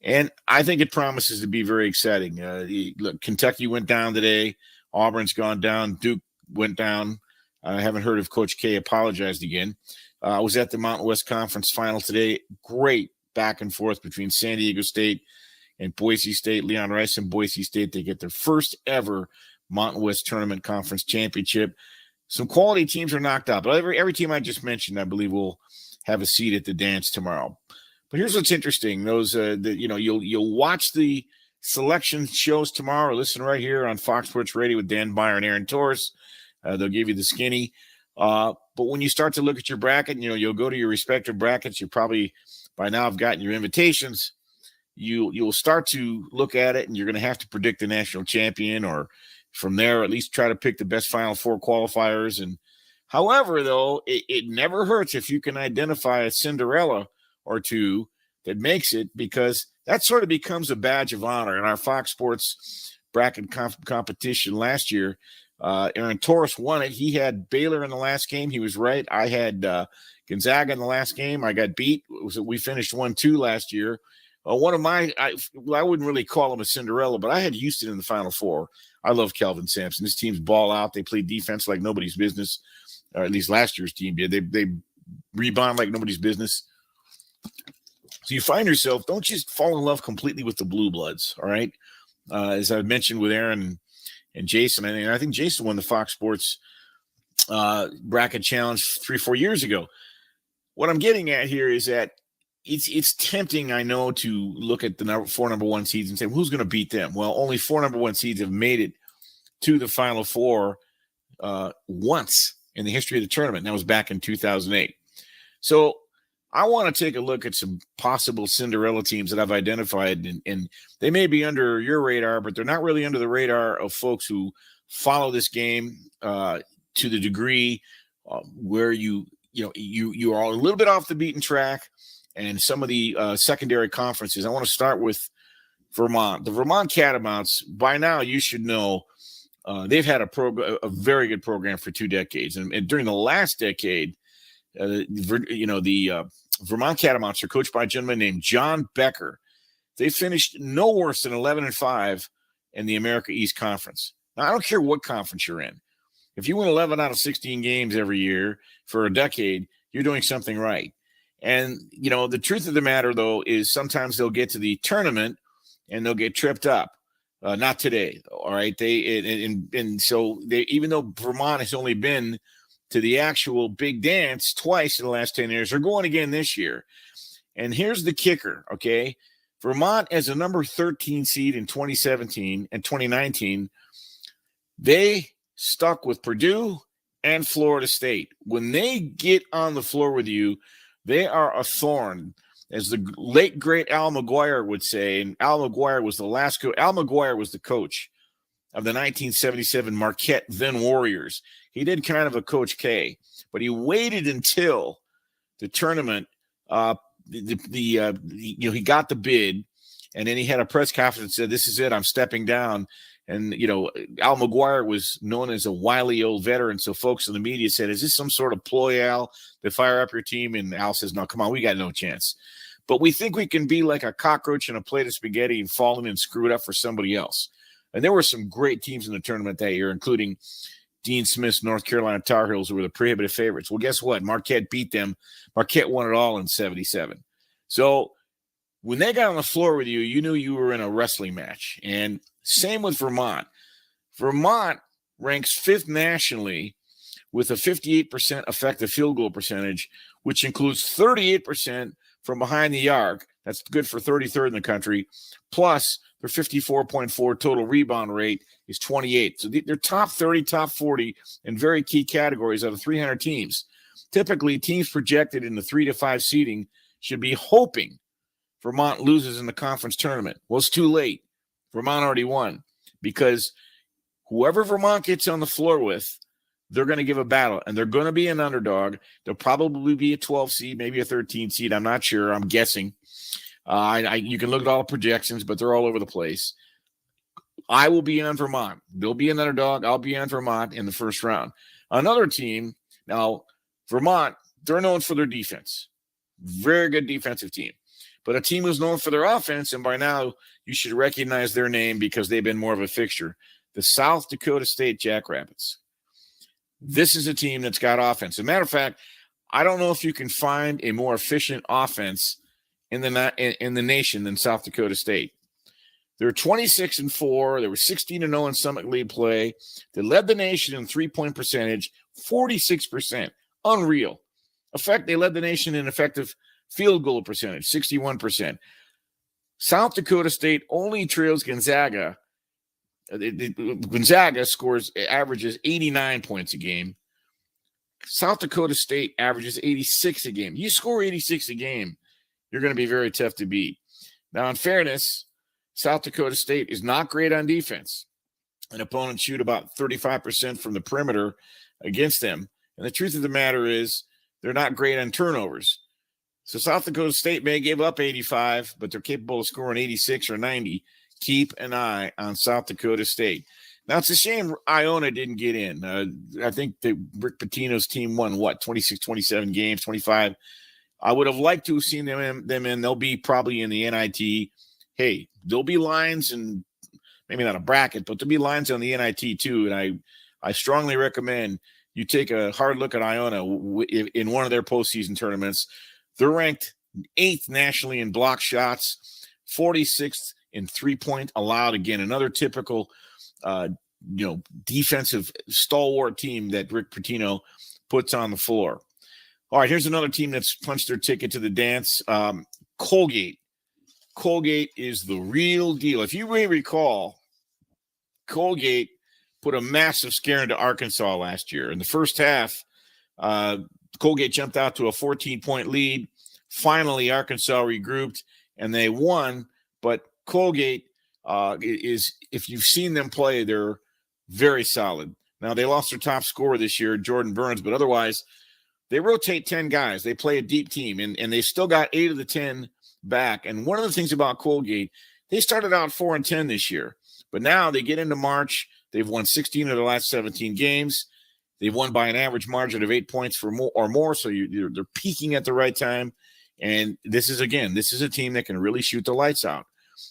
And I think it promises to be very exciting. Look, Kentucky went down today. Auburn's gone down. Duke went down. I haven't heard if Coach K apologized again. I was at the Mountain West Conference final today. Great back and forth between San Diego State and Boise State. Leon Rice and Boise State, they get their first ever Mountain West Tournament Conference Championship. Some quality teams are knocked out, but every team I just mentioned, I believe, will have a seat at the dance tomorrow. But here's what's interesting: you'll watch the selection shows tomorrow. Listen right here on Fox Sports Radio with Dan Byer and Aaron Torres. They'll give you the skinny. But when you start to look at your bracket, you'll go to your respective brackets. You probably by now have gotten your invitations. You'll start to look at it, and you're going to have to predict the national champion, or from there, at least try to pick the best Final Four qualifiers. And however, though, it never hurts if you can identify a Cinderella or two that makes it, because that sort of becomes a badge of honor. In our Fox Sports bracket competition last year, Aaron Torres won it. He had Baylor in the last game. He was right. I had Gonzaga in the last game. I got beat. We finished 1-2 last year. One of my, I wouldn't really call him a Cinderella, but I had Houston in the Final Four. I love Kelvin Sampson. This team's ball out. They play defense like nobody's business, or at least last year's team did. They rebound like nobody's business. So you find yourself, don't just fall in love completely with the Blue Bloods, all right? As I mentioned with Aaron and Jason, I think Jason won the Fox Sports bracket challenge 3-4 years ago. What I'm getting at here is that it's tempting, I know, to look at the 4 number 1 seeds and say, well, who's going to beat them? Well, only 4 number 1 seeds have made it to the Final Four once in the history of the tournament. And that was back in 2008. So I want to take a look at some possible Cinderella teams that I've identified, and they may be under your radar, but they're not really under the radar of folks who follow this game to the degree where you are a little bit off the beaten track. And some of the secondary conferences. I want to start with Vermont. The Vermont Catamounts, by now you should know, they've had a very good program for 2 decades. And during the last decade, the Vermont Catamounts are coached by a gentleman named John Becker. They finished no worse than 11-5 in the America East Conference. Now, I don't care what conference you're in. If you win 11 out of 16 games every year for a decade, you're doing something right. And, the truth of the matter, though, is sometimes they'll get to the tournament and they'll get tripped up. Not today. All right. So even though Vermont has only been to the actual big dance twice in the last 10 years, they're going again this year. And here's the kicker. Okay. Vermont, as a number 13 seed in 2017 and 2019, they stuck with Purdue and Florida State. When they get on the floor with you, they are a thorn, as the late, great Al McGuire would say. And Al McGuire was Al McGuire was the coach of the 1977 Marquette then Warriors. He did kind of a Coach K, but he waited until the tournament. He got the bid, and then he had a press conference and said, "This is it. I'm stepping down." And, Al McGuire was known as a wily old veteran. So folks in the media said, is this some sort of ploy, Al, to fire up your team? And Al says, no, come on, we got no chance. But we think we can be like a cockroach in a plate of spaghetti and fall in and screw it up for somebody else. And there were some great teams in the tournament that year, including Dean Smith's North Carolina Tar Heels, who were the prohibitive favorites. Well, guess what? Marquette beat them. Marquette won it all in 77. So when they got on the floor with you, you knew you were in a wrestling match. And same with Vermont. Vermont ranks 5th nationally with a 58% effective field goal percentage, which includes 38% from behind the arc. That's good for 33rd in the country. Plus, their 54.4 total rebound rate is 28. So they're top 30, top 40 in very key categories out of 300 teams. Typically, teams projected in the 3 to 5 seeding should be hoping Vermont loses in the conference tournament. Well, it's too late. Vermont already won because whoever Vermont gets on the floor with, they're going to give a battle, and they're going to be an underdog. They'll probably be a 12 seed, maybe a 13 seed. I'm not sure. I'm guessing. You can look at all the projections, but they're all over the place. I will be on Vermont. They'll be an underdog. I'll be on Vermont in the first round. Another team, now, Vermont, they're known for their defense. Very good defensive team. But a team who's known for their offense, and by now you should recognize their name because they've been more of a fixture, the South Dakota State Jackrabbits. This is a team that's got offense. As a matter of fact, I don't know if you can find a more efficient offense in the nation than South Dakota State. They're 26-4. They were 16-0 in Summit League play. They led the nation in three-point percentage, 46%. Unreal. In fact, they led the nation in effective field goal percentage, 61%. South Dakota State only trails Gonzaga. Gonzaga averages 89 points a game. South Dakota State averages 86 a game. You score 86 a game, you're going to be very tough to beat. Now, in fairness, South Dakota State is not great on defense. An opponent shoot about 35% from the perimeter against them. And the truth of the matter is they're not great on turnovers. So South Dakota State may give up 85, but they're capable of scoring 86 or 90. Keep an eye on South Dakota State. Now, it's a shame Iona didn't get in. I think that Rick Pitino's team won, 26, 27 games, 25. I would have liked to have seen them in. They'll be probably in the NIT. Hey, there'll be lines, and maybe not a bracket, but there'll be lines on the NIT too. And I strongly recommend you take a hard look at Iona in one of their postseason tournaments. They're ranked 8th nationally in block shots, 46th in three-point allowed. Again, another typical, defensive stalwart team that Rick Pitino puts on the floor. All right, here's another team that's punched their ticket to the dance. Colgate. Colgate is the real deal. If you may recall, Colgate put a massive scare into Arkansas last year. In the first half, Colgate jumped out to a 14-point lead. Finally, Arkansas regrouped, and they won. But Colgate is, if you've seen them play, they're very solid. Now, they lost their top scorer this year, Jordan Burns, but otherwise, they rotate 10 guys. They play a deep team, and they still got 8 of the 10 back. And one of the things about Colgate, they started out 4-10 this year, but now they get into March. They've won 16 of their last 17 games. They've won by an average margin of 8 points or more. So they're peaking at the right time. And this is a team that can really shoot the lights out.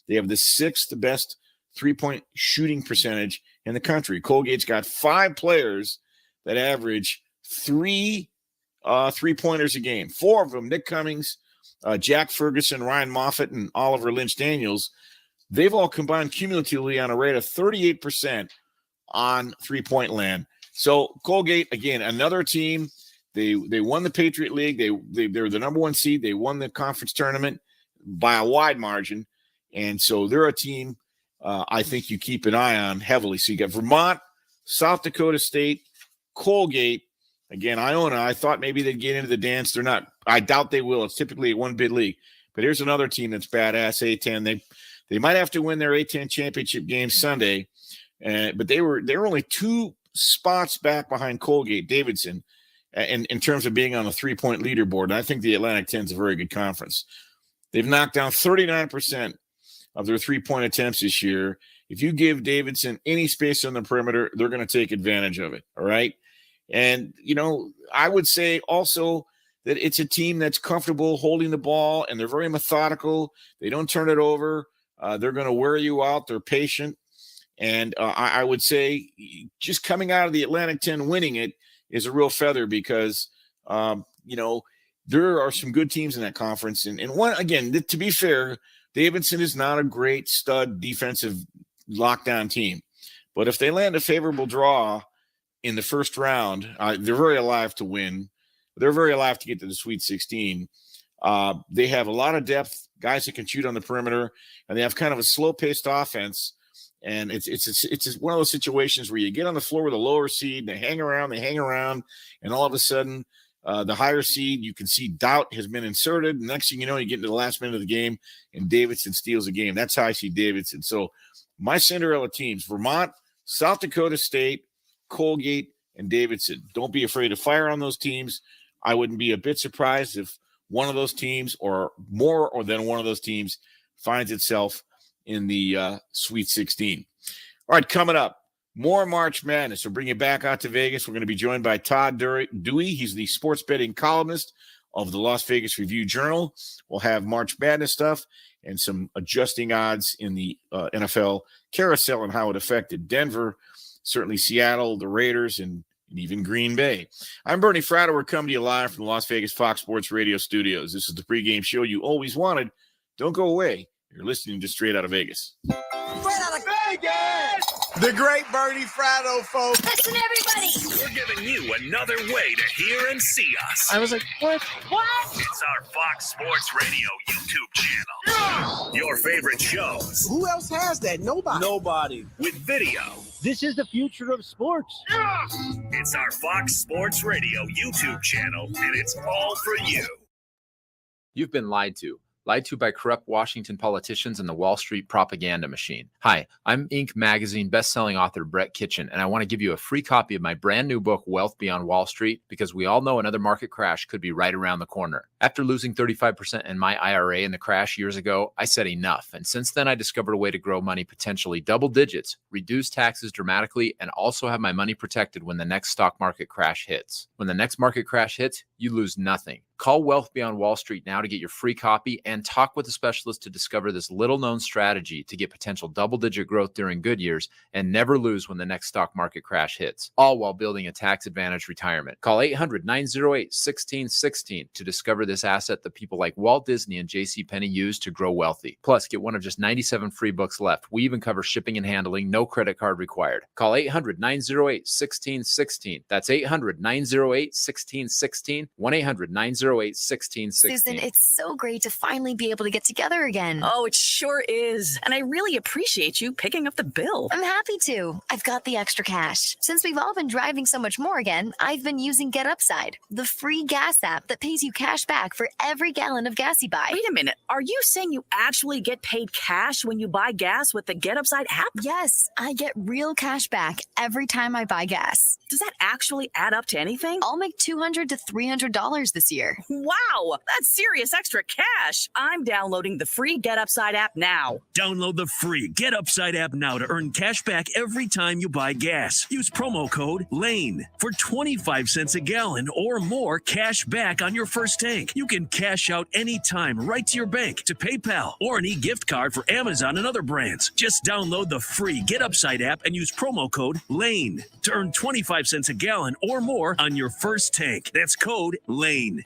They have the 6th best three-point shooting percentage in the country. Colgate's got 5 players that average 3 3-pointers a game. 4 of them, Nick Cummings, Jack Ferguson, Ryan Moffitt, and Oliver Lynch Daniels, they've all combined cumulatively on a rate of 38% on three-point land. So Colgate, again, another team. They won the Patriot League. They're the number 1 seed. They won the conference tournament by a wide margin. And so they're a team I think you keep an eye on heavily. So you got Vermont, South Dakota State, Colgate. Again, Iona, I thought maybe they'd get into the dance. They're not. I doubt they will. It's typically a one-bid league. But here's another team that's badass, A-10. They might have to win their A-10 championship game Sunday, but they were only 2 spots back behind Colgate Davidson in terms of being on the 3-point leaderboard. And I think the Atlantic 10 is a very good conference. They've knocked down 39% of their 3-point attempts this year. If you give Davidson any space on the perimeter, they're going to take advantage of it. All right. And, I would say also that it's a team that's comfortable holding the ball, and they're very methodical. They don't turn it over. They're going to wear you out. They're patient. And I would say just coming out of the Atlantic 10 winning it is a real feather because, there are some good teams in that conference. And one, again, to be fair, Davidson is not a great stud defensive lockdown team. But if they land a favorable draw in the first round, they're very alive to win. They're very alive to get to the Sweet 16. They have a lot of depth, guys that can shoot on the perimeter, and they have kind of a slow-paced offense. And it's just one of those situations where you get on the floor with a lower seed, they hang around, and all of a sudden, the higher seed, you can see doubt has been inserted. The next thing you know, you get into the last minute of the game, and Davidson steals the game. That's how I see Davidson. So my Cinderella teams, Vermont, South Dakota State, Colgate, and Davidson. Don't be afraid to fire on those teams. I wouldn't be a bit surprised if one of those teams or more or than one of those teams finds itself in the Sweet 16. All right, coming up, more March Madness. We'll bring you back out to Vegas. We're going to be joined by Todd Dewey. He's the sports betting columnist of the Las Vegas Review-Journal. We'll have March Madness stuff and some adjusting odds in the NFL carousel and how it affected Denver, certainly Seattle, the Raiders, and even Green Bay. I'm Bernie Fratto. We're coming to you live from the Las Vegas Fox Sports Radio studios. This is the pregame show you always wanted. Don't go away. You're listening to Straight Out of Vegas. Straight out of Vegas! The great Bernie Fratto, folks. Listen, everybody. We're giving you another way to hear and see us. I was like, what? It's our Fox Sports Radio YouTube channel. Yeah! Your favorite shows. Who else has that? Nobody. With video. This is the future of sports. Yeah! It's our Fox Sports Radio YouTube channel, and it's all for you. You've been lied to. Lied to by corrupt Washington politicians and the Wall Street propaganda machine. Hi, I'm Inc. magazine bestselling author Brett Kitchen, and I want to give you a free copy of my brand new book, Wealth Beyond Wall Street, because we all know another market crash could be right around the corner. After losing 35% in my IRA in the crash years ago, I said enough. And since then, I discovered a way to grow money potentially double digits, reduce taxes dramatically, and also have my money protected when the next stock market crash hits. When the next market crash hits, you lose nothing. Call Wealth Beyond Wall Street now to get your free copy and talk with a specialist to discover this little-known strategy to get potential double-digit growth during good years and never lose when the next stock market crash hits, all while building a tax-advantaged retirement. Call 800-908-1616 to discover this asset that people like Walt Disney and JCPenney use to grow wealthy. Plus, get one of just 97 free books left. We even cover shipping and handling, no credit card required. Call 800-908-1616. That's 800-908-1616, 1-800-908-1616. Susan, it's so great to finally be able to get together again. Oh, it sure is. And I really appreciate you picking up the bill. I'm happy to. I've got the extra cash. Since we've all been driving so much more again, I've been using Get Upside, the free gas app that pays you cash back for every gallon of gas you buy. Wait a minute. Are you saying you actually get paid cash when you buy gas with the Get Upside app? Yes, I get real cash back every time I buy gas. Does that actually add up to anything? I'll make $200 to $300 this year. Wow, that's serious extra cash. I'm downloading the free Get Upside app now. Download the free Get Upside app now to earn cash back every time you buy gas. Use promo code LANE for 25 cents a gallon or more cash back on your first tank. You can cash out anytime right to your bank, to PayPal, or an e-gift card for Amazon and other brands. Just download the free Get Upside app and use promo code LANE to earn 25 cents a gallon or more on your first tank. That's code LANE.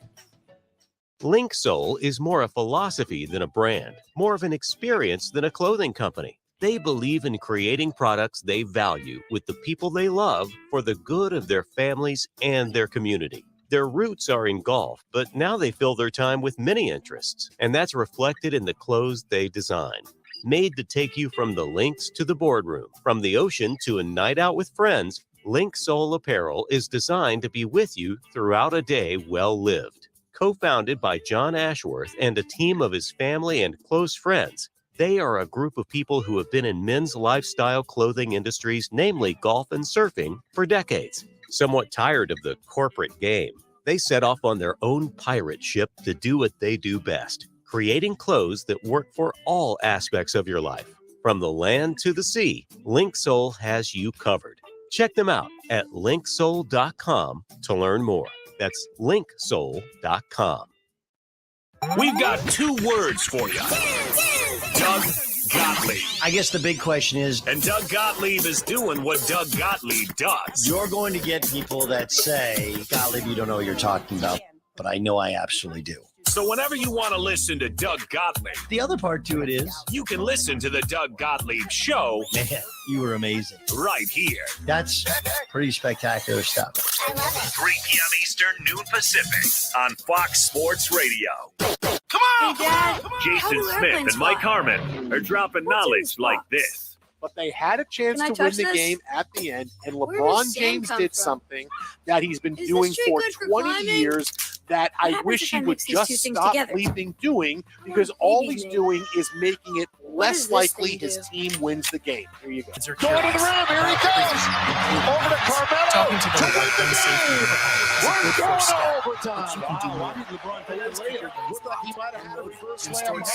Link Soul is more a philosophy than a brand, more of an experience than a clothing company. They believe in creating products they value with the people they love for the good of their families and their community. Their roots are in golf, but now they fill their time with many interests, and that's reflected in the clothes they design. Made to take you from the links to the boardroom, from the ocean to a night out with friends, Link Soul Apparel is designed to be with you throughout a day well lived. Co-founded by John Ashworth and a team of his family and close friends, they are a group of people who have been in men's lifestyle clothing industries, namely golf and surfing, for decades. Somewhat tired of the corporate game, they set off on their own pirate ship to do what they do best, creating clothes that work for all aspects of your life. From the land to the sea, Link Soul has you covered. Check them out at linksoul.com to learn more. That's linksoul.com. We've got 2 words for you. Doug Gottlieb. I guess the big question is... And Doug Gottlieb is doing what Doug Gottlieb does. You're going to get people that say, Gottlieb, you don't know what you're talking about. But I know I absolutely do. So whenever you want to listen to Doug Gottlieb... The other part to it is... You can listen to the Doug Gottlieb Show... Man, you were amazing. Right here. That's pretty spectacular stuff. 3 p.m. Eastern, noon Pacific on Fox Sports Radio. Hey, Dad. Jason Smith and Mike Harmon are dropping knowledge like this. But they had a chance to win the game at the end, and LeBron James did something that he's been doing for 20 years that I wish he would just stop leaving doing, because all he's doing is making it less likely his team wins the game. Here you go. Going to the rim. Here he comes. Over to Carmelo. Talking to them about gun safety. We're going to overtime. Wow. LeBron play that later? Looked like he might have had a reverse layup.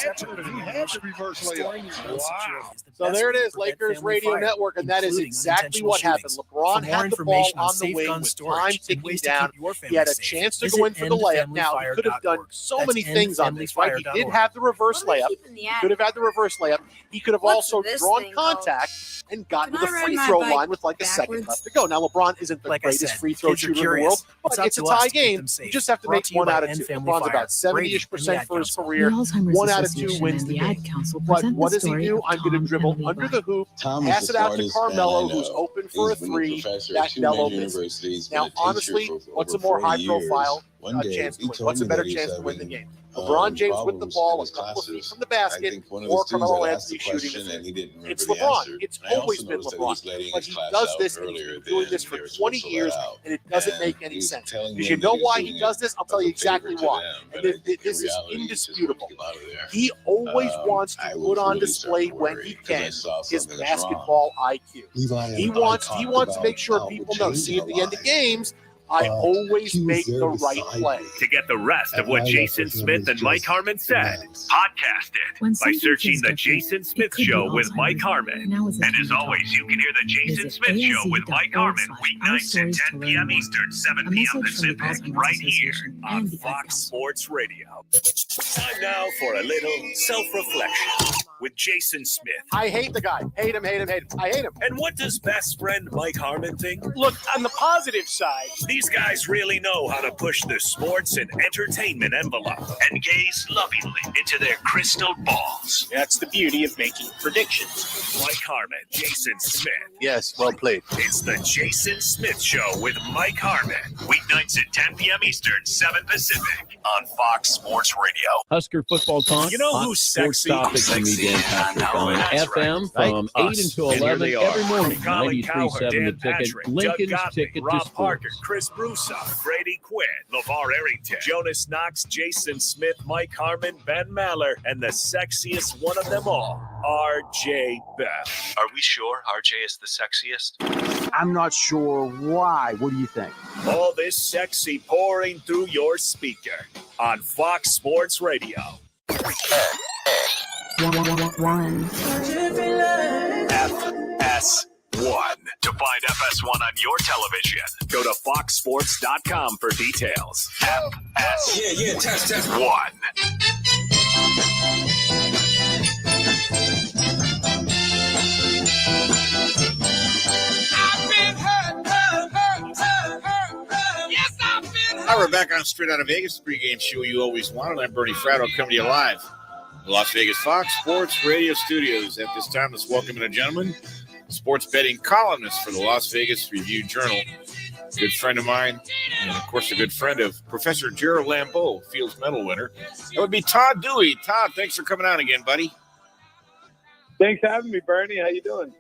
He had the reverse layup. Wow. So there it is, Lakers Radio Network, and that is exactly what happened. LeBron had the ball on the wing with time ticking down. He had a chance to go in for the layup. Now, he could have done so many things on this, right? He did have the reverse layup. He could have had the reverse layup. He could have also drawn contact and gotten to the free throw line with like a second left to go. Now, LeBron isn't the greatest free throw shooter in the world, but it's a tie game. You just have to make 1 out of 2. LeBron's about 70-ish% for his career. 1 out of 2 wins the game. But what does he do? I'm going to dribble under the hoop, pass it out to Carmelo, who's open for a 3. That Melo misses. Now, honestly, what's a more high-profile chance to win? What's a better chance to win the game? LeBron James with the ball a couple of feet from the basket, or Carmelo Anthony shooting it. It's LeBron. It's always been LeBron. But he does this, and he's been doing this for 20 years, and it doesn't make any sense. Because you know why he does this? I'll tell you exactly why. And this is indisputable. He always wants to put on display when he can his basketball IQ. He wants to make sure people know. See, at the end of games, I always make the right play. To get the rest of what Jason Smith and Mike Harmon said, podcast it by searching The Jason Smith Show with Mike Harmon. And as always, you can hear The Jason Smith Show with Mike Harmon weeknights at 10 p.m. Eastern, 7 p.m. Pacific, right here on Fox Sports Radio. Time now for a little self-reflection with Jason Smith. I hate the guy. Hate him. I hate him. And what does best friend Mike Harmon think? Look, on the positive side, these guys really know how to push the sports and entertainment envelope and gaze lovingly into their crystal balls. That's the beauty of making predictions. Mike Harmon, Jason Smith. Yes, well played. It's the Jason Smith Show with Mike Harmon. Weeknights at 10 p.m. Eastern, 7 Pacific on Fox Sports Radio. Husker football talk. You know who's sexy? Topics in the Dan Patrick on FM from 8 until 11 every morning. 93.7 The Ticket. Lincoln's Ticket to Sports. Parker, Chris Broussard, Brady Quinn, LeVar Arrington, Jonas Knox, Jason Smith, Mike Harmon, Ben Maller, and the sexiest one of them all, RJ Bell. Are we sure RJ is the sexiest? I'm not sure why. What do you think? All this sexy pouring through your speaker on Fox Sports Radio. One. FS1. To find FS1 on your television, go to foxsports.com for details. FS1. Test. 1. All right, we're back on Straight Out of Vegas, the pregame show you always wanted. I'm Bernie Fratto, coming to you live from the Las Vegas Fox Sports Radio Studios. At this time, let's welcome in a gentleman, sports betting columnist for the Las Vegas Review-Journal, good friend of mine, and of course a good friend of Professor Gerald Lambeau, Fields Medal winner. That would be Todd Dewey. Todd, thanks for coming on again, buddy. Thanks for having me, Bernie. How you doing?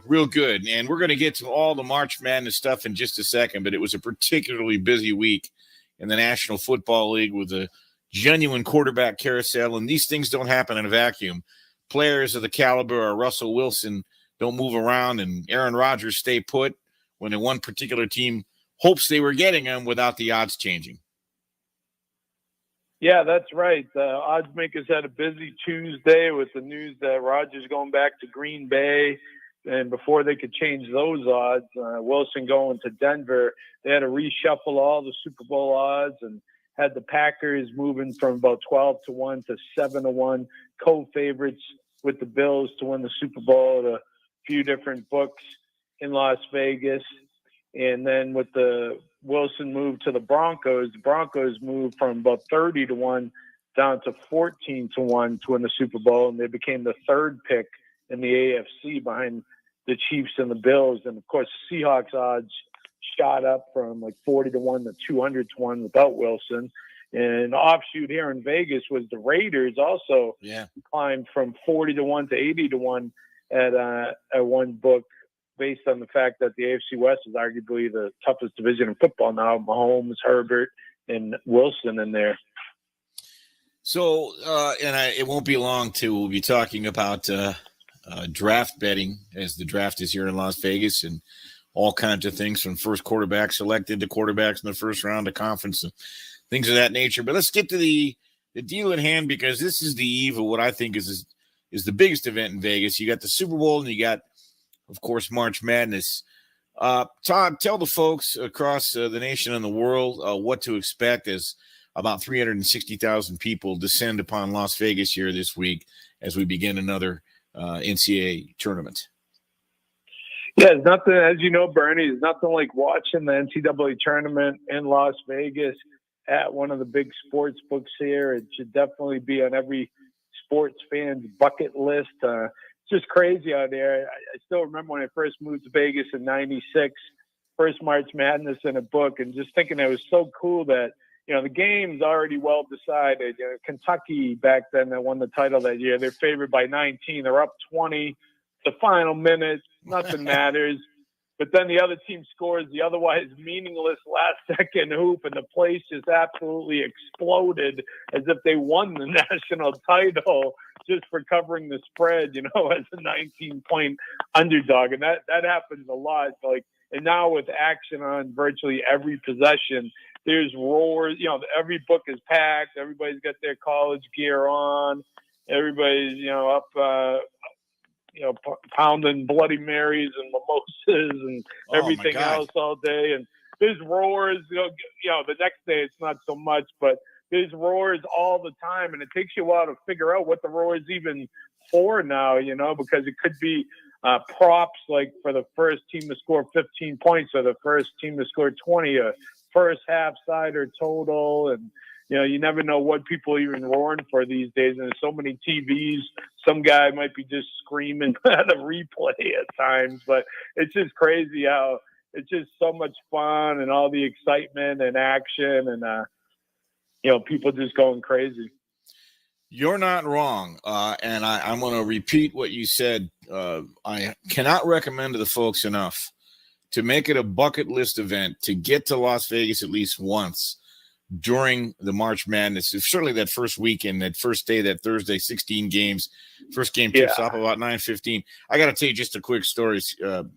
Real good. And we're going to get to all the March Madness stuff in just a second, but it was a particularly busy week in the National Football League with a genuine quarterback carousel, and these things don't happen in a vacuum. Players of the caliber of Russell Wilson don't move around, and Aaron Rodgers stay put when one particular team hopes they were getting him without the odds changing. Yeah, that's right. The odds makers had a busy Tuesday with the news that Rodgers going back to Green Bay. And before they could change those odds, Wilson going to Denver, they had to reshuffle all the Super Bowl odds and had the Packers moving from about 12-1 to 7-1, co-favorites with the Bills to win the Super Bowl at a few different books in Las Vegas. And then with the Wilson move to the Broncos moved from about 30-1 down to 14-1 to win the Super Bowl. And they became the third pick in the AFC behind the Chiefs and the Bills. And of course, Seahawks odds shot up from like 40-1 to 200-1 without Wilson. And offshoot here in Vegas was the Raiders also climbed from 40-1 to 80-1 at one book, based on the fact that the AFC West is arguably the toughest division in football now. Mahomes, Herbert, and Wilson in there. So, it won't be long till we'll be talking about draft betting, as the draft is here in Las Vegas, and all kinds of things from first quarterback selected to quarterbacks in the first round to conference and things of that nature. But let's get to the deal at hand, because this is the eve of what I think is the biggest event in Vegas. You got the Super Bowl, and you got, of course, March Madness. Todd, tell the folks across the nation and the world what to expect as about 360,000 people descend upon Las Vegas here this week as we begin another NCAA tournament. Yeah, it's nothing, as you know, Bernie, it's nothing like watching the NCAA tournament in Las Vegas at one of the big sports books here. It should definitely be on every sports fan's bucket list. It's just crazy out there. I still remember when I first moved to Vegas in '96, first March Madness in a book, and just thinking it was so cool that, the game's already well decided. Kentucky back then that won the title that year, they're favored by 19. They're up 20. The final minute, nothing matters. But then the other team scores the otherwise meaningless last-second hoop, and the place just absolutely exploded as if they won the national title just for covering the spread, as a 19-point underdog. And that happens a lot. And now with action on virtually every possession, there's roars. Every book is packed. Everybody's got their college gear on. Everybody's, up, pounding Bloody Marys and mimosas and everything else all day. And there's roars, the next day it's not so much, but there's roars all the time. And it takes you a while to figure out what the roar is even for now, because it could be props like for the first team to score 15 points or the first team to score 20, a first half side or total. And, you never know what people are even roaring for these days. And there's so many TVs. Some guy might be just screaming at a replay at times, but it's just crazy how it's just so much fun and all the excitement and action and, people just going crazy. You're not wrong. And I'm going to repeat what you said. I cannot recommend to the folks enough to make it a bucket list event to get to Las Vegas at least once during the March Madness. Certainly that first weekend, that first day, that Thursday, 16 games. First game tips off about 9:15. I got to tell you just a quick story, Todd,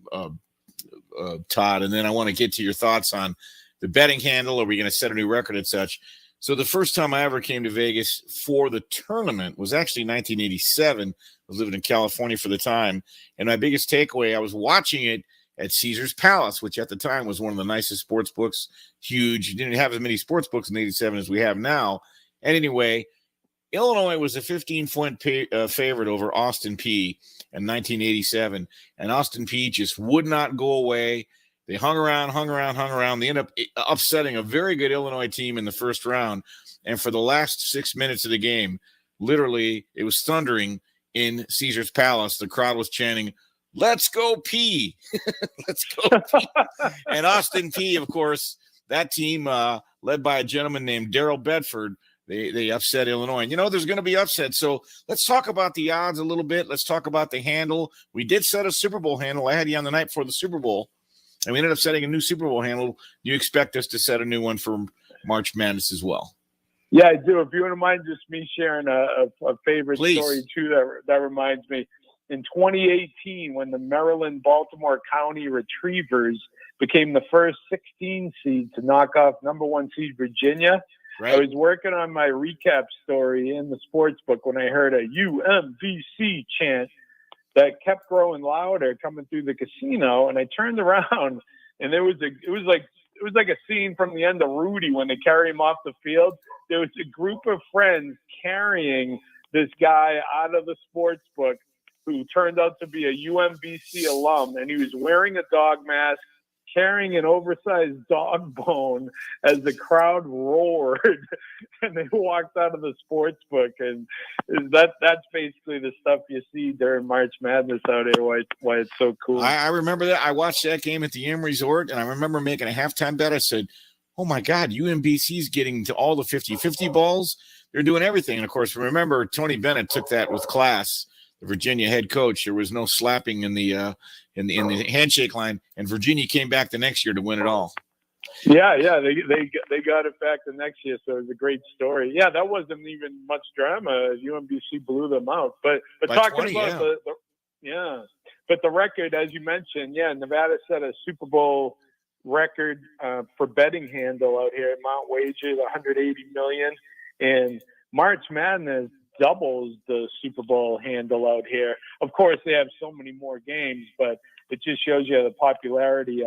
and then I want to get to your thoughts on the betting handle. Are we going to set a new record and such? So the first time I ever came to Vegas for the tournament was actually 1987. I was living in California for the time. And my biggest takeaway, I was watching it at Caesar's Palace, which at the time was one of the nicest sports books, huge. You didn't have as many sports books in 87 as we have now. And anyway, Illinois was a 15-point favorite over Austin Peay in 1987. And Austin Peay just would not go away. They hung around. They ended up upsetting a very good Illinois team in the first round. And for the last 6 minutes of the game, literally, it was thundering in Caesar's Palace. The crowd was chanting, "Let's go Peay." Let's go Peay. And Austin Peay, of course, that team led by a gentleman named Darrell Bedford, they upset Illinois. And, there's going to be upsets. So let's talk about the odds a little bit. Let's talk about the handle. We did set a Super Bowl handle. I had you on the night before the Super Bowl. And we ended up setting a new Super Bowl handle. Do you expect us to set a new one for March Madness as well? Yeah, I do. If you wouldn't mind just me sharing a favorite story, too, that reminds me. In 2018, when the Maryland-Baltimore County Retrievers became the first 16 seed to knock off number 1 seed Virginia, I was working on my recap story in the sports book when I heard a UMVC chant that kept growing louder coming through the casino, and I turned around, and it was like a scene from the end of Rudy when they carry him off the field. There was a group of friends carrying this guy out of the sports book who turned out to be a UMBC alum, and he was wearing a dog mask, carrying an oversized dog bone as the crowd roared and they walked out of the sports book. And that's basically the stuff you see during March Madness out here, why it's so cool. I remember that. I watched that game at the M Resort, and I remember making a halftime bet. I said, oh my God, UMBC's getting to all the 50-50 balls. They're doing everything. And of course, remember, Tony Bennett took that with class, the Virginia head coach. There was no slapping in the handshake line, and Virginia came back the next year to win it all. Yeah, they got it back the next year, so it was a great story. Yeah, that wasn't even much drama. UMBC blew them out, but talking 20, about but the record, as you mentioned, Nevada set a Super Bowl record for betting handle out here. Mount wagered $180 million, and March Madness doubles the Super Bowl handle out here. Of course, they have so many more games, but it just shows you the popularity.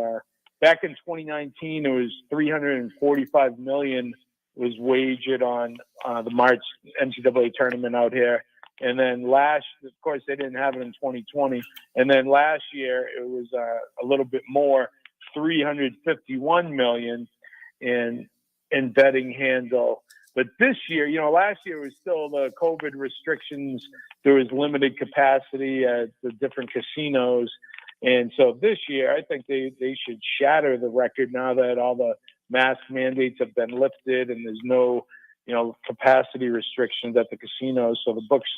Back in 2019, it was $345 million was wagered on the March NCAA tournament out here. And then of course, they didn't have it in 2020. And then last year, it was a little bit more, $351 million in betting handle. But this year, last year was still the COVID restrictions. There was limited capacity at the different casinos. And so this year, I think they should shatter the record now that all the mask mandates have been lifted and there's no, capacity restrictions at the casinos. So the books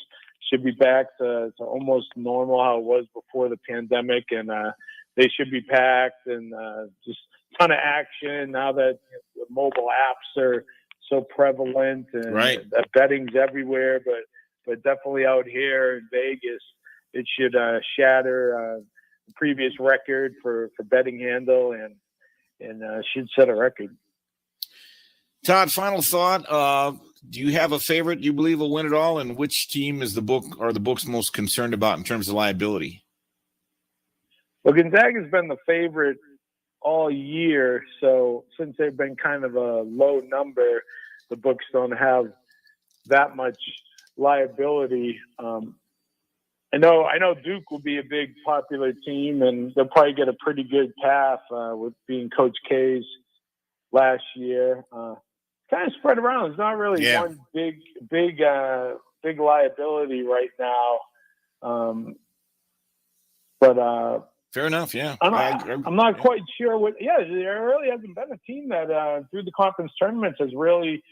should be back to almost normal how it was before the pandemic. And they should be packed and just a ton of action now that the mobile apps are so prevalent and betting's everywhere. But definitely out here in Vegas, it should shatter the previous record for betting handle and should set a record. Todd, final thought. Do you have a favorite you believe will win it all, and which team is the books most concerned about in terms of liability? Well, Gonzaga's been the favorite all year, so since they've been kind of a low number, the books don't have that much liability. I know Duke will be a big popular team, and they'll probably get a pretty good path with being Coach K's last year. Kind of spread around. There's not really one big liability right now. But fair enough. Yeah, I'm not quite sure there really hasn't been a team that through the conference tournaments has really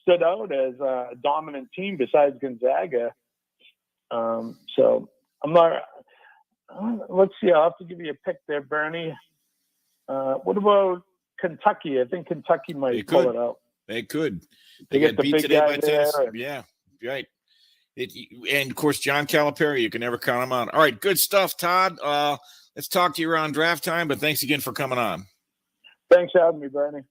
stood out as a dominant team besides Gonzaga. So I'm not. Let's see. I'll have to give you a pick there, Bernie. What about Kentucky? I think Kentucky might pull it out. They could. They got get the beat big today guy by there. Tennessee. Yeah, right. And of course, John Calipari. You can never count him out. All right, good stuff, Todd. Let's talk to you around draft time. But thanks again for coming on. Thanks for having me, Bernie.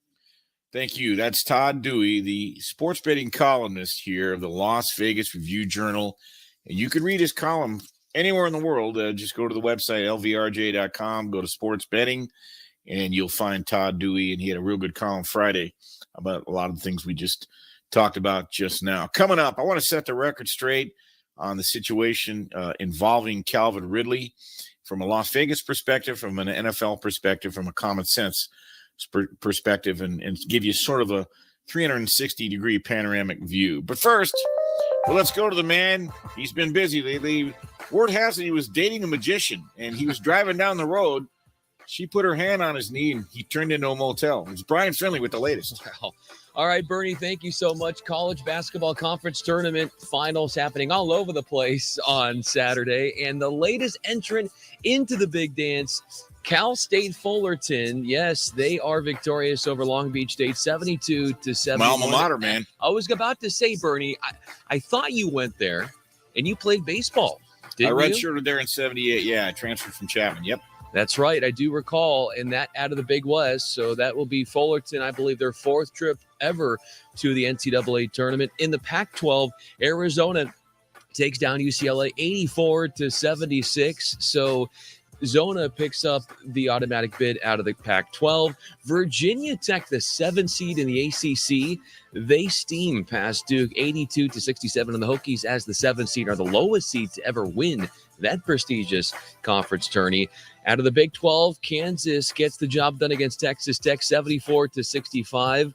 Thank you. That's Todd Dewey, the sports betting columnist here of the Las Vegas Review-Journal. And you can read his column anywhere in the world. Just go to the website, lvrj.com, go to sports betting, and you'll find Todd Dewey. And he had a real good column Friday about a lot of the things we just talked about just now. Coming up, I want to set the record straight on the situation involving Calvin Ridley from a Las Vegas perspective, from an NFL perspective, from a common sense perspective, and give you sort of a 360-degree panoramic view. But first, let's go to the man. He's been busy lately. Word has it he was dating a magician, and he was driving down the road. She put her hand on his knee, and he turned into a motel. It's Brian Finley with the latest. Wow. All right, Bernie, thank you so much. College basketball conference tournament finals happening all over the place on Saturday. And the latest entrant into the big dance, Cal State Fullerton. Yes, they are victorious over Long Beach State, 72-71. My alma mater, man. I was about to say, Bernie, I thought you went there and you played baseball. I redshirted there in 78. Yeah, I transferred from Chapman. Yep. That's right. I do recall, and that out of the Big West. So that will be Fullerton, I believe, their fourth trip ever to the NCAA tournament. In the Pac-12, Arizona takes down UCLA 84-76. So Zona picks up the automatic bid out of the Pac-12. Virginia Tech, the 7th seed in the ACC, they steam past Duke 82-67. And the Hokies, as the 7th seed, are the lowest seed to ever win that prestigious conference tourney. Out of the Big 12, Kansas gets the job done against Texas Tech 74-65.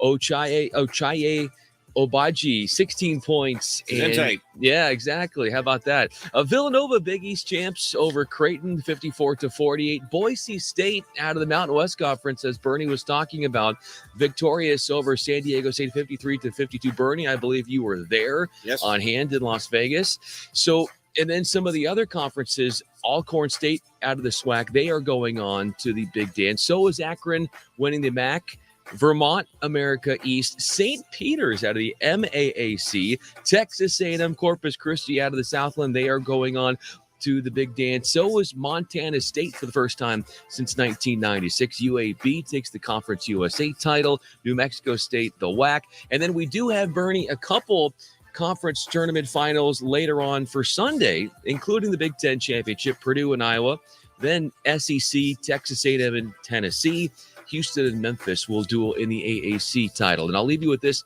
Ochaye Obaji, 16 points. Tight. Yeah, exactly. How about that? Villanova Big East champs over Creighton, 54-48. Boise State out of the Mountain West Conference, as Bernie was talking about, victorious over San Diego State, 53-52. Bernie, I believe you were there on hand in Las Vegas. So, and then some of the other conferences, Alcorn State out of the SWAC, they are going on to the Big Dance. So is Akron winning the MAC. Vermont, America East, St. Peter's out of the MAAC, Texas A&M, Corpus Christi out of the Southland. They are going on to the Big Dance. So is Montana State for the first time since 1996. UAB takes the Conference USA title. New Mexico State, the WAC. And then we do have, Bernie, a couple conference tournament finals later on for Sunday, including the Big Ten Championship, Purdue and Iowa. Then SEC, Texas A&M and Tennessee. Houston and Memphis will duel in the AAC title. And I'll leave you with this,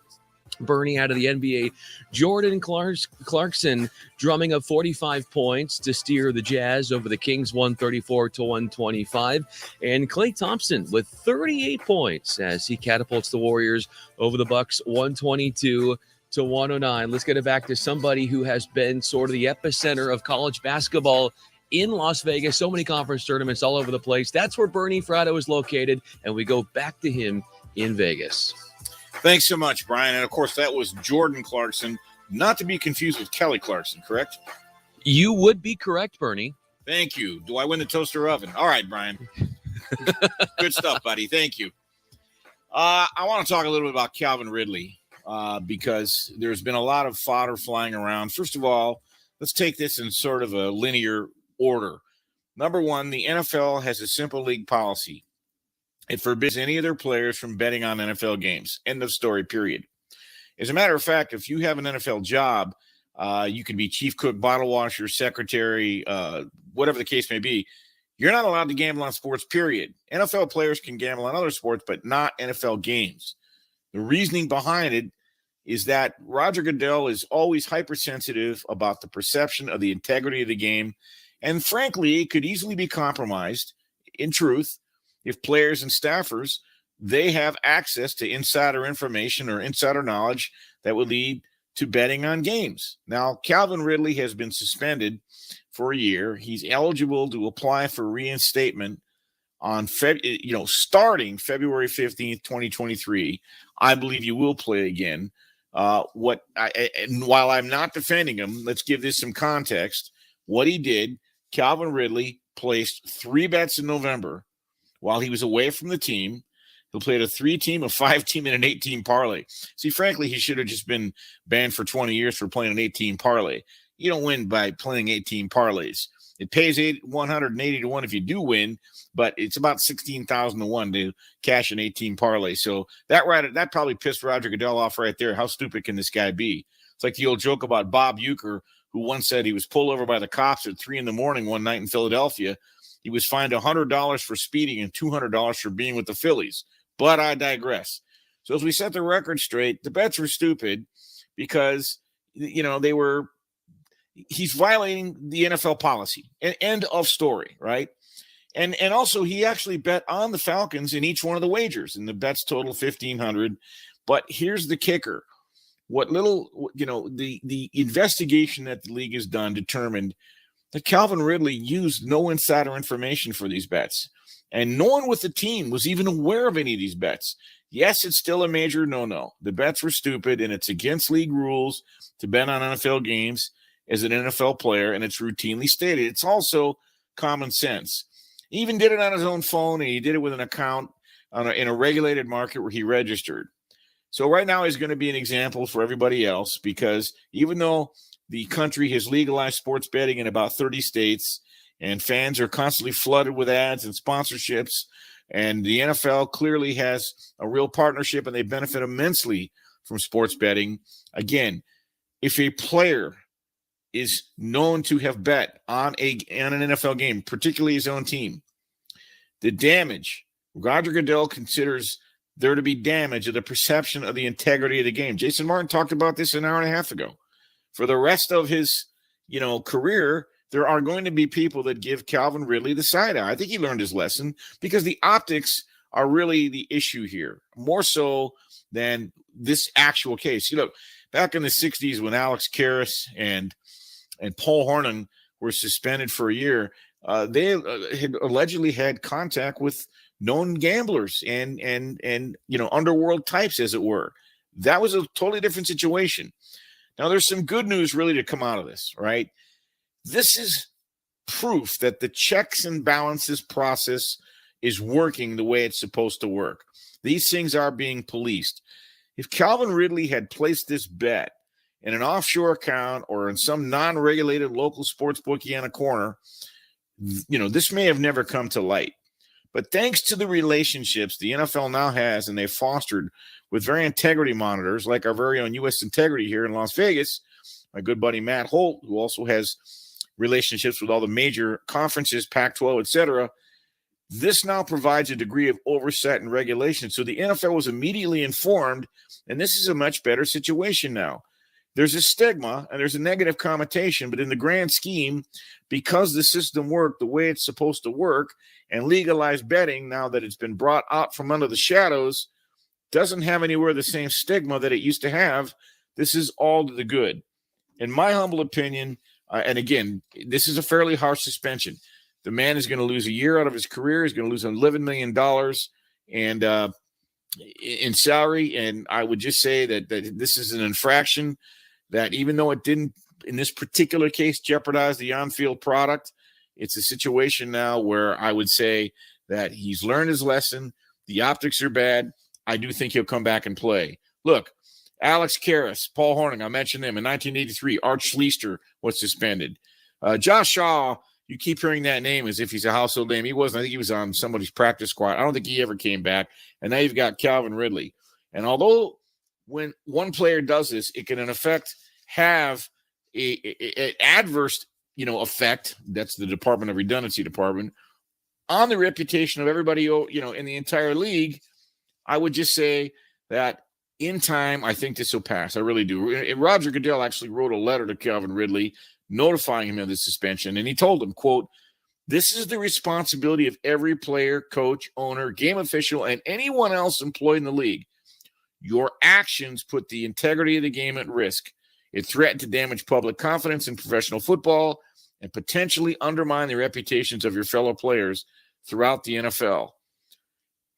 Bernie, out of the NBA. Jordan Clarkson drumming up 45 points to steer the Jazz over the Kings, 134-125. And Klay Thompson with 38 points as he catapults the Warriors over the Bucks, 122-109. Let's get it back to somebody who has been sort of the epicenter of college basketball in Las Vegas. So many conference tournaments all over the place. That's where Bernie Fratto is located, and we go back to him in Vegas. Thanks so much, Brian. And, of course, that was Jordan Clarkson, not to be confused with Kelly Clarkson, correct? You would be correct, Bernie. Thank you. Do I win the toaster oven? All right, Brian. Good stuff, buddy. Thank you. I want to talk a little bit about Calvin Ridley because there's been a lot of fodder flying around. First of all, let's take this in sort of a linear order. Number one, the NFL has a simple league policy. It forbids any of their players from betting on NFL games. End of story, period. As a matter of fact, if you have an NFL job, you can be chief cook, bottle washer, secretary, whatever the case may be. You're not allowed to gamble on sports, period. NFL players can gamble on other sports, but not NFL games. The reasoning behind it is that Roger Goodell is always hypersensitive about the perception of the integrity of the game. And frankly, it could easily be compromised, in truth, if players and staffers, they have access to insider information or insider knowledge that would lead to betting on games. Now, Calvin Ridley has been suspended for a year. He's eligible to apply for reinstatement on starting February 15th, 2023. I believe he will play again. And while I'm not defending him, let's give this some context. What he did, Calvin Ridley placed 3 bets in November while he was away from the team. He played a 3-team, a 5-team, and an 8-team parlay. See, frankly, he should have just been banned for 20 years for playing an 8-team parlay. You don't win by playing 8-team parlays. It pays 180-1 if you do win, but it's about 16,000-1 to cash an 8-team parlay. So that probably pissed Roger Goodell off right there. How stupid can this guy be? It's like the old joke about Bob Uecker, who once said he was pulled over by the cops at 3 a.m. one night in Philadelphia. He was fined $100 for speeding and $200 for being with the Phillies. But I digress. So as we set the record straight, the bets were stupid because, he's violating the NFL policy. End of story, right? And also he actually bet on the Falcons in each one of the wagers, and the bets total $1,500. But here's the kicker. The investigation that the league has done determined that Calvin Ridley used no insider information for these bets. And no one with the team was even aware of any of these bets. Yes, it's still a major no-no. The bets were stupid, and it's against league rules to bet on NFL games as an NFL player, and it's routinely stated. It's also common sense. He even did it on his own phone, and he did it with an account in a regulated market where he registered. So right now he's going to be an example for everybody else because even though the country has legalized sports betting in about 30 states and fans are constantly flooded with ads and sponsorships, and the NFL clearly has a real partnership and they benefit immensely from sports betting. Again, if a player is known to have bet on an NFL game, particularly his own team, the damage, Roger Goodell considers there to be damage of the perception of the integrity of the game. Jason Martin talked about this an hour and a half ago. For the rest of his, career, there are going to be people that give Calvin Ridley the side eye. I think he learned his lesson because the optics are really the issue here, more so than this actual case. You know, back in the 60s when Alex Karras and Paul Hornung were suspended for a year, they had allegedly had contact with known gamblers and you know, underworld types, as it were. That was a totally different situation. Now, there's some good news really to come out of this, right? This is proof that the checks and balances process is working the way it's supposed to work. These things are being policed. If Calvin Ridley had placed this bet in an offshore account or in some non-regulated local sports bookie on a corner, you know, this may have never come to light. But thanks to the relationships the NFL now has and they've fostered with very integrity monitors like our very own U.S. Integrity here in Las Vegas, my good buddy Matt Holt, who also has relationships with all the major conferences, Pac-12, etc., this now provides a degree of oversight and regulation. So the NFL was immediately informed, and this is a much better situation now. There's a stigma and there's a negative connotation, but in the grand scheme, because the system worked the way it's supposed to work and legalized betting, now that it's been brought out from under the shadows, doesn't have anywhere the same stigma that it used to have. This is all to the good. In my humble opinion, and again, this is a fairly harsh suspension. The man is going to lose a year out of his career. He's going to lose $11 million and in salary. And I would just say that this is an infraction that, even though it didn't, in this particular case, jeopardize the on-field product, it's a situation now where I would say that he's learned his lesson. The optics are bad. I do think he'll come back and play. Look, Alex Karras, Paul Hornung, I mentioned him. In 1983, Art Schleister was suspended. Josh Shaw, you keep hearing that name as if he's a household name. He wasn't. I think he was on somebody's practice squad. I don't think he ever came back. And now you've got Calvin Ridley. And although when one player does this, it can in effect have an adverse, effect. That's the Department of Redundancy department on the reputation of everybody, in the entire league. I would just say that in time, I think this will pass. I really do. Roger Goodell actually wrote a letter to Calvin Ridley notifying him of the suspension. And he told him, quote, "This is the responsibility of every player, coach, owner, game official, and anyone else employed in the league. Your actions put the integrity of the game at risk. It threatened to damage public confidence in professional football and potentially undermine the reputations of your fellow players throughout the NFL."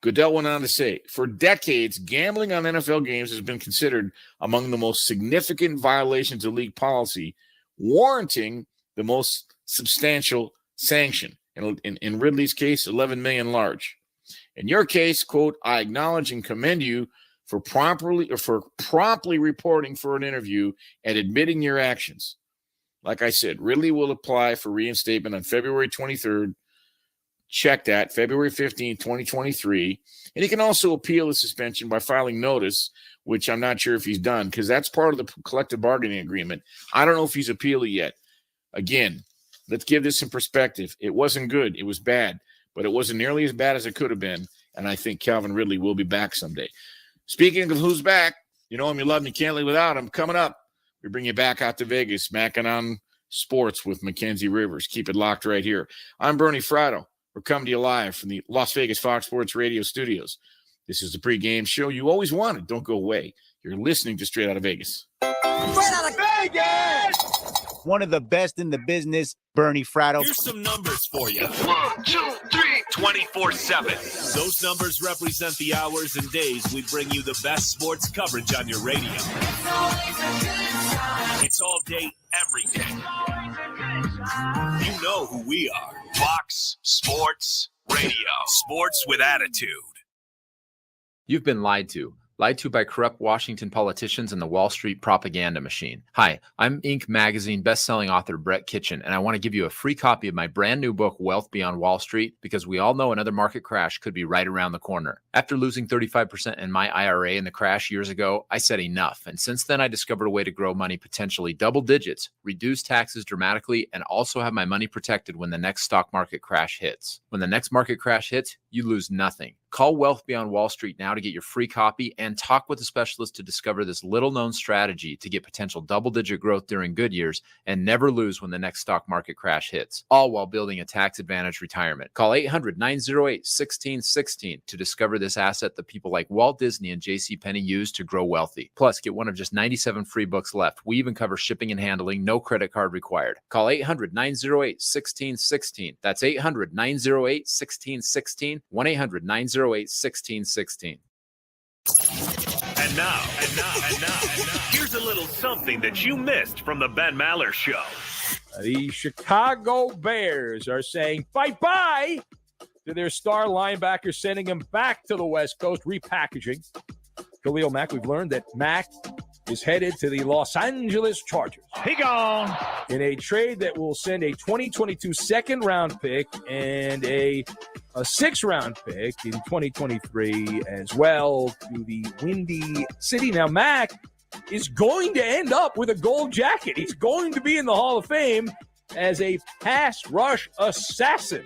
Goodell went on to say, "For decades, gambling on NFL games has been considered among the most significant violations of league policy, warranting the most substantial sanction. In Ridley's case, $11 million large. In your case, quote, I acknowledge and commend you for promptly reporting for an interview and admitting your actions. Like I said, Ridley will apply for reinstatement on February 23rd. Check that, February 15, 2023. And he can also appeal the suspension by filing notice, which I'm not sure if he's done, because that's part of the collective bargaining agreement. I don't know if he's appealed it yet. Again, let's give this some perspective. It wasn't good. It was bad, but it wasn't nearly as bad as it could have been. And I think Calvin Ridley will be back someday. Speaking of who's back, you know him, you love him, you can't live without him. Coming up, we bring you back out to Vegas, smacking on sports with Mackenzie Rivers. Keep it locked right here. I'm Bernie Fratto. We're coming to you live from the Las Vegas Fox Sports Radio studios. This is the pregame show you always wanted. Don't go away. You're listening to Straight Out of Vegas. Straight out of Vegas! One of the best in the business, Bernie Fratto. Here's some numbers for you. 1, 2, 3, 24/7. Those numbers represent the hours and days we bring you the best sports coverage on your radio. It's all day, every day. You know who we are. Fox Sports Radio. Sports with attitude. You've been lied to by corrupt Washington politicians and the Wall Street propaganda machine. Hi, I'm Inc. magazine bestselling author Brett Kitchen, and I want to give you a free copy of my brand new book, Wealth Beyond Wall Street, because we all know another market crash could be right around the corner. After losing 35% in my IRA in the crash years ago, I said enough. And since then, I discovered a way to grow money potentially double digits, reduce taxes dramatically, and also have my money protected when the next stock market crash hits. When the next market crash hits, you lose nothing. Call Wealth Beyond Wall Street now to get your free copy and talk with a specialist to discover this little-known strategy to get potential double-digit growth during good years and never lose when the next stock market crash hits, all while building a tax-advantaged retirement. Call 800-908-1616 to discover this asset that people like Walt Disney and JCPenney use to grow wealthy. Plus, get one of just 97 free books left. We even cover shipping and handling, no credit card required. Call 800-908-1616. That's 800-908-1616, 1-800-908-1616. And now, here's a little something that you missed from the Ben Maller Show. The Chicago Bears are saying bye-bye to their star linebacker, sending him back to the West Coast, repackaging. Khalil Mack, we've learned that Mack is headed to the Los Angeles Chargers. He gone. In a trade that will send a 2022 second-round pick and a sixth-round pick in 2023 as well to the Windy City. Now, Mack is going to end up with a gold jacket. He's going to be in the Hall of Fame as a pass rush assassin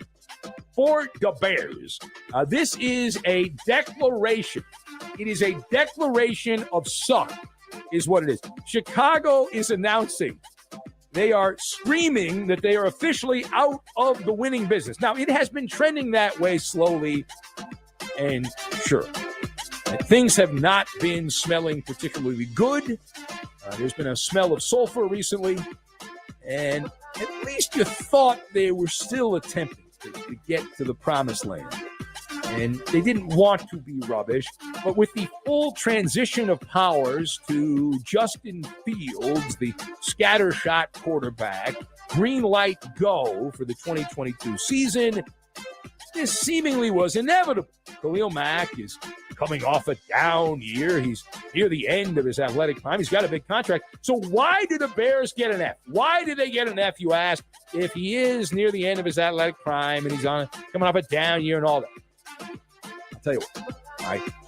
for the Bears. This is a declaration. It is a declaration of suck, is what it is. Chicago is announcing, they are screaming that they are officially out of the winning business. Now, it has been trending that way slowly and sure. Things have not been smelling particularly good. There's been a smell of sulfur recently, and at least you thought they were still attempting to get to the promised land. And they didn't want to be rubbish, but with the full transition of powers to Justin Fields, the scattershot quarterback, green light go for the 2022 season, this seemingly was inevitable. Khalil Mack is coming off a down year. He's near the end of his athletic prime. He's got a big contract. So why do the Bears get an F? Why did they get an F, you ask, if he is near the end of his athletic prime and he's coming off a down year and all that? I'll tell you what,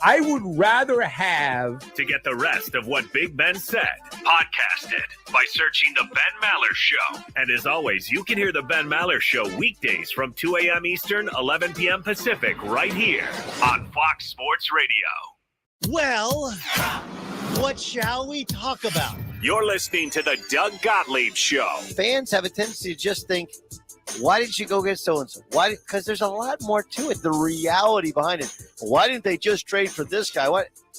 I would rather have... To get the rest of what Big Ben said, podcasted by searching The Ben Maller Show. And as always, you can hear The Ben Maller Show weekdays from 2 a.m. Eastern, 11 p.m. Pacific, right here on Fox Sports Radio. Well, what shall we talk about? You're listening to The Doug Gottlieb Show. Fans have a tendency to just think, why didn't you go get so-and-so? Why? Because there's a lot more to it, the reality behind it. Why didn't they just trade for this guy?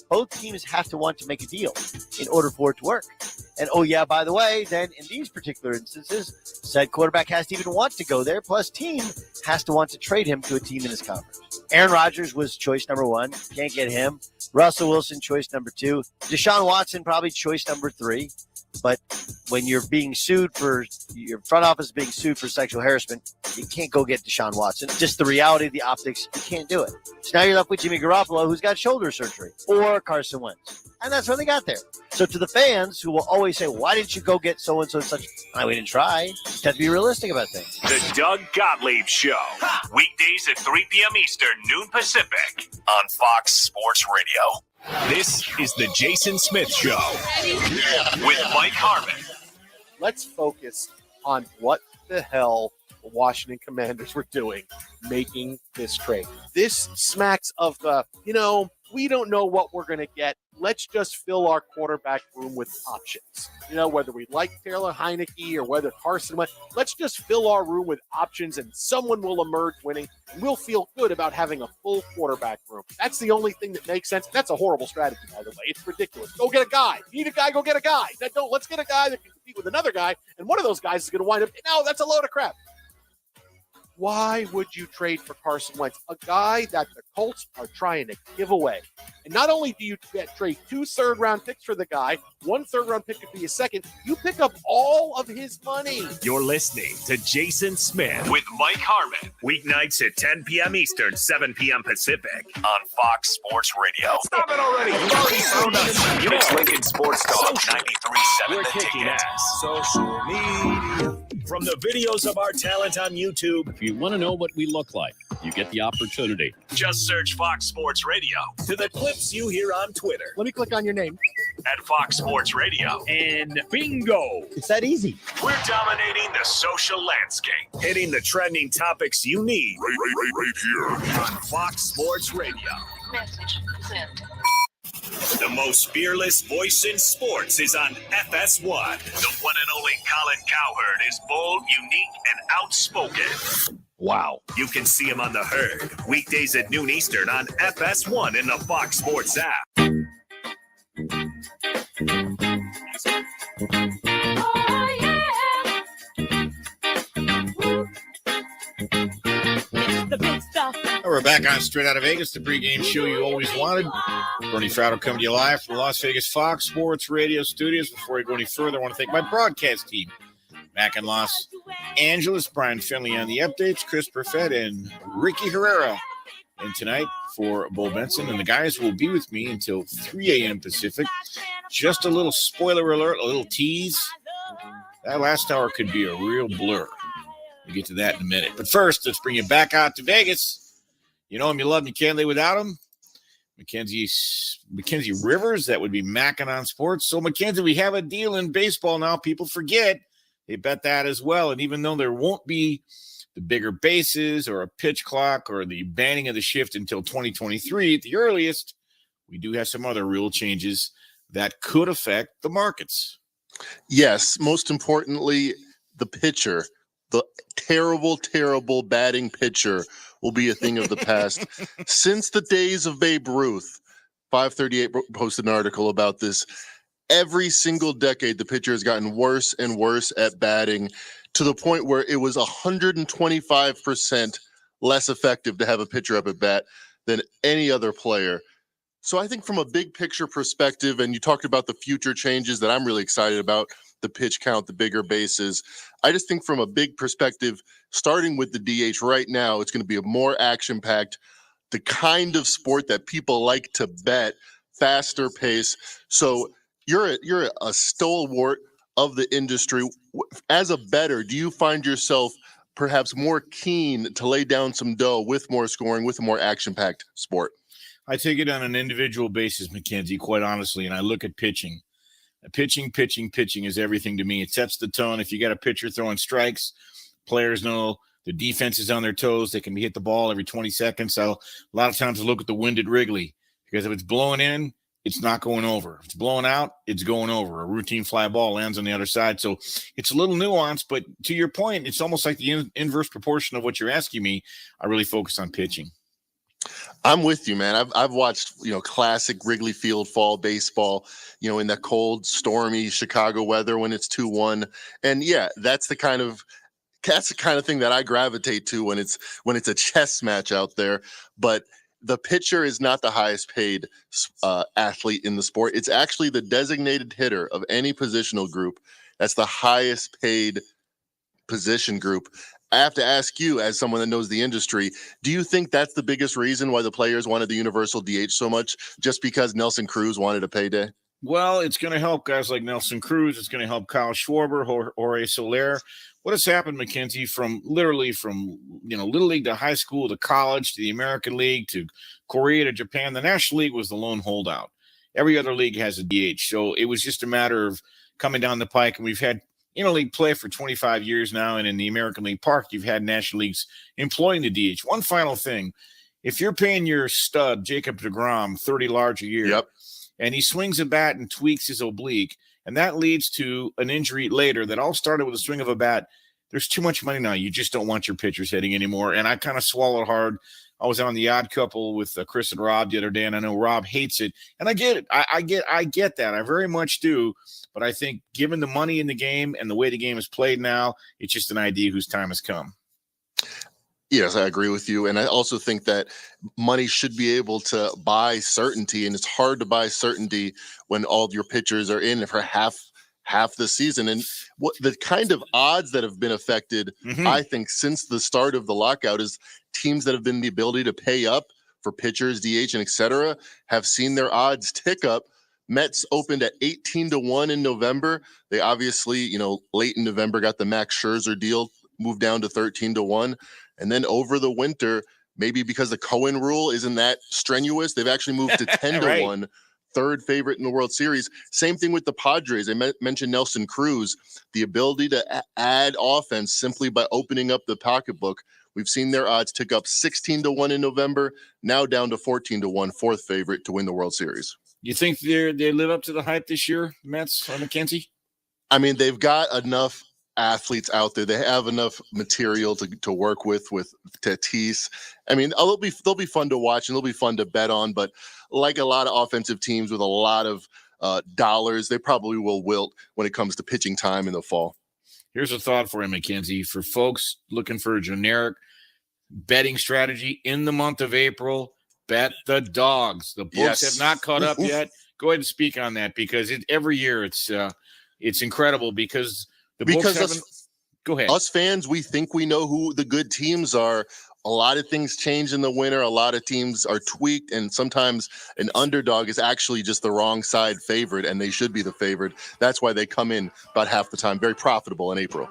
Both teams have to want to make a deal in order for it to work. And, oh, yeah, by the way, then in these particular instances, said quarterback has to even want to go there, plus team has to want to trade him to a team in his conference. Aaron Rodgers was choice number 1. Can't get him. Russell Wilson, choice number 2. Deshaun Watson, probably choice number 3. But when you're being sued for your front office being sued for sexual harassment, you can't go get Deshaun Watson. Just the reality of the optics, you can't do it. So now you're left with Jimmy Garoppolo, who's got shoulder surgery, or Carson Wentz. And that's where they got there. So to the fans who will always say, why didn't you go get so-and-so and such? We didn't try. Just have to be realistic about things. The Doug Gottlieb Show. Weekdays at 3 p.m. Eastern, noon Pacific on Fox Sports Radio. This is the Jason Smith Show with Mike Harmon. Let's focus on what the hell the Washington Commanders were doing making this trade. This smacks of the, we don't know what we're going to get. Let's just fill our quarterback room with options. Whether we like Taylor Heineke or whether Carson Wentz, let's just fill our room with options and someone will emerge winning. And we'll feel good about having a full quarterback room. That's the only thing that makes sense. That's a horrible strategy, by the way. It's ridiculous. Go get a guy. You need a guy, go get a guy. Let's get a guy that can compete with another guy, and one of those guys is going to wind up. No, that's a load of crap. Why would you trade for Carson Wentz, a guy that the Colts are trying to give away? And not only do you trade 2 third-round picks for the guy, 1 third-round pick could be a second, you pick up all of his money. You're listening to Jason Smith with Mike Harmon. Weeknights at 10 p.m. Eastern, 7 p.m. Pacific on Fox Sports Radio. Stop it already. You've already thrown us. It's Lincoln Sports Talk 93.7 The Ticket. Social media. From the videos of our talent on YouTube. If you want to know what we look like, you get the opportunity. Just search Fox Sports Radio to the clips you hear on Twitter. Let me click on your name. at Fox Sports Radio. And bingo. It's that easy. We're dominating the social landscape, hitting the trending topics you need right here on Fox Sports Radio. Message sent. The most fearless voice in sports is on FS1. The one and only Colin Cowherd is bold, unique, and outspoken. Wow. You can see him on The Herd, weekdays at noon Eastern on FS1 in the Fox Sports app. We're back on Straight Out of Vegas, the pregame show you always wanted. Bernie Fratto coming to you live from the Las Vegas Fox Sports Radio studios. Before we go any further, I want to thank my broadcast team back in Los Angeles. Brian Finley on the updates, Chris Perfett, and Ricky Herrera. And tonight for Bo Benson. And the guys will be with me until 3 a.m. Pacific. Just a little spoiler alert, a little tease. That last hour could be a real blur. We'll get to that in a minute. But first, let's bring you back out to Vegas. You know him, you love him, you can't live without him. Mackenzie Rivers, that would be Mackin on Sports. So, Mackenzie, we have a deal in baseball now. People forget. They bet that as well. And even though there won't be the bigger bases or a pitch clock or the banning of the shift until 2023 at the earliest, we do have some other rule changes that could affect the markets. Yes, most importantly, the pitcher, the terrible, terrible batting pitcher will be a thing of the past. Since the days of Babe Ruth, 538 posted an article about this. Every single decade, the pitcher has gotten worse and worse at batting to the point where it was 125% less effective to have a pitcher up at bat than any other player. So I think from a big picture perspective, and you talked about the future changes that I'm really excited about, the pitch count, the bigger bases. I just think from a big perspective, starting with the DH right now, it's going to be a more action-packed, the kind of sport that people like to bet, faster pace. So you're a stalwart of the industry. As a bettor, do you find yourself perhaps more keen to lay down some dough with more scoring, with a more action-packed sport? I take it on an individual basis, Mackenzie, quite honestly, and I look at pitching. Pitching is everything to me. It sets the tone. If you got a pitcher throwing strikes, players know the defense is on their toes. They can hit the ball every 20 seconds. So a lot of times I look at the wind at Wrigley, because if it's blowing in, it's not going over. If it's blowing out, it's going over. A routine fly ball lands on the other side. So it's a little nuanced, but to your point, it's almost like the inverse proportion of what you're asking me. I really focus on pitching. I'm with you, man. I've watched, classic Wrigley Field fall baseball, in that cold, stormy Chicago weather when it's 2-1. And yeah, that's the kind of thing that I gravitate to when it's a chess match out there. But the pitcher is not the highest paid athlete in the sport. It's actually the designated hitter of any positional group. That's the highest paid position group. I have to ask you, as someone that knows the industry, do you think that's the biggest reason why the players wanted the universal DH so much, just because Nelson Cruz wanted a payday? Well, it's going to help guys like Nelson Cruz. It's going to help Kyle Schwarber, Jorge Soler. What has happened, Mackenzie, from Little League to high school to college to the American League to Korea to Japan, the National League was the lone holdout. Every other league has a DH. So it was just a matter of coming down the pike, and we've had interleague play for 25 years now, and in the American League Park, you've had National Leagues employing the DH. One final thing, if you're paying your stud, Jacob deGrom, $30 large a year, and he swings a bat and tweaks his oblique, and that leads to an injury later that all started with a swing of a bat, there's too much money now. You just don't want your pitchers hitting anymore, and I kind of swallowed hard. I was on The Odd Couple with Chris and Rob the other day, and I know Rob hates it, and I get it. I get that. I very much do. But I think given the money in the game and the way the game is played now, it's just an idea whose time has come. Yes, I agree with you. And I also think that money should be able to buy certainty, and it's hard to buy certainty when all your pitchers are in for half the season. And what the kind of odds that have been affected, I think, since the start of the lockout is teams that have been the ability to pay up for pitchers, DH, and et cetera, have seen their odds tick up. Mets opened at 18-1 in November. They obviously, late in November got the Max Scherzer deal, moved down to 13-1. And then over the winter, maybe because the Cohen rule isn't that strenuous, they've actually moved to 10-1 third favorite in the World Series. Same thing with the Padres. I mentioned Nelson Cruz, the ability to add offense simply by opening up the pocketbook. We've seen their odds tick up 16-1 in November, now down to 14-1, fourth favorite to win the World Series. You think they live up to the hype this year, Mets or McKenzie? I mean, they've got enough athletes out there. They have enough material to work with Tatis. I mean, they'll be fun to watch and they'll be fun to bet on. But like a lot of offensive teams with a lot of dollars, they probably will wilt when it comes to pitching time in the fall. Here's a thought for you, McKenzie. For folks looking for a generic betting strategy in the month of April, bet the dogs. The books have not caught up yet. Go ahead and speak on that, because every year it's incredible because the books haven't. Go ahead. Us fans, we think we know who the good teams are. A lot of things change in the winter. A lot of teams are tweaked, and sometimes an underdog is actually just the wrong side favorite, and they should be the favorite. That's why they come in about half the time. Very profitable in April.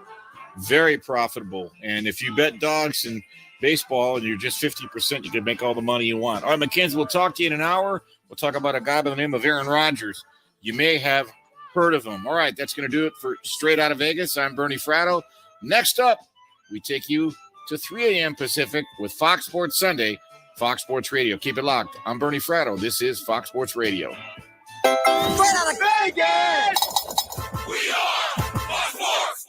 Very profitable. And if you bet dogs in baseball and you're just 50%, you can make all the money you want. All right, McKenzie, we'll talk to you in an hour. We'll talk about a guy by the name of Aaron Rodgers. You may have heard of him. All right, that's going to do it for Straight Out of Vegas. I'm Bernie Fratto. Next up, we take you to 3 a.m. Pacific with Fox Sports Sunday, Fox Sports Radio. Keep it locked. I'm Bernie Fratto. This is Fox Sports Radio. Straight Out of Vegas! We are Fox Sports!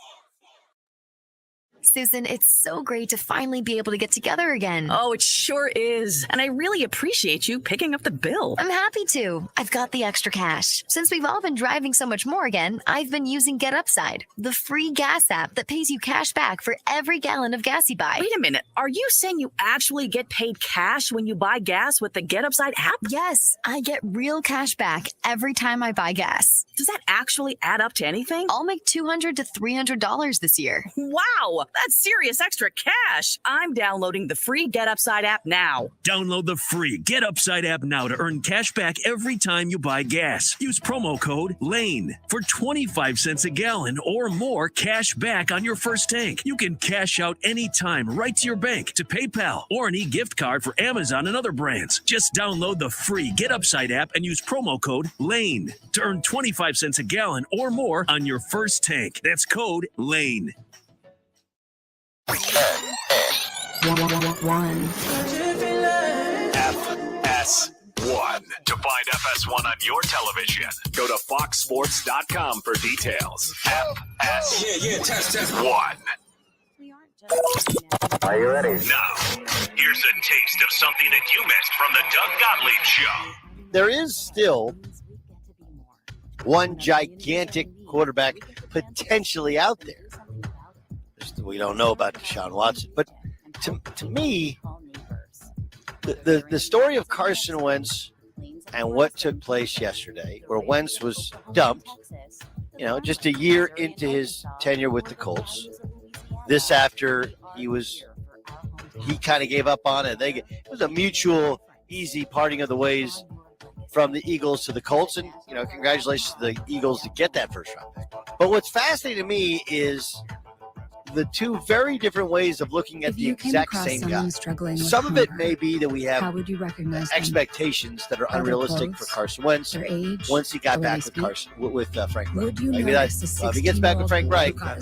Susan, it's so great to finally be able to get together again. Oh, it sure is. And I really appreciate you picking up the bill. I'm happy to. I've got the extra cash. Since we've all been driving so much more again, I've been using Get Upside, the free gas app that pays you cash back for every gallon of gas you buy. Wait a minute. Are you saying you actually get paid cash when you buy gas with the Get Upside app? Yes, I get real cash back every time I buy gas. Does that actually add up to anything? I'll make $200 to $300 this year. Wow, that's serious extra cash. I'm downloading the free Get Upside app now. Download the free Get Upside app now to earn cash back every time you buy gas. Use promo code LANE for 25 cents a gallon or more cash back on your first tank. You can cash out anytime right to your bank, to PayPal, or an e-gift card for Amazon and other brands. Just download the free Get Upside app and use promo code LANE to earn 25 cents a gallon or more on your first tank. That's code LANE. FS1. To find FS1 on your television, go to foxsports.com for details. FS1. Are you ready? Now, here's a taste of something that you missed from the Doug Gottlieb Show. There is still one gigantic quarterback potentially out there. We don't know about Deshaun Watson, but to me, the story of Carson Wentz and what took place yesterday, where Wentz was dumped, just a year into his tenure with the Colts. This after he kind of gave up on it. It was a mutual, easy parting of the ways from the Eagles to the Colts, and congratulations to the Eagles to get that first round pick. But what's fascinating to me is the two very different ways of looking at the exact same guy. Some of it may be that we have expectations that are unrealistic for Carson Wentz once he got back with Frank Reich. Maybe if he gets back with Frank Reich, then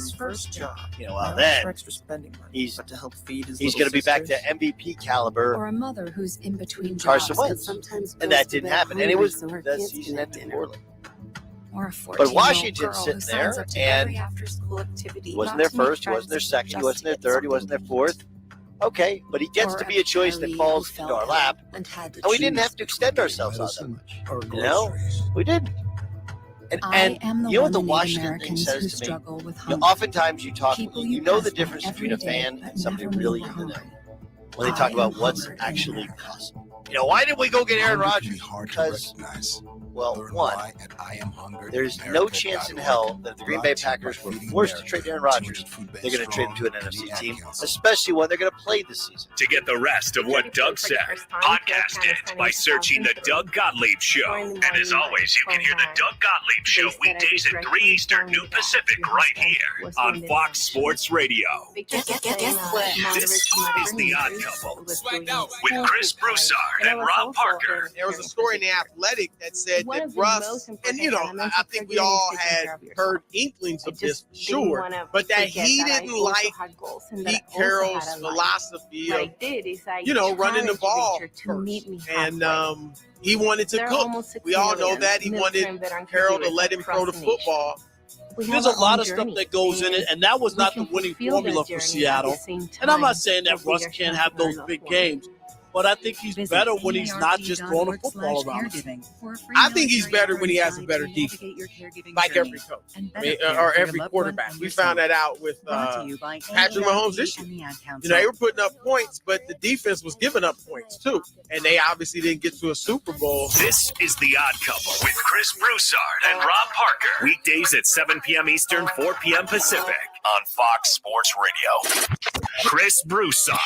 he's going to be back to MVP caliber. Or a mother who's in between Carson jobs, Wentz, and that didn't happen. And it was that season ended poorly. Or a but Washington's sitting there, and he wasn't their first, he wasn't their second, he wasn't their third, he wasn't their fourth. Okay, but he gets to be a choice that falls into our lap, and we didn't have to extend ourselves on that much. We didn't. And you know what the Washington thing says to me? Oftentimes you talk, you know the difference between a fan and somebody really in the know when they talk about what's actually possible. Why did we go get Aaron Rodgers? Because, well, one, there's no chance in hell that the Green Bay Packers were forced to trade Aaron Rodgers. They're going to trade him to an NFC team, especially when they're going to play this season. To get the rest of what Doug said, podcast it by searching The Doug Gottlieb Show. And as always, you can hear The Doug Gottlieb Show weekdays at 3 Eastern, noon Pacific, right here on Fox Sports Radio. This is The Odd Couple with Chris Broussard and Rob Parker. There was a story in The Athletic that said that Russ, and I think we all had heard inklings of this, sure, but that he didn't like Pete Carroll's philosophy of, running the ball first. And he wanted to cook. We all know that. He wanted Carroll to let him throw the football. There's a lot of stuff that goes in it, and that was not the winning formula for Seattle. And I'm not saying that Russ can't have those big games, but I think he's better when he's not just throwing a football around. I think he's better when he has a better defense, like every coach or every quarterback. We found that out with Patrick Mahomes this year. They were putting up points, but the defense was giving up points too, and they obviously didn't get to a Super Bowl. This is The Odd Couple with Chris Broussard and Rob Parker. Weekdays at 7 p.m. Eastern, 4 p.m. Pacific on Fox Sports Radio. Chris Broussard.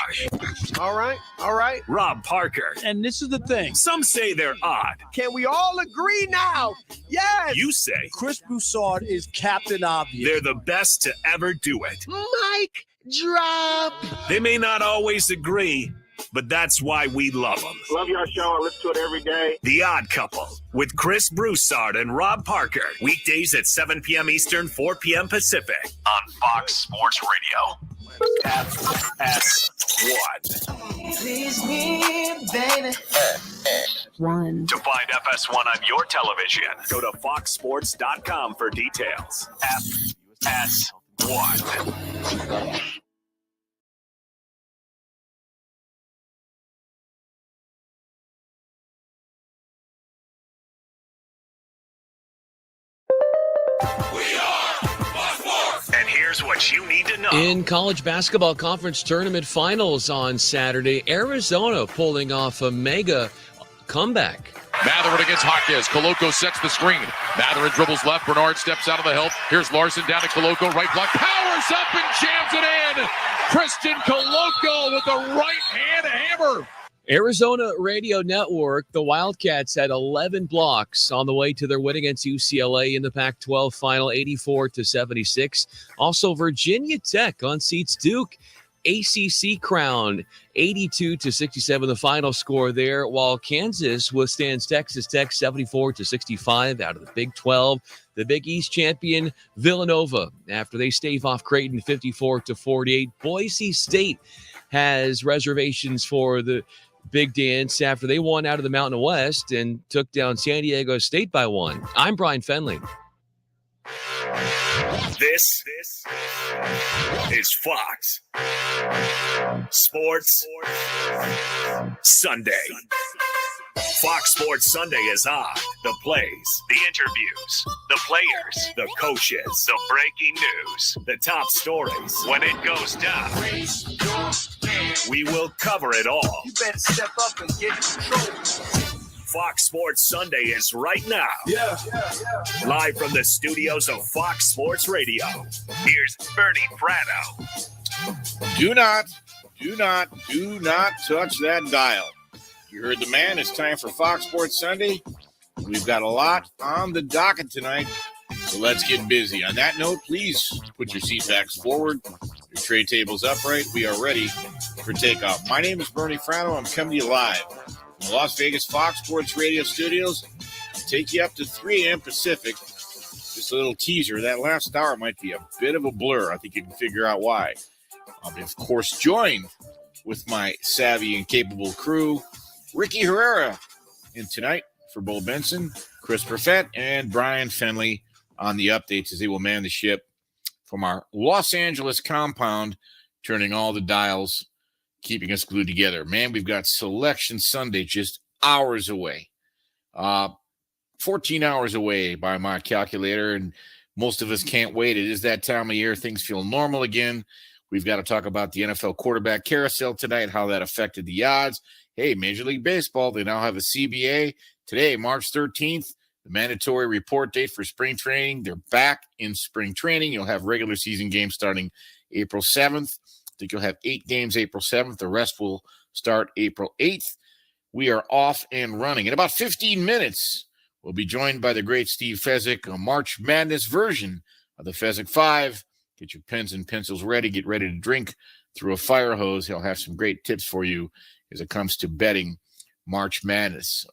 All right. Rob Parker. And this is the thing. Some say they're odd. Can we all agree now? Yes. You say Chris Broussard is Captain Obvious. they're the best to ever do it. Mic drop. They may not always agree, but that's why we love them. Love your show. I listen to it every day. The Odd Couple with Chris Broussard and Rob Parker. Weekdays at 7 p.m. Eastern, 4 p.m. Pacific on Fox Sports Radio. FS1. Please me, baby. One. To find FS1 on your television, go to foxsports.com for details. FS1. And here's what you need to know. In college basketball conference tournament finals on Saturday, Arizona pulling off a mega comeback. Matherin against Hawkes. Koloko sets the screen. Matherin dribbles left. Bernard steps out of the help. Here's Larson down to Koloko. Right block. Powers up and jams it in. Christian Koloko with a right hand hammer. Arizona Radio Network, the Wildcats had 11 blocks on the way to their win against UCLA in the Pac-12 final, 84-76. Also, Virginia Tech unseats Duke. ACC crown, 82-67, the final score there, while Kansas withstands Texas Tech 74-65 out of the Big 12. The Big East champion Villanova, after they stave off Creighton 54-48. Boise State has reservations for the Big Dance after they won out of the Mountain West and took down San Diego State by 1. I'm Brian Fenley. This is Fox Sports Sunday. Fox Sports Sunday is on. The plays, the interviews, the players, the coaches, the breaking news, the top stories. When it goes down, we will cover it all. You better step up and get control. Fox Sports Sunday is right now. Live from the studios of Fox Sports Radio. Here's Bernie Prado. Do not touch that dial. You heard the man. It's time for Fox Sports Sunday. We've got a lot on the docket tonight, so let's get busy. On that note, please put your seat backs forward, your tray tables upright. We are ready for takeoff. My name is Bernie Frano. I'm coming to you live from the Las Vegas Fox Sports Radio studios. I'll take you up to 3 a.m. Pacific. Just a little teaser. That last hour might be a bit of a blur. I think you can figure out why. I'll be, of course, joined with my savvy and capable crew, Ricky Herrera in tonight for Bull Benson, Chris Perfett, and Brian Fenley on the updates as they will man the ship from our Los Angeles compound, turning all the dials, keeping us glued together. Man, we've got Selection Sunday just hours away. 14 hours away by my calculator, and most of us can't wait. It is that time of year. Things feel normal again. We've got to talk about the NFL quarterback carousel tonight, how that affected the odds. Hey, Major League Baseball, they now have a CBA. Today, March 13th, the mandatory report date for spring training. They're back in spring training. You'll have regular season games starting April 7th. I think you'll have 8 games April 7th. The rest will start April 8th. We are off and running. In about 15 minutes, we'll be joined by the great Steve Fezzik, a March Madness version of the Fezzik 5. Get your pens and pencils ready. Get ready to drink through a fire hose. He'll have some great tips for you as it comes to betting March Madness.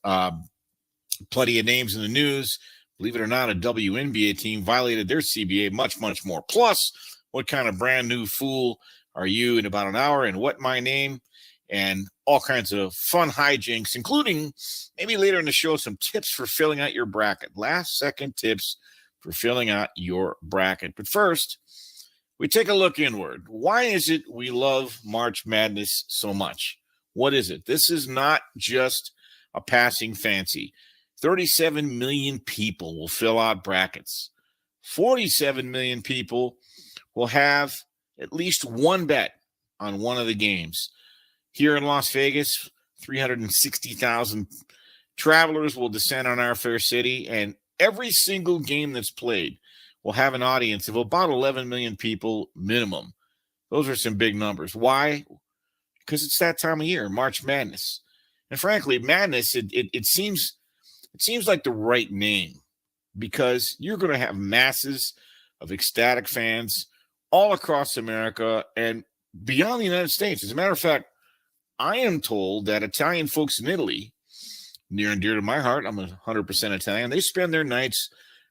Plenty of names in the news. Believe it or not, a WNBA team violated their CBA, much, much more. Plus, what kind of brand new fool are you in about an hour, and what my name, and all kinds of fun hijinks, including maybe later in the show some tips for filling out your bracket. Last-second tips for filling out your bracket. But first, we take a look inward. Why is it we love March Madness so much? What is it? This is not just a passing fancy. 37 million people will fill out brackets. 47 million people will have at least one bet on one of the games. Here in Las Vegas, 360,000 travelers will descend on our fair city, and every single game that's played will have an audience of about 11 million people minimum. Those are some big numbers. Why? Because it's that time of year, March Madness. And frankly, Madness, it seems like the right name, because you're going to have masses of ecstatic fans all across America and beyond the United States. As a matter of fact, I am told that Italian folks in Italy, near and dear to my heart, I'm 100% Italian, they spend their nights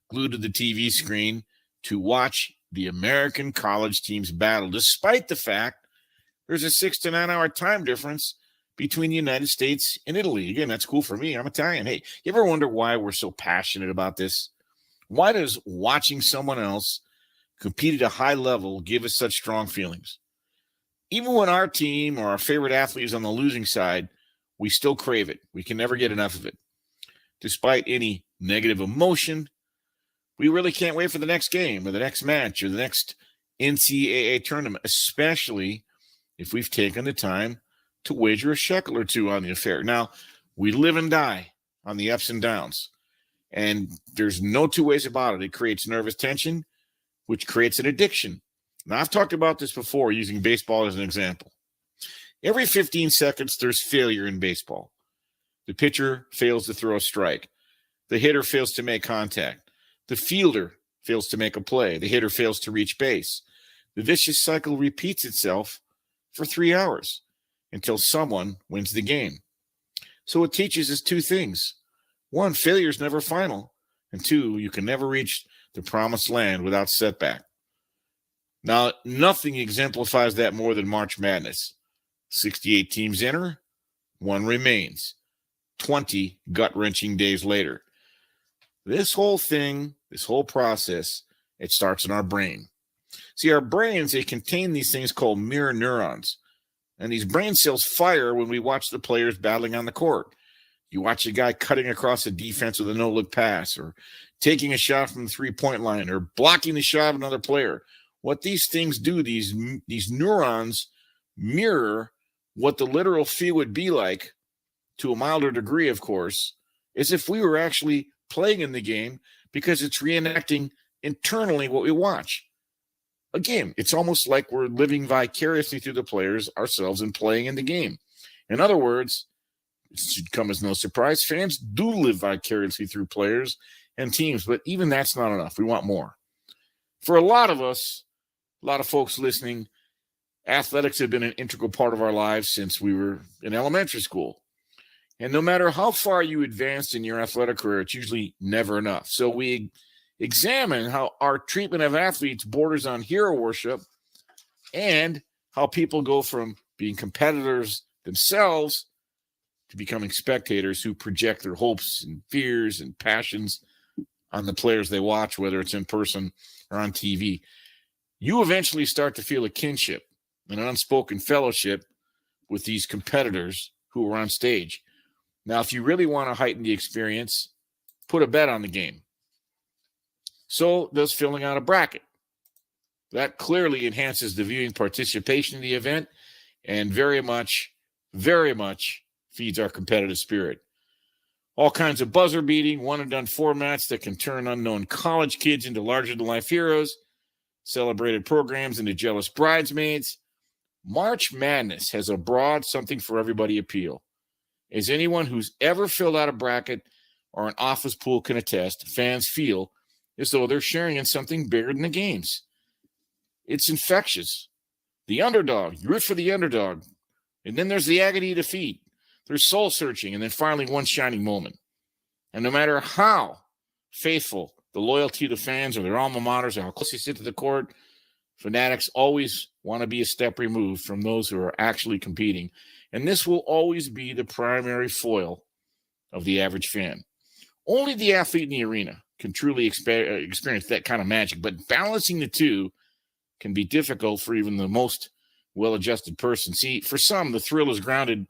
glued to the TV screen to watch the American college teams battle, despite the fact there's a 6 to 9 hour time difference between the United States and Italy. Again, that's cool for me. I'm Italian. Hey, you ever wonder why we're so passionate about this? Why does watching someone else compete at a high level give us such strong feelings? Even when our team or our favorite athlete is on the losing side, we still crave it. We can never get enough of it. Despite any negative emotion, we really can't wait for the next game or the next match or the next NCAA tournament, especially if we've taken the time to wager a shekel or two on the affair. Now, we live and die on the ups and downs, and there's no two ways about it. It creates nervous tension, which creates an addiction. Now, I've talked about this before using baseball as an example. Every 15 seconds, there's failure in baseball. The pitcher fails to throw a strike. The hitter fails to make contact. The fielder fails to make a play. The hitter fails to reach base. The vicious cycle repeats itself for 3 hours until someone wins the game. So it teaches us two things. One, failure is never final. And two, you can never reach the promised land without setback. Now, nothing exemplifies that more than March Madness. 68 teams enter, one remains. 20 gut-wrenching days later. This whole thing, this whole process, it starts in our brain. See, our brains, they contain these things called mirror neurons. And these brain cells fire when we watch the players battling on the court. You watch a guy cutting across the defense with a no-look pass, or taking a shot from the three-point line, or blocking the shot of another player. What these things do, these neurons mirror what the literal feel would be like, to a milder degree, of course, as if we were actually playing in the game, because it's reenacting internally what we watch. Again, it's almost like we're living vicariously through the players ourselves and playing in the game. In other words, it should come as no surprise, fans do live vicariously through players and teams, but even that's not enough. We want more. For a lot of us, a lot of folks listening, athletics have been an integral part of our lives since we were in elementary school. And no matter how far you advanced in your athletic career, it's usually never enough. So we examine how our treatment of athletes borders on hero worship, and how people go from being competitors themselves to becoming spectators who project their hopes and fears and passions on the players they watch, whether it's in person or on TV. You eventually start to feel a kinship and an unspoken fellowship with these competitors who are on stage. Now, if you really want to heighten the experience, put a bet on the game. So does filling out a bracket. That clearly enhances the viewing participation in the event, and very much feeds our competitive spirit. All kinds of buzzer beating, one and done formats that can turn unknown college kids into larger than life heroes, celebrated programs into jealous bridesmaids. March Madness has a broad something for everybody appeal. As anyone who's ever filled out a bracket or an office pool can attest, fans feel as though they're sharing in something bigger than the games. It's infectious. The underdog, you root for the underdog. And then there's the agony of defeat. There's soul searching, and then finally one shining moment. And no matter how faithful the loyalty to fans or their alma maters or how close they sit to the court, fanatics always want to be a step removed from those who are actually competing. And this will always be the primary foil of the average fan. Only the athlete in the arena can truly experience that kind of magic, but balancing the two can be difficult for even the most well-adjusted person. See, for some, the thrill is grounded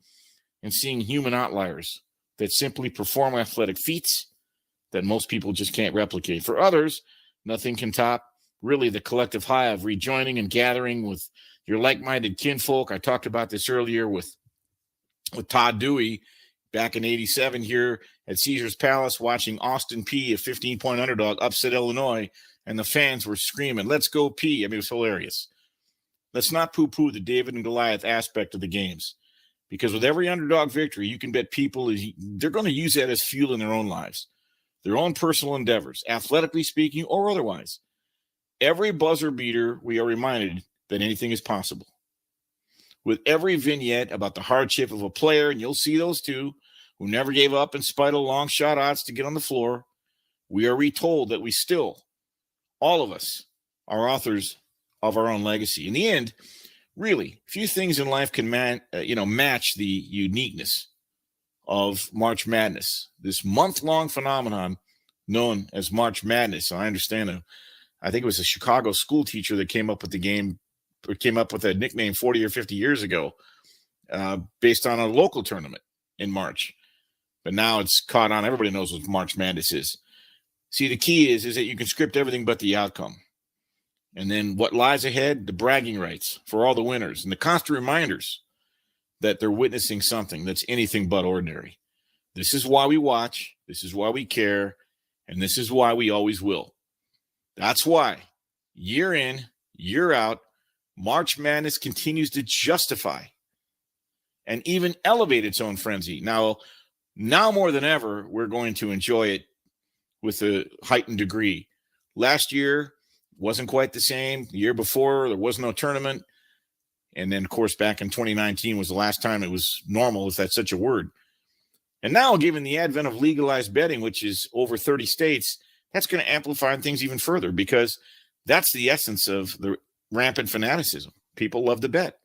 in seeing human outliers that simply perform athletic feats that most people just can't replicate. For others, nothing can top really the collective high of rejoining and gathering with your like-minded kinfolk. I talked about this earlier with Todd Dewey back in 87 here at Caesars Palace, watching Austin Peay, a 15-point underdog, upset Illinois, and the fans were screaming, "Let's go Peay." I mean, it was hilarious. Let's not poo-poo the David and Goliath aspect of the games, because with every underdog victory, you can bet people they're going to use that as fuel in their own lives, their own personal endeavors, athletically speaking or otherwise. Every buzzer beater, we are reminded that anything is possible. With every vignette about the hardship of a player, and you'll see those too, who never gave up in spite of long shot odds to get on the floor, we are retold that we still, all of us, are authors of our own legacy. In the end, really, few things in life can match the uniqueness of March Madness, this month-long phenomenon known as March Madness. I understand I think it was a Chicago school teacher that came up with the game, or came up with a nickname 40 or 50 years ago, based on a local tournament in March. But now it's caught on. Everybody knows what March Madness is. See, the key is that you can script everything but the outcome. And then what lies ahead, the bragging rights for all the winners and the constant reminders that they're witnessing something that's anything but ordinary. This is why we watch. This is why we care. And this is why we always will. That's why year in, year out, March Madness continues to justify and even elevate its own frenzy. Now more than ever, we're going to enjoy it with a heightened degree. Last year wasn't quite the same. The year before, there was no tournament. And then, of course, back in 2019 was the last time it was normal, if that's such a word. And now, given the advent of legalized betting, which is over 30 states, that's going to amplify things even further, because that's the essence of the rampant fanaticism. People love to bet.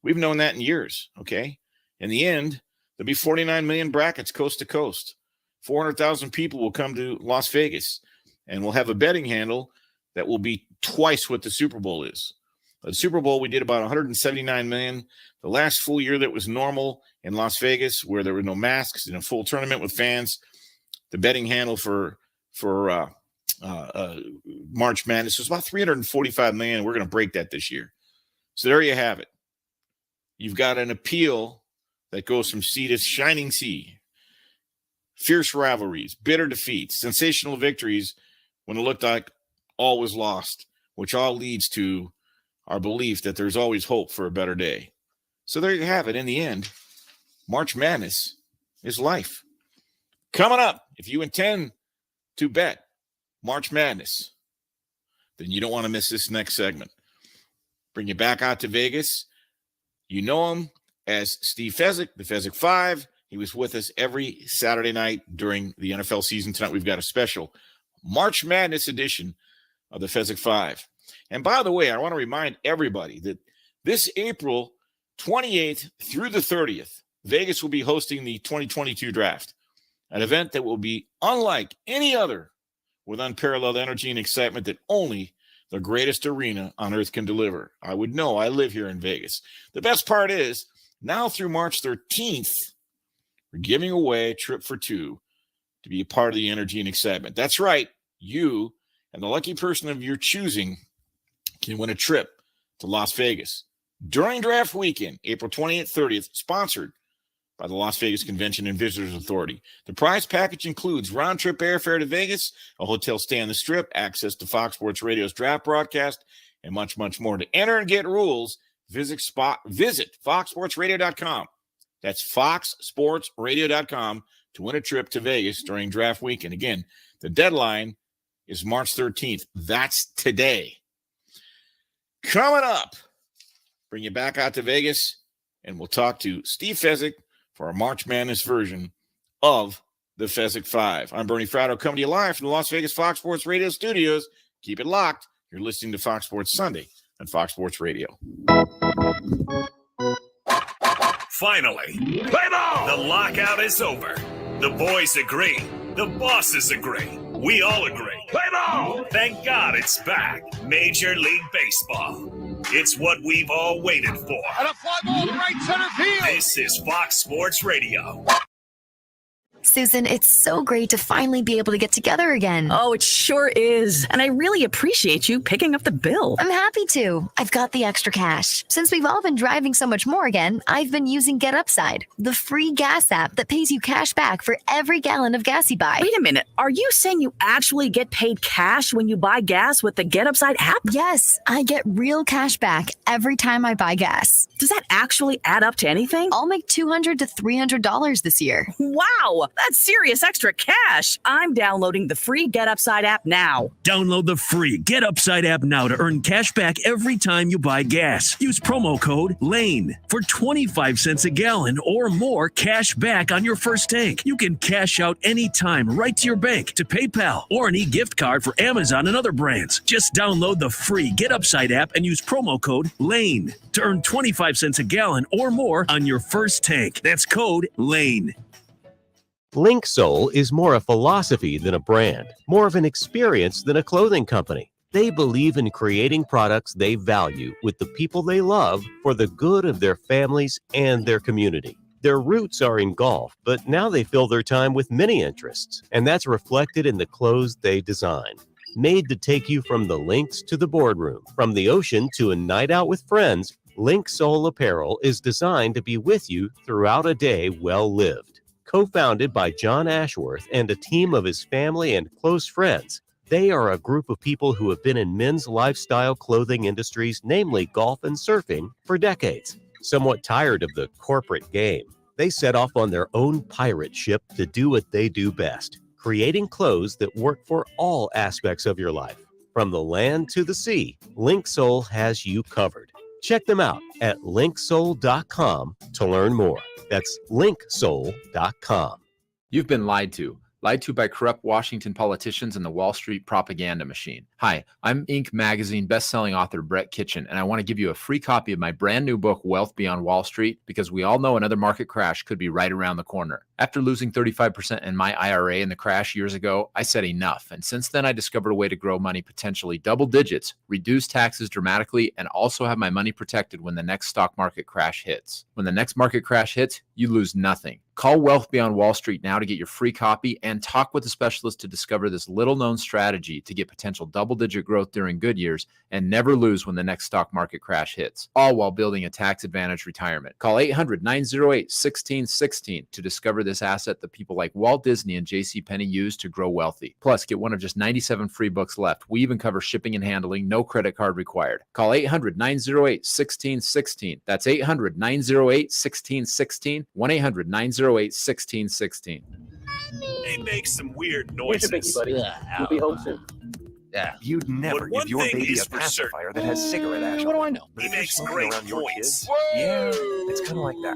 We've known that in years, okay? In the end, there'll be 49 million brackets coast to coast. 400,000 people will come to Las Vegas, and we'll have a betting handle that will be twice what the Super Bowl is. The Super Bowl, we did about 179 million. The last full year that was normal in Las Vegas, where there were no masks in a full tournament with fans, the betting handle for March Madness was about 345 million. We're going to break that this year. So there you have it. You've got an appeal that goes from sea to shining sea. Fierce rivalries, bitter defeats, sensational victories when it looked like all was lost, which all leads to our belief that there's always hope for a better day. So there you have it. In the end, March Madness is life. Coming up, if you intend to bet March Madness, then you don't want to miss this next segment. Bring you back out to Vegas. You know him as Steve Fezzik, the Fezzik 5. He was with us every Saturday night during the NFL season. Tonight we've got a special March Madness edition of the Fezzik 5. And by the way, I want to remind everybody that this April 28th through the 30th, Vegas will be hosting the 2022 draft, an event that will be unlike any other, with unparalleled energy and excitement that only the greatest arena on earth can deliver. I would know. I live here in Vegas. The best part is, now through March 13th, we're giving away a trip for two to be a part of the energy and excitement. That's right. You and the lucky person of your choosing can win a trip to Las Vegas during draft weekend, April 20th, 30th, sponsored by the Las Vegas Convention and Visitors Authority. The prize package includes round-trip airfare to Vegas, a hotel stay on the Strip, access to Fox Sports Radio's draft broadcast, and much, much more. To enter and get rules, visit foxsportsradio.com. That's foxsportsradio.com to win a trip to Vegas during draft weekend. Again, the deadline is March 13th. That's today. Coming up, bring you back out to Vegas, and we'll talk to Steve Fezzik for our March Madness version of the Fezzik Five. I'm Bernie Fratto, coming to you live from the Las Vegas Fox Sports Radio studios. Keep it locked. You're listening to Fox Sports Sunday on Fox Sports Radio. Finally, play ball! The lockout is over. The boys agree. The bosses agree. We all agree. Play ball! Thank God it's back. Major League Baseball. It's what we've all waited for. And a fly ball to right center field. This is Fox Sports Radio. Susan, it's so great to finally be able to get together again. Oh, it sure is. And I really appreciate you picking up the bill. I'm happy to. I've got the extra cash. Since we've all been driving so much more again, I've been using Get Upside, the free gas app that pays you cash back for every gallon of gas you buy. Wait a minute. Are you saying you actually get paid cash when you buy gas with the Get Upside app? Yes, I get real cash back every time I buy gas. Does that actually add up to anything? I'll make $200 to $300 this year. Wow, that's serious extra cash. I'm downloading the free Get Upside app now. Download the free Get Upside app now to earn cash back every time you buy gas. Use promo code LANE for 25 cents a gallon or more cash back on your first tank. You can cash out anytime right to your bank, to PayPal, or an e-gift card for Amazon and other brands. Just download the free Get Upside app and use promo code LANE to earn 25 cents a gallon or more on your first tank. That's code LANE. Link Soul is more a philosophy than a brand, more of an experience than a clothing company. They believe in creating products they value with the people they love for the good of their families and their community. Their roots are in golf, but now they fill their time with many interests, and that's reflected in the clothes they design. Made to take you from the links to the boardroom, from the ocean to a night out with friends, Link Soul apparel is designed to be with you throughout a day well lived. Co-founded by John Ashworth and a team of his family and close friends, they are a group of people who have been in men's lifestyle clothing industries, namely golf and surfing, for decades. Somewhat tired of the corporate game, they set off on their own pirate ship to do what they do best, creating clothes that work for all aspects of your life. From the land to the sea, Link Soul has you covered. Check them out at linksoul.com to learn more. That's linksoul.com. You've been lied to by corrupt Washington politicians and the Wall Street propaganda machine. Hi, I'm Inc. magazine bestselling author Brett Kitchen, and I want to give you a free copy of my brand new book, Wealth Beyond Wall Street, because we all know another market crash could be right around the corner. After losing 35% in my IRA in the crash years ago, I said enough. And since then, I discovered a way to grow money potentially double digits, reduce taxes dramatically, and also have my money protected when the next stock market crash hits. When the next market crash hits, you lose nothing. Call Wealth Beyond Wall Street now to get your free copy and talk with a specialist to discover this little-known strategy to get potential double-digit growth during good years and never lose when the next stock market crash hits, all while building a tax-advantaged retirement. Call 800-908-1616 to discover this asset that people like Walt Disney and JCPenney use to grow wealthy. Plus, get one of just 97 free books left. We even cover shipping and handling, no credit card required. Call 800-908-1616. That's 800-908-1616, 1-800-908-1616. They make some weird noises. We'll be home soon. Yeah, you'd never But one give your thing baby is a for pacifier that has cigarette ash. What do I know? But He if you're makes smoking great around your points. kids, yeah, it's kind of like that.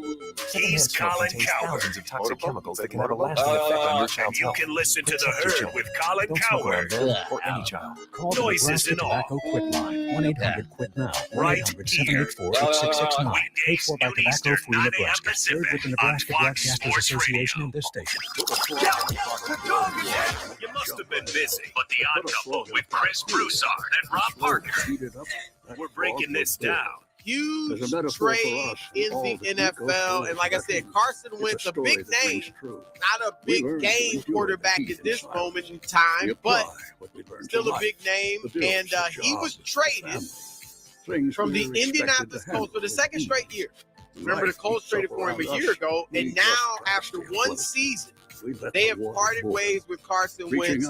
He's Secondhand smoke Colin contains Cowherd. thousands of toxic chemicals that can have a lasting effect on your child's You health. can listen to the Protect your herd children. with Colin Don't smoke around Cowherd. them or any child. Call the Noises Nebraska and all. Tobacco Quit Line, 1-800-QUIT-NOW, Right 1-800-784-8669. Paid for by Weekdays Tobacco noon Free Eastern, 9 a.m. Nebraska. Served with the Pacific on Nebraska Fox Broadcasters Sports Association Radio. and this station. You must have been busy, but the Odd Couple with Chris Broussard and Rob Parker. We're breaking this down. Huge trade in the NFL. And like I said, Carson Wentz, a big name, not a big game quarterback at this moment in time, but still a big name. And he was traded from the Indianapolis Colts for the second straight year. Remember, the Colts traded for him a year ago. And now, after one season, they have parted ways with Carson Wentz,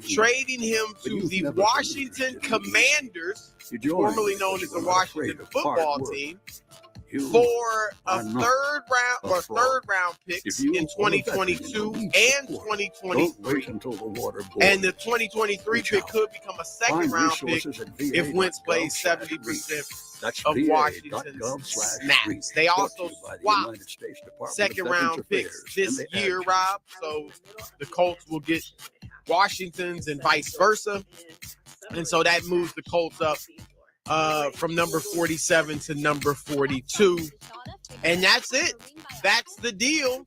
trading him to the Washington Commanders, formerly known as the Washington Football Team, for a third round picks in 2022 and 2023. And the 2023 pick could become a second round pick if Wentz plays 70% of Washington's snaps. They also swapped second-round picks this year, Rob. So the Colts will get Washington's and vice versa. And so that moves the Colts up from number 47 to number 42. And that's it. That's the deal.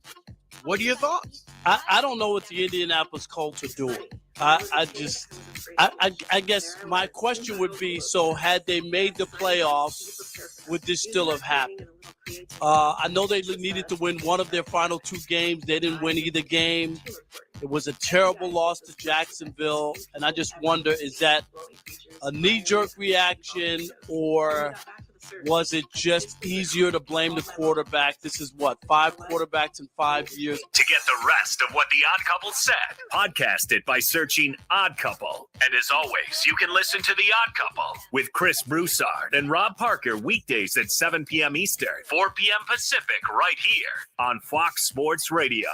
What are your thoughts? I don't know what the Indianapolis Colts are doing. I guess my question would be, so had they made the playoffs, would this still have happened? I know they needed to win one of their final two games. They didn't win either game. It was a terrible loss to Jacksonville. And I just wonder, is that a knee-jerk reaction, or was it just easier to blame the quarterback? This is 5 quarterbacks in 5 years. To get the rest of what The Odd Couple said, podcast it by searching Odd Couple. And as always, you can listen to The Odd Couple with Chris Broussard and Rob Parker weekdays at 7 p.m. Eastern, 4 p.m. Pacific, right here on Fox Sports Radio.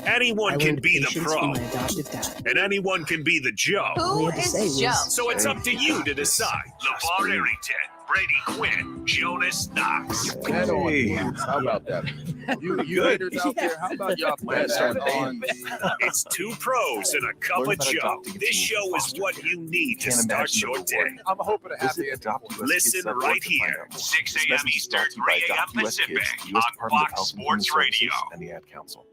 Anyone can be the pro, and anyone can be the Joe. Who is Joe? So it's up to you to decide. LeVar Arrington, Brady Quinn, Jonas Knox. Hey, how about that? You haters out there, how about y'all pass on? It's two pros and a cup of Joe. This show is what you need to start your day. I'm hoping to have the Listen right here, 6 a.m. Eastern, 3 a.m. Pacific, on Fox Sports Radio. And the Ad Council.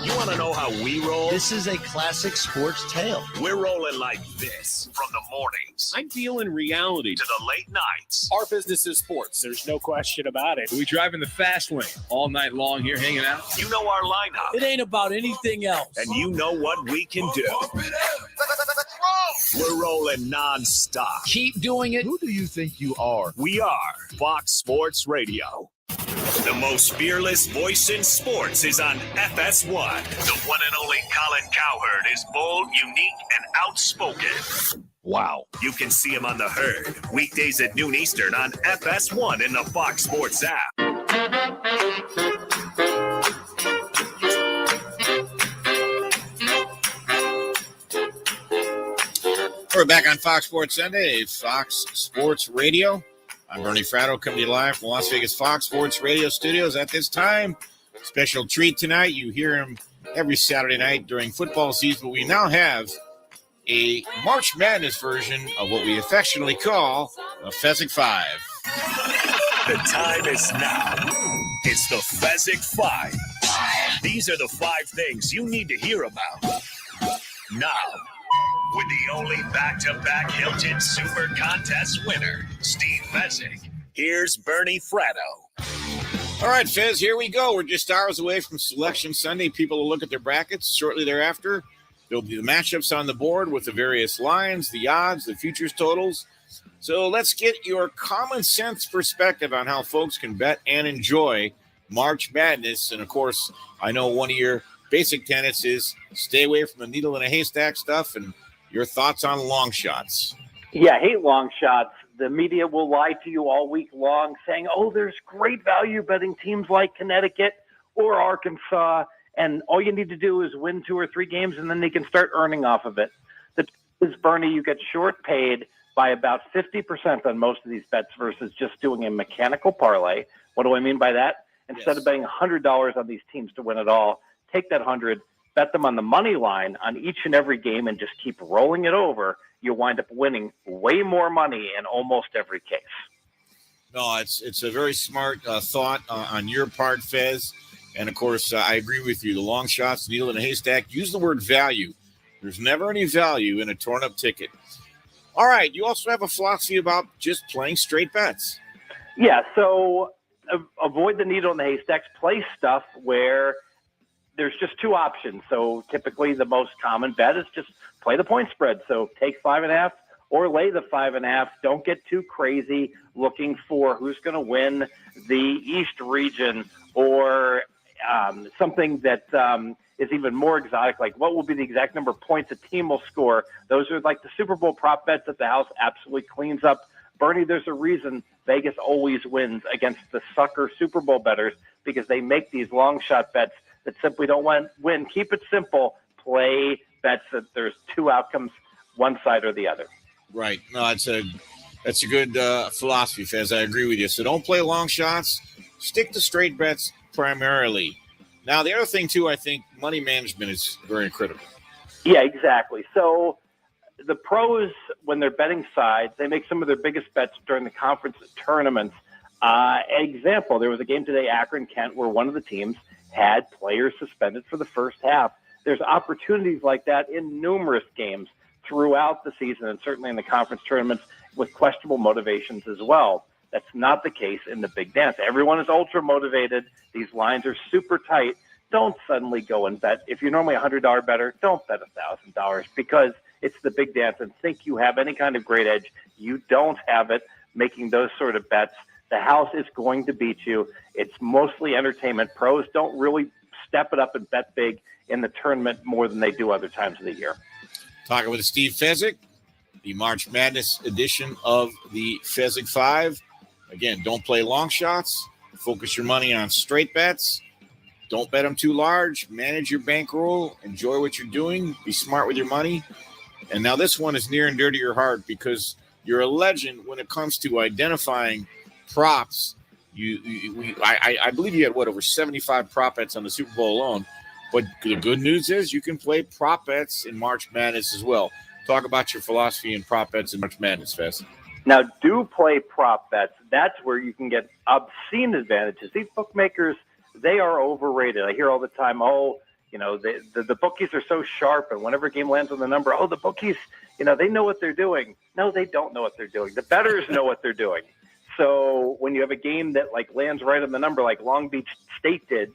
You want to know how we roll? This is a classic sports tale. We're rolling like this. From the mornings I'm feeling reality to the late nights. Our business is sports. There's no question about it. We drive in the fast lane all night long here hanging out. You know our lineup. It ain't about anything else. And you know what we can do. We're rolling nonstop. Keep doing it. Who do you think you are? We are Fox Sports Radio. The most fearless voice in sports is on FS1. The one and only Colin Cowherd is bold, unique, and outspoken. Wow. You can see him on The Herd, weekdays at noon Eastern on FS1 in the Fox Sports app. We're back on Fox Sports Sunday, Fox Sports Radio. I'm Bernie Fratto, coming to you live from Las Vegas Fox Sports Radio studios at this time. Special treat tonight. You hear him every Saturday night during football season, but we now have a March Madness version of what we affectionately call a Fezzik 5. The time is now. It's the Fezzik 5. These are the 5 things you need to hear about. Now, with the only back-to-back Hilton Super Contest winner, Steve Fezzik, here's Bernie Fratto. All right, Fez, here we go. We're just hours away from Selection Sunday. People will look at their brackets shortly thereafter. There'll be the matchups on the board with the various lines, the odds, the futures totals. So let's get your common sense perspective on how folks can bet and enjoy March Madness. And, of course, I know one of your basic tenets is stay away from the needle in a haystack stuff, and your thoughts on long shots. Yeah, I hate long shots. The media will lie to you all week long saying, oh, there's great value betting teams like Connecticut or Arkansas, and all you need to do is win 2 or 3 games, and then they can start earning off of it. The truth is, Bernie, you get short paid by about 50% on most of these bets versus just doing a mechanical parlay. What do I mean by that? Instead of betting $100 on these teams to win it all, take that 100, bet them on the money line on each and every game, and just keep rolling it over. You'll wind up winning way more money in almost every case. No, it's a very smart thought on your part, Fez. And, of course, I agree with you. The long shots, needle in a haystack, use the word value. There's never any value in a torn-up ticket. All right, you also have a philosophy about just playing straight bets. Yeah, so avoid the needle in the haystacks. Play stuff where there's just 2 options. So typically the most common bet is just play the point spread. So take 5.5 or lay the 5.5. Don't get too crazy looking for who's going to win the East region or something that is even more exotic, like what will be the exact number of points a team will score. Those are like the Super Bowl prop bets that the house absolutely cleans up. Bernie, there's a reason Vegas always wins against the sucker Super Bowl bettors, because they make these long shot bets that simply don't win. Keep it simple. Play bets that there's 2 outcomes one side or the other. Right. No, that's a good philosophy, Fez. I agree with you. So don't play long shots. Stick to straight bets primarily. Now, the other thing, too, I think money management is very critical. Yeah, exactly. So the pros, when they're betting sides, they make some of their biggest bets during the conference tournaments. Example, there was a game today, Akron-Kent, where one of the teams had players suspended for the first half. There's opportunities like that in numerous games throughout the season, and certainly in the conference tournaments with questionable motivations as well. That's not the case in the big dance. Everyone is ultra motivated. These lines are super tight. Don't suddenly go and bet. If you're normally a $100 bettor, don't bet $1,000 because it's the big dance and think you have any kind of great edge. You don't have it making those sort of bets. The house is going to beat you. It's mostly entertainment. Pros don't really step it up and bet big in the tournament more than they do other times of the year. Talking with Steve Fezzik, the March Madness edition of the Fezzik 5. Again, don't play long shots. Focus your money on straight bets. Don't bet them too large. Manage your bankroll. Enjoy what you're doing. Be smart with your money. And now this one is near and dear to your heart because you're a legend when it comes to identifying props. I believe you had, over 75 prop bets on the Super Bowl alone. But the good news is you can play prop bets in March Madness as well. Talk about your philosophy in prop bets in March Madness, Fez. Now, do play prop bets. That's where you can get obscene advantages. These bookmakers, they are overrated. I hear all the time, the bookies are so sharp, and whenever a game lands on the number, the bookies, they know what they're doing. No, they don't know what they're doing. The bettors know what they're doing. So when you have a game that lands right on the number, like Long Beach State did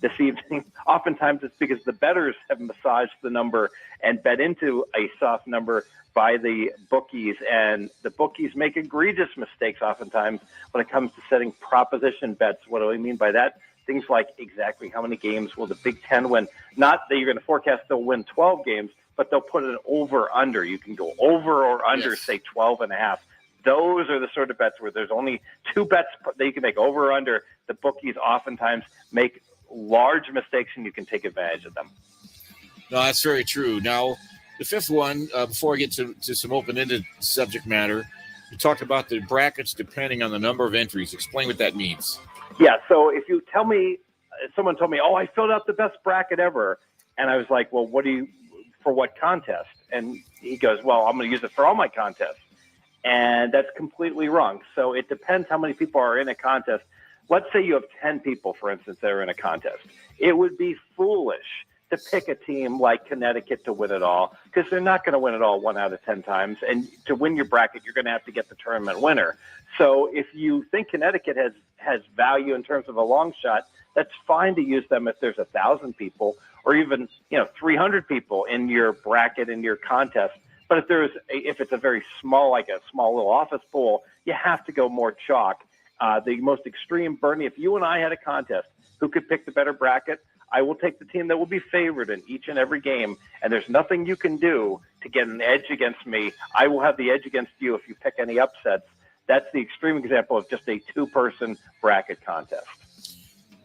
this evening, oftentimes it's because the bettors have massaged the number and bet into a soft number by the bookies, and the bookies make egregious mistakes oftentimes when it comes to setting proposition bets. What do I mean by that? Things like exactly how many games will the Big Ten win? Not that you're going to forecast they'll win 12 games, but they'll put an over-under. You can go over or under, say 12.5. Those are the sort of bets where there's only two bets that you can make, over or under. The bookies oftentimes make large mistakes, and you can take advantage of them. No, that's very true. Now, the fifth one, before I get to some open-ended subject matter, you talked about the brackets depending on the number of entries. Explain what that means. Yeah, so if you tell me, someone told me, I filled out the best bracket ever, and I was like, well, for what contest? And he goes, well, I'm going to use it for all my contests. And that's completely wrong. So it depends how many people are in a contest. Let's say you have 10 people, for instance, that are in a contest. It would be foolish to pick a team like Connecticut to win it all, because they're not going to win it all 1 out of 10 times. And to win your bracket, you're going to have to get the tournament winner. So if you think Connecticut has value in terms of a long shot, that's fine to use them if there's 1,000 people or even 300 people in your bracket, in your contest. But if it's a very small, like a small little office pool, you have to go more chalk. The most extreme, Bernie, if you and I had a contest, who could pick the better bracket? I will take the team that will be favored in each and every game, and there's nothing you can do to get an edge against me. I will have the edge against you if you pick any upsets. That's the extreme example of just a two-person bracket contest.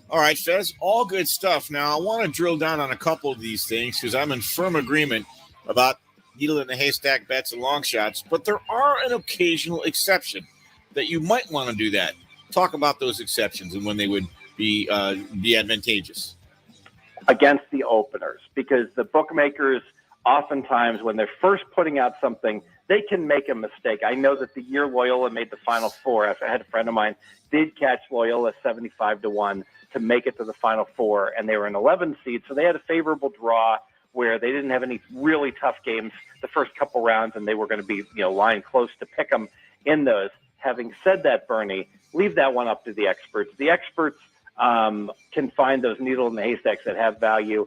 All right, Fez, all good stuff. Now, I want to drill down on a couple of these things because I'm in firm agreement about needle in the haystack bets and long shots, but there are an occasional exception that you might want to do that. Talk about those exceptions and when they would be advantageous. Against the openers, because the bookmakers oftentimes, when they're first putting out something, they can make a mistake. I know that the year Loyola made the Final Four, I had a friend of mine did catch Loyola 75-1 to make it to the Final Four, and they were an 11 seed, so they had a favorable draw where they didn't have any really tough games the first couple rounds, and they were going to be lying close to pick them in those. Having said that, Bernie, leave that one up to the experts. The experts can find those needle in the haystacks that have value.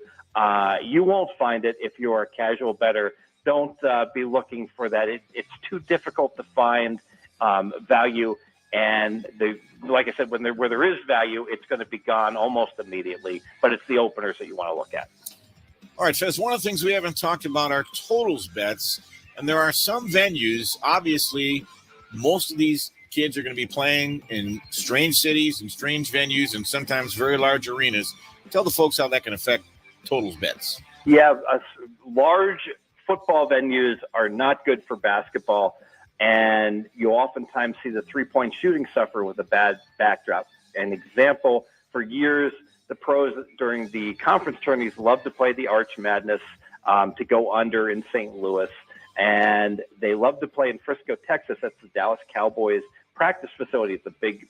You won't find it if you're a casual bettor. Don't be looking for that. It's too difficult to find value. And like I said, where there is value, it's going to be gone almost immediately. But it's the openers that you want to look at. All right, Fez, one of the things we haven't talked about are totals bets. And there are some venues, obviously, most of these kids are going to be playing in strange cities and strange venues and sometimes very large arenas. Tell the folks how that can affect totals bets. Yeah, large football venues are not good for basketball, and you oftentimes see the three-point shooting suffer with a bad backdrop. An example, for years, the pros during the conference tourneys love to play the Arch Madness to go under in St. Louis, and they love to play in Frisco, Texas. That's the Dallas Cowboys practice facility. It's a big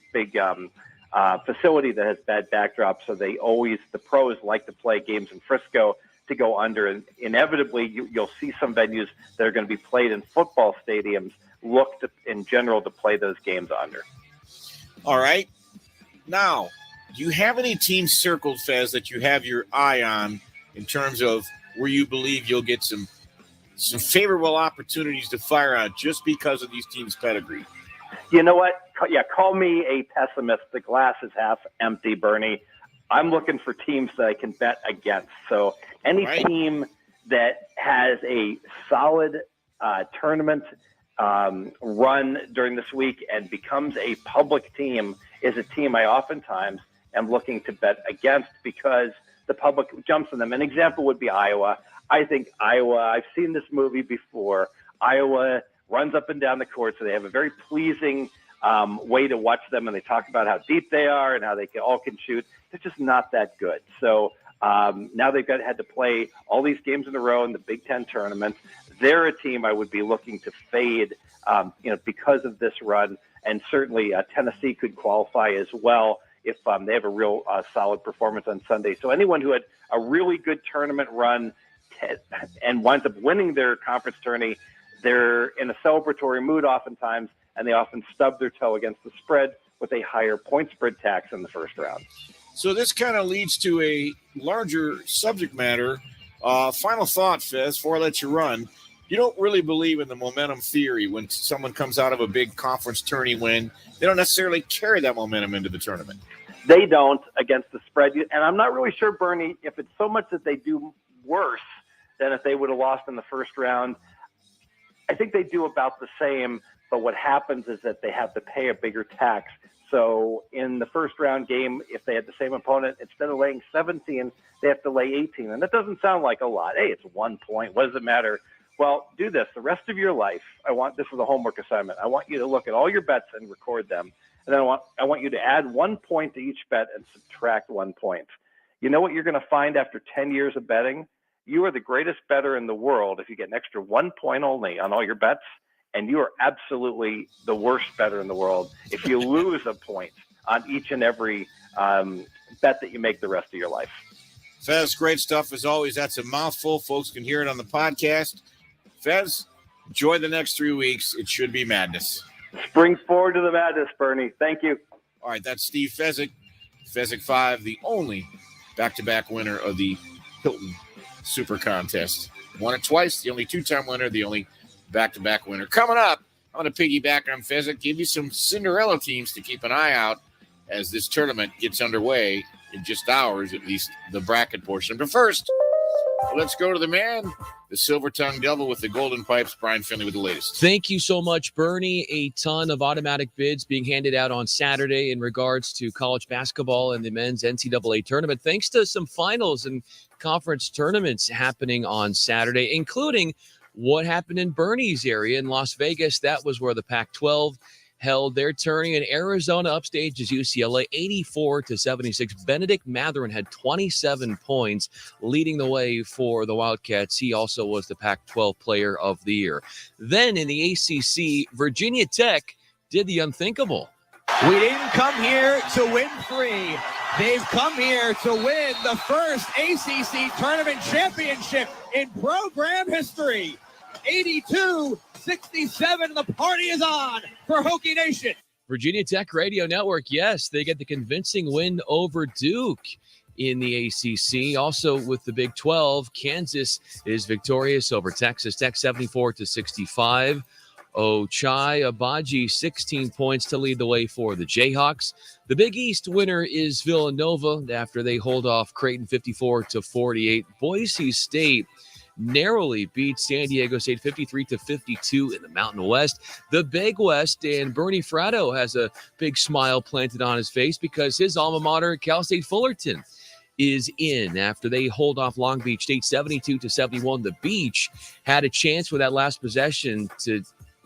facility that has bad backdrops, so the pros like to play games in Frisco to go under, and inevitably you'll see some venues that are going to be played in football stadiums look to, in general, to play those games under. All right. Now, do you have any teams circled, Fez, that you have your eye on in terms of where you believe you'll get some favorable opportunities to fire out just because of these teams' pedigree? You know what? Yeah, call me a pessimist. The glass is half empty, Bernie. I'm looking for teams that I can bet against. So any team that has a solid tournament run during this week and becomes a public team is a team I oftentimes am looking to bet against because the public jumps on them. An example would be Iowa. I think Iowa, I've seen this movie before. Iowa runs up and down the court, so they have a very pleasing way to watch them, and they talk about how deep they are and how they all can shoot. They're just not that good. So now they've had to play all these games in a row in the Big Ten tournament. They're a team I would be looking to fade, because of this run, and certainly Tennessee could qualify as well if they have a real solid performance on Sunday. So anyone who had a really good tournament run and winds up winning their conference tourney, they're in a celebratory mood oftentimes, and they often stub their toe against the spread with a higher point spread tax in the first round. So this kind of leads to a larger subject matter. Final thought, Fez, before I let you run. You don't really believe in the momentum theory when someone comes out of a big conference tourney win. They don't necessarily carry that momentum into the tournament. They don't against the spread. And I'm not really sure, Bernie, if it's so much that they do worse than if they would have lost in the first round. I think they do about the same, but what happens is that they have to pay a bigger tax. So in the first round game, if they had the same opponent, instead of laying 17, they have to lay 18. And that doesn't sound like a lot. Hey, it's 1 point. What does it matter? Well, do this. The rest of your life, this is a homework assignment. I want you to look at all your bets and record them. And then I want you to add 1 point to each bet and subtract 1 point. You know what you're going to find after 10 years of betting? You are the greatest bettor in the world if you get an extra 1 point only on all your bets, and you are absolutely the worst bettor in the world if you lose a point on each and every bet that you make the rest of your life. Fez, great stuff as always. That's a mouthful. Folks can hear it on the podcast. Fez, enjoy the next 3 weeks. It should be madness. Spring forward to the madness, Bernie. Thank you. All right, that's Steve Fezzik. Fezzik 5, the only back-to-back winner of the Hilton Super Contest. Won it twice, the only two-time winner, the only back-to-back winner. Coming up, I'm going to piggyback on Fezzik, give you some Cinderella teams to keep an eye out as this tournament gets underway in just hours, at least the bracket portion. But first, let's go to the man, the silver-tongued devil with the golden pipes, Brian Finley with the latest. Thank you so much, Bernie. A ton of automatic bids being handed out on Saturday in regards to college basketball and the men's NCAA tournament, thanks to some finals and conference tournaments happening on Saturday, including what happened in Bernie's area in Las Vegas. That was where the Pac-12 held their tourney, and Arizona upstages UCLA 84-76. Benedict Mathurin had 27 points, leading the way for the Wildcats. He also was the Pac-12 Player of the Year. Then in the ACC, Virginia Tech did the unthinkable. We didn't come here to win free. They've come here to win the first ACC tournament championship in program history. 82-67, the party is on for Hokie Nation. Virginia Tech Radio Network, yes, they get the convincing win over Duke in the ACC. Also with the Big 12, Kansas is victorious over Texas Tech 74-65. Ochai Agbaji, 16 points to lead the way for the Jayhawks. The Big East winner is Villanova after they hold off Creighton 54-48. Boise State narrowly beat San Diego State 53-52 in the Mountain West. The Big West, and Bernie Fratto has a big smile planted on his face because his alma mater, Cal State Fullerton, is in after they hold off Long Beach State 72-71. The Beach had a chance with that last possession to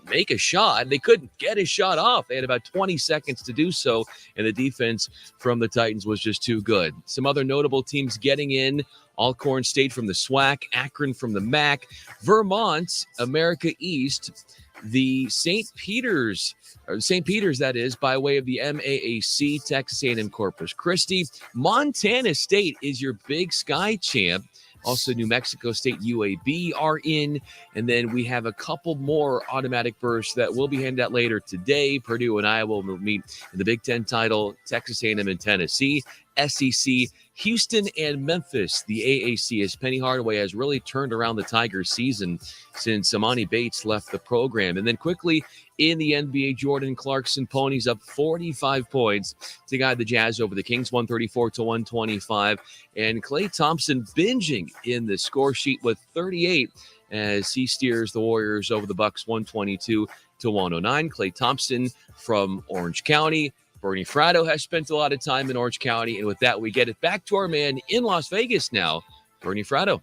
make a shot. They couldn't get a shot off. They had about 20 seconds to do so, and the defense from the Titans was just too good. Some other notable teams getting in: Alcorn State from the SWAC, Akron from the MAC, Vermont, America East, the St. Peter's, that is, by way of the MAAC, Texas A&M Corpus Christi. Montana State is your Big Sky champ. Also, New Mexico State, UAB are in. And then we have a couple more automatic berths that will be handed out later today. Purdue and Iowa will meet in the Big Ten title, Texas A&M and Tennessee. SEC, Houston and Memphis, the AAC, as Penny Hardaway has really turned around the Tigers season since Amani Bates left the program. And then quickly in the NBA, Jordan Clarkson Ponies up 45 points to guide the Jazz over the Kings, 134-125. And Klay Thompson binging in the score sheet with 38 as he steers the Warriors over the Bucks, 122-109. Klay Thompson from Orange County. Bernie Fratto has spent a lot of time in Orange County. And with that, we get it back to our man in Las Vegas now, Bernie Fratto.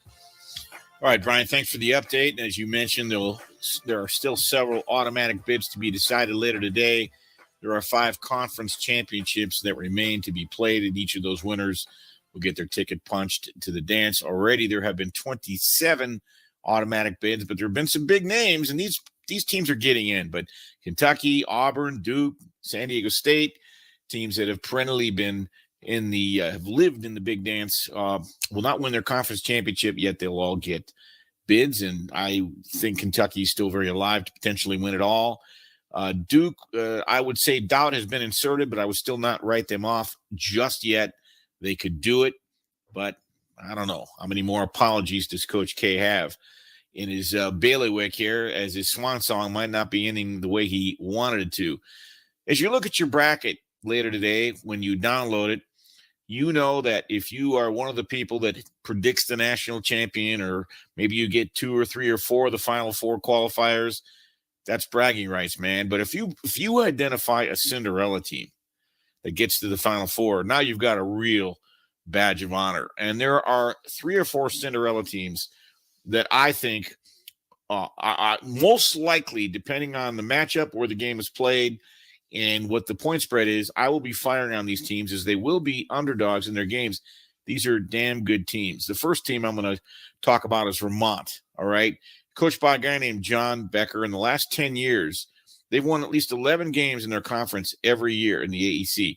All right, Brian, thanks for the update. And as you mentioned, there are still several automatic bids to be decided later today. There are 5 conference championships that remain to be played, and each of those winners will get their ticket punched to the dance. Already there have been 27 automatic bids, but there have been some big names, and these teams are getting in. But Kentucky, Auburn, Duke, San Diego State, teams that have perennially been in the have lived in the big dance, will not win their conference championship, yet they'll all get bids. And I think Kentucky is still very alive to potentially win it all. Duke, I would say doubt has been inserted, but I would still not write them off just yet. They could do it, but I don't know. How many more apologies does Coach K have in his bailiwick here, as his swan song might not be ending the way he wanted it to? As you look at your bracket later today, when you download it, you know that if you are one of the people that predicts the national champion, or maybe you get 2 or 3 or 4 of the final 4 qualifiers, that's bragging rights, man. But if you identify a Cinderella team that gets to the final 4, now you've got a real badge of honor. And there are 3 or 4 Cinderella teams that I think most likely, depending on the matchup, where the game is played, and what the point spread is, I will be firing on these teams, as they will be underdogs in their games. These are damn good teams. The first team I'm going to talk about is Vermont, all right? Coached by a guy named John Becker. In the last 10 years, they've won at least 11 games in their conference every year in the AEC.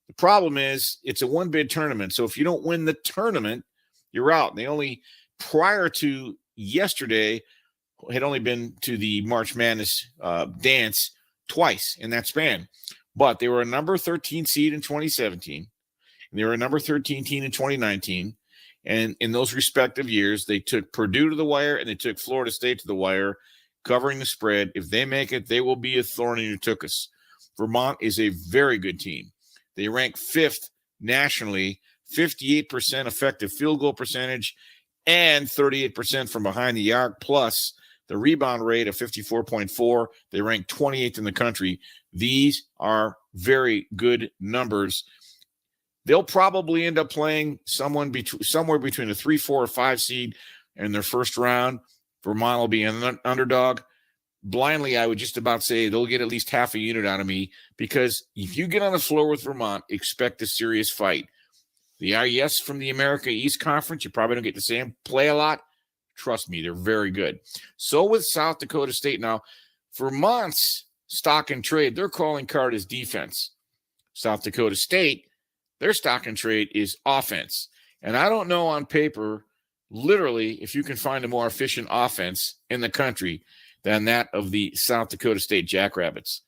The problem is it's a one-bid tournament, so if you don't win the tournament, you're out. They only, prior to yesterday, had only been to the March Madness dance twice in that span. But they were a number 13 seed in 2017, and they were a number 13 team in 2019. And in those respective years, they took Purdue to the wire and they took Florida State to the wire, covering the spread. If they make it, they will be a thorn in your tuchus. Vermont is a very good team. They rank 5th nationally, 58% effective field goal percentage, and 38% from behind the arc, plus the rebound rate of 54.4. They rank 28th in the country. These are very good numbers. They'll probably end up playing somewhere between a 3, 4, or 5 seed in their first round. Vermont will be an underdog. Blindly, I would just about say they'll get at least half a unit out of me, because if you get on the floor with Vermont, expect a serious fight. The RES from the America East Conference, you probably don't get to see them play a lot. Trust me, they're very good. So with South Dakota State. Now, Vermont's stock and trade, their calling card is defense. South Dakota State, their stock and trade is offense. And I don't know on paper, literally, if you can find a more efficient offense in the country than that of the South Dakota State Jackrabbits.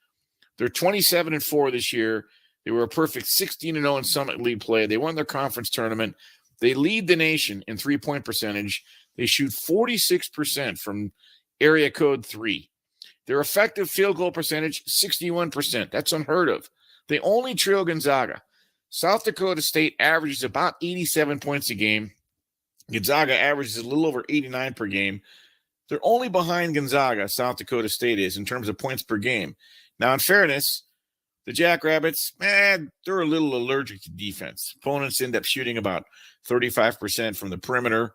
They're 27-4 this year. They were a perfect 16-0 in Summit League play. They won their conference tournament. They lead the nation in three-point percentage. They shoot 46% from area code 3. Their effective field goal percentage, 61%. That's unheard of. They only trail Gonzaga. South Dakota State averages about 87 points a game. Gonzaga averages a little over 89 per game. They're only behind Gonzaga, South Dakota State is, in terms of points per game. Now, in fairness, the Jackrabbits, they're a little allergic to defense. Opponents end up shooting about 35% from the perimeter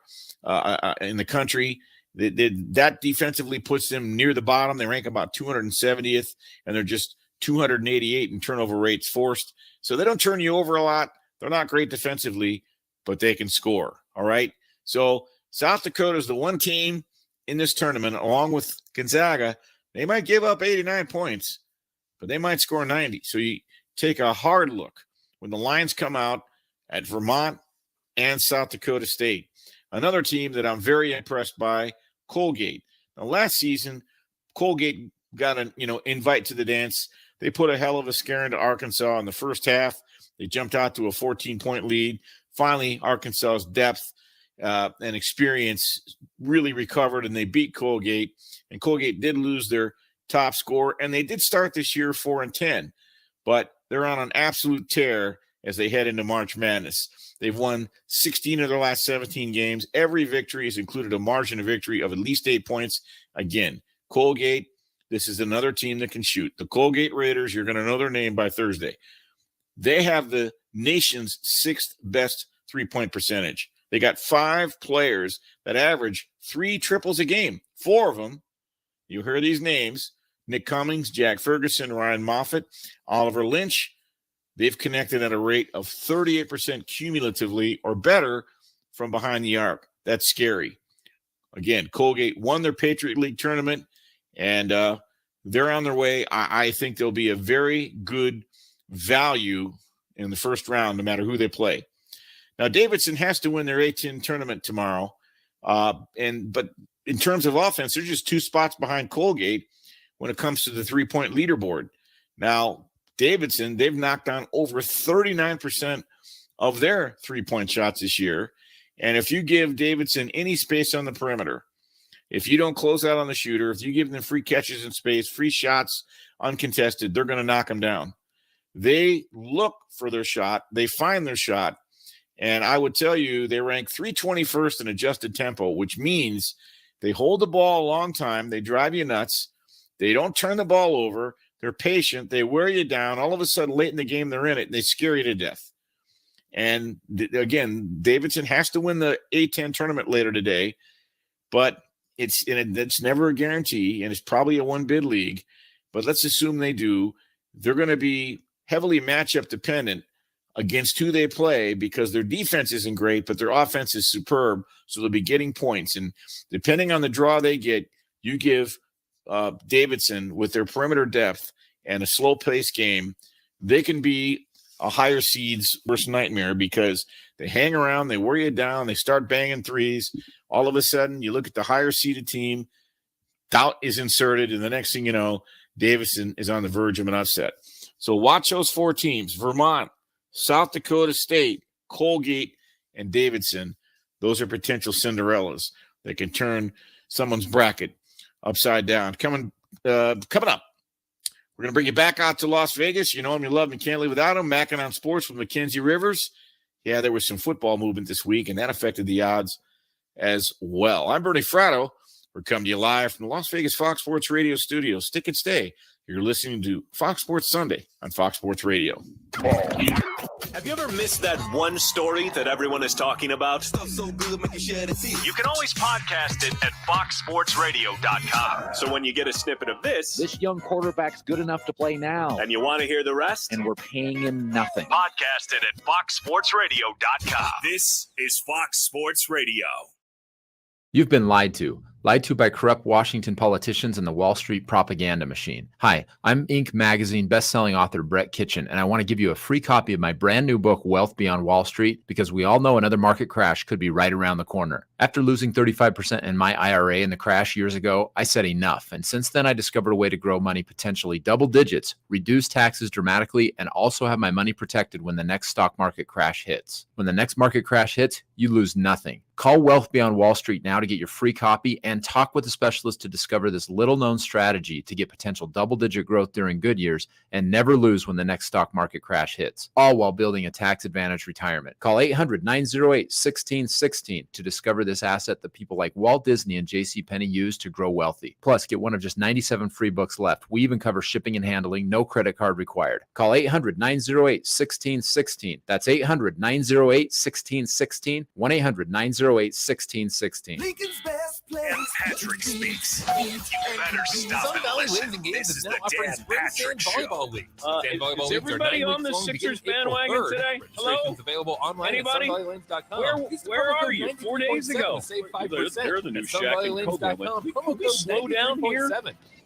in the country. That defensively puts them near the bottom. They rank about 270th, and they're just 288 in turnover rates forced. So they don't turn you over a lot. They're not great defensively, but they can score. All right. So South Dakota is the one team in this tournament, along with Gonzaga. They might give up 89 points, but they might score 90. So you take a hard look when the lines come out at Vermont and South Dakota State. Another team that I'm very impressed by, Colgate. Now, last season, Colgate got an invite to the dance. They put a hell of a scare into Arkansas in the first half. They jumped out to a 14-point lead. Finally, Arkansas's depth and experience really recovered, and they beat Colgate. And Colgate did lose their top scorer, and they did start this year 4-10, but they're on an absolute tear as they head into March Madness. They've won 16 of their last 17 games. Every victory has included a margin of victory of at least 8 points. Again, Colgate, this is another team that can shoot. The Colgate Raiders, you're going to know their name by Thursday. They have the nation's 6th best three-point percentage. They got 5 players that average 3 triples a game. 4 of them, you hear these names, Nick Cummings, Jack Ferguson, Ryan Moffitt, Oliver Lynch. They've connected at a rate of 38% cumulatively or better from behind the arc. That's scary. Again, Colgate won their Patriot League tournament, and they're on their way. I think they'll be a very good value in the first round, no matter who they play. Now, Davidson has to win their A-10 tournament tomorrow. But in terms of offense, they're just 2 spots behind Colgate when it comes to the three-point leaderboard. Now, Davidson, they've knocked down over 39% of their three-point shots this year. And if you give Davidson any space on the perimeter, if you don't close out on the shooter, if you give them free catches in space, free shots uncontested, they're going to knock them down. They look for their shot. They find their shot. And I would tell you they rank 321st in adjusted tempo, which means they hold the ball a long time. They drive you nuts. They don't turn the ball over. They're patient. They wear you down. All of a sudden, late in the game, they're in it, and they scare you to death. And, again, Davidson has to win the A-10 tournament later today, but it's never a guarantee, and it's probably a one-bid league. But let's assume they do. They're going to be heavily matchup dependent against who they play because their defense isn't great, but their offense is superb, so they'll be getting points. And depending on the draw they get, you give Davidson, with their perimeter depth and a slow-paced game, they can be a higher seed's worst nightmare because they hang around, they wear you down, they start banging threes. All of a sudden, you look at the higher-seeded team, doubt is inserted, and the next thing you know, Davidson is on the verge of an upset. So watch those 4 teams, Vermont, South Dakota State, Colgate, and Davidson. Those are potential Cinderellas that can turn someone's bracket upside down. Coming up, we're going to bring you back out to Las Vegas. You know him, you love him, you can't live without him. Mackin' on Sports with Mackenzie Rivers. Yeah, there was some football movement this week, and that affected the odds as well. I'm Bernie Fratto. We're coming to you live from the Las Vegas Fox Sports Radio studio. Stick and stay. You're listening to Fox Sports Sunday on Fox Sports Radio. Have you ever missed that one story that everyone is talking about? You can always podcast it at foxsportsradio.com. So when you get a snippet of this young quarterback's good enough to play now, and you want to hear the rest, and we're paying him nothing, podcast it at foxsportsradio.com. This is Fox Sports Radio. You've been lied to by corrupt Washington politicians and the Wall Street propaganda machine. Hi, I'm Inc. magazine bestselling author Brett Kitchen, and I want to give you a free copy of my brand new book, Wealth Beyond Wall Street, because we all know another market crash could be right around the corner. After losing 35% in my IRA in the crash years ago, I said enough, and since then I discovered a way to grow money potentially double digits, reduce taxes dramatically, and also have my money protected when the next stock market crash hits. When the next market crash hits, you lose nothing. Call Wealth Beyond Wall Street now to get your free copy and talk with a specialist to discover this little-known strategy to get potential double-digit growth during good years and never lose when the next stock market crash hits, all while building a tax-advantaged retirement. Call 800-908-1616 to discover this asset that people like Walt Disney and JCPenney use to grow wealthy. Plus, get one of just 97 free books left. We even cover shipping and handling, no credit card required. Call 800-908-1616. That's 800-908-1616. 1-800-908-1616. Lincoln's best place. And Patrick speaks. You better stop and listen. This is the Dan Patrick Show. Is everybody on the Sixers bandwagon today? Hello? Available online Anybody? Where are you? 4 days ago. They're the new Shaq and Kobe. Can we slow down here?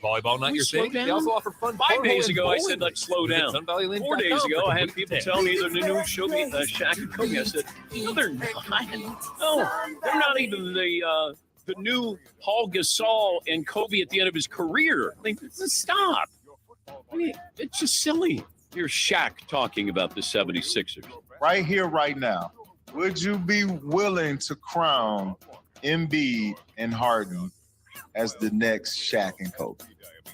Volleyball not your thing. They also offer fun. 5 days ago, I said, let's slow down. 4 days ago, I had people tell me they're the new Shaq and Kobe. I said, no, they're not. No, they're not even the new Paul Gasol and Kobe at the end of his career. Stop. I mean, it's just silly. Here's Shaq talking about the 76ers. Right here, right now, would you be willing to crown Embiid and Harden as the next Shaq and Kobe?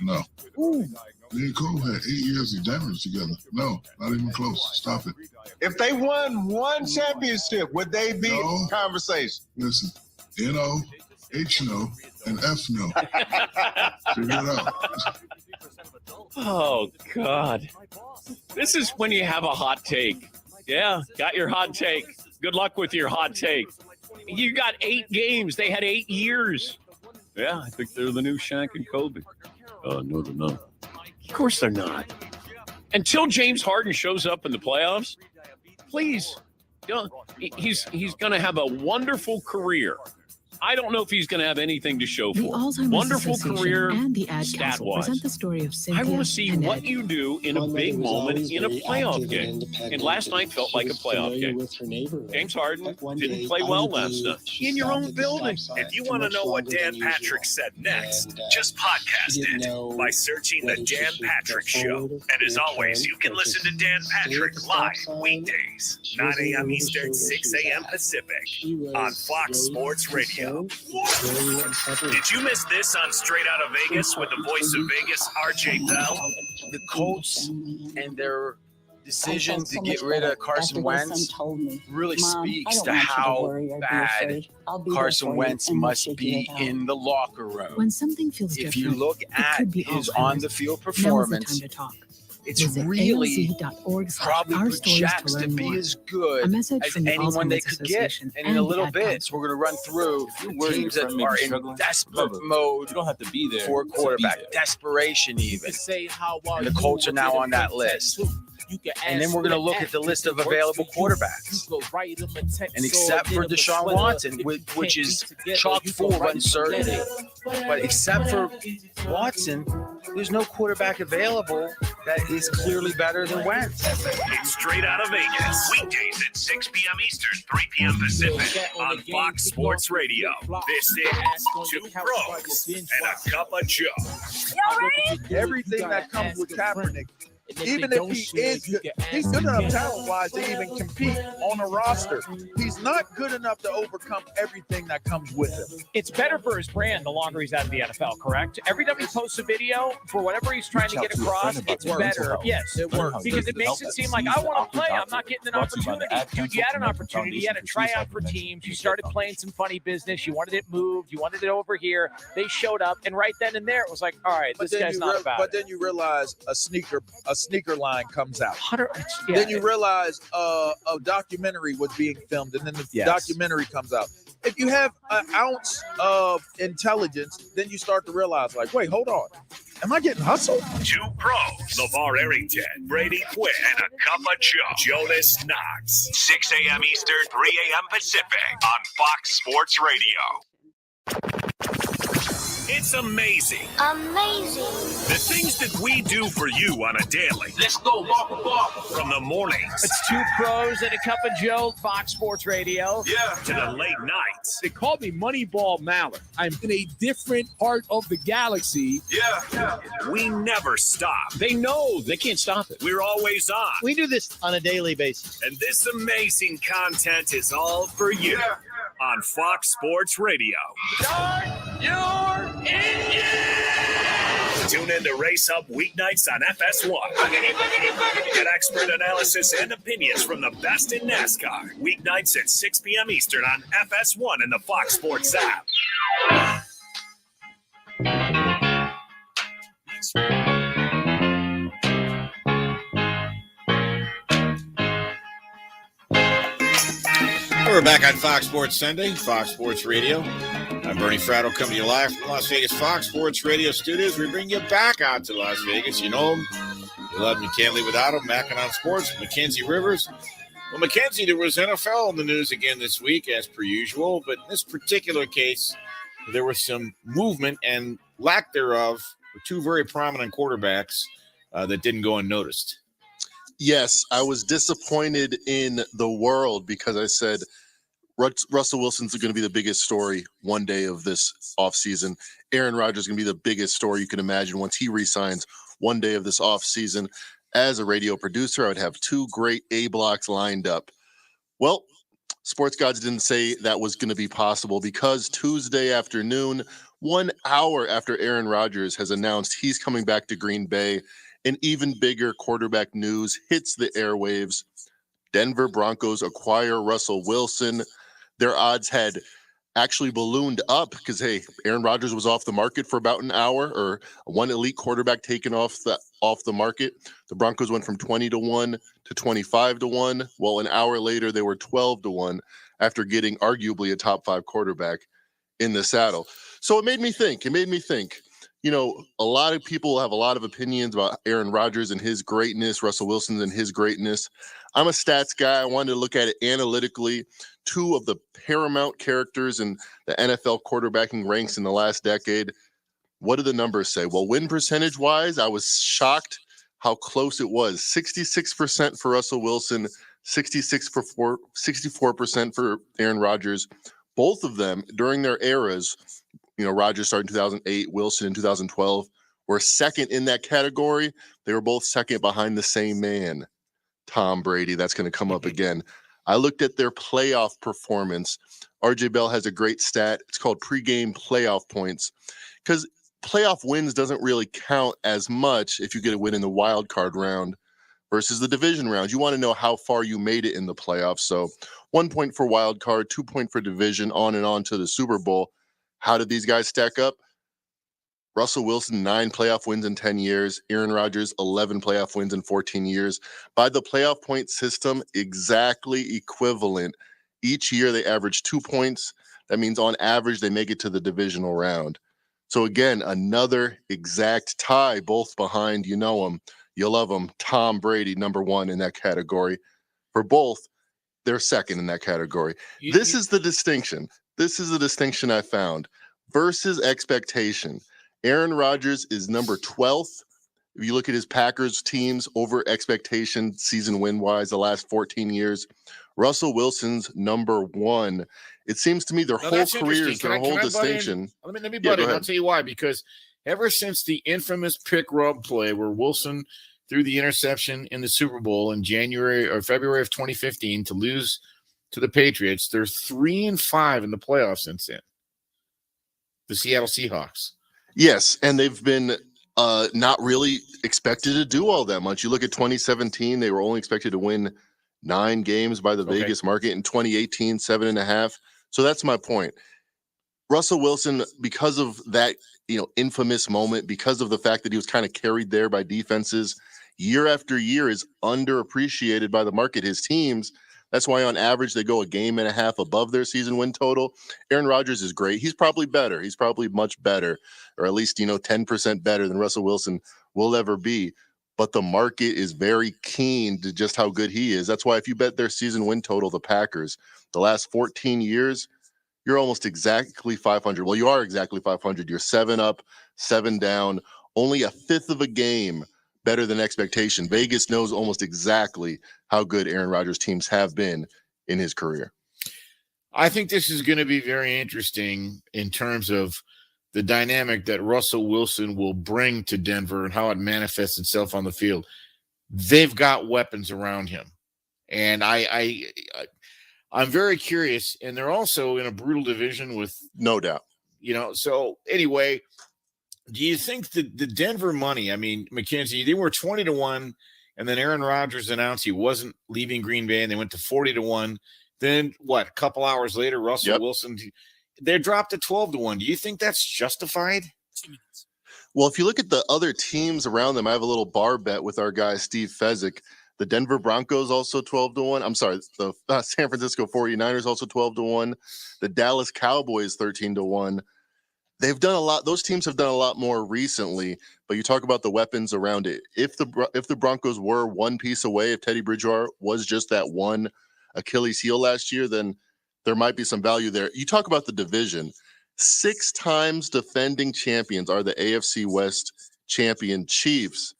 No. Me and Kobe had 8 years of damage together. No, not even close. Stop it. If they won one championship, would they be conversation? Listen, N-O, H-No, and F-No. Figure it out. Oh, God. This is when you have a hot take. Yeah, got your hot take. Good luck with your hot take. You got 8 games. They had 8 years. Yeah, I think they're the new Shaq and Kobe. No, they're not. Of course they're not. Until James Harden shows up in the playoffs, please, he's going to have a wonderful career. I don't know if he's going to have anything to show for. Wonderful career, and the Ad Council stat-wise. present the story of I Cynthia want to see and what Ed. you do in a big moment in a playoff game. And last night felt like a playoff game. James Harden didn't play well last night. In your own building. If you want to know what Dan Patrick said next, just podcast it by searching The Dan Patrick Show. And as always, you can listen to Dan Patrick live weekdays, 9 a.m. Eastern, 6 a.m. Pacific on Fox Sports Radio. Did you miss this on Straight Outta Vegas with the voice of Vegas, RJ Bell? The Colts and their decision to get rid of Carson Wentz really speaks to how bad Carson Wentz must be in the locker room. When something feels If different, you look it at could be his all on-the-field Now is the performance, time to talk. it's Visit really ALZ.org/our probably stories projects to learn be more. as good A message as from the anyone they Alzheimer's could get. Association And in a and little Ad bit, Council. we're going to run through teams that are in desperate mode. You don't have to be there for quarterback. Desperation even. And the Colts are now on that list. And then we're going to look at the list of available quarterbacks. And except for Deshaun Watson, which is chock full of uncertainty, but except for Watson, there's no quarterback available that is clearly better than Wentz. It's Straight Outta Vegas, weekdays at 6 p.m. Eastern, 3 p.m. Pacific on Fox Sports Radio. This is Two Pros and a Cup of Joe. Y'all ready? Everything that comes with Kaepernick. Even if he is good, he's good enough talent-wise to even compete on a roster. He's not good enough to overcome everything that comes with him. It's better for his brand the longer he's out of the NFL, correct? Every time he posts a video, for whatever he's trying to get across, it's better. Yes, it works. Because it makes it seem like, I want to play, I'm not getting an opportunity. Dude, you had an opportunity. You had to try out for teams. You started playing some funny business. You wanted it moved. You wanted it over here. They showed up, and right then and there, it was like, all right, this guy's not about it. But then you realize a sneaker line comes out. Yeah. Then you realize a documentary was being filmed, and then the documentary comes out. If you have an ounce of intelligence, then you start to realize, like, wait, hold on. Am I getting hustled? Two Pros, LeVar Arrington, Brady Quinn, and a Cup of Joe, Jonas Knox. 6 a.m. Eastern, 3 a.m. Pacific on Fox Sports Radio. It's amazing. Amazing. The things that we do for you on a daily. Let's go, from the mornings. It's Two Pros and a Cup of Joe, Fox Sports Radio. Yeah. To the late nights. They call me Moneyball Mallard. I'm in a different part of the galaxy. Yeah. We never stop. They know they can't stop it. We're always on. We do this on a daily basis. And this amazing content is all for you on Fox Sports Radio. Start your engine! Tune in to Race Up weeknights on FS1. Get expert analysis and opinions from the best in NASCAR. Weeknights at 6 p.m. Eastern on FS1 and the Fox Sports app. We're back on Fox Sports Sunday, Fox Sports Radio. I'm Bernie Fratto coming to you live from Las Vegas Fox Sports Radio studios. We bring you back out to Las Vegas. You know him. You love him. You can't live without him. Mackin' on Sports, Mackenzie Rivers. Well, Mackenzie, there was NFL in the news again this week, as per usual. But in this particular case, there was some movement and lack thereof for two very prominent quarterbacks that didn't go unnoticed. Yes, I was disappointed in the world because I said Russell Wilson's going to be the biggest story one day of this offseason. Aaron Rodgers is going to be the biggest story you can imagine once he re-signs one day of this offseason. As a radio producer, I would have two great A blocks lined up. Well, sports gods didn't say that was going to be possible because Tuesday afternoon, 1 hour after Aaron Rodgers has announced he's coming back to Green Bay, an even bigger quarterback news hits the airwaves. Denver Broncos acquire Russell Wilson. Their odds had actually ballooned up because, hey, Aaron Rodgers was off the market for about an hour, or one elite quarterback taken off the market. The Broncos went from 20-1 to 25-1. Well, an hour later, they were 12-1 after getting arguably a top 5 quarterback in the saddle. So it made me think. You know, a lot of people have a lot of opinions about Aaron Rodgers and his greatness, Russell Wilson and his greatness. I'm a stats guy. I wanted to look at it analytically. Two of the paramount characters in the NFL quarterbacking ranks in the last decade. What do the numbers say? Well, win percentage-wise, I was shocked how close it was. 66% for Russell Wilson, 64% for Aaron Rodgers. Both of them, during their eras, you know, Rodgers started in 2008, Wilson in 2012, were second in that category. They were both second behind the same man, Tom Brady. That's going to come up again. I looked at their playoff performance. RJ Bell has a great stat. It's called pregame playoff points, because playoff wins doesn't really count as much if you get a win in the wild card round versus the division round. You want to know how far you made it in the playoffs. So 1 point for wild card, 2 point for division, on and on to the Super Bowl. How did these guys stack up? Russell Wilson, 9 playoff wins in 10 years. Aaron Rodgers, 11 playoff wins in 14 years. By the playoff point system, exactly equivalent. Each year they average 2 points. That means on average they make it to the divisional round. So again, another exact tie, both behind, you know him, you love him, Tom Brady, number 1 in that category. For both, they're second in that category. This is the distinction. This is the distinction I found. Versus expectation. Aaron Rodgers is number 12th. If you look at his Packers teams over expectation, season win-wise, the last 14 years. Russell Wilson's number 1. It seems to me their whole careers, their whole distinction. Let me butt in. I'll tell you why. Because ever since the infamous pick rub play where Wilson threw the interception in the Super Bowl in January or February of 2015 to lose to the Patriots, they're 3-5 in the playoffs since then. The Seattle Seahawks. Yes, and they've been not really expected to do all that much. You look at 2017, they were only expected to win 9 games by the Vegas market. In 2018, 7.5. So that's my point. Russell Wilson, because of that, infamous moment, because of the fact that he was kind of carried there by defenses year after year, is underappreciated by the market. His teams, that's why on average they go a game and a half above their season win total. Aaron Rodgers is great. He's probably better. He's probably much better, or at least, 10% better than Russell Wilson will ever be. But the market is very keen to just how good he is. That's why if you bet their season win total, the Packers, the last 14 years, you're almost exactly 500. Well, you are exactly 500. You're 7 up, 7 down, only a fifth of a game better than expectation. Vegas knows almost exactly how good Aaron Rodgers' teams have been in his career. I think this is going to be very interesting in terms of the dynamic that Russell Wilson will bring to Denver and how it manifests itself on the field. They've got weapons around him. And I'm very curious. And they're also in a brutal division with, no doubt. So anyway, Do you think the Denver money, I mean, McKenzie, they were 20-1, and then Aaron Rodgers announced he wasn't leaving Green Bay, and they went to 40-1. Then, a couple hours later, Russell Wilson, they dropped to 12-1. Do you think that's justified? Well, if you look at the other teams around them, I have a little bar bet with our guy, Steve Fezzik. The Denver Broncos also 12-1. I'm sorry, the San Francisco 49ers also 12-1. The Dallas Cowboys 13-1. They've done a lot. Those teams have done a lot more recently, but you talk about the weapons around it. If the Broncos were one piece away, if Teddy Bridgewater was just that one Achilles heel last year, then there might be some value there. You talk about the division. 6 times defending champions are the AFC West champion Chiefs.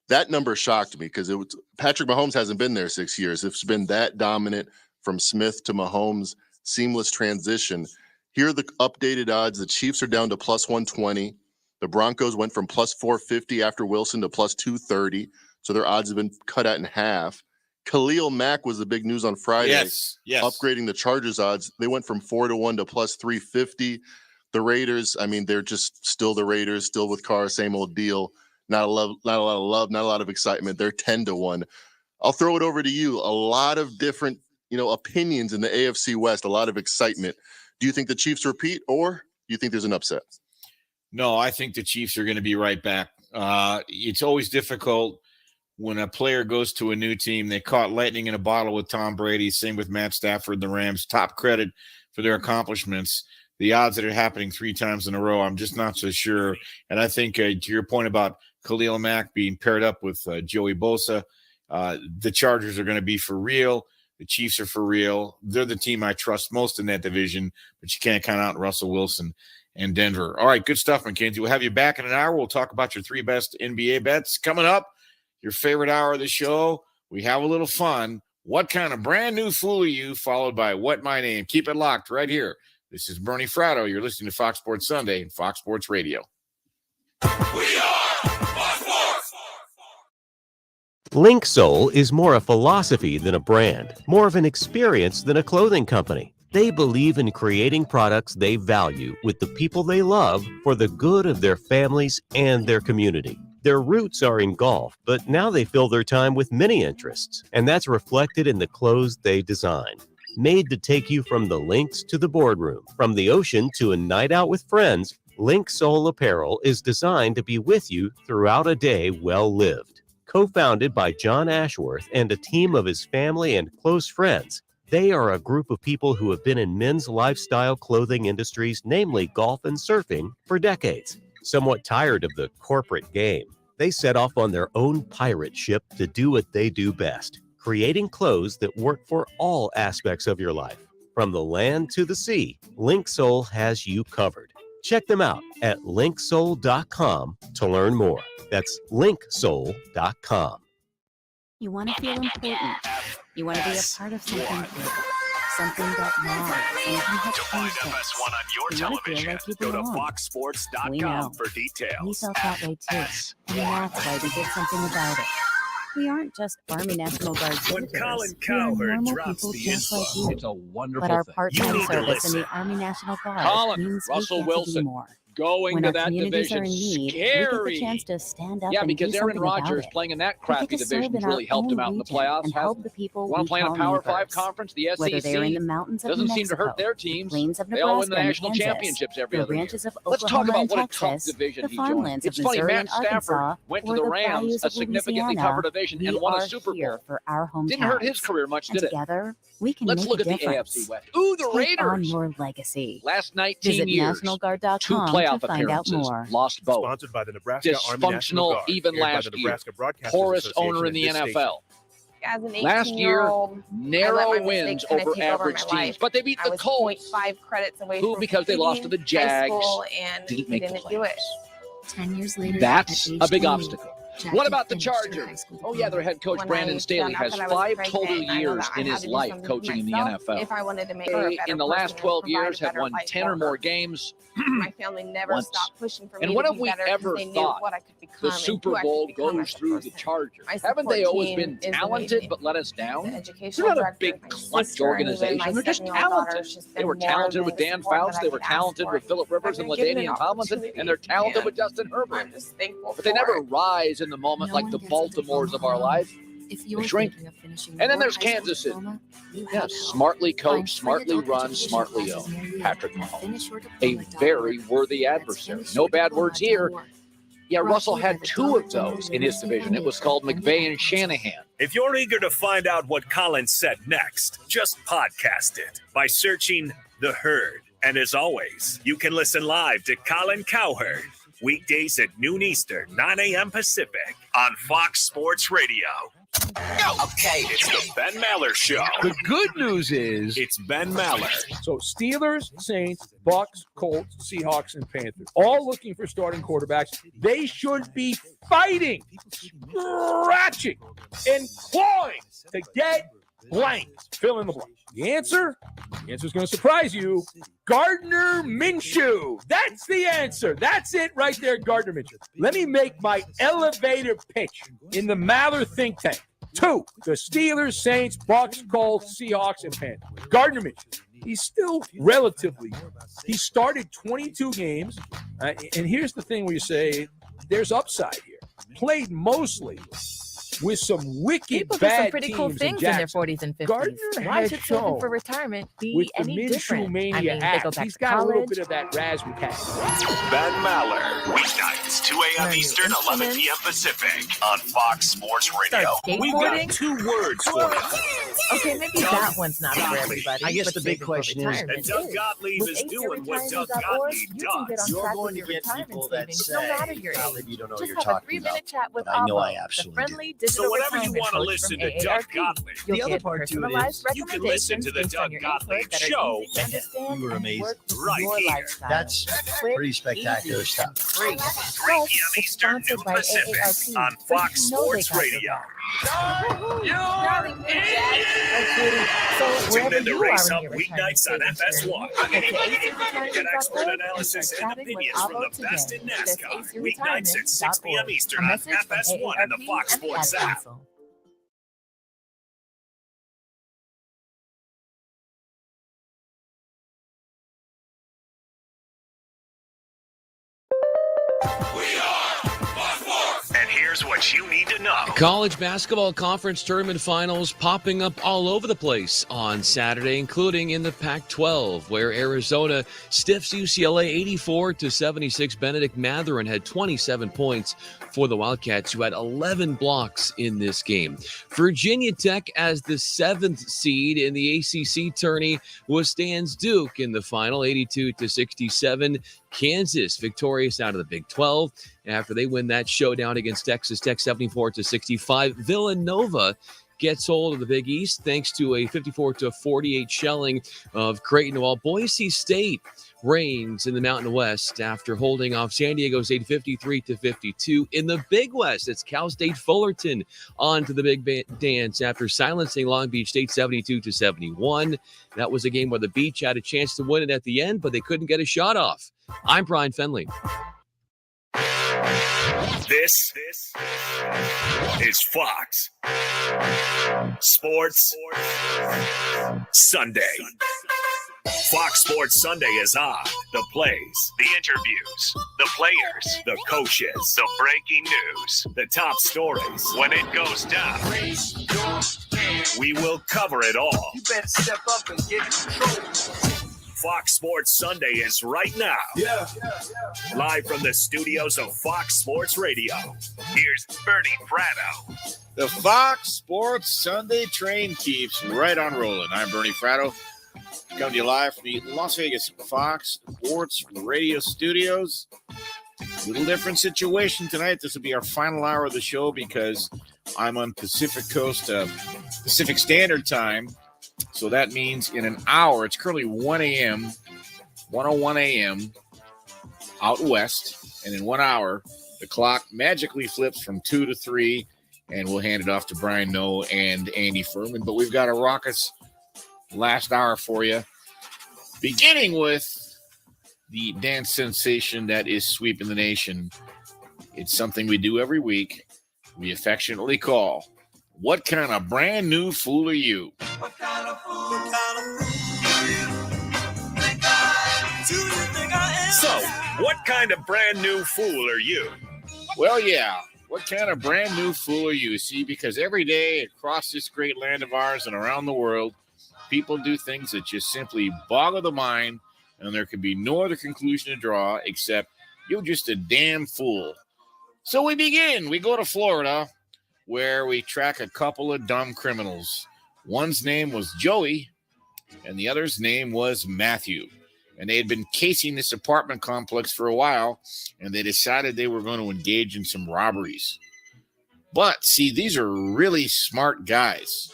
That number shocked me because Patrick Mahomes hasn't been there 6 years. It's been that dominant from Smith to Mahomes, seamless transition. Here are the updated odds. The Chiefs are down to plus 120. The Broncos went from plus 450 after Wilson to plus 230. So their odds have been cut out in half. Khalil Mack was the big news on Friday. Yes. Upgrading the Chargers odds. They went from 4-1 to plus 350. The Raiders, I mean, they're just still the Raiders, still with Carr, same old deal. Not a lot of love, not a lot of excitement. They're 10-1. I'll throw it over to you. A lot of different, opinions in the AFC West, a lot of excitement. Do you think the Chiefs repeat, or do you think there's an upset? No, I think the Chiefs are going to be right back. It's always difficult when a player goes to a new team. They caught lightning in a bottle with Tom Brady, same with Matt Stafford, the Rams. Top credit for their accomplishments. The odds that are happening 3 times in a row, I'm just not so sure. And I think to your point about Khalil Mack being paired up with Joey Bosa, the Chargers are going to be for real. The Chiefs are for real. They're the team I trust most in that division, but you can't count out Russell Wilson and Denver. All right, good stuff, McKenzie. We'll have you back in an hour. We'll talk about your 3 best NBA bets. Coming up, your favorite hour of the show. We have a little fun. What kind of brand new fool are you? Followed by What My Name. Keep it locked right here. This is Bernie Fratto. You're listening to Fox Sports Sunday and Fox Sports Radio. Link Soul is more a philosophy than a brand, more of an experience than a clothing company. They believe in creating products they value with the people they love for the good of their families and their community. Their roots are in golf, but now they fill their time with many interests, and that's reflected in the clothes they design. Made to take you from the links to the boardroom, from the ocean to a night out with friends, Link Soul Apparel is designed to be with you throughout a day well lived. Co-founded by John Ashworth and a team of his family and close friends, they are a group of people who have been in men's lifestyle clothing industries, namely golf and surfing, for decades. Somewhat tired of the corporate game, they set off on their own pirate ship to do what they do best, creating clothes that work for all aspects of your life. From the land to the sea, Link Soul has you covered. Check them out at linksoul.com to learn more. That's linksoul.com. You want to feel important. You want to be a part of something big, something that matters, something that Find FS1 on your television. Go to foxsports.com for details. We felt that way too, and that's why we did something about it. We aren't just Army National Guard soldiers. We are normal people just like you. It's a wonderful But our thing. part-time service in the Army National Guard Colin, means Russell we get to do Wilson more. going When to our that communities are division. in need, we get Scary. the chance to stand up Yeah, and because do Aaron something about Rodgers it. playing in that We crappy get to division serve in really our helped him own out in the region playoffs. and help the people Want we to play in a call Power 5 neighbors. conference, the SEC? Whether they're in the mountains of Doesn't New seem to hurt Mexico, their teams. plains of They all win Nebraska the and national Kansas, championships every the other year. ranches of Let's talk Oklahoma about and what a tough Texas, division the he joined. farmlands It's of funny, Missouri Matt and Stafford Arkansas, went to or the the Rams, bayous a of significantly Louisiana. tougher division, We and won are a Super here Bowl. for our hometowns. Didn't hurt his career much, And did it? together, we can Let's make look a at the difference. AFC West. Ooh, the Take on Raiders. your legacy. Last 19 Visit years, 2 nationalguard.com playoff to find out appearances, more. lost both. Sponsored by the Nebraska Army National Dysfunctional Guard, even aired by last the year. Nebraska Broadcasters Poorest Association owner in and the this station. NFL. As an Last year, 18-year-old, narrow wins over average teams, but they beat I the was Colts. 0.5 credits away Who, from because they lost to the completing high Jags, school, and didn't we make the didn't do it. 10 years later, That's at a age big 20, obstacle. What about the Chargers? Oh, yeah, their head coach, Brandon Staley, has 5 total years in his life coaching in the NFL. If I wanted to make In the last 12 years, have won 10 or more games. My family never Once. stopped pushing for me And to when be have we better ever because they knew thought what I could become the and Super who I could Bowl become goes as a through the person. Chargers? My Haven't they support always team been is talented amazing. but let us down? The They're educational not a director, big my clutch sister, and even organization. my They're just 7-year-old daughter. talented. She's been They were more talented than with the Dan support Fouts. that They I were could ask talented for. with Phillip Rivers I've and been given LaDainian an Tomlinson, opportunity, and they're talented and with Justin Herbert. I'm just thankful But they for never it. rise in the moment like the Baltimores of our life. If They you're shrink. thinking of finishing And then your there's high school Kansas City. diploma, you Yeah, have smartly Find coached, free smartly adult run, education smartly classes owned. near you Patrick at Mahomes. A finishyourdiploma.org. very worthy That's adversary. No bad words here. Yeah, Brought Russell to you by had the 2 Dollar of those General in his University division. It was called McVay and Shanahan. If you're eager to find out what Colin said next, just podcast it by searching The Herd. And as always, you can listen live to Colin Cowherd weekdays at noon Eastern, 9 a.m. Pacific on Fox Sports Radio. Okay, it's the Ben Maller Show. The good news is It's Ben Maller. so Steelers, Saints, Bucks, Colts, Seahawks, and Panthers all looking for starting quarterbacks. They should be fighting, scratching, and clawing to get blank. Fill in the blank. The answer is going to surprise you. Gardner Minshew. That's the answer. That's it right there, Gardner Minshew. Let me make my elevator pitch in the Maller think tank. 2, the Steelers, Saints, Bucks, Colts, Seahawks, and Panthers. Gardner Minshew. He's still relatively. He started 22 games. And here's the thing where you say there's upside here. Played mostly with some wicked People do bad some pretty cool teams things in in their Jackson. 40s and 50s. Gardner Why has should someone shown for retirement be with the any Minshew different? Mania I mean, they go act, back he's to got a little college. bit of that razzmatazz. Ben Maller, weeknights, 2 a.m. Learn new Eastern, 11 instruments. p.m. Pacific on Fox Sports Radio. Start We've got skateboarding. 2 words for you. Okay, maybe that one's not for everybody. I guess but the big saving for question is- retirement And Doug is. Gottlieb With is doing what Doug aceretirement.org, Gottlieb you can get does. on You're track going with to your get retirement people that savings, say, no matter your Golly, age. you don't know what Just you're have a talking 3-minute about. chat with But I know Avo, I the absolutely friendly do. digital So whenever you retirement want to coach listen from to Doug AARP, Gottlieb, you'll The other get part to it personalized is you can listen to the recommendations based on Doug your Gottlieb input that are Show. easy to understand You were and amazing. work with Right your here. lifestyle. That's Quick, pretty spectacular easy, stuff. and free. 3 p.m. Plus, it's Eastern, noon sponsored by Pacific AARP, on so Fox you know they Sports got your Radio. back. So Tune wherever in to you Race are Up in your retirement weeknights on savings journey, FS1. go to aceretirement.org Get expert and analysis start and chatting with opinions from Avo the best today. in That's NASCAR. Weeknights at 6 p.m. aceretirement.org. Eastern A on message from FS1 and the AARP Fox and the Sports Ad app. Council. And here's what you need to know. College basketball conference tournament finals popping up all over the place on Saturday, including in the Pac-12, where Arizona stiffs UCLA 84-76. Benedict Mathurin had 27 points for the Wildcats, who had 11 blocks in this game. Virginia Tech, as the 7th seed in the ACC tourney, withstands Duke in the final, 82-67. Kansas victorious out of the Big 12 after they win that showdown against Texas Tech 74-65. Villanova gets hold of the Big East thanks to a 54-48 shelling of Creighton, while Boise State reigns in the Mountain West after holding off San Diego State 53-52. In the Big West, it's Cal State Fullerton on to the big dance after silencing Long Beach State 72-71. That was a game where the Beach had a chance to win it at the end, but they couldn't get a shot off. I'm Brian Fenley. This is Fox Sports Sunday. Fox Sports Sunday is on. The plays, the interviews, the players, the coaches, the breaking news, the top stories. When it goes down, we will cover it all. You better step up and get in control. Fox Sports Sunday is right now. Yeah. Live from the studios of Fox Sports Radio. Here's Bernie Fratto. The Fox Sports Sunday train keeps right on rolling. I'm Bernie Fratto, coming to you live from the Las Vegas Fox Sports Radio studios. Little different situation tonight. This will be our final hour of the show because I'm on Pacific Coast, Pacific Standard Time. So that means in an hour, it's currently 1 a.m., 1:01 a.m. out west. And in 1 hour, The clock magically flips from 2 to 3, and we'll hand it off to Brian Noe and Andy Furman. But we've got a raucous last hour for you, beginning with the dance sensation that is sweeping the nation. It's something we do every week. We affectionately call, What Kind of Brand New Fool Are You? So, what kind of brand new fool are you? Well, yeah. What kind of brand new fool are you? See, because every day across this great land of ours and around the world, people do things that just simply boggle the mind, and there can be no other conclusion to draw except you're just a damn fool. So we begin. We go to Florida, where we track a couple of dumb criminals. One's name was Joey, and the other's name was Matthew. And they had been casing this apartment complex for a while, and they decided they were going to engage in some robberies. But, see, these are really smart guys.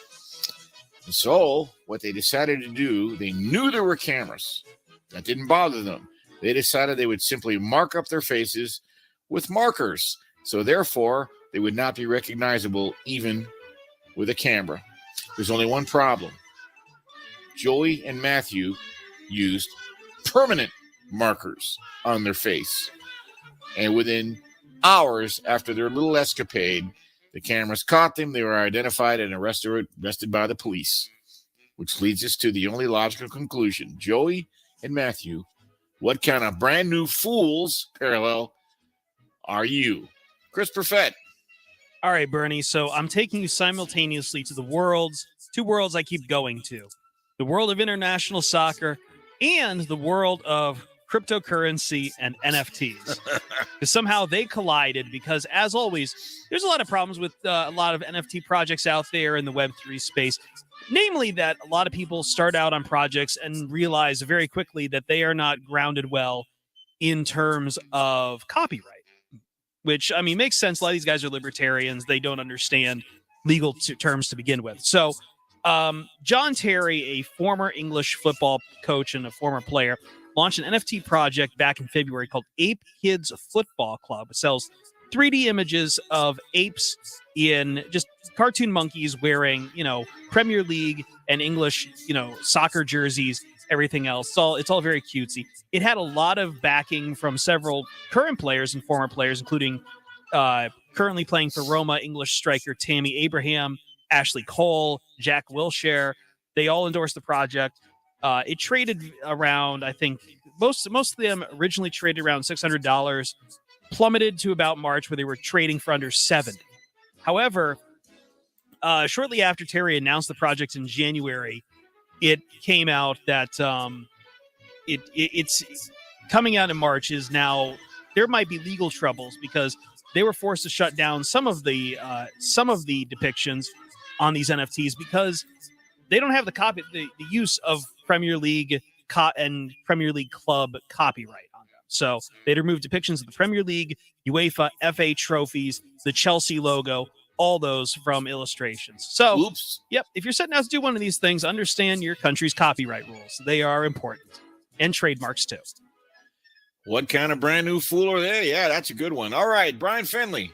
And so, what they decided to do, they knew there were cameras. That didn't bother them. They decided they would simply mark up their faces with markers. So, therefore, they would not be recognizable even with a camera. There's only one problem. Joey and Matthew used permanent markers on their face. And within hours after their little escapade, the cameras caught them. They were identified and arrested by the police, which leads us to the only logical conclusion. Joey and Matthew, what kind of brand new fools, parallel, are you? Chris Perfett. All right, Bernie. So I'm taking you simultaneously to two worlds I keep going to. The world of international soccer and the world of cryptocurrency and NFTs. Because somehow they collided because, as always, there's a lot of problems with a lot of NFT projects out there in the Web3 space. Namely that a lot of people start out on projects and realize very quickly that they are not grounded well in terms of copyright. Which, I mean, makes sense. A lot of these guys are libertarians. They don't understand legal terms to begin with. So John Terry, a former English football coach and a former player, launched an NFT project back in February called Ape Kids Football Club. It sells 3D images of apes in just cartoon monkeys wearing, Premier League and English, soccer jerseys, everything else. It's all very cutesy. It had a lot of backing from several current players and former players, including currently playing for Roma English striker Tammy Abraham, Ashley Cole, Jack Wilshere. They all endorsed the project. It traded around, I think, most of them originally traded around $600, plummeted to about March where they were trading for under $7. However, shortly after Terry announced the project in January, it came out that it's coming out in March is now there might be legal troubles because they were forced to shut down some of the depictions on these NFTs because they don't have the use of Premier League and Premier League club copyright on them. So they'd remove depictions of the Premier League, UEFA, FA trophies, the Chelsea logo, all those from illustrations. So, Yep, if you're setting out to do one of these things, understand your country's copyright rules. They are important. And trademarks, too. What kind of brand new fool are they? Yeah, that's a good one. All right, Brian Finley.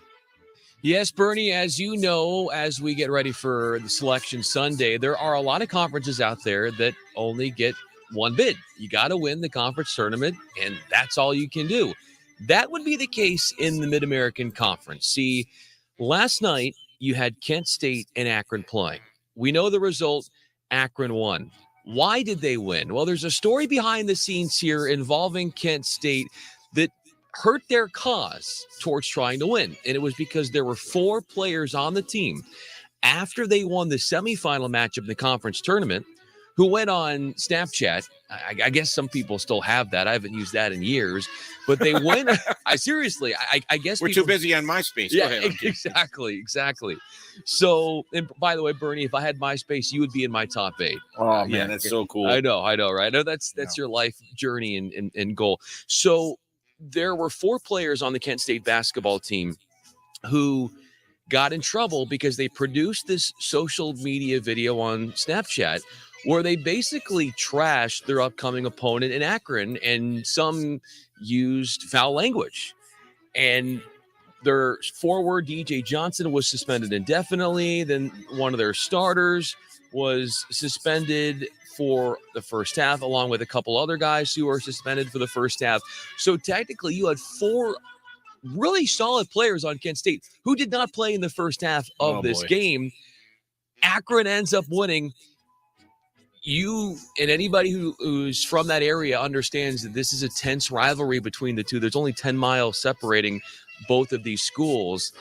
Yes, Bernie, as you know, as we get ready for the Selection Sunday, there are a lot of conferences out there that only get one bid. You got to win the conference tournament, and that's all you can do. That would be the case in the Mid-American Conference. See, last night, you had Kent State and Akron playing. We know the result, Akron won. Why did they win? Well, there's a story behind the scenes here involving Kent State that hurt their cause towards trying to win. And it was because there were 4 players on the team after they won the semifinal matchup in the conference tournament who went on Snapchat. I guess some people still have that. I haven't used that in years, but they went. I guess we're too busy on MySpace. Yeah, Go ahead. exactly. So, and by the way, Bernie, if I had MySpace, you would be in my top 8. Oh man, that's so cool. I know, right? I know that's your life journey and goal. So there were 4 players on the Kent State basketball team who got in trouble because they produced this social media video on Snapchat where they basically trashed their upcoming opponent in Akron, and some used foul language. And Their forward, DJ Johnson, was suspended indefinitely. Then one of their starters was suspended for the first half, along with a couple other guys who were suspended for the first half. So technically, you had 4 really solid players on Kent State who did not play in the first half of this game. Akron ends up winning. You and anybody who's from that area understands that this is a tense rivalry between the two. There's only 10 miles separating both of these schools,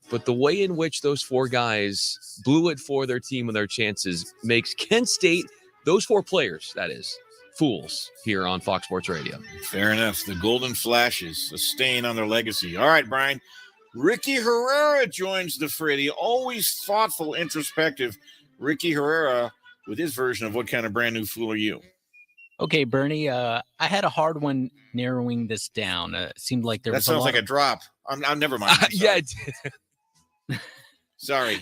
but the way in which those 4 guys blew it for their team and their chances makes Kent State, those 4 players, that is, fools here on Fox Sports Radio. Fair enough. The Golden Flashes, a stain on their legacy. All right, Brian. Ricky Herrera joins the fray. The always thoughtful, introspective Ricky Herrera with his version of What Kind of Brand New Fool Are You? Okay, Bernie, I had a hard one narrowing this down. It seemed like there was That sounds like a drop. I'm never mind. Yeah. Sorry.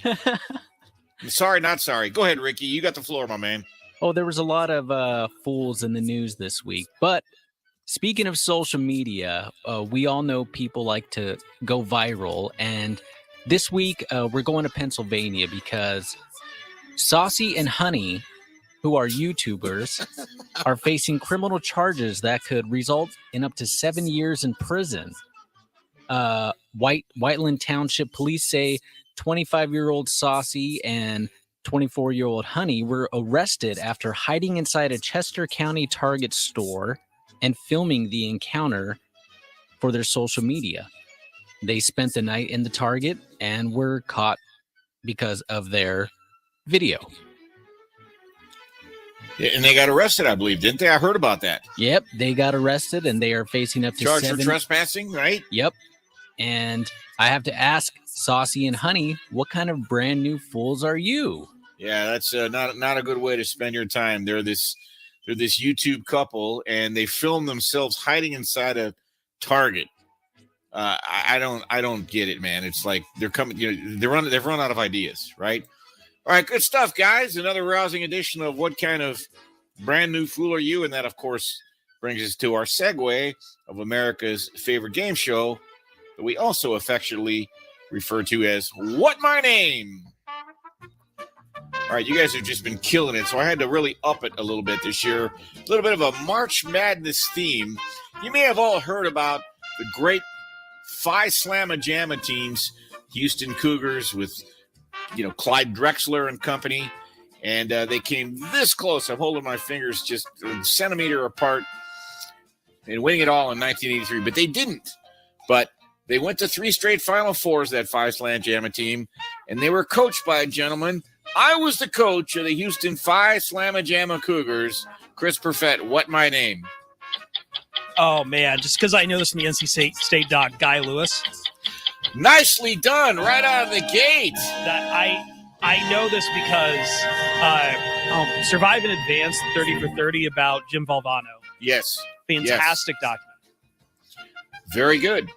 Sorry, not sorry. Go ahead, Ricky. You got the floor, my man. Oh, there was a lot of fools in the news this week. But speaking of social media, we all know people like to go viral. And this week, we're going to Pennsylvania because Saucy and Honey, who are YouTubers, are facing criminal charges that could result in up to 7 years in prison. Whiteland Township police say 25-year-old Saucy and 24-year-old Honey were arrested after hiding inside a Chester County Target store and filming the encounter for their social media. They spent the night in the Target and were caught because of their video. Yeah, and they got arrested, I believe, didn't they? I heard about that. Yep, they got arrested and they are facing up to Charged 7 for trespassing, right? Yep. And I have to ask Saucy and Honey, what kind of brand new fools are you? Yeah, that's not a good way to spend your time. They're this YouTube couple, and they film themselves hiding inside a Target. I don't get it, man. It's like they're coming. They've run out of ideas, right? All right, good stuff, guys. Another rousing edition of What Kind of Brand New Fool Are You? And that, of course, brings us to our segue of America's favorite game show that we also affectionately refer to as What My Name? All right, you guys have just been killing it, so I had to really up it a little bit this year. A little bit of a March Madness theme. You may have all heard about the great Phi Slamma Jamma teams, Houston Cougars with Clyde Drexler and company, and they came this close. I'm holding my fingers just a centimeter apart and winning it all in 1983, but they didn't. But they went to 3 straight Final Fours, that Phi Slamma Jamma team, and they were coached by a gentleman. I was the coach of the Houston Phi Slamma Jamma Cougars, Chris Perfett. What my name? Oh, man, just because I know this from the NC State doc, Guy Lewis. Nicely done, right out of the gate. That I know this because Survive and Advance 30 for 30 about Jim Valvano. Yes. Fantastic document. Very good.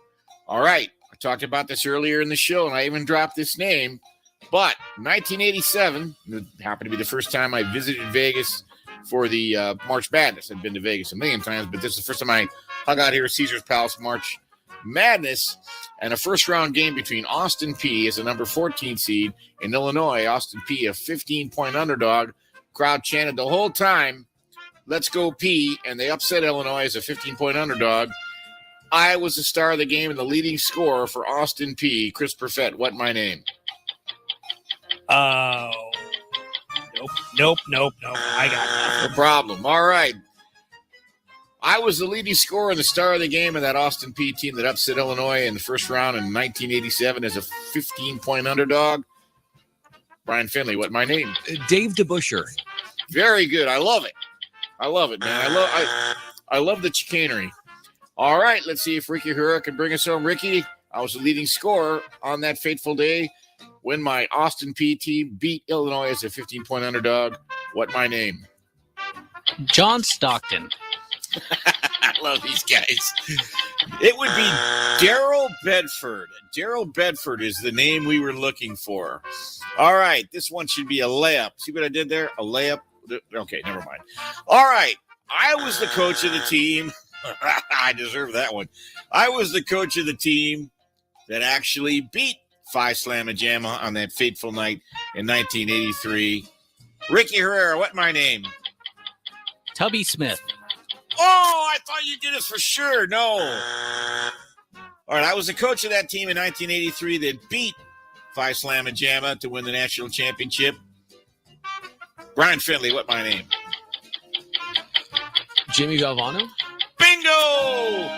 All right. I talked about this earlier in the show, and I even dropped this name. But 1987, it happened to be the first time I visited Vegas for the March Madness. I've been to Vegas a million times, but this is the first time I hung out here at Caesars Palace March Madness, and a first-round game between Austin Peay as a number 14 seed in Illinois. Austin Peay, a 15-point underdog. Crowd chanted the whole time, "Let's go Peay," and they upset Illinois as a 15-point underdog. I was the star of the game and the leading scorer for Austin Peay. Chris Perfett, what my name? Oh, nope. I got it. No problem. All right. I was the leading scorer and the star of the game of that Austin Peay team that upset Illinois in the first round in 1987 as a 15-point underdog. Brian Finley, what my name? Dave DeBuscher. Very good. I love it. Man. I love the chicanery. All right, let's see if Ricky Herrera can bring us home. Ricky, I was the leading scorer on that fateful day when my Austin Peay team beat Illinois as a 15-point underdog. What my name? John Stockton. I love these guys. It would be Daryl Bedford. Daryl Bedford is the name we were looking for. All right, this one should be a layup. See what I did there? A layup. Okay, never mind. All right, I was the coach of the team. I deserve that one. I was the coach of the team that actually beat Phi Slamma Jamma on that fateful night in 1983. Ricky Herrera, what my name? Tubby Smith. Oh, I thought you did it for sure. No. All right, I was the coach of that team in 1983 that beat Phi Slamma Jamma to win the national championship. Brian Finley, what my name? Jimmy Valvano. Bingo!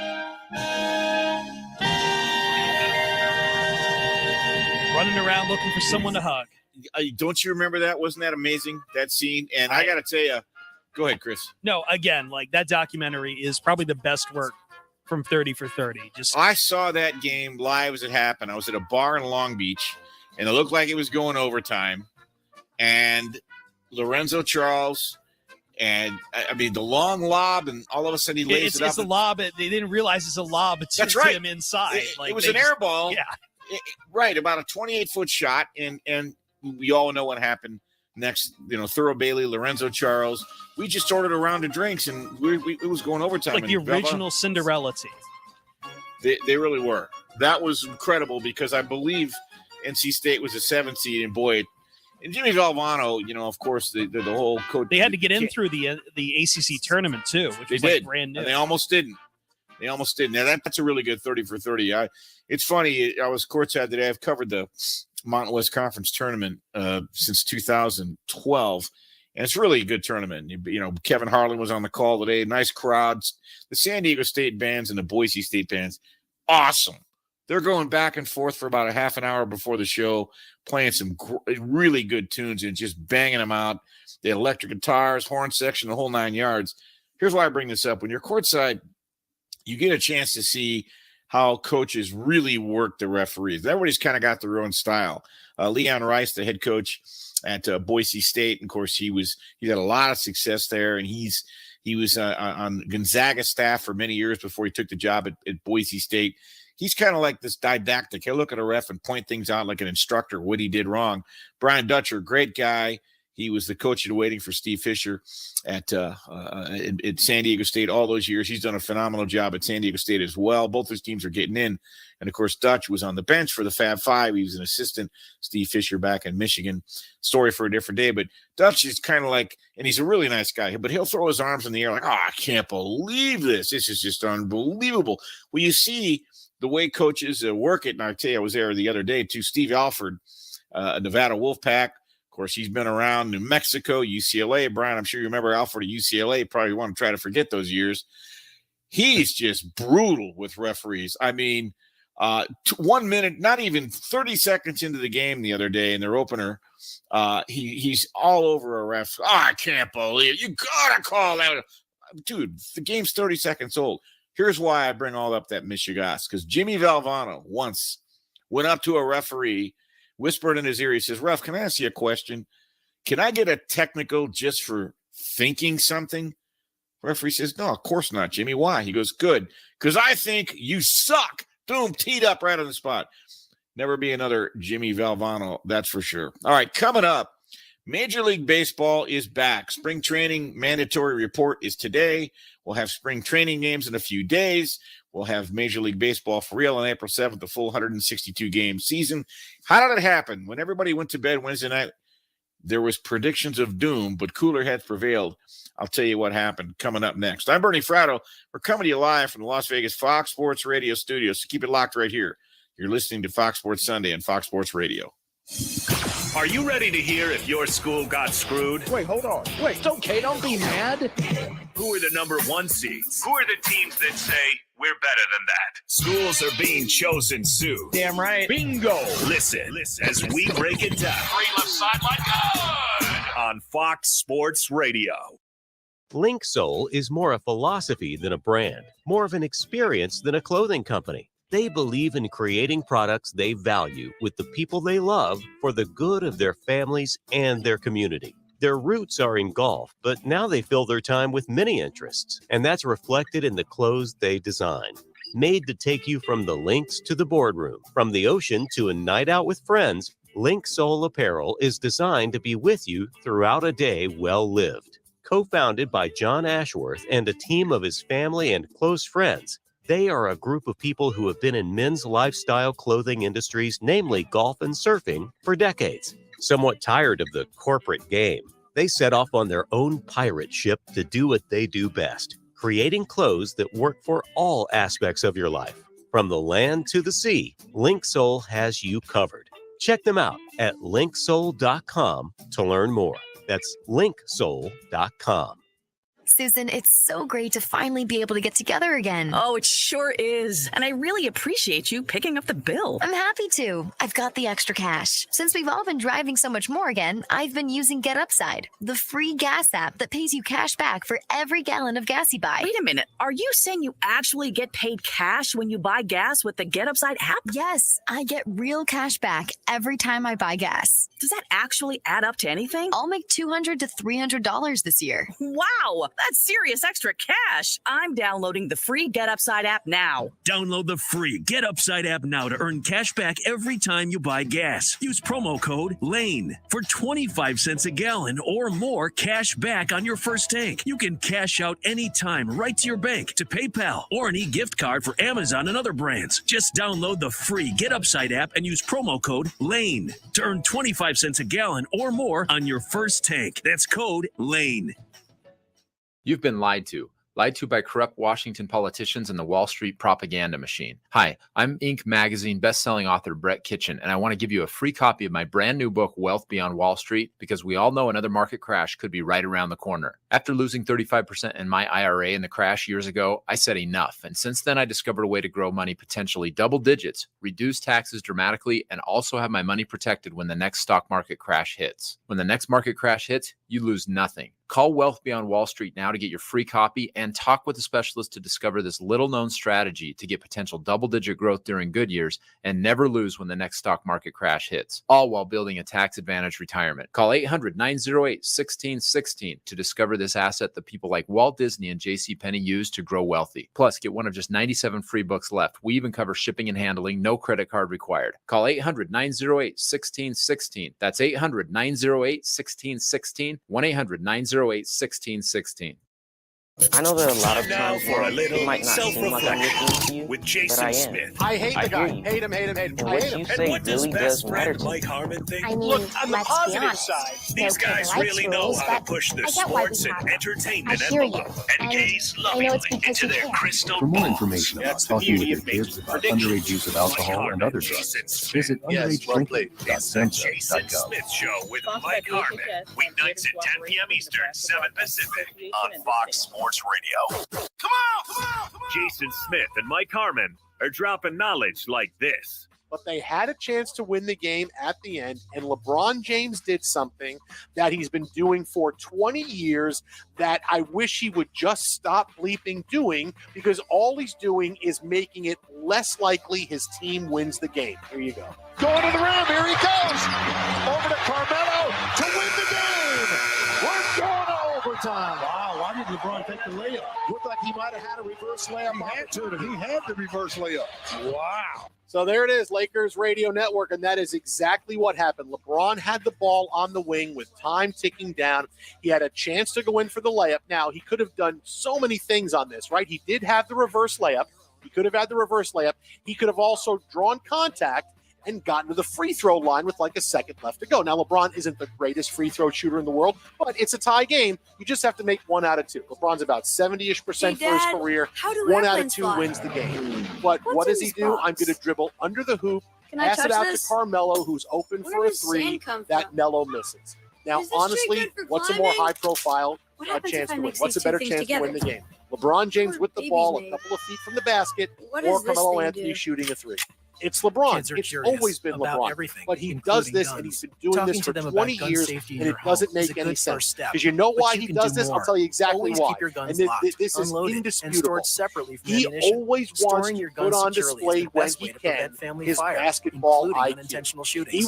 Running around looking for someone to hug. Don't you remember that? Wasn't that amazing, that scene? And I got to tell you, go ahead, Chris. No, again, like that documentary is probably the best work from 30 for 30. I saw that game live as it happened. I was at a bar in Long Beach, and it looked like it was going overtime. And Lorenzo Charles, and I mean the long lob, and all of a sudden he lays it up. It's a lob. They didn't realize it's a lob to him inside. It was an air ball. Yeah. Right, about a 28-foot shot, and we all know what happened next. Thurl Bailey, Lorenzo Charles. We just ordered a round of drinks, and it was going overtime. Like the original Cinderella team. They really were. That was incredible because I believe NC State was a 7 seed, and boy, and Jimmy Valvano, of course, the whole coach. They had to get in through the ACC tournament too, which was like brand new. And they almost didn't. Now that's a really good 30 for 30. It's funny. I was courtside today. I've covered the Mountain West Conference tournament since 2012, and it's really a good tournament. Kevin Harlan was on the call today. Nice crowds. The San Diego State bands and the Boise State bands, awesome. They're going back and forth for about a half an hour before the show, playing some really good tunes and just banging them out. The electric guitars, horn section, the whole 9 yards. Here's why I bring this up. When you're courtside, you get a chance to see how coaches really work the referees. Everybody's kind of got their own style. Leon Rice, the head coach at Boise State, and of course he had a lot of success there, and he was on Gonzaga's staff for many years before he took the job at Boise State. He's kind of like this didactic. He'll look at a ref and point things out like an instructor, what he did wrong. Brian Dutcher, great guy. He was the coach waiting for Steve Fisher at San Diego State all those years. He's done a phenomenal job at San Diego State as well. Both his teams are getting in. And, of course, Dutch was on the bench for the Fab Five. He was an assistant. Steve Fisher back in Michigan. Story for a different day. But Dutch is kind of like – and he's a really nice guy. But he'll throw his arms in the air like, I can't believe this. This is just unbelievable. Well, you see the way coaches work it. And I tell you, I was there the other day, too. Steve Alford, Nevada Wolfpack. Of course, he's been around New Mexico, UCLA. Brian, I'm sure you remember Alford at UCLA. Probably want to try to forget those years. He's just brutal with referees. I mean, 1 minute, not even 30 seconds into the game the other day in their opener, he's all over a ref. I can't believe it. You got to call that. Dude, the game's 30 seconds old. Here's why I bring all up that Michigas, because Jimmy Valvano once went up to a referee, whispered in his ear, he says, Ref, can I ask you a question? Can I get a technical just for thinking something? Referee says, no, of course not, Jimmy. Why? He goes, good, because I think you suck. Boom, teed up right on the spot. Never be another Jimmy Valvano, that's for sure. All right, coming up, Major League Baseball is back. Spring training mandatory report is today. We'll have spring training games in a few days. We'll have Major League Baseball for real on April 7th, the full 162-game season. How did it happen? When everybody went to bed Wednesday night, there was predictions of doom, but cooler heads prevailed. I'll tell you what happened coming up next. I'm Bernie Fratto. We're coming to you live from the Las Vegas Fox Sports Radio studios, so keep it locked right here. You're listening to Fox Sports Sunday on Fox Sports Radio. Are you ready to hear if your school got screwed? Wait, hold on. Wait, it's okay. Don't be mad. Who are the number 1 seeds? Who are the teams that say we're better than that? Schools are being chosen soon. Damn right. Bingo. Listen as we break it down. Three left sideline. Good. On Fox Sports Radio. Link Soul is more a philosophy than a brand, more of an experience than a clothing company. They believe in creating products they value with the people they love for the good of their families and their community. Their roots are in golf, but now they fill their time with many interests, and that's reflected in the clothes they design. Made to take you from the links to the boardroom, from the ocean to a night out with friends, Link Soul Apparel is designed to be with you throughout a day well lived. Co-founded by John Ashworth and a team of his family and close friends, They are a group of people who have been in men's lifestyle clothing industries, namely golf and surfing, for decades. Somewhat tired of the corporate game, they set off on their own pirate ship to do what they do best, creating clothes that work for all aspects of your life. From the land to the sea, Linksoul has you covered. Check them out at linksoul.com to learn more. That's linksoul.com. Susan, it's so great to finally be able to get together again. Oh, it sure is. And I really appreciate you picking up the bill. I'm happy to. I've got the extra cash. Since we've all been driving so much more again, I've been using Get Upside, the free gas app that pays you cash back for every gallon of gas you buy. Wait a minute. Are you saying you actually get paid cash when you buy gas with the Get Upside app? Yes, I get real cash back every time I buy gas. Does that actually add up to anything? I'll make $200 to $300 this year. Wow, that's serious extra cash. I'm downloading the free Get Upside app now. Download the free Get Upside app now to earn cash back every time you buy gas. Use promo code LANE for 25 cents a gallon or more cash back on your first tank. You can cash out anytime right to your bank, to PayPal, or an e-gift card for Amazon and other brands. Just download the free Get Upside app and use promo code LANE to earn 25 cents a gallon or more on your first tank. That's code LANE. You've been lied to. Lied to by corrupt Washington politicians and the Wall Street propaganda machine. Hi, I'm Inc. magazine best-selling author Brett Kitchen, and I want to give you a free copy of my brand new book, Wealth Beyond Wall Street, because we all know another market crash could be right around the corner. After losing 35% in my IRA in the crash years ago, I said enough. And since then, I discovered a way to grow money potentially double digits, reduce taxes dramatically, and also have my money protected when the next stock market crash hits. When the next market crash hits, you lose nothing. Call Wealth Beyond Wall Street now to get your free copy and talk with a specialist to discover this little-known strategy to get potential double-digit growth during good years and never lose when the next stock market crash hits, all while building a tax-advantaged retirement. Call 800-908-1616 to discover this asset that people like Walt Disney and JCPenney use to grow wealthy. Plus, get one of just 97 free books left. We even cover shipping and handling, no credit card required. Call 800-908-1616. That's 800-908-1616, 1-800-908-1616. I know there are a lot of times for where a little it might not seem like I'm listening to you, with but Jason I am. Smith. I hate the guy. Hate him. And I what hate you him. say And what does really best does matter friend to Mike me. Harmon think? I mean, Look, on the let's be positive honest. side, these There are guys people really like know rules, how to but push the I get why we sports and have it. entertainment I hear you. envelope and And gaze I know it's lovingly because into you their can. crystal For more balls. information about That's the talking with beauty your of making kids about predictions. underage use of alcohol and other drugs, visit underagedrinking.samhsa.gov. Smith Show with Mike Harmon. Weeknights at 10 p.m. Eastern, 7 Pacific on Fox Sports Radio. Come on! Jason Smith and Mike Harmon are dropping knowledge like this. But they had a chance to win the game at the end, and LeBron James did something that he's been doing for 20 years that I wish he would just stop bleeping doing, because all he's doing is making it less likely his team wins the game. Here you go. Going to the rim. Here he goes. Over to Carmelo to win the game. We're going to overtime. Wow, why did LeBron take the layup? Looked like he might have had a reverse layup opportunity. He had the reverse layup. Wow. So there it is, Lakers Radio Network, and that is exactly what happened. LeBron had the ball on the wing with time ticking down. He had a chance to go in for the layup. Now, he could have done so many things on this, right? He did have the reverse layup. He could have had the reverse layup. He could have also drawn contact and gotten to the free throw line with like a second left to go. Now, LeBron isn't the greatest free throw shooter in the world, but it's a tie game. You just have to make 1 out of 2. LeBron's about 70-ish% for his career. 1 out of 2 wins the game. But what does he do? I'm going to dribble under the hoop, pass it out to Carmelo, who's open for a 3 that Melo misses. Now, honestly, what's a more high-profile chance to win? What's a better chance to win the game? LeBron James with the ball a couple of feet from the basket, or Carmelo Anthony shooting a 3? It's LeBron. It's always been LeBron. But he does this, and he's been doing this for 20 years, and it doesn't make any sense. Because you know why he does this? I'll tell you exactly why. And this is indisputable. He always wants to put on display when he can his basketball IQ. He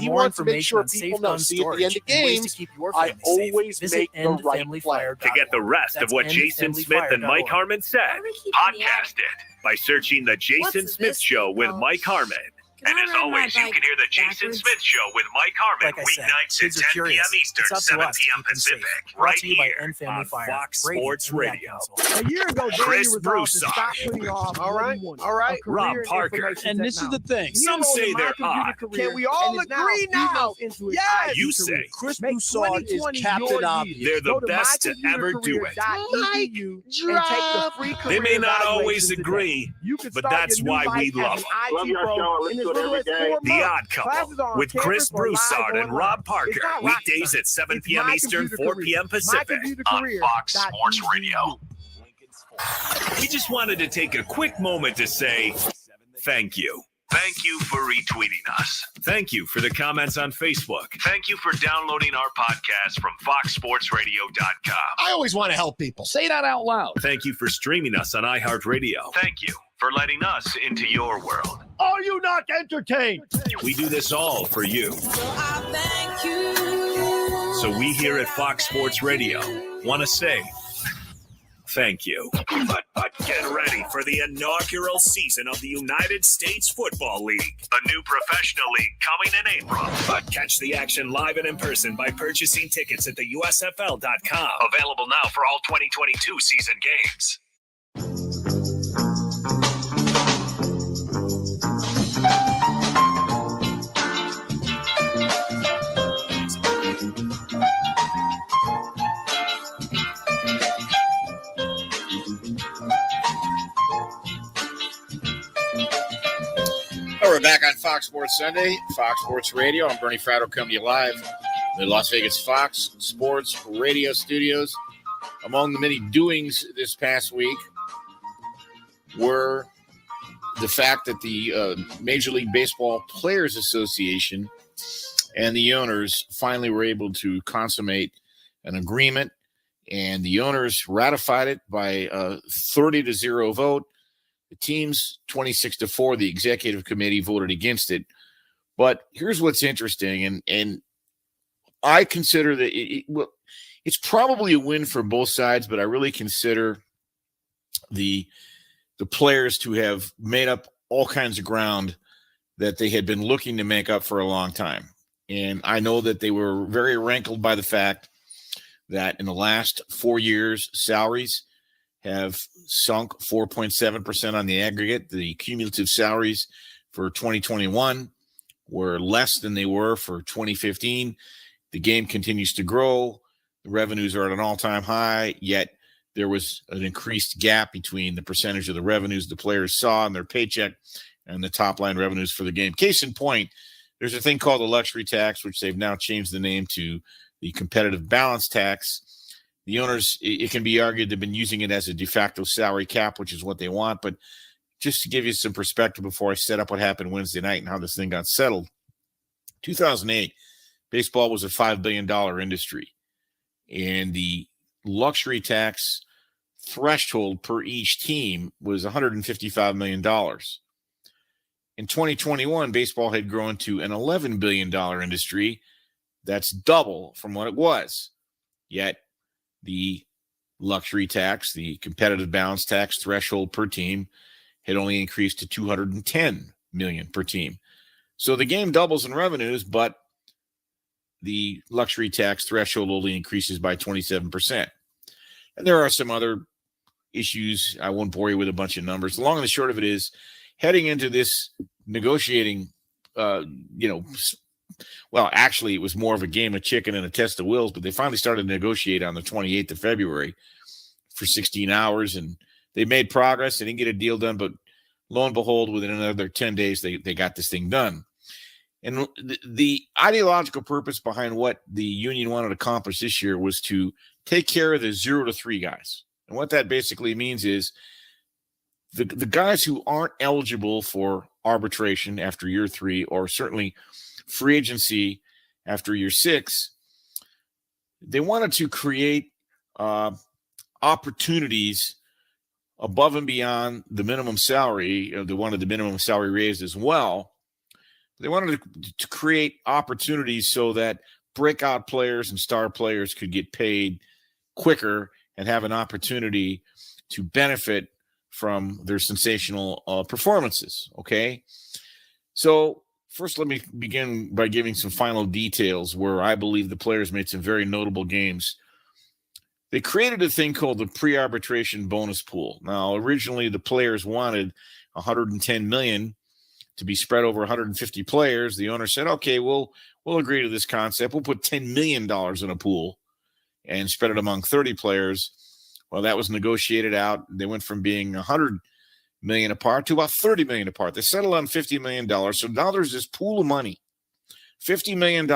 wants to make sure people know. See, at the end of games, I always make the right play. To get the rest of what Jason Smith and Mike Harmon said, podcast it by searching The Jason Smith Show with Mike Harmon. And as always, you can hear the Jason Smith Show with Mike Harmon weeknights at 10 p.m. Eastern, 7 p.m. Pacific, right here on Fox Sports Radio. A year ago, Chris Danny Broussard. Stop putting off All right. Rob Parker. And this is the thing. Some say they're odd. Can we all agree now? Yes. You say Chris Broussard is Captain Obvious. they're the best to ever do it. They may not always agree, but that's why we love them. Love your show. Listen to it every day. The Odd Couple with Chris Broussard and Rob Parker. Weekdays at 7 p.m. Eastern, 4 p.m. Pacific on Fox Sports Radio. We just wanted to take a quick moment to say thank you. Thank you for retweeting us. Thank you for the comments on Facebook. Thank you for downloading our podcast from foxsportsradio.com. I always want to help people. Say that out loud. Thank you for streaming us on iHeartRadio. Thank you for letting us into your world. Are you not entertained? We do this all for you. So we here at Fox Sports Radio want to say thank you. But get ready for the inaugural season of the United States Football League. A new professional league coming in April. But catch the action live and in person by purchasing tickets at the USFL.com. Available now for all 2022 season games. We're back on Fox Sports Sunday, Fox Sports Radio. I'm Bernie Fratto coming to you live in the Las Vegas Fox Sports Radio studios. Among the many doings this past week were the fact that the Major League Baseball Players Association and the owners finally were able to consummate an agreement, and the owners ratified it by a 30-0 vote. The team's 26-4. The executive committee voted against it. But here's what's interesting, and I consider that it's probably a win for both sides, but I really consider the players to have made up all kinds of ground that they had been looking to make up for a long time. And I know that they were very rankled by the fact that in the last 4 years, salaries have sunk 4.7% on the aggregate. The cumulative salaries for 2021 were less than they were for 2015. The game continues to grow. The revenues are at an all-time high, yet there was an increased gap between the percentage of the revenues the players saw in their paycheck and the top-line revenues for the game. Case in point, there's a thing called the luxury tax, which they've now changed the name to the competitive balance tax. The owners, it can be argued, they've been using it as a de facto salary cap, which is what they want. But just to give you some perspective before I set up what happened Wednesday night and how this thing got settled, 2008, baseball was a $5 billion industry. And the luxury tax threshold per each team was $155 million. In 2021, baseball had grown to an $11 billion industry. That's double from what it was. Yet, the luxury tax, the competitive balance tax threshold per team had only increased to $210 million per team. So the game doubles in revenues, but the luxury tax threshold only increases by 27%. And there are some other issues. I won't bore you with a bunch of numbers. The long and the short of it is, heading into this negotiating, well, actually, it was more of a game of chicken and a test of wills, but they finally started to negotiate on the 28th of February for 16 hours, and they made progress. They didn't get a deal done, but lo and behold, within another 10 days, they got this thing done. And the ideological purpose behind what the union wanted to accomplish this year was to take care of the 0 to 3 guys. And what that basically means is the guys who aren't eligible for arbitration after year 3, or certainly free agency after year 6, they wanted to create opportunities above and beyond the minimum salary. They wanted the minimum salary raised as well. They wanted to create opportunities so that breakout players and star players could get paid quicker and have an opportunity to benefit from their sensational performances. Okay. So first, let me begin by giving some final details where I believe the players made some very notable games. They created a thing called the pre-arbitration bonus pool. Now, originally the players wanted $110 million to be spread over 150 players. The owner said, okay, we'll agree to this concept. We'll put $10 million in a pool and spread it among 30 players. Well, that was negotiated out. They went from being $100 million apart to about $30 million apart. They settled on $50 million. So now there's this pool of money, $50 million,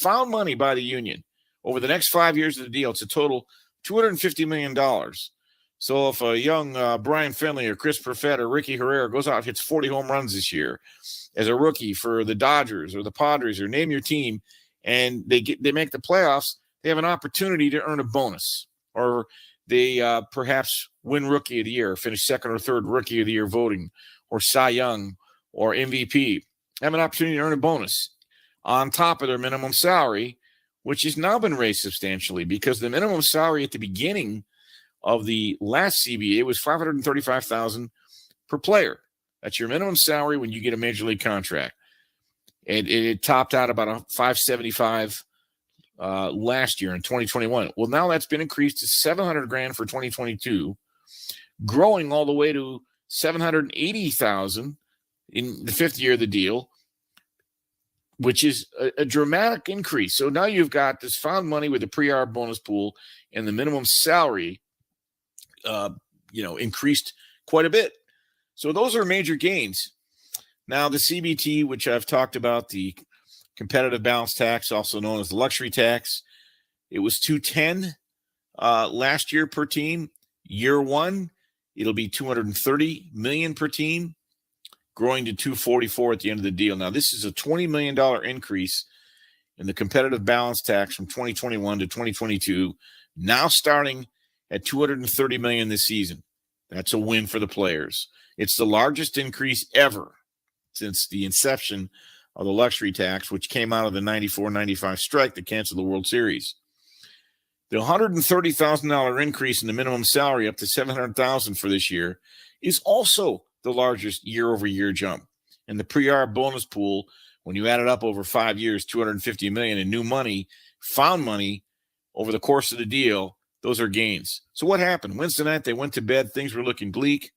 found money by the union. Over the next 5 years of the deal, it's a total $250 million. So if a young Brian Finley or Chris Perfett or Ricky Herrera goes out and hits 40 home runs this year as a rookie for the Dodgers or the Padres or name your team, and they make the playoffs, they have an opportunity to earn a bonus, or they perhaps win Rookie of the Year, finish second or third Rookie of the Year voting, or Cy Young or MVP. Have an opportunity to earn a bonus on top of their minimum salary, which has now been raised substantially because the minimum salary at the beginning of the last CBA was $535,000 per player. That's your minimum salary when you get a major league contract. It topped out about a $575 last year in 2021. Well, now that's been increased to $700,000 for 2022, growing all the way to $780,000 in the fifth year of the deal, which is a dramatic increase. So now you've got this found money with the pre-arb bonus pool and the minimum salary increased quite a bit. So those are major gains. Now the CBT, which I've talked about, the competitive balance tax, also known as the luxury tax, it was $210 last year per team. Year one, it'll be $230 million per team, growing to $244 at the end of the deal. Now this is a $20 million increase in the competitive balance tax from 2021 to 2022, now starting at $230 million this season. That's a win for the players. It's the largest increase ever since the inception of the luxury tax, which came out of the 94-95 strike that canceled the World Series. The $130,000 increase in the minimum salary up to $700,000 for this year is also the largest year-over-year jump. And the pre-arb bonus pool, when you add it up over 5 years, $250 million in new money, found money over the course of the deal, those are gains. So what happened? Wednesday night, they went to bed. Things were looking bleak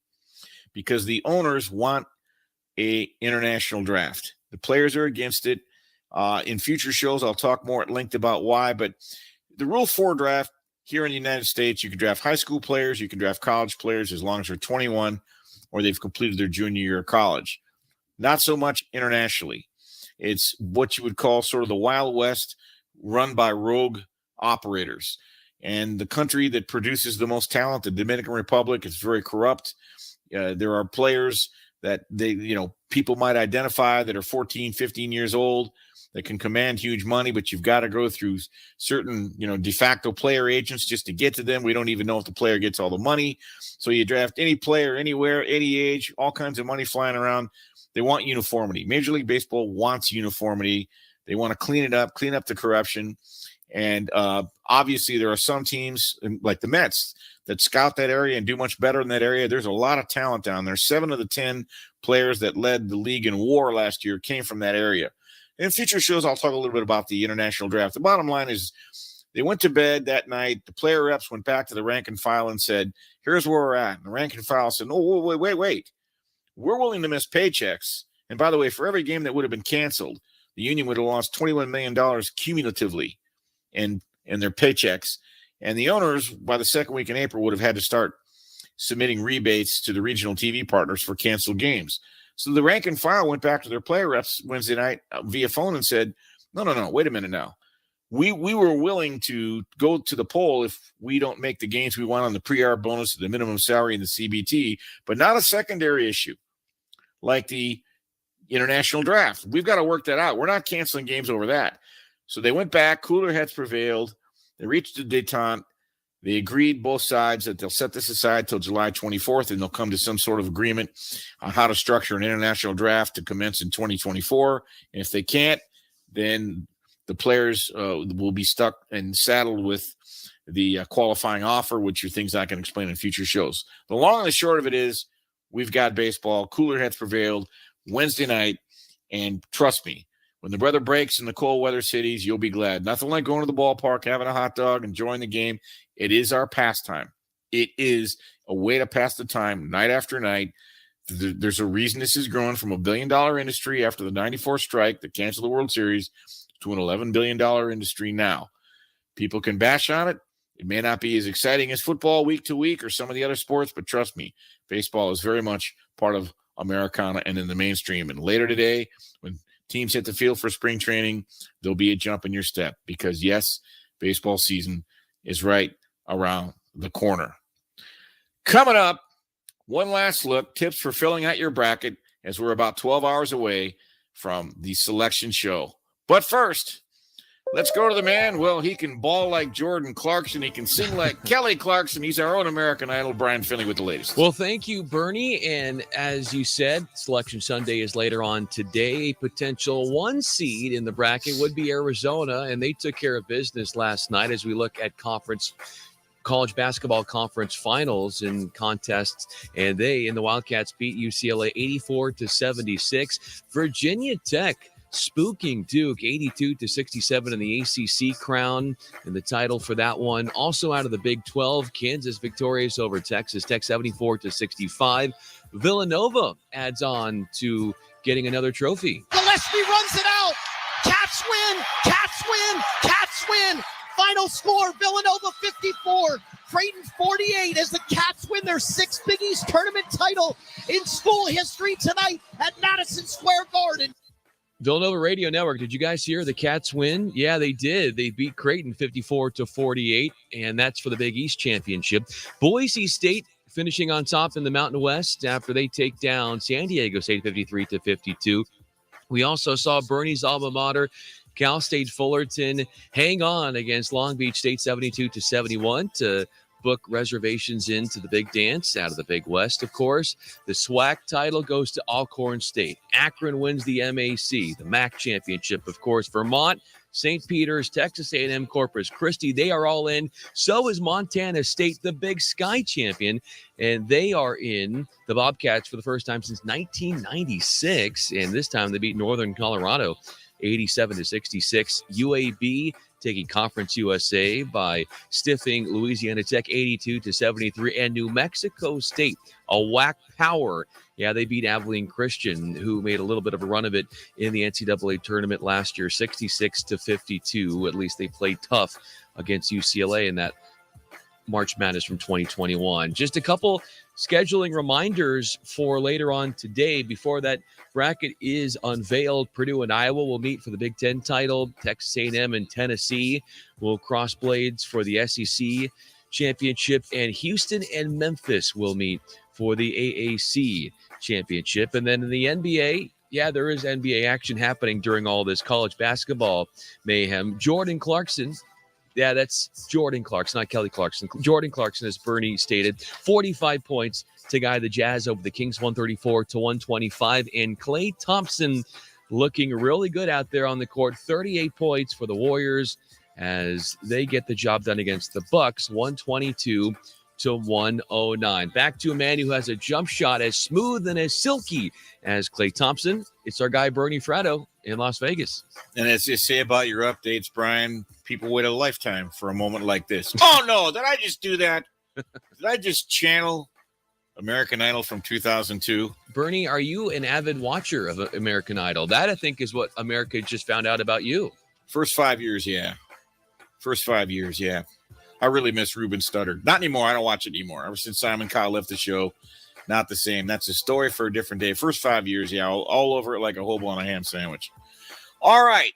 because the owners want a international draft. The players are against it. In future shows, I'll talk more at length about why. But the Rule 4 draft here in the United States, you can draft high school players, you can draft college players as long as they're 21 or they've completed their junior year of college. Not so much internationally. It's what you would call sort of the Wild West, run by rogue operators. And the country that produces the most talent, the Dominican Republic, is very corrupt. There are players that people might identify that are 14, 15 years old that can command huge money, but you've got to go through certain, de facto player agents just to get to them. We don't even know if the player gets all the money. So you draft any player, anywhere, any age, all kinds of money flying around. They want uniformity. Major League Baseball wants uniformity. They want to clean up the corruption. And obviously there are some teams like the Mets that scout that area and do much better in that area. There's a lot of talent down there. 7 of the 10 players that led the league in WAR last year came from that area. In future shows, I'll talk a little bit about the international draft. The bottom line is they went to bed that night. The player reps went back to the rank and file and said, here's where we're at. And the rank and file said, oh, wait. We're willing to miss paychecks. And by the way, for every game that would have been canceled, the union would have lost $21 million cumulatively in their paychecks. And the owners, by the second week in April, would have had to start submitting rebates to the regional TV partners for canceled games. So the rank and file went back to their player reps Wednesday night via phone and said, no, wait a minute now. We were willing to go to the poll if we don't make the gains we want on the pre-arb bonus, the minimum salary, and the CBT, but not a secondary issue like the international draft. We've got to work that out. We're not canceling games over that. So they went back. Cooler heads prevailed. They reached a detente. They agreed, both sides, that they'll set this aside till July 24th, and they'll come to some sort of agreement on how to structure an international draft to commence in 2024. And if they can't, then the players will be stuck and saddled with the qualifying offer, which are things I can explain in future shows. The long and the short of it is we've got baseball. Cooler heads prevailed Wednesday night And trust me, when the weather breaks in the cold weather cities, you'll be glad. Nothing like going to the ballpark, having a hot dog, enjoying the game. It is our pastime. It is a way to pass the time night after night. There's a reason this is growing from $1 billion industry after the 94 strike that canceled the World Series to an $11 billion industry now. People can bash on it. It may not be as exciting as football week to week or some of the other sports, but trust me, baseball is very much part of Americana and in the mainstream. And later today, when teams hit the field for spring training, there'll be a jump in your step because, yes, baseball season is right around the corner. Coming up, one last look, tips for filling out your bracket as we're about 12 hours away from the selection show. But first, let's go to the man. Well, he can ball like Jordan Clarkson. He can sing like Kelly Clarkson. He's our own American Idol, Brian Finley, with the latest. Well, thank you, Bernie. And as you said, Selection Sunday is later on today. Potential 1 seed in the bracket would be Arizona, and they took care of business last night as we look at college basketball conference finals and contests, and they in the Wildcats beat UCLA 84-76. Virginia Tech spooking Duke 82-67 in the ACC crown and the title for that one. Also out of the Big 12, Kansas victorious over Texas Tech 74-65. Villanova adds on to getting another trophy. Gillespie runs it out. Cats win. Cats win. Cats win. Final score, Villanova 54, Creighton 48 as the Cats win their 6th Big East tournament title in school history tonight at Madison Square Garden. Villanova Radio Network, did you guys hear the Cats win? Yeah, they did. They beat Creighton 54-48, and that's for the Big East Championship. Boise State finishing on top in the Mountain West after they take down San Diego State 53-52. We also saw Bernie's alma mater, Cal State Fullerton, hang on against Long Beach State 72-71 to book reservations into the big dance out of the Big West, of course. The SWAC title goes to Alcorn State. Akron wins the MAC, the MAC championship, of course. Vermont, St. Peter's, Texas A&M, Corpus Christi, they are all in. So is Montana State, the Big Sky champion, and they are in the Bobcats for the first time since 1996, and this time they beat Northern Colorado 87-66. UAB taking Conference USA by stiffing Louisiana Tech 82-73, and New Mexico State, a WAC power. Yeah, they beat Abilene Christian, who made a little bit of a run of it in the NCAA tournament last year, 66-52. At least they played tough against UCLA in that March Madness from 2021. Just a couple scheduling reminders for later on today. Before that bracket is unveiled, Purdue and Iowa will meet for the Big Ten title. Texas A&M and Tennessee will cross blades for the SEC championship, and Houston and Memphis will meet for the AAC championship. And then in the NBA, yeah, there is NBA action happening during all this college basketball mayhem. Jordan Clarkson, yeah, that's Jordan Clarkson, not Kelly Clarkson. Jordan Clarkson, as Bernie stated, 45 points to guide the Jazz over the Kings 134-125. And Klay Thompson looking really good out there on the court, 38 points for the Warriors as they get the job done against the Bucks, 122-109. Back to a man who has a jump shot as smooth and as silky as Klay Thompson. It's our guy, Bernie Fratto, in Las Vegas. And as you say about your updates, Brian, people wait a lifetime for a moment like this. Oh, no, did I just do that? Did I just channel American Idol from 2002? Bernie, are you an avid watcher of American Idol? That, I think, is what America just found out about you. First 5 years, yeah. I really miss Ruben Studdard. Not anymore. I don't watch it anymore. Ever since Simon Cowell left the show, not the same. That's a story for a different day. First 5 years, yeah, all over it like a hobo on a ham sandwich. All right.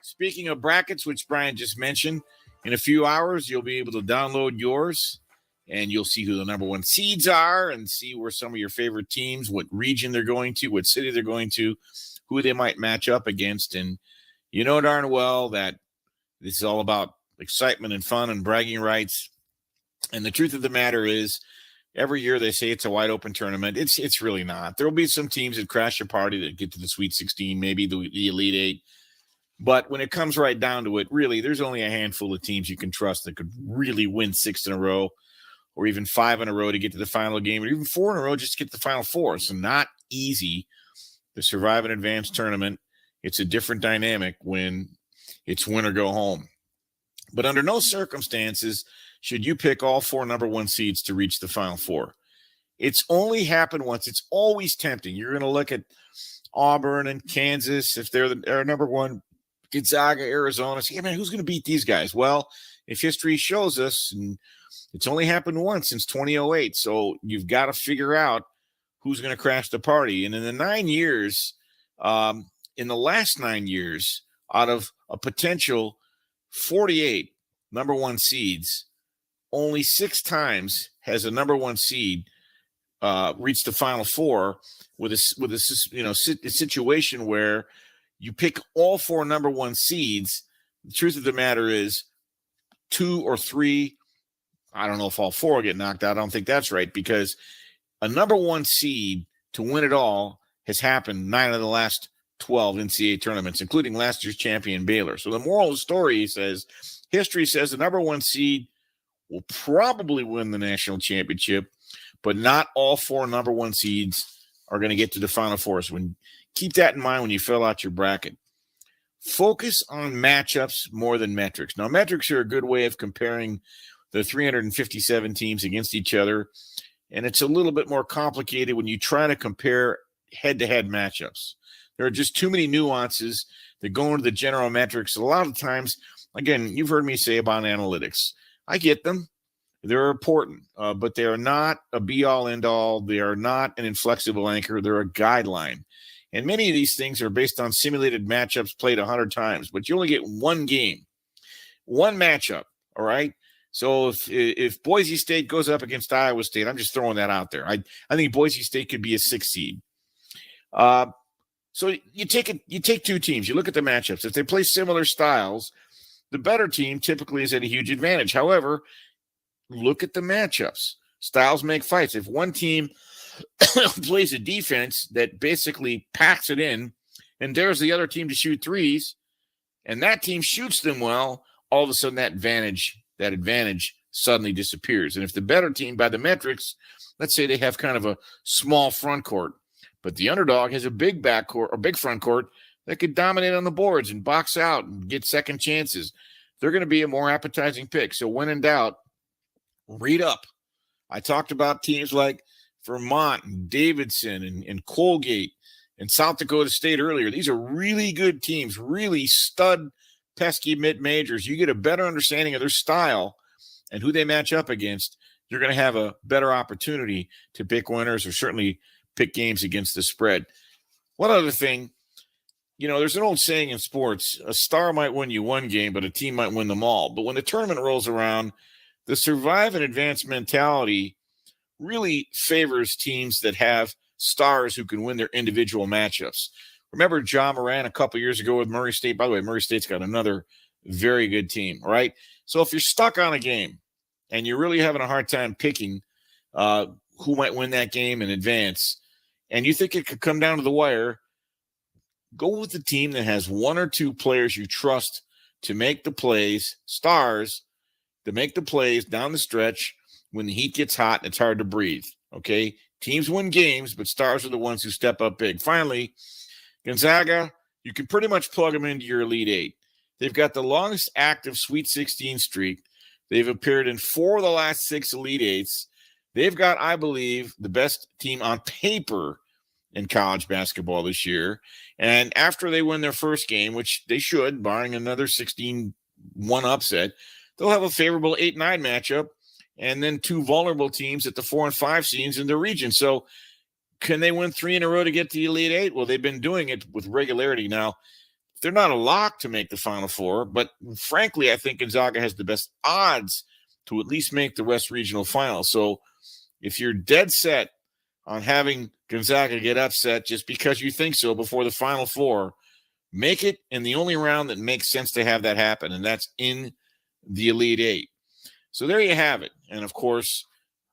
Speaking of brackets, which Brian just mentioned, in a few hours, you'll be able to download yours, and you'll see who the number one seeds are and see where some of your favorite teams, what region they're going to, what city they're going to, who they might match up against. And you know darn well that this is all about excitement and fun and bragging rights. And the truth of the matter is, every year they say it's a wide open tournament. It's really not. There will be some teams that crash your party that get to the Sweet 16, maybe the Elite Eight. But when it comes right down to it, really, there's only a handful of teams you can trust that could really win 6 in a row or even 5 in a row to get to the final game, or even 4 in a row just to get to the Final Four. So not easy. the Survive and Advance tournament. It's a different dynamic when it's win or go home. But under no circumstances should you pick all 4 number 1 seeds to reach the Final Four. It's only happened once. It's always tempting. You're going to look at Auburn and Kansas if they're number 1, Gonzaga, Arizona. Say, hey, man, who's going to beat these guys? Well, if history shows us, and it's only happened once since 2008, so you've got to figure out who's going to crash the party. And in the 9 years, in the last 9 years, out of a potential 48 number 1 seeds, only 6 times has a number 1 seed reached the Final Four with a situation where you pick all 4 number 1 seeds. The truth of the matter is 2 or 3. I don't know if all 4 get knocked out. I don't think that's right, because a number 1 seed to win it all has happened 9 of the last 12 NCAA tournaments, including last year's champion Baylor. So the moral of the story says, history says the number 1 seed will probably win the national championship, but not all 4 number 1 seeds are going to get to the Final Four. So keep that in mind when you fill out your bracket. Focus on matchups more than metrics. Now, metrics are a good way of comparing the 357 teams against each other, and it's a little bit more complicated when you try to compare head-to-head matchups. There are just too many nuances that go into the general metrics. A lot of times, again, you've heard me say about analytics. I get them. They're important, but they are not a be-all, end-all. They are not an inflexible anchor. They're a guideline. And many of these things are based on simulated matchups played 100 times, but you only get one game, one matchup, all right? So if Boise State goes up against Iowa State, I'm just throwing that out there. I think Boise State could be a 6 seed. So you take 2 teams. You look at the matchups. If they play similar styles, the better team typically is at a huge advantage. However, look at the matchups. Styles make fights. If one team plays a defense that basically packs it in and dares the other team to shoot threes, and that team shoots them well, all of a sudden that advantage suddenly disappears. And if the better team, by the metrics, let's say they have kind of a small front court, but the underdog has a big backcourt or big front court that could dominate on the boards and box out and get second chances, they're going to be a more appetizing pick. So when in doubt, read up. I talked about teams like Vermont and Davidson and Colgate and South Dakota State earlier. These are really good teams, really stud, pesky mid-majors. You get a better understanding of their style and who they match up against, you're going to have a better opportunity to pick winners or certainly pick games against the spread. One other thing, there's an old saying in sports, a star might win you one game, but a team might win them all. But when the tournament rolls around, the survive and advance mentality really favors teams that have stars who can win their individual matchups. Remember John Moran a couple years ago with Murray State? By the way, Murray State's got another very good team, right? So if you're stuck on a game and you're really having a hard time picking who might win that game in advance, and you think it could come down to the wire, go with the team that has 1 or 2 players you trust to make the plays, stars, to make the plays down the stretch when the heat gets hot and it's hard to breathe, okay? Teams win games, but stars are the ones who step up big. Finally, Gonzaga, you can pretty much plug them into your Elite 8. They've got the longest active Sweet 16 streak. They've appeared in 4 of the last 6 Elite 8s. They've got, I believe, the best team on paper in college basketball this year. And after they win their first game, which they should, barring another 16-1 upset, they'll have a favorable 8-9 matchup and then 2 vulnerable teams at the 4 and 5 seeds in the region. So can they win 3 in a row to get to the Elite 8? Well, they've been doing it with regularity. Now, they're not a lock to make the Final Four, but frankly, I think Gonzaga has the best odds to at least make the West Regional Final. So if you're dead set on having Gonzaga get upset just because you think so before the Final Four, make it in the only round that makes sense to have that happen, and that's in the Elite 8. So there you have it. And, of course,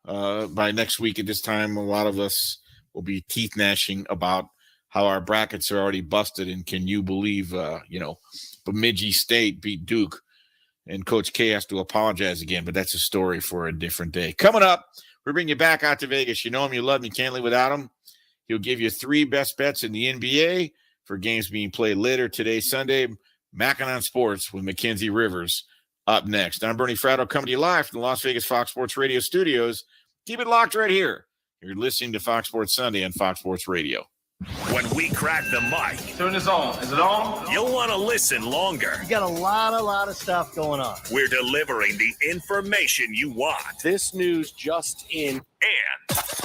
by next week at this time, a lot of us will be teeth gnashing about how our brackets are already busted. And can you believe, Bemidji State beat Duke and Coach K has to apologize again, but that's a story for a different day. Coming up, we're bringing you back out to Vegas. You know him, you love him, you can't live without him. He'll give you 3 best bets in the NBA for games being played later today, Sunday. Mackin' on Sports with Mackenzie Rivers up next. I'm Bernie Fratto coming to you live from the Las Vegas Fox Sports Radio studios. Keep it locked right here. You're listening to Fox Sports Sunday on Fox Sports Radio. When we crack the mic, turn this on. Is it on? You'll want to listen longer. You got a lot of stuff going on. We're delivering the information you want. This news just in. And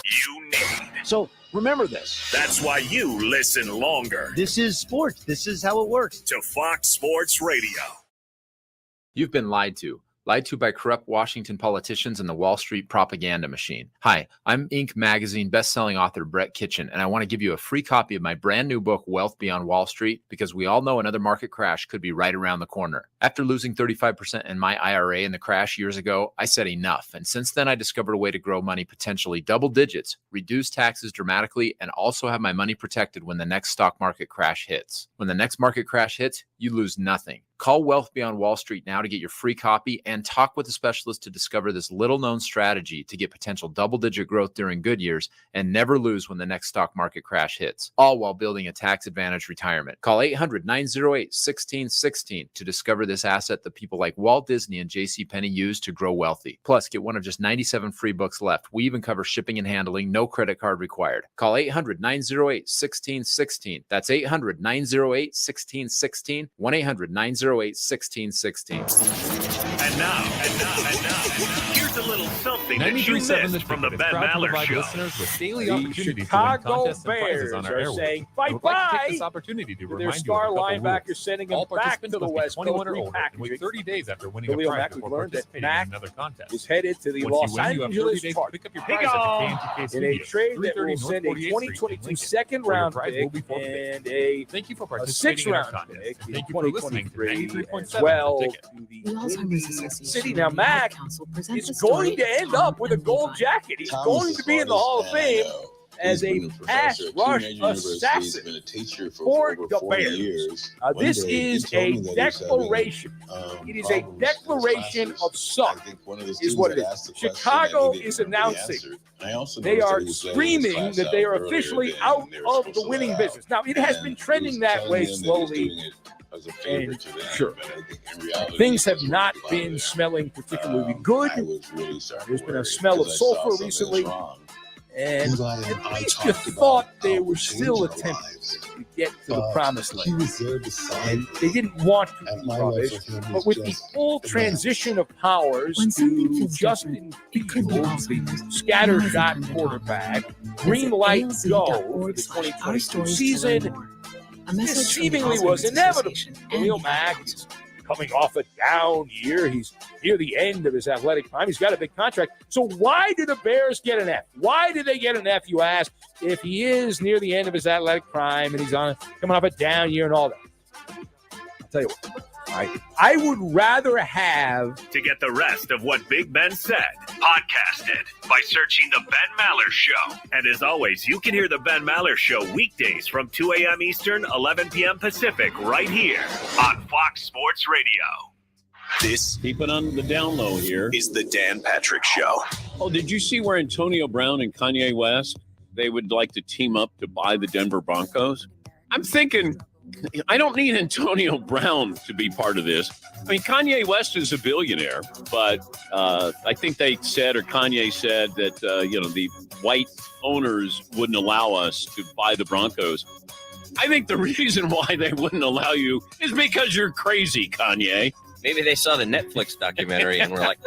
you need. So remember this. That's why you listen longer. This is sports. This is how it works. To Fox Sports Radio. You've been lied to. Lied to by corrupt Washington politicians and the Wall Street propaganda machine. Hi, I'm Inc. Magazine best-selling author Brett Kitchen, and I want to give you a free copy of my brand new book, Wealth Beyond Wall Street, because we all know another market crash could be right around the corner. After losing 35% in my IRA in the crash years ago, I said enough, and since then I discovered a way to grow money potentially double digits, reduce taxes dramatically, and also have my money protected when the next stock market crash hits. When the next market crash hits, you lose nothing. Call Wealth Beyond Wall Street now to get your free copy and talk with a specialist to discover this little-known strategy to get potential double-digit growth during good years and never lose when the next stock market crash hits, all while building a tax-advantaged retirement. Call 800-908-1616 to discover this asset that people like Walt Disney and JCPenney use to grow wealthy. Plus, get one of just 97 free books left. We even cover shipping and handling, no credit card required. Call 800-908-1616. That's 800-908-1616, 1-800-908-1616. And now, here's a little something that you missed from the Ben Maller Show. The Chicago Bears are saying bye-bye to their star linebacker, sending him back to the West Coast repackaging. 30 days after winning Khalil Mack, we've learned that Mack is headed to the Los Angeles Chargers in a trade that will send a 2022 second-round pick and a sixth-round pick in 2023 as well to the city. Now, Mack is going to end up with a gold jacket. He's going to be in the Hall of Fame as a pass rush assassin for the Bears. This is a declaration. It is a declaration of something, is what it is. Chicago is announcing. They are screaming that they are officially out of the winning business. Now, it has been trending that way slowly. And sure, things have not been smelling particularly good. There's been a smell of sulfur recently. And at least you thought they were still attempting to get to the promised land. And they didn't want to be rubbish. But with the full transition of powers to Justin Fields, the scattershot quarterback, green light go for the 2022 season, this seemingly was inevitable. Khalil Mack is coming off a down year. He's near the end of his athletic prime. He's got a big contract. So why do the Bears get an F? Why did they get an F, you ask, if he is near the end of his athletic prime and he's coming off a down year and all that? I'll tell you what. I would rather have... To get the rest of what Big Ben said, podcast it by searching The Ben Maller Show. And as always, you can hear The Ben Maller Show weekdays from 2 a.m. Eastern, 11 p.m. Pacific, right here on Fox Sports Radio. This, keep it on the down low here, is the Dan Patrick Show. Oh, did you see where Antonio Brown and Kanye West, they would like to team up to buy the Denver Broncos? I'm thinking... I don't need Antonio Brown to be part of this. I mean, Kanye West is a billionaire, but I think they said, or Kanye said, that, the white owners wouldn't allow us to buy the Broncos. I think the reason why they wouldn't allow you is because you're crazy, Kanye. Maybe they saw the Netflix documentary and were like,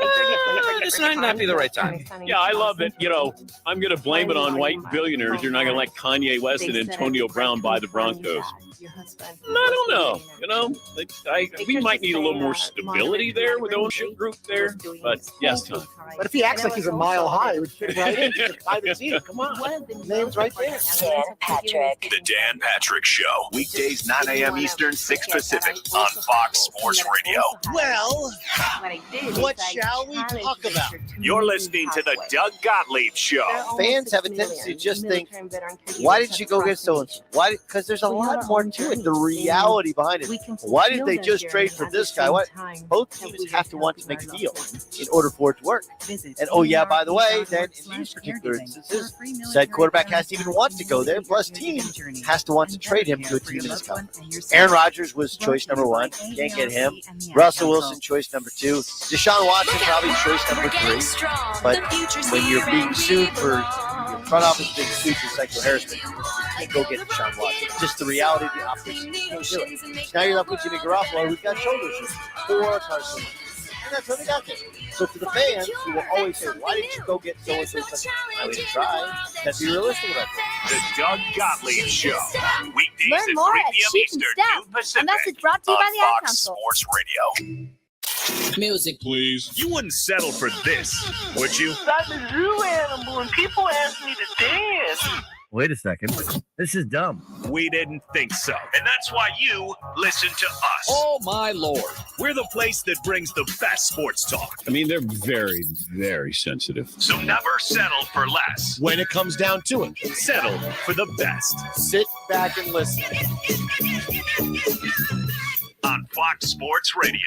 this might not be the right time. Yeah, I love it. I'm going to blame it on white billionaires. You're not going to let Kanye West and Antonio Brown buy the Broncos. I don't know. We might need a little more stability there with the ownership group there. But yes. But if he acts like he's a mile high, it would fit right in. Buy the team. Come on. Name's right there. Dan Patrick. The Dan Patrick Show. Weekdays, 9 a.m. Eastern, 6 Pacific on Fox Sports Radio. Well, what shall we talk about? You're listening to the Doug Gottlieb Show. Fans have a tendency to just think, why did you go get so-and-so? Why? Because there's a lot more to it, the reality behind it. Why did they just trade for this guy? What? Both teams have to want to make a deal in order for it to work. And, oh, yeah, by the way, then in these particular instances, said quarterback has to even want to go there, plus team has to want to trade him to a team in his company. Aaron Rodgers was choice number 1. Can't get him. Russell Wilson, choice number 2. Deshaun Watson, probably choice number 3. But when you're being sued for your front office being sued for sexual harassment, you can't go get Deshaun Watson. Just the reality of the operation. You can't do it. So now you're left with Jimmy Garoppolo, who's got shoulder issues, or Carson Wentz. And that's what they got there. So to the fans who will always say, why didn't you go get so-and-so? I didn't try. Let's be realistic about that. The Doug Gottlieb Show. Weekdays Learn at more 3 at p.m. Cheap Eastern, and 2 Stout. Pacific. A message brought to you by the Ad Fox Council. Sports Radio. Music, please. You wouldn't settle for this, would you? I'm a zoo animal, and people ask me to dance. Wait a second. This is dumb. We didn't think so. And that's why you listen to us. Oh, my Lord. We're the place that brings the best sports talk. I mean, they're very, very sensitive. So never settle for less. When it comes down to it, Settle for the best. sit back and listen. On Fox Sports Radio.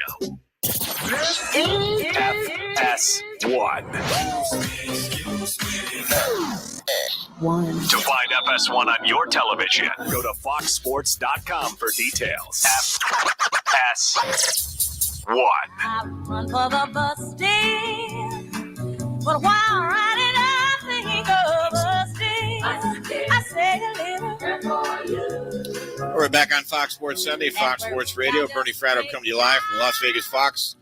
One. To find FS1 on your television, go to foxsports.com for details. FS1. I run for the bus stand, but while riding I think of us. I say a little. We're back on Fox Sports Sunday, Fox Sports Radio. Bernie Fratto coming to you live from the Las Vegas Fox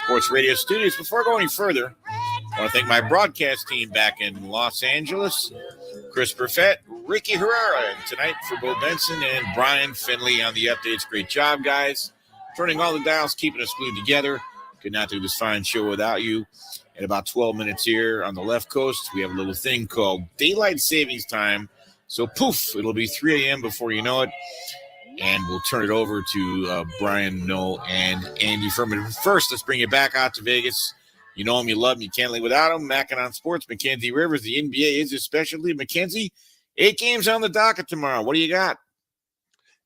Sports Radio studios. Before going any further, I want to thank my broadcast team back in Los Angeles, Chris Perfett, Ricky Herrera, and tonight for Bo Benson and Brian Finley on the updates. Great job, guys. Turning all the dials, keeping us glued together. Could not do this fine show without you. In about 12 minutes here on the left coast, we have a little thing called Daylight Savings Time. So, poof, it'll be 3 a.m. before you know it. And we'll turn it over to Brian Noel and Andy Furman. First, let's bring it back out to Vegas. You know him, you love him, you can't live without him. Mackin' on Sports, Mackenzie Rivers. The NBA is his specialty. Mackenzie, 8 games on the docket tomorrow. What do you got?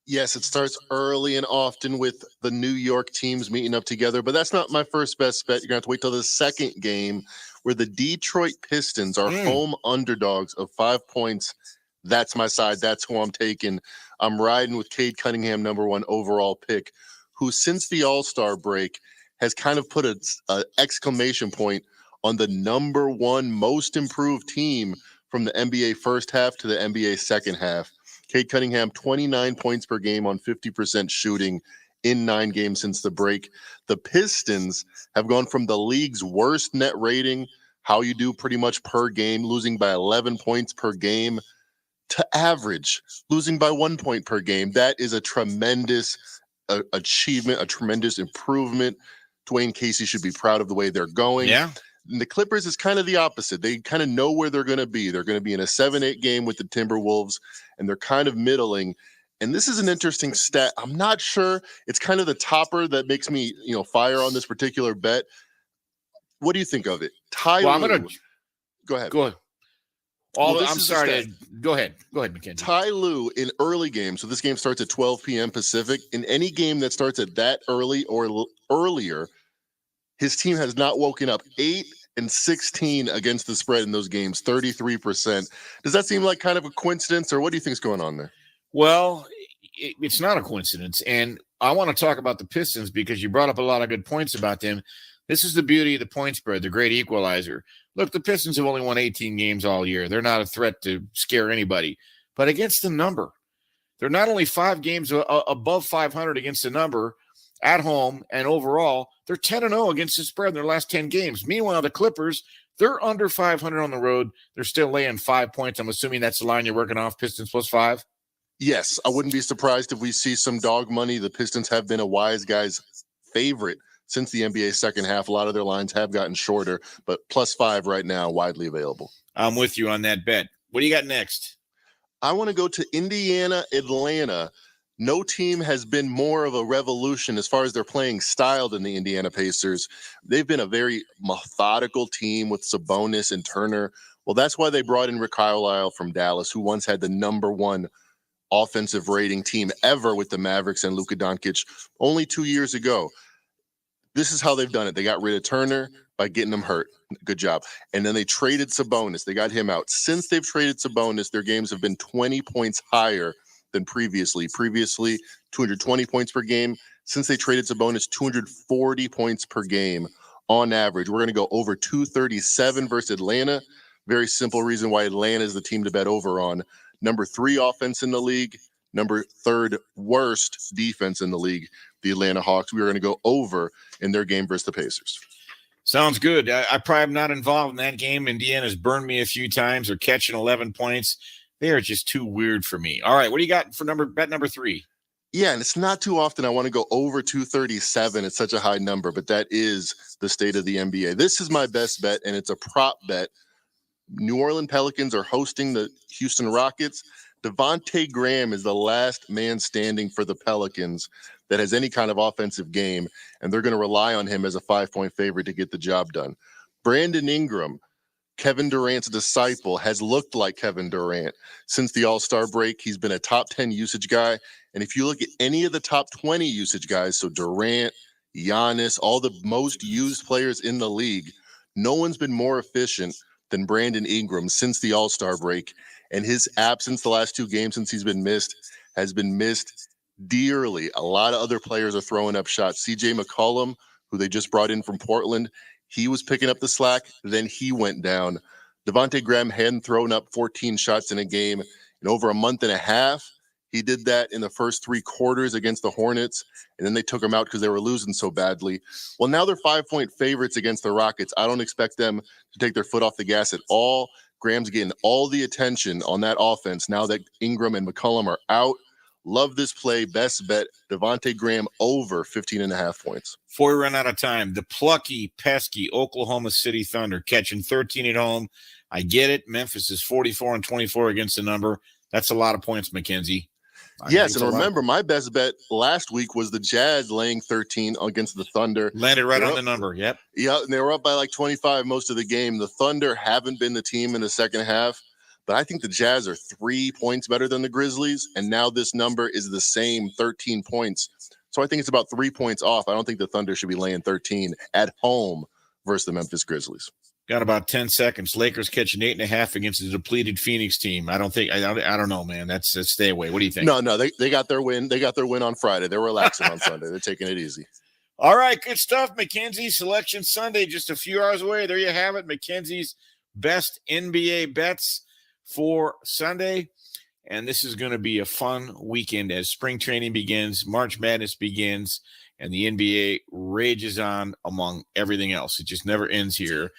Yes, it starts early and often with the New York teams meeting up together, but that's not my first best bet. You're going to have to wait till the second game where the Detroit Pistons are home underdogs of 5 points. That's my side. That's who I'm taking. I'm riding with Cade Cunningham, number 1 overall pick, who since the All-Star break has kind of put an exclamation point on the number 1 most improved team from the NBA first half to the NBA second half. Cade Cunningham, 29 points per game on 50% shooting in 9 games since the break. The Pistons have gone from the league's worst net rating, how you do pretty much per game, losing by 11 points per game, to average, losing by 1 point per game. That is a tremendous achievement, a tremendous improvement. Dwayne Casey should be proud of the way they're going. Yeah. And the Clippers is kind of the opposite. They kind of know where they're going to be. They're going to be in a 7-8 game with the Timberwolves, and they're kind of middling. And this is an interesting stat. I'm not sure. It's kind of the topper that makes me, fire on this particular bet. What do you think of it? Ty Lue. Go ahead. Go ahead. I'm sorry. Go ahead. Go ahead, Mackenzie. Ty Lue in early games, so this game starts at 12 p.m. Pacific. In any game that starts at that early or earlier, his team has not woken up. 8-16 against the spread in those games, 33%. Does that seem like kind of a coincidence, or what do you think is going on there? Well, it's not a coincidence. And I want to talk about the Pistons because you brought up a lot of good points about them. This is the beauty of the point spread, the great equalizer. Look, the Pistons have only won 18 games all year. They're not a threat to scare anybody. But against the number, they're not only 5 games above 500 against the number at home and overall, they're 10-0 against the spread in their last 10 games. Meanwhile, the Clippers, they're under 500 on the road. They're still laying 5 points. I'm assuming that's the line you're working off, Pistons plus 5? Yes, I wouldn't be surprised if we see some dog money. The Pistons have been a wise guy's favorite since the NBA second half. A lot of their lines have gotten shorter, but plus 5 right now, widely available. I'm with you on that bet. What do you got next? I want to go to Indiana, Atlanta. No team has been more of a revolution as far as their playing style than the Indiana Pacers. They've been a very methodical team with Sabonis and Turner. Well, that's why they brought in Rick Carlisle from Dallas, who once had the #1 offensive rating team ever with the Mavericks and Luka Doncic only 2 years ago. This is how they've done it. They got rid of Turner by getting him hurt. Good job. And then they traded Sabonis. They got him out. Since they've traded Sabonis, their games have been 20 points higher than previously. Previously, 220 points per game. Since they traded Sabonis, 240 points per game on average. We're going to go over 237 versus Atlanta. Very simple reason why Atlanta is the team to bet over on. Number 3 offense in the league. Number 3rd worst defense in the league, the Atlanta Hawks. We are going to go over in their game versus the Pacers. Sounds good. I probably am not involved in that game. Indiana's burned me a few times or catching 11 points. They are just too weird for me. All right, what do you got for bet number 3? Yeah, and it's not too often I want to go over 237. It's such a high number, but that is the state of the NBA. This is my best bet, and it's a prop bet. New Orleans Pelicans are hosting the Houston Rockets. Devontae Graham is the last man standing for the Pelicans that has any kind of offensive game, and they're going to rely on him as a 5-point favorite to get the job done. Brandon Ingram, Kevin Durant's disciple, has looked like Kevin Durant since the All-Star break. He's been a top 10 usage guy, and if you look at any of the top 20 usage guys, so Durant, Giannis, all the most used players in the league, no one's been more efficient than Brandon Ingram since the All-Star break, and his absence the last 2 games since he's been missed has been missed dearly. A lot of other players are throwing up shots. CJ McCollum, who they just brought in from Portland, he was picking up the slack. Then he went down. Devontae Graham hadn't thrown up 14 shots in a game in over a month and a half. He did that in the first 3 quarters against the Hornets, and then they took him out because they were losing so badly. Well, now they're 5-point favorites against the Rockets. I don't expect them to take their foot off the gas at all. Graham's getting all the attention on that offense now that Ingram and McCollum are out. Love this play. Best bet, Devontae Graham over 15.5 points. Before we run out of time, the plucky, pesky Oklahoma City Thunder catching 13 at home. I get it. Memphis is 44-24 against the number. That's a lot of points, Mackenzie. Yes, and remember, my best bet last week was the Jazz laying 13 against the Thunder. Landed right on the number, yep. Yeah, and they were up by like 25 most of the game. The Thunder haven't been the team in the second half, but I think the Jazz are 3 points better than the Grizzlies, and now this number is the same, 13 points. So I think it's about 3 points off. I don't think the Thunder should be laying 13 at home versus the Memphis Grizzlies. Got about 10 seconds. Lakers catching 8.5 against the depleted Phoenix team. I don't know, man. That's stay away. What do you think? No, they got their win. They got their win on Friday. They're relaxing on Sunday. They're taking it easy. All right, good stuff, Mackenzie. Selection Sunday, just a few hours away. There you have it. Mackenzie's best NBA bets for Sunday. And this is going to be a fun weekend as spring training begins, March Madness begins, and the NBA rages on among everything else. It just never ends here.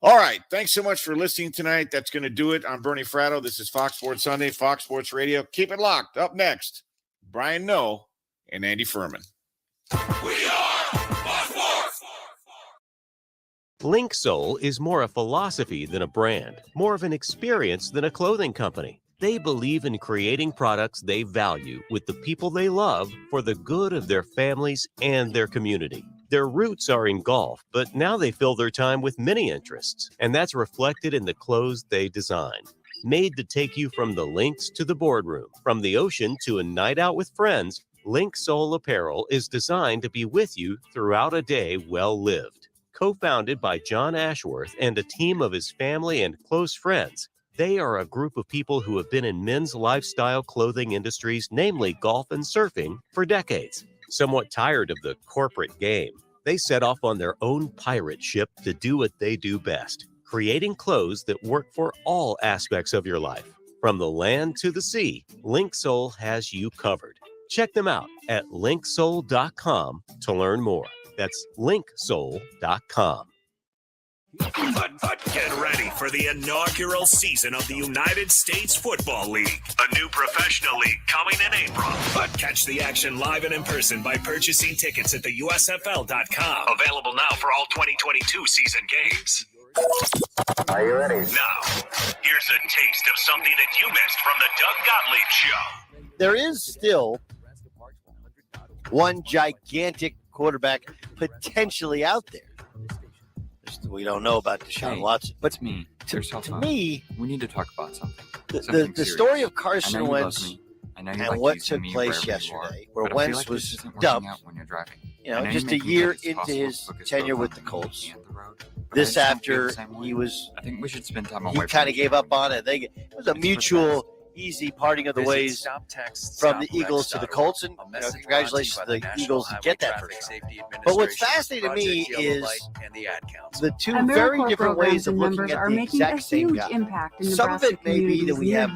All right. Thanks so much for listening tonight. That's going to do it. I'm Bernie Fratto. This is Fox Sports Sunday, Fox Sports Radio. Keep it locked. Up next, Brian Noe and Andy Furman. Link Soul is more a philosophy than a brand, more of an experience than a clothing company. They believe in creating products they value with the people they love for the good of their families and their community. Their roots are in golf, but now they fill their time with many interests, and that's reflected in the clothes they design. Made to take you from the links to the boardroom, from the ocean to a night out with friends, Link Soul Apparel is designed to be with you throughout a day well lived. Co-founded by John Ashworth and a team of his family and close friends, they are a group of people who have been in men's lifestyle clothing industries, namely golf and surfing, for decades. Somewhat tired of the corporate game, they set off on their own pirate ship to do what they do best, creating clothes that work for all aspects of your life. From the land to the sea, Link Soul has you covered. Check them out at linksoul.com to learn more. That's linksoul.com. But get ready for the inaugural season of the United States Football League, a new professional league coming in April. But catch the action live and in person by purchasing tickets at the USFL.com. Available now for all 2022 season games. Are you ready? Now, here's a taste of something that you missed from the Doug Gottlieb Show. there is still one gigantic quarterback potentially out there. We don't know about Deshaun Watson. But it's me. To me, we need to talk about something. The story of Carson Wentz and what took place yesterday, where Wentz was dumped, just a year into his tenure with the Colts. This after he was, I think we should spend time he kind of gave up on it. It was a mutual, easy parting of the ways from the Eagles to the Colts, and congratulations to the Eagles to get that first time. But what's fascinating to me is the two very different ways of looking at the exact same guy. Some of it may be that we have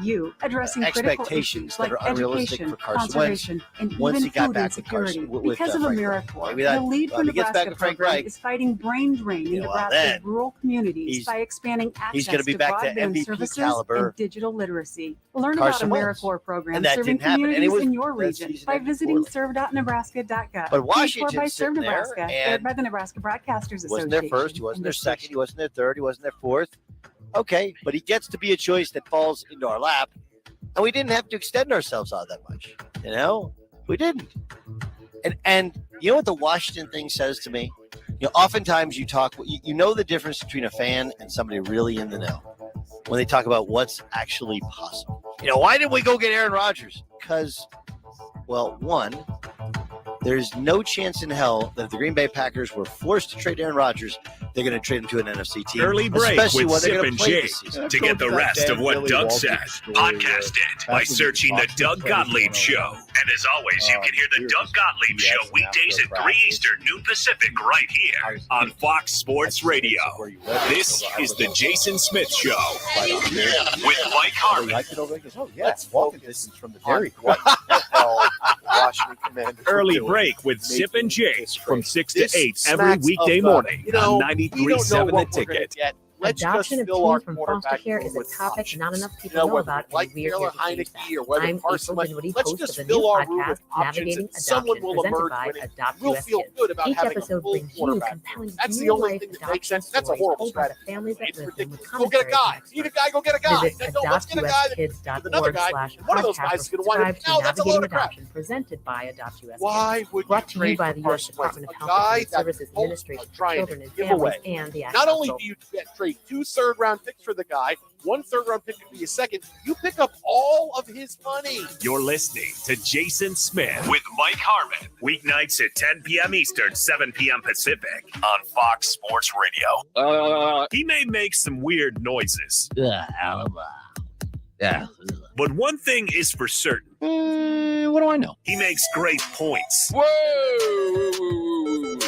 expectations that are unrealistic for Carson Wentz once he got back with Carson. Because of a miracle, the lead for Nebraska program is fighting brain drain in Nebraska's rural communities by expanding access to broadband services and digital literacy. Learn about AmeriCorps program serving communities in your region by visiting serve.nebraska.gov. But Washington by Serve Nebraska, aired by the Nebraska Broadcasters Association. Wasn't there first, he wasn't there second, he wasn't there third, he wasn't there fourth. Okay, but he gets to be a choice that falls into our lap, and we didn't have to extend ourselves all that much. We didn't. And you know what the Washington thing says to me? Oftentimes you talk, you know the difference between a fan and somebody really in the know when they talk about what's actually possible. Why didn't we go get Aaron Rodgers? Because, well, one, there's no chance in hell that if the Green Bay Packers were forced to trade Aaron Rodgers, they're going to trade him to an NFC team. Early break especially with when they're Sip going and to play Jay. this season. To get the rest of what Doug said, podcast it by searching The Doug Gottlieb Show. And as always, you can hear The Doug Gottlieb Show weekdays at 3 Eastern, noon Pacific, right here on Fox Sports Radio. This is The Jason Smith Show with Mike Harmon. Let's walk distance from the Dairy Queen. Early break with Sip and Jay from 6 to 8 every weekday morning on 93.7 The Ticket. Adoption of teens from foster care is a topic not enough people know about, and we're here to change that. I'm April Dinwiddie, host of the new podcast, Navigating Adoption, presented by Adopt US Kids. Each episode brings you compelling real-life adoption stories told by the families that live them with commentary. Go get a guy. Need a guy, go get a guy. Visit adoptuskids.org/podcast or subscribe to Navigating Adoption, presented by Adopt US Kids. Why would Brought to you by the U.S. Department of Health and Human Services Administration for Children and Families and the Ad Not only Council. do you trade 2 third-round picks for the guy, 1 third-round pick could be a second. You pick up all of his money. You're listening to Jason Smith with Mike Harmon. Weeknights at 10 p.m. Eastern, 7 p.m. Pacific on Fox Sports Radio. He may make some weird noises. Yeah. But one thing is for certain. What do I know? He makes great points. Whoa!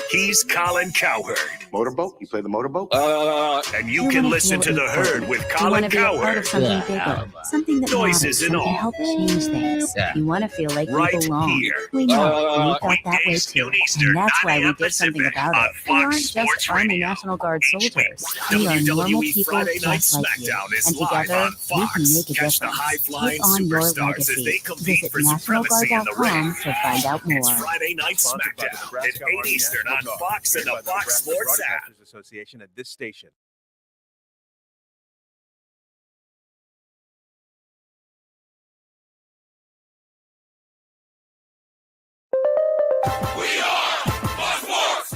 He's Colin Cowherd. Motorboat? You play the motorboat? And you can listen to The Herd with Colin Cowherd. Something bigger, something that Noises matters, and something all. to help change things. You want to feel like Right you belong. here. We know, and we felt that way Weekdays, too. noon Eastern, And that's 9 why we a.m. did something Pacific about on it. We aren't Fox Sports just Army Radio. National Guard Each week, soldiers. We are normal WWE people Friday Night just like you. SmackDown is And live together, on we can Fox. make a Catch the difference. high-flying Take on your superstars as they legacy. compete Visit for supremacy in the ring. nationalguard.com to find out It's more. Friday Night SmackDown at 8 Eastern on Fox and the Fox Sports app. Association at this station.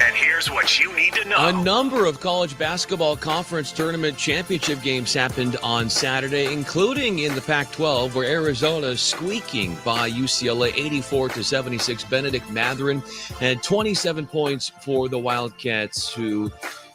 And here's what you need to know. A number of college basketball conference tournament championship games happened on Saturday, including in the Pac-12, where Arizona squeaking by UCLA 84-76. Benedict Mathurin had 27 points for the Wildcats, who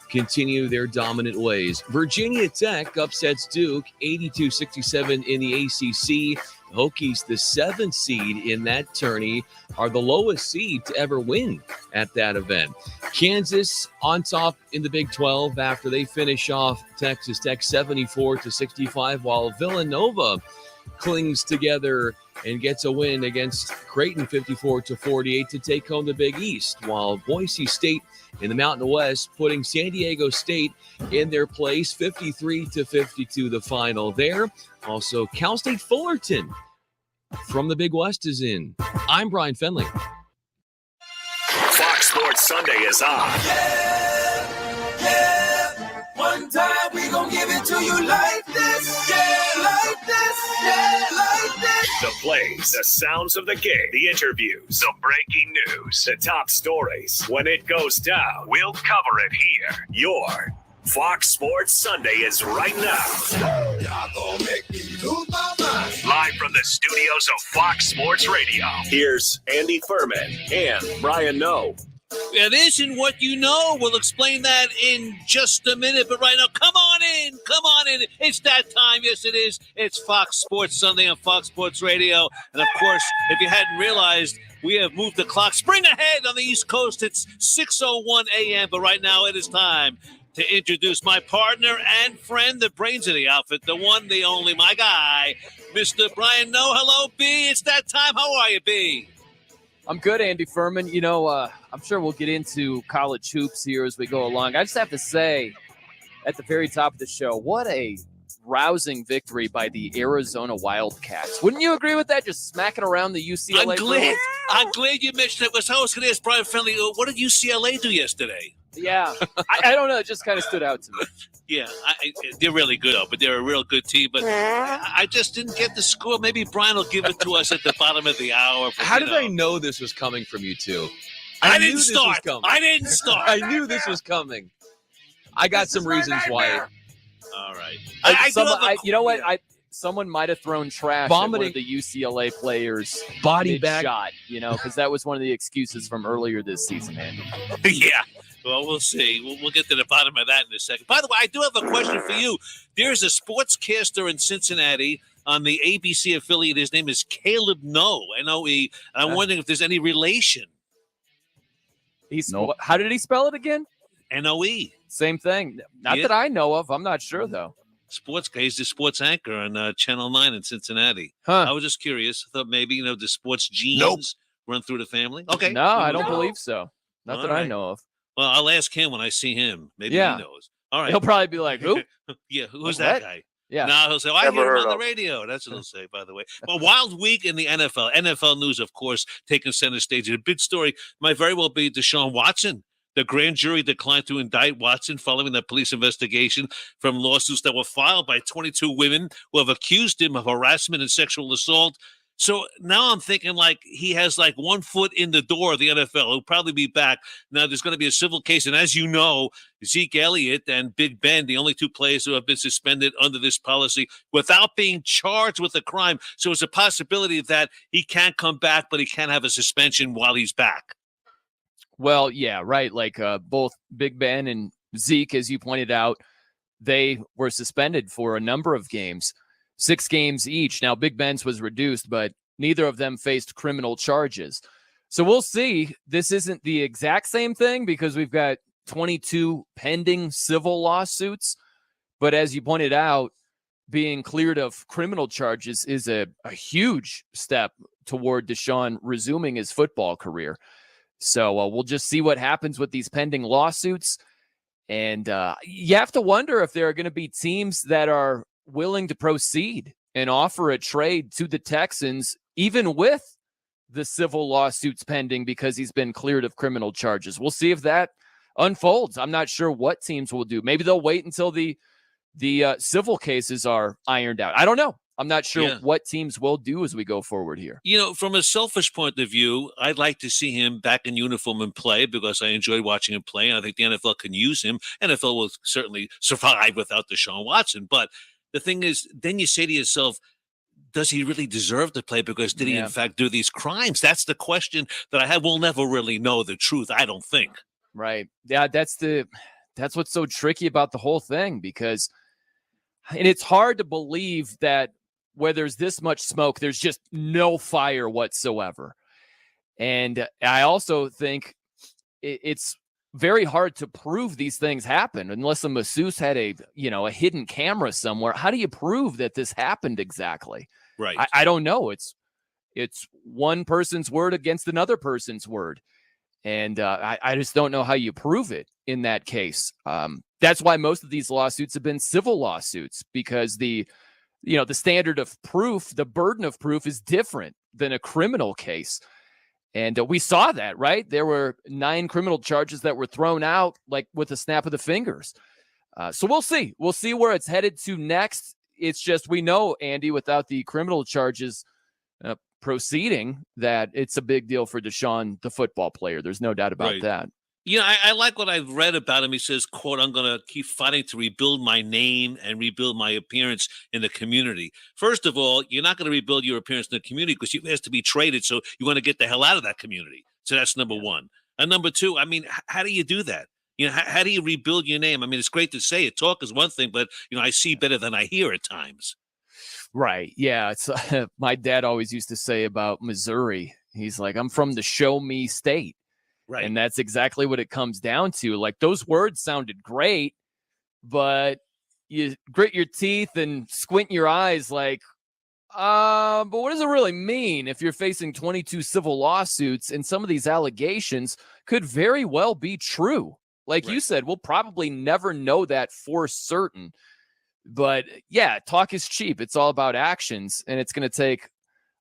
continue their dominant ways. Virginia Tech upsets Duke 82-67 in the ACC. Hokies, the 7th seed in that tourney, are the lowest seed to ever win at that event. Kansas on top in the Big 12 after they finish off Texas Tech 74-65, while Villanova clings together and gets a win against Creighton 54-48 to take home the Big East, while Boise State in the Mountain West putting San Diego State in their place 53-52 the final there. Also, Cal State Fullerton from the Big West is in. I'm Brian Fenley. Fox Sports Sunday is on. One time we gon' give it to you like this. Yeah, like this. Yeah, like this. The plays, the sounds of the game, the interviews, the breaking news, the top stories. When it goes down, we'll cover it here. Your Fox Sports Sunday is right now. Live from the studios of Fox Sports Radio. Here's Andy Furman and Brian Noe. It isn't what you know. We'll explain that in just a minute. But right now, come on in. Come on in. It's that time. Yes, it is. It's Fox Sports Sunday on Fox Sports Radio. And, of course, if you hadn't realized, we have moved the clock. Spring ahead on the East Coast. It's 6:01 a.m. But right now, it is time to introduce my partner and friend, the brains of the outfit, the one, the only, my guy, Mr. Brian Noe. Hello, B. It's that time. How are you, B? I'm good, Andy Furman. You know, I'm sure we'll get into college hoops here as we go along. I just have to say, at the very top of the show, what a rousing victory by the Arizona Wildcats. Wouldn't you agree with that? Just smacking around the UCLA. I'm glad you mentioned it. Because I was going to ask Brian Finley, what did UCLA do yesterday? Yeah, I don't know. It just kind of stood out to me. Yeah, they're really good, but they're a real good team. But I just didn't get the score. Maybe Brian will give it to us at the bottom of the hour. But, How did I know this was coming from you two? I didn't start. I didn't start. I knew this was coming. I got some reasons why. All right. You know what? Someone might have thrown trash at one of the UCLA players' body bag shot, you know, because that was one of the excuses from earlier this season, Andy. Yeah. Well, we'll see. We'll get to the bottom of that in a second. By the way, I do have a question for you. There's a sportscaster in Cincinnati on the ABC affiliate. His name is Caleb Noe, N-O-E. And I'm wondering if there's any relation. How did he spell it again? N-O-E. Same thing. Not that I know of. I'm not sure, though. Sports guy. He's the sports anchor on Channel 9 in Cincinnati. Huh. I was just curious. I thought maybe, the sports genes run through the family. Okay. No, I don't believe so. Not that I know of. Well, I'll ask him when I see him. Maybe he knows. All right. He'll probably be like, who? Yeah, who's that guy? Yeah. No, he'll say, I hear him on the radio. That's what he'll say, by the way. Well, wild week in the NFL. NFL news, of course, taking center stage. A big story might very well be Deshaun Watson. The grand jury declined to indict Watson following the police investigation from lawsuits that were filed by 22 women who have accused him of harassment and sexual assault. So now I'm thinking he has 1 foot in the door of the NFL. He'll probably be back. Now there's going to be a civil case. And as you know, Zeke Elliott and Big Ben, the only 2 players who have been suspended under this policy without being charged with a crime. So it's a possibility that he can't come back, but he can have a suspension while he's back. Well, yeah, right. Both Big Ben and Zeke, as you pointed out, they were suspended for a number of games. 6 games each. Now, Big Ben's was reduced, but neither of them faced criminal charges. So we'll see. This isn't the exact same thing because we've got 22 pending civil lawsuits. But as you pointed out, being cleared of criminal charges is a huge step toward Deshaun resuming his football career. So we'll just see what happens with these pending lawsuits. And you have to wonder if there are going to be teams that are willing to proceed and offer a trade to the Texans, even with the civil lawsuits pending because he's been cleared of criminal charges. We'll see if that unfolds. I'm not sure what teams will do. Maybe they'll wait until the civil cases are ironed out. I don't know. I'm not sure what teams will do as we go forward here. From a selfish point of view, I'd like to see him back in uniform and play because I enjoyed watching him play, and I think the NFL can use him. NFL will certainly survive without Deshaun Watson. But the thing is, then you say to yourself, does he really deserve to play? Because did he, in fact, do these crimes? That's the question that I have. We'll never really know the truth, I don't think. Right. Yeah, that's what's so tricky about the whole thing because and it's hard to believe that where there's this much smoke, there's just no fire whatsoever. And I also think it's very hard to prove these things happen unless a masseuse had a hidden camera somewhere. How do you prove that this happened exactly? Right. I don't know. It's one person's word against another person's word. And I just don't know how you prove it in that case. That's why most of these lawsuits have been civil lawsuits because the standard of proof, the burden of proof is different than a criminal case. And we saw that, right? There were 9 criminal charges that were thrown out like with a snap of the fingers. So we'll see. We'll see where it's headed to next. It's just we know, Andy, without the criminal charges, proceeding that it's a big deal for Deshaun, the football player. There's no doubt about that. I like what I've read about him. He says, quote, I'm going to keep fighting to rebuild my name and rebuild my appearance in the community. First of all, you're not going to rebuild your appearance in the community because you asked to be traded, so you want to get the hell out of that community. So that's number one. And number two, I mean, how do you do that? How do you rebuild your name? I mean, it's great to say it. Talk is one thing, but, I see better than I hear at times. Right. Yeah. It's my dad always used to say about Missouri. He's like, I'm from the show me state. Right. And that's exactly what it comes down to. Like, those words sounded great, but you grit your teeth and squint your eyes like, but what does it really mean if you're facing 22 civil lawsuits and some of these allegations could very well be true? Like you said, we'll probably never know that for certain. But yeah, talk is cheap. It's all about actions, and it's going to take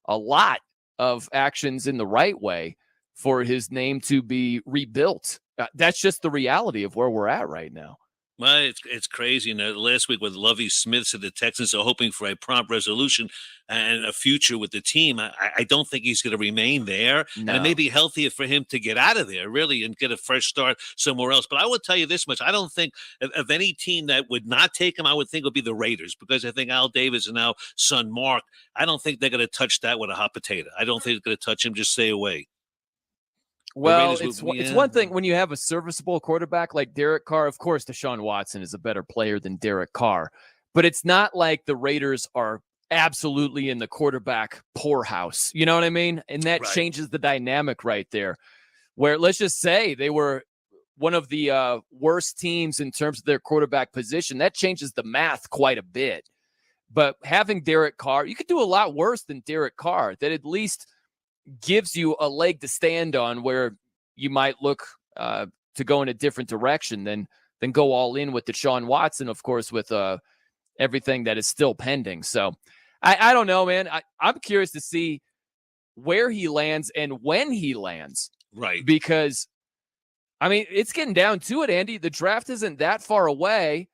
a lot of actions in the right way for his name to be rebuilt. That's just the reality of where we're at right now. Well, it's crazy. Last week with Lovie Smith said the Texans are hoping for a prompt resolution and a future with the team. I don't think he's going to remain there. No. And it may be healthier for him to get out of there, really, and get a fresh start somewhere else. But I would tell you this much. I don't think of any team that would not take him, I would think it would be the Raiders, because I think Al Davis and now son Mark, I don't think they're going to touch that with a hot potato. I don't think they're going to touch him. Just stay away. Well, it's one thing when you have a serviceable quarterback like Derek Carr. Of course, Deshaun Watson is a better player than Derek Carr, but it's not like the Raiders are absolutely in the quarterback poorhouse. You know what I mean? And that changes the dynamic right there, where let's just say they were one of the worst teams in terms of their quarterback position. That changes the math quite a bit. But having Derek Carr, you could do a lot worse than Derek Carr. That at least gives you a leg to stand on where you might look to go in a different direction than go all in with Deshaun Watson, of course, with everything that is still pending. So I don't know, man. I'm curious to see where he lands and when he lands. Right. Because, I mean, it's getting down to it, Andy. The draft isn't that far away,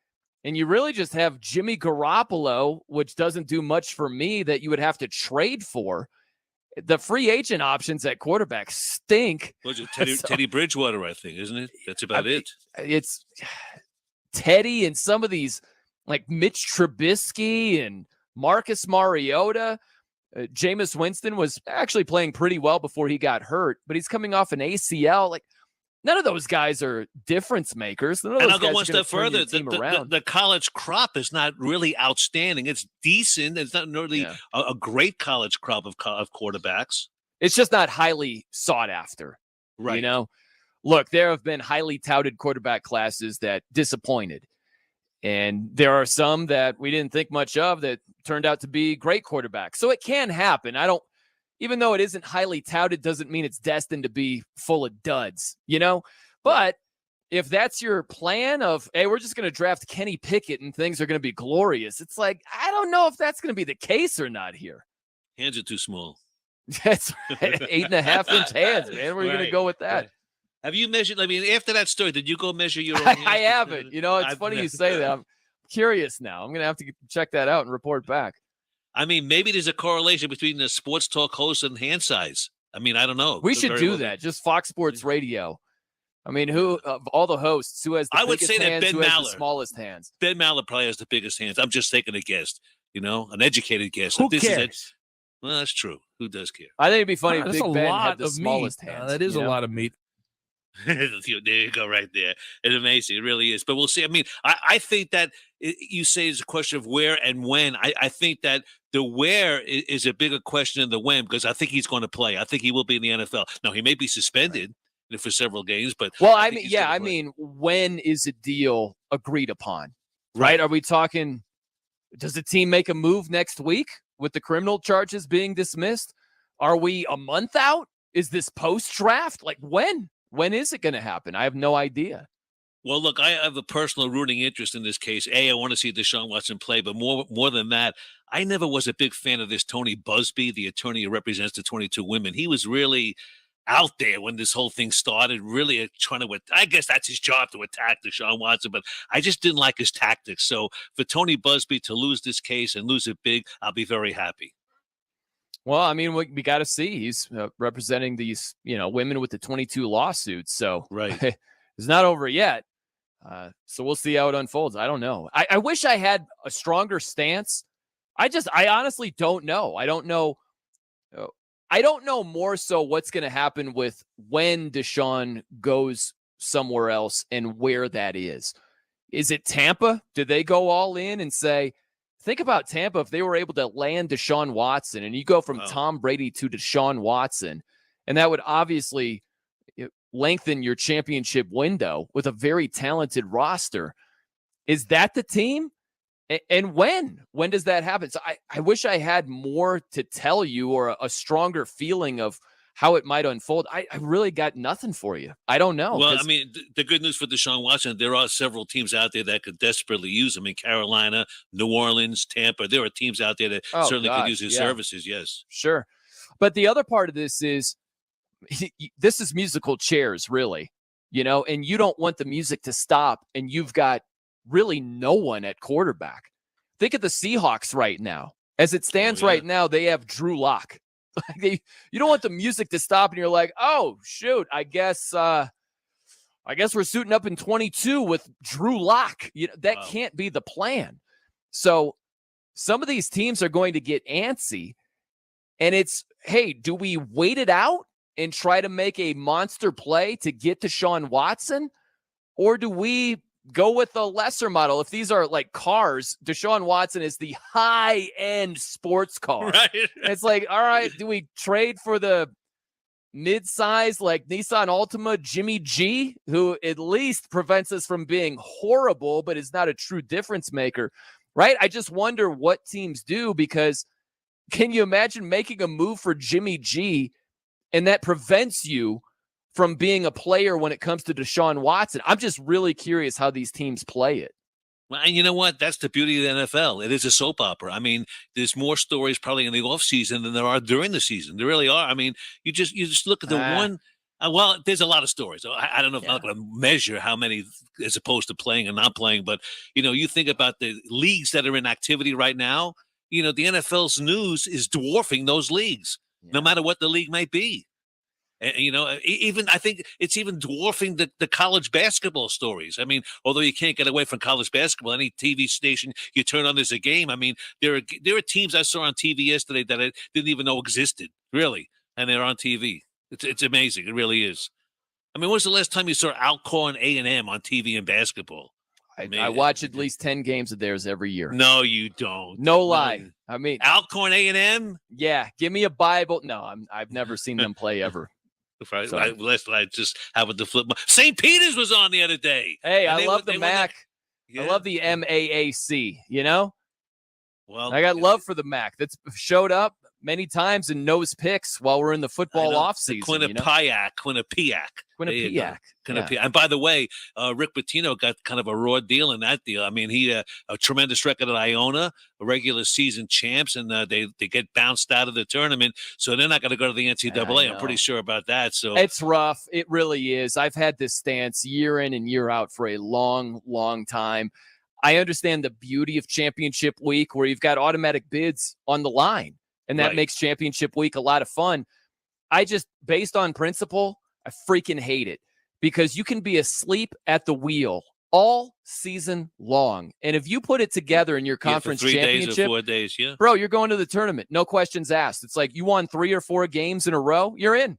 and you really just have Jimmy Garoppolo, which doesn't do much for me, that you would have to trade for. The free agent options at quarterback stink. Was it Teddy Bridgewater, I think, isn't it? That's about it. It's Teddy and some of these, like Mitch Trubisky and Marcus Mariota. Jameis Winston was actually playing pretty well before he got hurt, but he's coming off an ACL. Like, none of those guys are difference makers. None of those and I'll go guys one step further. The college crop is not really outstanding. It's decent. It's not really a great college crop of quarterbacks. It's just not highly sought after. Right. You know, look, there have been highly touted quarterback classes that disappointed. And there are some that we didn't think much of that turned out to be great quarterbacks. So it can happen. Even though it isn't highly touted, doesn't mean it's destined to be full of duds, you know? But if that's your plan of, hey, we're just going to draft Kenny Pickett and things are going to be glorious, it's like, I don't know if that's going to be the case or not here. Hands are too small. That's right. 8.5-inch hands, man. Where are you going to go with that? Right. Have you measured? I mean, after that story, did you go measure your own hands? I haven't. You know, it's funny you say that. I'm curious now. I'm going to have to check that out and report back. I mean, maybe there's a correlation between the sports talk host and hand size. I mean, I don't know. We should do that. Just Fox Sports Radio. I mean, who of all the hosts, who has the biggest hands, who has the smallest hands? Ben Maller probably has the biggest hands. I'm just taking a guess, an educated guess. Who cares? Well, that's true. Who does care? I think it'd be funny if Big Ben had the smallest meat. hands. That is a lot of meat. There you go, right there. It's amazing. It really is. But we'll see. I mean, I think that you say it's a question of where and when. I think that the where is a bigger question than the when, because I think he's going to play. I think he will be in the NFL. Now, he may be suspended for several games, but I mean, when is a deal agreed upon? Right? Are we talking? Does the team make a move next week with the criminal charges being dismissed? Are we a month out? Is this post-draft? Like, when? When is it going to happen? I have no idea. Well, look, I have a personal rooting interest in this case. I want to see Deshaun Watson play, but more than that, I never was a big fan of this Tony Busby, the attorney who represents the 22 women. He was really out there when this whole thing started, really trying to, I guess that's his job, to attack Deshaun Watson, but I just didn't like his tactics. So for Tony Busby to lose this case and lose it big, I'll be very happy. Well, I mean, we got to see. He's representing these, women with the 22 lawsuits. So right, it's not over yet. So we'll see how it unfolds. I don't know. I wish I had a stronger stance. I honestly don't know. I don't know. I don't know more so what's going to happen with when Deshaun goes somewhere else and where that is. Is it Tampa? Do they go all in and say, think about Tampa if they were able to land Deshaun Watson and you go from Tom Brady to Deshaun Watson, and that would obviously lengthen your championship window with a very talented roster. Is that the team? And when does that happen? So I wish I had more to tell you or a stronger feeling of how it might unfold. I really got nothing for you. I don't know. Well, I mean, the good news for Deshaun Watson, there are several teams out there that could desperately use him in Carolina, New Orleans, Tampa. There are teams out there that certainly could use his services. Yes. Sure. But the other part of this is musical chairs, really, and you don't want the music to stop, and you've got really no one at quarterback. Think of the Seahawks right now. As it stands right now, they have Drew Lock. You don't want the music to stop, and you're like, oh, shoot, I guess we're suiting up in 22 with Drew Lock. That can't be the plan. So some of these teams are going to get antsy, and it's, hey, do we wait it out and try to make a monster play to get to Deshaun Watson? Or do we go with a lesser model? If these are like cars, Deshaun Watson is the high-end sports car. Right. It's like, all right, do we trade for the mid-size like Nissan Altima Jimmy G, who at least prevents us from being horrible, but is not a true difference maker, right? I just wonder what teams do, because can you imagine making a move for Jimmy G and that prevents you from being a player when it comes to Deshaun Watson? I'm just really curious how ththese teams play it. Well, and you know what? That's the beauty of the NFL. It is a soap opera. I mean, there's more stories probably in the offseason than there are during the season. There really are. I mean, you just look at the one. Well, there's a lot of stories. I don't know if I'm going to measure how many as opposed to playing and not playing, but, you think about the leagues that are in activity right now. The NFL's news is dwarfing those leagues, no matter what the league might be. And, even I think it's even dwarfing the college basketball stories. I mean, although you can't get away from college basketball, any TV station you turn on, there's a game. I mean, there are teams I saw on TV yesterday that I didn't even know existed, really, and they're on TV. It's amazing. It really is. I mean, when was the last time you saw Alcorn A&M on TV in basketball? I watch at least 10 games of theirs every year. No, you don't. No lie. I mean, Alcorn A&M? Yeah, give me a Bible. No, I've never seen them play ever. I just happened to flip. St. Peter's was on the other day. Hey, I love the MAC. I love the MAAC, Well, I got love for the MAC. That's showed up many times in nose picks while we're in the football offseason. Quinnipiac. And by the way, Rick Pitino got kind of a raw deal in that deal. I mean, he a tremendous record at Iona, a regular season champs, and they get bounced out of the tournament, so they're not going to go to the NCAA. I'm pretty sure about that. So it's rough. It really is. I've had this stance year in and year out for a long, long time. I understand the beauty of championship week where you've got automatic bids on the line, and that makes championship week a lot of fun. I just, based on principle, I freaking hate it, because you can be asleep at the wheel all season long. And if you put it together in your conference for 3 championship, days or 4 days, bro, you're going to the tournament. No questions asked. It's like you won 3 or 4 games in a row, you're in.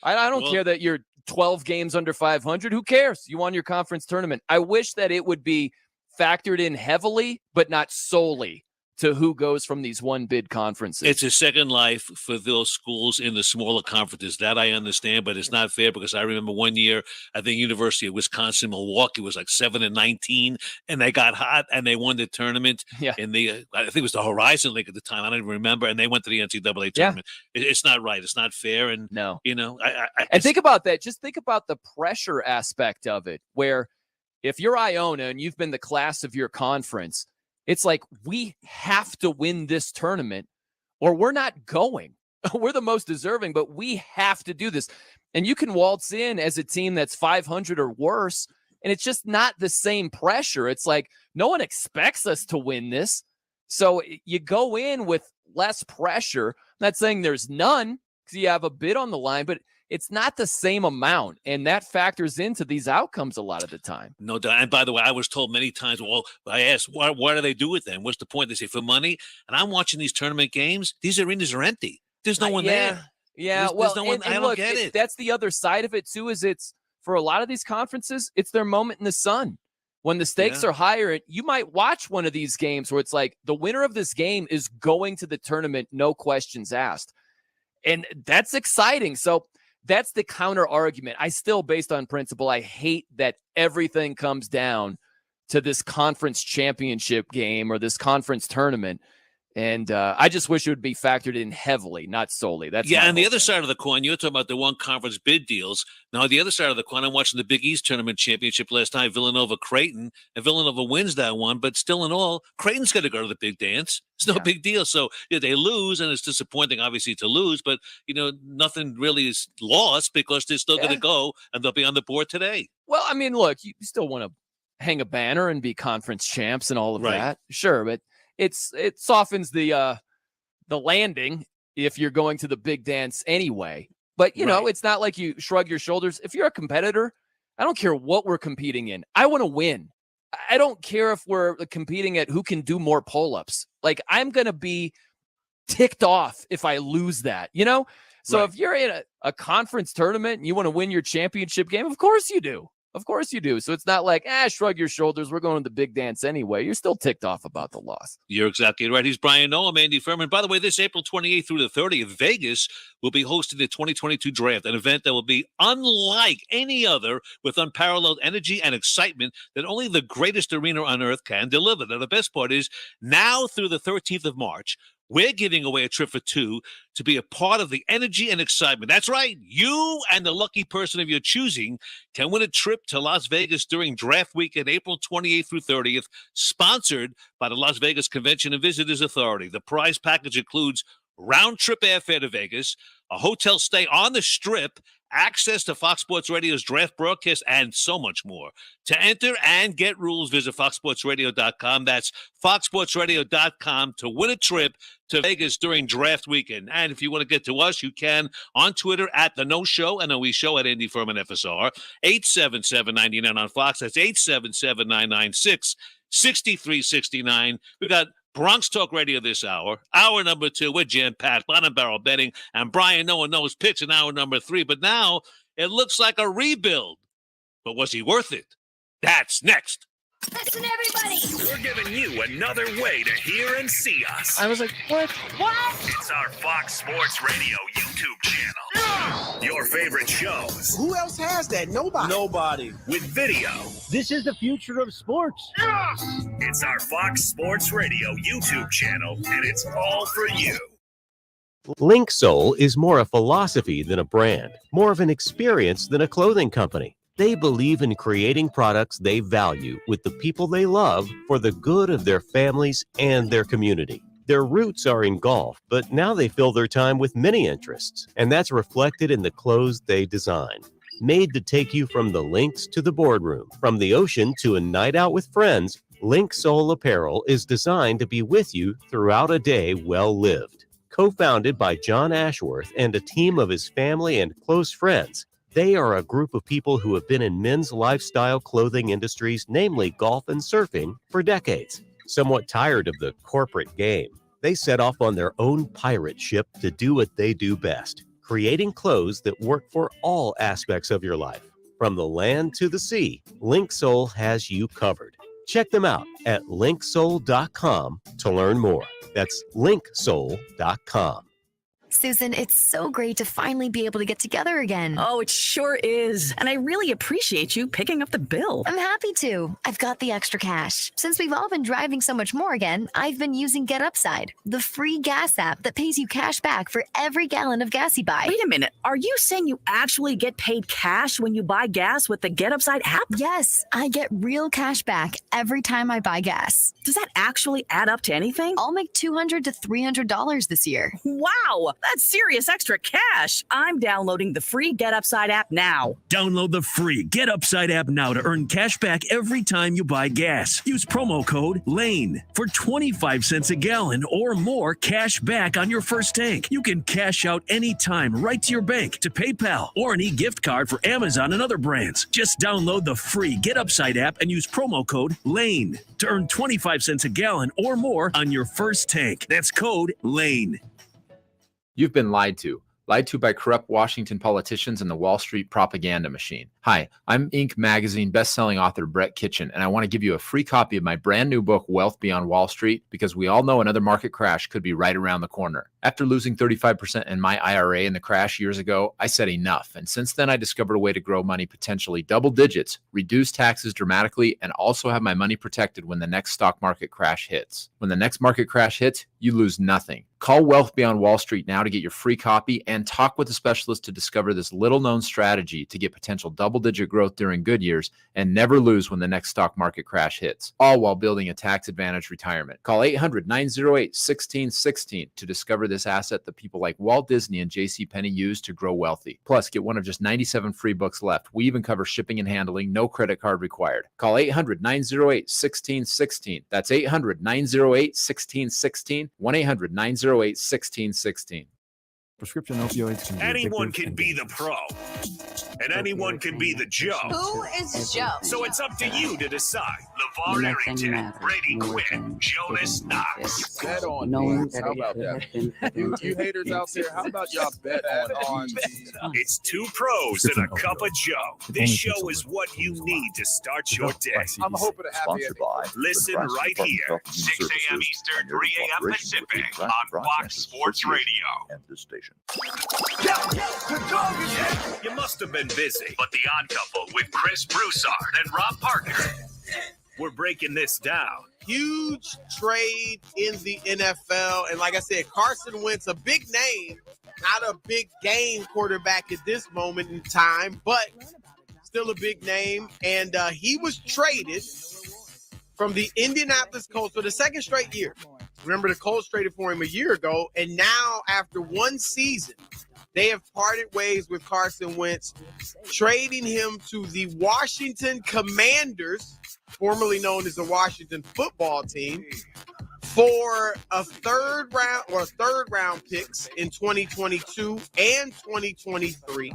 I don't care that you're 12 games under 500. Who cares? You won your conference tournament. I wish that it would be factored in heavily, but not solely, to who goes from these one bid conferences. It's a second life for those schools in the smaller conferences. That I understand, but it's not fair, because I remember one year, I think University of Wisconsin Milwaukee was like 7-19, and they got hot and they won the tournament. Yeah. In the, I think it was the Horizon League at the time. I don't even remember. And they went to the NCAA tournament. It's not right. It's not fair. And no, and think about that. Just think about the pressure aspect of it, where if you're Iona and you've been the class of your conference, it's like, we have to win this tournament or we're not going. We're the most deserving, but we have to do this. And you can waltz in as a team that's 500 or worse, and it's just not the same pressure. It's like, no one expects us to win this. So you go in with less pressure. I'm not saying there's none because you have a bid on the line, but it's not the same amount. And that factors into these outcomes a lot of the time. No doubt. And by the way, I was told many times, well, I asked, why do they do it then? What's the point? They say for money. And I'm watching these tournament games. These arenas are empty. There's no one there. Yeah. There's no one. And I look, don't get it. That's the other side of it too, is it's for a lot of these conferences, it's their moment in the sun. When the stakes are higher, you might watch one of these games where it's like the winner of this game is going to the tournament, no questions asked. And that's exciting. So that's the counter argument. I still, based on principle, I hate that everything comes down to this conference championship game or this conference tournament. And I just wish it would be factored in heavily, not solely. That's and the other side of the coin, you're talking about the one conference bid deals. Now, the other side of the coin, I'm watching the Big East tournament championship last night, Villanova-Creighton, and Villanova wins that one. But still in all, Creighton's got to go to the big dance. It's no big deal. So they lose, and it's disappointing, obviously, to lose. But, nothing really is lost because they're still going to go, and they'll be on the board today. Well, I mean, look, you still want to hang a banner and be conference champs and all of that. Sure, but it softens the landing if you're going to the big dance anyway. But, you know, it's not like you shrug your shoulders. If you're a competitor, I don't care what we're competing in. I want to win. I don't care if we're competing at who can do more pull-ups. Like, I'm going to be ticked off if I lose that, So if you're in a conference tournament and you want to win your championship game, of course you do. Of course you do. So it's not like, shrug your shoulders. We're going to the big dance anyway. You're still ticked off about the loss. You're exactly right. He's Brian Noah, Andy Furman. By the way, this April 28th through the 30th, Vegas will be hosting the 2022 draft, an event that will be unlike any other with unparalleled energy and excitement that only the greatest arena on earth can deliver. Now, the best part is now through the 13th of March, we're giving away a trip for two to be a part of the energy and excitement. That's right. You and the lucky person of your choosing can win a trip to Las Vegas during draft weekend, April 28th through 30th, sponsored by the Las Vegas Convention and Visitors Authority. The prize package includes round-trip airfare to Vegas, a hotel stay on the Strip, access to Fox Sports Radio's draft broadcast, and so much more. To enter and get rules, visit foxsportsradio.com. That's foxsportsradio.com to win a trip to Vegas during draft weekend. And if you want to get to us, you can on Twitter at The No Show, NOE Show, at Andy Furman FSR, 877-99 on Fox. That's 877-996-6369. We got Bronx Talk Radio this hour. Hour number 2, we're jam-packed, bottom barrel betting, and Brian No One Knows picks in hour number 3. But now it looks like a rebuild. But was he worth it? That's next. Listen, everybody. We're giving you another way to hear and see us. I was like, what? It's our Fox Sports Radio YouTube channel. Your favorite shows. Who else has that? Nobody. With video. This is the future of sports. It's our Fox Sports Radio YouTube channel, and it's all for you. Link Soul is more a philosophy than a brand, more of an experience than a clothing company. They believe in creating products they value with the people they love for the good of their families and their community. Their roots are in golf, but now they fill their time with many interests, and that's reflected in the clothes they design. Made to take you from the links to the boardroom, from the ocean to a night out with friends, Link Soul Apparel is designed to be with you throughout a day well lived. Co-founded by John Ashworth and a team of his family and close friends, they are a group of people who have been in men's lifestyle clothing industries, namely golf and surfing, for decades. Somewhat tired of the corporate game, they set off on their own pirate ship to do what they do best, creating clothes that work for all aspects of your life. From the land to the sea, Link Soul has you covered. Check them out at linksoul.com to learn more. That's linksoul.com. Susan, it's so great to finally be able to get together again. Oh, it sure is. And I really appreciate you picking up the bill. I'm happy to. I've got the extra cash. Since we've all been driving so much more again, I've been using Get Upside, the free gas app that pays you cash back for every gallon of gas you buy. Wait a minute. Are you saying you actually get paid cash when you buy gas with the Get Upside app? Yes, I get real cash back every time I buy gas. Does that actually add up to anything? I'll make $200 to $300 this year. Wow. That's serious extra cash. I'm downloading the free Get Upside app now. Download the free Get Upside app now to earn cash back every time you buy gas. Use promo code LANE for 25 cents a gallon or more cash back on your first tank. You can cash out anytime right to your bank, to PayPal, or an e-gift card for Amazon and other brands. Just download the free Get Upside app and use promo code LANE to earn 25 cents a gallon or more on your first tank. That's code LANE. You've been lied to by corrupt Washington politicians and the Wall Street propaganda machine. Hi, I'm Inc. magazine best-selling author Brett Kitchen, and I want to give you a free copy of my brand new book, Wealth Beyond Wall Street, because we all know another market crash could be right around the corner. After losing 35% in my IRA in the crash years ago, I said enough. And since then, I discovered a way to grow money potentially double digits, reduce taxes dramatically, and also have my money protected when the next stock market crash hits. When the next market crash hits, you lose nothing. Call Wealth Beyond Wall Street now to get your free copy and talk with a specialist to discover this little-known strategy to get potential double-digit growth during good years and never lose when the next stock market crash hits, all while building a tax-advantaged retirement. Call 800-908-1616 to discover this asset that people like Walt Disney and JCPenney use to grow wealthy. Plus, get one of just 97 free books left. We even cover shipping and handling, no credit card required. Call 800-908-1616. That's 800-908-1616, 1-800-908-1616. Prescription opioids can be Anyone addictive can and be the pro, and anyone can be the Joe. Who is Joe? So it's up to you to decide. LeVar Arrington, Brady Quinn, Jonas Knox. Bet on these. How about that? You haters out there, how about y'all bet on these? It's two pros and a cup of Joe. This show is what you need to start your day. I'm hoping to have you. Listen right here, 6 a.m. Eastern, 3 a.m. Pacific on Fox Sports Radio. And this station. You must have been busy, but The Odd Couple with Chris Broussard and Rob Parker. We're breaking this down. Huge trade in the NFL. And like I said, Carson Wentz, a big name, not a big game quarterback at this moment in time, but still a big name. And he was traded from the Indianapolis Colts for the second straight year. Remember, the Colts traded for him a year ago, and now after one season, they have parted ways with Carson Wentz, trading him to the Washington Commanders, formerly known as the Washington Football Team, for a third round picks in 2022 and 2023.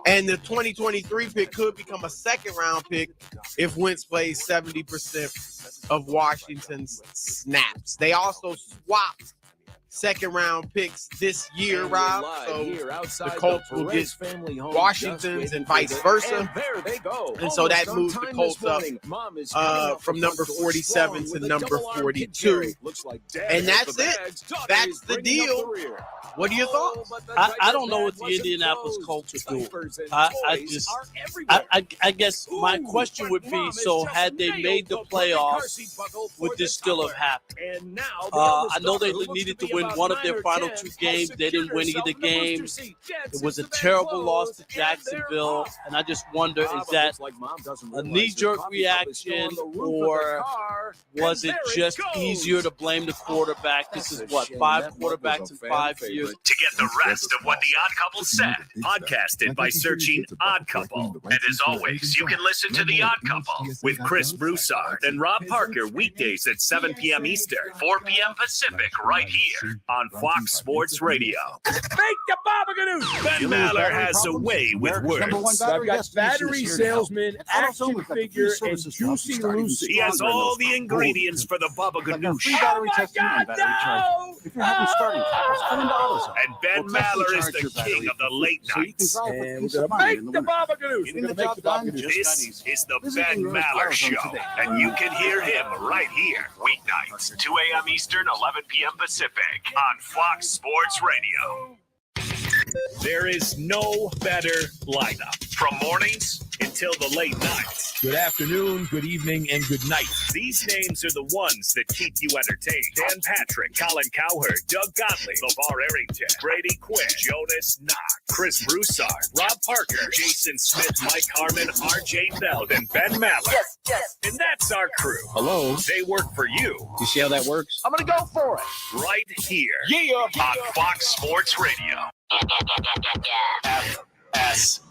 And the 2023 pick could become a second round pick if Wentz plays 70% of Washington's snaps. They also swapped second round picks this year, Rob. So the Colts will get Washington's and vice versa. And there they go. And so that moves the Colts up from number 47 to number 42. And that's it. That's the deal. What are your thoughts? I don't know what the Indianapolis Colts are doing. I guess my question would be, so had they made the playoffs, would this still have happened? I know they needed to win one of their final two games. They didn't win either game. It was a terrible loss to Jacksonville. And I just wonder, is that a knee-jerk reaction, or was it just easier to blame the quarterback? This is what, 5 quarterbacks in 5 years? To get the rest of what The Odd Couple said, podcasted by searching Odd Couple. And as always, you can listen to The Odd Couple with Chris Broussard and Rob Parker weekdays at 7 p.m. Eastern, 4 p.m. Pacific, right here on Fox Sports Radio. Make the Bobaganoos! Ben Maller has a way with words. I've got battery salesman, action figure, and Juicy Lucy. He has all the ingredients for the Bubba Ganoush. Oh my God, no! If you're having starting troubles, come into AutoZone. And Ben Maller is the king of the late nights. Make the Bobaganoos! This is the Ben Maller Show, and you can hear him right here, weeknights, 2 a.m. Eastern, 11 p.m. Pacific, on Fox Sports Radio. There is no better lineup from mornings until the late nights. Good afternoon, good evening, and good night. These names are the ones that keep you entertained. Dan Patrick, Colin Cowherd, Doug Gottlieb, LeVar Arrington, Brady Quinn, Jonas Knox, Chris Broussard, Rob Parker, Jason Smith, Mike Harmon, R.J. Feld, and Ben Maller. Yes, And that's our crew. Hello. They work for you. You see how that works? I'm going to go for it. Right here. Yeah. On Fox Sports Radio. FS1.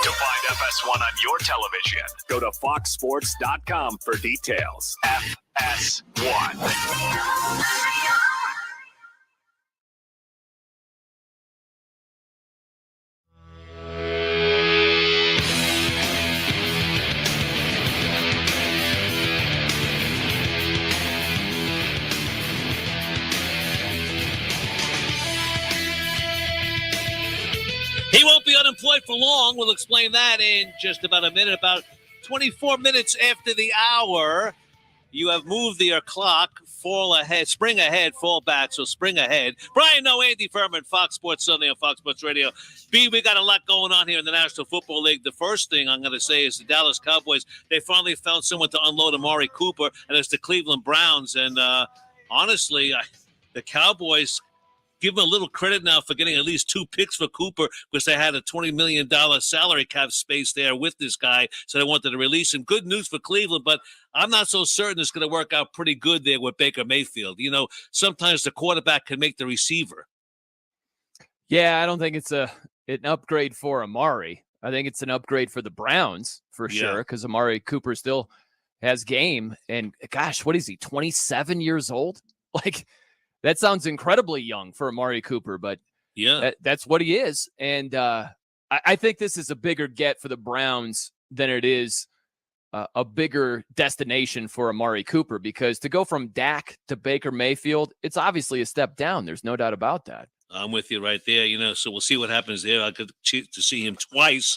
To find FS1 on your television, go to foxsports.com for details. FS1. He won't be unemployed for long. We'll explain that in just about a minute. About 24 minutes after the hour, you have moved your clock, spring ahead, fall back, so spring ahead. Brian Noe, Andy Furman, Fox Sports Sunday on Fox Sports Radio. B, we got a lot going on here in the National Football League. The first thing I'm going to say is the Dallas Cowboys, they finally found someone to unload Amari Cooper, and it's the Cleveland Browns. And honestly, the Cowboys give him a little credit now for getting at least 2 picks for Cooper because they had a $20 million salary cap space there with this guy, so they wanted to release him. Good news for Cleveland, but I'm not so certain it's going to work out pretty good there with Baker Mayfield. You know, sometimes the quarterback can make the receiver. Yeah, I don't think it's an upgrade for Amari. I think it's an upgrade for the Browns for sure because Amari Cooper still has game. And gosh, what is he, 27 years old? Like, that sounds incredibly young for Amari Cooper, but that's what he is. And I think this is a bigger get for the Browns than it is a bigger destination for Amari Cooper, because to go from Dak to Baker Mayfield, it's obviously a step down. There's no doubt about that. I'm with you right there. You know, so we'll see what happens there. I could to see him twice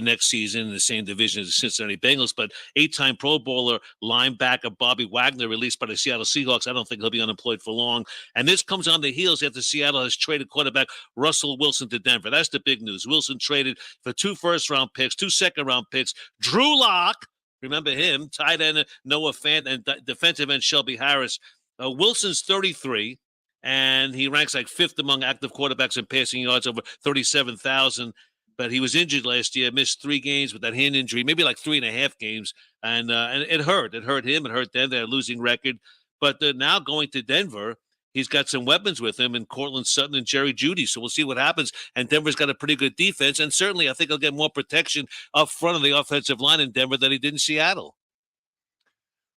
next season in the same division as the Cincinnati Bengals. But 8-time Pro Bowler linebacker Bobby Wagner released by the Seattle Seahawks. I don't think he'll be unemployed for long. And this comes on the heels after Seattle has traded quarterback Russell Wilson to Denver. That's the big news. Wilson traded for 2 first-round picks, 2 second-round picks. Drew Lock, remember him, tight end Noah Fant, and defensive end Shelby Harris. Wilson's 33. And he ranks like 5th among active quarterbacks in passing yards, over 37,000. But he was injured last year, missed 3 games with that hand injury, maybe like 3.5 games. And it hurt. It hurt him. It hurt them. They're a losing record. But now going to Denver, he's got some weapons with him in Cortland Sutton and Jerry Jeudy. So we'll see what happens. And Denver's got a pretty good defense. And certainly I think he'll get more protection up front of the offensive line in Denver than he did in Seattle.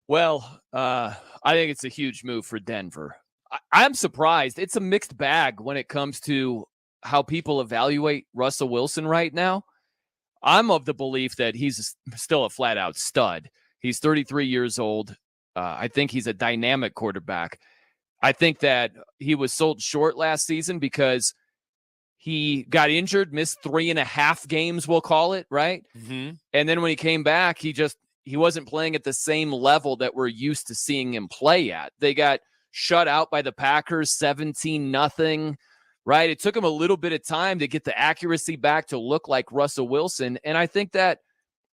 Well, I think it's a huge move for Denver. I'm surprised. It's a mixed bag when it comes to how people evaluate Russell Wilson right now. I'm of the belief that he's still a flat-out stud. He's 33 years old. I think he's a dynamic quarterback. I think that he was sold short last season because he got injured, missed 3.5 games, we'll call it, right? Mm-hmm. And then when he came back, he wasn't playing at the same level that we're used to seeing him play at. They got shut out by the Packers 17-0, right? It took him a little bit of time to get the accuracy back to look like Russell Wilson. And I think that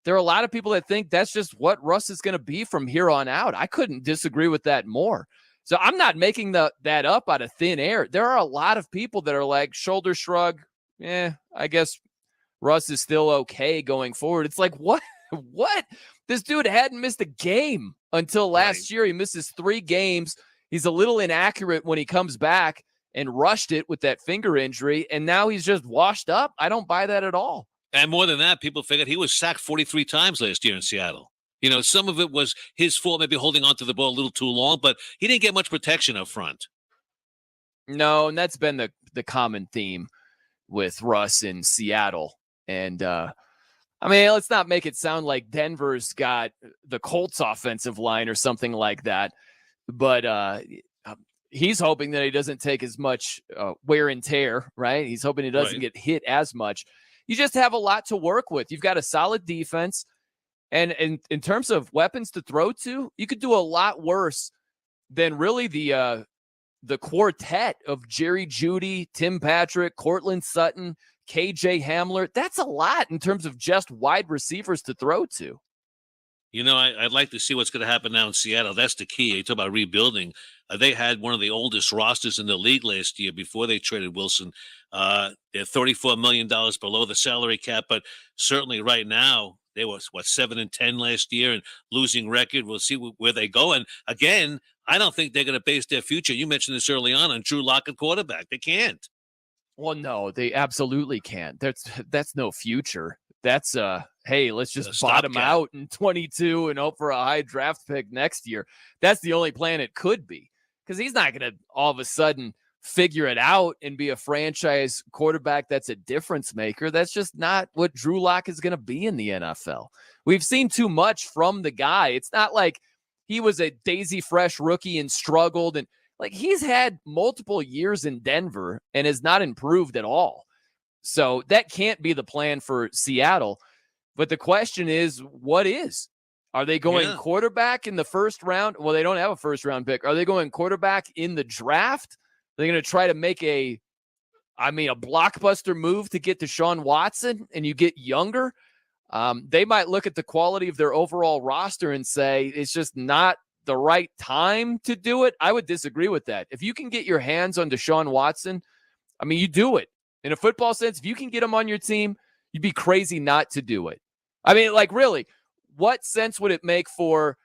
there are a lot of people that think that's just what Russ is going to be from here on out. I couldn't disagree with that more. So I'm not making that up out of thin air. There are a lot of people that are like, shoulder shrug, I guess Russ is still okay going forward. It's like, what? This dude hadn't missed a game until last year. He misses 3 games. He's a little inaccurate when he comes back and rushed it with that finger injury, and now he's just washed up. I don't buy that at all. And more than that, people figured he was sacked 43 times last year in Seattle. You know, some of it was his fault, maybe holding on to the ball a little too long, but he didn't get much protection up front. No, and that's been the common theme with Russ in Seattle. And, let's not make it sound like Denver's got the Colts offensive line or something like that. But he's hoping that he doesn't take as much wear and tear, right? He's hoping he doesn't get hit as much. You just have a lot to work with. You've got a solid defense. And in terms of weapons to throw to, you could do a lot worse than really the quartet of Jerry Jeudy, Tim Patrick, Cortland Sutton, KJ Hamler. That's a lot in terms of just wide receivers to throw to. You know, I'd like to see what's going to happen now in Seattle. That's the key. You talk about rebuilding. They had one of the oldest rosters in the league last year before they traded Wilson. They're $34 million below the salary cap, but certainly right now they were 7-10 last year and losing record. We'll see where they go. And again, I don't think they're going to base their future. You mentioned this early on Drew Lock at quarterback. They can't. Well, no, they absolutely can't. That's no future. That's hey, let's just bottom out in 22 and hope for a high draft pick next year. That's the only plan it could be, because he's not going to all of a sudden figure it out and be a franchise quarterback that's a difference maker. That's just not what Drew Lock is going to be in the NFL. We've seen too much from the guy. It's not like he was a daisy fresh rookie and struggled, and like he's had multiple years in Denver and has not improved at all. So that can't be the plan for Seattle. But the question is, what is? Are they going quarterback in the first round? Well, they don't have a first round pick. Are they going quarterback in the draft? They're going to try to make a blockbuster move to get Deshaun Watson and you get younger. They might look at the quality of their overall roster and say it's just not the right time to do it. I would disagree with that. If you can get your hands on Deshaun Watson, I mean, you do it. In a football sense, if you can get him on your team, you'd be crazy not to do it. I mean, like, really, what sense would it make for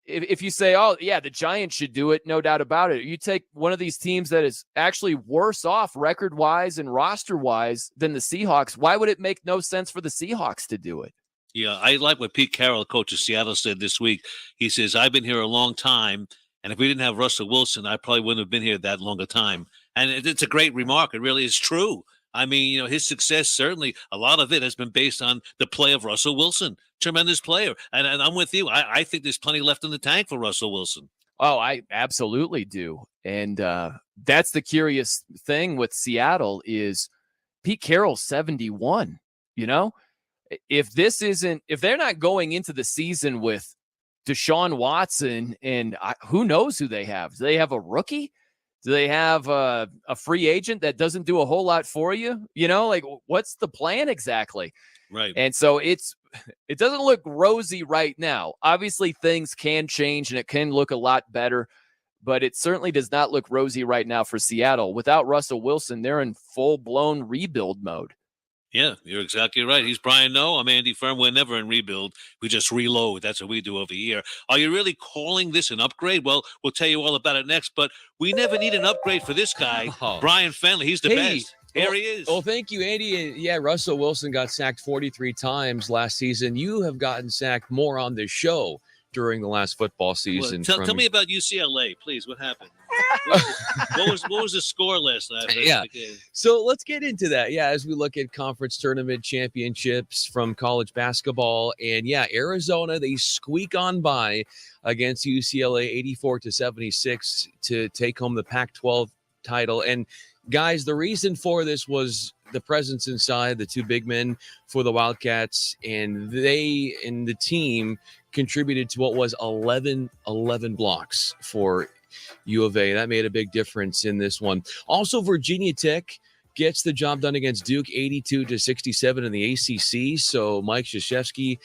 if you say, oh, yeah, the Giants should do it, no doubt about it. You take one of these teams that is actually worse off record-wise and roster-wise than the Seahawks. Why would it make no sense for the Seahawks to do it? Yeah, I like what Pete Carroll, coach of Seattle, said this week. He says, I've been here a long time, and if we didn't have Russell Wilson, I probably wouldn't have been here that long a time. And it's a great remark. It really is true. I mean, you know, his success, certainly a lot of it has been based on the play of Russell Wilson. Tremendous player. And I'm with you. I think there's plenty left in the tank for Russell Wilson. Oh, I absolutely do. And that's the curious thing with Seattle is Pete Carroll's 71, you know? If they're not going into the season with Deshaun Watson and who knows who they have? Do they have a rookie? Do they have a free agent that doesn't do a whole lot for you? You know, like what's the plan exactly? Right. And so it doesn't look rosy right now. Obviously, things can change and it can look a lot better, but it certainly does not look rosy right now for Seattle. Without Russell Wilson, they're in full-blown rebuild mode. Yeah, you're exactly right. He's Brian Noe. I'm Andy Firm. We're never in rebuild. We just reload. That's what we do over here. Are you really calling this an upgrade? Well, we'll tell you all about it next, but we never need an upgrade for this guy, Brian Fenley. He's the best. Here he is. Well, thank you, Andy. Yeah, Russell Wilson got sacked 43 times last season. You have gotten sacked more on this show during the last football season. Well, tell me about UCLA, please. What happened? what was the score last night? Yeah. So let's get into that. Yeah, as we look at conference tournament championships from college basketball. And yeah, Arizona, they squeak on by against UCLA 84-76 to take home the Pac-12 title. And guys, the reason for this was the presence inside, the two big men for the Wildcats, and they and the team contributed to what was 11 blocks for U of A. That made a big difference in this one. Also, Virginia Tech gets the job done against Duke 82-67 in the ACC. So Mike Krzyzewski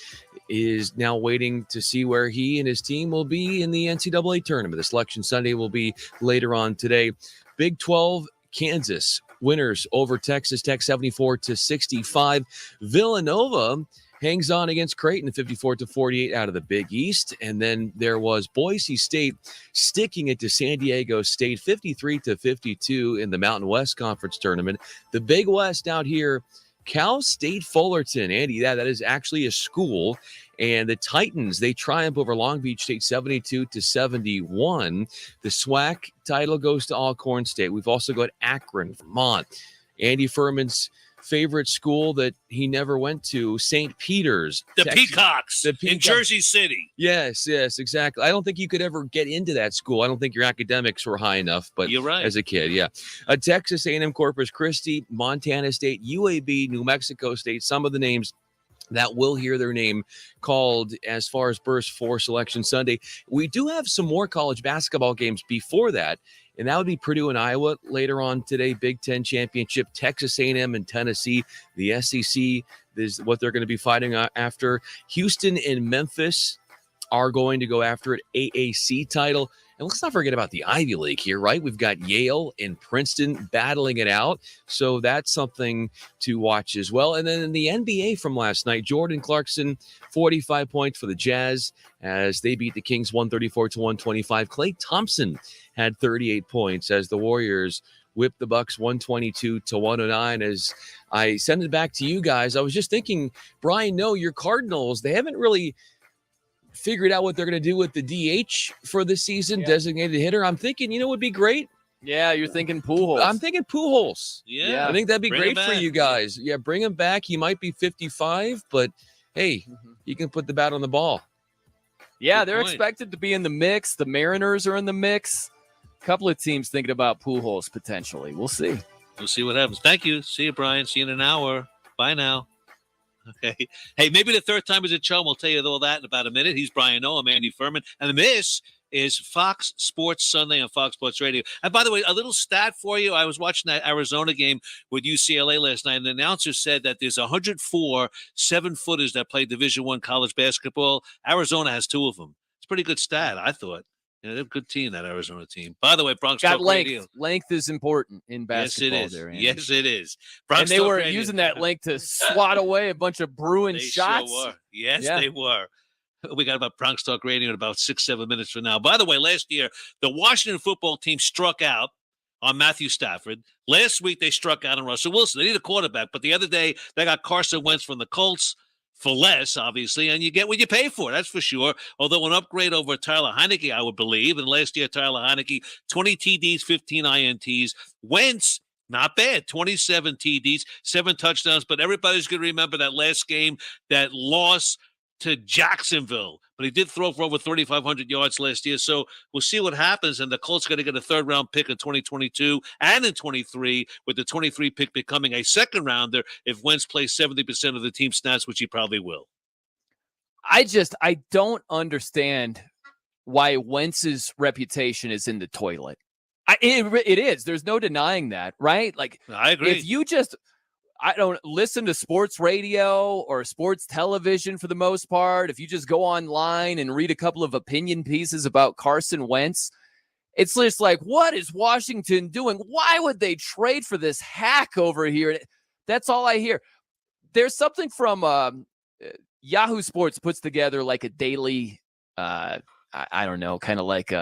is now waiting to see where he and his team will be in the NCAA tournament. The Selection Sunday will be later on today. Big 12, Kansas winners over Texas Tech 74-65. Villanova hangs on against Creighton 54-48 out of the Big East. And then there was Boise State sticking it to San Diego State 53-52 in the Mountain West Conference tournament. The Big West out here, Cal State Fullerton. Andy, that is actually a school. And the Titans, they triumph over Long Beach State 72-71. The SWAC title goes to Alcorn State. We've also got Akron, Vermont. Andy Furman's favorite school that he never went to, St. Peter's. The Peacocks in Jersey City. Yes, exactly. I don't think you could ever get into that school. I don't think your academics were high enough, but you're right. As a kid, yeah. Texas A&M Corpus Christi, Montana State, UAB, New Mexico State, some of the names that will hear their name called as far as burst for Selection Sunday. We do have some more college basketball games before that, and that would be Purdue and Iowa later on today. Big Ten Championship, Texas A&M and Tennessee. The SEC is what they're going to be fighting after. Houston and Memphis are going to go after an AAC title. And let's not forget about the Ivy League here, right? We've got Yale and Princeton battling it out. So that's something to watch as well. And then in the NBA from last night, Jordan Clarkson, 45 points for the Jazz as they beat the Kings 134-125. Klay Thompson had 38 points as the Warriors whipped the Bucks 122-109. As I send it back to you guys, I was just thinking, Brian, no, your Cardinals, they haven't really figured out what they're going to do with the DH for this season, designated hitter. I'm thinking, it would be great. Yeah, you're thinking Pujols. I'm thinking Pujols. Yeah. I think that'd be Bring great him for back. you guys. Yeah, bring him back. He might be 55, but hey, he can put the bat on the ball. Yeah, Good they're point. expected to be in the mix. The Mariners are in the mix. A couple of teams thinking about Pujols potentially. We'll see. We'll see what happens. Thank you. See you, Brian. See you in an hour. Bye now. Okay. Hey, maybe the third time is a charm. We'll tell you all that in about a minute. He's Brian Noah, I'm Andy Furman. And this is Fox Sports Sunday on Fox Sports Radio. And by the way, a little stat for you. I was watching that Arizona game with UCLA last night, and the announcer said that there's 104 7-footers that play Division I college basketball. Arizona has 2 of them. It's a pretty good stat, I thought. They're a good team, that Arizona team. By the way, Bronx Got Talk length. Radio. Length is important in basketball. Yes, it is. There, Andy. Yes, it is. And Bronx they Talk were Radio. using that length to swat away a bunch of Bruin They shots. Sure were. Yes, Yeah. they were. We got about Bronx Talk Radio in about 6-7 minutes from now. By the way, last year, the Washington football team struck out on Matthew Stafford. Last week, they struck out on Russell Wilson. They need a quarterback. But the other day, they got Carson Wentz from the Colts for less, obviously, and you get what you pay for, that's for sure. Although an upgrade over Tyler Heineke, I would believe. And last year, Tyler Heineke, 20 TDs, 15 INTs. Wentz, not bad, 27 TDs, 7 touchdowns. But everybody's going to remember that last game, that loss to Jacksonville. But he did throw for over 3,500 yards last year. So we'll see what happens. And the Colts are going to get a 3rd-round pick in 2022 and in 23, with the 23 pick becoming a 2nd-rounder if Wentz plays 70% of the team snaps, which he probably will. I don't understand why Wentz's reputation is in the toilet. It is. There's no denying that, right? Like, I agree. If you just don't listen to sports radio or sports television for the most part, if you just go online and read a couple of opinion pieces about Carson Wentz, it's just like, what is Washington doing? Why would they trade for this hack over here? That's all I hear. There's something from Yahoo Sports puts together like a daily, I don't know, kind of like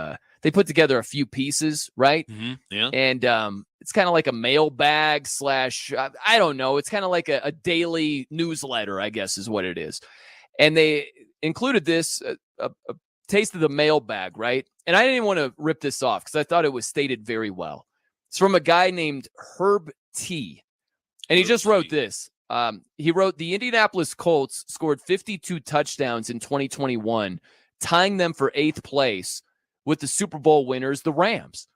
they put together a few pieces, right? Mm-hmm. Yeah. And it's kind of like a mailbag / I don't know. It's kind of like a daily newsletter, I guess is what it is. And they included this, a taste of the mailbag, right? And I didn't want to rip this off because I thought it was stated very well. It's from a guy named Herb T. And he just wrote this. He wrote, the Indianapolis Colts scored 52 touchdowns in 2021, tying them for 8th place with the Super Bowl winners, the Rams.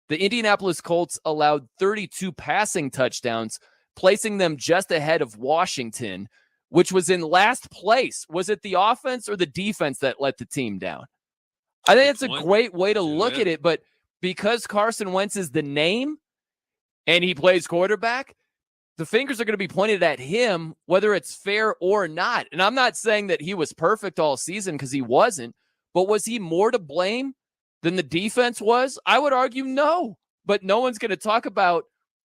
The Indianapolis Colts allowed 32 passing touchdowns, placing them just ahead of Washington, which was in last place. Was it the offense or the defense that let the team down? I think it's a great way to look at it, but because Carson Wentz is the name and he plays quarterback, the fingers are going to be pointed at him, whether it's fair or not. And I'm not saying that he was perfect all season because he wasn't, but was he more to blame than the defense was? I would argue no, but no one's going to talk about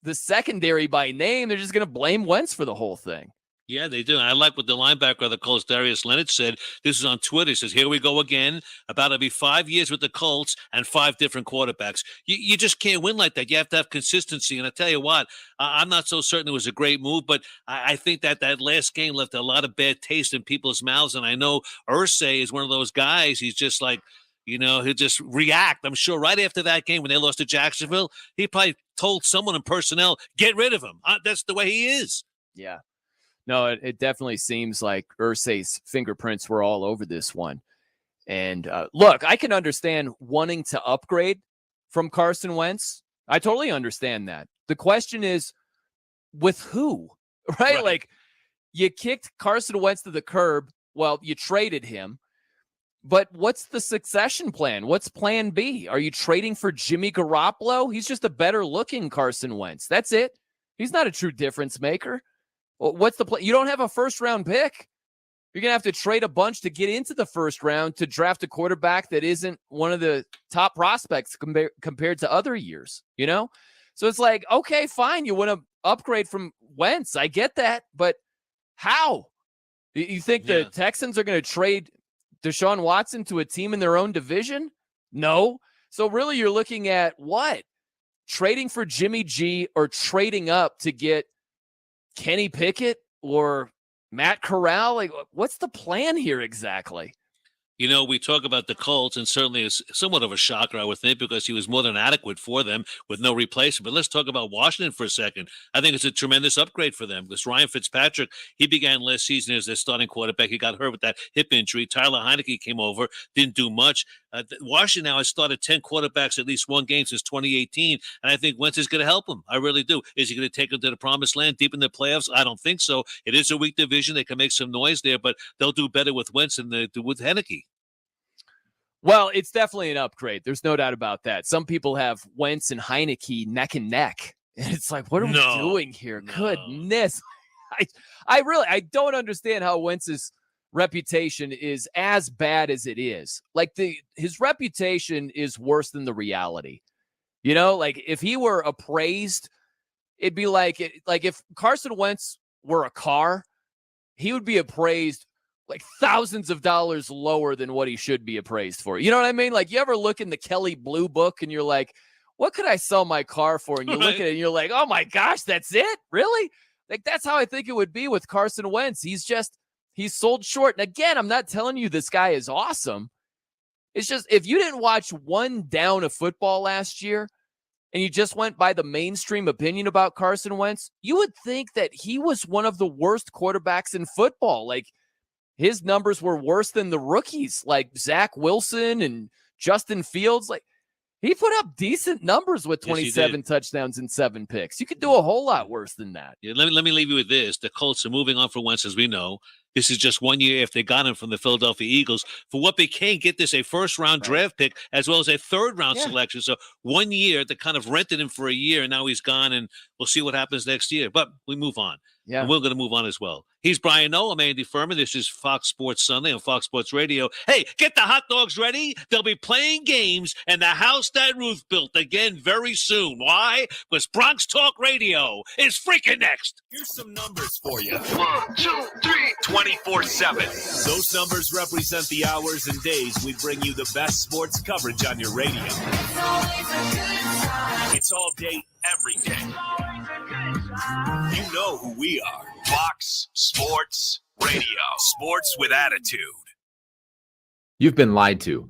the secondary by name. They're just going to blame Wentz for the whole thing. Yeah, they do. I like what the linebacker of the Colts, Darius Leonard, said. This is on Twitter. He says, here we go again. About to be 5 years with the Colts and 5 different quarterbacks. You just can't win like that. You have to have consistency. And I tell you what, I'm not so certain it was a great move, but I think that last game left a lot of bad taste in people's mouths. And I know Irsay is one of those guys. He's just like, he'll just react. I'm sure right after that game when they lost to Jacksonville, he probably told someone in personnel, get rid of him. That's the way he is. Yeah. No, it definitely seems like Irsay's fingerprints were all over this one. And look, I can understand wanting to upgrade from Carson Wentz. I totally understand that. The question is, with who? Right? Like, you kicked Carson Wentz to the curb. Well, you traded him. But what's the succession plan? What's plan B? Are you trading for Jimmy Garoppolo? He's just a better looking Carson Wentz. That's it. He's not a true difference maker. What's the plan? You don't have a 1st-round pick. You're going to have to trade a bunch to get into the first round to draft a quarterback that isn't one of the top prospects compared to other years, you know? So it's like, okay, fine. You want to upgrade from Wentz. I get that. But how? You think the Texans are going to trade Deshaun Watson to a team in their own division? No. So really you're looking at what? Trading for Jimmy G or trading up to get Kenny Pickett or Matt Corral? Like, what's the plan here exactly? You know, we talk about the Colts, and certainly it's somewhat of a shocker, I would think, because he was more than adequate for them with no replacement. But let's talk about Washington for a second. I think it's a tremendous upgrade for them because Ryan Fitzpatrick, he began last season as their starting quarterback. He got hurt with that hip injury. Tyler Heineke came over, didn't do much. Washington now has started 10 quarterbacks at least one game since 2018, and I think Wentz is going to help him. I really do. Is he going to take them to the promised land deep in the playoffs? I don't think so. It is a weak division. They can make some noise there, but they'll do better with Wentz than they do with Heineke. Well, it's definitely an upgrade. There's no doubt about that. Some people have Wentz and Heineke neck and neck. And it's like, what are we doing here? Goodness. I don't understand how Wentz's reputation is as bad as it is. Like his reputation is worse than the reality. You know, like if he were appraised, it'd be like if Carson Wentz were a car, he would be appraised like thousands of dollars lower than what he should be appraised for. You know what I mean? Like you ever look in the Kelley Blue Book and you're like, what could I sell my car for? And you look at it and you're like, oh my gosh, that's it? Really? Like that's how I think it would be with Carson Wentz. He's sold short. And again, I'm not telling you this guy is awesome. It's just, if you didn't watch one down of football last year and you just went by the mainstream opinion about Carson Wentz, you would think that he was one of the worst quarterbacks in football. Like, his numbers were worse than the rookies like Zach Wilson and Justin Fields. Like he put up decent numbers with 27 touchdowns and 7 picks. You could do a whole lot worse than that. Yeah, let me leave you with this. The Colts are moving on from Wentz, as we know. This is just 1 year if they got him from the Philadelphia Eagles for what they can get this a first-round draft pick as well as a third-round selection. So 1 year, they kind of rented him for a year, and now he's gone, and we'll see what happens next year. But we move on. Yeah. And we're going to move on as well. He's Brian Noah. I'm Andy Furman. This is Fox Sports Sunday on Fox Sports Radio. Hey, get the hot dogs ready. They'll be playing games in the house that Ruth built again very soon. Why? Because Bronx Talk Radio is freaking next. Here's some numbers for you. 1, 2, 3. 24/7. Those numbers represent the hours and days we bring you the best sports coverage on your radio. It's all day, every day. You know who we are. Fox Sports Radio. Sports with attitude. You've been lied to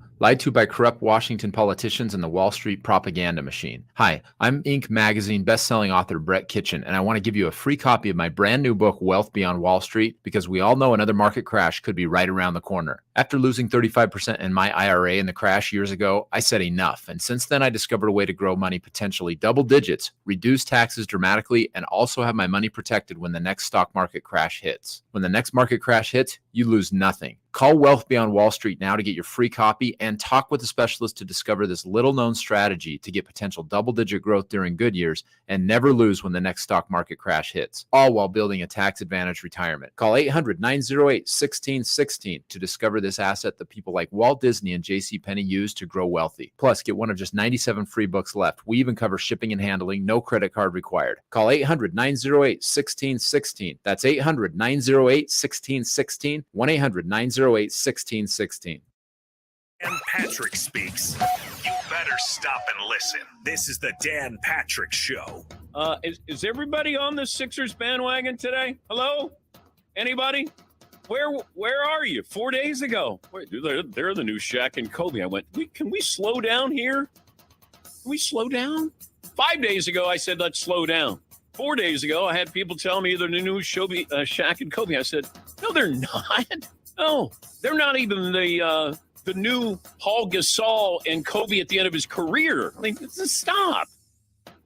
by corrupt Washington politicians and the Wall Street propaganda machine. Hi, I'm Inc. magazine best-selling author Brett Kitchen, and I want to give you a free copy of my brand new book, Wealth Beyond Wall Street, because we all know another market crash could be right around the corner. After losing 35% in my IRA in the crash years ago, I said enough, and since then I discovered a way to grow money potentially double digits, reduce taxes dramatically, and also have my money protected when the next stock market crash hits. When the next market crash hits, you lose nothing. Call Wealth Beyond Wall Street now to get your free copy and talk with a specialist to discover this little-known strategy to get potential double-digit growth during good years and never lose when the next stock market crash hits, all while building a tax-advantaged retirement. Call 800-908-1616 to discover this asset that people like Walt Disney and JCPenney use to grow wealthy. Plus, get one of just 97 free books left. We even cover shipping and handling, no credit card required. Call 800-908-1616. That's 800-908-1616, 1-800-908-1616. Dan Patrick speaks. You better stop and listen. This is the Dan Patrick Show. Is everybody on the Sixers bandwagon today? Hello? Anybody? Where are you? 4 days ago. Wait, they're the new Shaq and Kobe. I went, can we slow down here? Can we slow down? 5 days ago, I said, let's slow down. 4 days ago, I had people tell me they're the new Shaq and Kobe. I said, no, they're not. No, they're not even the new Paul Gasol and Kobe at the end of his career. I mean, stop.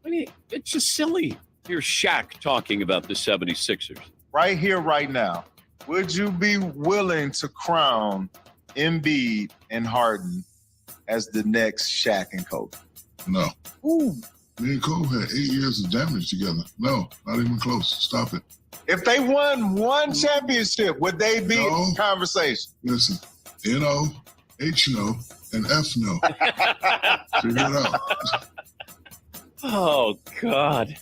I mean, it's just silly. Here's Shaq talking about the 76ers. Right here, right now, would you be willing to crown Embiid and Harden as the next Shaq and Kobe? No. Ooh, Me and Cole had 8 years of damage together. No, not even close. Stop it. If they won one championship, would they be in conversation? Listen, N-O, H-No, and F-No. Figure it out. Oh, God.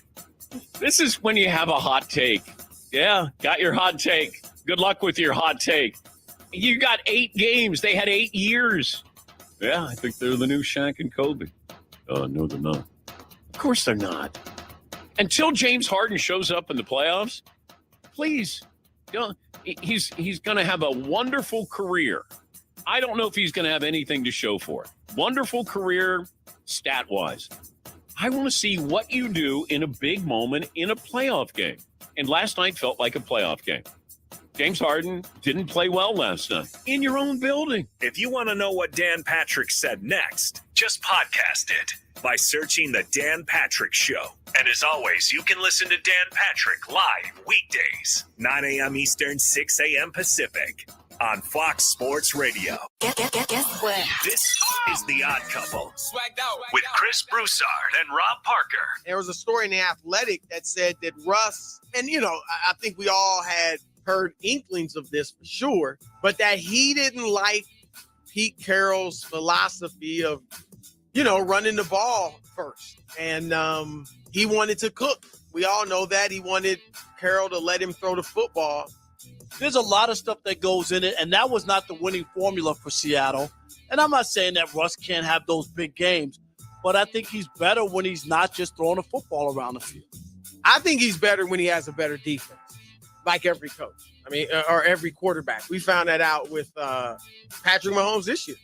This is when you have a hot take. Yeah, got your hot take. Good luck with your hot take. You got 8 games. They had 8 years. Yeah, I think they're the new Shaq and Kobe. No, they're not. Of course they're not. Until James Harden shows up in the playoffs, please, he's going to have a wonderful career. I don't know if he's going to have anything to show for it. Wonderful career, stat-wise. I want to see what you do in a big moment in a playoff game. And last night felt like a playoff game. James Harden didn't play well last night in your own building. If you want to know what Dan Patrick said next, just podcast it by searching The Dan Patrick Show. And as always, you can listen to Dan Patrick live weekdays, 9 a.m. Eastern, 6 a.m. Pacific on Fox Sports Radio. Guess what? This is The Odd Couple with Chris Broussard and Rob Parker. There was a story in The Athletic that said that Russ, and I think we all had heard inklings of this for sure, but that he didn't like Pete Carroll's philosophy of, running the ball first. And he wanted to cook. We all know that. He wanted Carroll to let him throw the football. There's a lot of stuff that goes in it, and that was not the winning formula for Seattle. And I'm not saying that Russ can't have those big games, but I think he's better when he's not just throwing the football around the field. I think he's better when he has a better defense, like every coach. Or every quarterback. We found that out with Patrick Mahomes this year.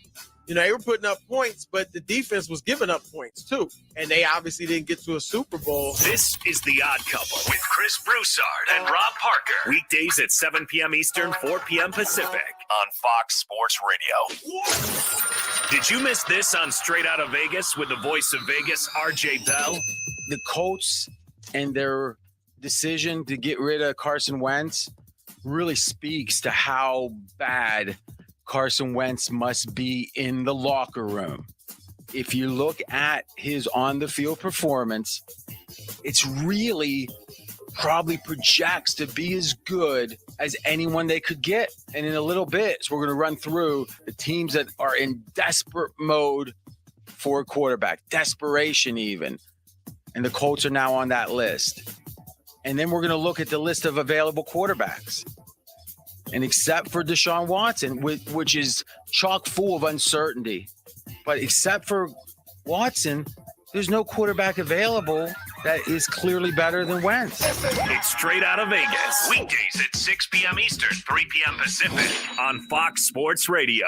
They were putting up points, but the defense was giving up points too. And they obviously didn't get to a Super Bowl. This is The Odd Couple with Chris Broussard and Rob Parker. Weekdays at 7 p.m. Eastern, 4 p.m. Pacific on Fox Sports Radio. Did you miss this on Straight Out of Vegas with the voice of Vegas, RJ Bell? The Colts and their decision to get rid of Carson Wentz really speaks to how bad Carson Wentz must be in the locker room. If you look at his on-the-field performance, it's really probably projects to be as good as anyone they could get. And in a little bit, so we're going to run through the teams that are in desperate mode for a quarterback, desperation even. And the Colts are now on that list. And then we're going to look at the list of available quarterbacks. And except for Deshaun Watson, which is chock full of uncertainty, but except for Watson, there's no quarterback available that is clearly better than Wentz. It's Straight Out of Vegas. Weekdays at 6 p.m. Eastern, 3 p.m. Pacific on Fox Sports Radio.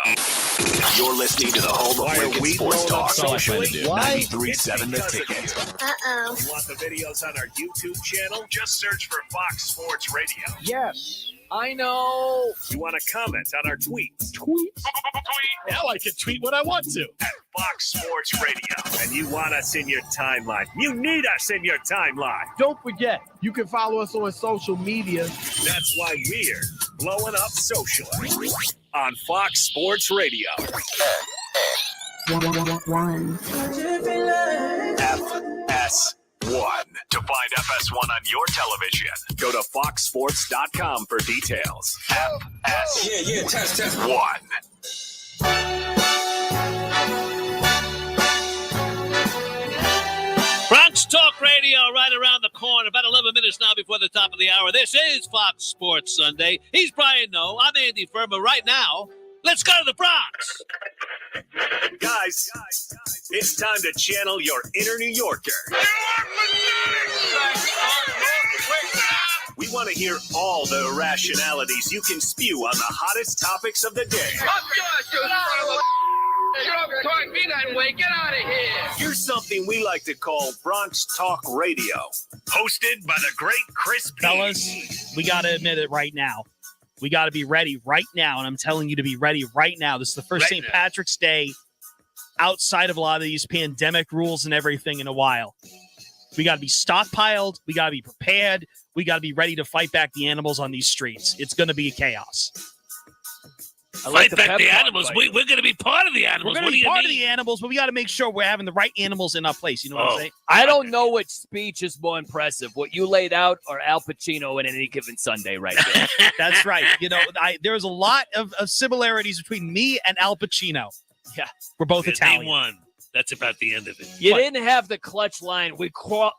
You're listening to the home of Lincoln Sports Talk. Socially? 93.7 The Ticket. Uh-oh. You want the videos on our YouTube channel? Just search for Fox Sports Radio. Yes, I know. You want to comment on our tweets? Tweet. Now I can tweet what I want to. At Fox Sports Radio. And you want us in your timeline. You need us in your timeline. Don't forget, you can follow us on social media. That's why we're blowing up socially on Fox Sports Radio. One. FS1. To find FS1 on your television, go to foxsports.com for details. FS1. Test. 1. Bronx Talk Radio right around the corner. About 11 minutes now before the top of the hour. This is Fox Sports Sunday. He's Brian Noe. I'm Andy Ferber. Right now, let's go to the Bronx. Guys, it's time to channel your inner New Yorker. We want to hear all the irrationalities you can spew on the hottest topics of the day. Get out of here. Here's something we like to call Bronx Talk Radio, hosted by the great Chris P. Fellas, we got to admit it right now. We got to be ready right now, and I'm telling you to be ready right now. This is the first St. Patrick's Day outside of a lot of these pandemic rules and everything in a while. We got to be stockpiled. We got to be prepared. We got to be ready to fight back the animals on these streets. It's going to be chaos. Fight back the animals. We're going to be part of the animals. We're going to be part of the animals, but we got to make sure we're having the right animals in our place. You know what I'm saying? I don't know which speech is more impressive, what you laid out or Al Pacino in Any Given Sunday right there. That's right. You know, there's a lot of similarities between me and Al Pacino. Yeah. We're both Italian. Name one. That's about the end of it. You didn't have the clutch line. We claw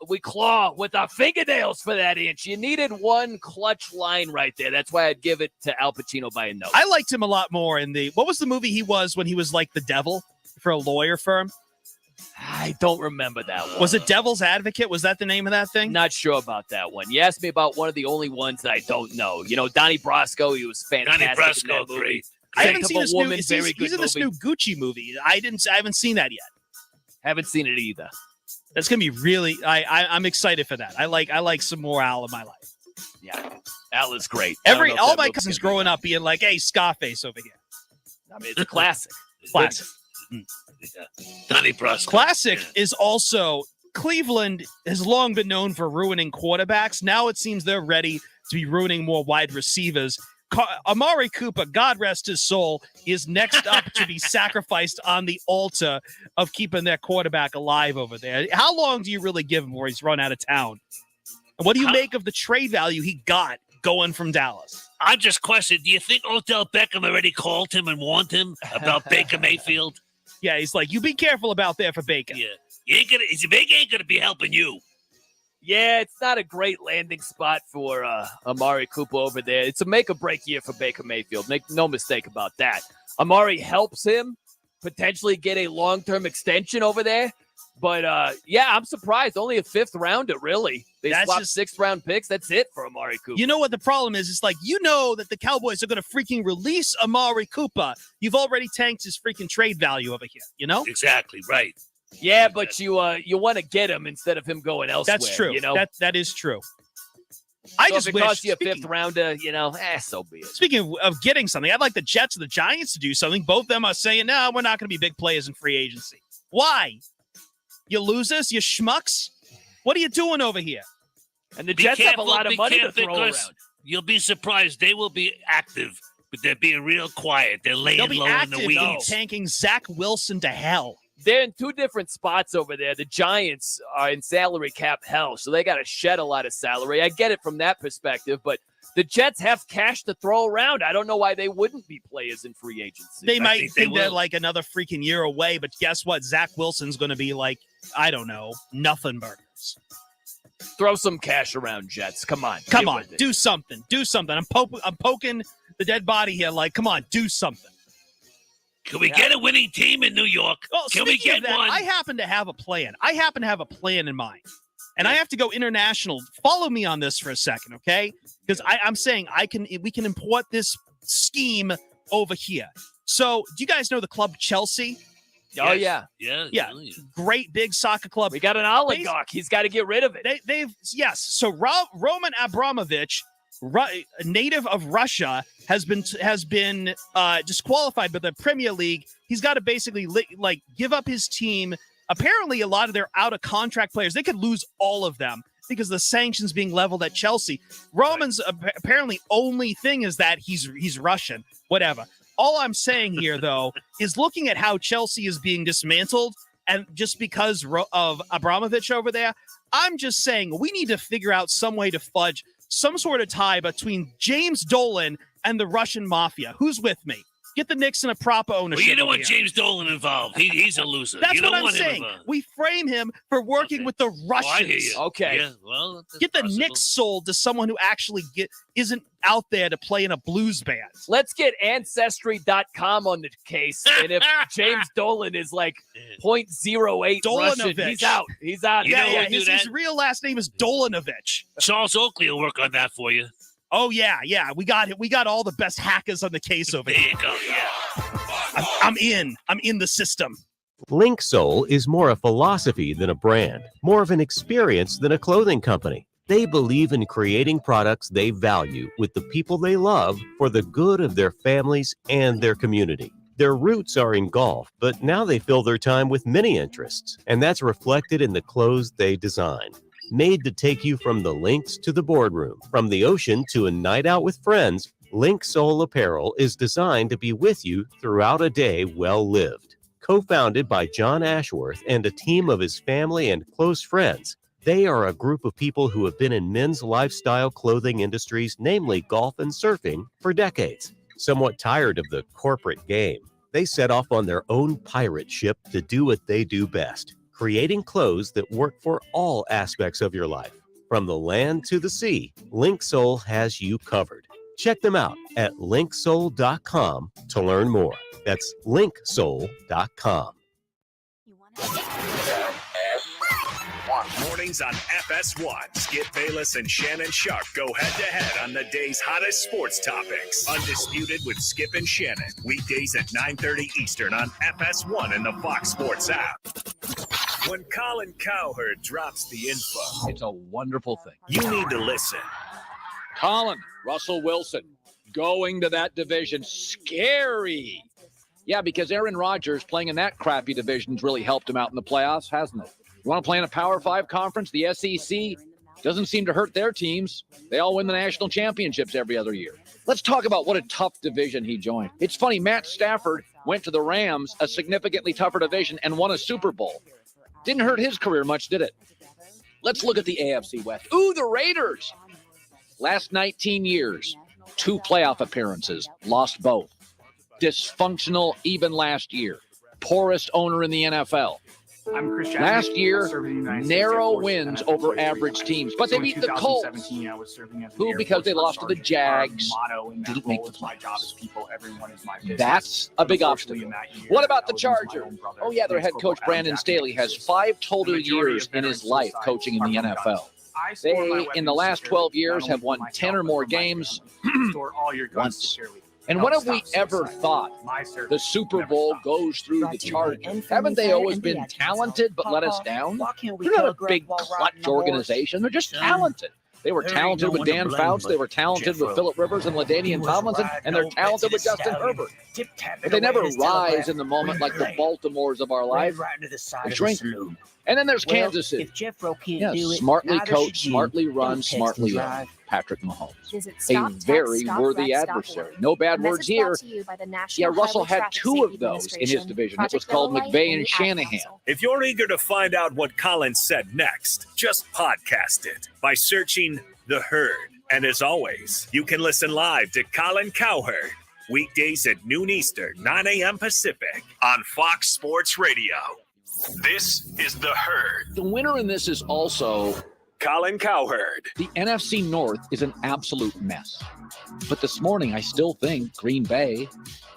with our fingernails for that inch. You needed one clutch line right there. That's why I'd give it to Al Pacino by a note. I liked him a lot more in what was the movie he was when he was like the devil for a lawyer firm? I don't remember that one. Was it Devil's Advocate? Was that the name of that thing? Not sure about that one. You asked me about one of the only ones that I don't know. You know, Donnie Brasco, he was fantastic. Donnie Brasco, in that movie. great. I haven't seen this woman, new. He's in this new Gucci movie. I haven't seen that yet. Haven't seen it either. That's gonna be really. I'm excited for that. I like some more Al in my life. Yeah, Al is great. All my cousins growing up being like, "Hey, Scarface over here." I mean, it's a classic. Classic. Donnie Brasco. Classic is also Cleveland has long been known for ruining quarterbacks. Now it seems they're ready to be ruining more wide receivers. Amari Cooper, God rest his soul, is next up to be sacrificed on the altar of keeping their quarterback alive over there. How long do you really give him before he's run out of town? And what do you make of the trade value he got going from Dallas? I just questioned, do you think Odell Beckham already called him and warned him about Baker Mayfield? Yeah, he's like, you be careful about that for Baker. Yeah, Baker ain't gonna be helping you. Yeah, it's not a great landing spot for Amari Cooper over there. It's a make-or-break year for Baker Mayfield. Make no mistake about that. Amari helps him potentially get a long-term extension over there. But, I'm surprised. Only a fifth rounder, really. They swapped sixth-round picks. That's it for Amari Cooper. You know what the problem is? It's like, you know that the Cowboys are going to freaking release Amari Cooper. You've already tanked his freaking trade value over here, you know? Exactly, right. Yeah, but you want to get him instead of him going elsewhere. That's true. You know? That is true. I just wish cost you a fifth rounder, so be it. Speaking of getting something, I'd like the Jets and the Giants to do something. Both of them are saying, no, we're not going to be big players in free agency. Why? You losers, you schmucks? What are you doing over here? And the Jets have a lot of money to throw around. You'll be surprised. They will be active, but they're being real quiet. They're laying low in the weeds. They'll be tanking Zach Wilson to hell. They're in two different spots over there. The Giants are in salary cap hell, so they got to shed a lot of salary. I get it from that perspective, but the Jets have cash to throw around. I don't know why they wouldn't be players in free agency. They might think they're like another freaking year away, but guess what? Zach Wilson's going to be like, I don't know, nothing burgers. Throw some cash around, Jets. Come on. Do something. I'm poking the dead body here like, come on, do something. Can we get a winning team in New York? Well, Can we get that, one? I happen to have a plan. In mind. And I have to go international. Follow me on this for a second, okay? Because I'm saying we can import this scheme over here. So, do you guys know the club Chelsea? Oh, yeah. Yeah. Great big soccer club. We got an oligarch. He's got to get rid of it. Yes. So Roman Abramovich, a native of Russia, has been disqualified by the Premier League. He's got to basically give up his team. Apparently, a lot of their out-of-contract players, they could lose all of them because the sanctions being leveled at Chelsea. Roman's apparently only thing is that he's Russian. Whatever. All I'm saying here, though, is looking at how Chelsea is being dismantled, and just because of Abramovich over there, I'm just saying we need to figure out some way to fudge some sort of tie between James Dolan and the Russian mafia. Who's with me? Get the Knicks in a proper ownership. Well, you don't want James Dolan involved. He's a loser. That's you don't what I'm want saying. Him we frame him for working with the Russians. I hear you. Okay. Yeah, well, get the possible. Knicks sold to someone who actually isn't out there to play in a blues band. Let's get Ancestry.com on the case. And if James Dolan is like 0.08 Russian, he's out. He's out. Yeah. His real last name is Dolanovich. Charles Oakley will work on that for you. Oh, yeah. We got all the best hackers on the case over here. There you go, yeah. I'm in the system. Linksoul is more a philosophy than a brand, more of an experience than a clothing company. They believe in creating products they value with the people they love for the good of their families and their community. Their roots are in golf, but now they fill their time with many interests, and that's reflected in the clothes they design. Made to take you from the links to the boardroom, from the ocean to a night out with friends, Link Soul Apparel is designed to be with you throughout a day well lived. Co-founded by John Ashworth and a team of his family and close friends, they are a group of people who have been in men's lifestyle clothing industries, namely golf and surfing, for decades. Somewhat tired of the corporate game, they set off on their own pirate ship to do what they do best, creating clothes that work for all aspects of your life. From the land to the sea, Link Soul has you covered. Check them out at linksoul.com to learn more. That's linksoul.com. Mornings on FS1. Skip Bayless and Shannon Sharp go head-to-head on the day's hottest sports topics. Undisputed with Skip and Shannon. Weekdays at 9:30 Eastern on FS1 and the Fox Sports app. When Colin Cowherd drops the info, It's a wonderful thing. you need to listen. Colin, Russell Wilson, going to that division. Scary. Yeah, because Aaron Rodgers playing in that crappy division's really helped him out in the playoffs, hasn't it? You want to play in a Power 5 conference? The SEC doesn't seem to hurt their teams. They all win the national championships every other year. Let's talk about what a tough division he joined. It's funny, Matt Stafford went to the Rams, a significantly tougher division, and won a Super Bowl. Didn't hurt his career much, did it? Let's look at the AFC West. Ooh, the Raiders. Last 19 years, 2 playoff appearances, lost both. Dysfunctional even last year. Poorest owner in the NFL. I'm Christian. Last year, narrow wins over average teams. But they beat the Colts. Who, because they lost to the Jags, didn't make the playoffs. That's a big obstacle. What about the Chargers? Oh, yeah, their head coach, Brandon Staley, has 5 total years in his life coaching in the NFL. They, in the last 12 years, have won 10 or more games once. And when have we ever thought the Super Bowl goes through the Chargers? Haven't they always been talented but let us down? They're not a big clutch organization. They're just talented. They were talented with Dan Fouts. They were talented with Phillip Rivers and LaDainian Tomlinson, and they're talented with Justin Herbert. But they never rise in the moment like the Baltimores of our life. They shrink. And then there's Kansas City. Smartly coached, smartly run, smartly led. Patrick Mahomes, a very worthy adversary. No bad words here. Yeah, Russell had 2 of those in his division. It was called McVay and Shanahan. If you're eager to find out what Colin said next, just podcast it by searching The Herd. And as always, you can listen live to Colin Cowherd weekdays at noon Eastern, 9 a.m. Pacific on Fox Sports Radio. This is The Herd. The winner in this is also Colin Cowherd. The NFC North is an absolute mess. But this morning, I still think Green Bay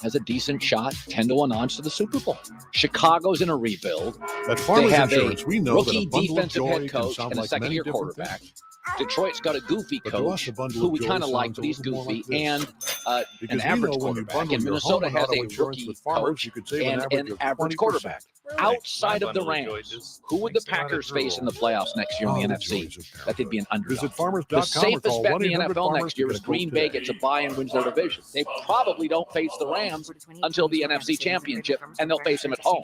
has a decent shot, 10-1 odds to the Super Bowl. Chicago's in a rebuild. They have a rookie defensive head coach and a second-year quarterback. Detroit's got a goofy coach who we kind of like, but he's goofy, and an average quarterback. And Minnesota has a rookie coach and an average quarterback. Outside of the Rams, who would the Packers face in the playoffs next year in the NFC? That they'd be an underdog. The safest bet in the NFL next year is Green Bay gets a bye and wins their division. They probably don't face the Rams until the NFC Championship, and they'll face them at home.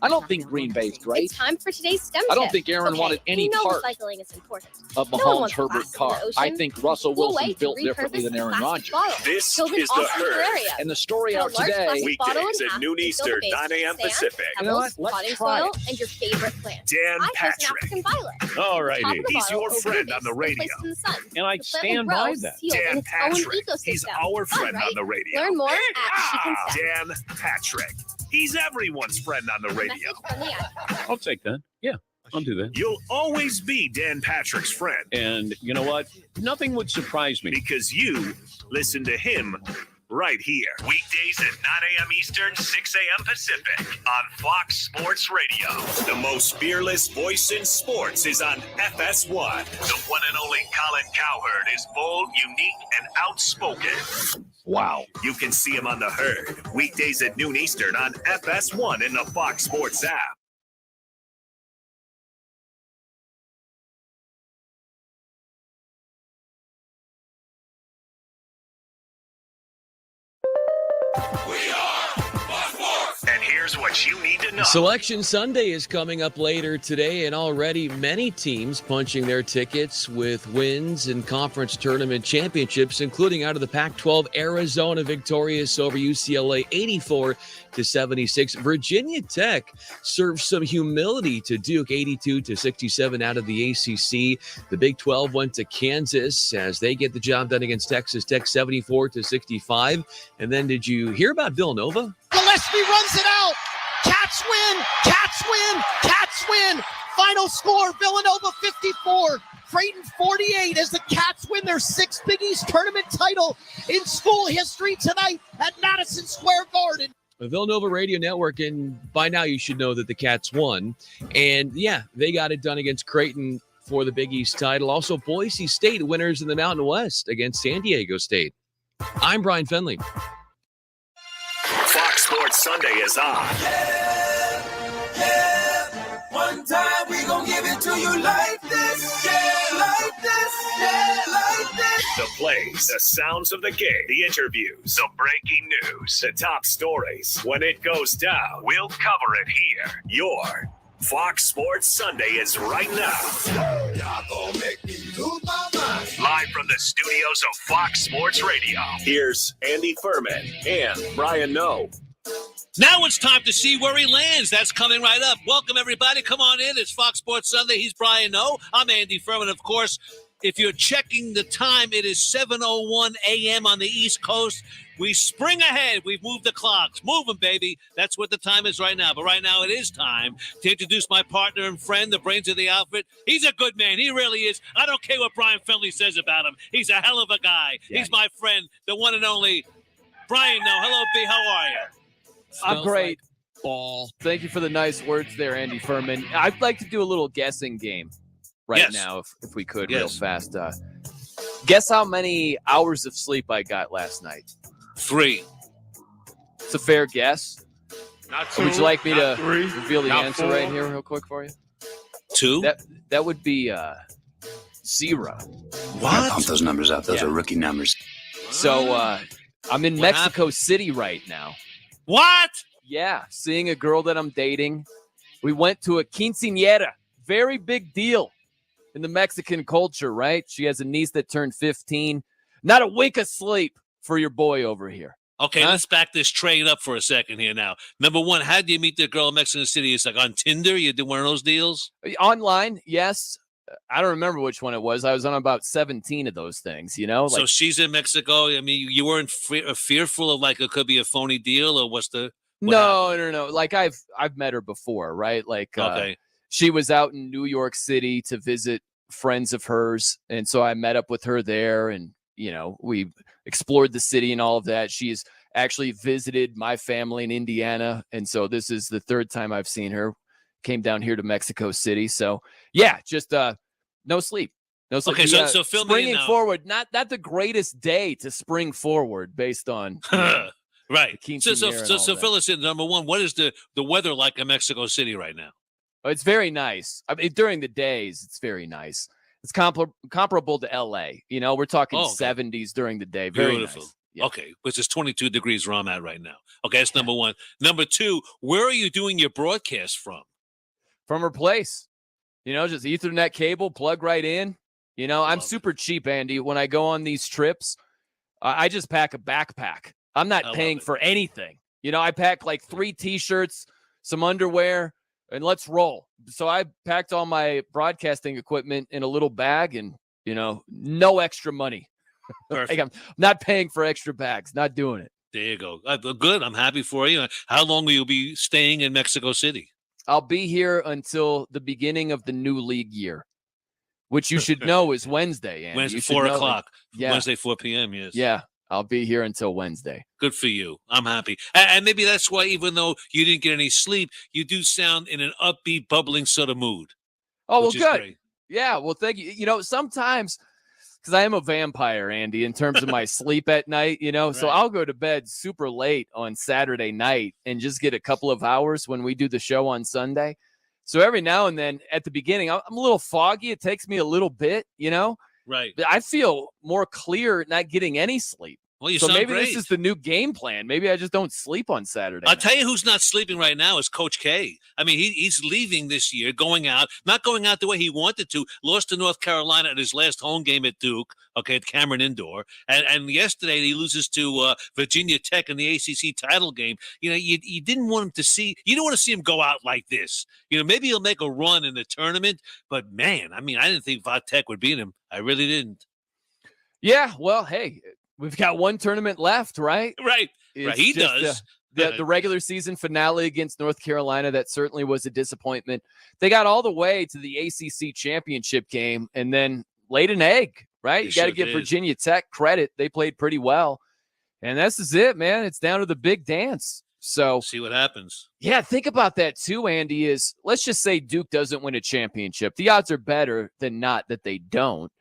I don't think Green Bay's great. It's time for today's STEM I don't tip. think Aaron wanted any part recycling is important. of No one Mahomes, wants Herbert, plastic in Carr. the ocean. I think Russell Cool Wilson's way to built differently than repurpose Aaron plastic Rodgers. bottle. This Build an is The awesome Herd. area. And the story Fill a out large today, plastic bottle in Weekdays half at noon and fill the Eastern, base 9 a.m. with Pacific. sand, You know what? pebbles, Let's potting try soil, it. and your favorite plant. Dan I chose an Patrick. African violet. All righty. Top of the He's bottle, your over friend the on the base, radio. placed in the sun. And I The plant stand will by grow that. sealed in Dan its own Patrick. ecosystem. He's our Fun, friend right? on the radio. Learn more at She Can Sell. Dan Patrick. He's everyone's friend on the radio. Message from the ad. I'll take that. Yeah, I'll do that. You'll always be Dan Patrick's friend And you know what? Nothing would surprise me. because you listen to him right here. Weekdays at 9 a.m. Eastern, 6 a.m. Pacific on Fox Sports Radio. The most fearless voice in sports is on FS1. The one and only Colin Cowherd is bold, unique, and outspoken. Wow. You can see him on The Herd. Weekdays at noon Eastern on FS1 in the Fox Sports app. And here's Here's what you need to know. Selection Sunday is coming up later today, and already many teams punching their tickets with wins in conference tournament championships, including out of the Pac-12, Arizona victorious over UCLA 84-76. Virginia Tech served some humility to Duke 82-67 out of the ACC. The Big 12 went to Kansas as they get the job done against Texas Tech 74-65. And then did you hear about Villanova? Gillespie runs it out. Cats win. Cats win. Cats win. Final score, Villanova 54. Creighton 48 as the Cats win their sixth Big East tournament title in school history tonight at Madison Square Garden. The Villanova Radio Network, and by now you should know that the Cats won. And yeah, they got it done against Creighton for the Big East title. Also, Boise State winners in the Mountain West against San Diego State. I'm Brian Fenley. Fox Sports Sunday is on. One time we gon' give it to you like this, yeah, like this, yeah, like this. The plays, the sounds of the game, the interviews, the breaking news, the top stories. When it goes down, we'll cover it here. Your Fox Sports Sunday is right now. Live from the studios of Fox Sports Radio. Here's Andy Furman and Brian Noe. Now it's time to see where he lands. That's coming right up. Welcome, everybody. Come on in. It's Fox Sports Sunday. He's Brian Noe. I'm Andy Furman, of course. If you're checking the time, it is 7:01 a.m. on the East Coast. We spring ahead. We've moved the clocks. Move them, baby. That's what the time is right now. But right now it is time to introduce my partner and friend, the brains of the outfit. He's a good man. He really is. I don't care what Brian Fenley says about him. He's a hell of a guy. Yeah. He's my friend, the one and only Brian Noe. Hello, B. How are you? I'm great. Like ball. Thank you for the nice words there, Andy Furman. I'd like to do a little guessing game now, if we could, real fast. Guess how many hours of sleep I got last night? 3. It's a fair guess. Not 2. Would you like me to 3, reveal the answer 4. right here real quick for you? 2? That would be 0. What? Pump those numbers out. Those are rookie numbers. So I'm in Mexico City right now. What? Yeah, seeing a girl that I'm dating. We went to a quinceañera. Very big deal in the Mexican culture, right? She has a niece that turned 15. Not a wink of sleep for your boy over here. Okay, let's back this trade up for a second here now. Number one, how do you meet the girl in Mexico City? It's like on Tinder? You did one of those deals? Online, yes. I don't remember which one it was. I was on about 17 of those things, you know? So she's in Mexico. I mean, you weren't fearful of like it could be a phony deal, or what's the... No. Like I've met her before, right? Like she was out in New York City to visit friends of hers. And so I met up with her there and, you know, we explored the city and all of that. She's actually visited my family in Indiana. And so this is the third time I've seen her. Came down here to Mexico City. So yeah, just no sleep. No sleep. Okay, so fill me in springing now. forward, not the greatest day to spring forward based on right. So that. fill us in. Number one, what is the weather like in Mexico City right now? Oh, it's very nice. I mean, during the days, it's very nice. It's comparable to LA. You know, we're talking 70s during the day. Very beautiful. Nice. Yeah. Okay, which is 22 degrees where I'm at right now. Okay, that's number one. Number two, where are you doing your broadcast from? From her place. You know, just Ethernet cable, plug right in. You know, I'm super cheap, Andy. When I go on these trips, I just pack a backpack. I'm not paying for anything. You know, I pack like 3 T-shirts, some underwear, and let's roll. So I packed all my broadcasting equipment in a little bag and, you know, no extra money. Like I'm not paying for extra bags, not doing it. There you go. Good. I'm happy for you. How long will you be staying in Mexico City? I'll be here until the beginning of the new league year, which you should know is Wednesday. Andy. Wednesday, 4 o'clock. Yeah. Wednesday, 4 p.m., yes. Yeah, I'll be here until Wednesday. Good for you. I'm happy. And maybe that's why, even though you didn't get any sleep, you do sound in an upbeat, bubbling sort of mood. Oh, well, good. Great. Yeah, well, thank you. You know, sometimes, because I am a vampire, Andy, in terms of my sleep at night, you know, so I'll go to bed super late on Saturday night and just get a couple of hours when we do the show on Sunday. So every now and then at the beginning, I'm a little foggy. It takes me a little bit, you know. Right. But I feel more clear not getting any sleep. Well, you so sound maybe great. this is the new game plan. Maybe I just don't sleep on Saturday. I'll tell you who's not sleeping right now is Coach K. I mean, he's leaving this year, not going out the way he wanted to. Lost to North Carolina at his last home game at Duke, at Cameron Indoor. And yesterday he loses to Virginia Tech in the ACC title game. You didn't want him to see – you don't want to see him go out like this. Maybe he'll make a run in the tournament. But, man, I didn't think Tech would beat him. I really didn't. Yeah, well, hey – we've got one tournament left, right? Right. He does. The regular season finale against North Carolina, that certainly was a disappointment. They got all the way to the ACC championship game and then laid an egg, right? You got to give Virginia Tech credit. They played pretty well. And this is it, man. It's down to the big dance. So see what happens. Yeah, think about that too, Andy, is let's just say Duke doesn't win a championship. The odds are better than not that they don't.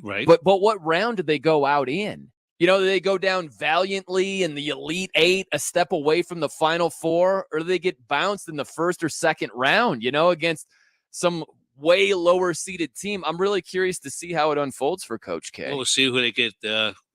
Right. But what round did they go out in? Do they go down valiantly in the Elite Eight, a step away from the Final Four, or do they get bounced in the first or second round, against some way lower seeded team? I'm really curious to see how it unfolds for Coach K. Well, we'll see who they get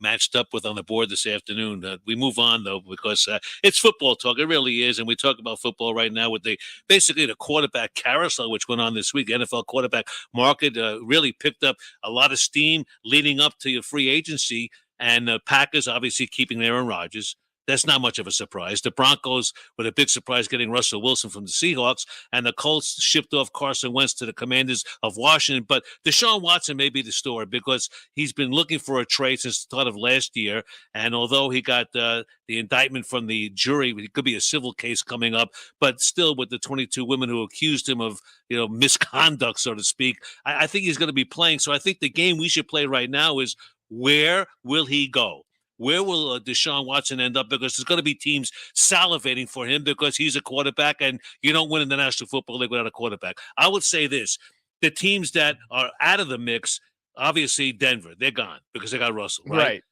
matched up with on the board this afternoon. We move on, though, because it's football talk. It really is. And we talk about football right now with basically the quarterback carousel, which went on this week. NFL quarterback market really picked up a lot of steam leading up to your free agency. And the Packers obviously keeping Aaron Rodgers. That's not much of a surprise. The Broncos with a big surprise getting Russell Wilson from the Seahawks, and the Colts shipped off Carson Wentz to the Commanders of Washington. But Deshaun Watson may be the story because he's been looking for a trade since the start of last year. And although he got the indictment from the jury, it could be a civil case coming up, but still with the 22 women who accused him of misconduct, so to speak, I think he's going to be playing. So I think the game we should play right now is, where will he go? Where will Deshaun Watson end up? Because there's going to be teams salivating for him because he's a quarterback, and you don't win in the National Football League without a quarterback. I would say this. The teams that are out of the mix, obviously Denver, they're gone because they got Russell, right?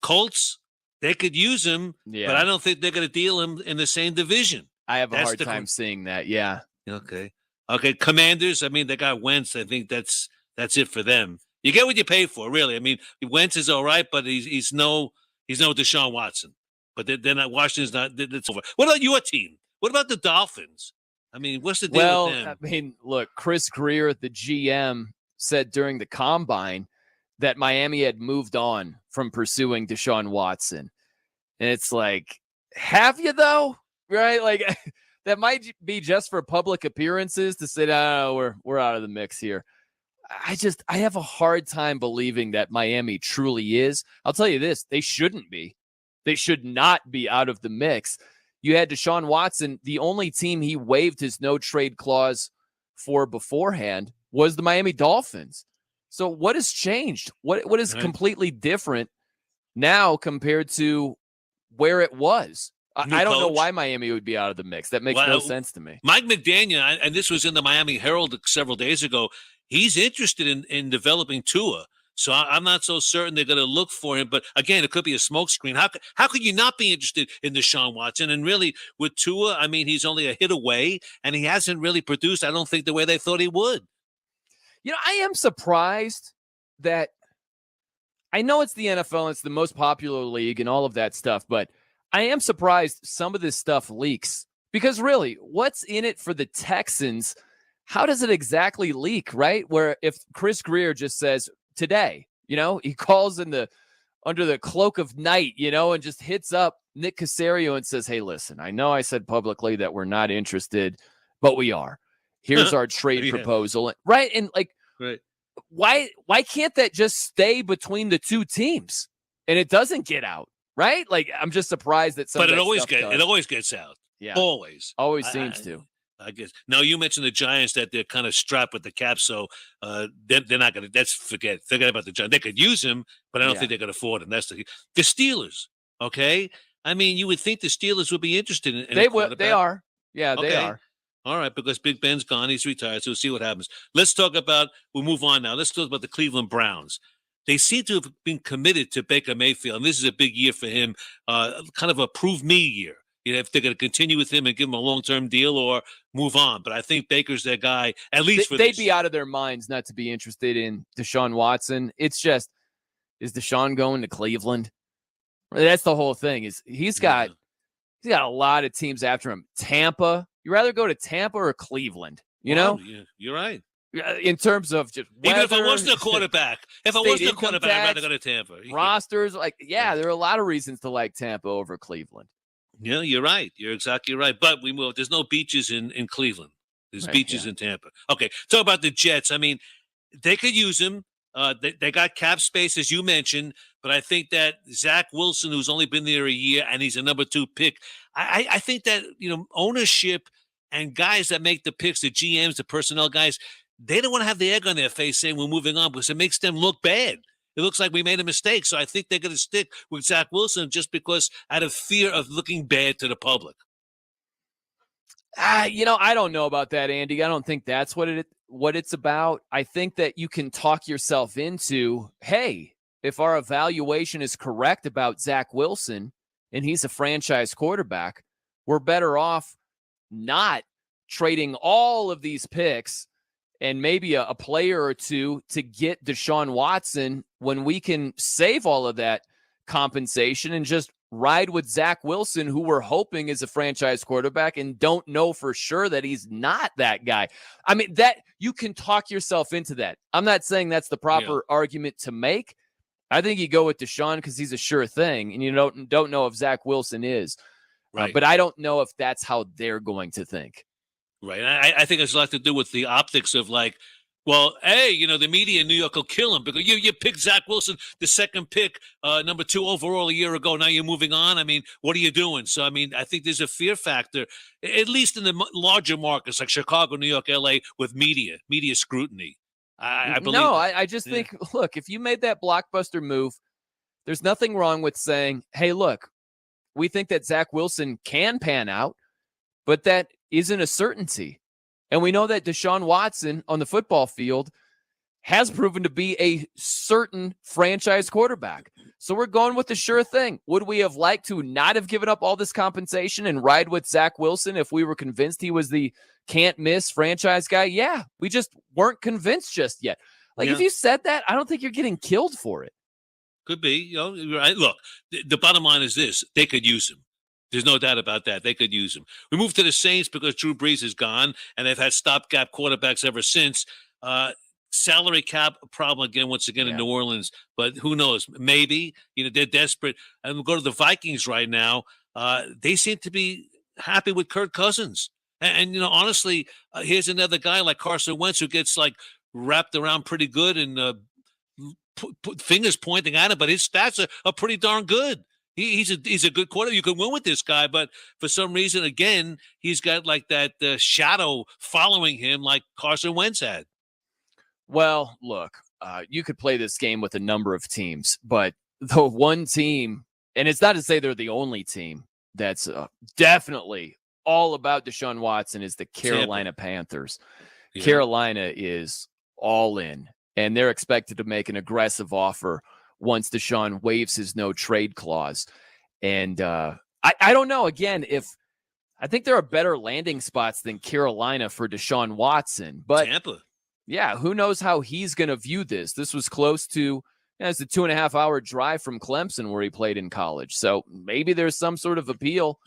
Colts, they could use him, but I don't think they're going to deal him in the same division. I have a hard time seeing that, yeah. Okay, Commanders, they got Wentz. I think that's it for them. You get what you pay for, really. Wentz is all right, but he's no Deshaun Watson. But then Washington's not. It's over. What about your team? What about the Dolphins? What's the deal with them? Look, Chris Greer, the GM, said during the combine that Miami had moved on from pursuing Deshaun Watson, and it's like, have you though? Right? Like that might be just for public appearances to say, no, we're out of the mix here. I have a hard time believing that Miami truly is. I'll tell you this, they shouldn't be. They should not be out of the mix. You had Deshaun Watson. The only team he waived his no-trade clause for beforehand was the Miami Dolphins. So what has changed? What is completely different now compared to where it was? I don't know why Miami would be out of the mix. That makes no sense to me. Mike McDaniel, and this was in the Miami Herald several days ago, he's interested in developing Tua. So I'm not so certain they're going to look for him. But, again, it could be a smokescreen. How could you not be interested in Deshaun Watson? And really, with Tua, he's only a hit away, and he hasn't really produced, I don't think, the way they thought he would. I am surprised that I know it's the NFL and it's the most popular league and all of that stuff, but I am surprised some of this stuff leaks. Because, really, what's in it for the Texans? How does it exactly leak, right? Where if Chris Greer just says today, he calls under the cloak of night, and just hits up Nick Caserio and says, hey, listen, I know I said publicly that we're not interested, but we are. Here's our trade proposal. Right. And why can't that just stay between the two teams and it doesn't get out? Right. Like, I'm just surprised that it always gets out. Yeah. Always seems to. I guess. Now, you mentioned the Giants that they're kind of strapped with the cap, so they're not going to. Forget about the Giants. They could use him, but I don't think they could afford him. That's the Steelers. Okay, you would think the Steelers would be interested in. They will. They are. Yeah, they are. All right, because Big Ben's gone. He's retired, so we'll see what happens. We'll move on now. Let's talk about the Cleveland Browns. They seem to have been committed to Baker Mayfield, and this is a big year for him, kind of a prove me year. If they're going to continue with him and give him a long-term deal or move on. But I think Baker's their guy, at least for they'd be out of their minds not to be interested in Deshaun Watson. It's just, is Deshaun going to Cleveland? That's the whole thing. Is he's got a lot of teams after him. Tampa. You rather go to Tampa or Cleveland? You know, you're right. In terms of just Even if I weather, wasn't a quarterback, I'd rather go to Tampa. Rosters, there are a lot of reasons to like Tampa over Cleveland. Yeah, you're right. You're exactly right. But there's no beaches in Cleveland. There's beaches in Tampa. Okay, talk about the Jets. I mean, they could use him. They got cap space, as you mentioned, but I think that Zach Wilson, who's only been there a year and he's a number 2 pick, I think that, ownership and guys that make the picks, the GMs, the personnel guys, they don't want to have the egg on their face saying we're moving on because it makes them look bad. It looks like we made a mistake. So I think they're going to stick with Zach Wilson just because out of fear of looking bad to the public. I don't know about that, Andy. I don't think that's what it's about. I think that you can talk yourself into, hey, if our evaluation is correct about Zach Wilson and he's a franchise quarterback, we're better off not trading all of these picks and maybe a player or two to get Deshaun Watson when we can save all of that compensation and just ride with Zach Wilson, who we're hoping is a franchise quarterback and don't know for sure that he's not that guy. I mean, that you can talk yourself into that. I'm not saying that's the proper argument to make. I think you go with Deshaun because he's a sure thing, and you don't know if Zach Wilson is. Right. But I don't know if that's how they're going to think. Right. I think it's a lot to do with the optics of the media in New York will kill him because you picked Zach Wilson, the second pick, number 2 overall a year ago. Now you're moving on. I mean, what are you doing? So, I mean, I think there's a fear factor, at least in the larger markets like Chicago, New York, LA, with media scrutiny. I believe. No, I just think, look, if you made that blockbuster move, there's nothing wrong with saying, hey, look, we think that Zach Wilson can pan out, but that isn't a certainty. And we know that Deshaun Watson on the football field has proven to be a certain franchise quarterback. So we're going with the sure thing. Would we have liked to not have given up all this compensation and ride with Zach Wilson if we were convinced he was the can't miss franchise guy? Yeah, we just weren't convinced just yet. If you said that, I don't think you're getting killed for it. Could be. Right. Look, the bottom line is this. They could use him. There's no doubt about that. They could use him. We moved to the Saints because Drew Brees is gone, and they've had stopgap quarterbacks ever since. Salary cap problem once again in New Orleans, but who knows? Maybe, they're desperate. And we'll go to the Vikings right now. They seem to be happy with Kirk Cousins. And honestly, here's another guy like Carson Wentz who gets wrapped around pretty good and put fingers pointing at him, but his stats are pretty darn good. He's a good quarterback. You can win with this guy, but for some reason, again, he's got that shadow following him like Carson Wentz had. Well, look, you could play this game with a number of teams, but the one team, and it's not to say they're the only team that's definitely all about Deshaun Watson, is the Carolina Panthers. Yeah. Carolina is all in, and they're expected to make an aggressive offer once Deshaun waives his no trade clause. And I don't know, again, if I think there are better landing spots than Carolina for Deshaun Watson, but Tampa. Yeah, who knows how he's going to view this. This was close to, it's a 2.5-hour drive from Clemson where he played in college. So maybe there's some sort of appeal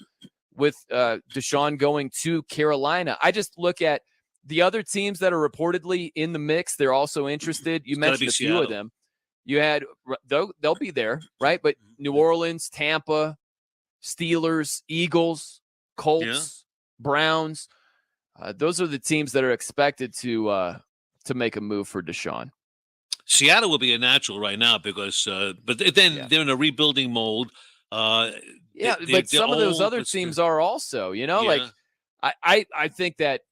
with Deshaun going to Carolina. I just look at the other teams that are reportedly in the mix. They're also interested. You mentioned a few of them. You had, they'll be there, right? But New Orleans, Tampa, Steelers, Eagles, Colts, Browns. Those are the teams that are expected to make a move for Deshaun. Seattle will be a natural right now because, but then they're in a rebuilding mode. But some of those other teams are also, I think that,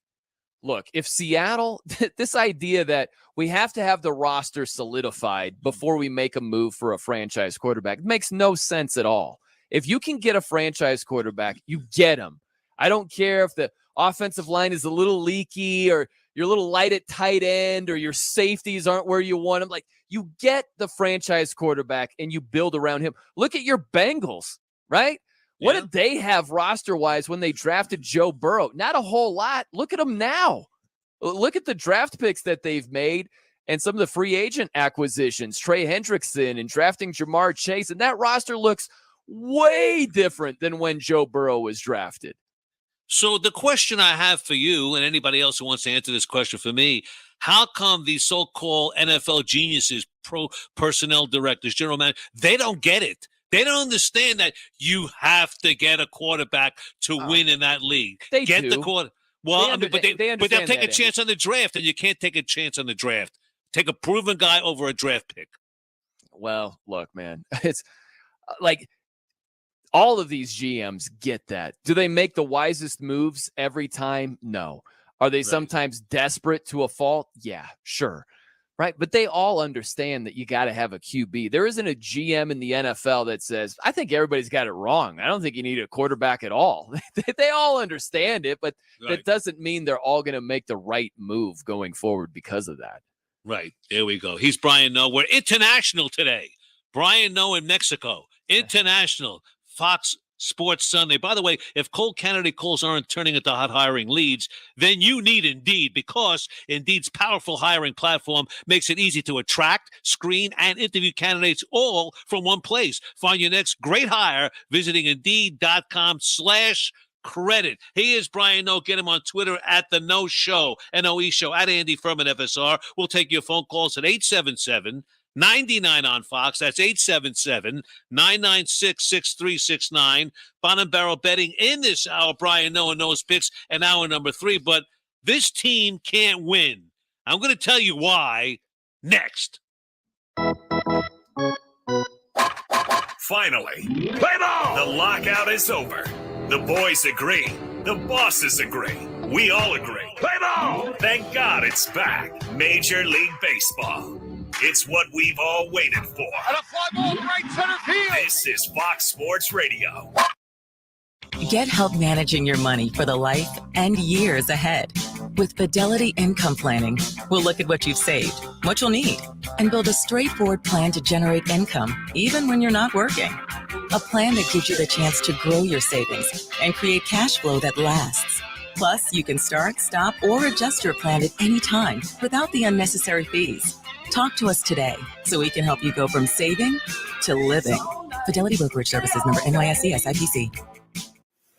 look, if Seattle, this idea that we have to have the roster solidified before we make a move for a franchise quarterback makes no sense at all. If you can get a franchise quarterback, you get him. I don't care if the offensive line is a little leaky or you're a little light at tight end or your safeties aren't where you want them. You get the franchise quarterback and you build around him. Look at your Bengals, right? What did they have roster-wise when they drafted Joe Burrow? Not a whole lot. Look at them now. Look at the draft picks that they've made and some of the free agent acquisitions, Trey Hendrickson and drafting Jamar Chase, and that roster looks way different than when Joe Burrow was drafted. So the question I have for you and anybody else who wants to answer this question for me, how come these so-called NFL geniuses, pro personnel directors, general managers, they don't get it? They don't understand that you have to get a quarterback to win in that league. They get do. the quarter. Well, They but understand they'll take that, a chance on the draft, and you can't take a chance on the draft. Take a proven guy over a draft pick. Well, look, man, it's like all of these GMs get that. Do they make the wisest moves every time? No. Are they sometimes desperate to a fault? Yeah, sure. Right. But they all understand that you got to have a QB. There isn't a GM in the NFL that says, I think everybody's got it wrong. I don't think you need a quarterback at all. They all understand it, but that doesn't mean they're all going to make the right move going forward because of that. Right. There we go. He's Brian Noe. We're international today. Brian Noe in Mexico. International. Fox Sports Sunday. By the way, if cold candidate calls aren't turning into hot hiring leads, then you need Indeed, because Indeed's powerful hiring platform makes it easy to attract, screen, and interview candidates all from one place. Find your next great hire visiting Indeed.com/credit. He is Brian Noe. Get him on Twitter at The Noe Show, Noe Show, at Andy Furman FSR. We'll take your phone calls at 877-99 on Fox. That's 877-996-6369. Bottom Barrel Betting in this hour. Brian Noe and Noe's Picks and hour number 3. But this team can't win. I'm going to tell you why next. Finally, play ball! The lockout is over. The boys agree. The bosses agree. We all agree. Play ball! Thank God it's back. Major League Baseball. It's what we've all waited for. And a fly ball right center field. This is Fox Sports Radio. Get help managing your money for the life and years ahead. With Fidelity Income Planning, we'll look at what you've saved, what you'll need, and build a straightforward plan to generate income, even when you're not working. A plan that gives you the chance to grow your savings and create cash flow that lasts. Plus, you can start, stop, or adjust your plan at any time without the unnecessary fees. Talk to us today so we can help you go from saving to living. Fidelity Brokerage Services, member NYSE SIPC.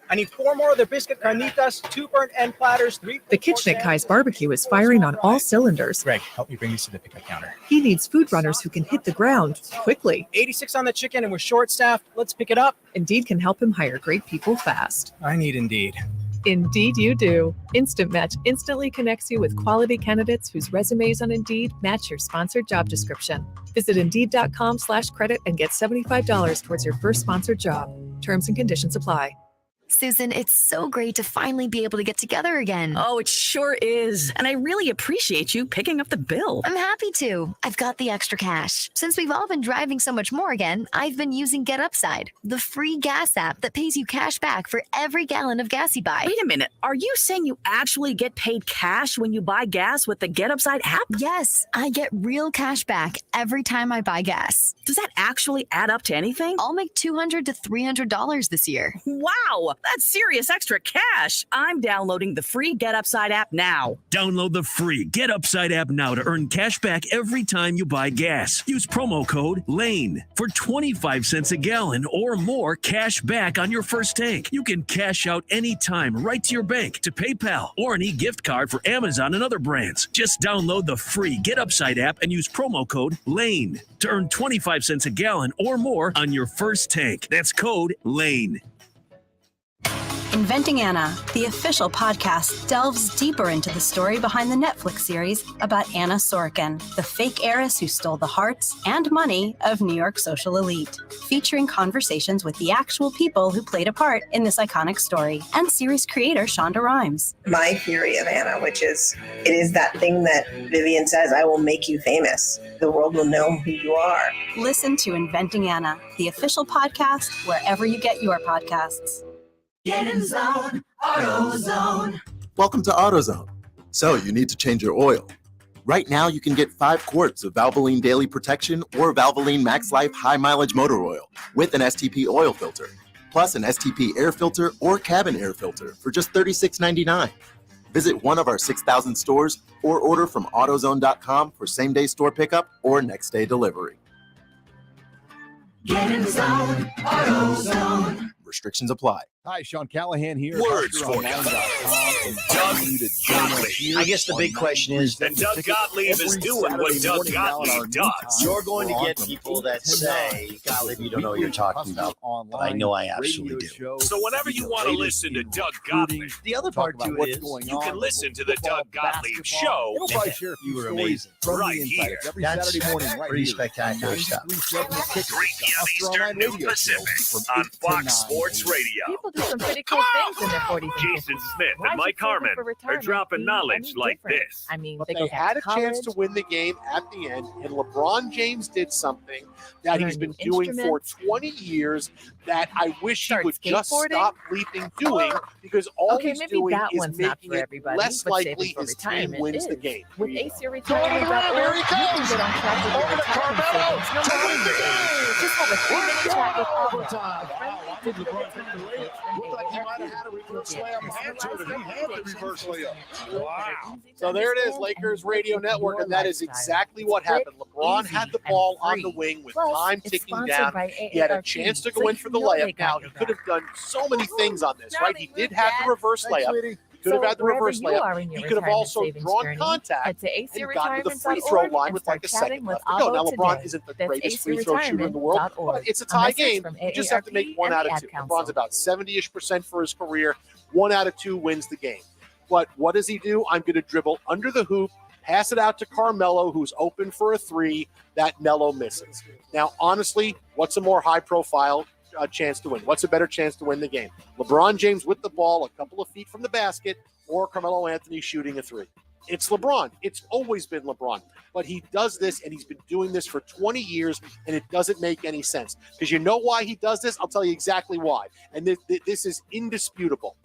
I need 4 more of the biscuit carnitas, 2 burnt end platters, 3. The kitchen at Kai's Barbecue is firing on all cylinders. Greg, help me bring these to the pickup counter. He needs food runners who can hit the ground quickly. 86 on the chicken and we're short-staffed. Let's pick it up. Indeed can help him hire great people fast. I need Indeed. Indeed you do. Instant Match instantly connects you with quality candidates whose resumes on Indeed match your sponsored job description. Visit Indeed.com/credit and get $75 towards your first sponsored job. Terms and conditions apply. Susan, it's so great to finally be able to get together again. Oh, it sure is. And I really appreciate you picking up the bill. I'm happy to. I've got the extra cash. Since we've all been driving so much more again, I've been using Get Upside, the free gas app that pays you cash back for every gallon of gas you buy. Wait a minute. Are you saying you actually get paid cash when you buy gas with the Get Upside app? Yes, I get real cash back every time I buy gas. Does that actually add up to anything? I'll make $200 to $300 this year. Wow, that's serious extra cash. I'm downloading the free Get Upside app now. Download the free Get Upside app now to earn cash back every time you buy gas. Use promo code LANE for 25 cents a gallon or more cash back on your first tank. You can cash out anytime right to your bank, to PayPal, or an e-gift card for Amazon and other brands. Just download the free Get Upside app and use promo code LANE to earn 25 cents a gallon or more on your first tank. That's code LANE. Inventing Anna, the official podcast, delves deeper into the story behind the Netflix series about Anna Sorokin, the fake heiress who stole the hearts and money of New York social elite, featuring conversations with the actual people who played a part in this iconic story, and series creator Shonda Rhimes. My theory of Anna, which is, it is that thing that Vivian says, I will make you famous. The world will know who you are. Listen to Inventing Anna, the official podcast, wherever you get your podcasts. Get in zone, AutoZone. Welcome to AutoZone. So you need to change your oil. Right now, you can get 5 quarts of Valvoline Daily Protection or Valvoline Max Life High Mileage Motor Oil with an STP oil filter, plus an STP air filter or cabin air filter for just $36.99. Visit one of our 6,000 stores or order from AutoZone.com for same-day store pickup or next-day delivery. Get in the zone. AutoZone. Restrictions apply. Hi, Sean Callahan here. Words for you. Doug Gottlieb. I guess the big question is, And Doug Gottlieb is doing what Doug Gottlieb does. you're going to get people that say, Gottlieb, you don't know what you're talking about. But I know I absolutely do. So whenever you want to listen to Doug Gottlieb, The other part to it is, you can listen to the Doug Gottlieb Show It'll probably share a few You were stories amazing. from Right the here. insiders every That's Saturday morning right pretty here. spectacular stuff. 3 p.m. Eastern, noon Pacific on Fox Sports Radio. People do some pretty cool things in their 40s and 50s. Jason Smith Why and should Mike saving Harmon for are retirement dropping be knowledge any like different? this. I mean, But they they go had a to chance to college. win the game at the end, and LeBron James did something that he's Learn been new doing for instruments. 20 years that I wish he Start would just skateboarding? stop bleeping doing, because all Okay, he's maybe doing that is one's not making for it everybody, less but saving likely for his team retirement wins the is. game. With ACRetirement.org, you can get on track with your retirement savings no matter your age. Just have a 3-minute chat with Albert. Wow. So there it is, Lakers Radio Network, and that is exactly what happened. LeBron had the ball on the wing with time ticking down. He had a chance to go in for the layup. Now, he could have done so many things on this, right? He did have the reverse layup. He could have had the reverse layup. He could have also drawn contact and gotten to the free throw line with like a second left to go. Now, LeBron isn't the greatest free throw shooter in the world, but it's a tie game. You just have to make 1 out of 2. LeBron's about 70-ish% for his career. 1 out of 2 wins the game. But what does he do? I'm going to dribble under the hoop, pass it out to Carmelo, who's open for a 3 that Melo misses. Now, honestly, what's a more high-profile chance to win? What's a better chance to win the game? LeBron James with the ball a couple of feet from the basket, or Carmelo Anthony shooting a 3? It's LeBron. It's always been LeBron. But he does this, and he's been doing this for 20 years, and it doesn't make any sense. Because you know why he does this? I'll tell you exactly why. And this is indisputable.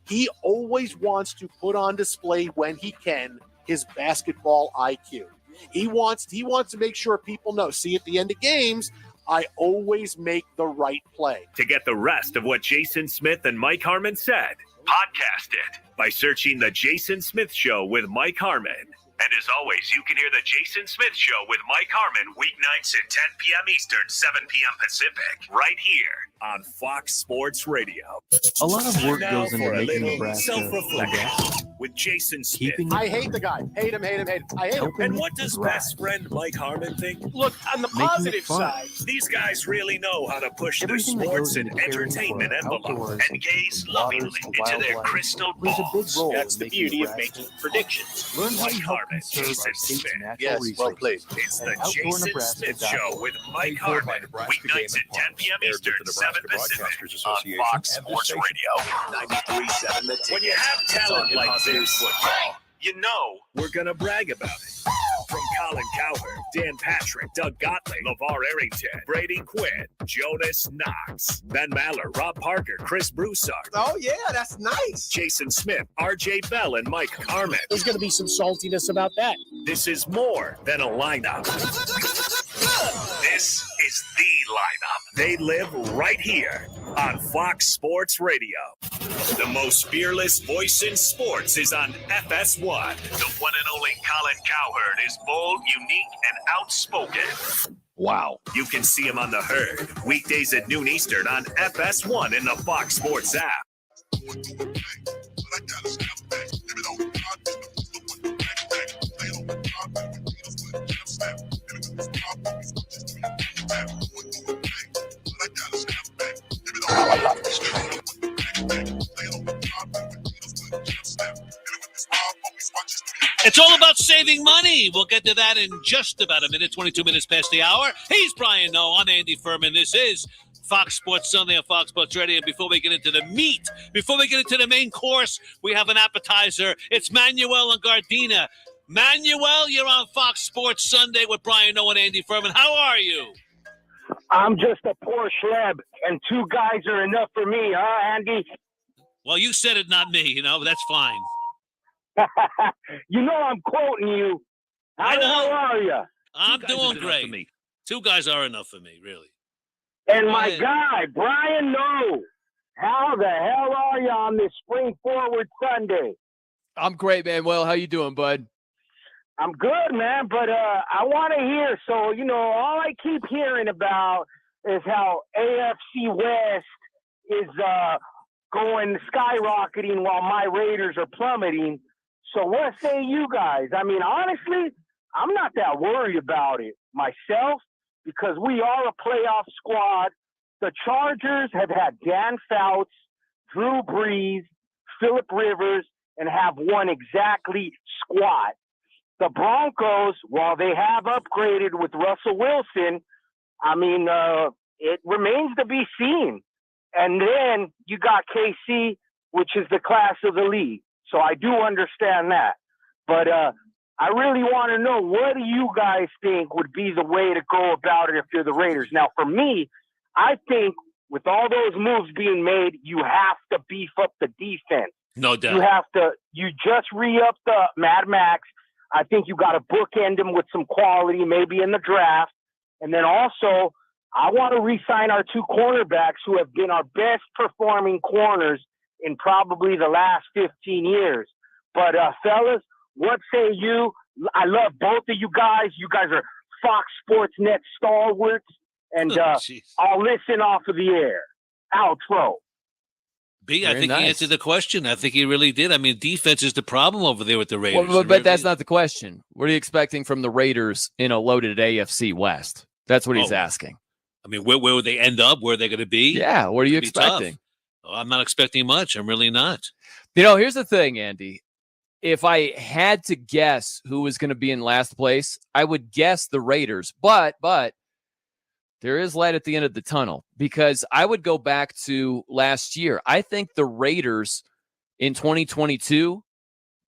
He always wants to put on display when he can his basketball IQ. He wants to make sure people know. See, at the end of games, I always make the right play. To get the rest of what Jason Smith and Mike Harmon said, podcast it by searching The Jason Smith Show with Mike Harmon. And as always, you can hear The Jason Smith Show with Mike Harmon weeknights at 10 p.m. Eastern, 7 p.m. Pacific, right here on Fox Sports Radio. A lot of work Now goes into for a making little Nebraska self-reflection with Jason Smith. I hate the guy. Hate him. I hate him. And what does best friend Mike Harmon think? Look, on the Making it positive fun. side, These guys really know how to push Everything the that sports goes and into caring entertainment for envelope outdoors, and gaze waters, lovingly into their wildlife, crystal plays a big balls. role that's in the making beauty of Nebraska making predictions. Learn how Mike you help Harmon, conserve Jason our state's Smith. natural resources. It's the Outdoor Jason Nebraska Smith dot Show org. with Mike Harmon, weeknights at 10 p.m. Eastern, 7 Pacific, on Fox Sports Radio. 93.7 The Ticket. When you have talent like this, you know we're going to brag about it. From Colin Cowherd, Dan Patrick, Doug Gottlieb, LeVar Arrington, Brady Quinn, Jonas Knox, Ben Maller, Rob Parker, Chris Broussard. oh yeah, that's nice. Jason Smith, RJ Bell, and Mike Harmon. There's going to be some saltiness about that. This is more than a lineup. This is the lineup. They live right here on Fox Sports Radio. The most fearless voice in sports is on FS1. The one and only Colin Cowherd is bold, unique, and outspoken. Wow. You can see him on The Herd, weekdays at noon Eastern on FS1 in the Fox Sports app. It's all about saving money. We'll get to that in just about a minute, 22 minutes past the hour. He's Brian Noe. I'm Andy Furman. This is Fox Sports Sunday on Fox Sports Radio. And before we get into the meat, before we get into the main course, we have an appetizer. It's Manuel and Gardena. Manuel, you're on Fox Sports Sunday with Brian Noe and Andy Furman. How are you? I'm just a poor schleb, and 2 guys are enough for me, huh, Andy? Well, you said it, not me, but that's fine. You know I'm quoting you. How the hell are you? I'm doing great. 2 guys are enough for me, really. And my guy, Brian Noe. How the hell are you on this Spring Forward Sunday? I'm great, Manuel. How you doing, bud? I'm good, man, but I want to hear. So, all I keep hearing about is how AFC West is going skyrocketing while my Raiders are plummeting. So what say you guys? I mean, honestly, I'm not that worried about it myself because we are a playoff squad. The Chargers have had Dan Fouts, Drew Brees, Phillip Rivers, and have won exactly squat. The Broncos, while they have upgraded with Russell Wilson, I mean, it remains to be seen. And then you got KC, which is the class of the league. So I do understand that. But I really want to know, what do you guys think would be the way to go about it if you're the Raiders? Now, for me, I think with all those moves being made, you have to beef up the defense. No doubt. You just re-up the Mad Max. I think you got to bookend him with some quality, maybe in the draft. And then also, I want to re-sign our two cornerbacks who have been our best performing corners in probably the last 15 years. But fellas, what say you? I love both of you guys. You guys are Fox Sports Net stalwarts. And I'll listen off of the air. Outro. B, I think he answered the question. I think he really did. I mean, defense is the problem over there with the Raiders. Well, but that's not the question. What are you expecting from the Raiders in a loaded AFC West? That's what he's asking. I mean, where would they end up? Where are they going to be? Yeah, what are you expecting? Oh, I'm not expecting much. I'm really not. You know, here's the thing, Andy. If I had to guess who was going to be in last place, I would guess the Raiders. But there is light at the end of the tunnel because I would go back to last year. I think the Raiders in 2022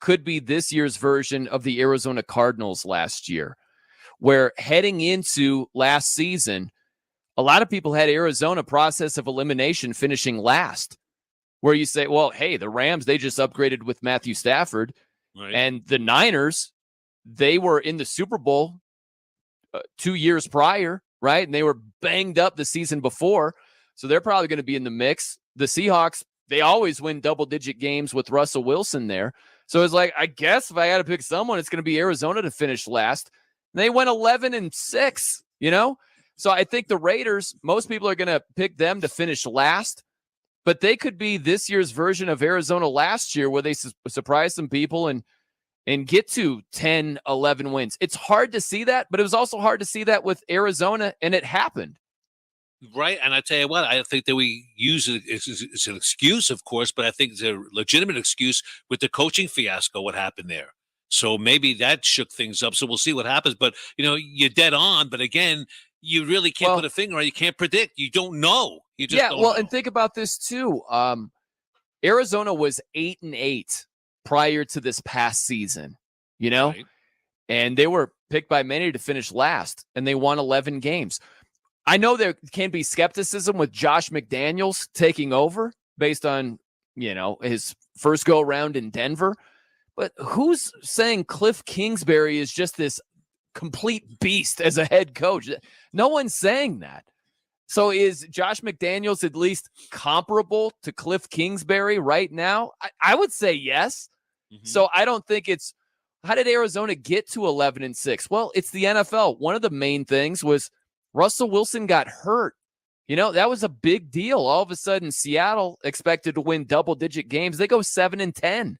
could be this year's version of the Arizona Cardinals last year, where heading into last season, a lot of people had Arizona process of elimination finishing last, where you say, well, hey, the Rams, they just upgraded with Matthew Stafford. Right. And the Niners, they were in the Super Bowl 2 years prior, right? And they were banged up the season before. So they're probably going to be in the mix. The Seahawks, they always win double-digit games with Russell Wilson there. So it's like, I guess if I got to pick someone, it's going to be Arizona to finish last. And they went 11-6, you know? So I think the Raiders, most people are going to pick them to finish last. But they could be this year's version of Arizona last year where they surprised some people and get to 10, 11 wins. It's hard to see that, but it was also hard to see that with Arizona, and it happened. Right, and I tell you what, I think that we use it as an excuse, of course, but I think it's a legitimate excuse with the coaching fiasco, what happened there. So maybe that shook things up, so we'll see what happens. But, you know, you're dead on, but again, you really can't put a finger on it. You can't predict. You don't know. You just don't know. And think about this too. Arizona was 8-8 prior to this past season, you know, Right. and they were picked by many to finish last, and they won 11 games. I know there can be skepticism with Josh McDaniels taking over based on, you know, his first go around in Denver, but who's saying Cliff Kingsbury is just this complete beast as a head coach? No one's saying that. So is Josh McDaniels at least comparable to Cliff Kingsbury right now? I would say yes. Mm-hmm. So I don't think it's, how did Arizona get to 11-6? Well, it's the NFL. One of the main things was Russell Wilson got hurt. You know, that was a big deal. All of a sudden, Seattle expected to win double-digit games. They go 7-10.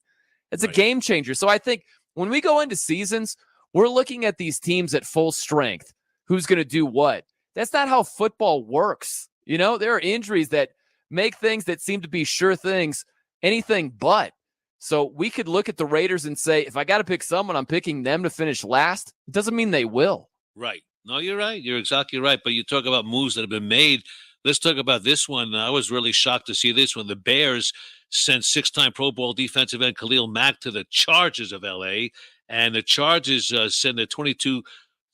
It's a game changer. So I think when we go into seasons, we're looking at these teams at full strength. Who's going to do what? That's not how football works. You know, there are injuries that make things that seem to be sure things anything but. So we could look at the Raiders and say, if I got to pick someone, I'm picking them to finish last. It doesn't mean they will. Right. No, you're right. You're exactly right. But you talk about moves that have been made. Let's talk about this one. I was really shocked to see this one. The Bears sent six-time Pro Bowl defensive end Khalil Mack to the Chargers of L.A., and the Chargers send a 22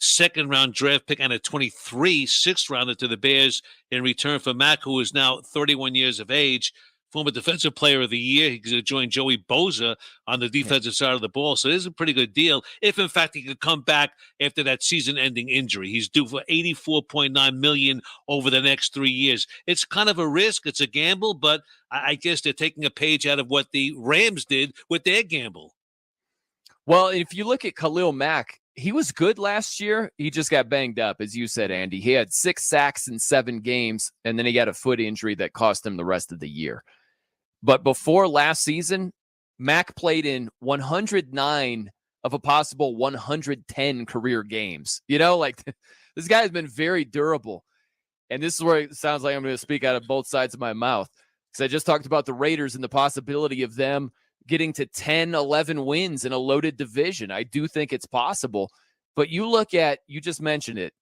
second-round draft pick and a 23 sixth-rounder to the Bears in return for Mack, who is now 31 years of age, former Defensive Player of the Year. He's going to join Joey Bosa on the defensive side of the ball. So this is a pretty good deal if, in fact, he could come back after that season-ending injury. He's due for $84.9 million over the next 3 years. It's kind of a risk. It's a gamble, but I guess they're taking a page out of what the Rams did with their gamble. Well, if you look at Khalil Mack, he was good last year. He just got banged up, as you said, Andy. He had 6 sacks in 7 games, and then he got a foot injury that cost him the rest of the year. But before last season, Mac played in 109 of a possible 110 career games. You know, like this guy has been very durable. And this is where it sounds like I'm going to speak out of both sides of my mouth. Because I just talked about the Raiders and the possibility of them getting to 10, 11 wins in a loaded division. I do think it's possible. But you look at, you just mentioned it,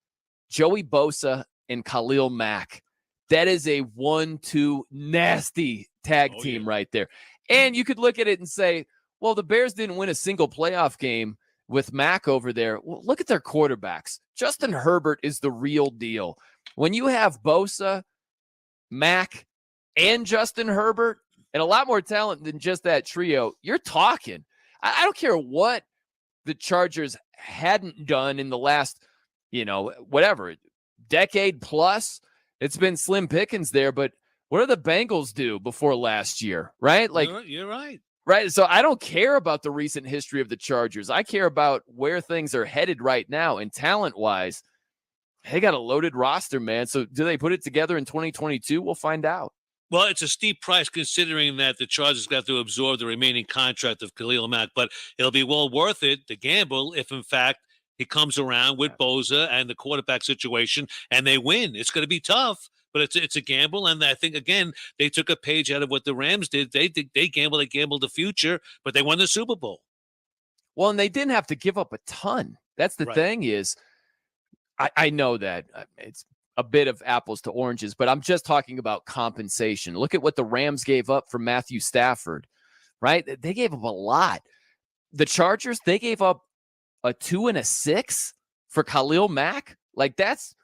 Joey Bosa and Khalil Mack. That is a 1-2 nasty tag team right there. And you could look at it and say, well, the Bears didn't win a single playoff game with Mack over there. Well, look at their quarterbacks. Justin Herbert is the real deal. When you have Bosa, Mack, and Justin Herbert, and a lot more talent than just that trio, you're talking. I don't care what the Chargers hadn't done in the last, whatever, decade plus. It's been slim pickings there, but what did the Bengals do before last year, right? Like, you're right. Right. So I don't care about the recent history of the Chargers. I care about where things are headed right now. And talent-wise, they got a loaded roster, man. So do they put it together in 2022? We'll find out. Well, it's a steep price considering that the Chargers got to absorb the remaining contract of Khalil Mack, but it'll be well worth it to gamble if, in fact, he comes around with Bosa and the quarterback situation and they win. It's going to be tough, but it's a gamble. And I think, again, they took a page out of what the Rams did. They gambled the future, but they won the Super Bowl. Well, and they didn't have to give up a ton. That's the thing is, I know that it's a bit of apples to oranges, but I'm just talking about compensation. Look at what the Rams gave up for Matthew Stafford, right? They gave up a lot. The Chargers, they gave up a 2 and a 6 for Khalil Mack. Like that's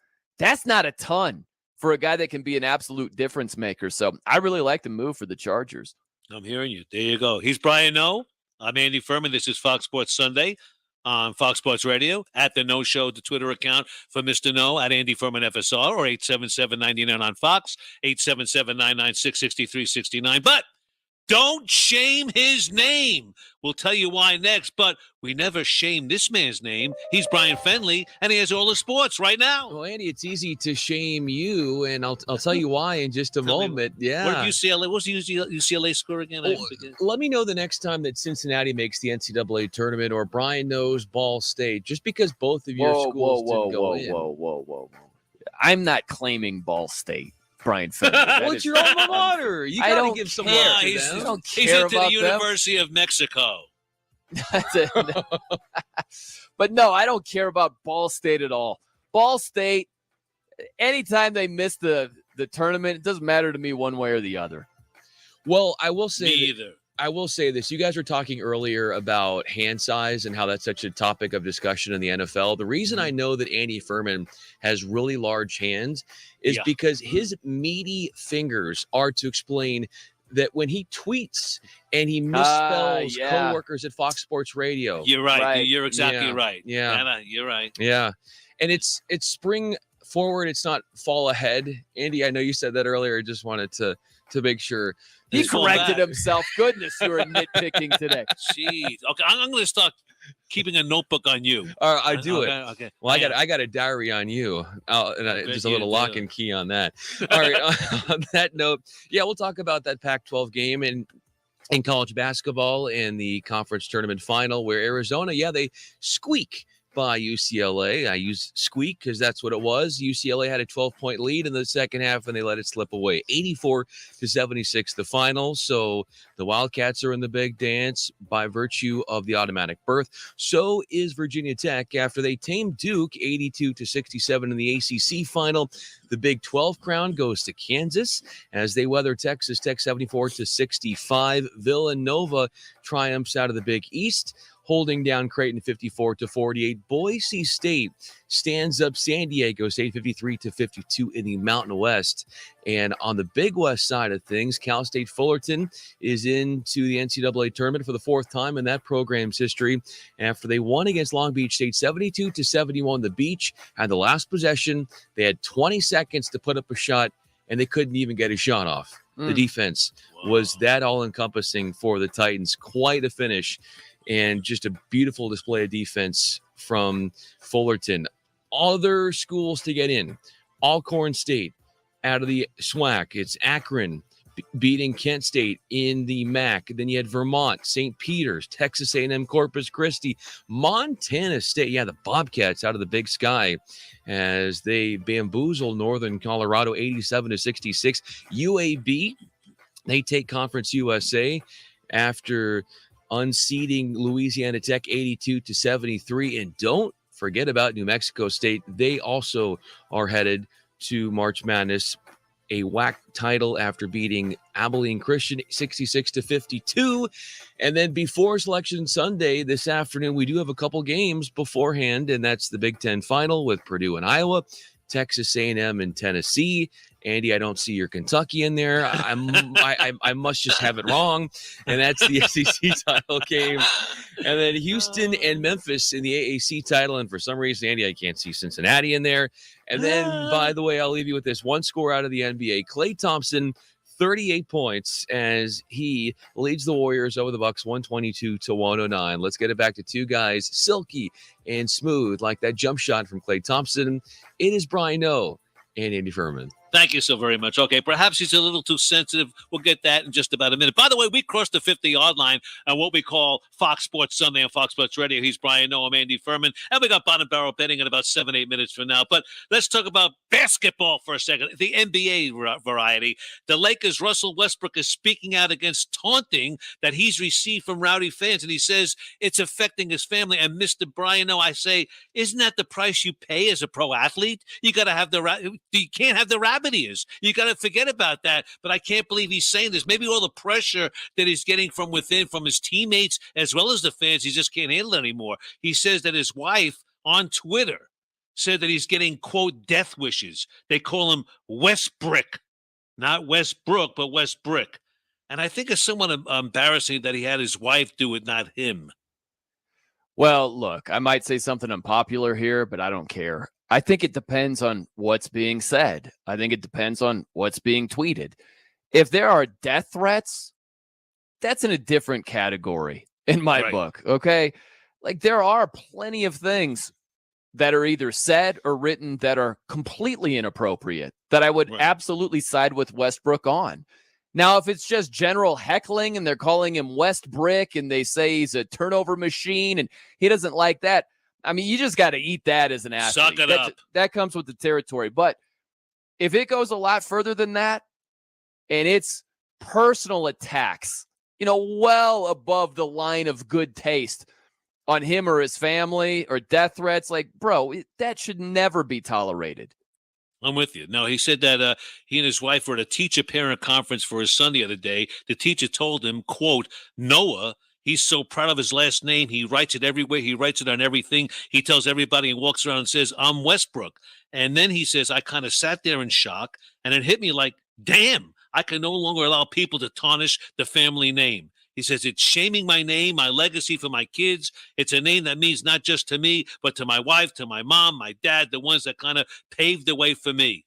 not a ton for a guy that can be an absolute difference maker. So I really like the move for the Chargers. I'm hearing you. There you go. He's Brian No. I'm Andy Furman. This is Fox Sports Sunday on Fox Sports Radio. At The No Show, the Twitter account for Mr. No, at Andy Furman FSR, or 877-99 on Fox, 877-996-6369. But don't shame his name. We'll tell you why next, but we never shame this man's name. He's Brian Fenley, and he has all the sports right now. Well, Andy, it's easy to shame you, and I'll tell you why in just a moment. Yeah. What did UCLA? What's the UCLA score again? Let me know the next time that Cincinnati makes the NCAA tournament, or Brian knows Ball State, just because both of your schools didn't go in. Whoa. I'm not claiming Ball State. Brian Fenley. Well, it's your alma mater. You got to give some love to them. I don't He's care into about the University of Mexico. But no, I don't care about Ball State at all. Ball State, anytime they miss the tournament, it doesn't matter to me one way or the other. Well, I will say Me either. I will say this. You guys were talking earlier about hand size and how that's such a topic of discussion in the NFL. The reason I know that Andy Furman has really large hands is because his meaty fingers are to explain that when he tweets and he misspells coworkers at Fox Sports Radio. You're right. You're exactly right. Yeah. Anna, you're right. Yeah. And it's spring forward. It's not fall ahead. Andy, I know you said that earlier. I just wanted to make sure. He corrected himself. Goodness, you were nitpicking today. Jeez. Okay, I'm going to start keeping a notebook on you. All right, I do it. Okay. Well, I got a diary on you. Just a little lock and key on that. All right. On that note, we'll talk about that Pac-12 game in college basketball and the conference tournament final where Arizona, they squeak by UCLA. I use squeak because that's what it was. UCLA had a 12-point lead in the second half, and they let it slip away. 84-76, the final. So the Wildcats are in the big dance by virtue of the automatic berth. So is Virginia Tech after they tamed Duke 82-67 in the ACC final. The Big 12 crown goes to Kansas as they weather Texas Tech 74-65. Villanova triumphs out of the Big East, holding down Creighton 54-48. Boise State stands up San Diego State 53-52 in the Mountain West. And on the Big West side of things, Cal State Fullerton is into the NCAA tournament for the fourth time in that program's history after they won against Long Beach State 72-71. The Beach had the last possession. They had 20 seconds to put up a shot, and they couldn't even get a shot off. The defense was that all-encompassing for the Titans. Quite a finish. And just a beautiful display of defense from Fullerton. Other schools to get in: Alcorn State out of the SWAC. It's Akron beating Kent State in the MAC. Then you had Vermont, St. Peter's, Texas A&M, Corpus Christi, Montana State. Yeah, the Bobcats out of the Big Sky as they bamboozle Northern Colorado 87-66. UAB, they take Conference USA after unseating Louisiana Tech 82-73. And don't forget about New Mexico State. They also are headed to March Madness, a WAC title after beating Abilene Christian 66-52. And then before Selection Sunday this afternoon, we do have a couple games beforehand, and that's the Big Ten final with Purdue and Iowa, Texas A&M and Tennessee. Andy, I don't see your Kentucky in there. I must just have it wrong. And that's the SEC title game. And then Houston and Memphis in the AAC title. And for some reason, Andy, I can't see Cincinnati in there. And then, by the way, I'll leave you with this one score out of the NBA. Klay Thompson, 38 points as he leads the Warriors over the Bucks 122-109. Let's get it back to two guys, silky and smooth, like that jump shot from Klay Thompson. It is Brian O. and Andy Furman. Thank you so very much. Okay, perhaps he's a little too sensitive. We'll get that in just about a minute. By the way, we crossed the 50-yard line on what we call Fox Sports Sunday on Fox Sports Radio. He's Brian Noam, Andy Furman, and we got bottom barrel betting in about 7-8 minutes from now. But let's talk about basketball for a second, the NBA variety. The Lakers' Russell Westbrook is speaking out against taunting that he's received from rowdy fans, and he says it's affecting his family. And Mr. Brian O, I say, isn't that the price you pay as a pro athlete? You got to have you can't have the rabbit ears. You got to forget about that. But I can't believe he's saying this. Maybe all the pressure that he's getting from within, from his teammates, as well as the fans, he just can't handle it anymore. He says that his wife on Twitter said that he's getting, quote, death wishes. They call him Westbrick, not Westbrook, but Westbrick. And I think it's somewhat embarrassing that he had his wife do it, not him. Well, look, I might say something unpopular here, but I don't care. I think it depends on what's being said. I think it depends on what's being tweeted. If there are death threats, that's in a different category in my book, okay? Like, there are plenty of things that are either said or written that are completely inappropriate that I would absolutely side with Westbrook on. Now, if it's just general heckling and they're calling him Westbrick and they say he's a turnover machine and he doesn't like that, I mean, you just got to eat that as an athlete. Suck it up. That comes with the territory. But if it goes a lot further than that and it's personal attacks, well above the line of good taste on him or his family or death threats, like, bro, that should never be tolerated. I'm with you. No, he said that he and his wife were at a teacher-parent conference for his son the other day. The teacher told him, quote, Noah, he's so proud of his last name. He writes it everywhere. He writes it on everything. He tells everybody and walks around and says, I'm Westbrook. And then he says, I kind of sat there in shock, and it hit me like, damn, I can no longer allow people to tarnish the family name. He says, it's shaming my name, my legacy for my kids. It's a name that means not just to me, but to my wife, to my mom, my dad, the ones that kind of paved the way for me.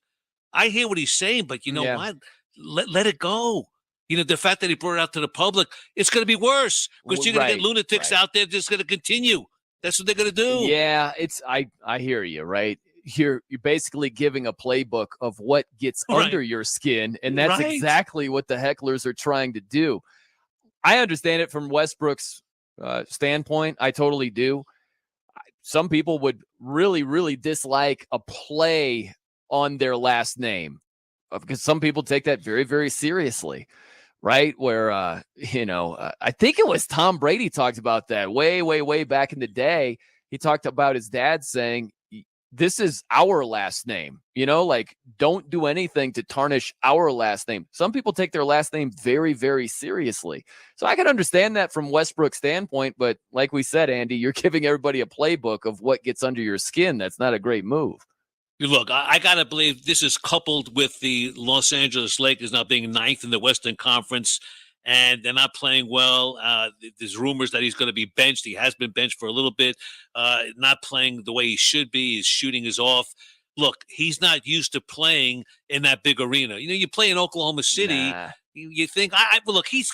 I hear what he's saying, but you know what? Let it go. The fact that he brought it out to the public, it's going to be worse because you're going to get lunatics out there just going to continue. That's what they're going to do. Yeah, I hear you, right? You're basically giving a playbook of what gets under your skin, and that's exactly what the hecklers are trying to do. I understand it from Westbrook's standpoint. I totally do. Some people would really, really dislike a play on their last name because some people take that very, very seriously, right? Where, I think it was Tom Brady talked about that way, way, way back in the day. He talked about his dad saying, this is our last name, like, don't do anything to tarnish our last name. Some people take their last name very, very seriously. So I can understand that from Westbrook's standpoint. But like we said, Andy, you're giving everybody a playbook of what gets under your skin. That's not a great move. Look, I got to believe this is coupled with the Los Angeles Lakers now being ninth in the Western Conference, and they're not playing well. There's rumors that he's going to be benched. He has been benched for a little bit, not playing the way he should be. His shooting is off. Look, he's not used to playing in that big arena. You play in Oklahoma City, you think, look, he's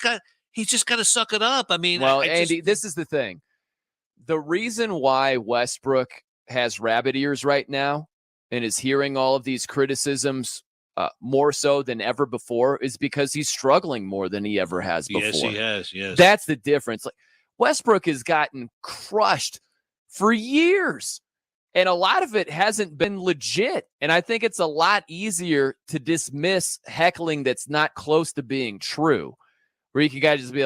just got to suck it up. I mean, Andy, this is the thing. The reason why Westbrook has rabbit ears right now and is hearing all of these criticisms more so than ever before is because he's struggling more than he ever has before. Yes, he has. Yes. That's the difference. Like, Westbrook has gotten crushed for years, and a lot of it hasn't been legit. And I think it's a lot easier to dismiss heckling that's not close to being true, where you can guys just be like,